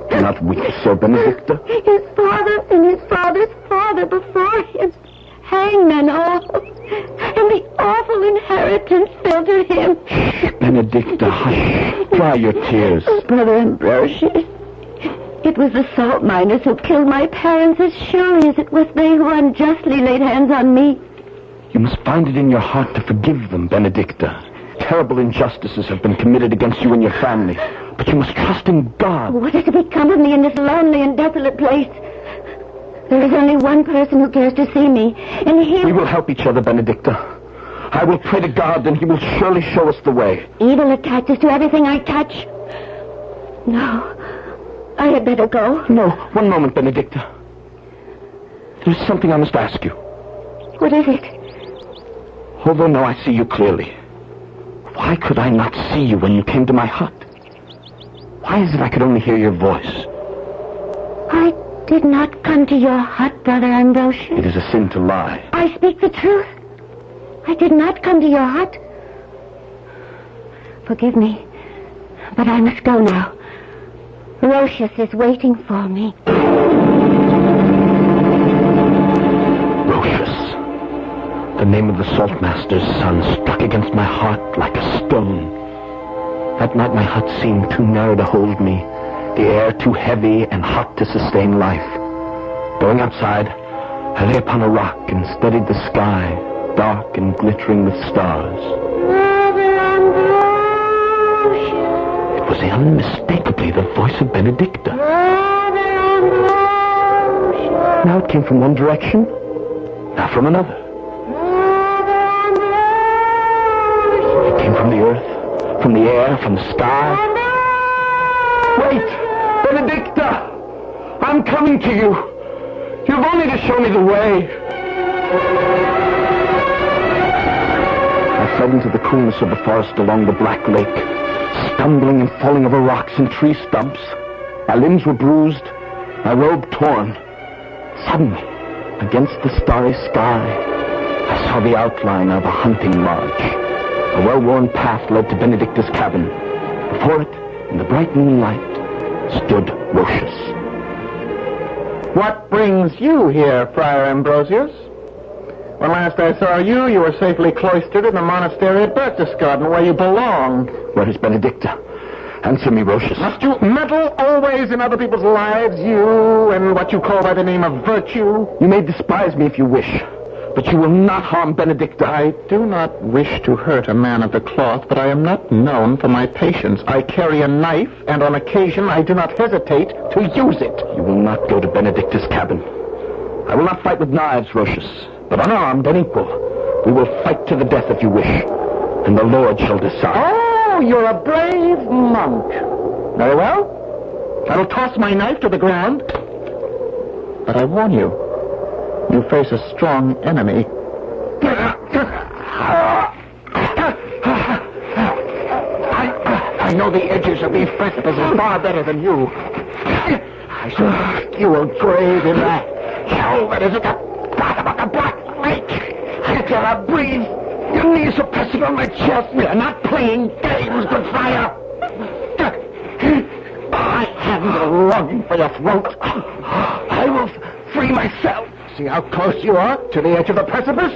Do not weep so, Benedicta. His father and his father's father before him, hangmen all, and the awful inheritance fell to him. Benedicta, hush. Dry your tears. Oh, Brother Ambrosius, it was the salt miners who killed my parents as surely as it was they who unjustly laid hands on me. You must find it in your heart to forgive them, Benedicta. Terrible injustices have been committed against you and your family, but you must trust in God. What is to become of me in this lonely and desolate place? There is only one person who cares to see me, and he... We will help each other, Benedicta. I will pray to God, and he will surely show us the way. Evil attaches to everything I touch. No, I had better go. No, one moment, Benedicta. There's something I must ask you. What is it? Although now I see you clearly, why could I not see you when you came to my hut? Why is it I could only hear your voice? I did not come to your hut, Brother Ambrosius. It is a sin to lie. I speak the truth. I did not come to your hut. Forgive me, but I must go now. Rocius is waiting for me. Rocius. The name of the Saltmaster's son struck against my heart like a stone. That night my hut seemed too narrow to hold me, the air too heavy and hot to sustain life. Going outside, I lay upon a rock and studied the sky, dark and glittering with stars. It was unmistakably the voice of Benedicta. Now it came from one direction, now from another. It came from the earth, from the air, from the sky. Wait! Benedicta! I'm coming to you. You've only to show me the way. I fled into the coolness of the forest along the Black Lake, stumbling and falling over rocks and tree stumps. My limbs were bruised, my robe torn. Suddenly, against the starry sky, I saw the outline of a hunting lodge. A well-worn path led to Benedicta's cabin. Before it, in the bright moonlight, stood Rocius. What brings you here, Friar Ambrosius? When last I saw you, you were safely cloistered in the monastery at Berchtesgaden, where you belong. Where is Benedicta? Answer me, Rocius. Must you meddle always in other people's lives, you and what you call by the name of virtue? You may despise me if you wish, but you will not harm Benedicta. I do not wish to hurt a man of the cloth, but I am not known for my patience. I carry a knife, and on occasion I do not hesitate to use it. You will not go to Benedicta's cabin. I will not fight with knives, Rocius, but unarmed and equal. We will fight to the death if you wish, and the Lord shall decide. Oh, you're a brave monk. Very well. I will toss my knife to the ground. But I warn you, you face a strong enemy. I know the edges of these precipices far better than you. I shall make you a grave in the hell that is at the bottom of the Black Lake. I cannot breathe. Your knees are pressing on my chest. We are not playing games, good friar. My hands are longing for your throat. I will free myself See how close you are to the edge of the precipice?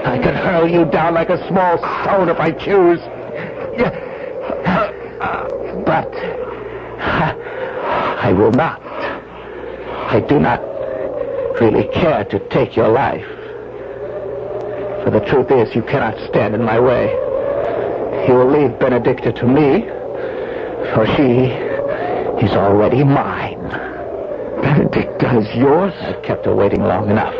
I could hurl you down like a small stone if I choose. But I will not. I do not really care to take your life. For the truth is, you cannot stand in my way. You will leave Benedicta to me, for she is already mine. Benedicta is yours? I've kept her waiting long enough.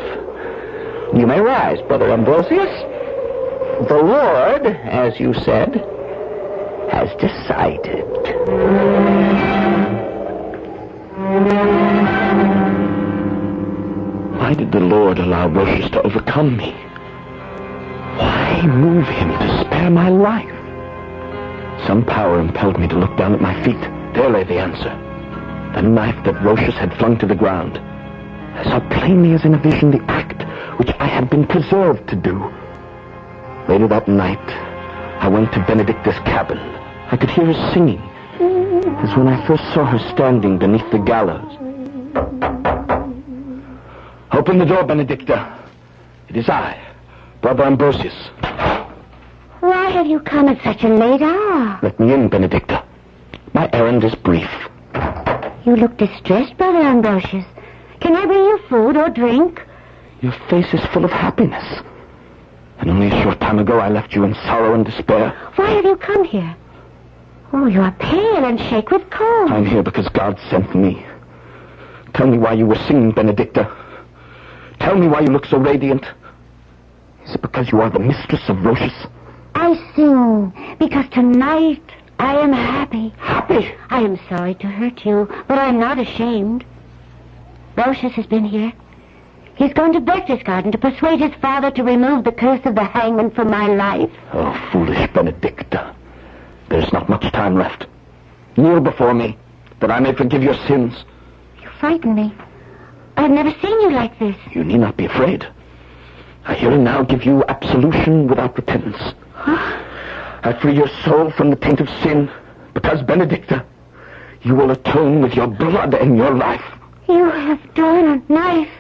You may rise, Brother Ambrosius. The Lord, as you said, has decided. Why did the Lord allow Rochus to overcome me? Why move him to spare my life? Some power impelled me to look down at my feet. There lay the answer. The knife that Rochus had flung to the ground. I saw plainly as in a vision the act which I had been preserved to do. Later that night, I went to Benedicta's cabin. I could hear her singing, as when I first saw her standing beneath the gallows. Open the door, Benedicta. It is I, Brother Ambrosius. Why have you come at such a late hour? Let me in, Benedicta. My errand is brief. You look distressed, Brother Ambrosius. Can I bring you food or drink? Your face is full of happiness. And only a short time ago I left you in sorrow and despair. Why have you come here? Oh, you are pale and shake with cold. I'm here because God sent me. Tell me why you were singing, Benedicta. Tell me why you look so radiant. Is it because you are the mistress of Rochus? I sing because tonight I am happy. Happy? I am sorry to hurt you, but I'm not ashamed. Rochus has been here. He's gone to Berchtesgaden to persuade his father to remove the curse of the hangman from my life. Oh, foolish Benedicta. There's not much time left. Kneel before me, that I may forgive your sins. You frighten me. I've never seen you like this. You need not be afraid. I here and now give you absolution without repentance. I free your soul from the taint of sin, because, Benedicta, you will atone with your blood and your life. You have drawn a knife.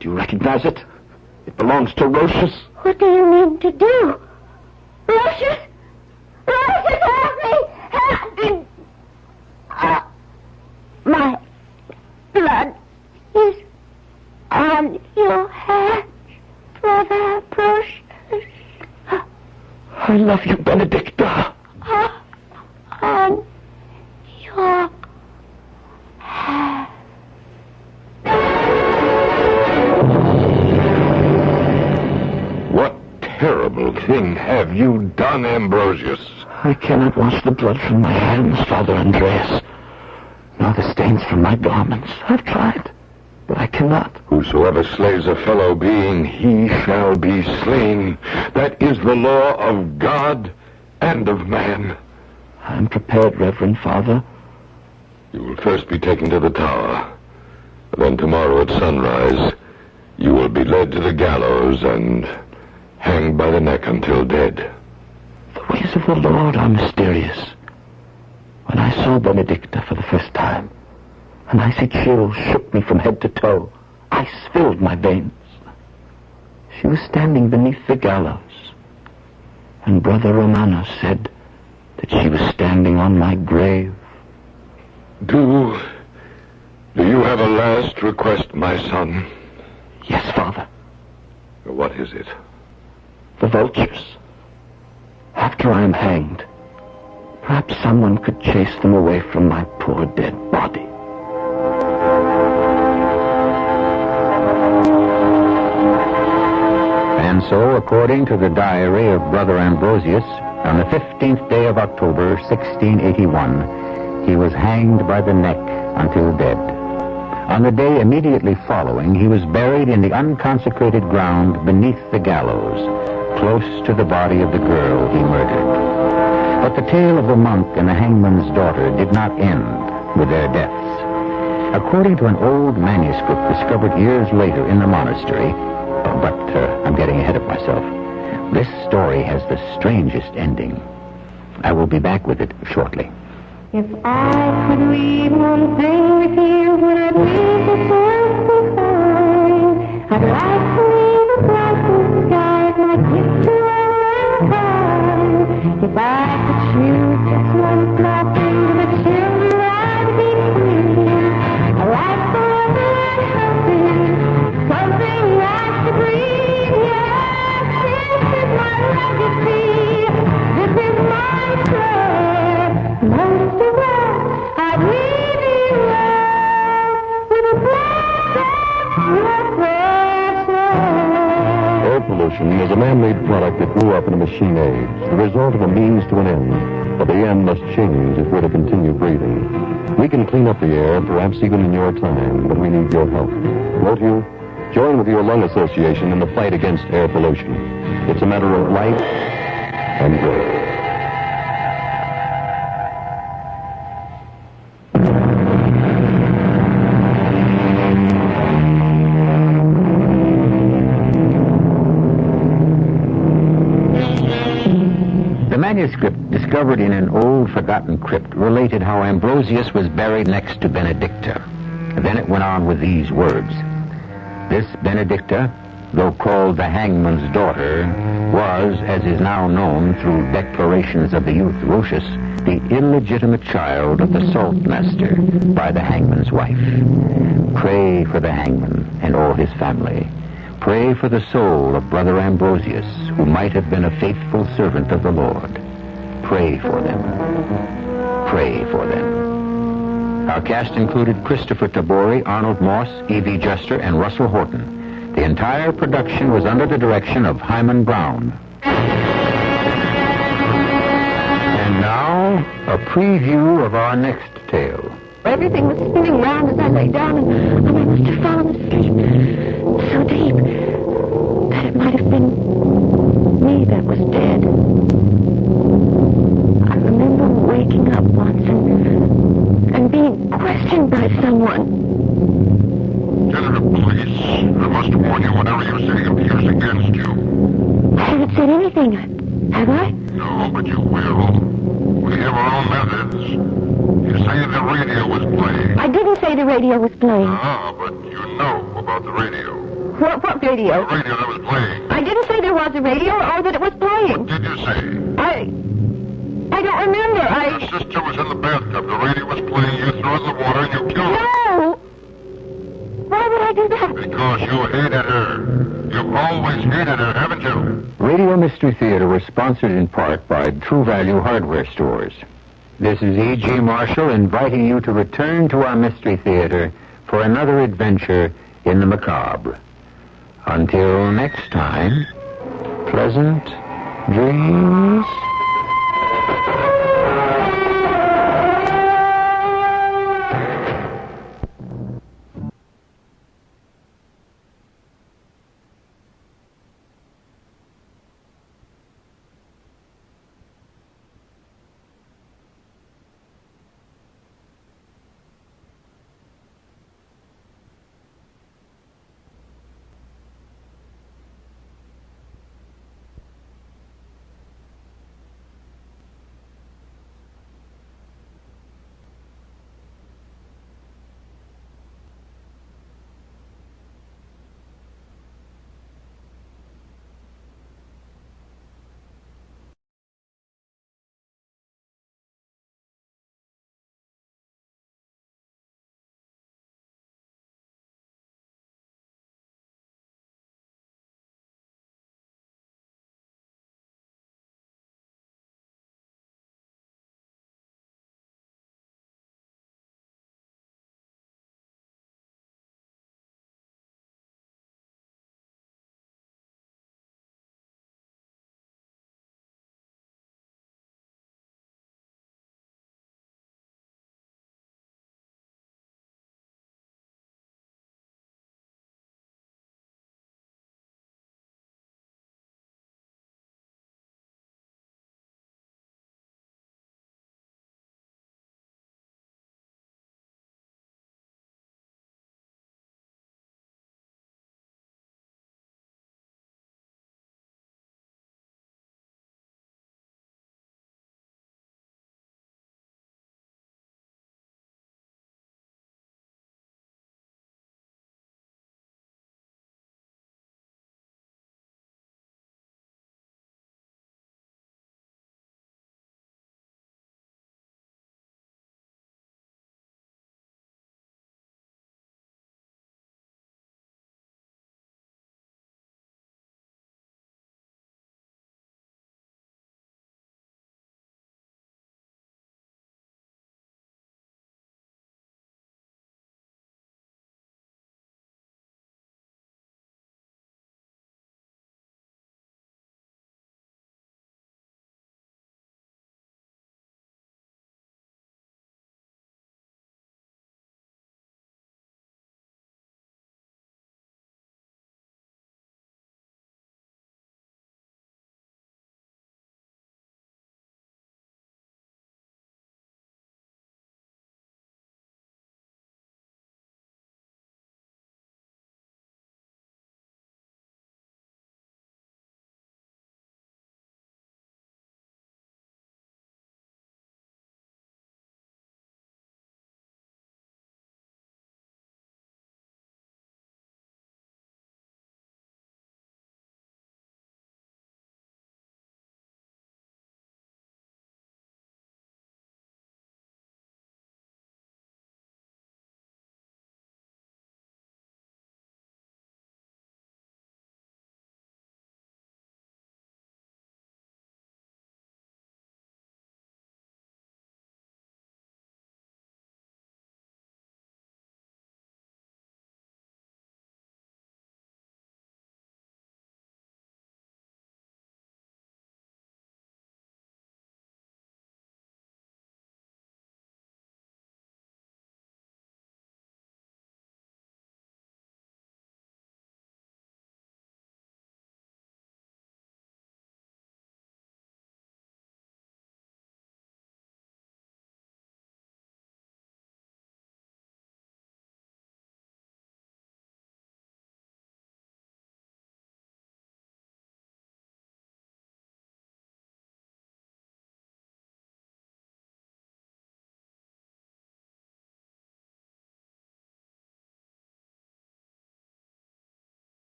Do you recognize it? It belongs to Rochus. What do you mean to do? Rochus! Rochus, help me! Help me! My blood is on your hands, Brother Rochus. I love you, Benedicta. On your hands. What terrible thing have you done, Ambrosius? I cannot wash the blood from my hands, Father Andreas, nor the stains from my garments. I've tried, but I cannot. Whosoever slays a fellow being, he shall be slain. That is the law of God and of man. I'm prepared, Reverend Father. You will first be taken to the tower. Then tomorrow at sunrise, you will be led to the gallows and hanged by the neck until dead. The ways of the Lord are mysterious. When I saw Benedicta for the first time, an icy chill shook me from head to toe. Ice filled my veins. She was standing beneath the gallows, and Brother Romano said that she was standing on my grave. Do you have a last request, my son? Yes, Father. What is it? The vultures. After I am hanged, perhaps someone could chase them away from my poor dead body. And so, according to the diary of Brother Ambrosius, on the 15th day of October, 1681, he was hanged by the neck until dead. On the day immediately following, he was buried in the unconsecrated ground beneath the gallows, close to the body of the girl he murdered. But the tale of the monk and the hangman's daughter did not end with their deaths. According to an old manuscript discovered years later in the monastery, but I'm getting ahead of myself, this story has the strangest ending. I will be back with it shortly. If I could leave one thing with you when I leave this world behind, I'd like grew up in a machine age, the result of a means to an end. But the end must change if we're to continue breathing. We can clean up the air, perhaps even in your time, but we need your help. Won't you? Join with your lung association in the fight against air pollution. It's a matter of life and death. The manuscript discovered in an old forgotten crypt related how Ambrosius was buried next to Benedicta. Then it went on with these words. This Benedicta, though called the hangman's daughter, was, as is now known through declarations of the youth Rocius, the illegitimate child of the saltmaster by the hangman's wife. Pray for the hangman and all his family. Pray for the soul of Brother Ambrosius, who might have been a faithful servant of the Lord. Pray for them. Pray for them. Our cast included Christopher Tabori, Arnold Moss, E.V. Juster, and Russell Horton. The entire production was under the direction of Hyman Brown. And now, a preview of our next tale. Everything was spinning round as I lay down, and I must have fallen asleep so deep that it might have been me that was dead. I remember waking up once and being questioned by someone. Lieutenant of Police, I must warn you whatever you say appears against you. I haven't said anything, have I? No, but you will. We have our own methods. You say the radio was playing. I didn't say the radio was playing. But you know about the radio. What radio? The radio that was playing. I didn't say there was a radio or that it was playing. What did you say? I don't remember. Your sister was in the bathtub. The radio was playing. You threw it in the water and you killed her. No! Why would I do that? Because you hated her. You've always hated her, haven't you? Radio Mystery Theater was sponsored in part by True Value Hardware Stores. This is E.G. Marshall inviting you to return to our Mystery Theater for another adventure in the macabre. Until next time, pleasant dreams.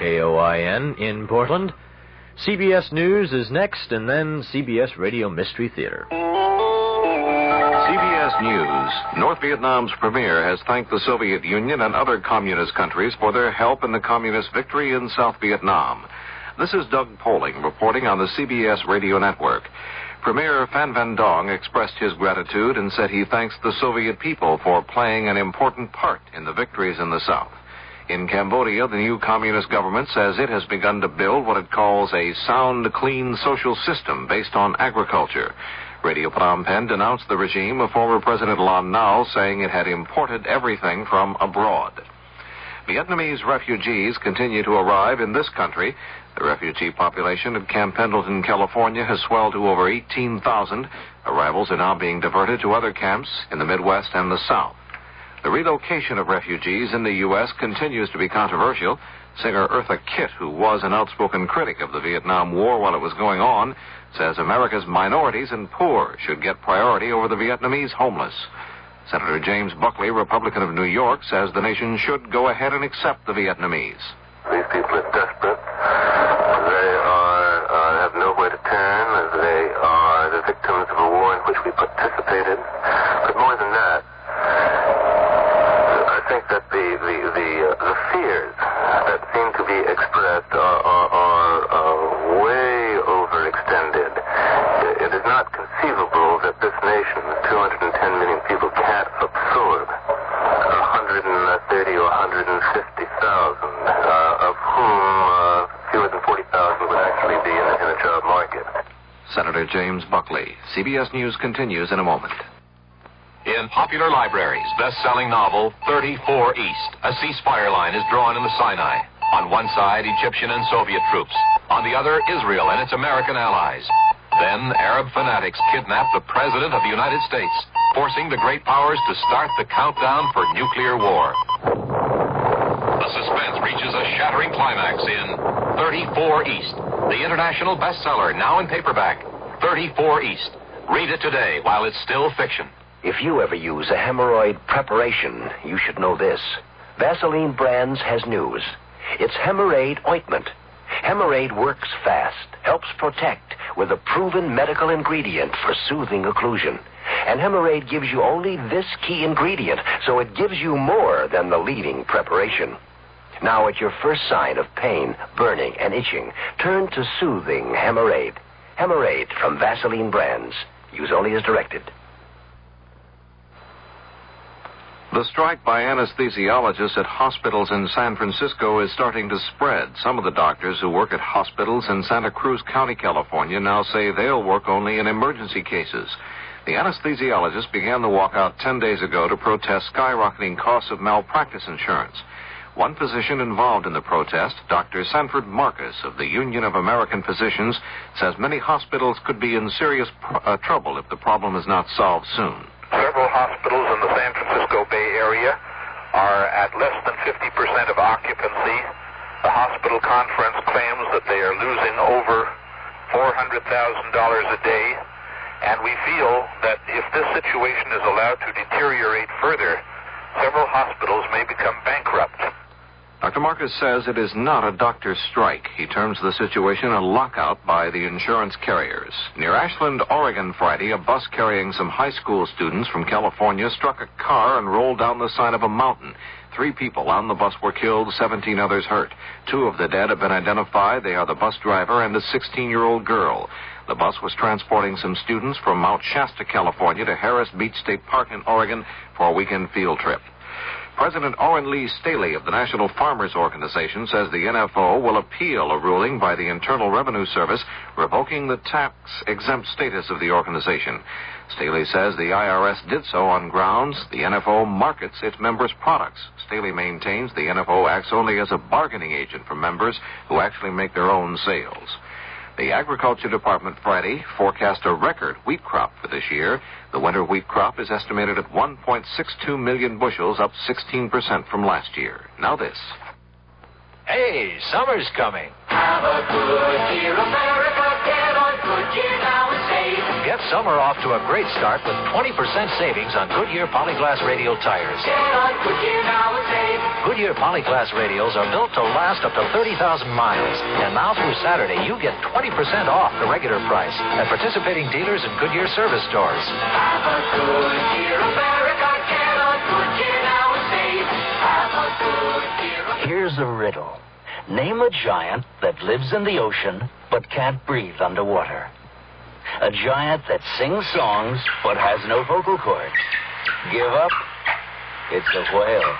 KOIN in Portland. CBS News is next, and then CBS Radio Mystery Theater. CBS News. North Vietnam's premier has thanked the Soviet Union and other communist countries for their help in the communist victory in South Vietnam. This is Doug Poling reporting on the CBS Radio Network. Premier Phan Van Dong expressed his gratitude and said he thanks the Soviet people for playing an important part in the victories in the South. In Cambodia, the new communist government says it has begun to build what it calls a sound, clean social system based on agriculture. Radio Phnom Penh denounced the regime of former President Lon Nol, saying it had imported everything from abroad. Vietnamese refugees continue to arrive in this country. The refugee population at Camp Pendleton, California, has swelled to over 18,000. Arrivals are now being diverted to other camps in the Midwest and the South. The relocation of refugees in the U.S. continues to be controversial. Singer Eartha Kitt, who was an outspoken critic of the Vietnam War while it was going on, says America's minorities and poor should get priority over the Vietnamese homeless. Senator James Buckley, Republican of New York, says the nation should go ahead and accept the Vietnamese. These people are desperate. They have nowhere to turn. They are the victims of a war in which we participated. But more than that, I think that the fears that seem to be expressed are way overextended. It is not conceivable that this nation, 210 million people, can't absorb 130 or 150,000, of whom fewer than 40,000 would actually be in a job market. Senator James Buckley. CBS News continues in a moment. In popular libraries, best-selling novel 34 East. A ceasefire line is drawn in the Sinai. On one side, Egyptian and Soviet troops. On the other, Israel and its American allies. Then, Arab fanatics kidnap the President of the United States, forcing the great powers to start the countdown for nuclear war. The suspense reaches a shattering climax in 34 East, the international bestseller, now in paperback. 34 East. Read it today while it's still fiction. If you ever use a hemorrhoid preparation, you should know this. Vaseline Brands has news. It's Hemorrhoid Ointment. Hemorrhoid works fast, helps protect with a proven medical ingredient for soothing occlusion. And Hemorrhoid gives you only this key ingredient, so it gives you more than the leading preparation. Now, at your first sign of pain, burning, and itching, turn to soothing Hemorrhoid. Hemorrhoid from Vaseline Brands. Use only as directed. The strike by anesthesiologists at hospitals in San Francisco is starting to spread. Some of the doctors who work at hospitals in Santa Cruz County, California, now say they'll work only in emergency cases. The anesthesiologists began the walkout 10 days ago to protest skyrocketing costs of malpractice insurance. One physician involved in the protest, Dr. Sanford Marcus of the Union of American Physicians, says many hospitals could be in serious trouble if the problem is not solved soon. Several hospitals in the San Francisco Bay Area are at less than 50% of occupancy. The hospital conference claims that they are losing over $400,000 a day, and we feel that if this situation is allowed to deteriorate further, several hospitals may become bankrupt. Dr. Marcus says it is not a doctor's strike. He terms the situation a lockout by the insurance carriers. Near Ashland, Oregon, Friday, a bus carrying some high school students from California struck a car and rolled down the side of a mountain. 3 people on the bus were killed, 17 others hurt. 2 of the dead have been identified. They are the bus driver and a 16-year-old girl. The bus was transporting some students from Mount Shasta, California to Harris Beach State Park in Oregon for a weekend field trip. President Oren Lee Staley of the National Farmers Organization says the NFO will appeal a ruling by the Internal Revenue Service revoking the tax-exempt status of the organization. Staley says the IRS did so on grounds the NFO markets its members' products. Staley maintains the NFO acts only as a bargaining agent for members who actually make their own sales. The Agriculture Department Friday forecast a record wheat crop for this year. The winter wheat crop is estimated at 1.62 million bushels, up 16% from last year. Now this. Hey, summer's coming. Have a good year, America. Get on Goodyear now and save. Get summer off to a great start with 20% savings on Goodyear Polyglass Radial tires. Get on Goodyear now and save. Goodyear Goodyear Polyglass radials are built to last up to 30,000 miles. And now through Saturday, you get 20% off the regular price at participating dealers and Goodyear service stores. Have a Goodyear, America, get a Goodyear now and save. Have a Goodyear. Here's a riddle. Name a giant that lives in the ocean but can't breathe underwater. A giant that sings songs but has no vocal cords. Give up? It's a whale.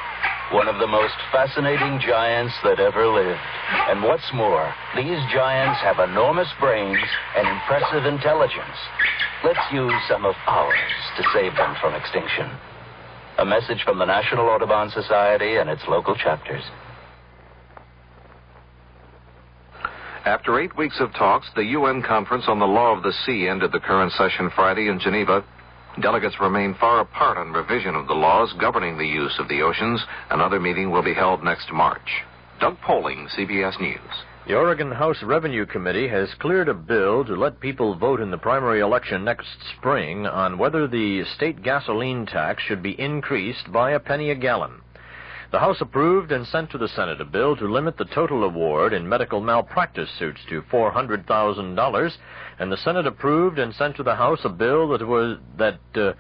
One of the most fascinating giants that ever lived. And what's more, these giants have enormous brains and impressive intelligence. Let's use some of ours to save them from extinction. A message from the National Audubon Society and its local chapters. After 8 weeks of talks, the UN Conference on the Law of the Sea ended the current session Friday in Geneva. Delegates remain far apart on revision of the laws governing the use of the oceans. Another meeting will be held next March. Doug Poling, CBS News. The Oregon House Revenue Committee has cleared a bill to let people vote in the primary election next spring on whether the state gasoline tax should be increased by a penny a gallon. The House approved and sent to the Senate a bill to limit the total award in medical malpractice suits to $400,000, and the Senate approved and sent to the House a bill that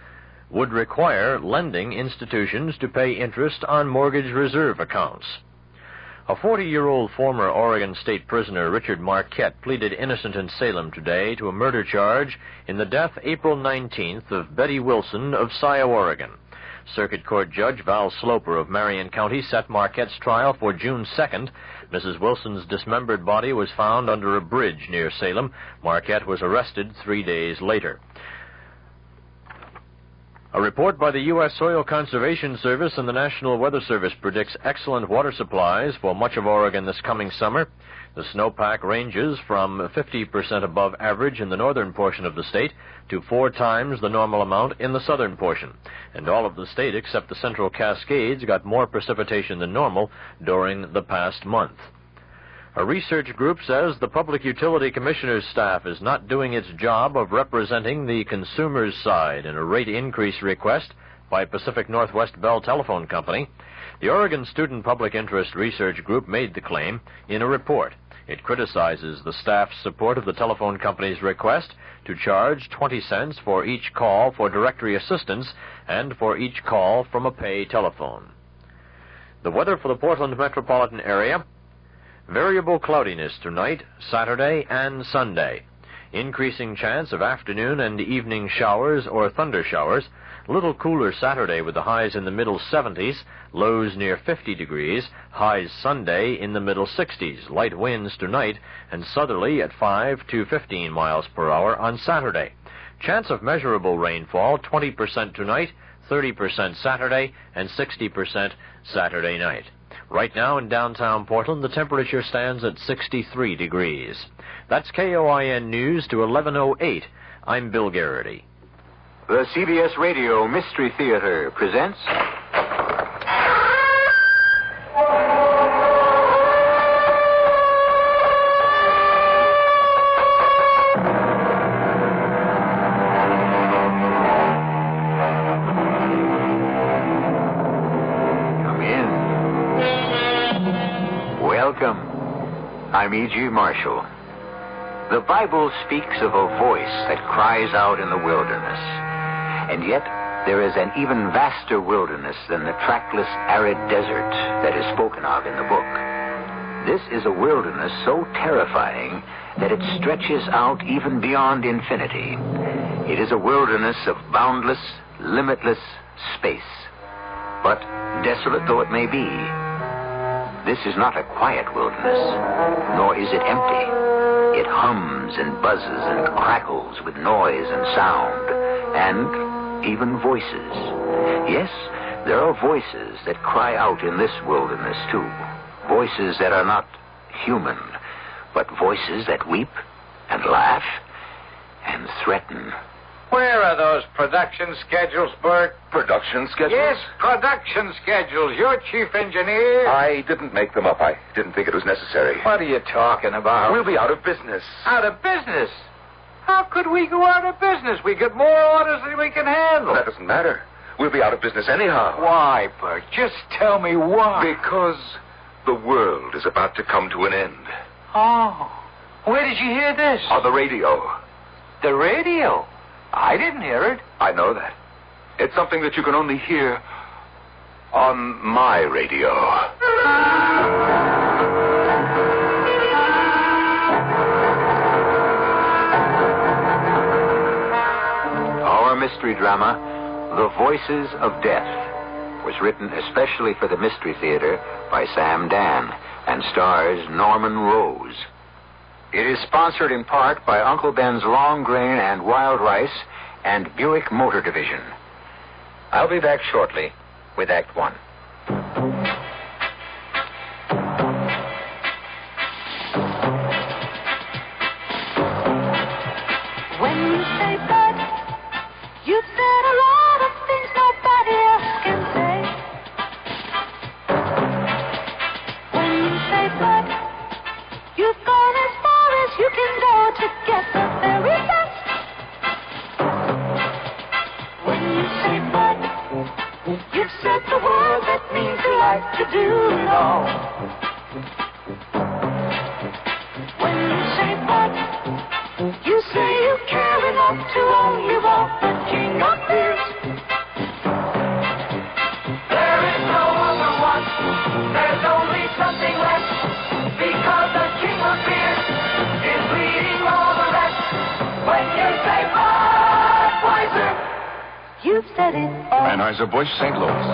would require lending institutions to pay interest on mortgage reserve accounts. A 40-year-old former Oregon State prisoner, Richard Marquette, pleaded innocent in Salem today to a murder charge in the death April 19th of Betty Wilson of Sia, Oregon. Circuit Court Judge Val Sloper of Marion County set Marquette's trial for June 2nd. Mrs. Wilson's dismembered body was found under a bridge near Salem. Marquette was arrested 3 days later. A report by the U.S. Soil Conservation Service and the National Weather Service predicts excellent water supplies for much of Oregon this coming summer. The snowpack ranges from 50% above average in the northern portion of the state to 4 times the normal amount in the southern portion. And all of the state except the Central Cascades got more precipitation than normal during the past month. A research group says the Public Utility Commissioner's staff is not doing its job of representing the consumer's side in a rate increase request by Pacific Northwest Bell Telephone Company. The Oregon Student Public Interest Research Group made the claim in a report. It criticizes the staff's support of the telephone company's request to charge 20 cents for each call for directory assistance and for each call from a pay telephone. The weather for the Portland metropolitan area: variable cloudiness tonight, Saturday, and Sunday. Increasing chance of afternoon and evening showers or thunder showers. Little cooler Saturday with the highs in the middle 70s, lows near 50 degrees, highs Sunday in the middle 60s, light winds tonight, and southerly at 5 to 15 miles per hour on Saturday. Chance of measurable rainfall, 20% tonight, 30% Saturday, and 60% Saturday night. Right now in downtown Portland, the temperature stands at 63 degrees. That's KOIN News to 11:08. I'm Bill Garrity. The CBS Radio Mystery Theater presents... Come in. Welcome. I'm E.G. Marshall. The Bible speaks of a voice that cries out in the wilderness. And yet, there is an even vaster wilderness than the trackless, arid desert that is spoken of in the book. This is a wilderness so terrifying that it stretches out even beyond infinity. It is a wilderness of boundless, limitless space. But, desolate though it may be, this is not a quiet wilderness, nor is it empty. It hums and buzzes and crackles with noise and sound, and even voices. Yes, there are voices that cry out in this wilderness, too. Voices that are not human, but voices that weep and laugh and threaten. Where are those production schedules, Bert? Production schedules? Yes, production schedules. You're chief engineer. I didn't make them up. I didn't think it was necessary. What are you talking about? We'll be out of business. Out of business? How could we go out of business? We get more orders than we can handle. That doesn't matter. We'll be out of business anyhow. Why, Bert? Just tell me why. Because the world is about to come to an end. Oh. Where did you hear this? On the radio. The radio? I didn't hear it. I know that. It's something that you can only hear on my radio. Our mystery drama, The Voices of Death, was written especially for the Mystery Theater by Sam Dan and stars Norman Rose. It is sponsored in part by Uncle Ben's Long Grain and Wild Rice and Buick Motor Division. I'll be back shortly with Act One. When you say but, you've said a lot of things nobody else can say. When you say but, you've gone as far as you can go to get the very best. When you say but, you've said the word that means you like to do it all. When you say but, you say you care enough to only want the king of fears. There is no other one. There's only something left. Because the king of fears is leading all the rest. When you say Budweiser, you've said it all. Anheuser-Busch, St. Louis.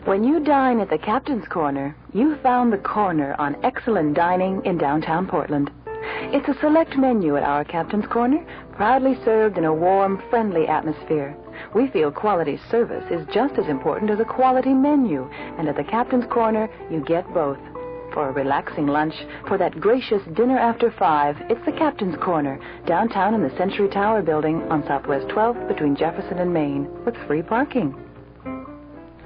When you dine at the Captain's Corner, you found the corner on excellent dining in downtown Portland. It's a select menu at our Captain's Corner, proudly served in a warm, friendly atmosphere. We feel quality service is just as important as a quality menu, and at the Captain's Corner, you get both. For a relaxing lunch, for that gracious dinner after 5, it's the Captain's Corner, downtown in the Century Tower building on Southwest 12th between Jefferson and Main, with free parking.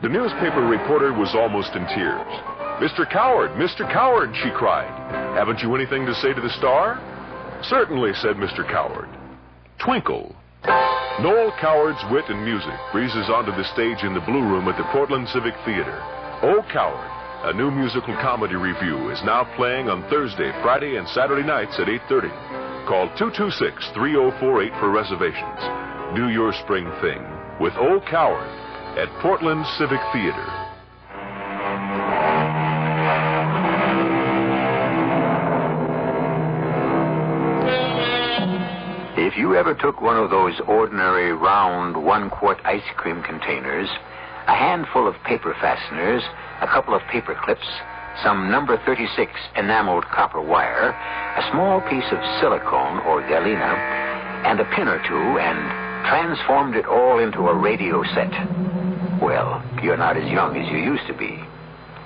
The newspaper reporter was almost in tears. Mr. Coward, she cried. Haven't you anything to say to the star? Certainly, said Mr. Coward. Twinkle. Noel Coward's wit and music breezes onto the stage in the Blue Room at the Portland Civic Theater. Oh, Coward, a new musical comedy review, is now playing on Thursday, Friday, and Saturday nights at 8:30. Call 226-3048 for reservations. Do your spring thing with Oh, Coward at Portland Civic Theater. If you ever took one of those ordinary round 1-quart ice cream containers, a handful of paper fasteners, a couple of paper clips, some number 36 enameled copper wire, a small piece of silicone or galena, and a pin or two, and transformed it all into a radio set, well, you're not as young as you used to be.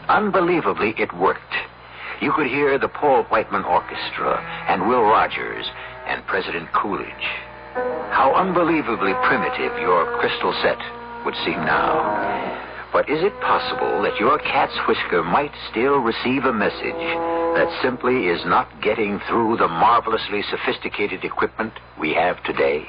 Unbelievably, it worked. You could hear the Paul Whiteman Orchestra and Will Rogers and President Coolidge. How unbelievably primitive your crystal set would seem now. But is it possible that your cat's whisker might still receive a message that simply is not getting through the marvelously sophisticated equipment we have today?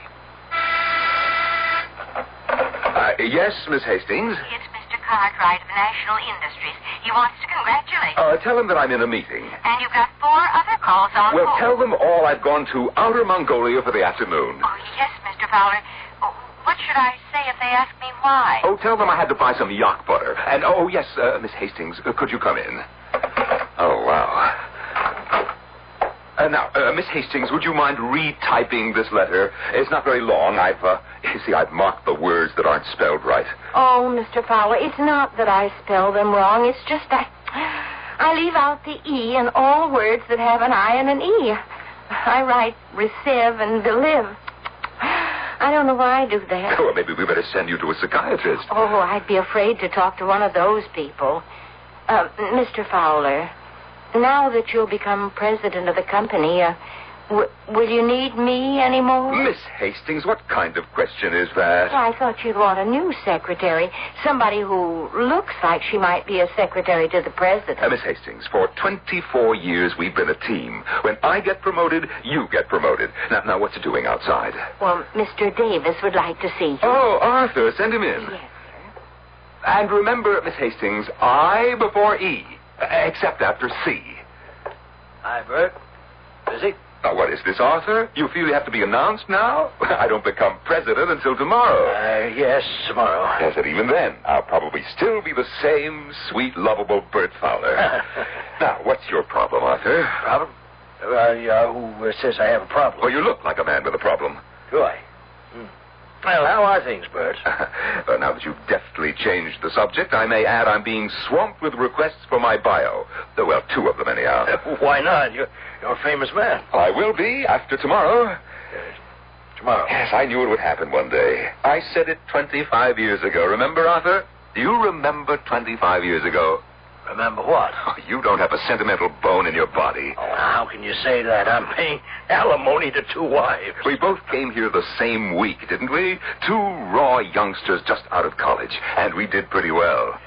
Yes, Miss Hastings? It's Mr. Cartwright of National Industries. He wants to congratulate you. Tell him that I'm in a meeting. And you've got 4 other calls on Well, hold. tell them all I've gone to Outer Mongolia for the afternoon. Oh, yes, Mr. Fowler. Oh, what should I say if they ask me why? Oh, tell them I had to buy some yak butter. And, oh, yes, Miss Hastings, could you come in? Oh, wow. Now, Miss Hastings, would you mind retyping this letter? It's not very long. I've marked the words that aren't spelled right. Oh, Mr. Fowler, it's not that I spell them wrong. It's just I leave out the E in all words that have an I and an E. I write receive and believe. I don't know why I do that. Well, maybe we better send you to a psychiatrist. Oh, I'd be afraid to talk to one of those people. Mr. Fowler, now that you'll become president of the company, Will you need me anymore? Miss Hastings, what kind of question is that? Well, I thought you'd want a new secretary. Somebody who looks like she might be a secretary to the president. Miss Hastings, for 24 years we've been a team. When I get promoted, you get promoted. Now what's it doing outside? Well, Mr. Davis would like to see you. Oh, Arthur, send him in. Yes, sir. And remember, Miss Hastings, I before E, except after C. Hi, Bert. Busy? Now, what is this, Arthur? You feel you have to be announced now? I don't become president until tomorrow. Yes, tomorrow. Yes, and even then, I'll probably still be the same sweet, lovable Bert Fowler. Now, what's your problem, Arthur? Problem? Who says I have a problem? Well, you look like a man with a problem. Do I? Well, how are things, Bert? Now that you've deftly changed the subject, I may add I'm being swamped with requests for my bio. Well, 2 of them, anyhow. Why not? You're a famous man. I will be after tomorrow. Tomorrow? Yes, I knew it would happen one day. I said it 25 years ago. Remember, Arthur? Do you remember 25 years ago? Remember what? Oh, you don't have a sentimental bone in your body. Oh, how can you say that? I'm paying alimony to 2 wives. We both came here the same week, didn't we? 2 raw youngsters just out of college, and we did pretty well.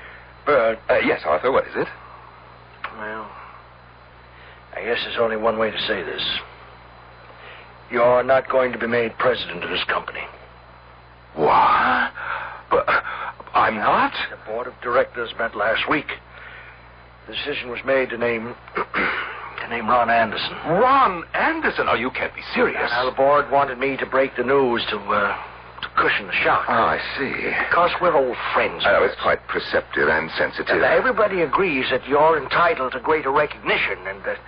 Bert? Yes, Arthur, what is it? Well, I guess there's only one way to say this. You're not going to be made president of this company. What? But I'm not? The board of directors met last week. The decision was made to name Ron Anderson. Ron Anderson? Oh, you can't be serious. Now, the board wanted me to break the news to cushion the shock. Oh, I see. Because we're old friends. Oh, it's quite perceptive and sensitive. And everybody agrees that you're entitled to greater recognition and that,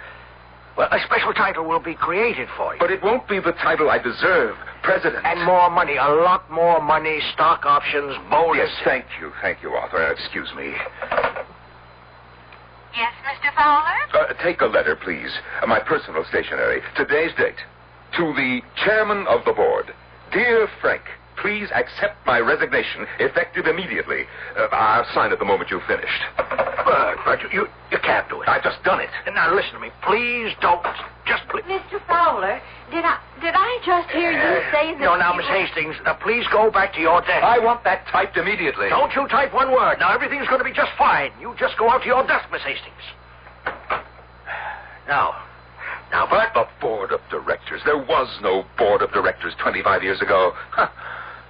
well, a special title will be created for you. But it won't be the title I deserve. President. And more money, a lot more money, stock options, bonus. Yes, thank you, Arthur. Excuse me. Yes, Mr. Fowler? Take a letter, please. My personal stationery. Today's date. To the chairman of the board. Dear Frank, please accept my resignation, effective immediately. I'll sign it the moment you've finished. But you can't do it. I've just done it. And now listen to me. Please don't. Just please. Mr. Fowler, did I just hear you say that... No, now, Miss Hastings, please go back to your desk. I want that typed immediately. Don't you type one word. Now, everything's going to be just fine. You just go out to your desk, Miss Hastings. Now, Bert. The board of directors. There was no board of directors 25 years ago.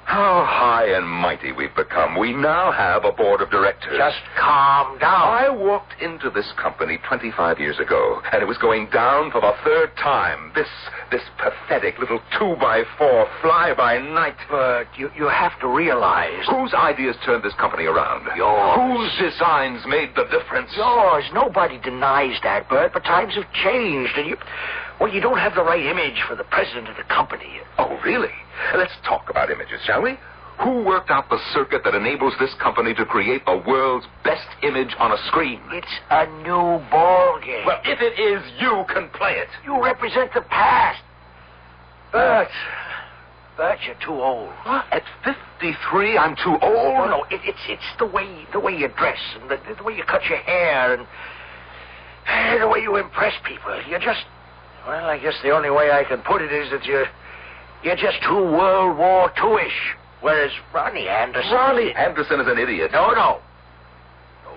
How high and mighty we've become. We now have a board of directors. Just calm down. I walked into this company 25 years ago, and it was going down for the 3rd time. This pathetic little 2x4 fly-by-night. But you have to realize... Whose ideas turned this company around? Yours. Whose designs made the difference? Yours. Nobody denies that, Bert, but times have changed, and you don't have the right image for the president of the company. Oh, really? Let's talk about images, shall we? Who worked out the circuit that enables this company to create the world's best image on a screen? It's a new ball game. Well, if it is, you can play it. You represent the past. Bert, you're too old. What? At 53, I'm too old? No, it's the way you dress and the way you cut your hair and the way you impress people. You're just... Well, I guess the only way I can put it is that you're just too World War II-ish. Whereas Ronnie Anderson... Ronnie Anderson is an idiot. No,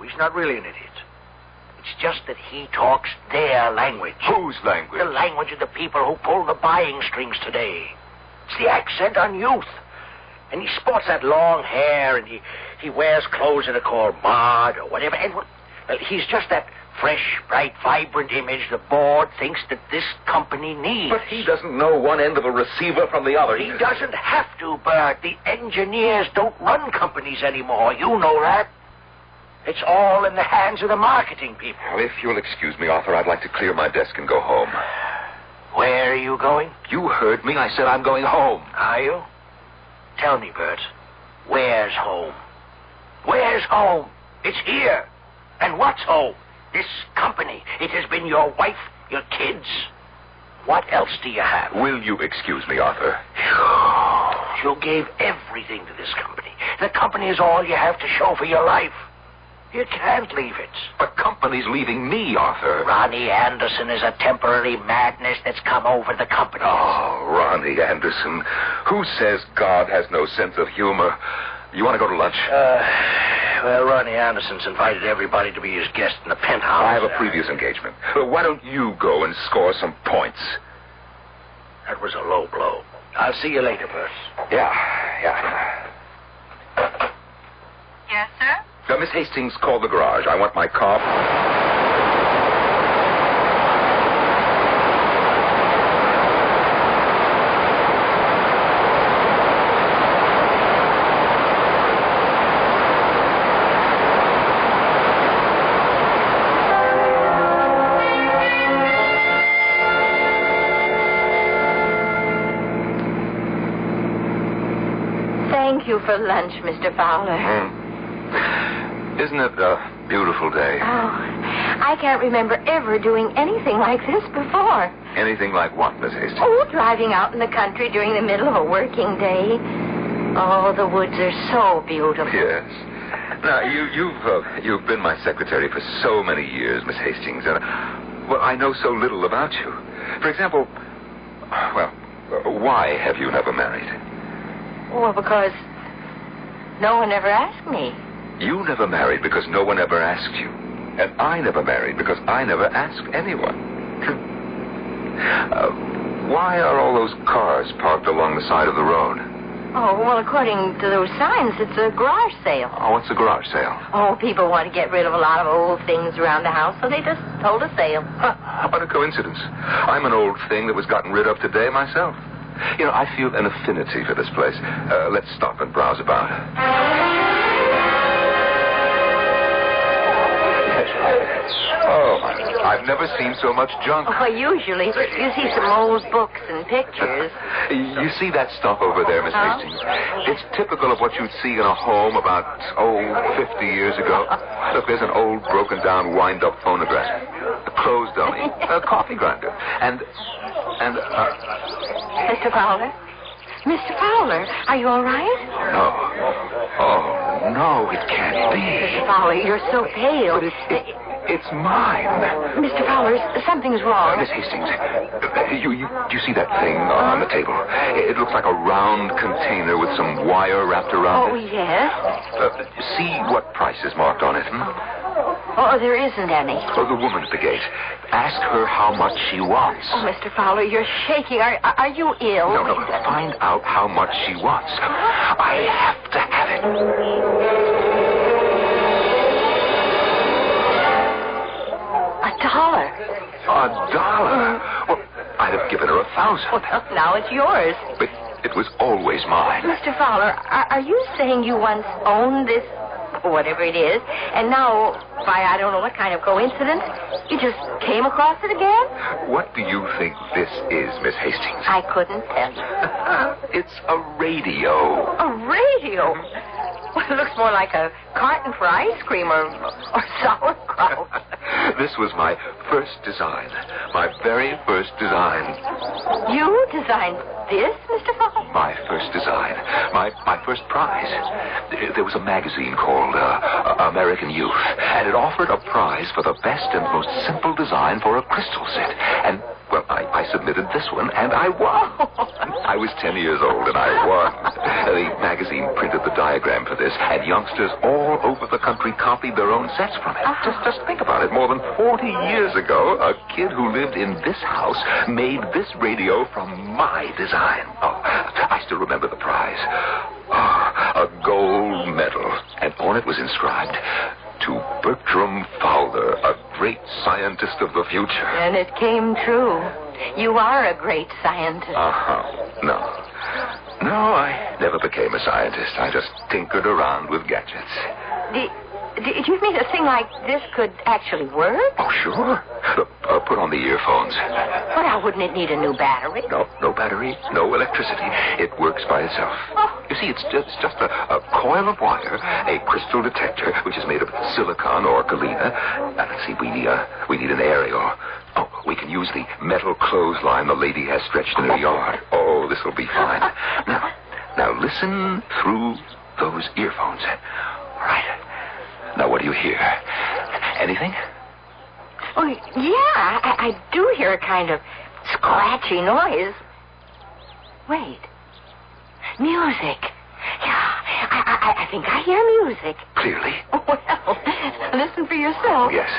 he's not really an idiot. It's just that he talks their language. Whose language? The language of the people who pull the buying strings today. It's the accent on youth. And he sports that long hair, and he wears clothes that are called mod or whatever. And, well, he's just that fresh, bright, vibrant image the board thinks that this company needs. But he doesn't know one end of a receiver from the other. He doesn't have to, Bert. The engineers don't run companies anymore. You know that. It's all in the hands of the marketing people. Now, if you'll excuse me, Arthur, I'd like to clear my desk and go home. Where are you going? You heard me. I said I'm going home. Are you? Tell me, Bert. Where's home? Where's home? It's here. And what's home? This company. It has been your wife, your kids. What else do you have? Will you excuse me, Arthur? You gave everything to this company. The company is all you have to show for your life. You can't leave it. The company's leaving me, Arthur. Ronnie Anderson is a temporary madness that's come over the company. Oh, Ronnie Anderson. Who says God has no sense of humor? You want to go to lunch? Well, Ronnie Anderson's invited everybody to be his guest in the penthouse. I have a previous engagement. Why don't you go and score some points? That was a low blow. I'll see you later, Bert. Yeah. Yes, sir? Miss Hastings, call the garage. I want my car. Thank you for lunch, Mr. Fowler. Isn't it a beautiful day? Oh, I can't remember ever doing anything like this before. Anything like what, Miss Hastings? Oh, driving out in the country during the middle of a working day. Oh, the woods are so beautiful. Yes. Now, you've been my secretary for so many years, Miss Hastings, and, well, I know so little about you. For example, why have you never married? Well, because no one ever asked me. You never married because no one ever asked you. And I never married because I never asked anyone. Why are all those cars parked along the side of the road? Oh, well, according to those signs, it's a garage sale. Oh, what's a garage sale? Oh, people want to get rid of a lot of old things around the house, so they just hold a sale. What a coincidence. I'm an old thing that was gotten rid of today myself. You know, I feel an affinity for this place. Let's stop and browse about. Oh, I've never seen so much junk. Oh, usually you see some old books and pictures. You see that stuff over there, Miss Hastings? It's typical of what you'd see in a home about, 50 years ago. Look, there's an old, broken-down, wind-up phonograph, a clothes dummy, a coffee grinder, and Mr. Fowler? Mr. Fowler, are you all right? No. Oh, no, it can't be. Mr. Fowler, you're so pale. But it's mine. Mr. Fowler, something's wrong. Miss Hastings, you see that thing on the table? It looks like a round container with some wire wrapped around it. Oh, yes? See what price is marked on it, Oh, there isn't any. Oh, the woman at the gate. Ask her how much she wants. Oh, Mr. Fowler, you're shaking. Are you ill? No. Find out how much she wants. I have to have it. $1. $1? Well, I'd have given her 1,000. Well, now it's yours. But it was always mine. Mr. Fowler, are you saying you once owned this, whatever it is, and now, by I don't know what kind of coincidence, you just came across it again? What do you think this is, Miss Hastings? I couldn't tell you. It's a radio. A radio? Well, it looks more like a carton for ice cream or sauerkraut. This was my first design. My very first design. You designed this, Mr. Fowler? My first design. My first prize. There was a magazine called American Youth, and it offered a prize for the best and most simple design for a crystal set. And, well, I submitted this one, and I won. I was 10 years old, and I won. The magazine printed the diagram for this, and youngsters all over the country copied their own sets from it. Just think about it. More than 40 years ago, a kid who lived in this house made this radio from my design. Oh, I still remember the prize. Oh, a gold medal. And on it was inscribed, "To Bertram Fowler, a great scientist of the future." And it came true. You are a great scientist. No, I never became a scientist. I just tinkered around with gadgets. Do you mean a thing like this could actually work? Oh, sure. Look, put on the earphones. Well, now, wouldn't it need a new battery? No battery, no electricity. It works by itself. Oh. You see, it's just a coil of wire, a crystal detector, which is made of silicon or galena. Let's see, we need an aerial. Oh, we can use the metal clothesline the lady has stretched in her yard. Oh, this will be fine. Now listen through those earphones. All right. Now, what do you hear? Anything? Oh, yeah, I do hear a kind of scratchy noise. Wait. Music. Yeah, I think I hear music. Clearly? Well, listen for yourself. Yes.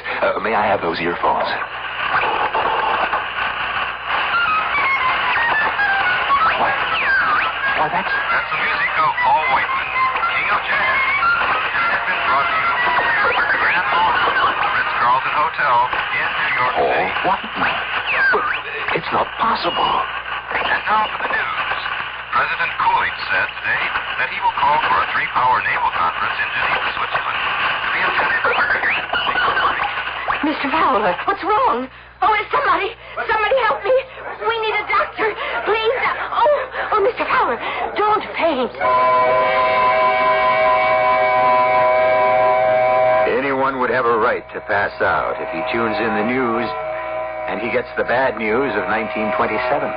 May I have those earphones? Why, that's the music of Paul Whiteman, King of Jazz. This has been brought to you from the Grand Hall of the Ritz-Carlton Hotel in New York City. Whiteman? But it's not possible. And now for the news. President Coolidge said today that he will call for a 3-hour naval conference in Geneva, Switzerland, to be attended by Mr. Fowler, what's wrong? Oh, somebody help me. We need a doctor. Please. Oh, Mr. Fowler, don't faint. Anyone would have a right to pass out if he tunes in the news and he gets the bad news of 1927.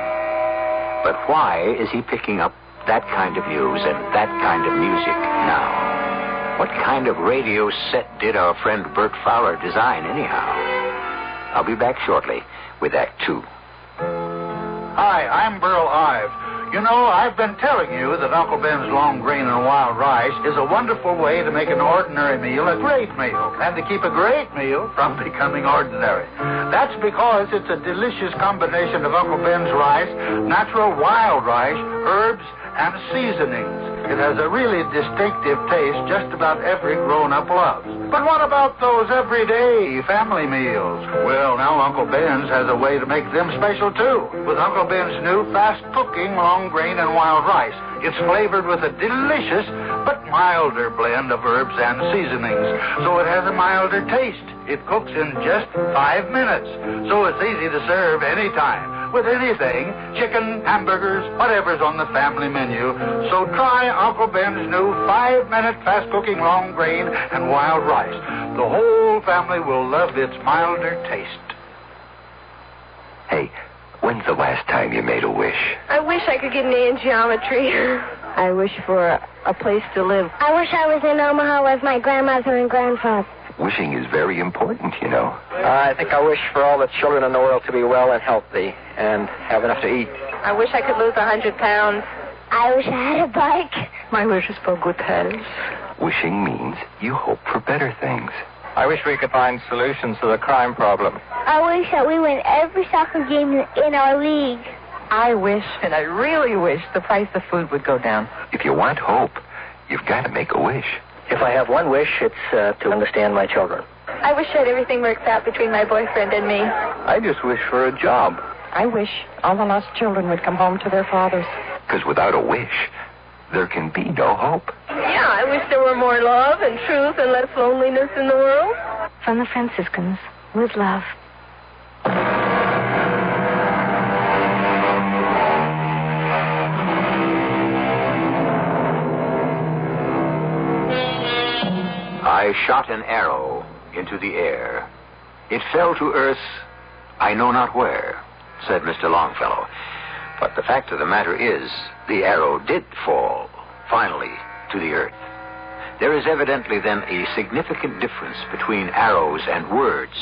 But why is he picking up that kind of news and that kind of music now? What kind of radio set did our friend Bert Fowler design, anyhow? I'll be back shortly with Act 2. Hi, I'm Burl Ives. You know, I've been telling you that Uncle Ben's long grain and wild rice is a wonderful way to make an ordinary meal a great meal, and to keep a great meal from becoming ordinary. That's because it's a delicious combination of Uncle Ben's rice, natural wild rice, herbs, and seasonings. It has a really distinctive taste just about every grown-up loves. But what about those everyday family meals? Well, now Uncle Ben's has a way to make them special, too. With Uncle Ben's new fast-cooking long grain and wild rice. It's flavored with a delicious but milder blend of herbs and seasonings, so it has a milder taste. It cooks in just 5 minutes, so it's easy to serve anytime. With anything, chicken, hamburgers, whatever's on the family menu. So try Uncle Ben's new 5-minute fast-cooking long grain and wild rice. The whole family will love its milder taste. Hey, when's the last time you made a wish? I wish I could get an A in geometry. I wish for a place to live. I wish I was in Omaha with my grandmother and grandfather. Wishing is very important, you know. I think I wish for all the children in the world to be well and healthy and have enough to eat. I wish I could lose 100 pounds. I wish I had a bike. My wish is for good health. Wishing means you hope for better things. I wish we could find solutions to the crime problem. I wish that we win every soccer game in our league. I wish, and I really wish, the price of food would go down. If you want hope, you've got to make a wish. If I have one wish, it's to understand my children. I wish that everything works out between my boyfriend and me. I just wish for a job. I wish all the lost children would come home to their fathers. Because without a wish, there can be no hope. Yeah, I wish there were more love and truth and less loneliness in the world. From the Franciscans, with love. I shot an arrow into the air. It fell to earth, I know not where, said Mr. Longfellow. But the fact of the matter is, the arrow did fall, finally, to the earth. There is evidently then a significant difference between arrows and words.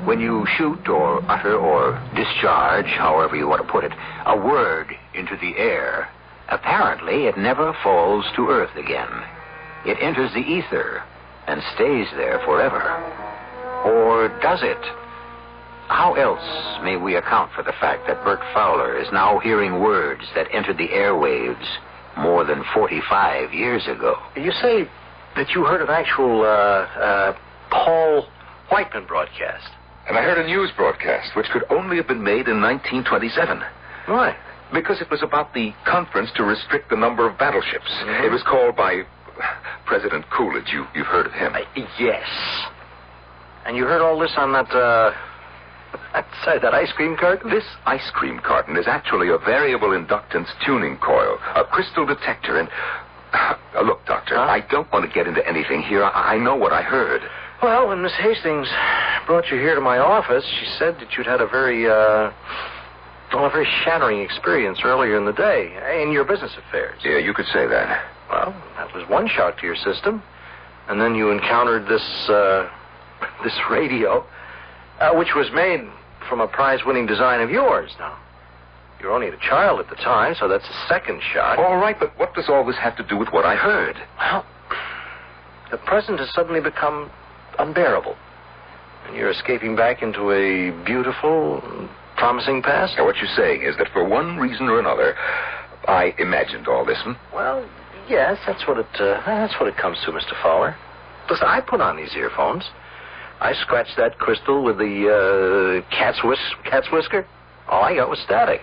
When you shoot or utter or discharge, however you want to put it, a word into the air, apparently it never falls to earth again. It enters the ether and stays there forever. Or does it? How else may we account for the fact that Bert Fowler is now hearing words that entered the airwaves more than 45 years ago? You say that you heard an actual Paul Whiteman broadcast. And I heard a news broadcast, which could only have been made in 1927. Why? Because it was about the conference to restrict the number of battleships. Mm-hmm. It was called by President Coolidge. You've heard of him. Yes. And you heard all this on that ice cream carton? This ice cream carton is actually a variable inductance tuning coil, a crystal detector, and... look, Doctor, I don't want to get into anything here. I know what I heard. Well, when Miss Hastings brought you here to my office, she said that you'd had a very shattering experience earlier in the day in your business affairs. Yeah, you could say that. Well, that was one shock to your system. And then you encountered this radio, which was made from a prize-winning design of yours. Now, you were only a child at the time, so that's a second shot. All right, but what does all this have to do with what I heard? Well, the present has suddenly become unbearable. And you're escaping back into a beautiful, promising past? Now, what you're saying is that for one reason or another, I imagined all this, Well, yes, that's what it comes to, Mr. Fowler. Listen, I put on these earphones. I scratched that crystal with the cat's whisker. All I got was static.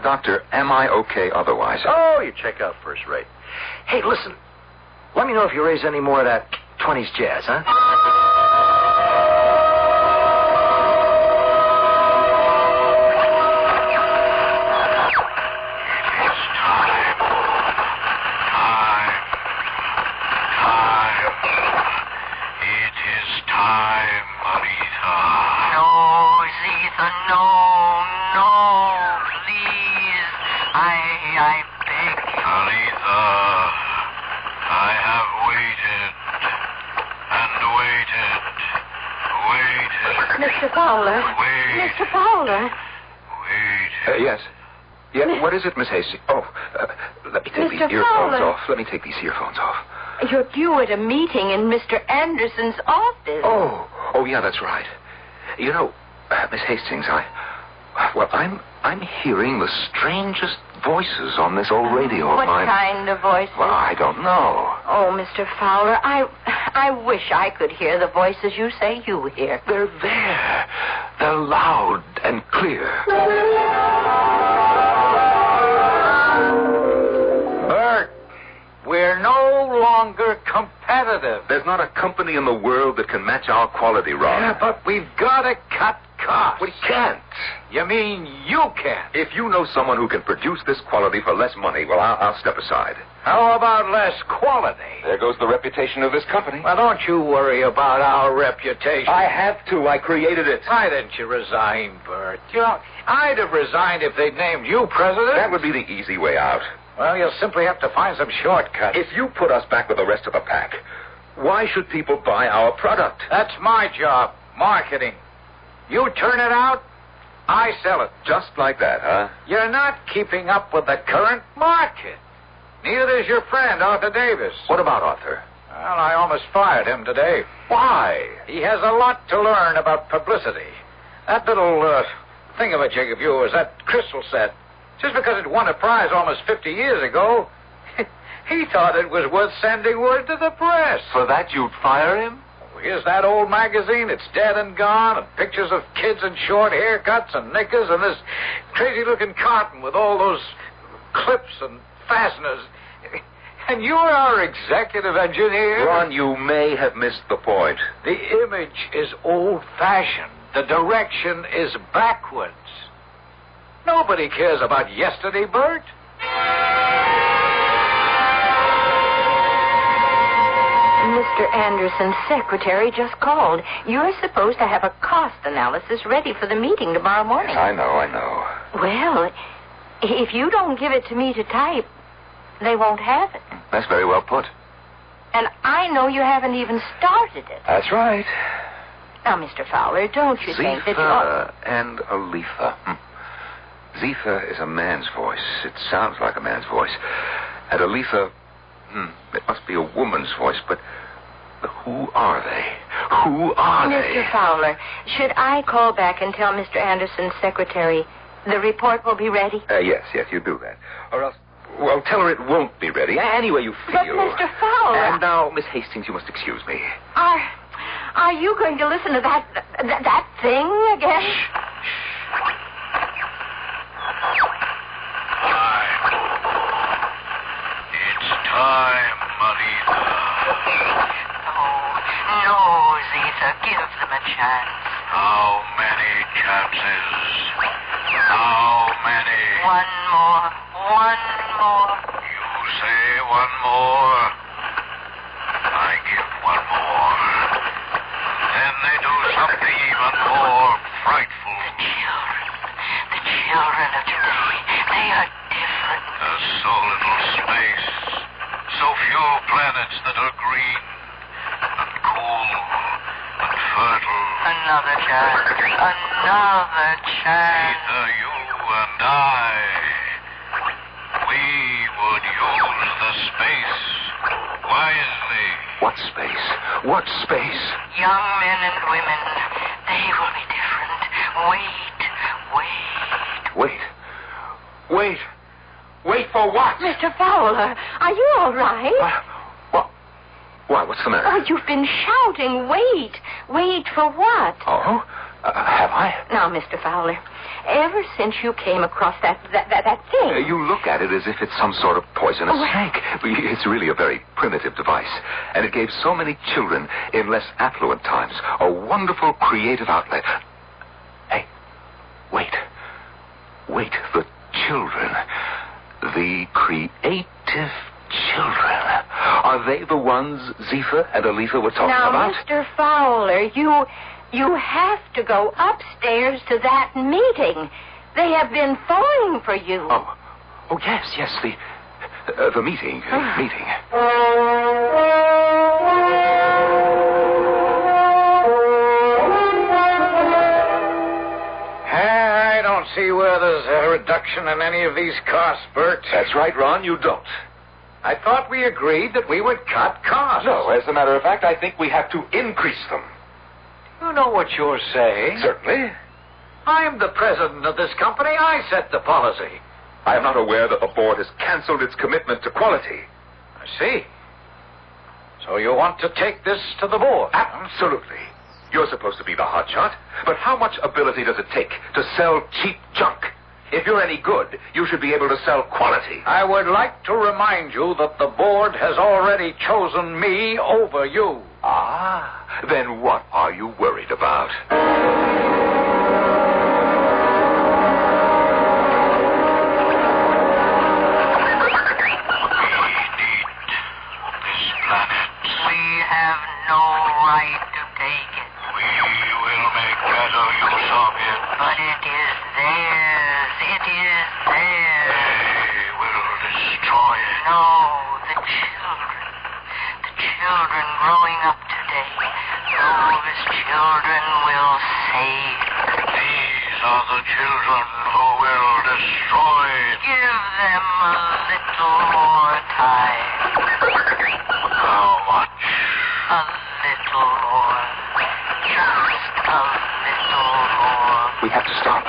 Doctor, am I okay otherwise? Oh, you check out first rate. Hey, listen. Let me know if you raise any more of that 20s jazz, huh? Mr. Fowler. Mr. Fowler. Yes. Yeah, what is it, Miss Hastings? Oh, let me take these Mr. earphones Fowler. off. Let me take these earphones off. You're due at a meeting in Mr. Anderson's office. Oh, yeah, that's right. You know, Miss Hastings, I'm hearing the strangest voices on this old radio of What mine. kind of voices? Well, I don't know. Oh, Mr. Fowler, I wish I could hear the voices you say you hear. They're there. They're loud and clear. Bert, we're no longer competitive. There's not a company in the world that can match our quality, Ron. Yeah, but we've got to cut costs. We can't. You mean you can't? If you know someone who can produce this quality for less money, well, I'll step aside. How about less quality? There goes the reputation of this company. Well, don't you worry about our reputation. I have to. I created it. Why didn't you resign, Bert? You know, I'd have resigned if they'd named you president. That would be the easy way out. Well, you'll simply have to find some shortcuts. If you put us back with the rest of the pack, why should people buy our product? That's my job, marketing. You turn it out, I sell it. Just like that, huh? You're not keeping up with the current market. Neither is your friend, Arthur Davis. What about Arthur? Well, I almost fired him today. Why? He has a lot to learn about publicity. That little thingamajig of yours, that crystal set, just because it won a prize almost 50 years ago, he thought it was worth sending word to the press. For that you'd fire him? Here's that old magazine. It's dead and gone, and pictures of kids in short haircuts and knickers, and this crazy-looking carton with all those clips and fasteners. And you're our executive engineer. Ron, you may have missed the point. The image is old-fashioned. The direction is backwards. Nobody cares about yesterday, Bert. Mr. Anderson's secretary just called. You're supposed to have a cost analysis ready for the meeting tomorrow morning. I know. Well, if you don't give it to me to type, they won't have it. That's very well put. And I know you haven't even started it. That's right. Now, Mr. Fowler, don't you think that you ought... Zephyr and Aletha. Zephyr is a man's voice. It sounds like a man's voice. And Aletha, it must be a woman's voice, but who are they? Who are they? Mr. Fowler, should I call back and tell Mr. Anderson's secretary the report will be ready? Yes, you do that. Or else, well, tell her it won't be ready. Any way you feel. But, Mr. Fowler... And now, Miss Hastings, you must excuse me. Are you going to listen to that thing again? It's time, Aletha. No, Zeta, give them a chance. How many chances? How many? One more. You say one more. I give one more. Then they do something even more frightful. The children of today, they are different. There's so little space, so few few planets that are green and cool and fertile. Another chance. Another chance. Neither you and I. We would use the space wisely. What space? What space? Young men and women, they will be different. Wait for what? Mr. Fowler, are you all right? Why, what's the matter? Oh, you've been shouting, wait. Wait for what? Oh? Have I? Now, Mr. Fowler, ever since you came across that thing... You look at it as if it's some sort of poisonous snake. It's really a very primitive device. And it gave so many children in less affluent times a wonderful creative outlet. Hey, wait. The children. The creative children. Are they the ones Zephyr and Aletha were talking about? Now, Mr. Fowler, you have to go upstairs to that meeting. They have been phoning for you. Oh, yes, the meeting. Meeting. I don't see where there's a reduction in any of these costs, Bert. That's right, Ron, you don't. I thought we agreed that we would cut costs. No, as a matter of fact, I think we have to increase them. You know what you're saying. Certainly. I'm the president of this company. I set the policy. I am not aware that the board has canceled its commitment to quality. I see. So you want to take this to the board? Absolutely. You're supposed to be the hotshot, but how much ability does it take to sell cheap junk? If you're any good, you should be able to sell quality. I would like to remind you that the board has already chosen me over you. Then what are you worried about? We have no right to take it. We will make better use of it. But it is theirs. It is theirs. They will destroy it. No, the children. The children growing up today. Those children will save. These are the children who will destroy it. Give them a little more time. How much? A little more. Just a little more. We have to stop.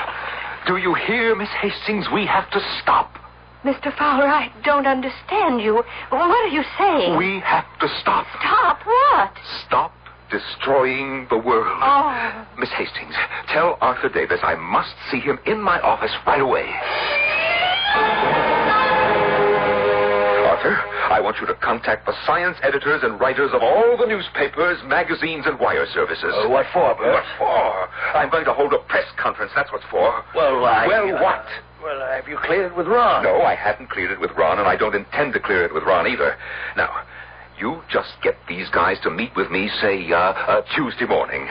Do you hear, Miss Hastings? We have to stop. Mr. Fowler, I don't understand you. What are you saying? We have to stop. Stop what? Stop destroying the world. Oh. Miss Hastings, tell Arthur Davis I must see him in my office right away. Arthur, I want you to contact the science editors and writers of all the newspapers, magazines, and wire services. What for, Bert? What for? I'm going to hold a press conference, that's what for. Well, what? Well, have you cleared it with Ron? No, I haven't cleared it with Ron, and I don't intend to clear it with Ron either. Now, you just get these guys to meet with me, say, Tuesday morning.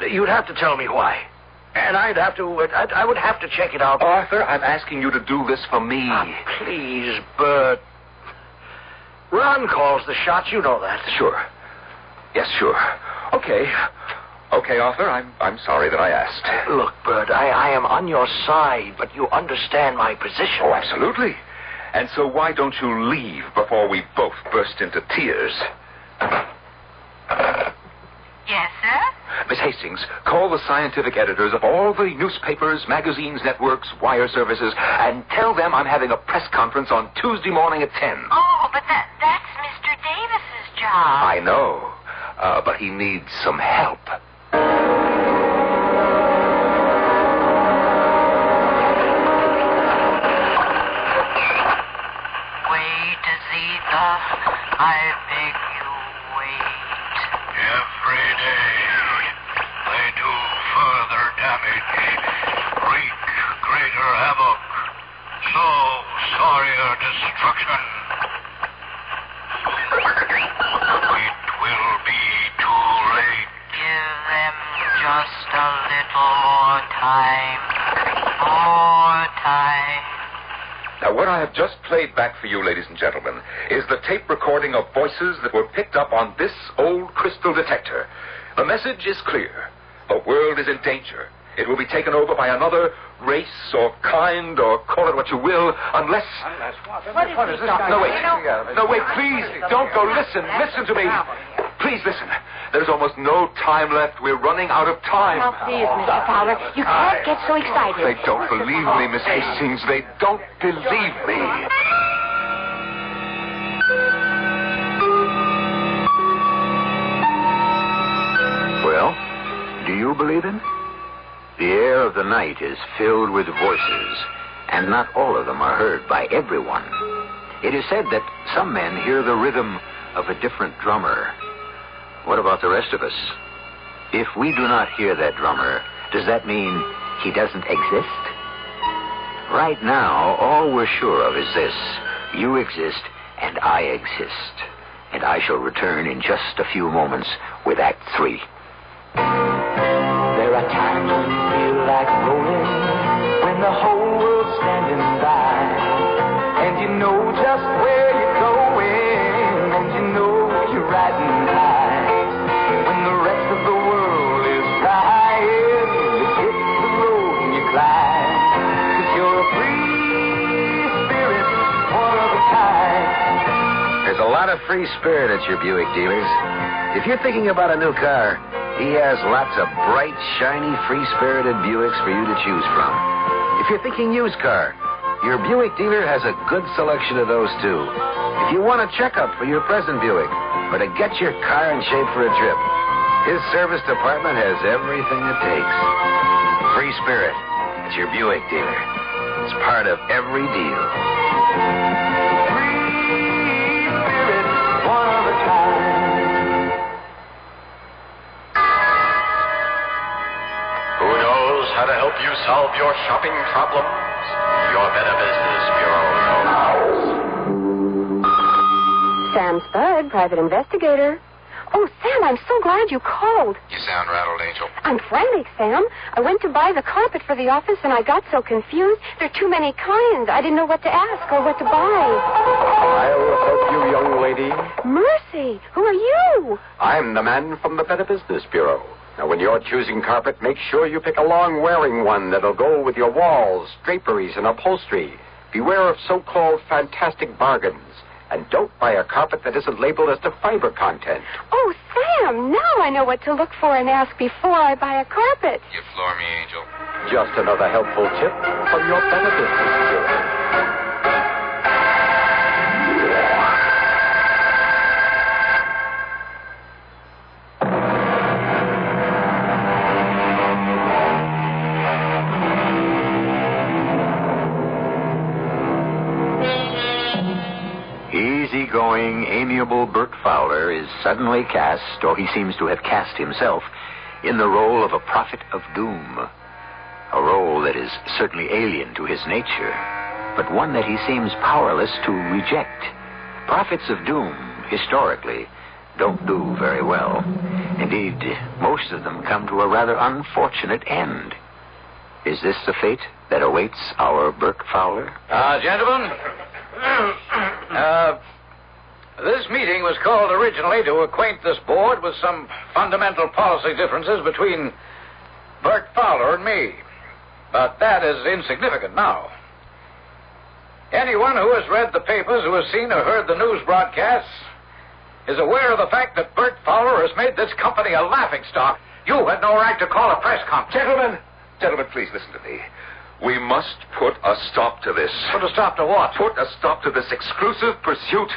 You'd have to tell me why. And I would have to check it out. Arthur, I'm asking you to do this for me. Please, Bert. Ron calls the shots, you know that. Sure. Yes, sure. Okay, Arthur, I'm sorry that I asked. Look, Bert, I am on your side, but you understand my position. Oh, absolutely. And so why don't you leave before we both burst into tears? Yes, sir? Miss Hastings, call the scientific editors of all the newspapers, magazines, networks, wire services, and tell them I'm having a press conference on Tuesday morning at 10. Oh, but that's Mr. Davis's job. I know, but he needs some help. Wait, Zeta. I beg you, wait. Every day, they do further damage, wreak greater havoc, sow sorrier destruction. It will be too late. Give them just a little more time. More time. Now, what I have just played back for you, ladies and gentlemen, is the tape recording of voices that were picked up on this old crystal detector. The message is clear. The world is in danger. It will be taken over by another race or kind, or call it what you will, unless... What is this guy? No, wait, please, don't go. Listen to me. Please listen. There's almost no time left. We're running out of time. Now, please, Mr. Fowler, you can't get so excited. They don't believe me, Miss Hastings. They don't believe me. Well, do you believe him? The air of the night is filled with voices, and not all of them are heard by everyone. It is said that some men hear the rhythm of a different drummer. What about the rest of us? If we do not hear that drummer, does that mean he doesn't exist? Right now, all we're sure of is this. You exist, and I exist. And I shall return in just a few moments with Act 3. There are times when you feel like rolling, when the whole world's standing by, and you know just where you're going, and you know you're riding high. When the rest of the world is crying, you hit the road and you climb, 'cause you're a free spirit, one of a kind. There's a lot of free spirit at your Buick dealers. If you're thinking about a new car, he has lots of bright, shiny, free-spirited Buicks for you to choose from. If you're thinking used car, your Buick dealer has a good selection of those, too. If you want a checkup for your present Buick, or to get your car in shape for a trip, his service department has everything it takes. Free spirit at your Buick dealer. It's part of every deal. Free spirit, one of a kind. How to help you solve your shopping problems? Your Better Business Bureau knows. Sam Spud, private investigator. Oh, Sam, I'm so glad you called. You sound rattled, Angel. I'm frantic, Sam. I went to buy the carpet for the office, and I got so confused. There are too many kinds. I didn't know what to ask or what to buy. I'll help you, young lady. Mercy, who are you? I'm the man from the Better Business Bureau. Now, when you're choosing carpet, make sure you pick a long-wearing one that'll go with your walls, draperies, and upholstery. Beware of so-called fantastic bargains. And don't buy a carpet that isn't labeled as to fiber content. Oh, Sam, now I know what to look for and ask before I buy a carpet. You floor me, Angel. Just another helpful tip from your Better Business Bureau. Easygoing, amiable Bert Fowler is suddenly cast, or he seems to have cast himself, in the role of a prophet of doom. A role that is certainly alien to his nature, but one that he seems powerless to reject. Prophets of doom, historically, don't do very well. Indeed, most of them come to a rather unfortunate end. Is this the fate that awaits our Bert Fowler? Gentlemen, this meeting was called originally to acquaint this board with some fundamental policy differences between Bert Fowler and me. But that is insignificant now. Anyone who has read the papers, who has seen or heard the news broadcasts, is aware of the fact that Bert Fowler has made this company a laughingstock. You had no right to call a press conference. Gentlemen, please listen to me. We must put a stop to this. Put a stop to what? Put a stop to this exclusive pursuit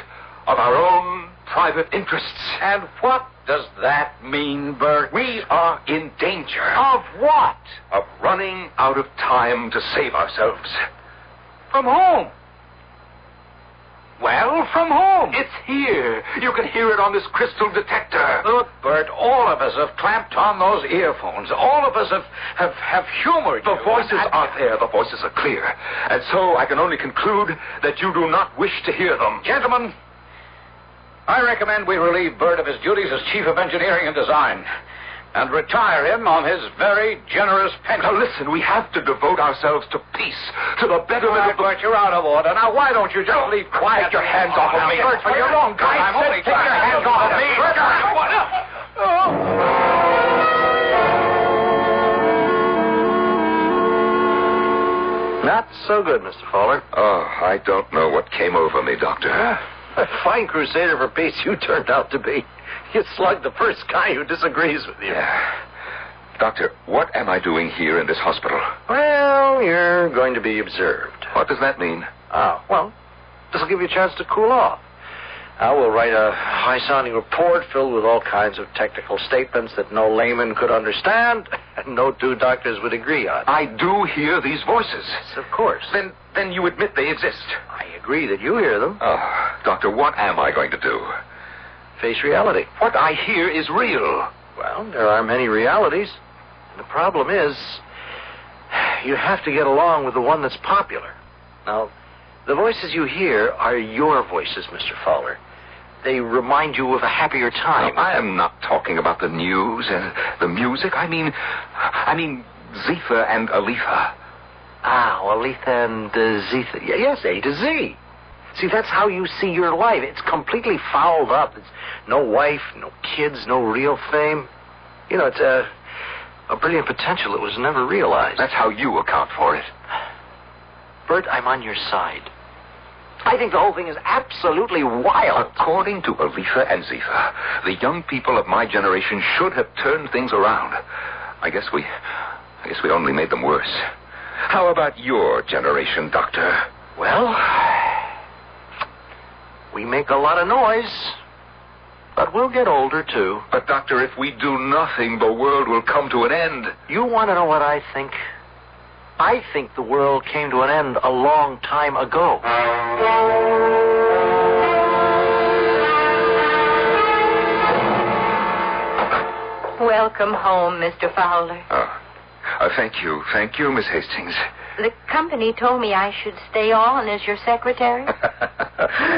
of our own private interests. And what does that mean, Bert? We are in danger. Of what? Of running out of time to save ourselves. From whom? Well, from whom? It's here. You can hear it on this crystal detector. Look, Bert, all of us have clamped on those earphones. All of us have humored you. The voices are there. The voices are clear. And so I can only conclude that you do not wish to hear them. Gentlemen, I recommend we relieve Bert of his duties as Chief of Engineering and Design. and retire him on his very generous pension. Now, listen, we have to devote ourselves to peace, to the betterment of the... But you're out of order. Now, why don't you just leave quietly? Take your hands off of me. For your own good. I'm only take your hands off of me. Not so good, Mr. Fowler. Oh, I don't know what came over me, Doctor. A fine crusader for peace you turned out to be. You slugged the first guy who disagrees with you. Yeah. Doctor, what am I doing here in this hospital? Well, you're going to be observed. What does that mean? Well, this will give you a chance to cool off. We'll write a high-sounding report filled with all kinds of technical statements that no layman could understand and no two doctors would agree on. I do hear these voices. Yes, of course. Then you admit they exist. I agree that you hear them. Oh, Doctor, what am I going to do? Face reality. What I hear is real. Well, there are many realities. And the problem is, you have to get along with the one that's popular. Now, the voices you hear are your voices, Mr. Fowler. They remind you of a happier time. No, I am not talking about the news and the music. I mean Zephyr and Aletha. Aletha and Zephyr. Yes, A to Z. See, that's how you see your life. It's completely fouled up. It's no wife, no kids, no real fame. You know, it's a brilliant potential that was never realized. That's how you account for it. Bert, I'm on your side. I think the whole thing is absolutely wild. According to Aletha and Zephyr, the young people of my generation should have turned things around. I guess we only made them worse. How about your generation, Doctor? Well, we make a lot of noise, but we'll get older, too. But, Doctor, if we do nothing, the world will come to an end. You want to know what I think? I think the world came to an end a long time ago. Welcome home, Mr. Fowler. Thank you, Miss Hastings. The company told me I should stay on as your secretary.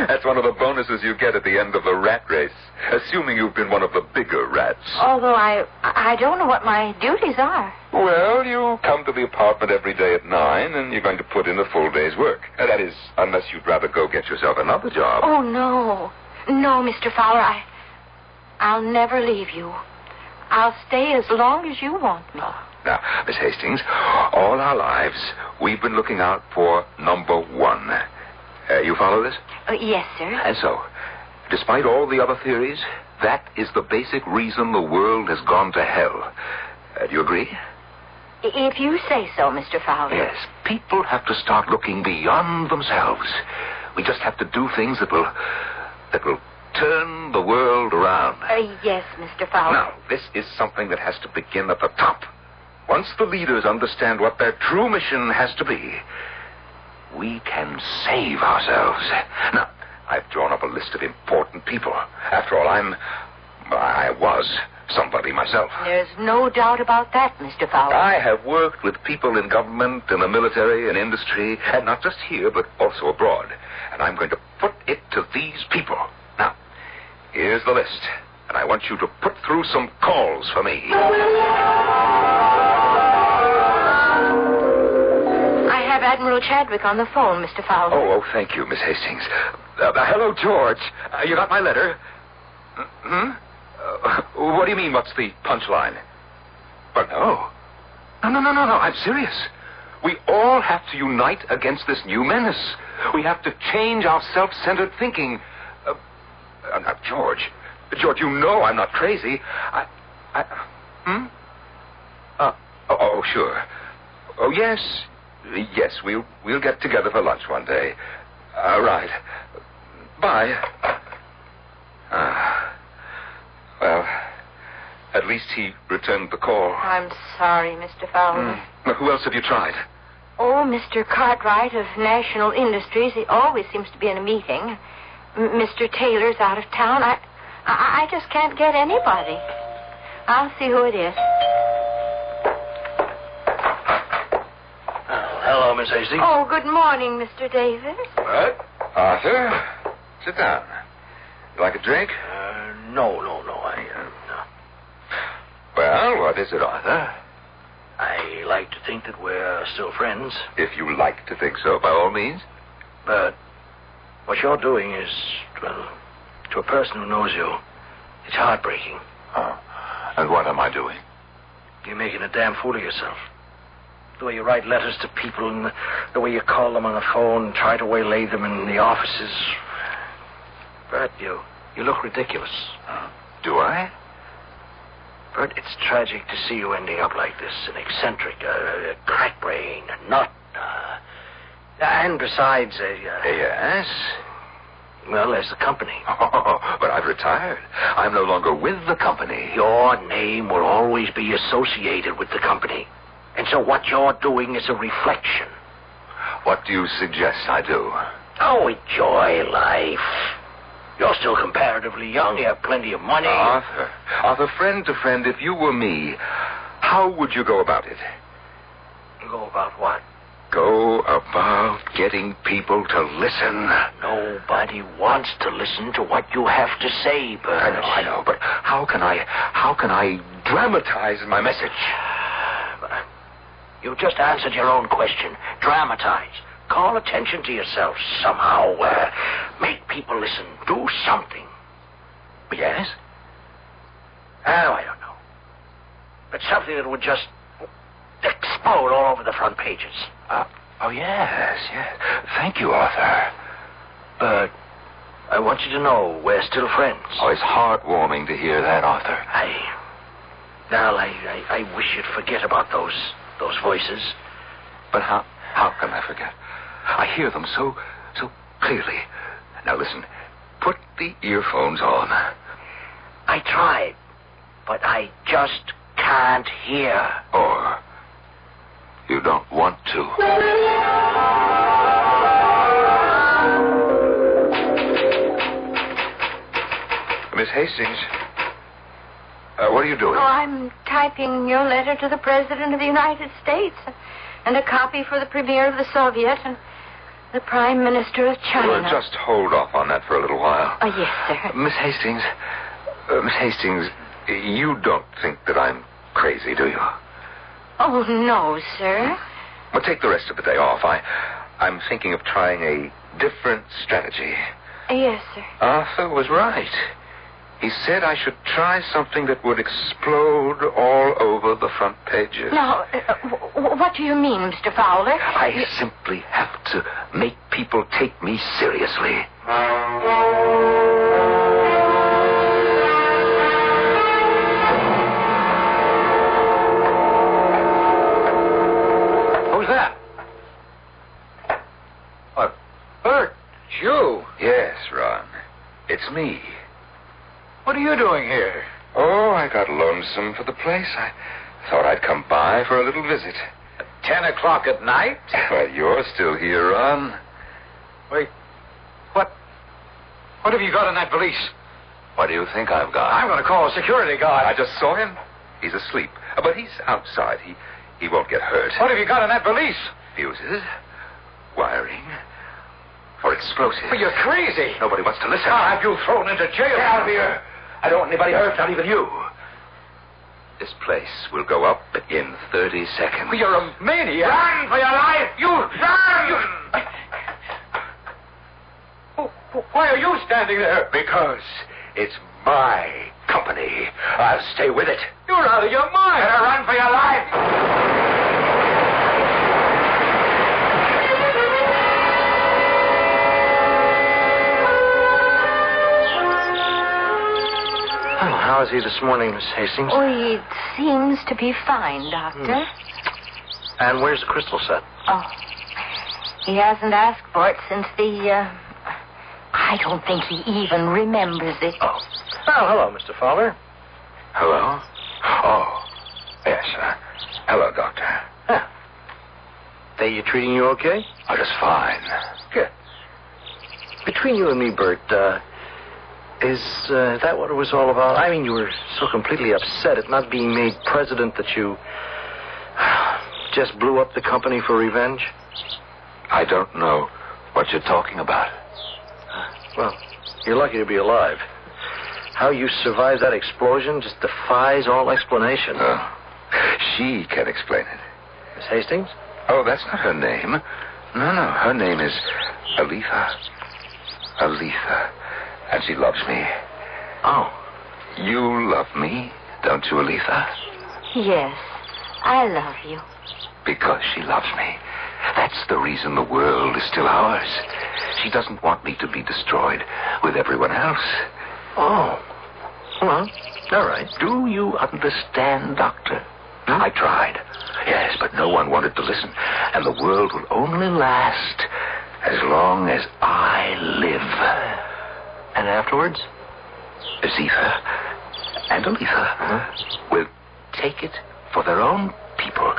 That's one of the bonuses you get at the end of the rat race, assuming you've been one of the bigger rats. Although I don't know what my duties are. Well, you come to the apartment every day at 9, and you're going to put in a full day's work. That is, unless you'd rather go get yourself another job. Oh, no. No, Mr. Fowler, I'll never leave you. I'll stay as long as you want me. Now, Miss Hastings, all our lives, we've been looking out for number one. You follow this? Yes, sir. And so, despite all the other theories, that is the basic reason the world has gone to hell. Do you agree? If you say so, Mr. Fowler. Yes. People have to start looking beyond themselves. We just have to do things that will turn the world around. Yes, Mr. Fowler. Now, this is something that has to begin at the top. Once the leaders understand what their true mission has to be, we can save ourselves. Now, I've drawn up a list of important people. After all, I was somebody myself. There's no doubt about that, Mr. Fowler. I have worked with people in government, in the military, in industry, and not just here, but also abroad. And I'm going to put it to these people. Now, here's the list, and I want you to put through some calls for me. I have Admiral Chadwick on the phone, Mr. Fowler. Oh, thank you, Miss Hastings. Hello, George. You got my letter? What do you mean, what's the punchline? But no. No, I'm serious. We all have to unite against this new menace. We have to change our self-centered thinking. George, you know I'm not crazy. Oh, sure. Oh, yes, we'll get together for lunch one day. Right. Bye. Well, at least he returned the call. I'm sorry, Mr. Fowler. Who else have you tried? Oh, Mr. Cartwright of National Industries. He always seems to be in a meeting. Mr. Taylor's out of town. I just can't get anybody. I'll see who it is. Hello, Miss Hastings. Oh, good morning, Mr. Davis. What? Arthur, sit down. You like a drink? No. Well, What is it, Arthur? I like to think that we're still friends. If you like to think so, by all means. But what you're doing is, well, to a person who knows you, it's heartbreaking. Oh. And what am I doing? You're making a damn fool of yourself. The way you write letters to people and the way you call them on the phone and try to waylay them in the offices. Bert, you look ridiculous. Do I? Bert, it's tragic to see you ending up like this, an eccentric, a crack brain, a nut. And besides, Yes? Well, there's the company. Oh, but I've retired. I'm no longer with the company. Your name will always be associated with the company. And so what you're doing is a reflection. What do you suggest I do? Oh, enjoy life. You're still comparatively young. You have plenty of money. Arthur, friend to friend, if you were me, how would you go about it? Go about what? Go about getting people to listen. Nobody wants to listen to what you have to say, Bert. I know, but how can I dramatize my message? You just answered your own question. Dramatize. Call attention to yourself somehow. Make people listen. Do something. Yes? Oh, I don't know. But something that would just explode all over the front pages. Oh, yes. Thank you, Arthur. But I want you to know we're still friends. Oh, it's heartwarming to hear that, Arthur. I wish you'd forget about those voices. But how can I forget? I hear them so clearly. Now listen, put the earphones on. I tried, but I just can't hear. Or you don't want to. Miss Hastings, what are you doing? Oh, I'm typing your letter to the President of the United States and a copy for the Premier of the Soviet and the Prime Minister of China. Well, just hold off on that for a little while. Oh, yes, sir. Miss Hastings, you don't think that I'm crazy, do you? Oh, no, sir. Well, take the rest of the day off. I'm thinking of trying a different strategy. Yes, sir. Arthur was right. He said I should try something that would explode all over the front pages. Now, what do you mean, Mr. Fowler? I simply have to make people take me seriously. Who's that? What? Bert, it's you. Yes, Ron. It's me. What are you doing here? Oh, I got lonesome for the place. I thought I'd come by for a little visit. At 10 o'clock at night? Well, you're still here, Ron. Wait. What have you got in that valise? What do you think I've got? I'm going to call a security guard. I just saw him. He's asleep. But he's outside. He won't get hurt. What have you got in that valise? Fuses. Wiring. For explosives. Well, you're crazy. Nobody wants to listen. I'll have you thrown into jail. Get out of here. I don't want anybody hurt, not even you. This place will go up in 30 seconds. Well, you're a maniac. Run for your life! You run! Why are you standing there? Because it's my company. I'll stay with it. You're out of your mind. Better run for your life. How is he this morning, Miss Hastings? Oh, he seems to be fine, Doctor. And where's the crystal set? Oh, he hasn't asked for it since I don't think he even remembers it. Oh, hello, Mr. Fowler. Hello? Oh, yes, hello, Doctor. Yeah. They treating you okay? Oh, just fine. Good. Between you and me, Bert, is that what it was all about? I mean, you were so completely upset at not being made president that you just blew up the company for revenge? I don't know what you're talking about. Well, you're lucky to be alive. How you survived that explosion just defies all explanation. she can explain it. Miss Hastings? Oh, that's not her name. No. Her name is Aletha. Aletha. And she loves me. Oh. You love me, don't you, Aletha? Yes, I love you. Because she loves me. That's the reason the world is still ours. She doesn't want me to be destroyed with everyone else. Oh. Well, all right. Do you understand, Doctor? I tried. Yes, but no one wanted to listen. And the world will only last as long as I live. And afterwards? Zitha and Aletha will take it for their own people.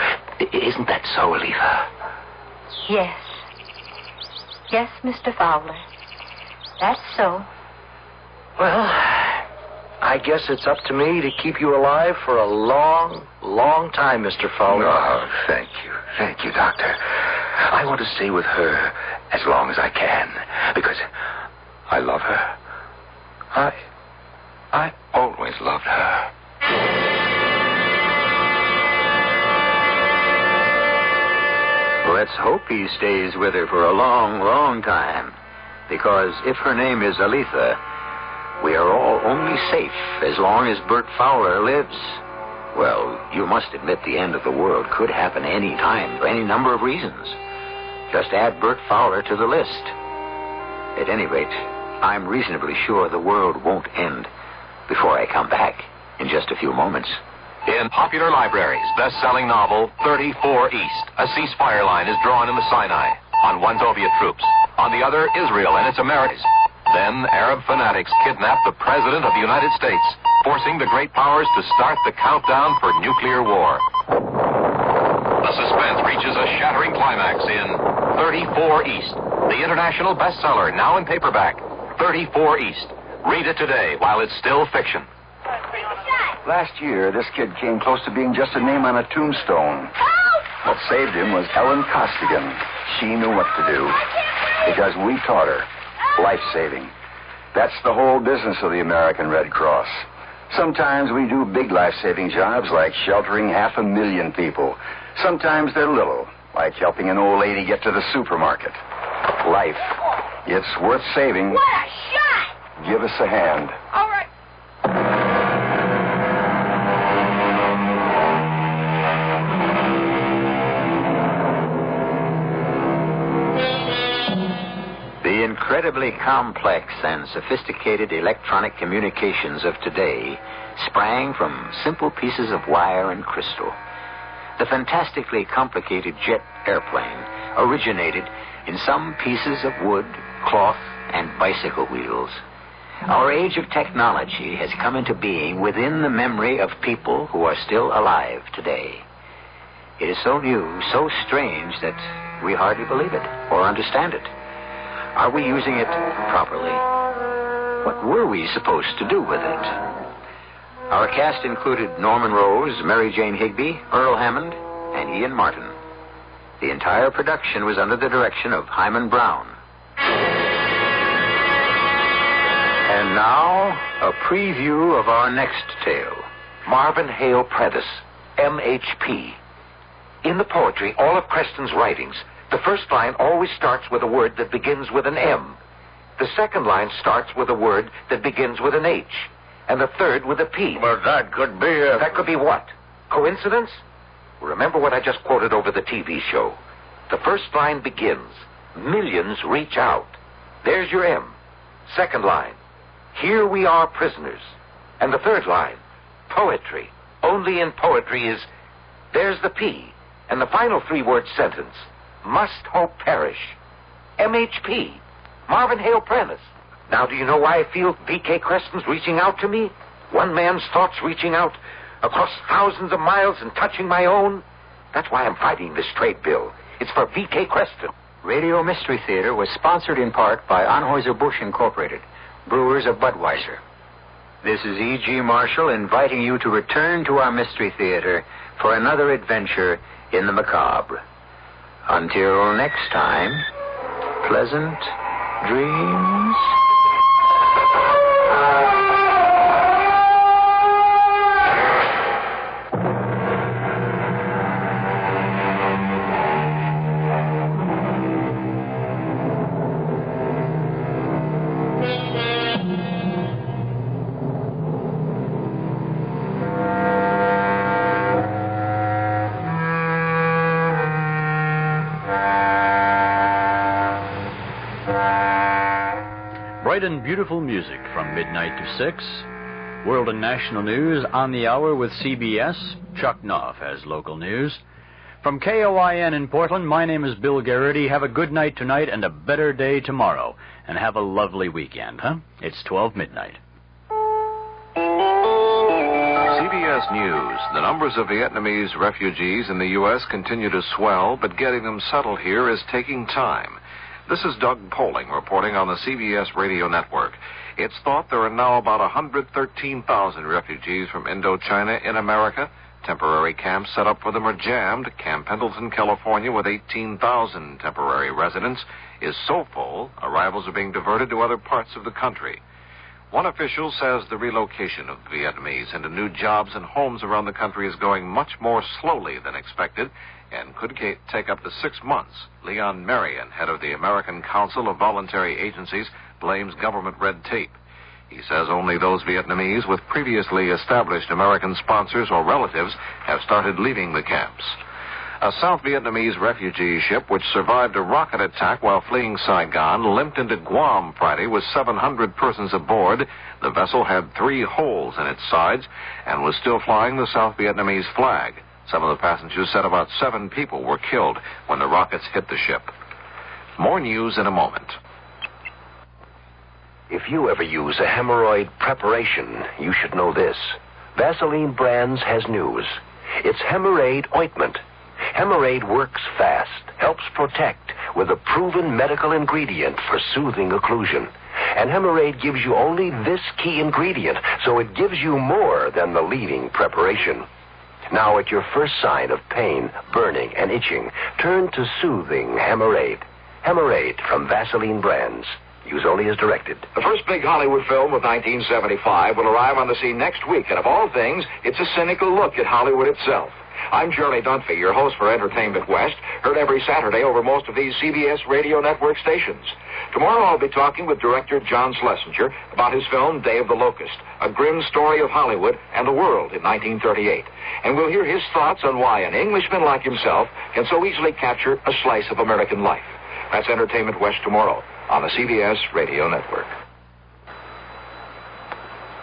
Isn't that so, Aletha? Yes. Yes, Mr. Fowler. That's so. Well, I guess it's up to me to keep you alive for a long, long time, Mr. Fowler. Oh, thank you. Thank you, Doctor. I want to stay with her as long as I can, because I love her. I always loved her. Let's hope he stays with her for a long, long time. Because if her name is Aletha, we are all only safe as long as Bert Fowler lives. Well, you must admit the end of the world could happen any time for any number of reasons. Just add Bert Fowler to the list. At any rate, I'm reasonably sure the world won't end before I come back in just a few moments. In popular libraries, best-selling novel 34 East, a ceasefire line is drawn in the Sinai. On one, Soviet troops. On the other, Israel and its Americans. Then, Arab fanatics kidnap the President of the United States, forcing the great powers to start the countdown for nuclear war. The suspense reaches a shattering climax in 34 East, the international bestseller, now in paperback. 34 East. Read it today while it's still fiction. Last year, this kid came close to being just a name on a tombstone. What saved him was Ellen Costigan. She knew what to do because we taught her life-saving. That's the whole business of the American Red Cross. Sometimes we do big life-saving jobs like sheltering 500,000 people. Sometimes they're little, like helping an old lady get to the supermarket. Life. It's worth saving. What a shot! Give us a hand. All right. The incredibly complex and sophisticated electronic communications of today sprang from simple pieces of wire and crystal. The fantastically complicated jet airplane originated in some pieces of wood, cloth, and bicycle wheels. Our age of technology has come into being within the memory of people who are still alive today. It is so new, so strange that we hardly believe it or understand it. Are we using it properly? What were we supposed to do with it? Our cast included Norman Rose, Mary Jane Higby, Earl Hammond, and Ian Martin. The entire production was under the direction of Hyman Brown. And now, a preview of our next tale. Marvin Hale Prentice, MHP. In the poetry, all of Creston's writings, the first line always starts with a word that begins with an M. The second line starts with a word that begins with an H. And the third with a P. But that could be a... That could be what? Coincidence? Remember what I just quoted over the TV show. The first line begins, millions reach out. There's your M. Second line, here we are prisoners. And the third line, poetry. Only in poetry is, there's the P. And the final three-word sentence, must hope perish. MHP, Marvin Hale Prentice. Now, do you know why I feel V.K. Creston's reaching out to me? One man's thoughts reaching out across thousands of miles and touching my own. That's why I'm fighting this trade bill. It's for V.K. Creston. Radio Mystery Theater was sponsored in part by Anheuser-Busch Incorporated, brewers of Budweiser. This is E.G. Marshall inviting you to return to our Mystery Theater for another adventure in the macabre. Until next time, pleasant dreams. bright and beautiful music from midnight to 6. World and national news on the hour with CBS. Chuck Knopf has local news. From KOIN in Portland, my name is Bill Garrity. Have a good night tonight and a better day tomorrow. And have a lovely weekend, huh? It's 12 midnight. CBS News. The numbers of Vietnamese refugees in the U.S. continue to swell, but getting them settled here is taking time. This is Doug Poling reporting on the CBS Radio Network. It's thought there are now about 113,000 refugees from Indochina in America. Temporary camps set up for them are jammed. Camp Pendleton, California, with 18,000 temporary residents, is so full, arrivals are being diverted to other parts of the country. One official says the relocation of the Vietnamese into new jobs and homes around the country is going much more slowly than expected and could take up to 6 months. Leon Marion, head of the American Council of Voluntary Agencies, blames government red tape. He says only those Vietnamese with previously established American sponsors or relatives have started leaving the camps. A South Vietnamese refugee ship which survived a rocket attack while fleeing Saigon limped into Guam Friday with 700 persons aboard. The vessel had 3 holes in its sides and was still flying the South Vietnamese flag. Some of the passengers said about 7 people were killed when the rockets hit the ship. More news in a moment. If you ever use a hemorrhoid preparation, you should know this. Vaseline Brands has news. It's Hemorrhoid ointment. Hemorrhoid works fast, helps protect with a proven medical ingredient for soothing occlusion. And Hemorrhoid gives you only this key ingredient, so it gives you more than the leading preparation. Now, at your first sign of pain, burning, and itching, turn to soothing Hemorrhoid. Hemorrhoid from Vaseline Brands. Use only as directed. The first big Hollywood film of 1975 will arrive on the scene next week, and of all things, it's a cynical look at Hollywood itself. I'm Charlie Dunphy, your host for Entertainment West, heard every Saturday over most of these CBS Radio Network stations. Tomorrow I'll be talking with director John Schlesinger about his film Day of the Locust, a grim story of Hollywood and the world in 1938. And we'll hear his thoughts on why an Englishman like himself can so easily capture a slice of American life. That's Entertainment West tomorrow on the CBS Radio Network.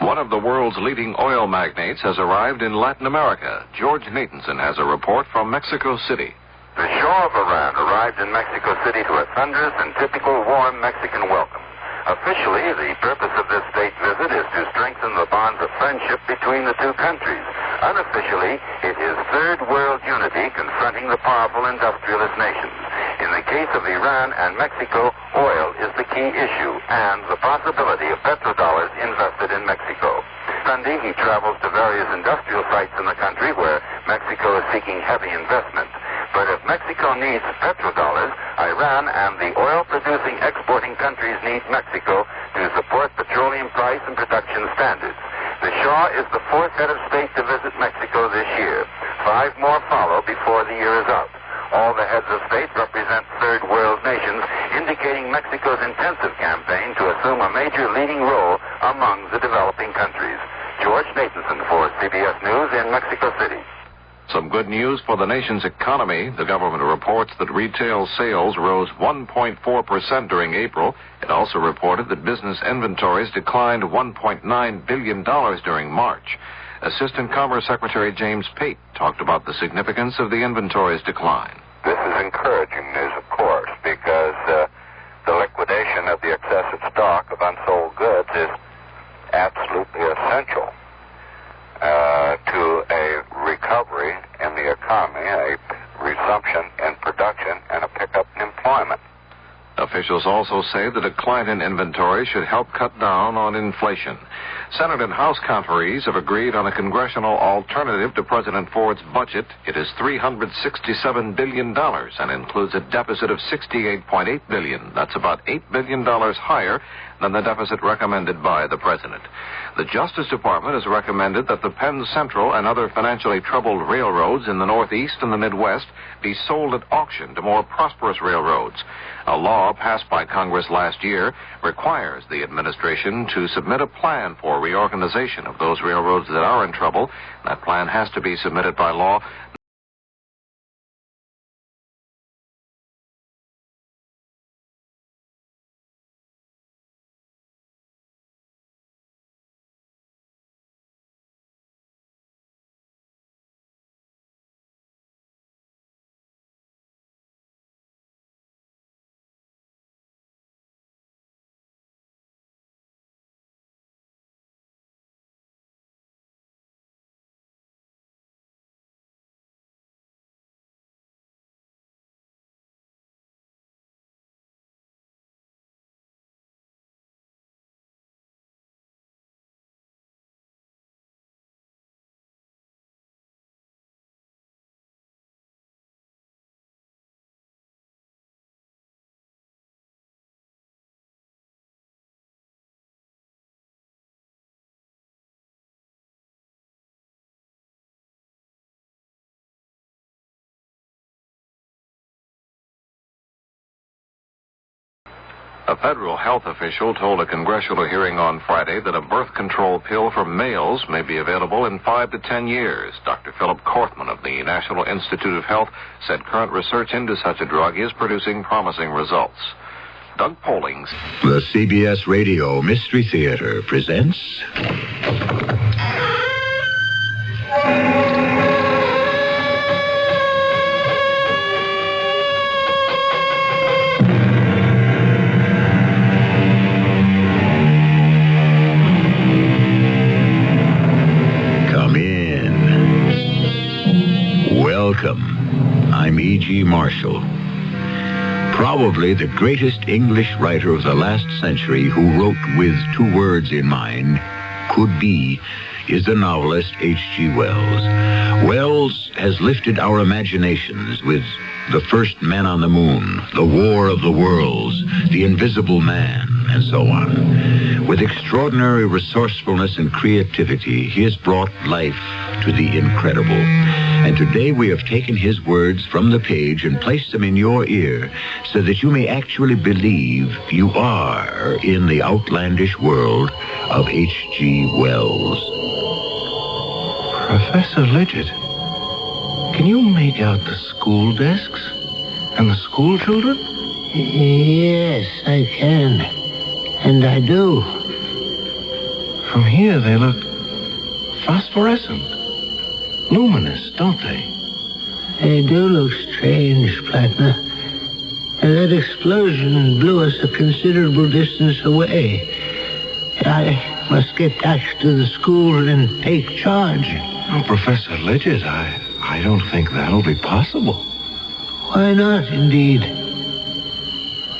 One of the world's leading oil magnates has arrived in Latin America. George Nathanson has a report from Mexico City. The Shah of Iran arrived in Mexico City to a thunderous and typical warm Mexican welcome. Officially, the purpose of this state visit is to strengthen the bonds of friendship between the two countries. Unofficially, it is third world unity confronting the powerful industrialist nations. In the case of Iran and Mexico, oil is the key issue and the possibility of petrodollars invested in Mexico. Sunday, he travels to various industrial sites in the country where Mexico is seeking heavy investment. But if Mexico needs petrodollars, Iran and the oil-producing exporting countries need Mexico to support petroleum price and production standards. The Shah is the 4th head of state to visit Mexico this year. 5 more follow before the year is up. All the heads of state represent third world nations, indicating Mexico's intensive campaign to assume a major leading role among the developing countries. George Nathanson for CBS News in Mexico City. Some good news for the nation's economy. The government reports that retail sales rose 1.4% during April. It also reported that business inventories declined $1.9 billion during March. Assistant Commerce Secretary James Pate talked about the significance of the inventories decline. This is encouraging news, of course, because the liquidation of the excessive stock of unsold goods is absolutely essential to a recovery in the economy, a resumption in production, and a pickup in employment. Officials also say the decline in inventory should help cut down on inflation. Senate and House conferees have agreed on a congressional alternative to President Ford's budget. It is $367 billion and includes a deficit of $68.8 billion. That's about $8 billion higher than the deficit recommended by the president. The Justice Department has recommended that the Penn Central and other financially troubled railroads in the Northeast and the Midwest be sold at auction to more prosperous railroads. A law passed by Congress last year requires the administration to submit a plan for reorganization of those railroads that are in trouble. That plan has to be submitted by law A federal health official told a congressional hearing on Friday that a birth control pill for males may be available in 5 to 10 years. Dr. Philip Korthman of the National Institute of Health said current research into such a drug is producing promising results. Doug Pollings. The CBS Radio Mystery Theater presents... Welcome. I'm E.G. Marshall. Probably the greatest English writer of the last century who wrote with 2 words in mind, could be, is the novelist H.G. Wells. Wells has lifted our imaginations with The First Man on the Moon, The War of the Worlds, The Invisible Man, and so on. With extraordinary resourcefulness and creativity, he has brought life to the incredible. And today we have taken his words from the page and placed them in your ear so that you may actually believe you are in the outlandish world of H.G. Wells. Professor Lidgett, can you make out the school desks and the school children? Yes, I can. And I do. From here they look phosphorescent. Luminous, don't they? They do look strange, Plattner. And that explosion blew us a considerable distance away. I must get back to the school and take charge. Oh, Professor Lidgett, I don't think that'll be possible. Why not, indeed?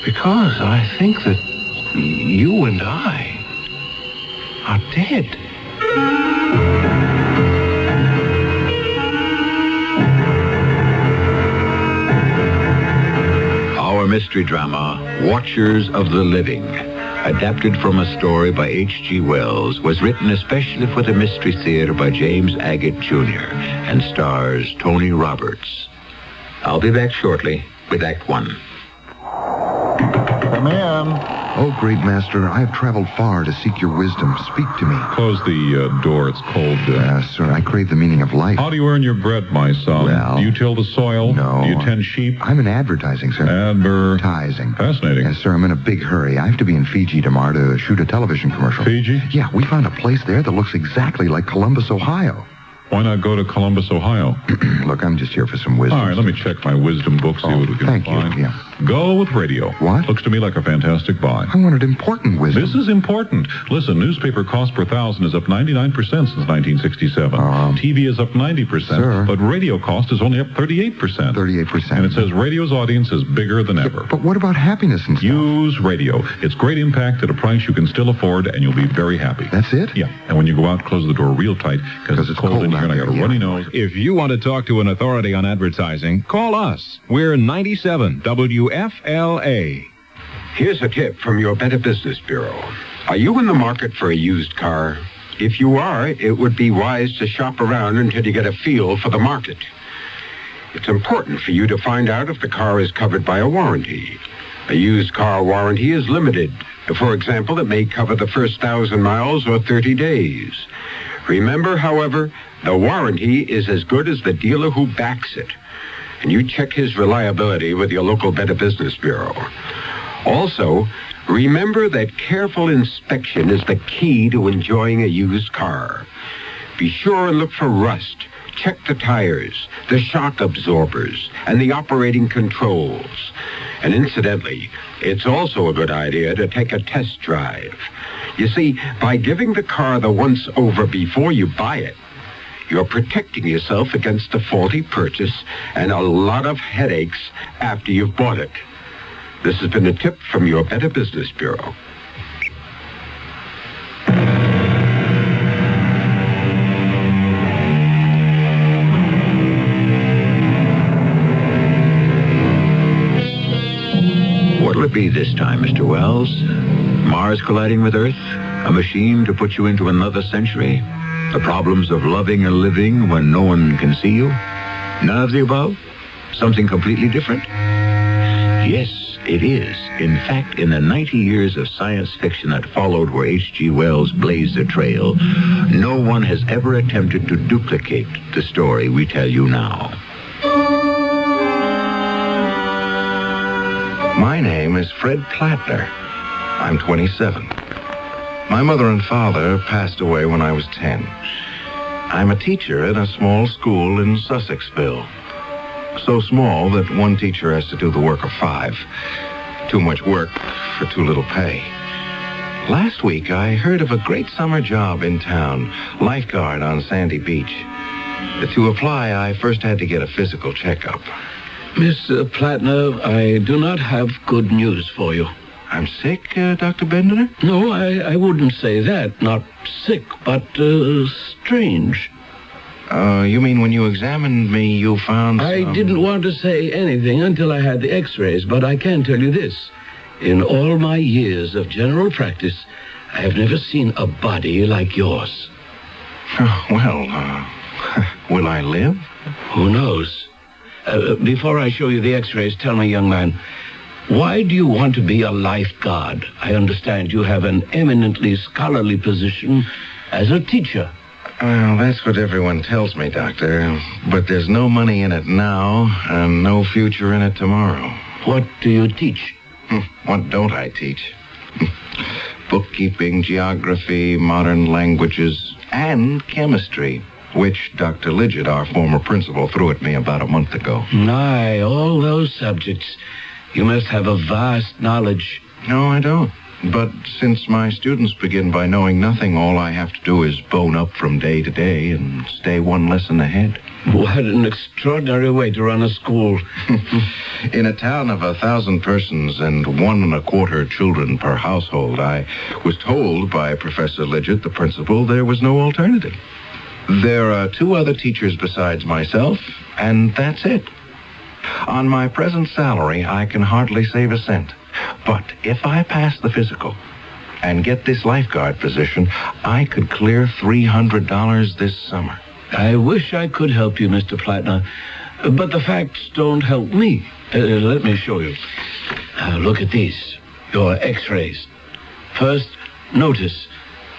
Because I think that you and I are dead. Our mystery drama, Watchers of the Living, adapted from a story by H.G. Wells, was written especially for the Mystery Theater by James Agate, Jr., and stars Tony Roberts. I'll be back shortly with Act 1. Come in. Oh, great master, I have traveled far to seek your wisdom. Speak to me. Close the door. It's cold. Sir, I crave the meaning of life. How do you earn your bread, my son? Well, do you till the soil? No. Do you tend sheep? I'm in advertising, sir. Advertising. Fascinating. Yes, sir, I'm in a big hurry. I have to be in Fiji tomorrow to shoot a television commercial. Fiji? Yeah, we found a place there that looks exactly like Columbus, Ohio. Why not go to Columbus, Ohio? Look, I'm just here for some wisdom. All right, let me check my wisdom book, see what we can thank find. you. Yeah. Go with radio. What? Looks to me like a fantastic buy. I wanted important wisdom. This is important. Listen, newspaper cost per thousand is up 99% since 1967. TV is up 90%. Sir. But radio cost is only up 38%. 38%. And it says radio's audience is bigger than ever. But what about happiness and stuff? Use radio. It's great impact at a price you can still afford, and you'll be very happy. That's it? Yeah. And when you go out, close the door real tight, because it's cold in here and I got a runny nose. If you want to talk to an authority on advertising, call us. We're 97 WFLA. Here's a tip from your Better Business Bureau. Are you in the market for a used car? If you are, it would be wise to shop around until you get a feel for the market. It's important for you to find out if the car is covered by a warranty. A used car warranty is limited. For example, it may cover the first 1,000 miles or 30 days. Remember, however, the warranty is as good as the dealer who backs it. And you check his reliability with your local Better Business Bureau. Also, remember that careful inspection is the key to enjoying a used car. Be sure and look for rust. Check the tires, the shock absorbers, and the operating controls. And incidentally, it's also a good idea to take a test drive. You see, by giving the car the once-over before you buy it, you're protecting yourself against a faulty purchase and a lot of headaches after you've bought it. This has been a tip from your Better Business Bureau. What'll it be this time, Mr. Wells? Mars colliding with Earth? A machine to put you into another century? The problems of loving and living when no one can see you? None of the above? Something completely different? Yes, It is. In fact, in the 90 years of science fiction that followed where H.G. Wells blazed a trail, no one has ever attempted to duplicate the story we tell you now. My name is Fred Plattner. I'm 27. My mother and father passed away when I was 10. I'm a teacher at a small school in Sussexville. So small that one teacher has to do the work of 5. Too much work for too little pay. Last week, I heard of a great summer job in town, lifeguard on Sandy Beach. To apply, I first had to get a physical checkup. Miss Plattner, I do not have good news for you. I'm sick, Dr. Bendiner? No, I wouldn't say that. Not sick, but strange. You mean when you examined me, you found I didn't want to say anything until I had the x-rays, but I can tell you this. In all my years of general practice, I have never seen a body like yours. Will I live? Who knows? Before I show you the x-rays, tell me, young man, why do you want to be a lifeguard? I understand you have an eminently scholarly position as a teacher. Well, that's what everyone tells me, Doctor. But there's no money in it now and no future in it tomorrow. What do you teach? What don't I teach? Bookkeeping, geography, modern languages, and chemistry, which Dr. Lidgett, our former principal, threw at me about a month ago. My, all those subjects. You must have a vast knowledge. No, I don't. But since my students begin by knowing nothing, all I have to do is bone up from day to day and stay one lesson ahead. What an extraordinary way to run a school. In a town of 1,000 persons and 1.25 children per household, I was told by Professor Lidgett, the principal, there was no alternative. There are 2 other teachers besides myself, and that's it. On my present salary, I can hardly save a cent. But if I pass the physical and get this lifeguard position, I could clear $300 this summer. I wish I could help you, Mr. Plattner, but the facts don't help me. Let me show you. Look at these, your x-rays. First, notice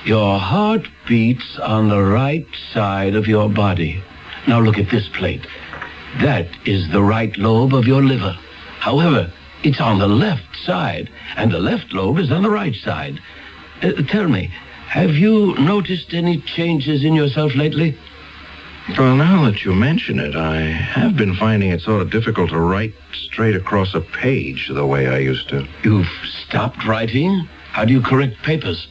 your heart beats on the right side of your body. Now look at this plate. That is the right lobe of your liver. However, it's on the left side, and the left lobe is on the right side. Tell me, have you noticed any changes in yourself lately? Well, now that you mention it, I have been finding it sort of difficult to write straight across a page the way I used to. You've stopped writing? How do you correct papers?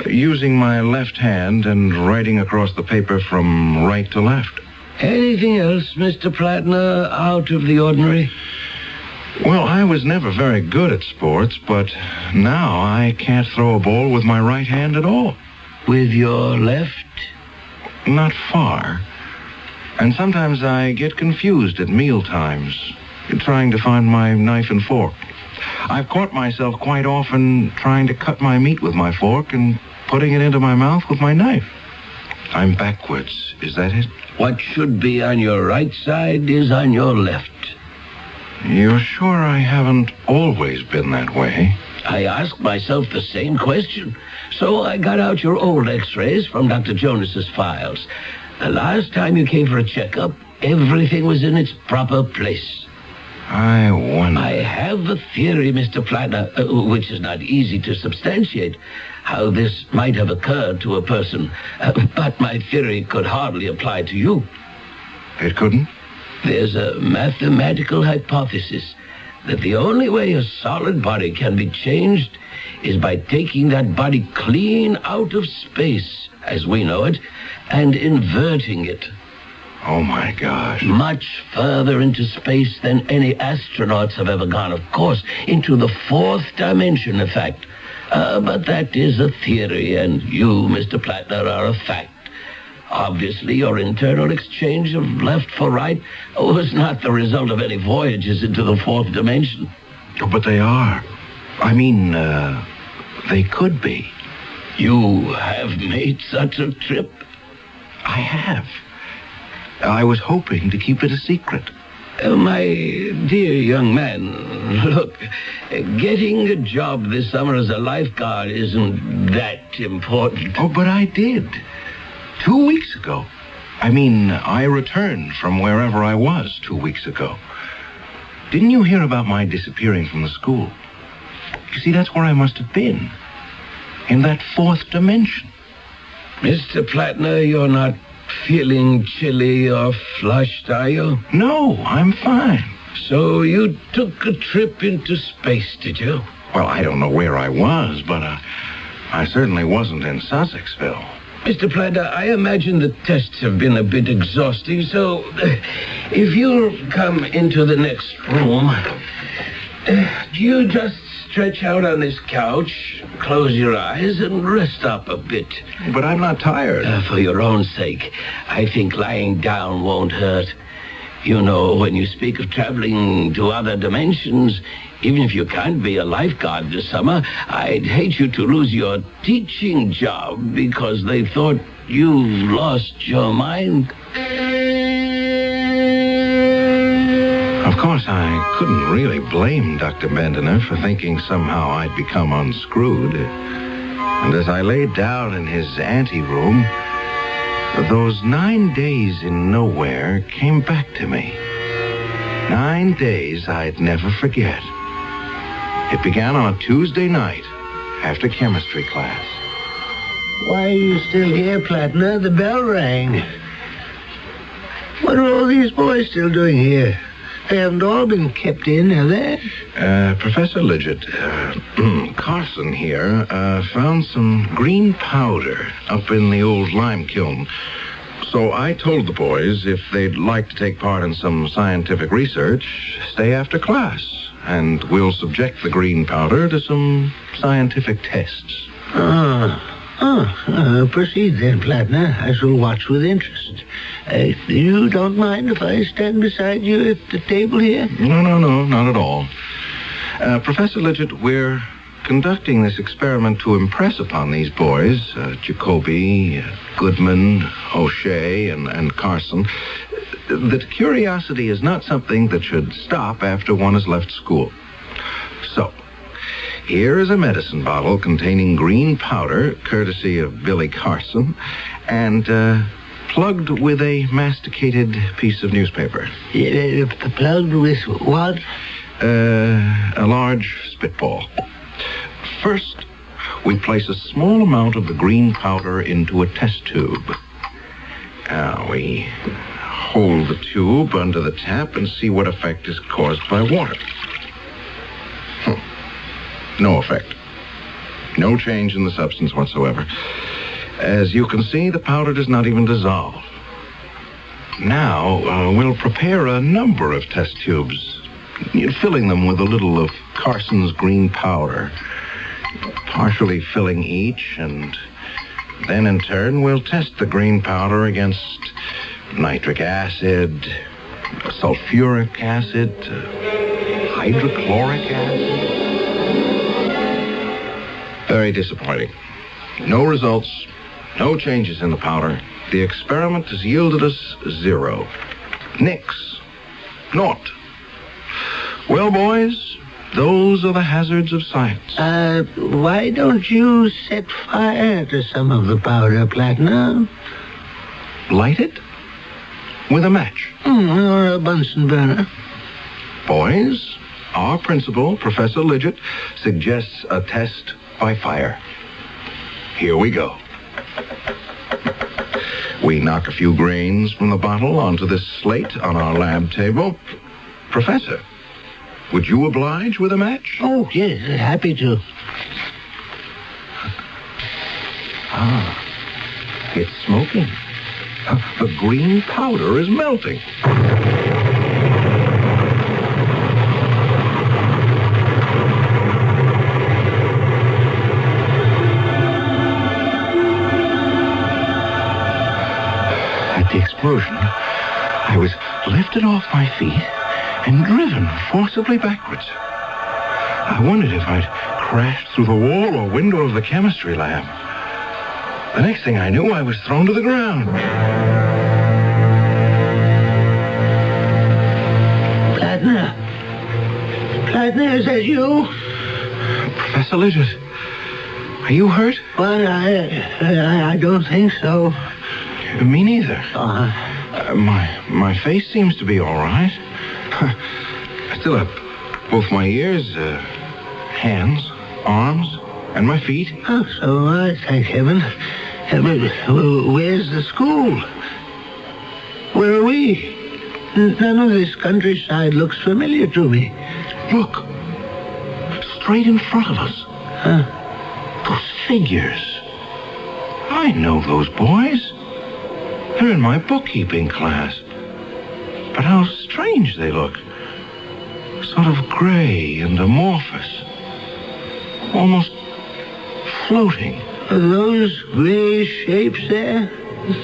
Using my left hand and writing across the paper from right to left. Anything else, Mr. Plattner, out of the ordinary? Well, I was never very good at sports, but now I can't throw a ball with my right hand at all. With your left? Not far. And sometimes I get confused at meal times, trying to find my knife and fork. I've caught myself quite often trying to cut my meat with my fork and putting it into my mouth with my knife. I'm backwards. Is that it? What should be on your right side is on your left. You're sure I haven't always been that way? I asked myself the same question. So I got out your old x-rays from Dr. Jonas's files. The last time you came for a checkup, everything was in its proper place. I wonder. I have a theory, Mr. Plattner, which is not easy to substantiate, how this might have occurred to a person. But my theory could hardly apply to you. It couldn't? There's a mathematical hypothesis that the only way a solid body can be changed is by taking that body clean out of space, as we know it, and inverting it. Oh, my gosh. Much further into space than any astronauts have ever gone, of course, into the 4th dimension, in fact. But that is a theory, and you, Mr. Plattner, are a fact. Obviously, your internal exchange of left for right was not the result of any voyages into the 4th dimension. But they are. I mean, they could be. You have made such a trip? I have. I was hoping to keep it a secret. My dear young man, look, getting a job this summer as a lifeguard isn't that important. Oh, but I did. 2 weeks ago. I returned from wherever I was 2 weeks ago. Didn't you hear about my disappearing from the school? You see, that's where I must have been. In that fourth dimension. Mr. Plattner, you're not feeling chilly or flushed, are you? No, I'm fine. So you took a trip into space, did you? Well, I don't know where I was, but I certainly wasn't in Sussexville. Mr. Plattner, I imagine the tests have been a bit exhausting, so if you'll come into the next room, you just stretch out on this couch, close your eyes, and rest up a bit. But I'm not tired. For your own sake, I think lying down won't hurt. You know, when you speak of traveling to other dimensions, even if you can't be a lifeguard this summer, I'd hate you to lose your teaching job because they thought you lost your mind. Of course, I couldn't really blame Dr. Bendiner for thinking somehow I'd become unscrewed. And as I laid down in his anteroom, those 9 days in nowhere came back to me. 9 days I'd never forget. It began on a Tuesday night after chemistry class. Why are you still here, Plattner? The bell rang. What are all these boys still doing here? They haven't all been kept in, have they? Professor Lidgett, Carson here, found some green powder up in the old lime kiln. So I told the boys if they'd like to take part in some scientific research, stay after class, and we'll subject the green powder to some scientific tests. Proceed then, Plattner. I shall watch with interest. You don't mind if I stand beside you at the table here? No, not at all. Professor Lidgett, we're conducting this experiment to impress upon these boys, Jacoby, Goodman, O'Shea, and Carson, that curiosity is not something that should stop after one has left school. So, here is a medicine bottle containing green powder, courtesy of Billy Carson, and plugged with a masticated piece of newspaper. Plugged with what? A large spitball. First, we place a small amount of the green powder into a test tube. Now, we hold the tube under the tap and see what effect is caused by water. No effect. No change in the substance whatsoever. As you can see, the powder does not even dissolve. Now, we'll prepare a number of test tubes, filling them with a little of Carson's green powder, partially filling each, and then in turn we'll test the green powder against nitric acid, sulfuric acid, hydrochloric acid. Very disappointing. No results, no changes in the powder. The experiment has yielded us 0. Nix. Naught. Well, boys, those are the hazards of science. Why don't you set fire to some of the powder, Plattner? Light it? With a match? Or a Bunsen burner. Boys, our principal, Professor Lidgett, suggests a test by fire. Here we go. We knock a few grains from the bottle onto this slate on our lab table. Professor, would you oblige with a match? Oh, yes, happy to. It's smoking. The green powder is melting. At the explosion, I was lifted off my feet and driven forcibly backwards. I wondered if I'd crashed through the wall or window of the chemistry lab. The next thing I knew, I was thrown to the ground. Is that you? Professor Lidgett, are you hurt? Well, I don't think so. Me neither. My face seems to be all right. I still have both my ears, hands, arms, and my feet. Oh, so thank heaven. Where's the school? Where are we? None of this countryside looks familiar to me. Look. Straight in front of us. Those figures. I know those boys. They're in my bookkeeping class. But how strange they look. Sort of gray and amorphous. Almost floating. Are those gray shapes there?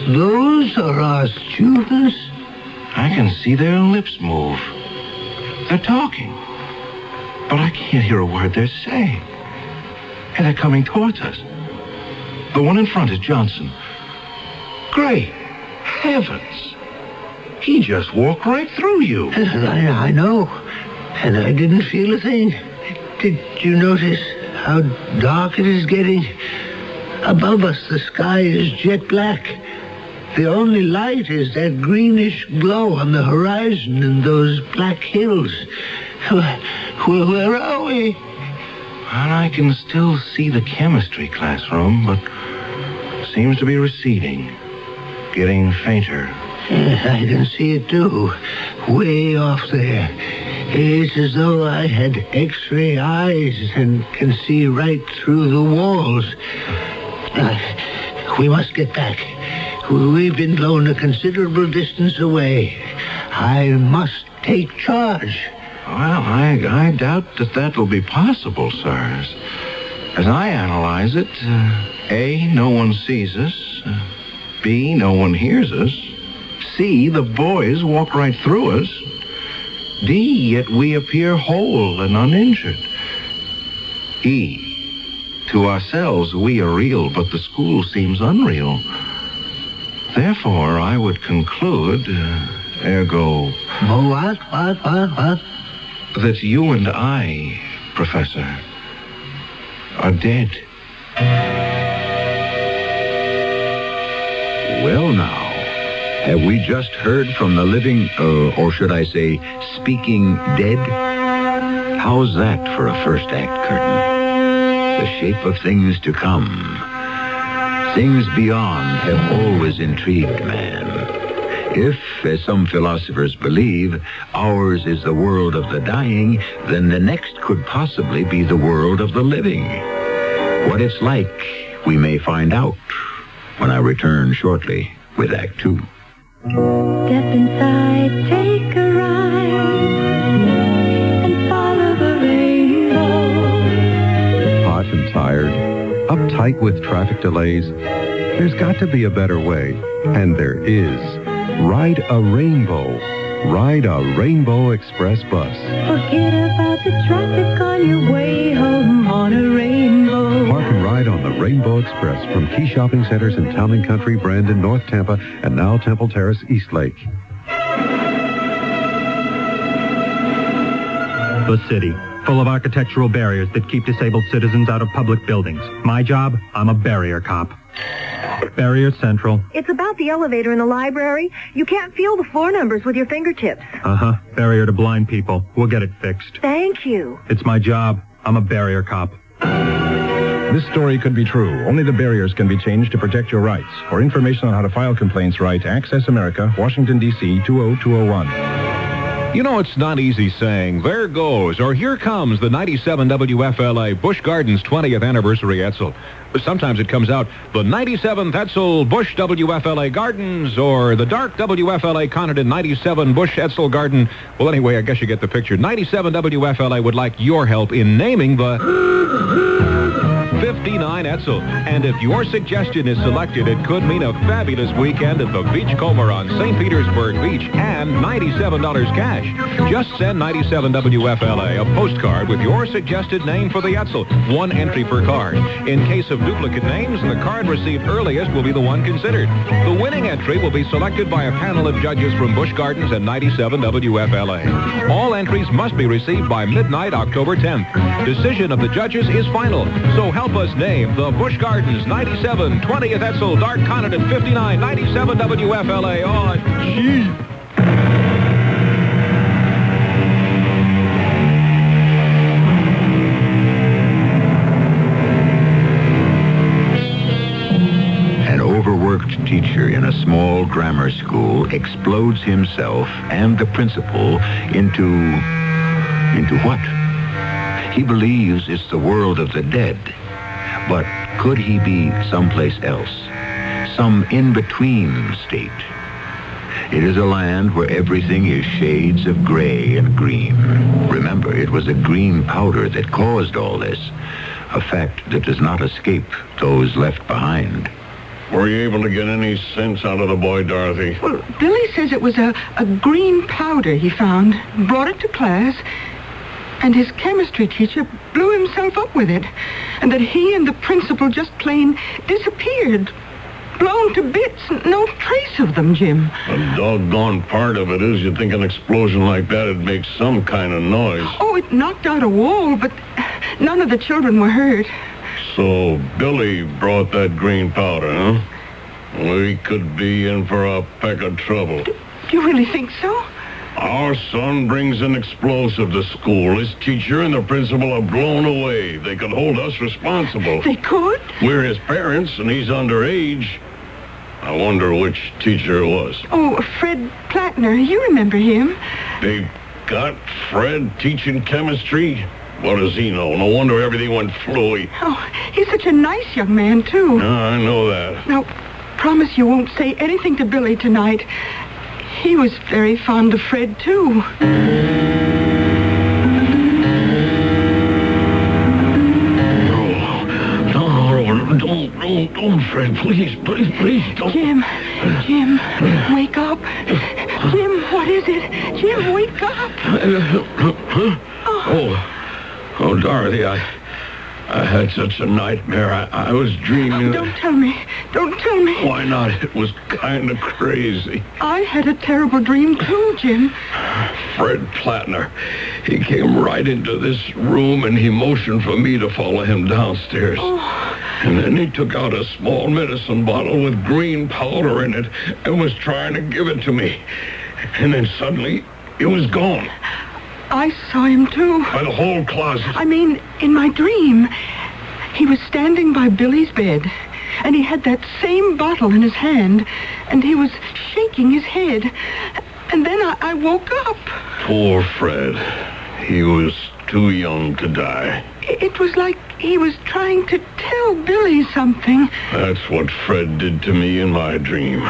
Those are our students? I can see their lips move. They're talking. But I can't hear a word they're saying. And they're coming towards us. The one in front is Johnson. Great heavens. He just walked right through you. I know. And I didn't feel a thing. Did you notice how dark it is getting? Above us, the sky is jet black. The only light is that greenish glow on the horizon and those black hills. Where are we? And I can still see the chemistry classroom, but it seems to be receding, getting fainter. I can see it, too. Way off there. It's as though I had X-ray eyes and can see right through the walls. We must get back. We've been blown a considerable distance away. I must take charge. Well, I doubt that will be possible, sir. As I analyze it, A, no one sees us. B, no one hears us. C, the boys walk right through us. D, yet we appear whole and uninjured. E, to ourselves we are real, but the school seems unreal. Therefore, I would conclude, ergo... What? That you and I, Professor, are dead. Well, now, have we just heard from the living, or should I say, speaking dead? How's that for a first act curtain? The shape of things to come. Things beyond have always intrigued man. If, as some philosophers believe, ours is the world of the dying, then the next could possibly be the world of the living. What it's like, we may find out when I return shortly with Act 2. Step inside, take a ride, and follow the rainbow. Hot and tired, uptight with traffic delays. There's got to be a better way, and there is. Ride a rainbow. Ride a Rainbow Express bus. Forget about the traffic on your way home on a rainbow. Park and ride on the Rainbow Express from key shopping centers in Town and Country, Brandon, North Tampa, and now Temple Terrace, Eastlake. The city, full of architectural barriers that keep disabled citizens out of public buildings. My job, I'm a barrier cop. Barrier Central. It's about the elevator in the library. You can't feel the floor numbers with your fingertips. Uh-huh. Barrier to blind people. We'll get it fixed. Thank you. It's my job. I'm a barrier cop. This story could be true. Only the barriers can be changed to protect your rights. For information on how to file complaints, write Access America, Washington, D.C. 20201. You know, it's not easy saying, there goes, or here comes the 97 WFLA Busch Gardens 20th Anniversary Etzel. Sometimes it comes out, the 97th Etzel Busch WFLA Gardens, or the Dark WFLA Conant 97 Busch Etzel Garden. Well, anyway, I guess you get the picture. 97 WFLA would like your help in naming the 59 Etzel. And if your suggestion is selected, it could mean a fabulous weekend at the Beachcomber on St. Petersburg Beach and $97 cash. Just send 97 WFLA a postcard with your suggested name for the Etzel. One entry per card. In case of duplicate names, the card received earliest will be the one considered. The winning entry will be selected by a panel of judges from Busch Gardens and 97 WFLA. All entries must be received by midnight, October 10th. Decision of the judges is final. So help us name the Busch Gardens 97, 20th Etzel, Dark Continent 59, 97 WFLA. Oh, gee. An overworked teacher in a small grammar school explodes himself and the principal into what? He believes it's the world of the dead. But could he be someplace else? Some in-between state? It is a land where everything is shades of gray and green. Remember, it was a green powder that caused all this. A fact that does not escape those left behind. Were you able to get any sense out of the boy, Dorothy? Well, Billy says it was a green powder he found, brought it to class, and his chemistry teacher blew himself up with it, and that he and the principal just plain disappeared, blown to bits, no trace of them, Jim. The doggone part of it is you'd think an explosion like that would make some kind of noise. Oh, it knocked out a wall, but none of the children were hurt. So Billy brought that green powder, huh? We could be in for a peck of trouble. Do you really think so? Our son brings an explosive to school. His teacher and the principal are blown away. They could hold us responsible. They could? We're his parents, and he's underage. I wonder which teacher it was. Oh, Fred Plattner. You remember him. They got Fred teaching chemistry? What does he know? No wonder everything went fluey. Oh, he's such a nice young man, too. I know that. Now, promise you won't say anything to Billy tonight. He was very fond of Fred, too. No, don't, Fred. Please, don't. Jim, wake up. Jim, what is it? Jim, wake up. Oh, Dorothy, I had such a nightmare. I was dreaming. Don't tell me. Don't tell me. Why not? It was kind of crazy. I had a terrible dream, too, Jim. Fred Plattner. He came right into this room and he motioned for me to follow him downstairs. Oh. And then he took out a small medicine bottle with green powder in it and was trying to give it to me. And then suddenly, it was gone. I saw him, too. By the whole closet. I mean, in my dream, he was standing by Billy's bed, and he had that same bottle in his hand, and he was shaking his head. And then I woke up. Poor Fred. He was too young to die. It was like he was trying to tell Billy something. That's what Fred did to me in my dream.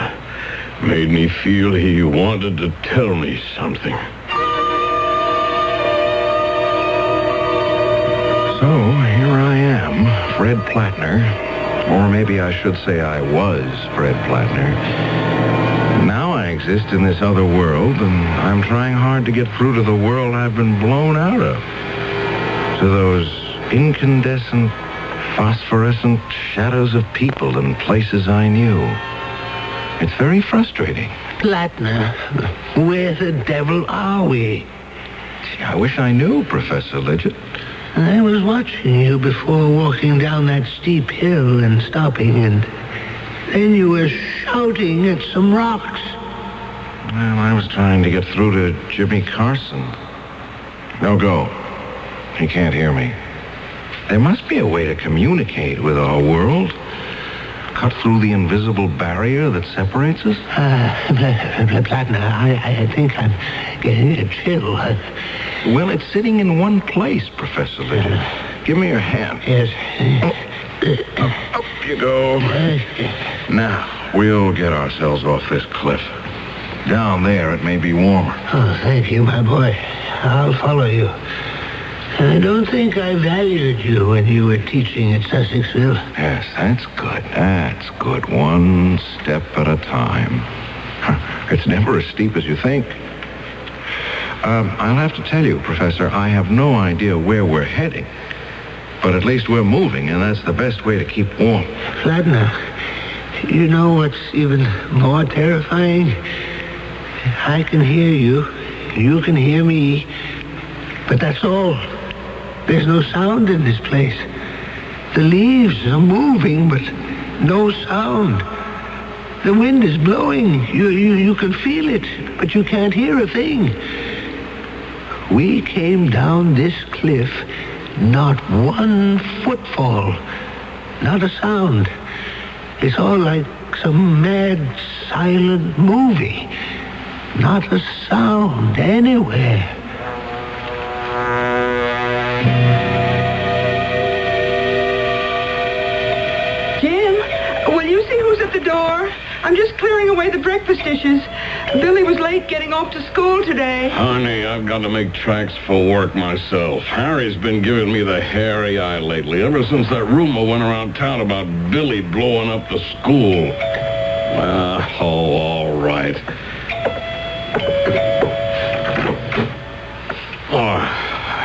Made me feel he wanted to tell me something. So, here I am, Fred Plattner. Or maybe I should say I was Fred Plattner. Now I exist in this other world, and I'm trying hard to get through to the world I've been blown out of. To those incandescent, phosphorescent shadows of people and places I knew. It's very frustrating. Plattner, where the devil are we? Gee, I wish I knew, Professor Lidgett. I was watching you before walking down that steep hill and stopping, and then you were shouting at some rocks. Well, I was trying to get through to Jimmy Carson. No go. He can't hear me. There must be a way to communicate with our world. Cut through the invisible barrier that separates us? Plattner, I think I'm getting a chill. Well, it's sitting in one place, Professor Lidgett. Give me your hand. Yes. Up you go. Now, we'll get ourselves off this cliff. Down there, it may be warmer. Oh, thank you, my boy. I'll follow you. I don't think I valued you when you were teaching at Sussexville. Yes, that's good. That's good. One step at a time. It's never as steep as you think. I'll have to tell you, Professor, I have no idea where we're heading. But at least we're moving, and that's the best way to keep warm. Flatner, you know what's even more terrifying? I can hear you. You can hear me. But that's all. There's no sound in this place. The leaves are moving, but no sound. The wind is blowing. You can feel it, but you can't hear a thing. We came down this cliff, not one footfall, not a sound. It's all like some mad, silent movie. Not a sound anywhere. Jim, will you see who's at the door? I'm just clearing away the breakfast dishes. Billy was late getting off to school today. Honey, I've got to make tracks for work myself. Harry's been giving me the hairy eye lately, ever since that rumor went around town about Billy blowing up the school. All right. Oh,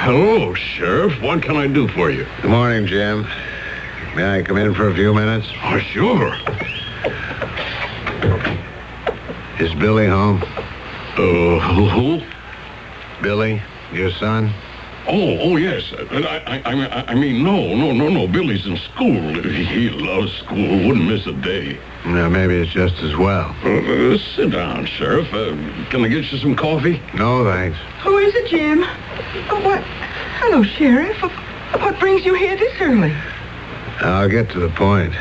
hello, Sheriff. What can I do for you? Good morning, Jim. May I come in for a few minutes? Oh, sure. Is Billy home? Who? Billy, your son? Oh, yes. I mean, no. Billy's in school. He loves school. Wouldn't miss a day. Yeah, maybe it's just as well. Sit down, Sheriff. Can I get you some coffee? No, thanks. Who is it, Jim? What? Hello, Sheriff. What brings you here this early? I'll get to the point.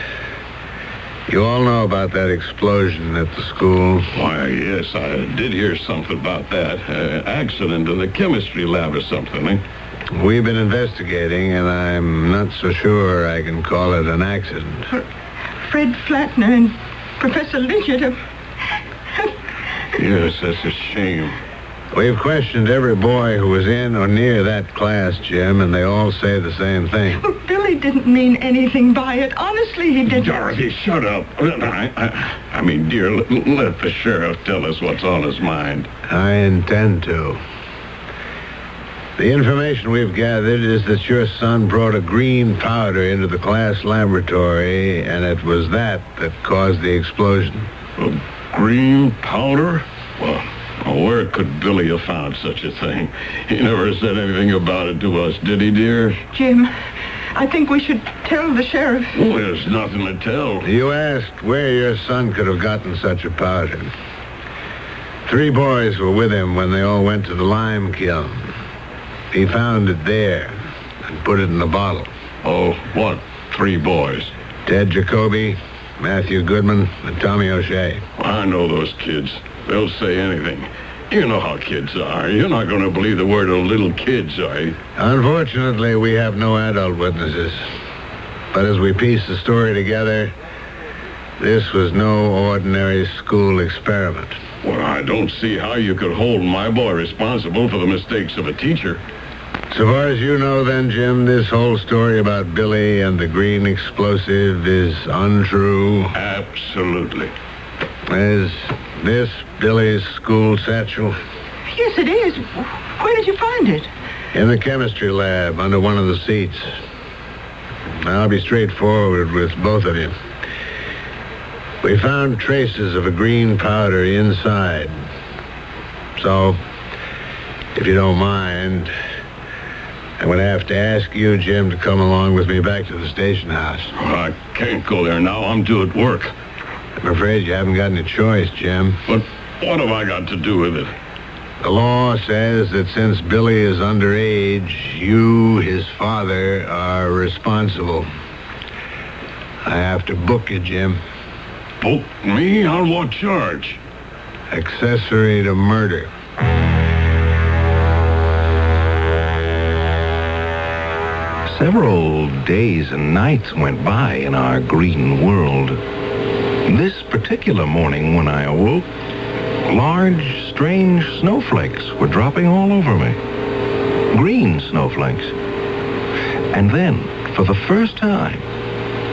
You all know about that explosion at the school? Why, yes, I did hear something about that. Accident in the chemistry lab or something, eh? We've been investigating, and I'm not so sure I can call it an accident. Fred Flatner and Professor Lidgett. Yes, that's a shame. We've questioned every boy who was in or near that class, Jim, and they all say the same thing. Well, Billy didn't mean anything by it. Honestly, he didn't. Dorothy, shut up. I mean, dear, let the sheriff tell us what's on his mind. I intend to. The information we've gathered is that your son brought a green powder into the class laboratory, and it was that caused the explosion. A green powder? Well, where could Billy have found such a thing? He never said anything about it to us, did he, dear? Jim, I think we should tell the sheriff. Well, there's nothing to tell. You asked where your son could have gotten such a powder. 3 boys were with him when they all went to the lime kiln. He found it there and put it in a bottle. Oh, what? 3 boys? Ted Jacoby, Matthew Goodman, and Tommy O'Shea. I know those kids. They'll say anything. You know how kids are. You're not going to believe the word of little kids, are you? Unfortunately, we have no adult witnesses. But as we piece the story together, this was no ordinary school experiment. Well, I don't see how you could hold my boy responsible for the mistakes of a teacher. So far as you know, then, Jim, this whole story about Billy and the green explosive is untrue? Absolutely. Is this Billy's school satchel? Yes, it is. Where did you find it? In the chemistry lab, under one of the seats. I'll be straightforward with both of you. We found traces of a green powder inside. So, if you don't mind, I'm going to have to ask you, Jim, to come along with me back to the station house. Oh, I can't go there now. I'm due at work. I'm afraid you haven't got any choice, Jim. But what have I got to do with it? The law says that since Billy is underage, you, his father, are responsible. I have to book you, Jim. Book me? On what charge? Accessory to murder. Several days and nights went by in our green world. This particular morning when I awoke, large, strange snowflakes were dropping all over me. Green snowflakes. And then, for the first time,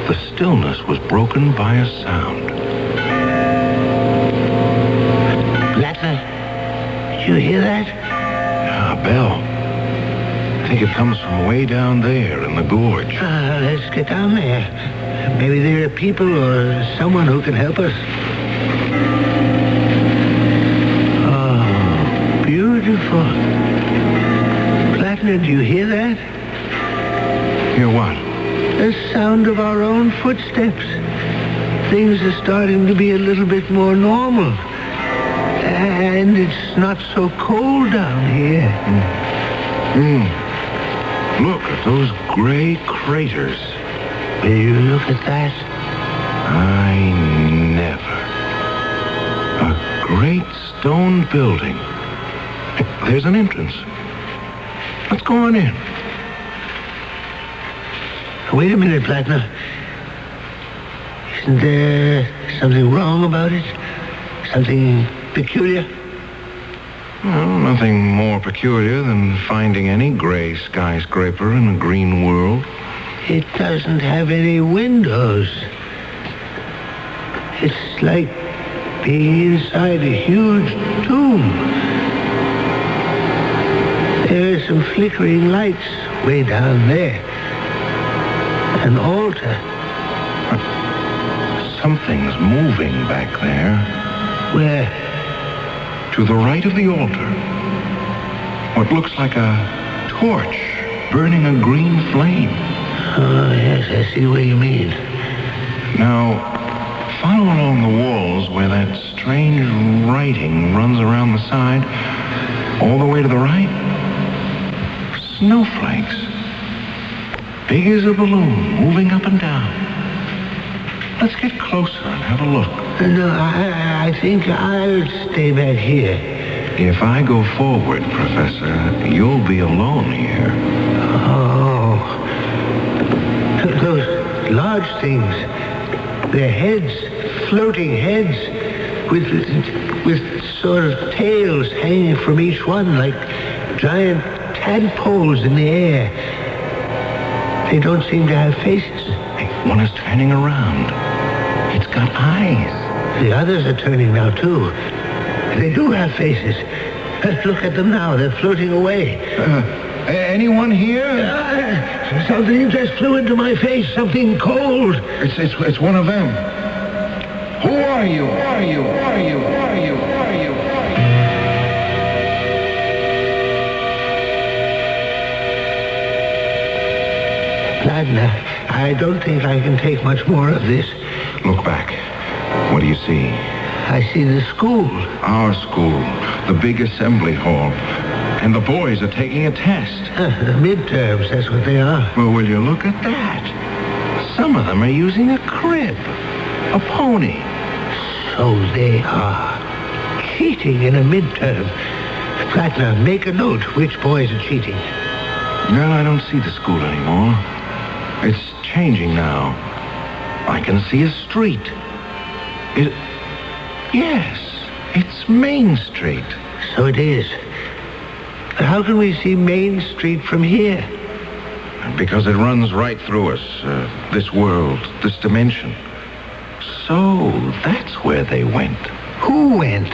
the stillness was broken by a sound. Blattner, did you hear that? A bell. I think it comes from way down there in the gorge. Let's get down there. Maybe there are people or someone who can help us. Oh, beautiful. Blattner, do you hear that? Hear what? The sound of our own footsteps. Things are starting to be a little bit more normal. And it's not so cold down here. Look at those gray craters. Will you look at that? I never. A great stone building. There's an entrance. Let's go on in. Wait a minute, Blattner. Isn't there something wrong about it? Something peculiar? Well, nothing more peculiar than finding any gray skyscraper in a green world. It doesn't have any windows. It's like being inside a huge tomb. There are some flickering lights way down there. An altar. Something's moving back there. Where? To the right of the altar. What looks like a torch burning a green flame. Oh, yes, I see what you mean. Now, follow along the walls where that strange writing runs around the side, all the way to the right. Snowflakes. Big as a balloon, moving up and down. Let's get closer and have a look. No, I think I'll stay back here. If I go forward, Professor, you'll be alone here. Oh. Those large things. Their heads, floating heads, with sort of tails hanging from each one like giant tadpoles in the air. They don't seem to have faces. Hey, one is turning around. It's got eyes. The others are turning now, too. They do have faces. Let's look at them now. They're floating away. Anyone here? Something just flew into my face. Something cold. It's one of them. Who are you? Who are you? Who are you? Who are you? Who are you? Blattner, I don't think I can take much more of this. Look back. What do you see? I see the school. Our school. The big assembly hall. And the boys are taking a test. The midterms, that's what they are. Well, will you look at that? Some of them are using a crib. A pony. So they are. Cheating in a midterm. Blattner, make a note which boys are cheating. Well, I don't see the school anymore. It's changing now. I can see a street. Yes, it's Main Street. So it is. But how can we see Main Street from here? Because it runs right through us. This world, this dimension. So that's where they went. Who went?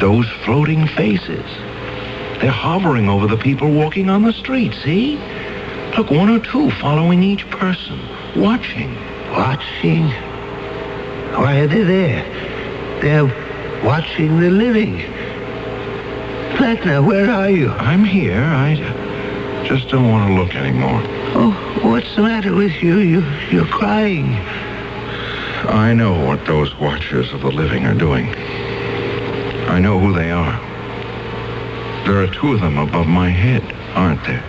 Those floating faces. They're hovering over the people walking on the street, see? Look, one or two following each person, watching. Watching? Why are they there? They're watching the living. Blattner, where are you? I'm here. I just don't want to look anymore. Oh, what's the matter with you? You're crying. I know what those watchers of the living are doing. I know who they are. There are two of them above my head, aren't there?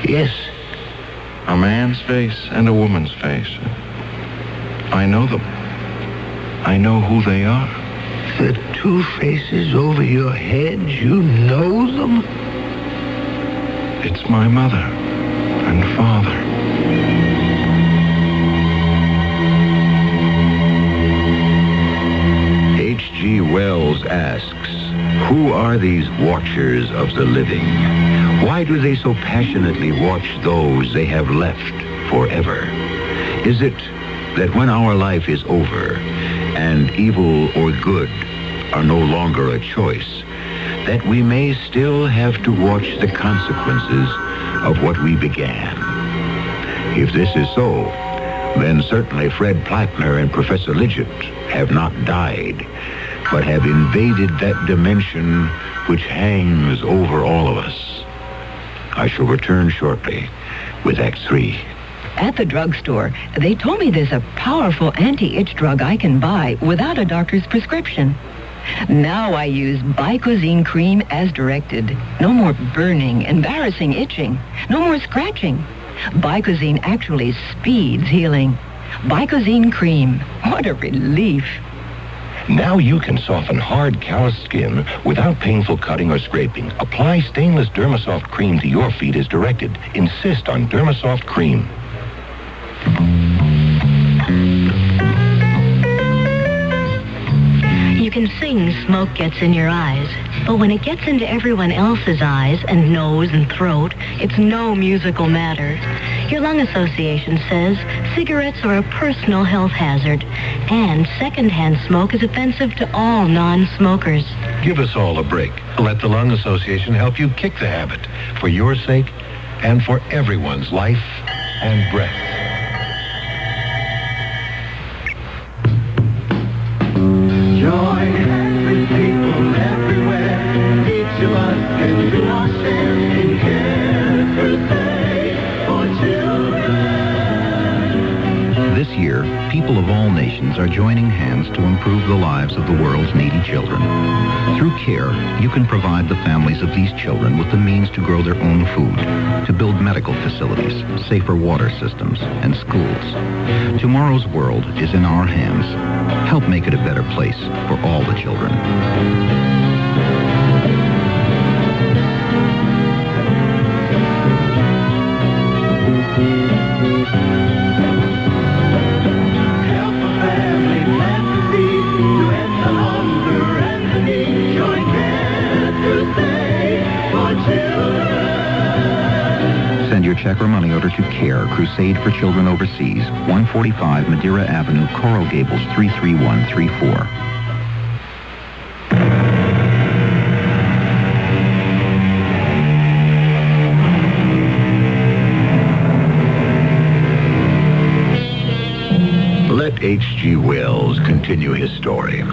Yes. A man's face and a woman's face. I know them. I know who they are. The two faces over your head, you know them? It's my mother and father. H.G. Wells asks, who are these watchers of the living? Why do they so passionately watch those they have left forever? Is it that when our life is over and evil or good are no longer a choice, that we may still have to watch the consequences of what we began? If this is so, then certainly Fred Plattner and Professor Lidgett have not died, but have invaded that dimension which hangs over all of us. I shall return shortly with Act 3. At the drugstore, they told me there's a powerful anti-itch drug I can buy without a doctor's prescription. Now I use Bicozine cream as directed. No more burning, embarrassing itching. No more scratching. Bicozine actually speeds healing. Bicozine cream. What a relief. Now you can soften hard, calloused skin without painful cutting or scraping. Apply stainless Dermasoft cream to your feet as directed. Insist on Dermasoft cream. You can sing Smoke Gets in Your Eyes, but when it gets into everyone else's eyes and nose and throat, it's no musical matter. Your lung association says cigarettes are a personal health hazard, and secondhand smoke is offensive to all non-smokers. Give us all a break. Let the Lung Association help you kick the habit, for your sake and for everyone's life and breath. Join hands with people everywhere. Each of us can do our share in Care Crusade for children. This year, people of all nations are joining hands to improve the lives of the world's needy children. Through CARE, you can provide the families of these children with the means to grow their own food, to build medical facilities, safer water systems, and schools. Tomorrow's world is in our hands. Help make it a better place for all the children. Send your check or money order to CARE, Crusade for Children Overseas, 145 Madeira Avenue, Coral Gables, 33134. Let H.G. Wells continue his story.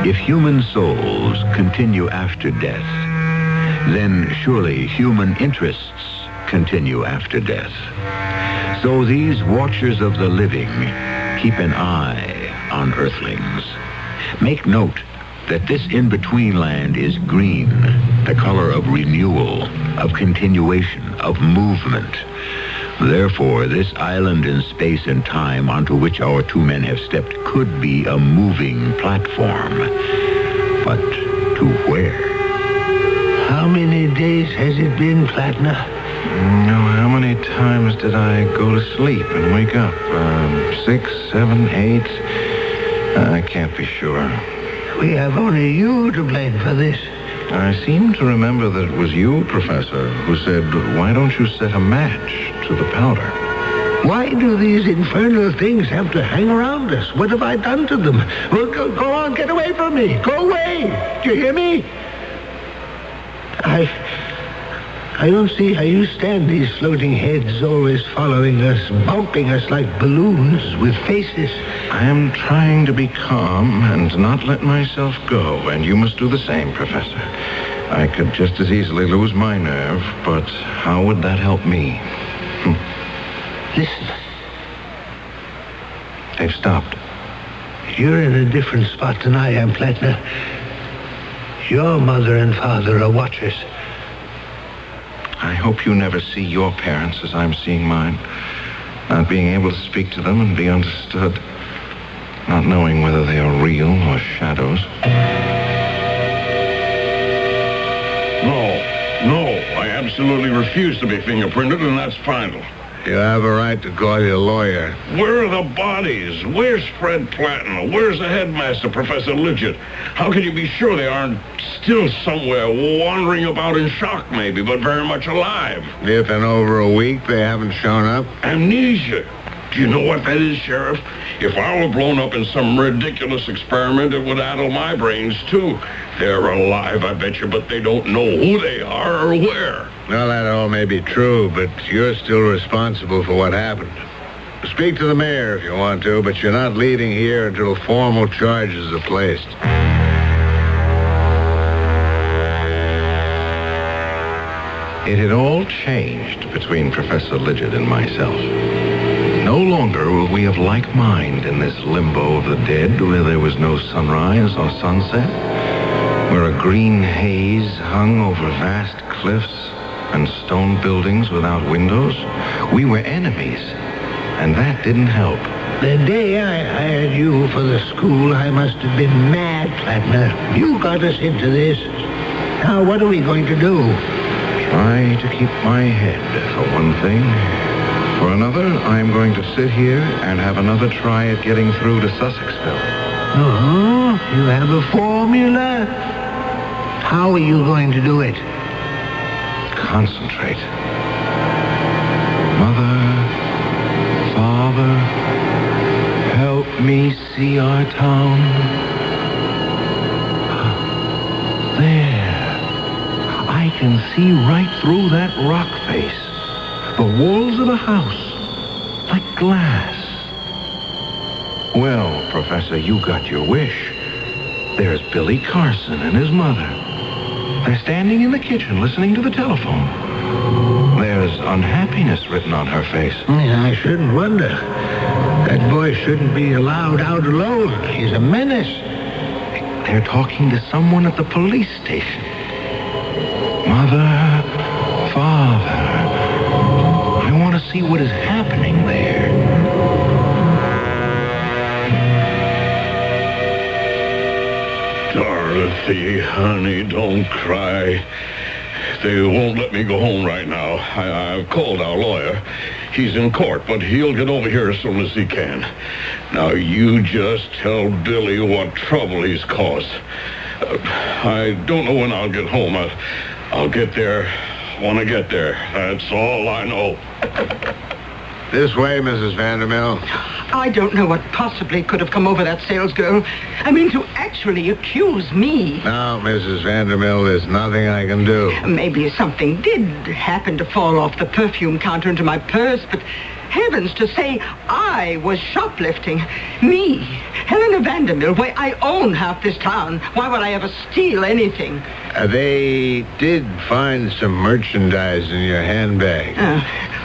If human souls continue after death, then surely human interests continue after death. So these watchers of the living keep an eye on earthlings. Make note that this in-between land is green, the color of renewal, of continuation, of movement. Therefore, this island in space and time onto which our two men have stepped could be a moving platform. But to where? How many days has it been, Plattner? How many times did I go to sleep and wake up? 6, 7, 8? I can't be sure. We have only you to blame for this. I seem to remember that it was you, Professor, who said, why don't you set a match to the powder? Why do these infernal things have to hang around us? What have I done to them? Well, go on, get away from me. Go away. Do you hear me? I don't see how you stand these floating heads always following us, bumping us like balloons with faces. I am trying to be calm and not let myself go, and you must do the same, Professor. I could just as easily lose my nerve, but how would that help me? Listen. They've stopped. You're in a different spot than I am, Plattner. Your mother and father are watchers. I hope you never see your parents as I'm seeing mine. Not being able to speak to them and be understood. Not knowing whether they are real or shadows. No, I absolutely refuse to be fingerprinted, and that's final. You have a right to call your lawyer. Where are the bodies? Where's Fred Plattner? Where's the headmaster, Professor Lidgett? How can you be sure they aren't still somewhere, wandering about in shock maybe, but very much alive? If in over a week they haven't shown up? Amnesia. Do you know what that is, Sheriff? If I were blown up in some ridiculous experiment, it would addle my brains, too. They're alive, I bet you, but they don't know who they are or where. Well, that all may be true, but you're still responsible for what happened. Speak to the mayor if you want to, but you're not leaving here until formal charges are placed. It had all changed between Professor Lidgett and myself. No longer were we of like mind in this limbo of the dead where there was no sunrise or sunset, where a green haze hung over vast cliffs and stone buildings without windows. We were enemies, and that didn't help. The day I hired you for the school, I must have been mad, Plattner. You got us into this. Now, what are we going to do? Try to keep my head, for one thing. For another, I'm going to sit here and have another try at getting through to Sussexville. Oh, you have a formula? How are you going to do it? Concentrate. Mother, Father, help me see our town. There. I can see right through that rock face. The walls of the house, like glass. Well, Professor, you got your wish. There's Billy Carson and his mother. They're standing in the kitchen listening to the telephone. There's unhappiness written on her face. I shouldn't wonder. That boy shouldn't be allowed out alone. He's a menace. They're talking to someone at the police station. Mother, Father, I want to see what is happening there. Dorothy, honey, don't cry. They won't let me go home right now. I've called our lawyer. He's in court, but he'll get over here as soon as he can. Now, you just tell Billy what trouble he's caused. I don't know when I'll get home. I'll get there when I get there. That's all I know. This way, Mrs. Vandermill. I don't know what possibly could have come over that salesgirl. I mean, to actually accuse me. Now, Mrs. Vandermill, there's nothing I can do. Maybe something did happen to fall off the perfume counter into my purse, but heavens, to say I was shoplifting. Me, Helena Vandermill, why, I own half this town. Why would I ever steal anything? They did find some merchandise in your handbag.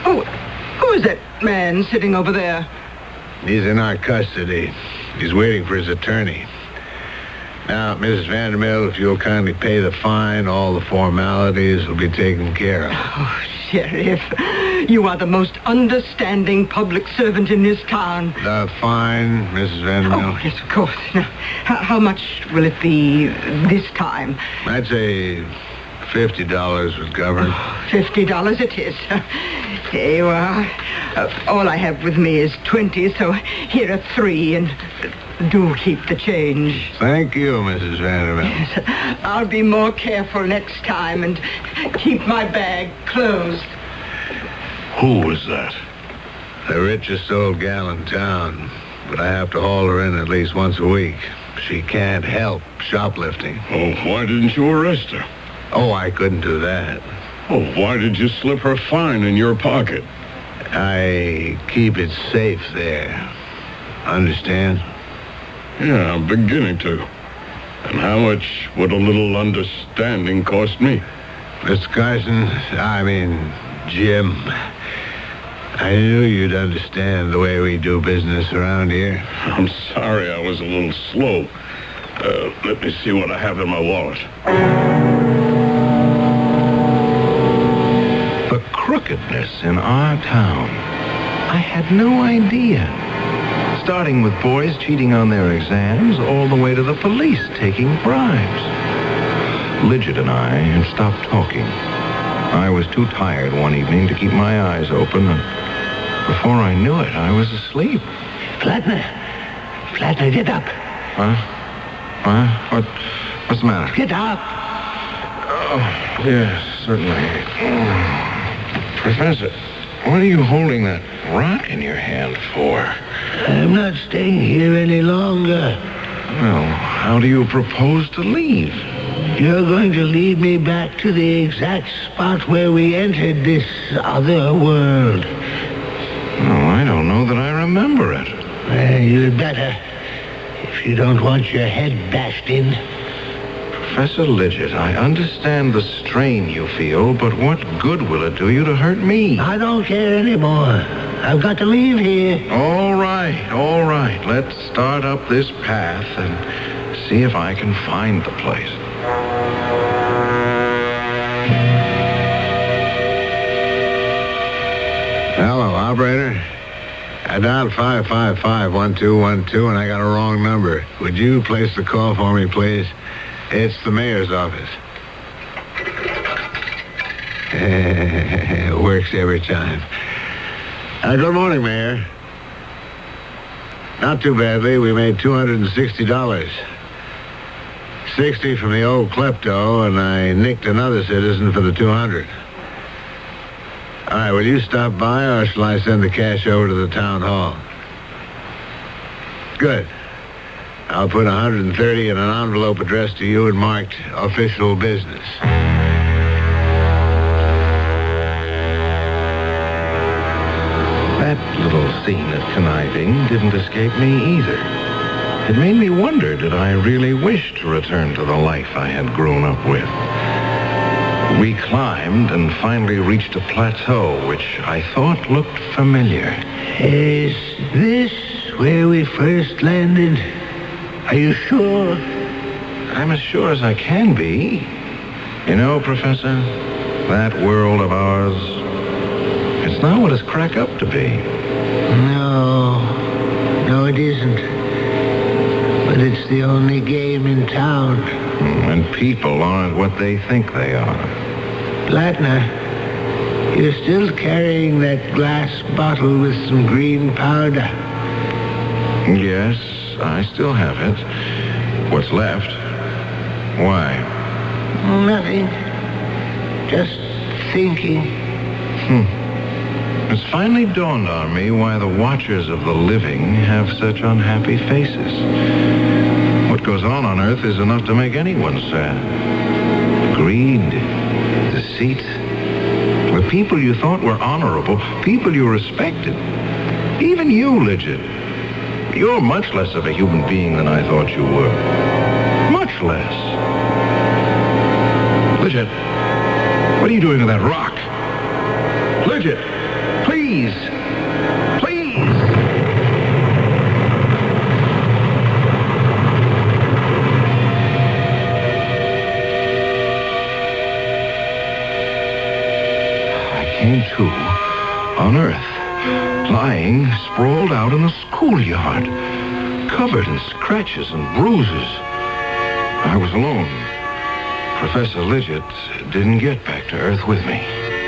Who is that man sitting over there? He's in our custody. He's waiting for his attorney. Now, Mrs. Vandermill, if you'll kindly pay the fine, all the formalities will be taken care of. Oh, Sheriff, you are the most understanding public servant in this town. The fine, Mrs. Vandermill? Oh, yes, of course. Now, how much will it be this time? I'd say $50 would cover. $50 it is. Here you are. All I have with me is 20, so here are 3, and do keep the change. Thank you, Mrs. Vanderbilt. Yes, I'll be more careful next time and keep my bag closed. Who is that? The richest old gal in town, but I have to haul her in at least once a week. She can't help shoplifting. Oh, why didn't you arrest her? Oh, I couldn't do that. Oh, why did you slip her fine in your pocket? I keep it safe there. Understand? Yeah, I'm beginning to. And how much would a little understanding cost me? Mr. Carson, Jim, I knew you'd understand the way we do business around here. I'm sorry I was a little slow. Let me see what I have in my wallet. The crookedness in our town. I had no idea. Starting with boys cheating on their exams, all the way to the police taking bribes. Lidgett and I had stopped talking. I was too tired one evening to keep my eyes open, and Before I knew it, I was asleep. Flatner, get up. Huh? What's the matter? Get up. Oh, yes, certainly. Professor, what are you holding that rock in your hand for? I'm not staying here any longer. Well, how do you propose to leave? You're going to lead me back to the exact spot where we entered this other world. Oh, I don't know that I remember it. Well, you'd better, if you don't want your head bashed in. Professor Lidgett, I understand the strain you feel, but what good will it do you to hurt me? I don't care anymore. I've got to leave here. All right. Let's start up this path and see if I can find the place. Hello, operator. I dialed 555-1212, and I got a wrong number. Would you place the call for me, please? It's the mayor's office. It works every time. Good morning, Mayor. Not too badly. We made $260. 60 from the old klepto, and I nicked another citizen for the 200. All right, will you stop by, or shall I send the cash over to the town hall? Good. I'll put 130 in an envelope addressed to you and marked official business. That little scene of conniving didn't escape me either. It made me wonder, did I really wish to return to the life I had grown up with? We climbed and finally reached a plateau which I thought looked familiar. Is this where we first landed? Are you sure? I'm as sure as I can be. You know, Professor, that world of ours, it's not what it's cracked up to be. No, it isn't. But it's the only game in town. And people aren't what they think they are. Blattner, you're still carrying that glass bottle with some green powder. Yes, I still have it. What's left? Why? Nothing. Just thinking. It's finally dawned on me why the watchers of the living have such unhappy faces. What goes on Earth is enough to make anyone sad. Greed, deceit. The people you thought were honorable, people you respected. Even you, Lidgett. You're much less of a human being than I thought you were. Much less. Lidgett, what are you doing with that rock? Lidgett, please. Came to on Earth, lying sprawled out in the schoolyard, covered in scratches and bruises. I was alone. Professor Lidgett didn't get back to Earth with me.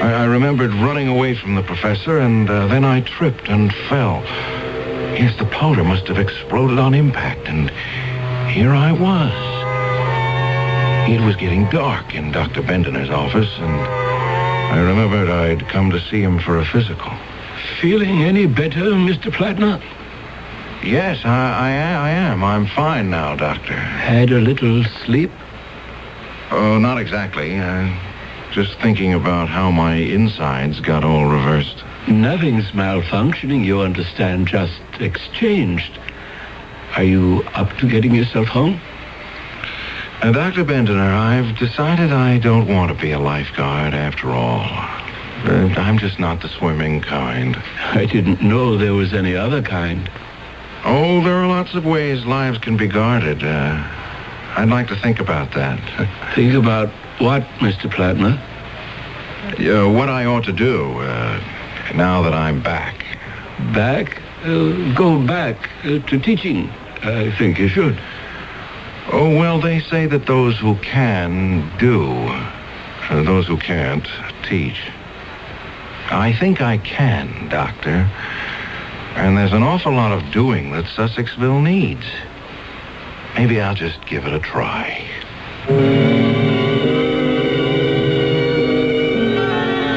I remembered running away from the professor, and then I tripped and fell. Yes, the powder must have exploded on impact, and here I was. It was getting dark in Dr. Bendener's office, and I remembered I'd come to see him for a physical. Feeling any better, Mr. Plattner? Yes, I am. I'm fine now, Doctor. Had a little sleep? Oh, not exactly. Just thinking about how my insides got all reversed. Nothing's malfunctioning, you understand, just exchanged. Are you up to getting yourself home? Dr. Bendener, I've decided I don't want to be a lifeguard after all. I'm just not the swimming kind. I didn't know there was any other kind. Oh, there are lots of ways lives can be guarded. I'd like to think about that. Think about what, Mr. Plattner? What I ought to do now that I'm back. Back? Go back to teaching. I think you should. Oh, well, they say that those who can do. Those who can't teach. I think I can, Doctor. And there's an awful lot of doing that Sussexville needs. Maybe I'll just give it a try.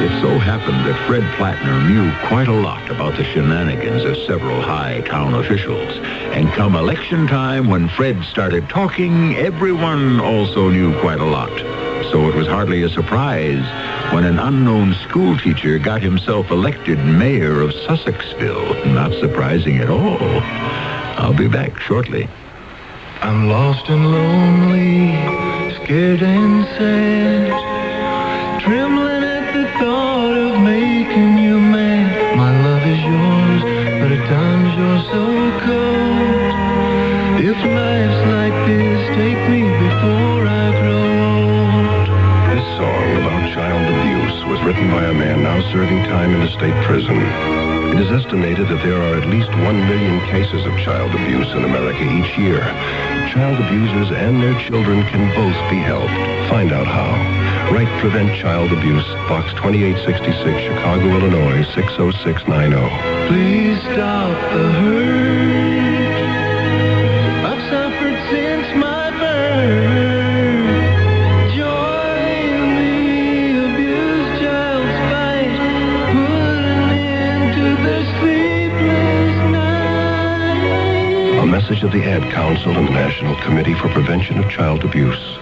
It so happened that Fred Plattner knew quite a lot about the shenanigans of several high town officials. And come election time, when Fred started talking, everyone also knew quite a lot. So it was hardly a surprise when an unknown school teacher got himself elected mayor of Sussexville. Not surprising at all. I'll be back shortly. I'm lost and lonely, scared and sad, trembling at the thought of making you mad. My love is yours, but at times you're so cold. If life's like this, take me before I grow old. This song about child abuse was written by a man now serving time in a state prison. It is estimated that there are at least 1 million cases of child abuse in America each year. Child abusers and their children can both be helped. Find out how. Write Prevent Child Abuse, Box 2866, Chicago, Illinois, 60690. Please stop the hurt I've suffered since my birth. Join the abused child's fight. Put an end to the sleepless night. A message of the Ad Council and the National Committee for Prevention of Child Abuse.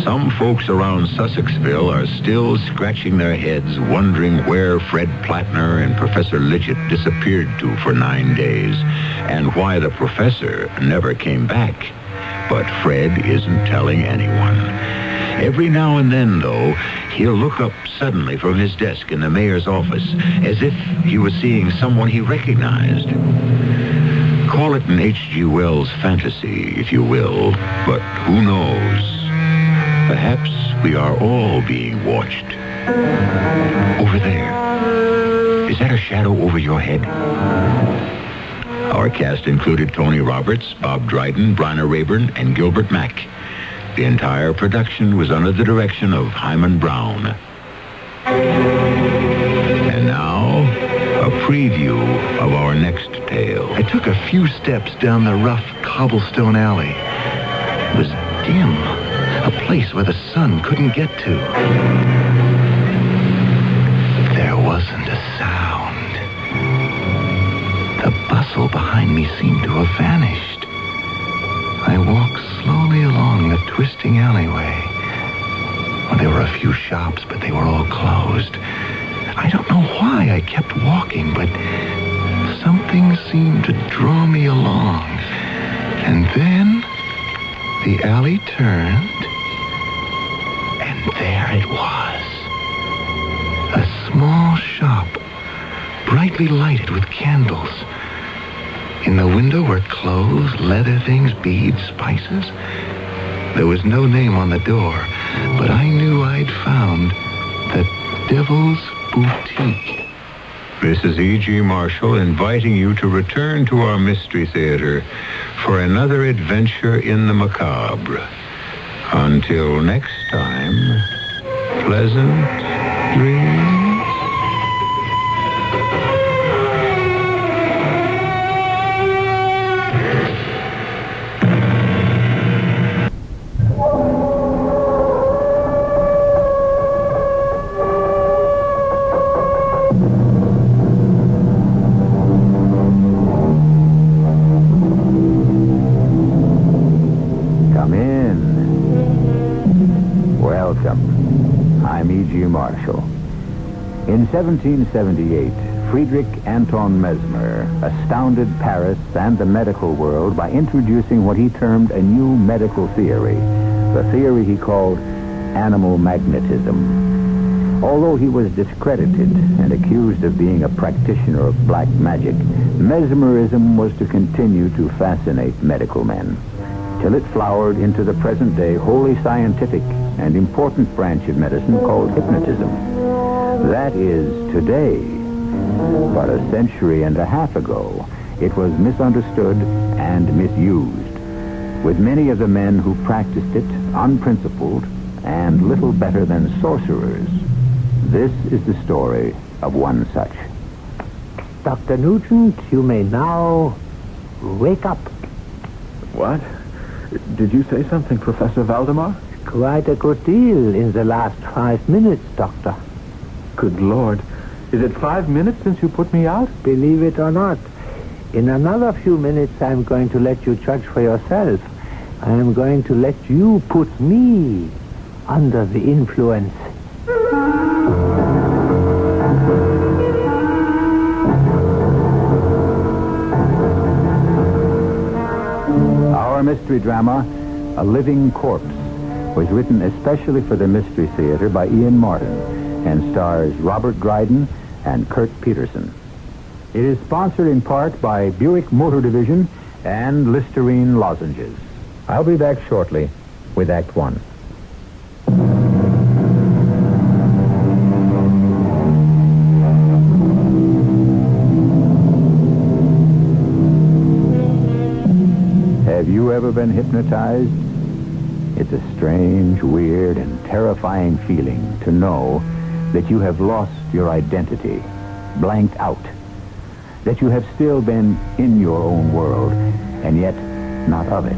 Some folks around Sussexville are still scratching their heads, wondering where Fred Plattner and Professor Lidgett disappeared to for 9 days, and why the professor never came back. But Fred isn't telling anyone. Every now and then, though, he'll look up suddenly from his desk in the mayor's office, as if he was seeing someone he recognized. Call it an H.G. Wells fantasy, if you will, but who knows? Perhaps we are all being watched. Over there. Is that a shadow over your head? Our cast included Tony Roberts, Bob Dryden, Bryna Rayburn, and Gilbert Mack. The entire production was under the direction of Hyman Brown. And now, a preview of our next tale. I took a few steps down the rough cobblestone alley. It was dim, a place where the sun couldn't get to. There wasn't a sound. The bustle behind me seemed to have vanished. I walked slowly along the twisting alleyway. Well, there were a few shops, but they were all closed. I don't know why I kept walking, but something seemed to draw me along. And then the alley turned, and there it was. A small shop, brightly lighted with candles. In the window were clothes, leather things, beads, spices. There was no name on the door, but I knew I'd found the Devil's Boutique. This is E.G. Marshall inviting you to return to our Mystery Theater for another adventure in the macabre. Until next time, pleasant dreams. Marshall. In 1778, Friedrich Anton Mesmer astounded Paris and the medical world by introducing what he termed a new medical theory, the theory he called animal magnetism. Although he was discredited and accused of being a practitioner of black magic, mesmerism was to continue to fascinate medical men, till it flowered into the present-day wholly scientific and important branch of medicine called hypnotism. That is, today, But a century and a half ago, it was misunderstood and misused, with many of the men who practiced it unprincipled and little better than sorcerers. This is the story of one such. Dr. Nugent, you may now wake up. What? Did you say something, Professor Valdemar? Quite a good deal in the last 5 minutes, Doctor. Good Lord. Is it 5 minutes since you put me out? Believe it or not, in another few minutes I'm going to let you judge for yourself. I am going to let you put me under the influence. Our mystery drama, A Living Corpse, was written especially for the Mystery Theater by Ian Martin and stars Robert Dryden and Kurt Peterson. It is sponsored in part by Buick Motor Division and Listerine lozenges. I'll be back shortly with Act One. Have you ever been hypnotized? It's a strange, weird, and terrifying feeling to know that you have lost your identity, blanked out, that you have still been in your own world, and yet not of it.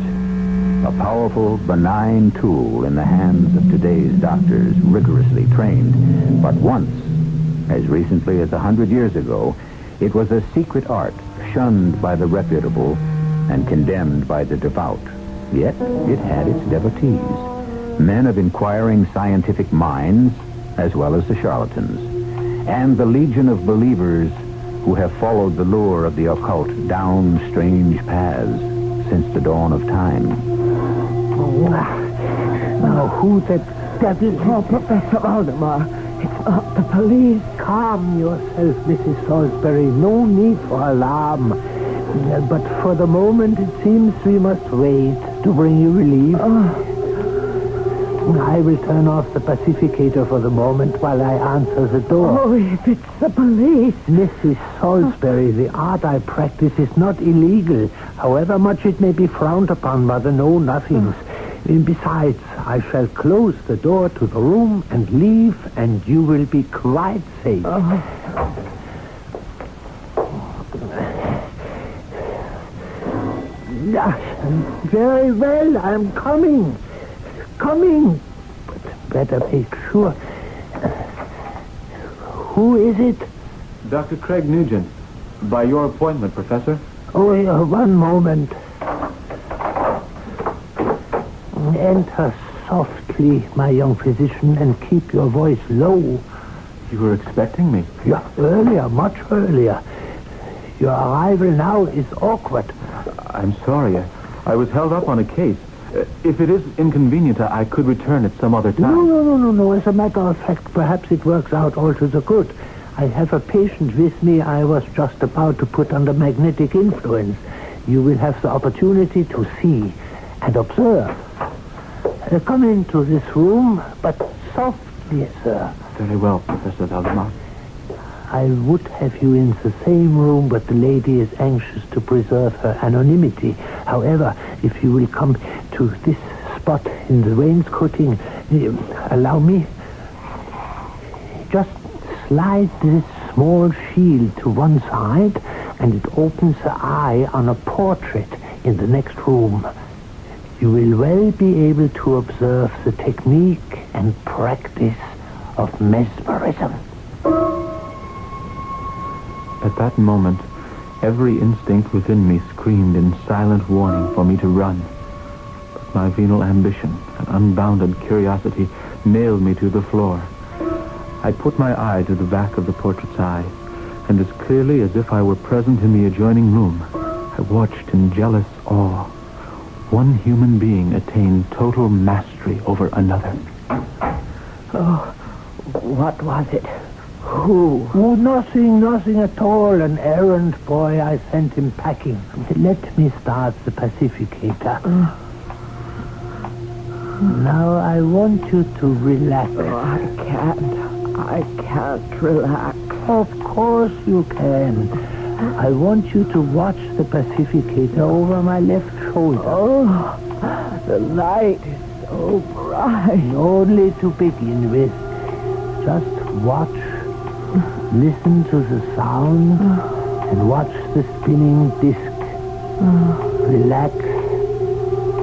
A powerful, benign tool in the hands of today's doctors, rigorously trained. But once, as recently as 100 years ago, it was a secret art shunned by the reputable and condemned by the devout. Yet it had its devotees, men of inquiring scientific minds, as well as the charlatans, and the legion of believers who have followed the lure of the occult down strange paths since the dawn of time. Now, who the devil... Oh, Professor Valdemar, it's not the police. Calm yourself, Mrs. Salisbury. No need for alarm. But for the moment, it seems we must wait to bring you relief. I will turn off the pacificator for the moment while I answer the door. Oh, if it's the police. Mrs. Salisbury, the art I practice is not illegal, however much it may be frowned upon by the know-nothings. Besides, I shall close the door to the room and leave, and you will be quite safe. Very well, I'm coming. But better make sure. Who is it? Dr. Craig Nugent. By your appointment, Professor. Oh, yeah, one moment. Enter softly, my young physician, and keep your voice low. You were expecting me? Yeah, earlier, much earlier. Your arrival now is awkward. I'm sorry. I was held up on a case. If it is inconvenient, I could return at some other time. No. As a matter of fact, perhaps it works out all to the good. I have a patient with me I was just about to put under magnetic influence. You will have the opportunity to see and observe. Come into this room, but softly, sir. Very well, Professor Valdemar. I would have you in the same room, but the lady is anxious to preserve her anonymity. However, if you will come to this spot in the wainscoting, allow me. Just slide this small shield to one side, and it opens the eye on a portrait in the next room. You will well be able to observe the technique and practice of mesmerism. At that moment, every instinct within me screamed in silent warning for me to run. But my venal ambition and unbounded curiosity nailed me to the floor. I put my eye to the back of the portrait's eye, and as clearly as if I were present in the adjoining room, I watched in jealous awe one human being attain total mastery over another. Oh, what was it? Who? Oh, nothing at all. An errand boy. I sent him packing. Let me start the pacificator. Now I want you to relax. Oh, I can't relax. Of course you can. I want you to watch the pacificator over my left shoulder. Oh, the light is so bright. Only to begin with. Just watch. Listen to the sound and watch the spinning disc. Relax.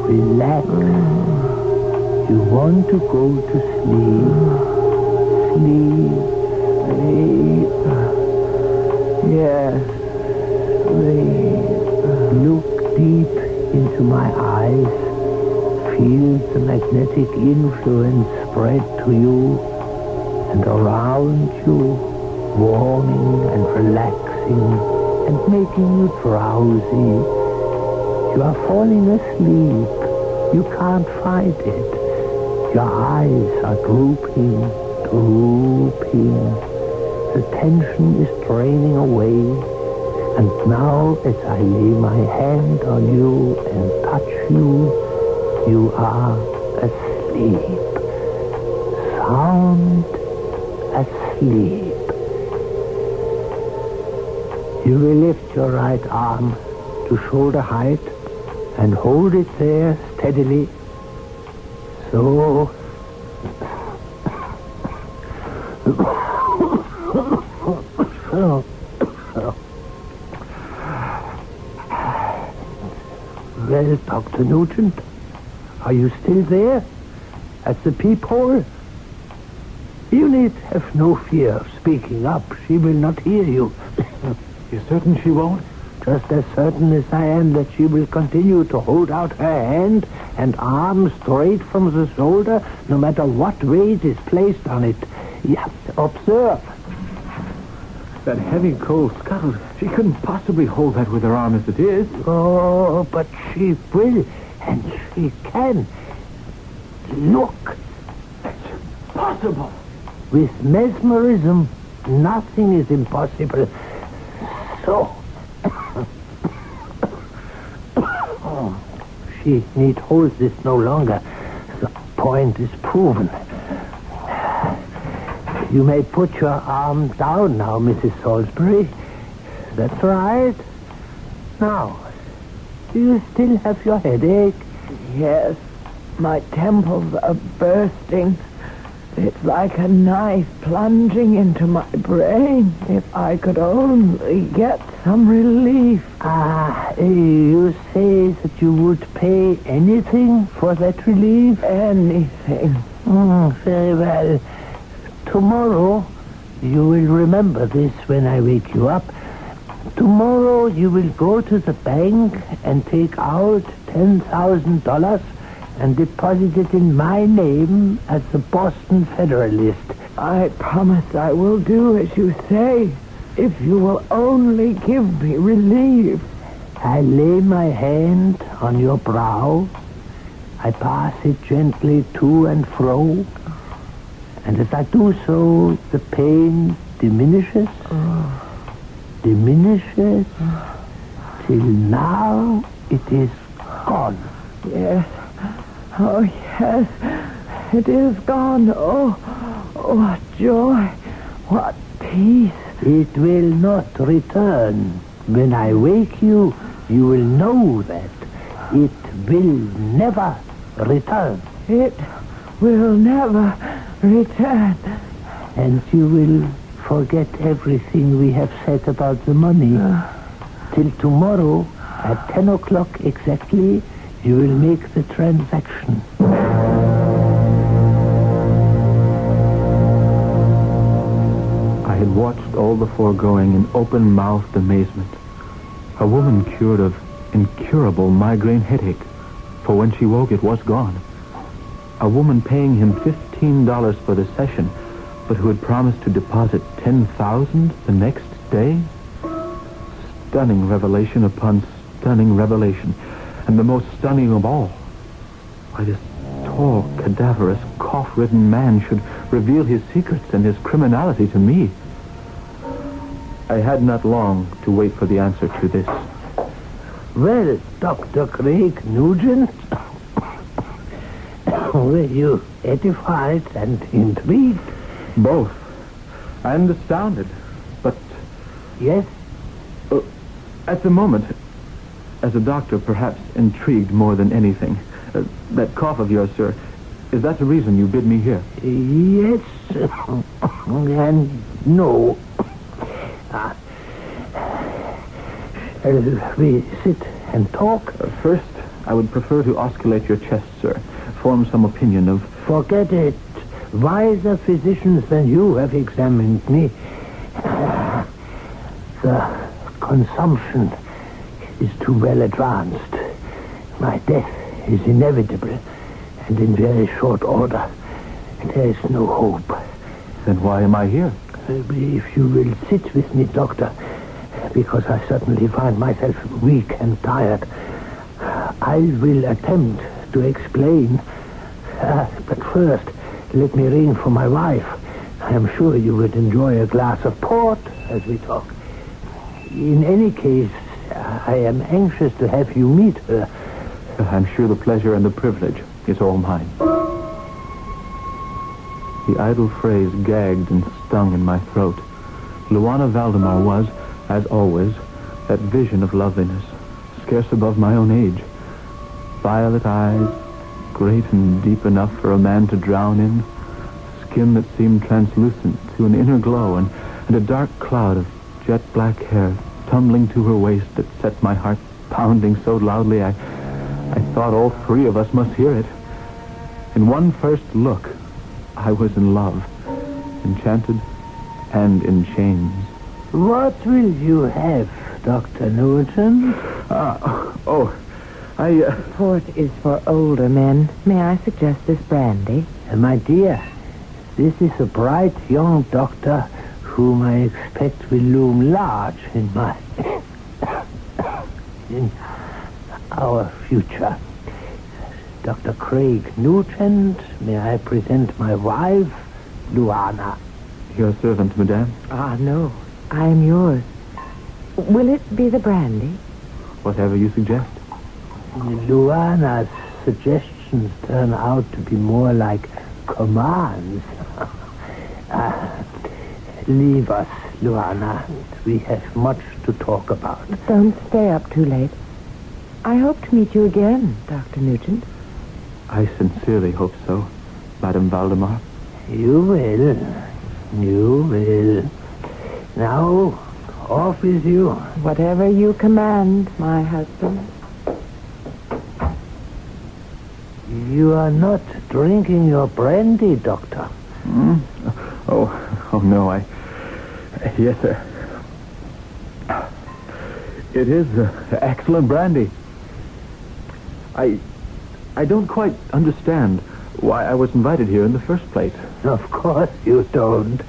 Relax. You want to go to sleep. Sleep. Yes. Sleep. Look deep into my eyes. Feel the magnetic influence spread to you and around you, warming and relaxing and making you drowsy. You are falling asleep. You can't fight it. Your eyes are drooping. The tension is draining away. And now, as I lay my hand on you and touch you, you are asleep. Sound asleep. You will lift your right arm to shoulder height and hold it there steadily. So. Well, Dr. Nugent, are you still there? At the peephole? You need have no fear of speaking up. She will not hear you. You're certain she won't? Just as certain as I am that she will continue to hold out her hand and arm straight from the shoulder, no matter what weight is placed on it. Yeah, observe. That heavy cold scuttle, she couldn't possibly hold that with her arm as it is. Oh, but she will, and she can. Look. It's possible. With mesmerism, nothing is impossible. So. She need hold this no longer. The point is proven. You may put your arm down now, Mrs. Salisbury. That's right. Now, do you still have your headache? Yes, my temples are bursting. It's like a knife plunging into my brain. If I could only get some relief. You say that you would pay anything for that relief? Anything. Very well. Tomorrow, you will remember this when I wake you up. Tomorrow, you will go to the bank and take out $10,000 and deposit it in my name as the Boston Federalist. I promise I will do as you say, if you will only give me relief. I lay my hand on your brow. I pass it gently to and fro. And as I do so, the pain diminishes. Diminishes. Till now, it is gone. Yes. Oh, yes. It is gone. Oh, what joy. What peace. It will not return. When I wake you, you will know that. It will never return. It will never return. And you will forget everything we have said about the money. Till tomorrow, at 10 o'clock exactly, you will make the transaction. I had watched all the foregoing in open-mouthed amazement. A woman cured of incurable migraine headache, for when she woke it was gone. A woman paying him $15 for the session, but who had promised to deposit $10,000 the next day? Stunning revelation upon stunning revelation. And the most stunning of all, why this tall, cadaverous, cough-ridden man should reveal his secrets and his criminality to me. I had not long to wait for the answer to this. Well, Dr. Craig Nugent, were you edified and intrigued? Both. And astounded. But... Yes? At the moment, as a doctor, perhaps intrigued more than anything. That cough of yours, sir, is that the reason you bid me here? Yes, and no. We sit and talk? First, I would prefer to ausculate your chest, sir. Form some opinion of... Forget it. Wiser physicians than you have examined me. The consumption is too well advanced. My death is inevitable and in very short order. There is no hope. Then why am I here? If you will sit with me, Doctor, because I certainly find myself weak and tired, I will attempt to explain. But first, let me ring for my wife. I am sure you would enjoy a glass of port as we talk. In any case, I am anxious to have you meet her. I'm sure the pleasure and the privilege is all mine. The idle phrase gagged and stung in my throat. Luana Valdemar was, as always, that vision of loveliness, scarce above my own age. Violet eyes, great and deep enough for a man to drown in, skin that seemed translucent to an inner glow, and a dark cloud of jet black hair tumbling to her waist that set my heart pounding so loudly I thought all three of us must hear it. In one first look, I was in love, enchanted and in chains. What will you have, Dr. Newton? Port is for older men. May I suggest this brandy? My dear, this is a bright young doctor whom I expect will loom large in our future. Dr. Craig Nugent, may I present my wife, Luana? Your servant, madame? No. I am yours. Will it be the brandy? Whatever you suggest. Luana's suggestions turn out to be more like commands. Leave us, Luana. We have much to talk about. Don't stay up too late. I hope to meet you again, Dr. Nugent. I sincerely hope so, Madame Valdemar. You will. You will. Now, off with you. Whatever you command, my husband. You are not drinking your brandy, Doctor. Oh, no, Yes, sir. It is excellent brandy. I don't quite understand why I was invited here in the first place. Of course you don't.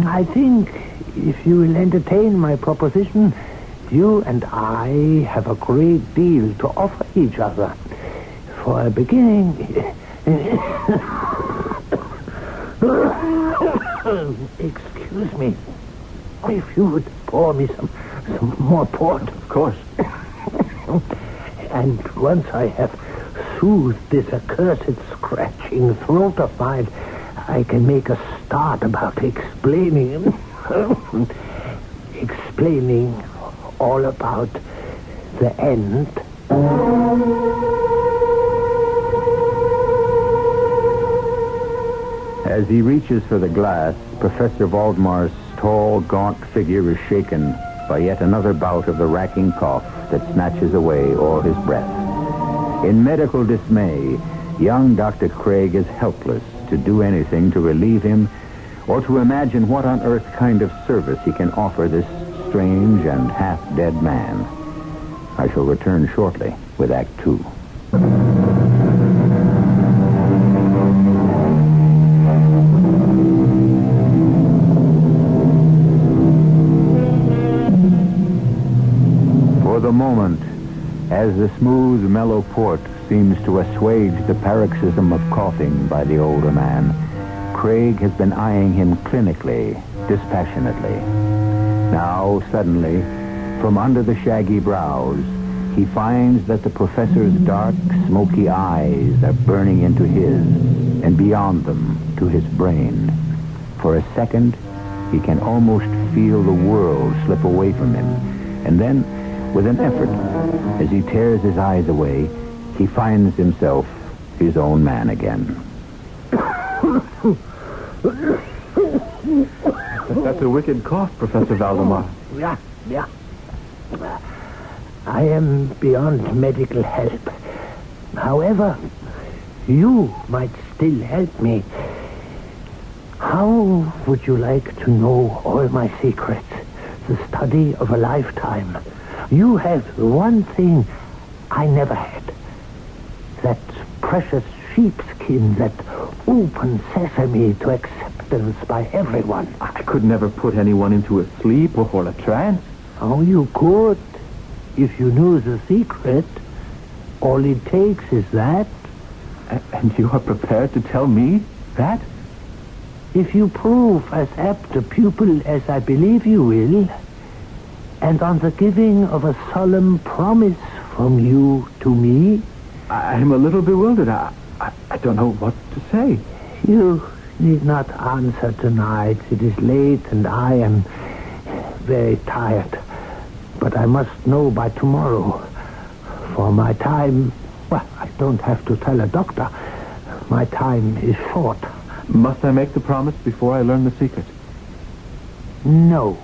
I think if you will entertain my proposition, you and I have a great deal to offer each other. For a beginning... Excuse me. If you would pour me some more port. Of course. And once I have soothed this accursed scratching throat of mine, I can make a start about explaining all about the end. As he reaches for the glass, Professor Valdemar's tall, gaunt figure is shaken by yet another bout of the racking cough that snatches away all his breath. In medical dismay, young Dr. Craig is helpless to do anything to relieve him or to imagine what on earth kind of service he can offer this strange and half-dead man. I shall return shortly with Act 2. For the moment, as the smooth, mellow port seems to assuage the paroxysm of coughing by the older man, Craig has been eyeing him clinically, dispassionately. Now, suddenly, from under the shaggy brows, he finds that the professor's dark, smoky eyes are burning into his, and beyond them, to his brain. For a second, he can almost feel the world slip away from him. And then, with an effort, as he tears his eyes away, he finds himself his own man again. That's a wicked cough, Professor Valdemar. Yeah. I am beyond medical help. However, you might still help me. How would you like to know all my secrets? The study of a lifetime. You have one thing I never had. That precious sheepskin, that open sesame to acceptance by everyone. I could never put anyone into a sleep or a trance. Oh, you could. If you knew the secret, all it takes is that. And you are prepared to tell me that? If you prove as apt a pupil as I believe you will, and on the giving of a solemn promise from you to me... I'm a little bewildered. I don't know what to say. You need not answer tonight. It is late and I am very tired. But I must know by tomorrow. For my time... Well, I don't have to tell a doctor. My time is short. Must I make the promise before I learn the secret? No.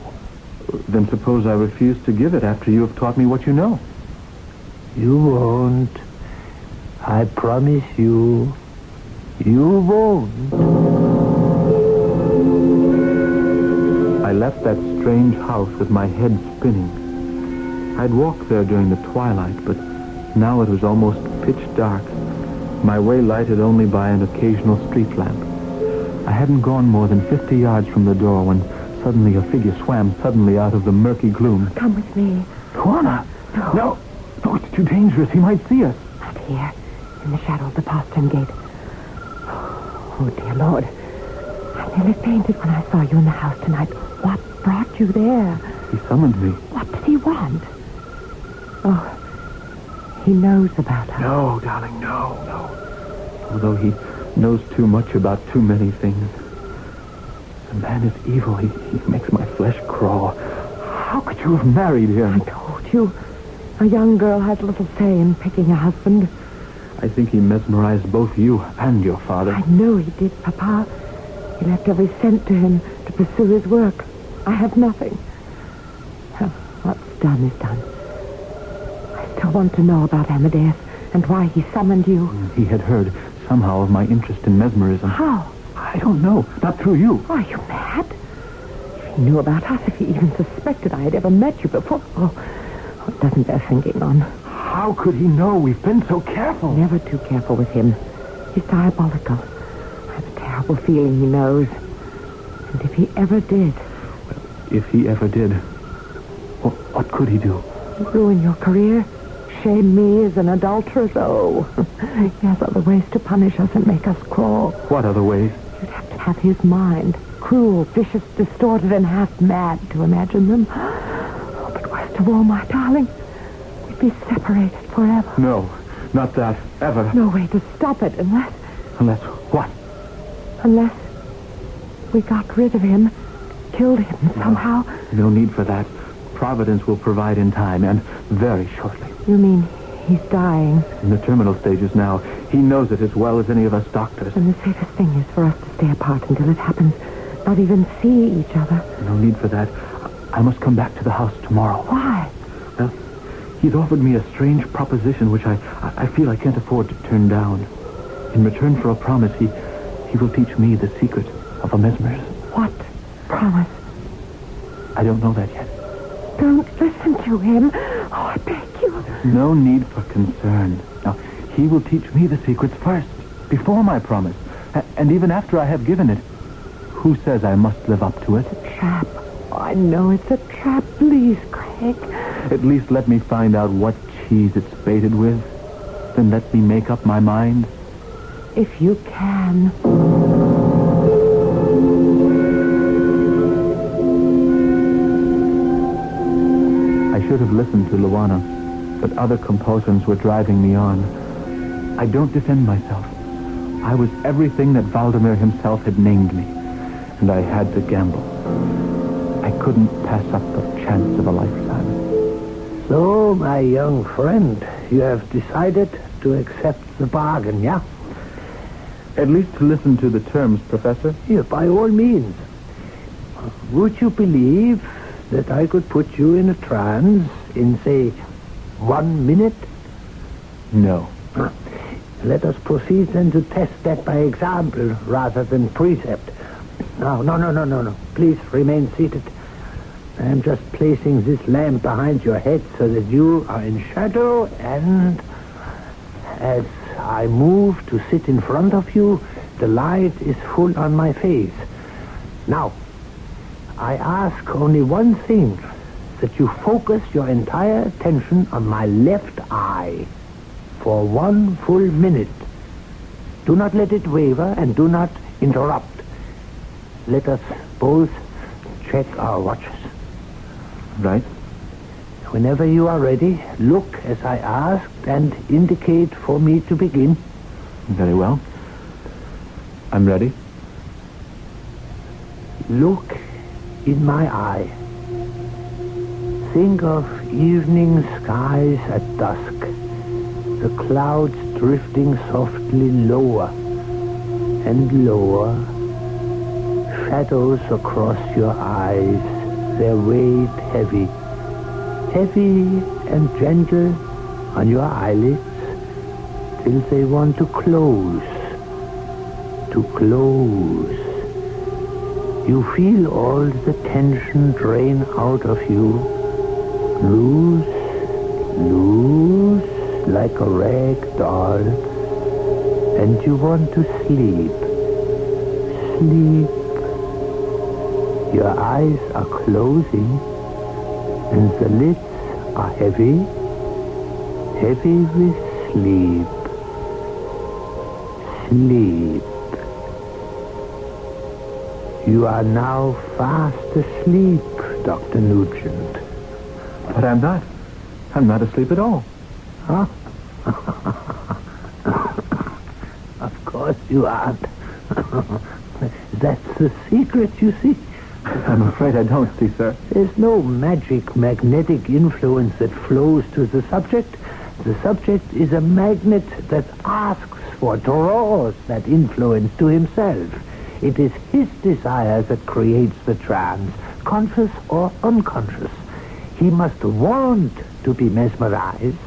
Then suppose I refuse to give it after you have taught me what you know. You won't. I promise you. You won't. I left that strange house with my head spinning. I'd walked there during the twilight, but now it was almost pitch dark. My way lighted only by an occasional street lamp. I hadn't gone more than 50 yards from the door when suddenly a figure swam suddenly out of the murky gloom. Come with me. Juana! No, it's too dangerous. He might see us. Right here, in the shadow of the postern gate. Oh, dear Lord. I nearly fainted when I saw you in the house tonight. What brought you there? He summoned me. What did he want? Oh, he knows about us. No, darling, no. Although he knows too much about too many things. The man is evil. He makes my flesh crawl. How could you have married him? I told you. A young girl has little say in picking a husband. I think he mesmerized both you and your father. I know he did, Papa. He left every cent to him to pursue his work. I have nothing. Well, what's done is done. I still want to know about Amadeus and why he summoned you. He had heard somehow of my interest in mesmerism. How? I don't know. Not through you. Are you mad? If he knew about us, if he even suspected I had ever met you before... Oh, it doesn't bear thinking on. How could he know? We've been so careful. Never too careful with him. He's diabolical. I have a terrible feeling he knows. And if he ever did... Well, if he ever did, what could he do? Ruin your career? Shame me as an adulteress? Oh, he has other ways to punish us and make us crawl. What other ways? You'd have to have his mind. Cruel, vicious, distorted, and half mad to imagine them. Oh, but worst of all, my darling, we'd be separated forever. No, not that. Ever. No way to stop it unless... Unless what? Unless we got rid of him, killed him somehow. No need for that. Providence will provide in time, and very shortly. You mean he's dying? In the terminal stages now. He knows it as well as any of us doctors. And the safest thing is for us to stay apart until it happens. Not even see each other. No need for that. I must come back to the house tomorrow. Why? Well, he's offered me a strange proposition which I feel I can't afford to turn down. In return for a promise, he will teach me the secret of a mesmerism. What promise? I don't know that yet. Don't listen to him. Oh, I beg you. There's no need for concern. Now, he will teach me the secrets first, before my promise. And even after I have given it, who says I must live up to it? It's a trap. Oh, I know it's a trap. Please, Craig. At least let me find out what cheese it's baited with. Then let me make up my mind. If you can. I should have listened to Luana, but other compulsions were driving me on. I don't defend myself. I was everything that Valdemar himself had named me, and I had to gamble. I couldn't pass up the chance of a lifetime. So, my young friend, you have decided to accept the bargain, yeah? At least to listen to the terms, Professor. Yeah, by all means. Would you believe that I could put you in a trance in, say, 1 minute? No. Let us proceed then to test that by example rather than precept. No. Please remain seated. I am just placing this lamp behind your head so that you are in shadow, and as I move to sit in front of you, the light is full on my face. Now, I ask only one thing, that you focus your entire attention on my left eye for 1 full minute. Do not let it waver and do not interrupt. Let us both check our watches. Right. Whenever you are ready, look as I asked and indicate for me to begin. Very well. I'm ready. Look in my eye. Think of evening skies at dusk. The clouds drifting softly lower and lower. Shadows across your eyes, their weight heavy. Heavy and gentle on your eyelids till they want to close. To close. You feel all the tension drain out of you. Loose, like a rag doll. And you want to sleep. Sleep. Your eyes are closing, and the lids are heavy, heavy with sleep. Sleep. You are now fast asleep, Dr. Nugent. But I'm not. I'm not asleep at all. Huh? Of course you aren't. That's the secret, you see. I'm afraid I don't see, sir. There's no magic magnetic influence that flows to the subject. The subject is a magnet that asks for, draws that influence to himself. It is his desire that creates the trance, conscious or unconscious. He must want to be mesmerized.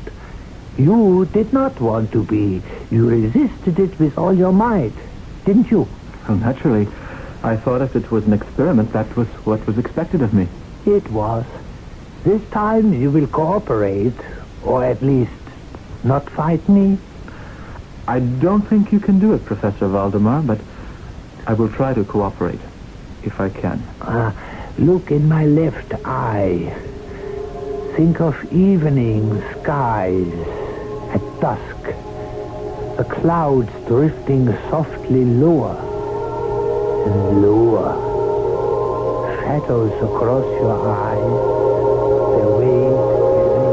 You did not want to be. You resisted it with all your might, didn't you? Well, naturally. I thought if it was an experiment, that was what was expected of me. It was. This time you will cooperate, or at least not fight me. I don't think you can do it, Professor Valdemar, but I will try to cooperate, if I can. Look in my left eye. Think of evening skies at dusk. The clouds drifting softly lower and lower. Shadows across your eyes. Their weight heavy.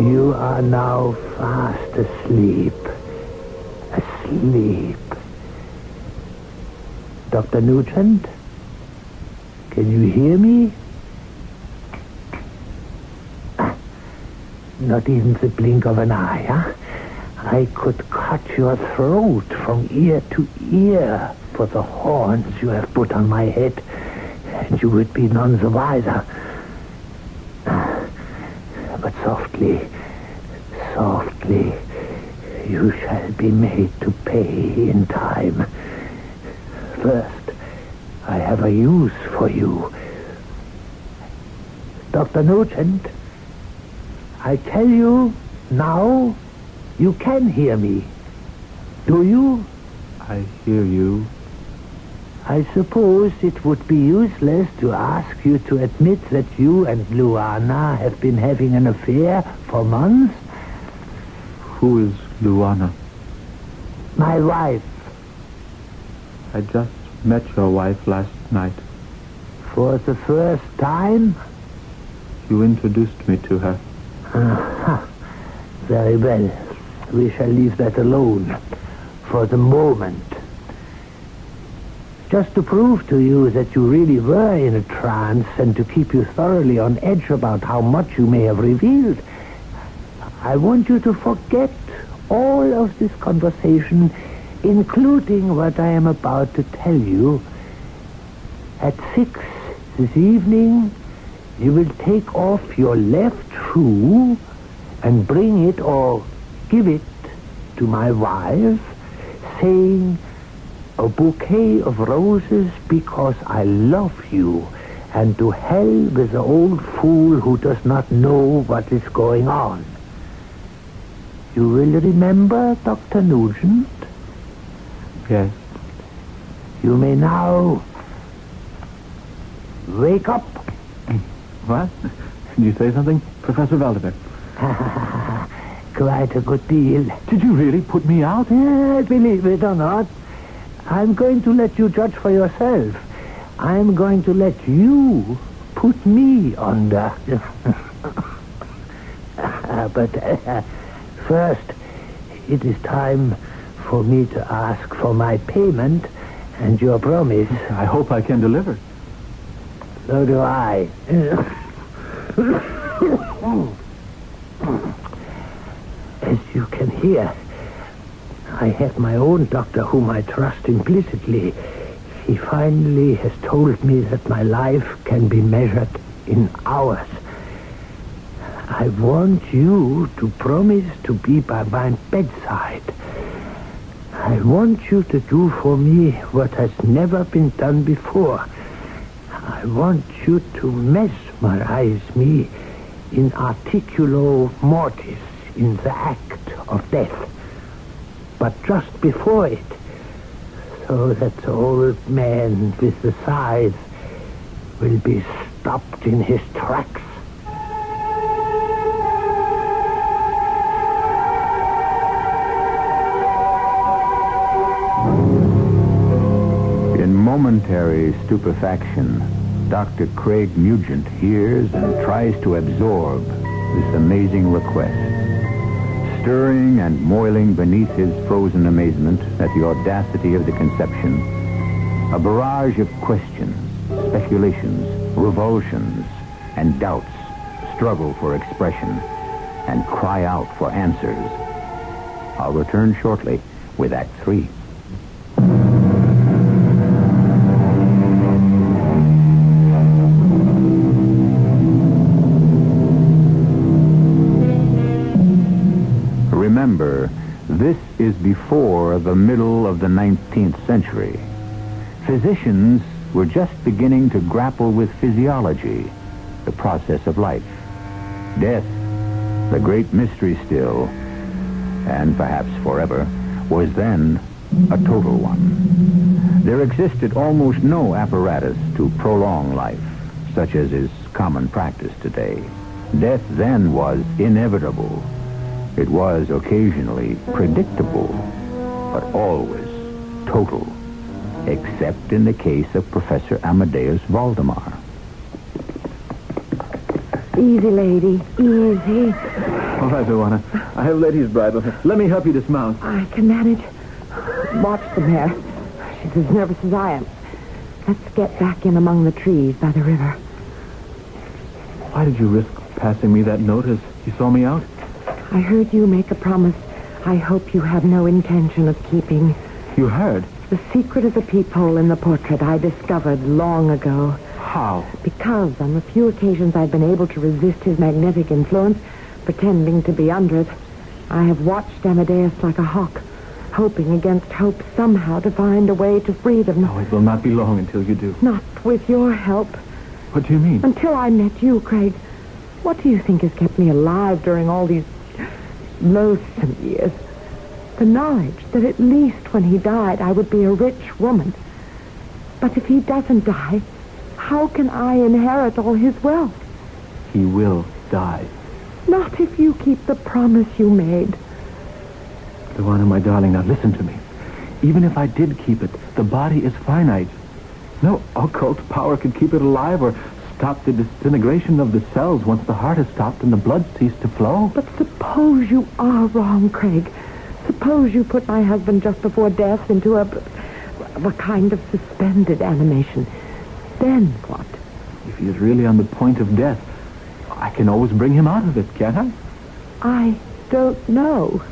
You are now fast asleep. Asleep. Dr. Nugent, can you hear me? Not even the blink of an eye, huh? I could cut your throat from ear to ear for the horns you have put on my head, and you would be none the wiser. But softly, softly, you shall be made to pay in time. First, I have a use for you. Dr. Nugent, I tell you now, you can hear me. Do you? I hear you. I suppose it would be useless to ask you to admit that you and Luana have been having an affair for months. Who is Luana? My wife. I just met your wife last night. For the first time? You introduced me to her. Very well. We shall leave that alone for the moment. Just to prove to you that you really were in a trance and to keep you thoroughly on edge about how much you may have revealed, I want you to forget all of this conversation, including what I am about to tell you. At 6 this evening, you will take off your left shoe and bring it or give it to my wife, saying, "A bouquet of roses because I love you, and to hell with the old fool who does not know what is going on." You will remember, Dr. Nugent? Yes. You may now wake up. What? Did you say something, Professor Valdebeck? Quite a good deal. Did you really put me out? Believe it or not, I'm going to let you judge for yourself. I'm going to let you put me under. But first, it is time for me to ask for my payment and your promise. I hope I can deliver. So do I. As you can hear, I have my own doctor whom I trust implicitly. He finally has told me that my life can be measured in hours. I want you to promise to be by my bedside. I want you to do for me what has never been done before. I want you to mesmerize me in articulo mortis, in the act of death. But just before it, so that the old man with the scythe will be stopped in his tracks. In momentary stupefaction, Dr. Craig Nugent hears and tries to absorb this amazing request. Stirring and moiling beneath his frozen amazement at the audacity of the conception, a barrage of questions, speculations, revulsions, and doubts struggle for expression and cry out for answers. I'll return shortly with Act 3. Remember, this is before the middle of the 19th century. Physicians were just beginning to grapple with physiology, the process of life. Death, the great mystery still, and perhaps forever, was then a total one. There existed almost no apparatus to prolong life, such as is common practice today. Death then was inevitable. It was occasionally predictable, but always total, except in the case of Professor Amadeus Valdemar. Easy, lady, easy. All right, Luana. I have Letty's bridle. Let me help you dismount. I can manage. Watch the mare. She's as nervous as I am. Let's get back in among the trees by the river. Why did you risk passing me that note as you saw me out? I heard you make a promise I hope you have no intention of keeping. You heard? The secret of the peephole in the portrait I discovered long ago. How? Because on the few occasions I've been able to resist his magnetic influence, pretending to be under it, I have watched Amadeus like a hawk, hoping against hope somehow to find a way to freedom. No, it will not be long until you do. Not with your help. What do you mean? Until I met you, Craig. What do you think has kept me alive during all these loathsome years? The knowledge that at least when he died I would be a rich woman. But if he doesn't die, how can I inherit all his wealth? He will die. Not if you keep the promise you made. Luana, my darling, now listen to me. Even if I did keep it, the body is finite. No occult power could keep it alive or stop the disintegration of the cells once the heart has stopped and the blood ceased to flow. But suppose you are wrong, Craig. Suppose you put my husband just before death into a kind of suspended animation. Then what? If he is really on the point of death, I can always bring him out of it, can't I? I don't know.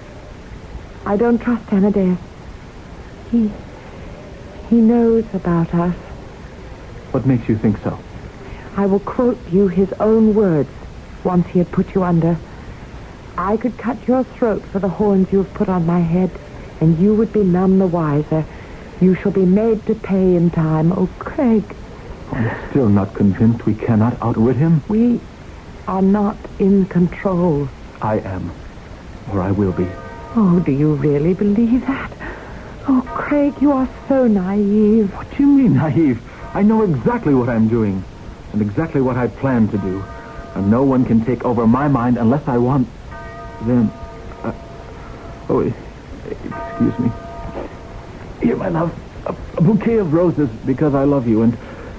I don't trust Amadeus. He knows about us. What makes you think so? I will quote you his own words once he had put you under. I could cut your throat for the horns you have put on my head, and you would be none the wiser. You shall be made to pay in time. Oh, Craig. I'm still not convinced we cannot outwit him. We are not in control. I am, or I will be. Oh, do you really believe that? Oh, Craig, you are so naive. What do you mean, naive? I know exactly what I'm doing, and exactly what I plan to do. And no one can take over my mind unless I want them. Excuse me. Here, my love, a bouquet of roses because I love you, and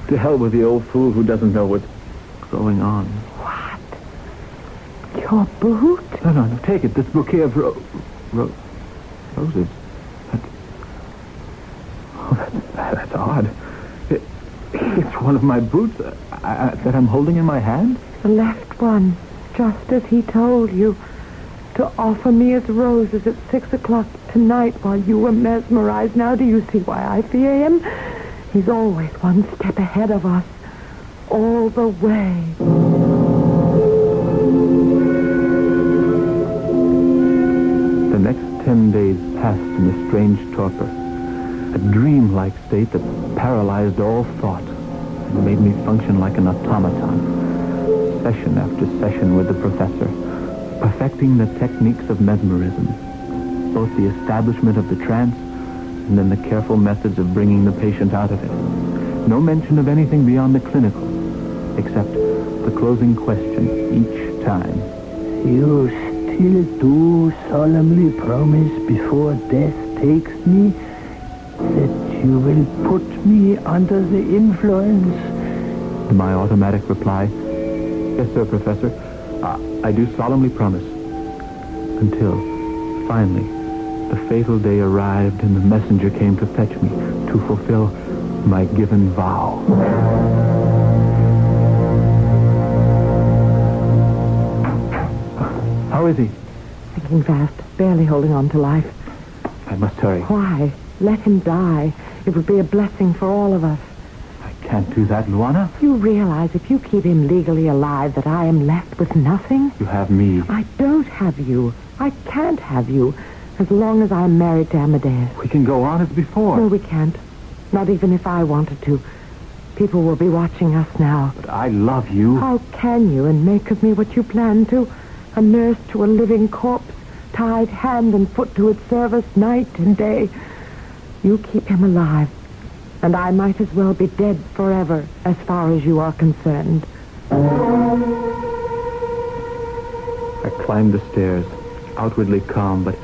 to hell with the old fool who doesn't know what's going on. What? Your boot? No, take it. This bouquet of roses. That's odd. It's one of my boots that I'm holding in my hand. The left one, just as he told you, to offer me as roses at 6 o'clock tonight while you were mesmerized. Now do you see why I fear him? He's always one step ahead of us, all the way. The next 10 days passed in a strange torpor. A dream-like state that paralyzed all thought and made me function like an automaton. Session after session with the professor, perfecting the techniques of mesmerism, both the establishment of the trance and then the careful methods of bringing the patient out of it. No mention of anything beyond the clinical, except the closing question each time. You still do solemnly promise before death takes me that you will put me under the influence? My automatic reply, yes, sir, Professor. I do solemnly promise. Until, finally, the fatal day arrived and the messenger came to fetch me to fulfill my given vow. How is he? Sinking fast, barely holding on to life. I must hurry. Why? Let him die. It would be a blessing for all of us. I can't do that, Luana. You realize if you keep him legally alive that I am left with nothing? You have me. I don't have you. I can't have you as long as I'm married to Amadeus. We can go on as before. No, we can't. Not even if I wanted to. People will be watching us now. But I love you. How can you and make of me what you plan to? A nurse to a living corpse, tied hand and foot to its service night and day. You keep him alive, and I might as well be dead forever as far as you are concerned. I climbed the stairs, outwardly calm, but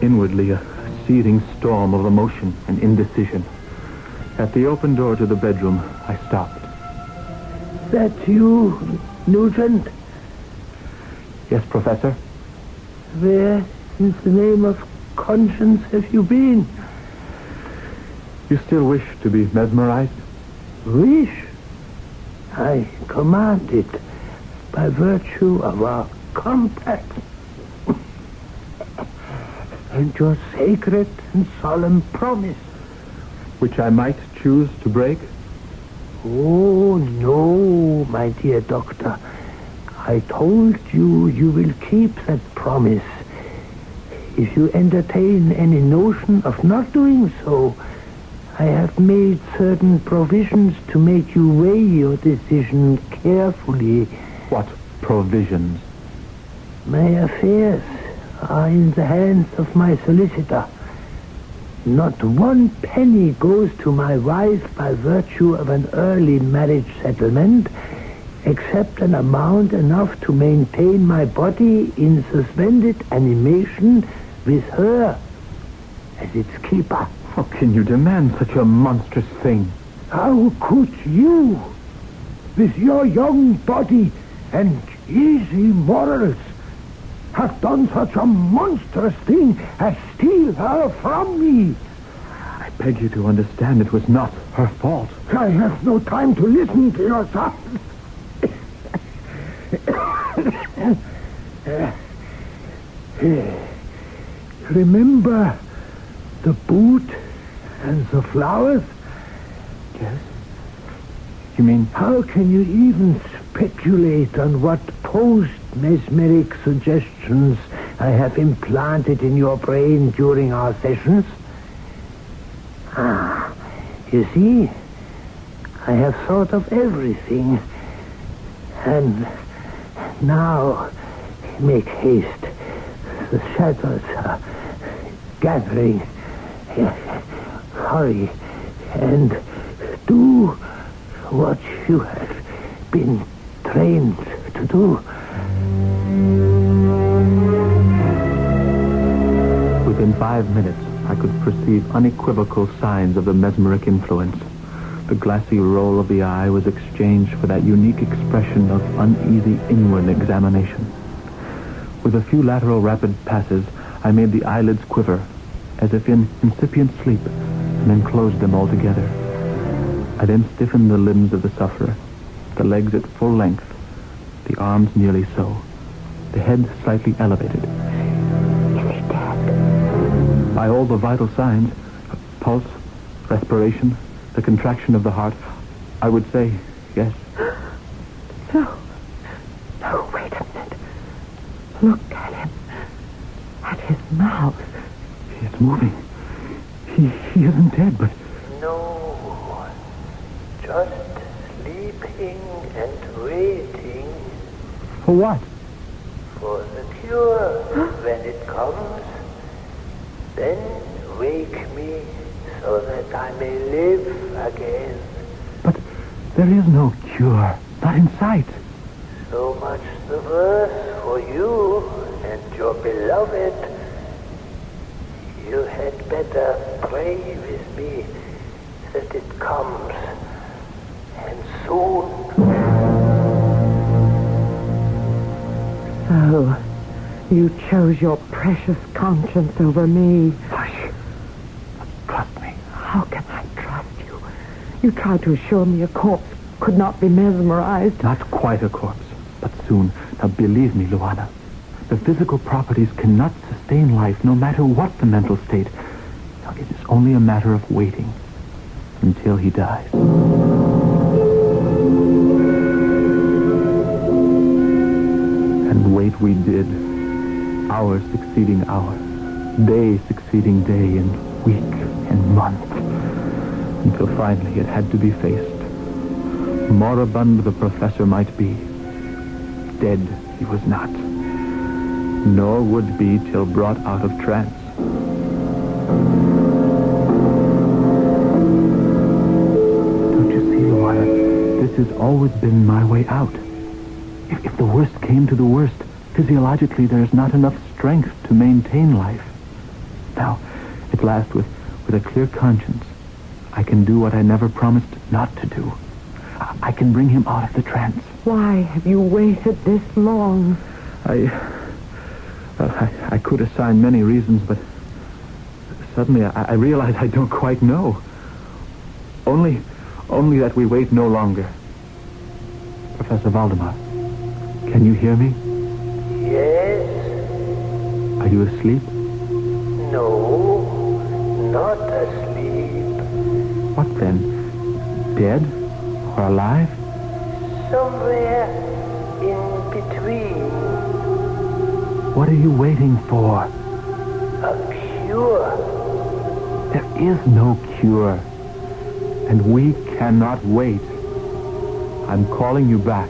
inwardly a seething storm of emotion and indecision. At the open door to the bedroom, I stopped. That you, Nugent? Yes, Professor? Where, in the name of conscience, have you been? You still wish to be mesmerized? Wish? I command it by virtue of our compact and your sacred and solemn promise. Which I might choose to break? Oh, no, my dear doctor. I told you you will keep that promise. If you entertain any notion of not doing so, I have made certain provisions to make you weigh your decision carefully. What provisions? My affairs are in the hands of my solicitor. Not one penny goes to my wife by virtue of an early marriage settlement, except an amount enough to maintain my body in suspended animation with her as its keeper. How can you demand such a monstrous thing? How could you? with your young body and easy morals, have done such a monstrous thing as steal her from me? I beg you to understand it was not her fault. I have no time to listen to your son. Remember the boot and the flowers? Yes. You mean... How can you even speculate on what post-mesmeric suggestions I have implanted in your brain during our sessions? You see, I have thought of everything. And now, make haste. The shadows are gathering. Hurry and do what you have been trained to do. Within 5 minutes, I could perceive unequivocal signs of the mesmeric influence. The glassy roll of the eye was exchanged for that unique expression of uneasy inward examination. With a few lateral rapid passes, I made the eyelids quiver, as if in incipient sleep, and then closed them altogether. I then stiffened the limbs of the sufferer, the legs at full length, the arms nearly so, the head slightly elevated. Is he dead? By all the vital signs, pulse, respiration, the contraction of the heart, I would say yes. No, wait a minute. Look at him. At his mouth. It's moving. He isn't dead, but... No. Just sleeping and waiting. For what? For the cure. When it comes, then wake me so that I may live again. But there is no cure. Not in sight. So much the worse for you and your beloved. You had better pray with me that it comes, and soon. So, you chose your precious conscience over me. Hush. Trust me. How can I trust you? You tried to assure me a corpse could not be mesmerized. Not quite a corpse, but soon. Now, believe me, Luana, the physical properties cannot sustain life, no matter what the mental state. Now, it is only a matter of waiting until he dies. And wait we did, hour succeeding hour, day succeeding day, and week and month, until finally it had to be faced. Moribund the professor might be, dead he was not, nor would be till brought out of trance. Don't you see, Luana, this has always been my way out. If the worst came to the worst, physiologically there's not enough strength to maintain life. Now, at last, with a clear conscience, I can do what I never promised not to do. I can bring him out of the trance. Why have you waited this long? I could assign many reasons, but suddenly I realize I don't quite know. Only that we wait no longer. Professor Valdemar, can you hear me? Yes? Are you asleep? No, not asleep. What then? Dead or alive? Somewhere in between. What are you waiting for? A cure. There is no cure. And we cannot wait. I'm calling you back.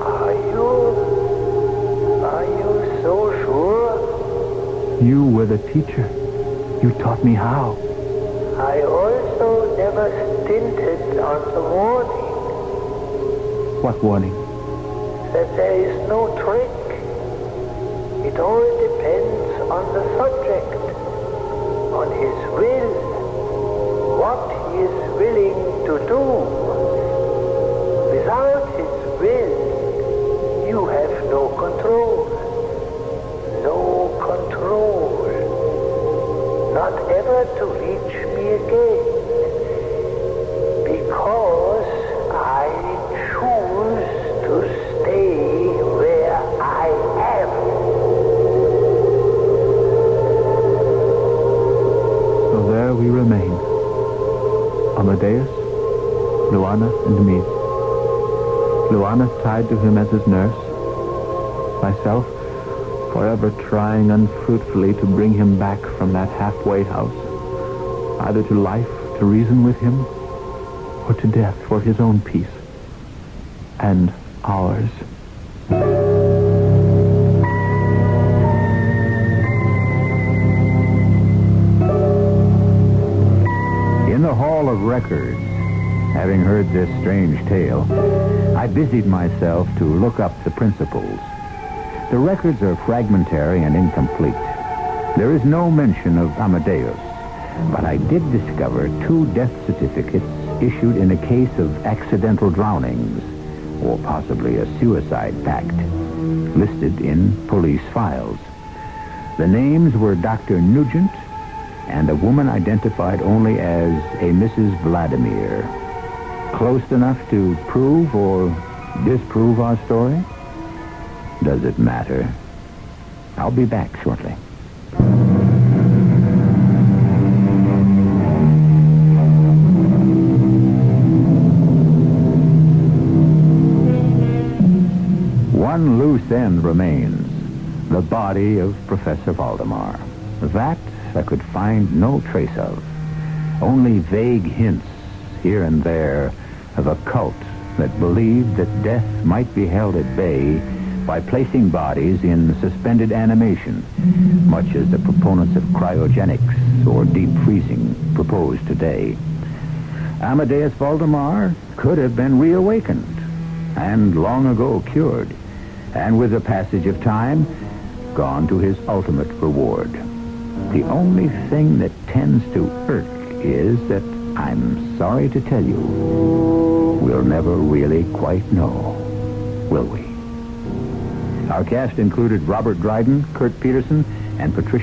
Are you so sure? You were the teacher. You taught me how. I also never stinted on the warning. What warning? That there is no trick. It all depends on the subject, on his will, what he is willing to do. Amadeus, Luana, and me. Luana tied to him as his nurse. Myself, forever trying unfruitfully to bring him back from that halfway house, either to life to reason with him, or to death for his own peace. And ours. In the Hall of Records, having heard this strange tale, I busied myself to look up the principals. The records are fragmentary and incomplete. There is no mention of Amadeus, but I did discover 2 death certificates issued in a case of accidental drownings, or possibly a suicide pact, listed in police files. The names were Dr. Nugent and a woman identified only as a Mrs. Vladimir. Close enough to prove or disprove our story? Does it matter? I'll be back shortly. One loose end remains, the body of Professor Valdemar. That I could find no trace of. Only vague hints here and there of a cult that believed that death might be held at bay by placing bodies in suspended animation, much as the proponents of cryogenics or deep freezing propose today. Amadeus Valdemar could have been reawakened and long ago cured, and with the passage of time, gone to his ultimate reward. The only thing that tends to irk is that I'm sorry to tell you, we'll never really quite know, will we? Our cast included Robert Dryden, Kurt Peterson, and Patricia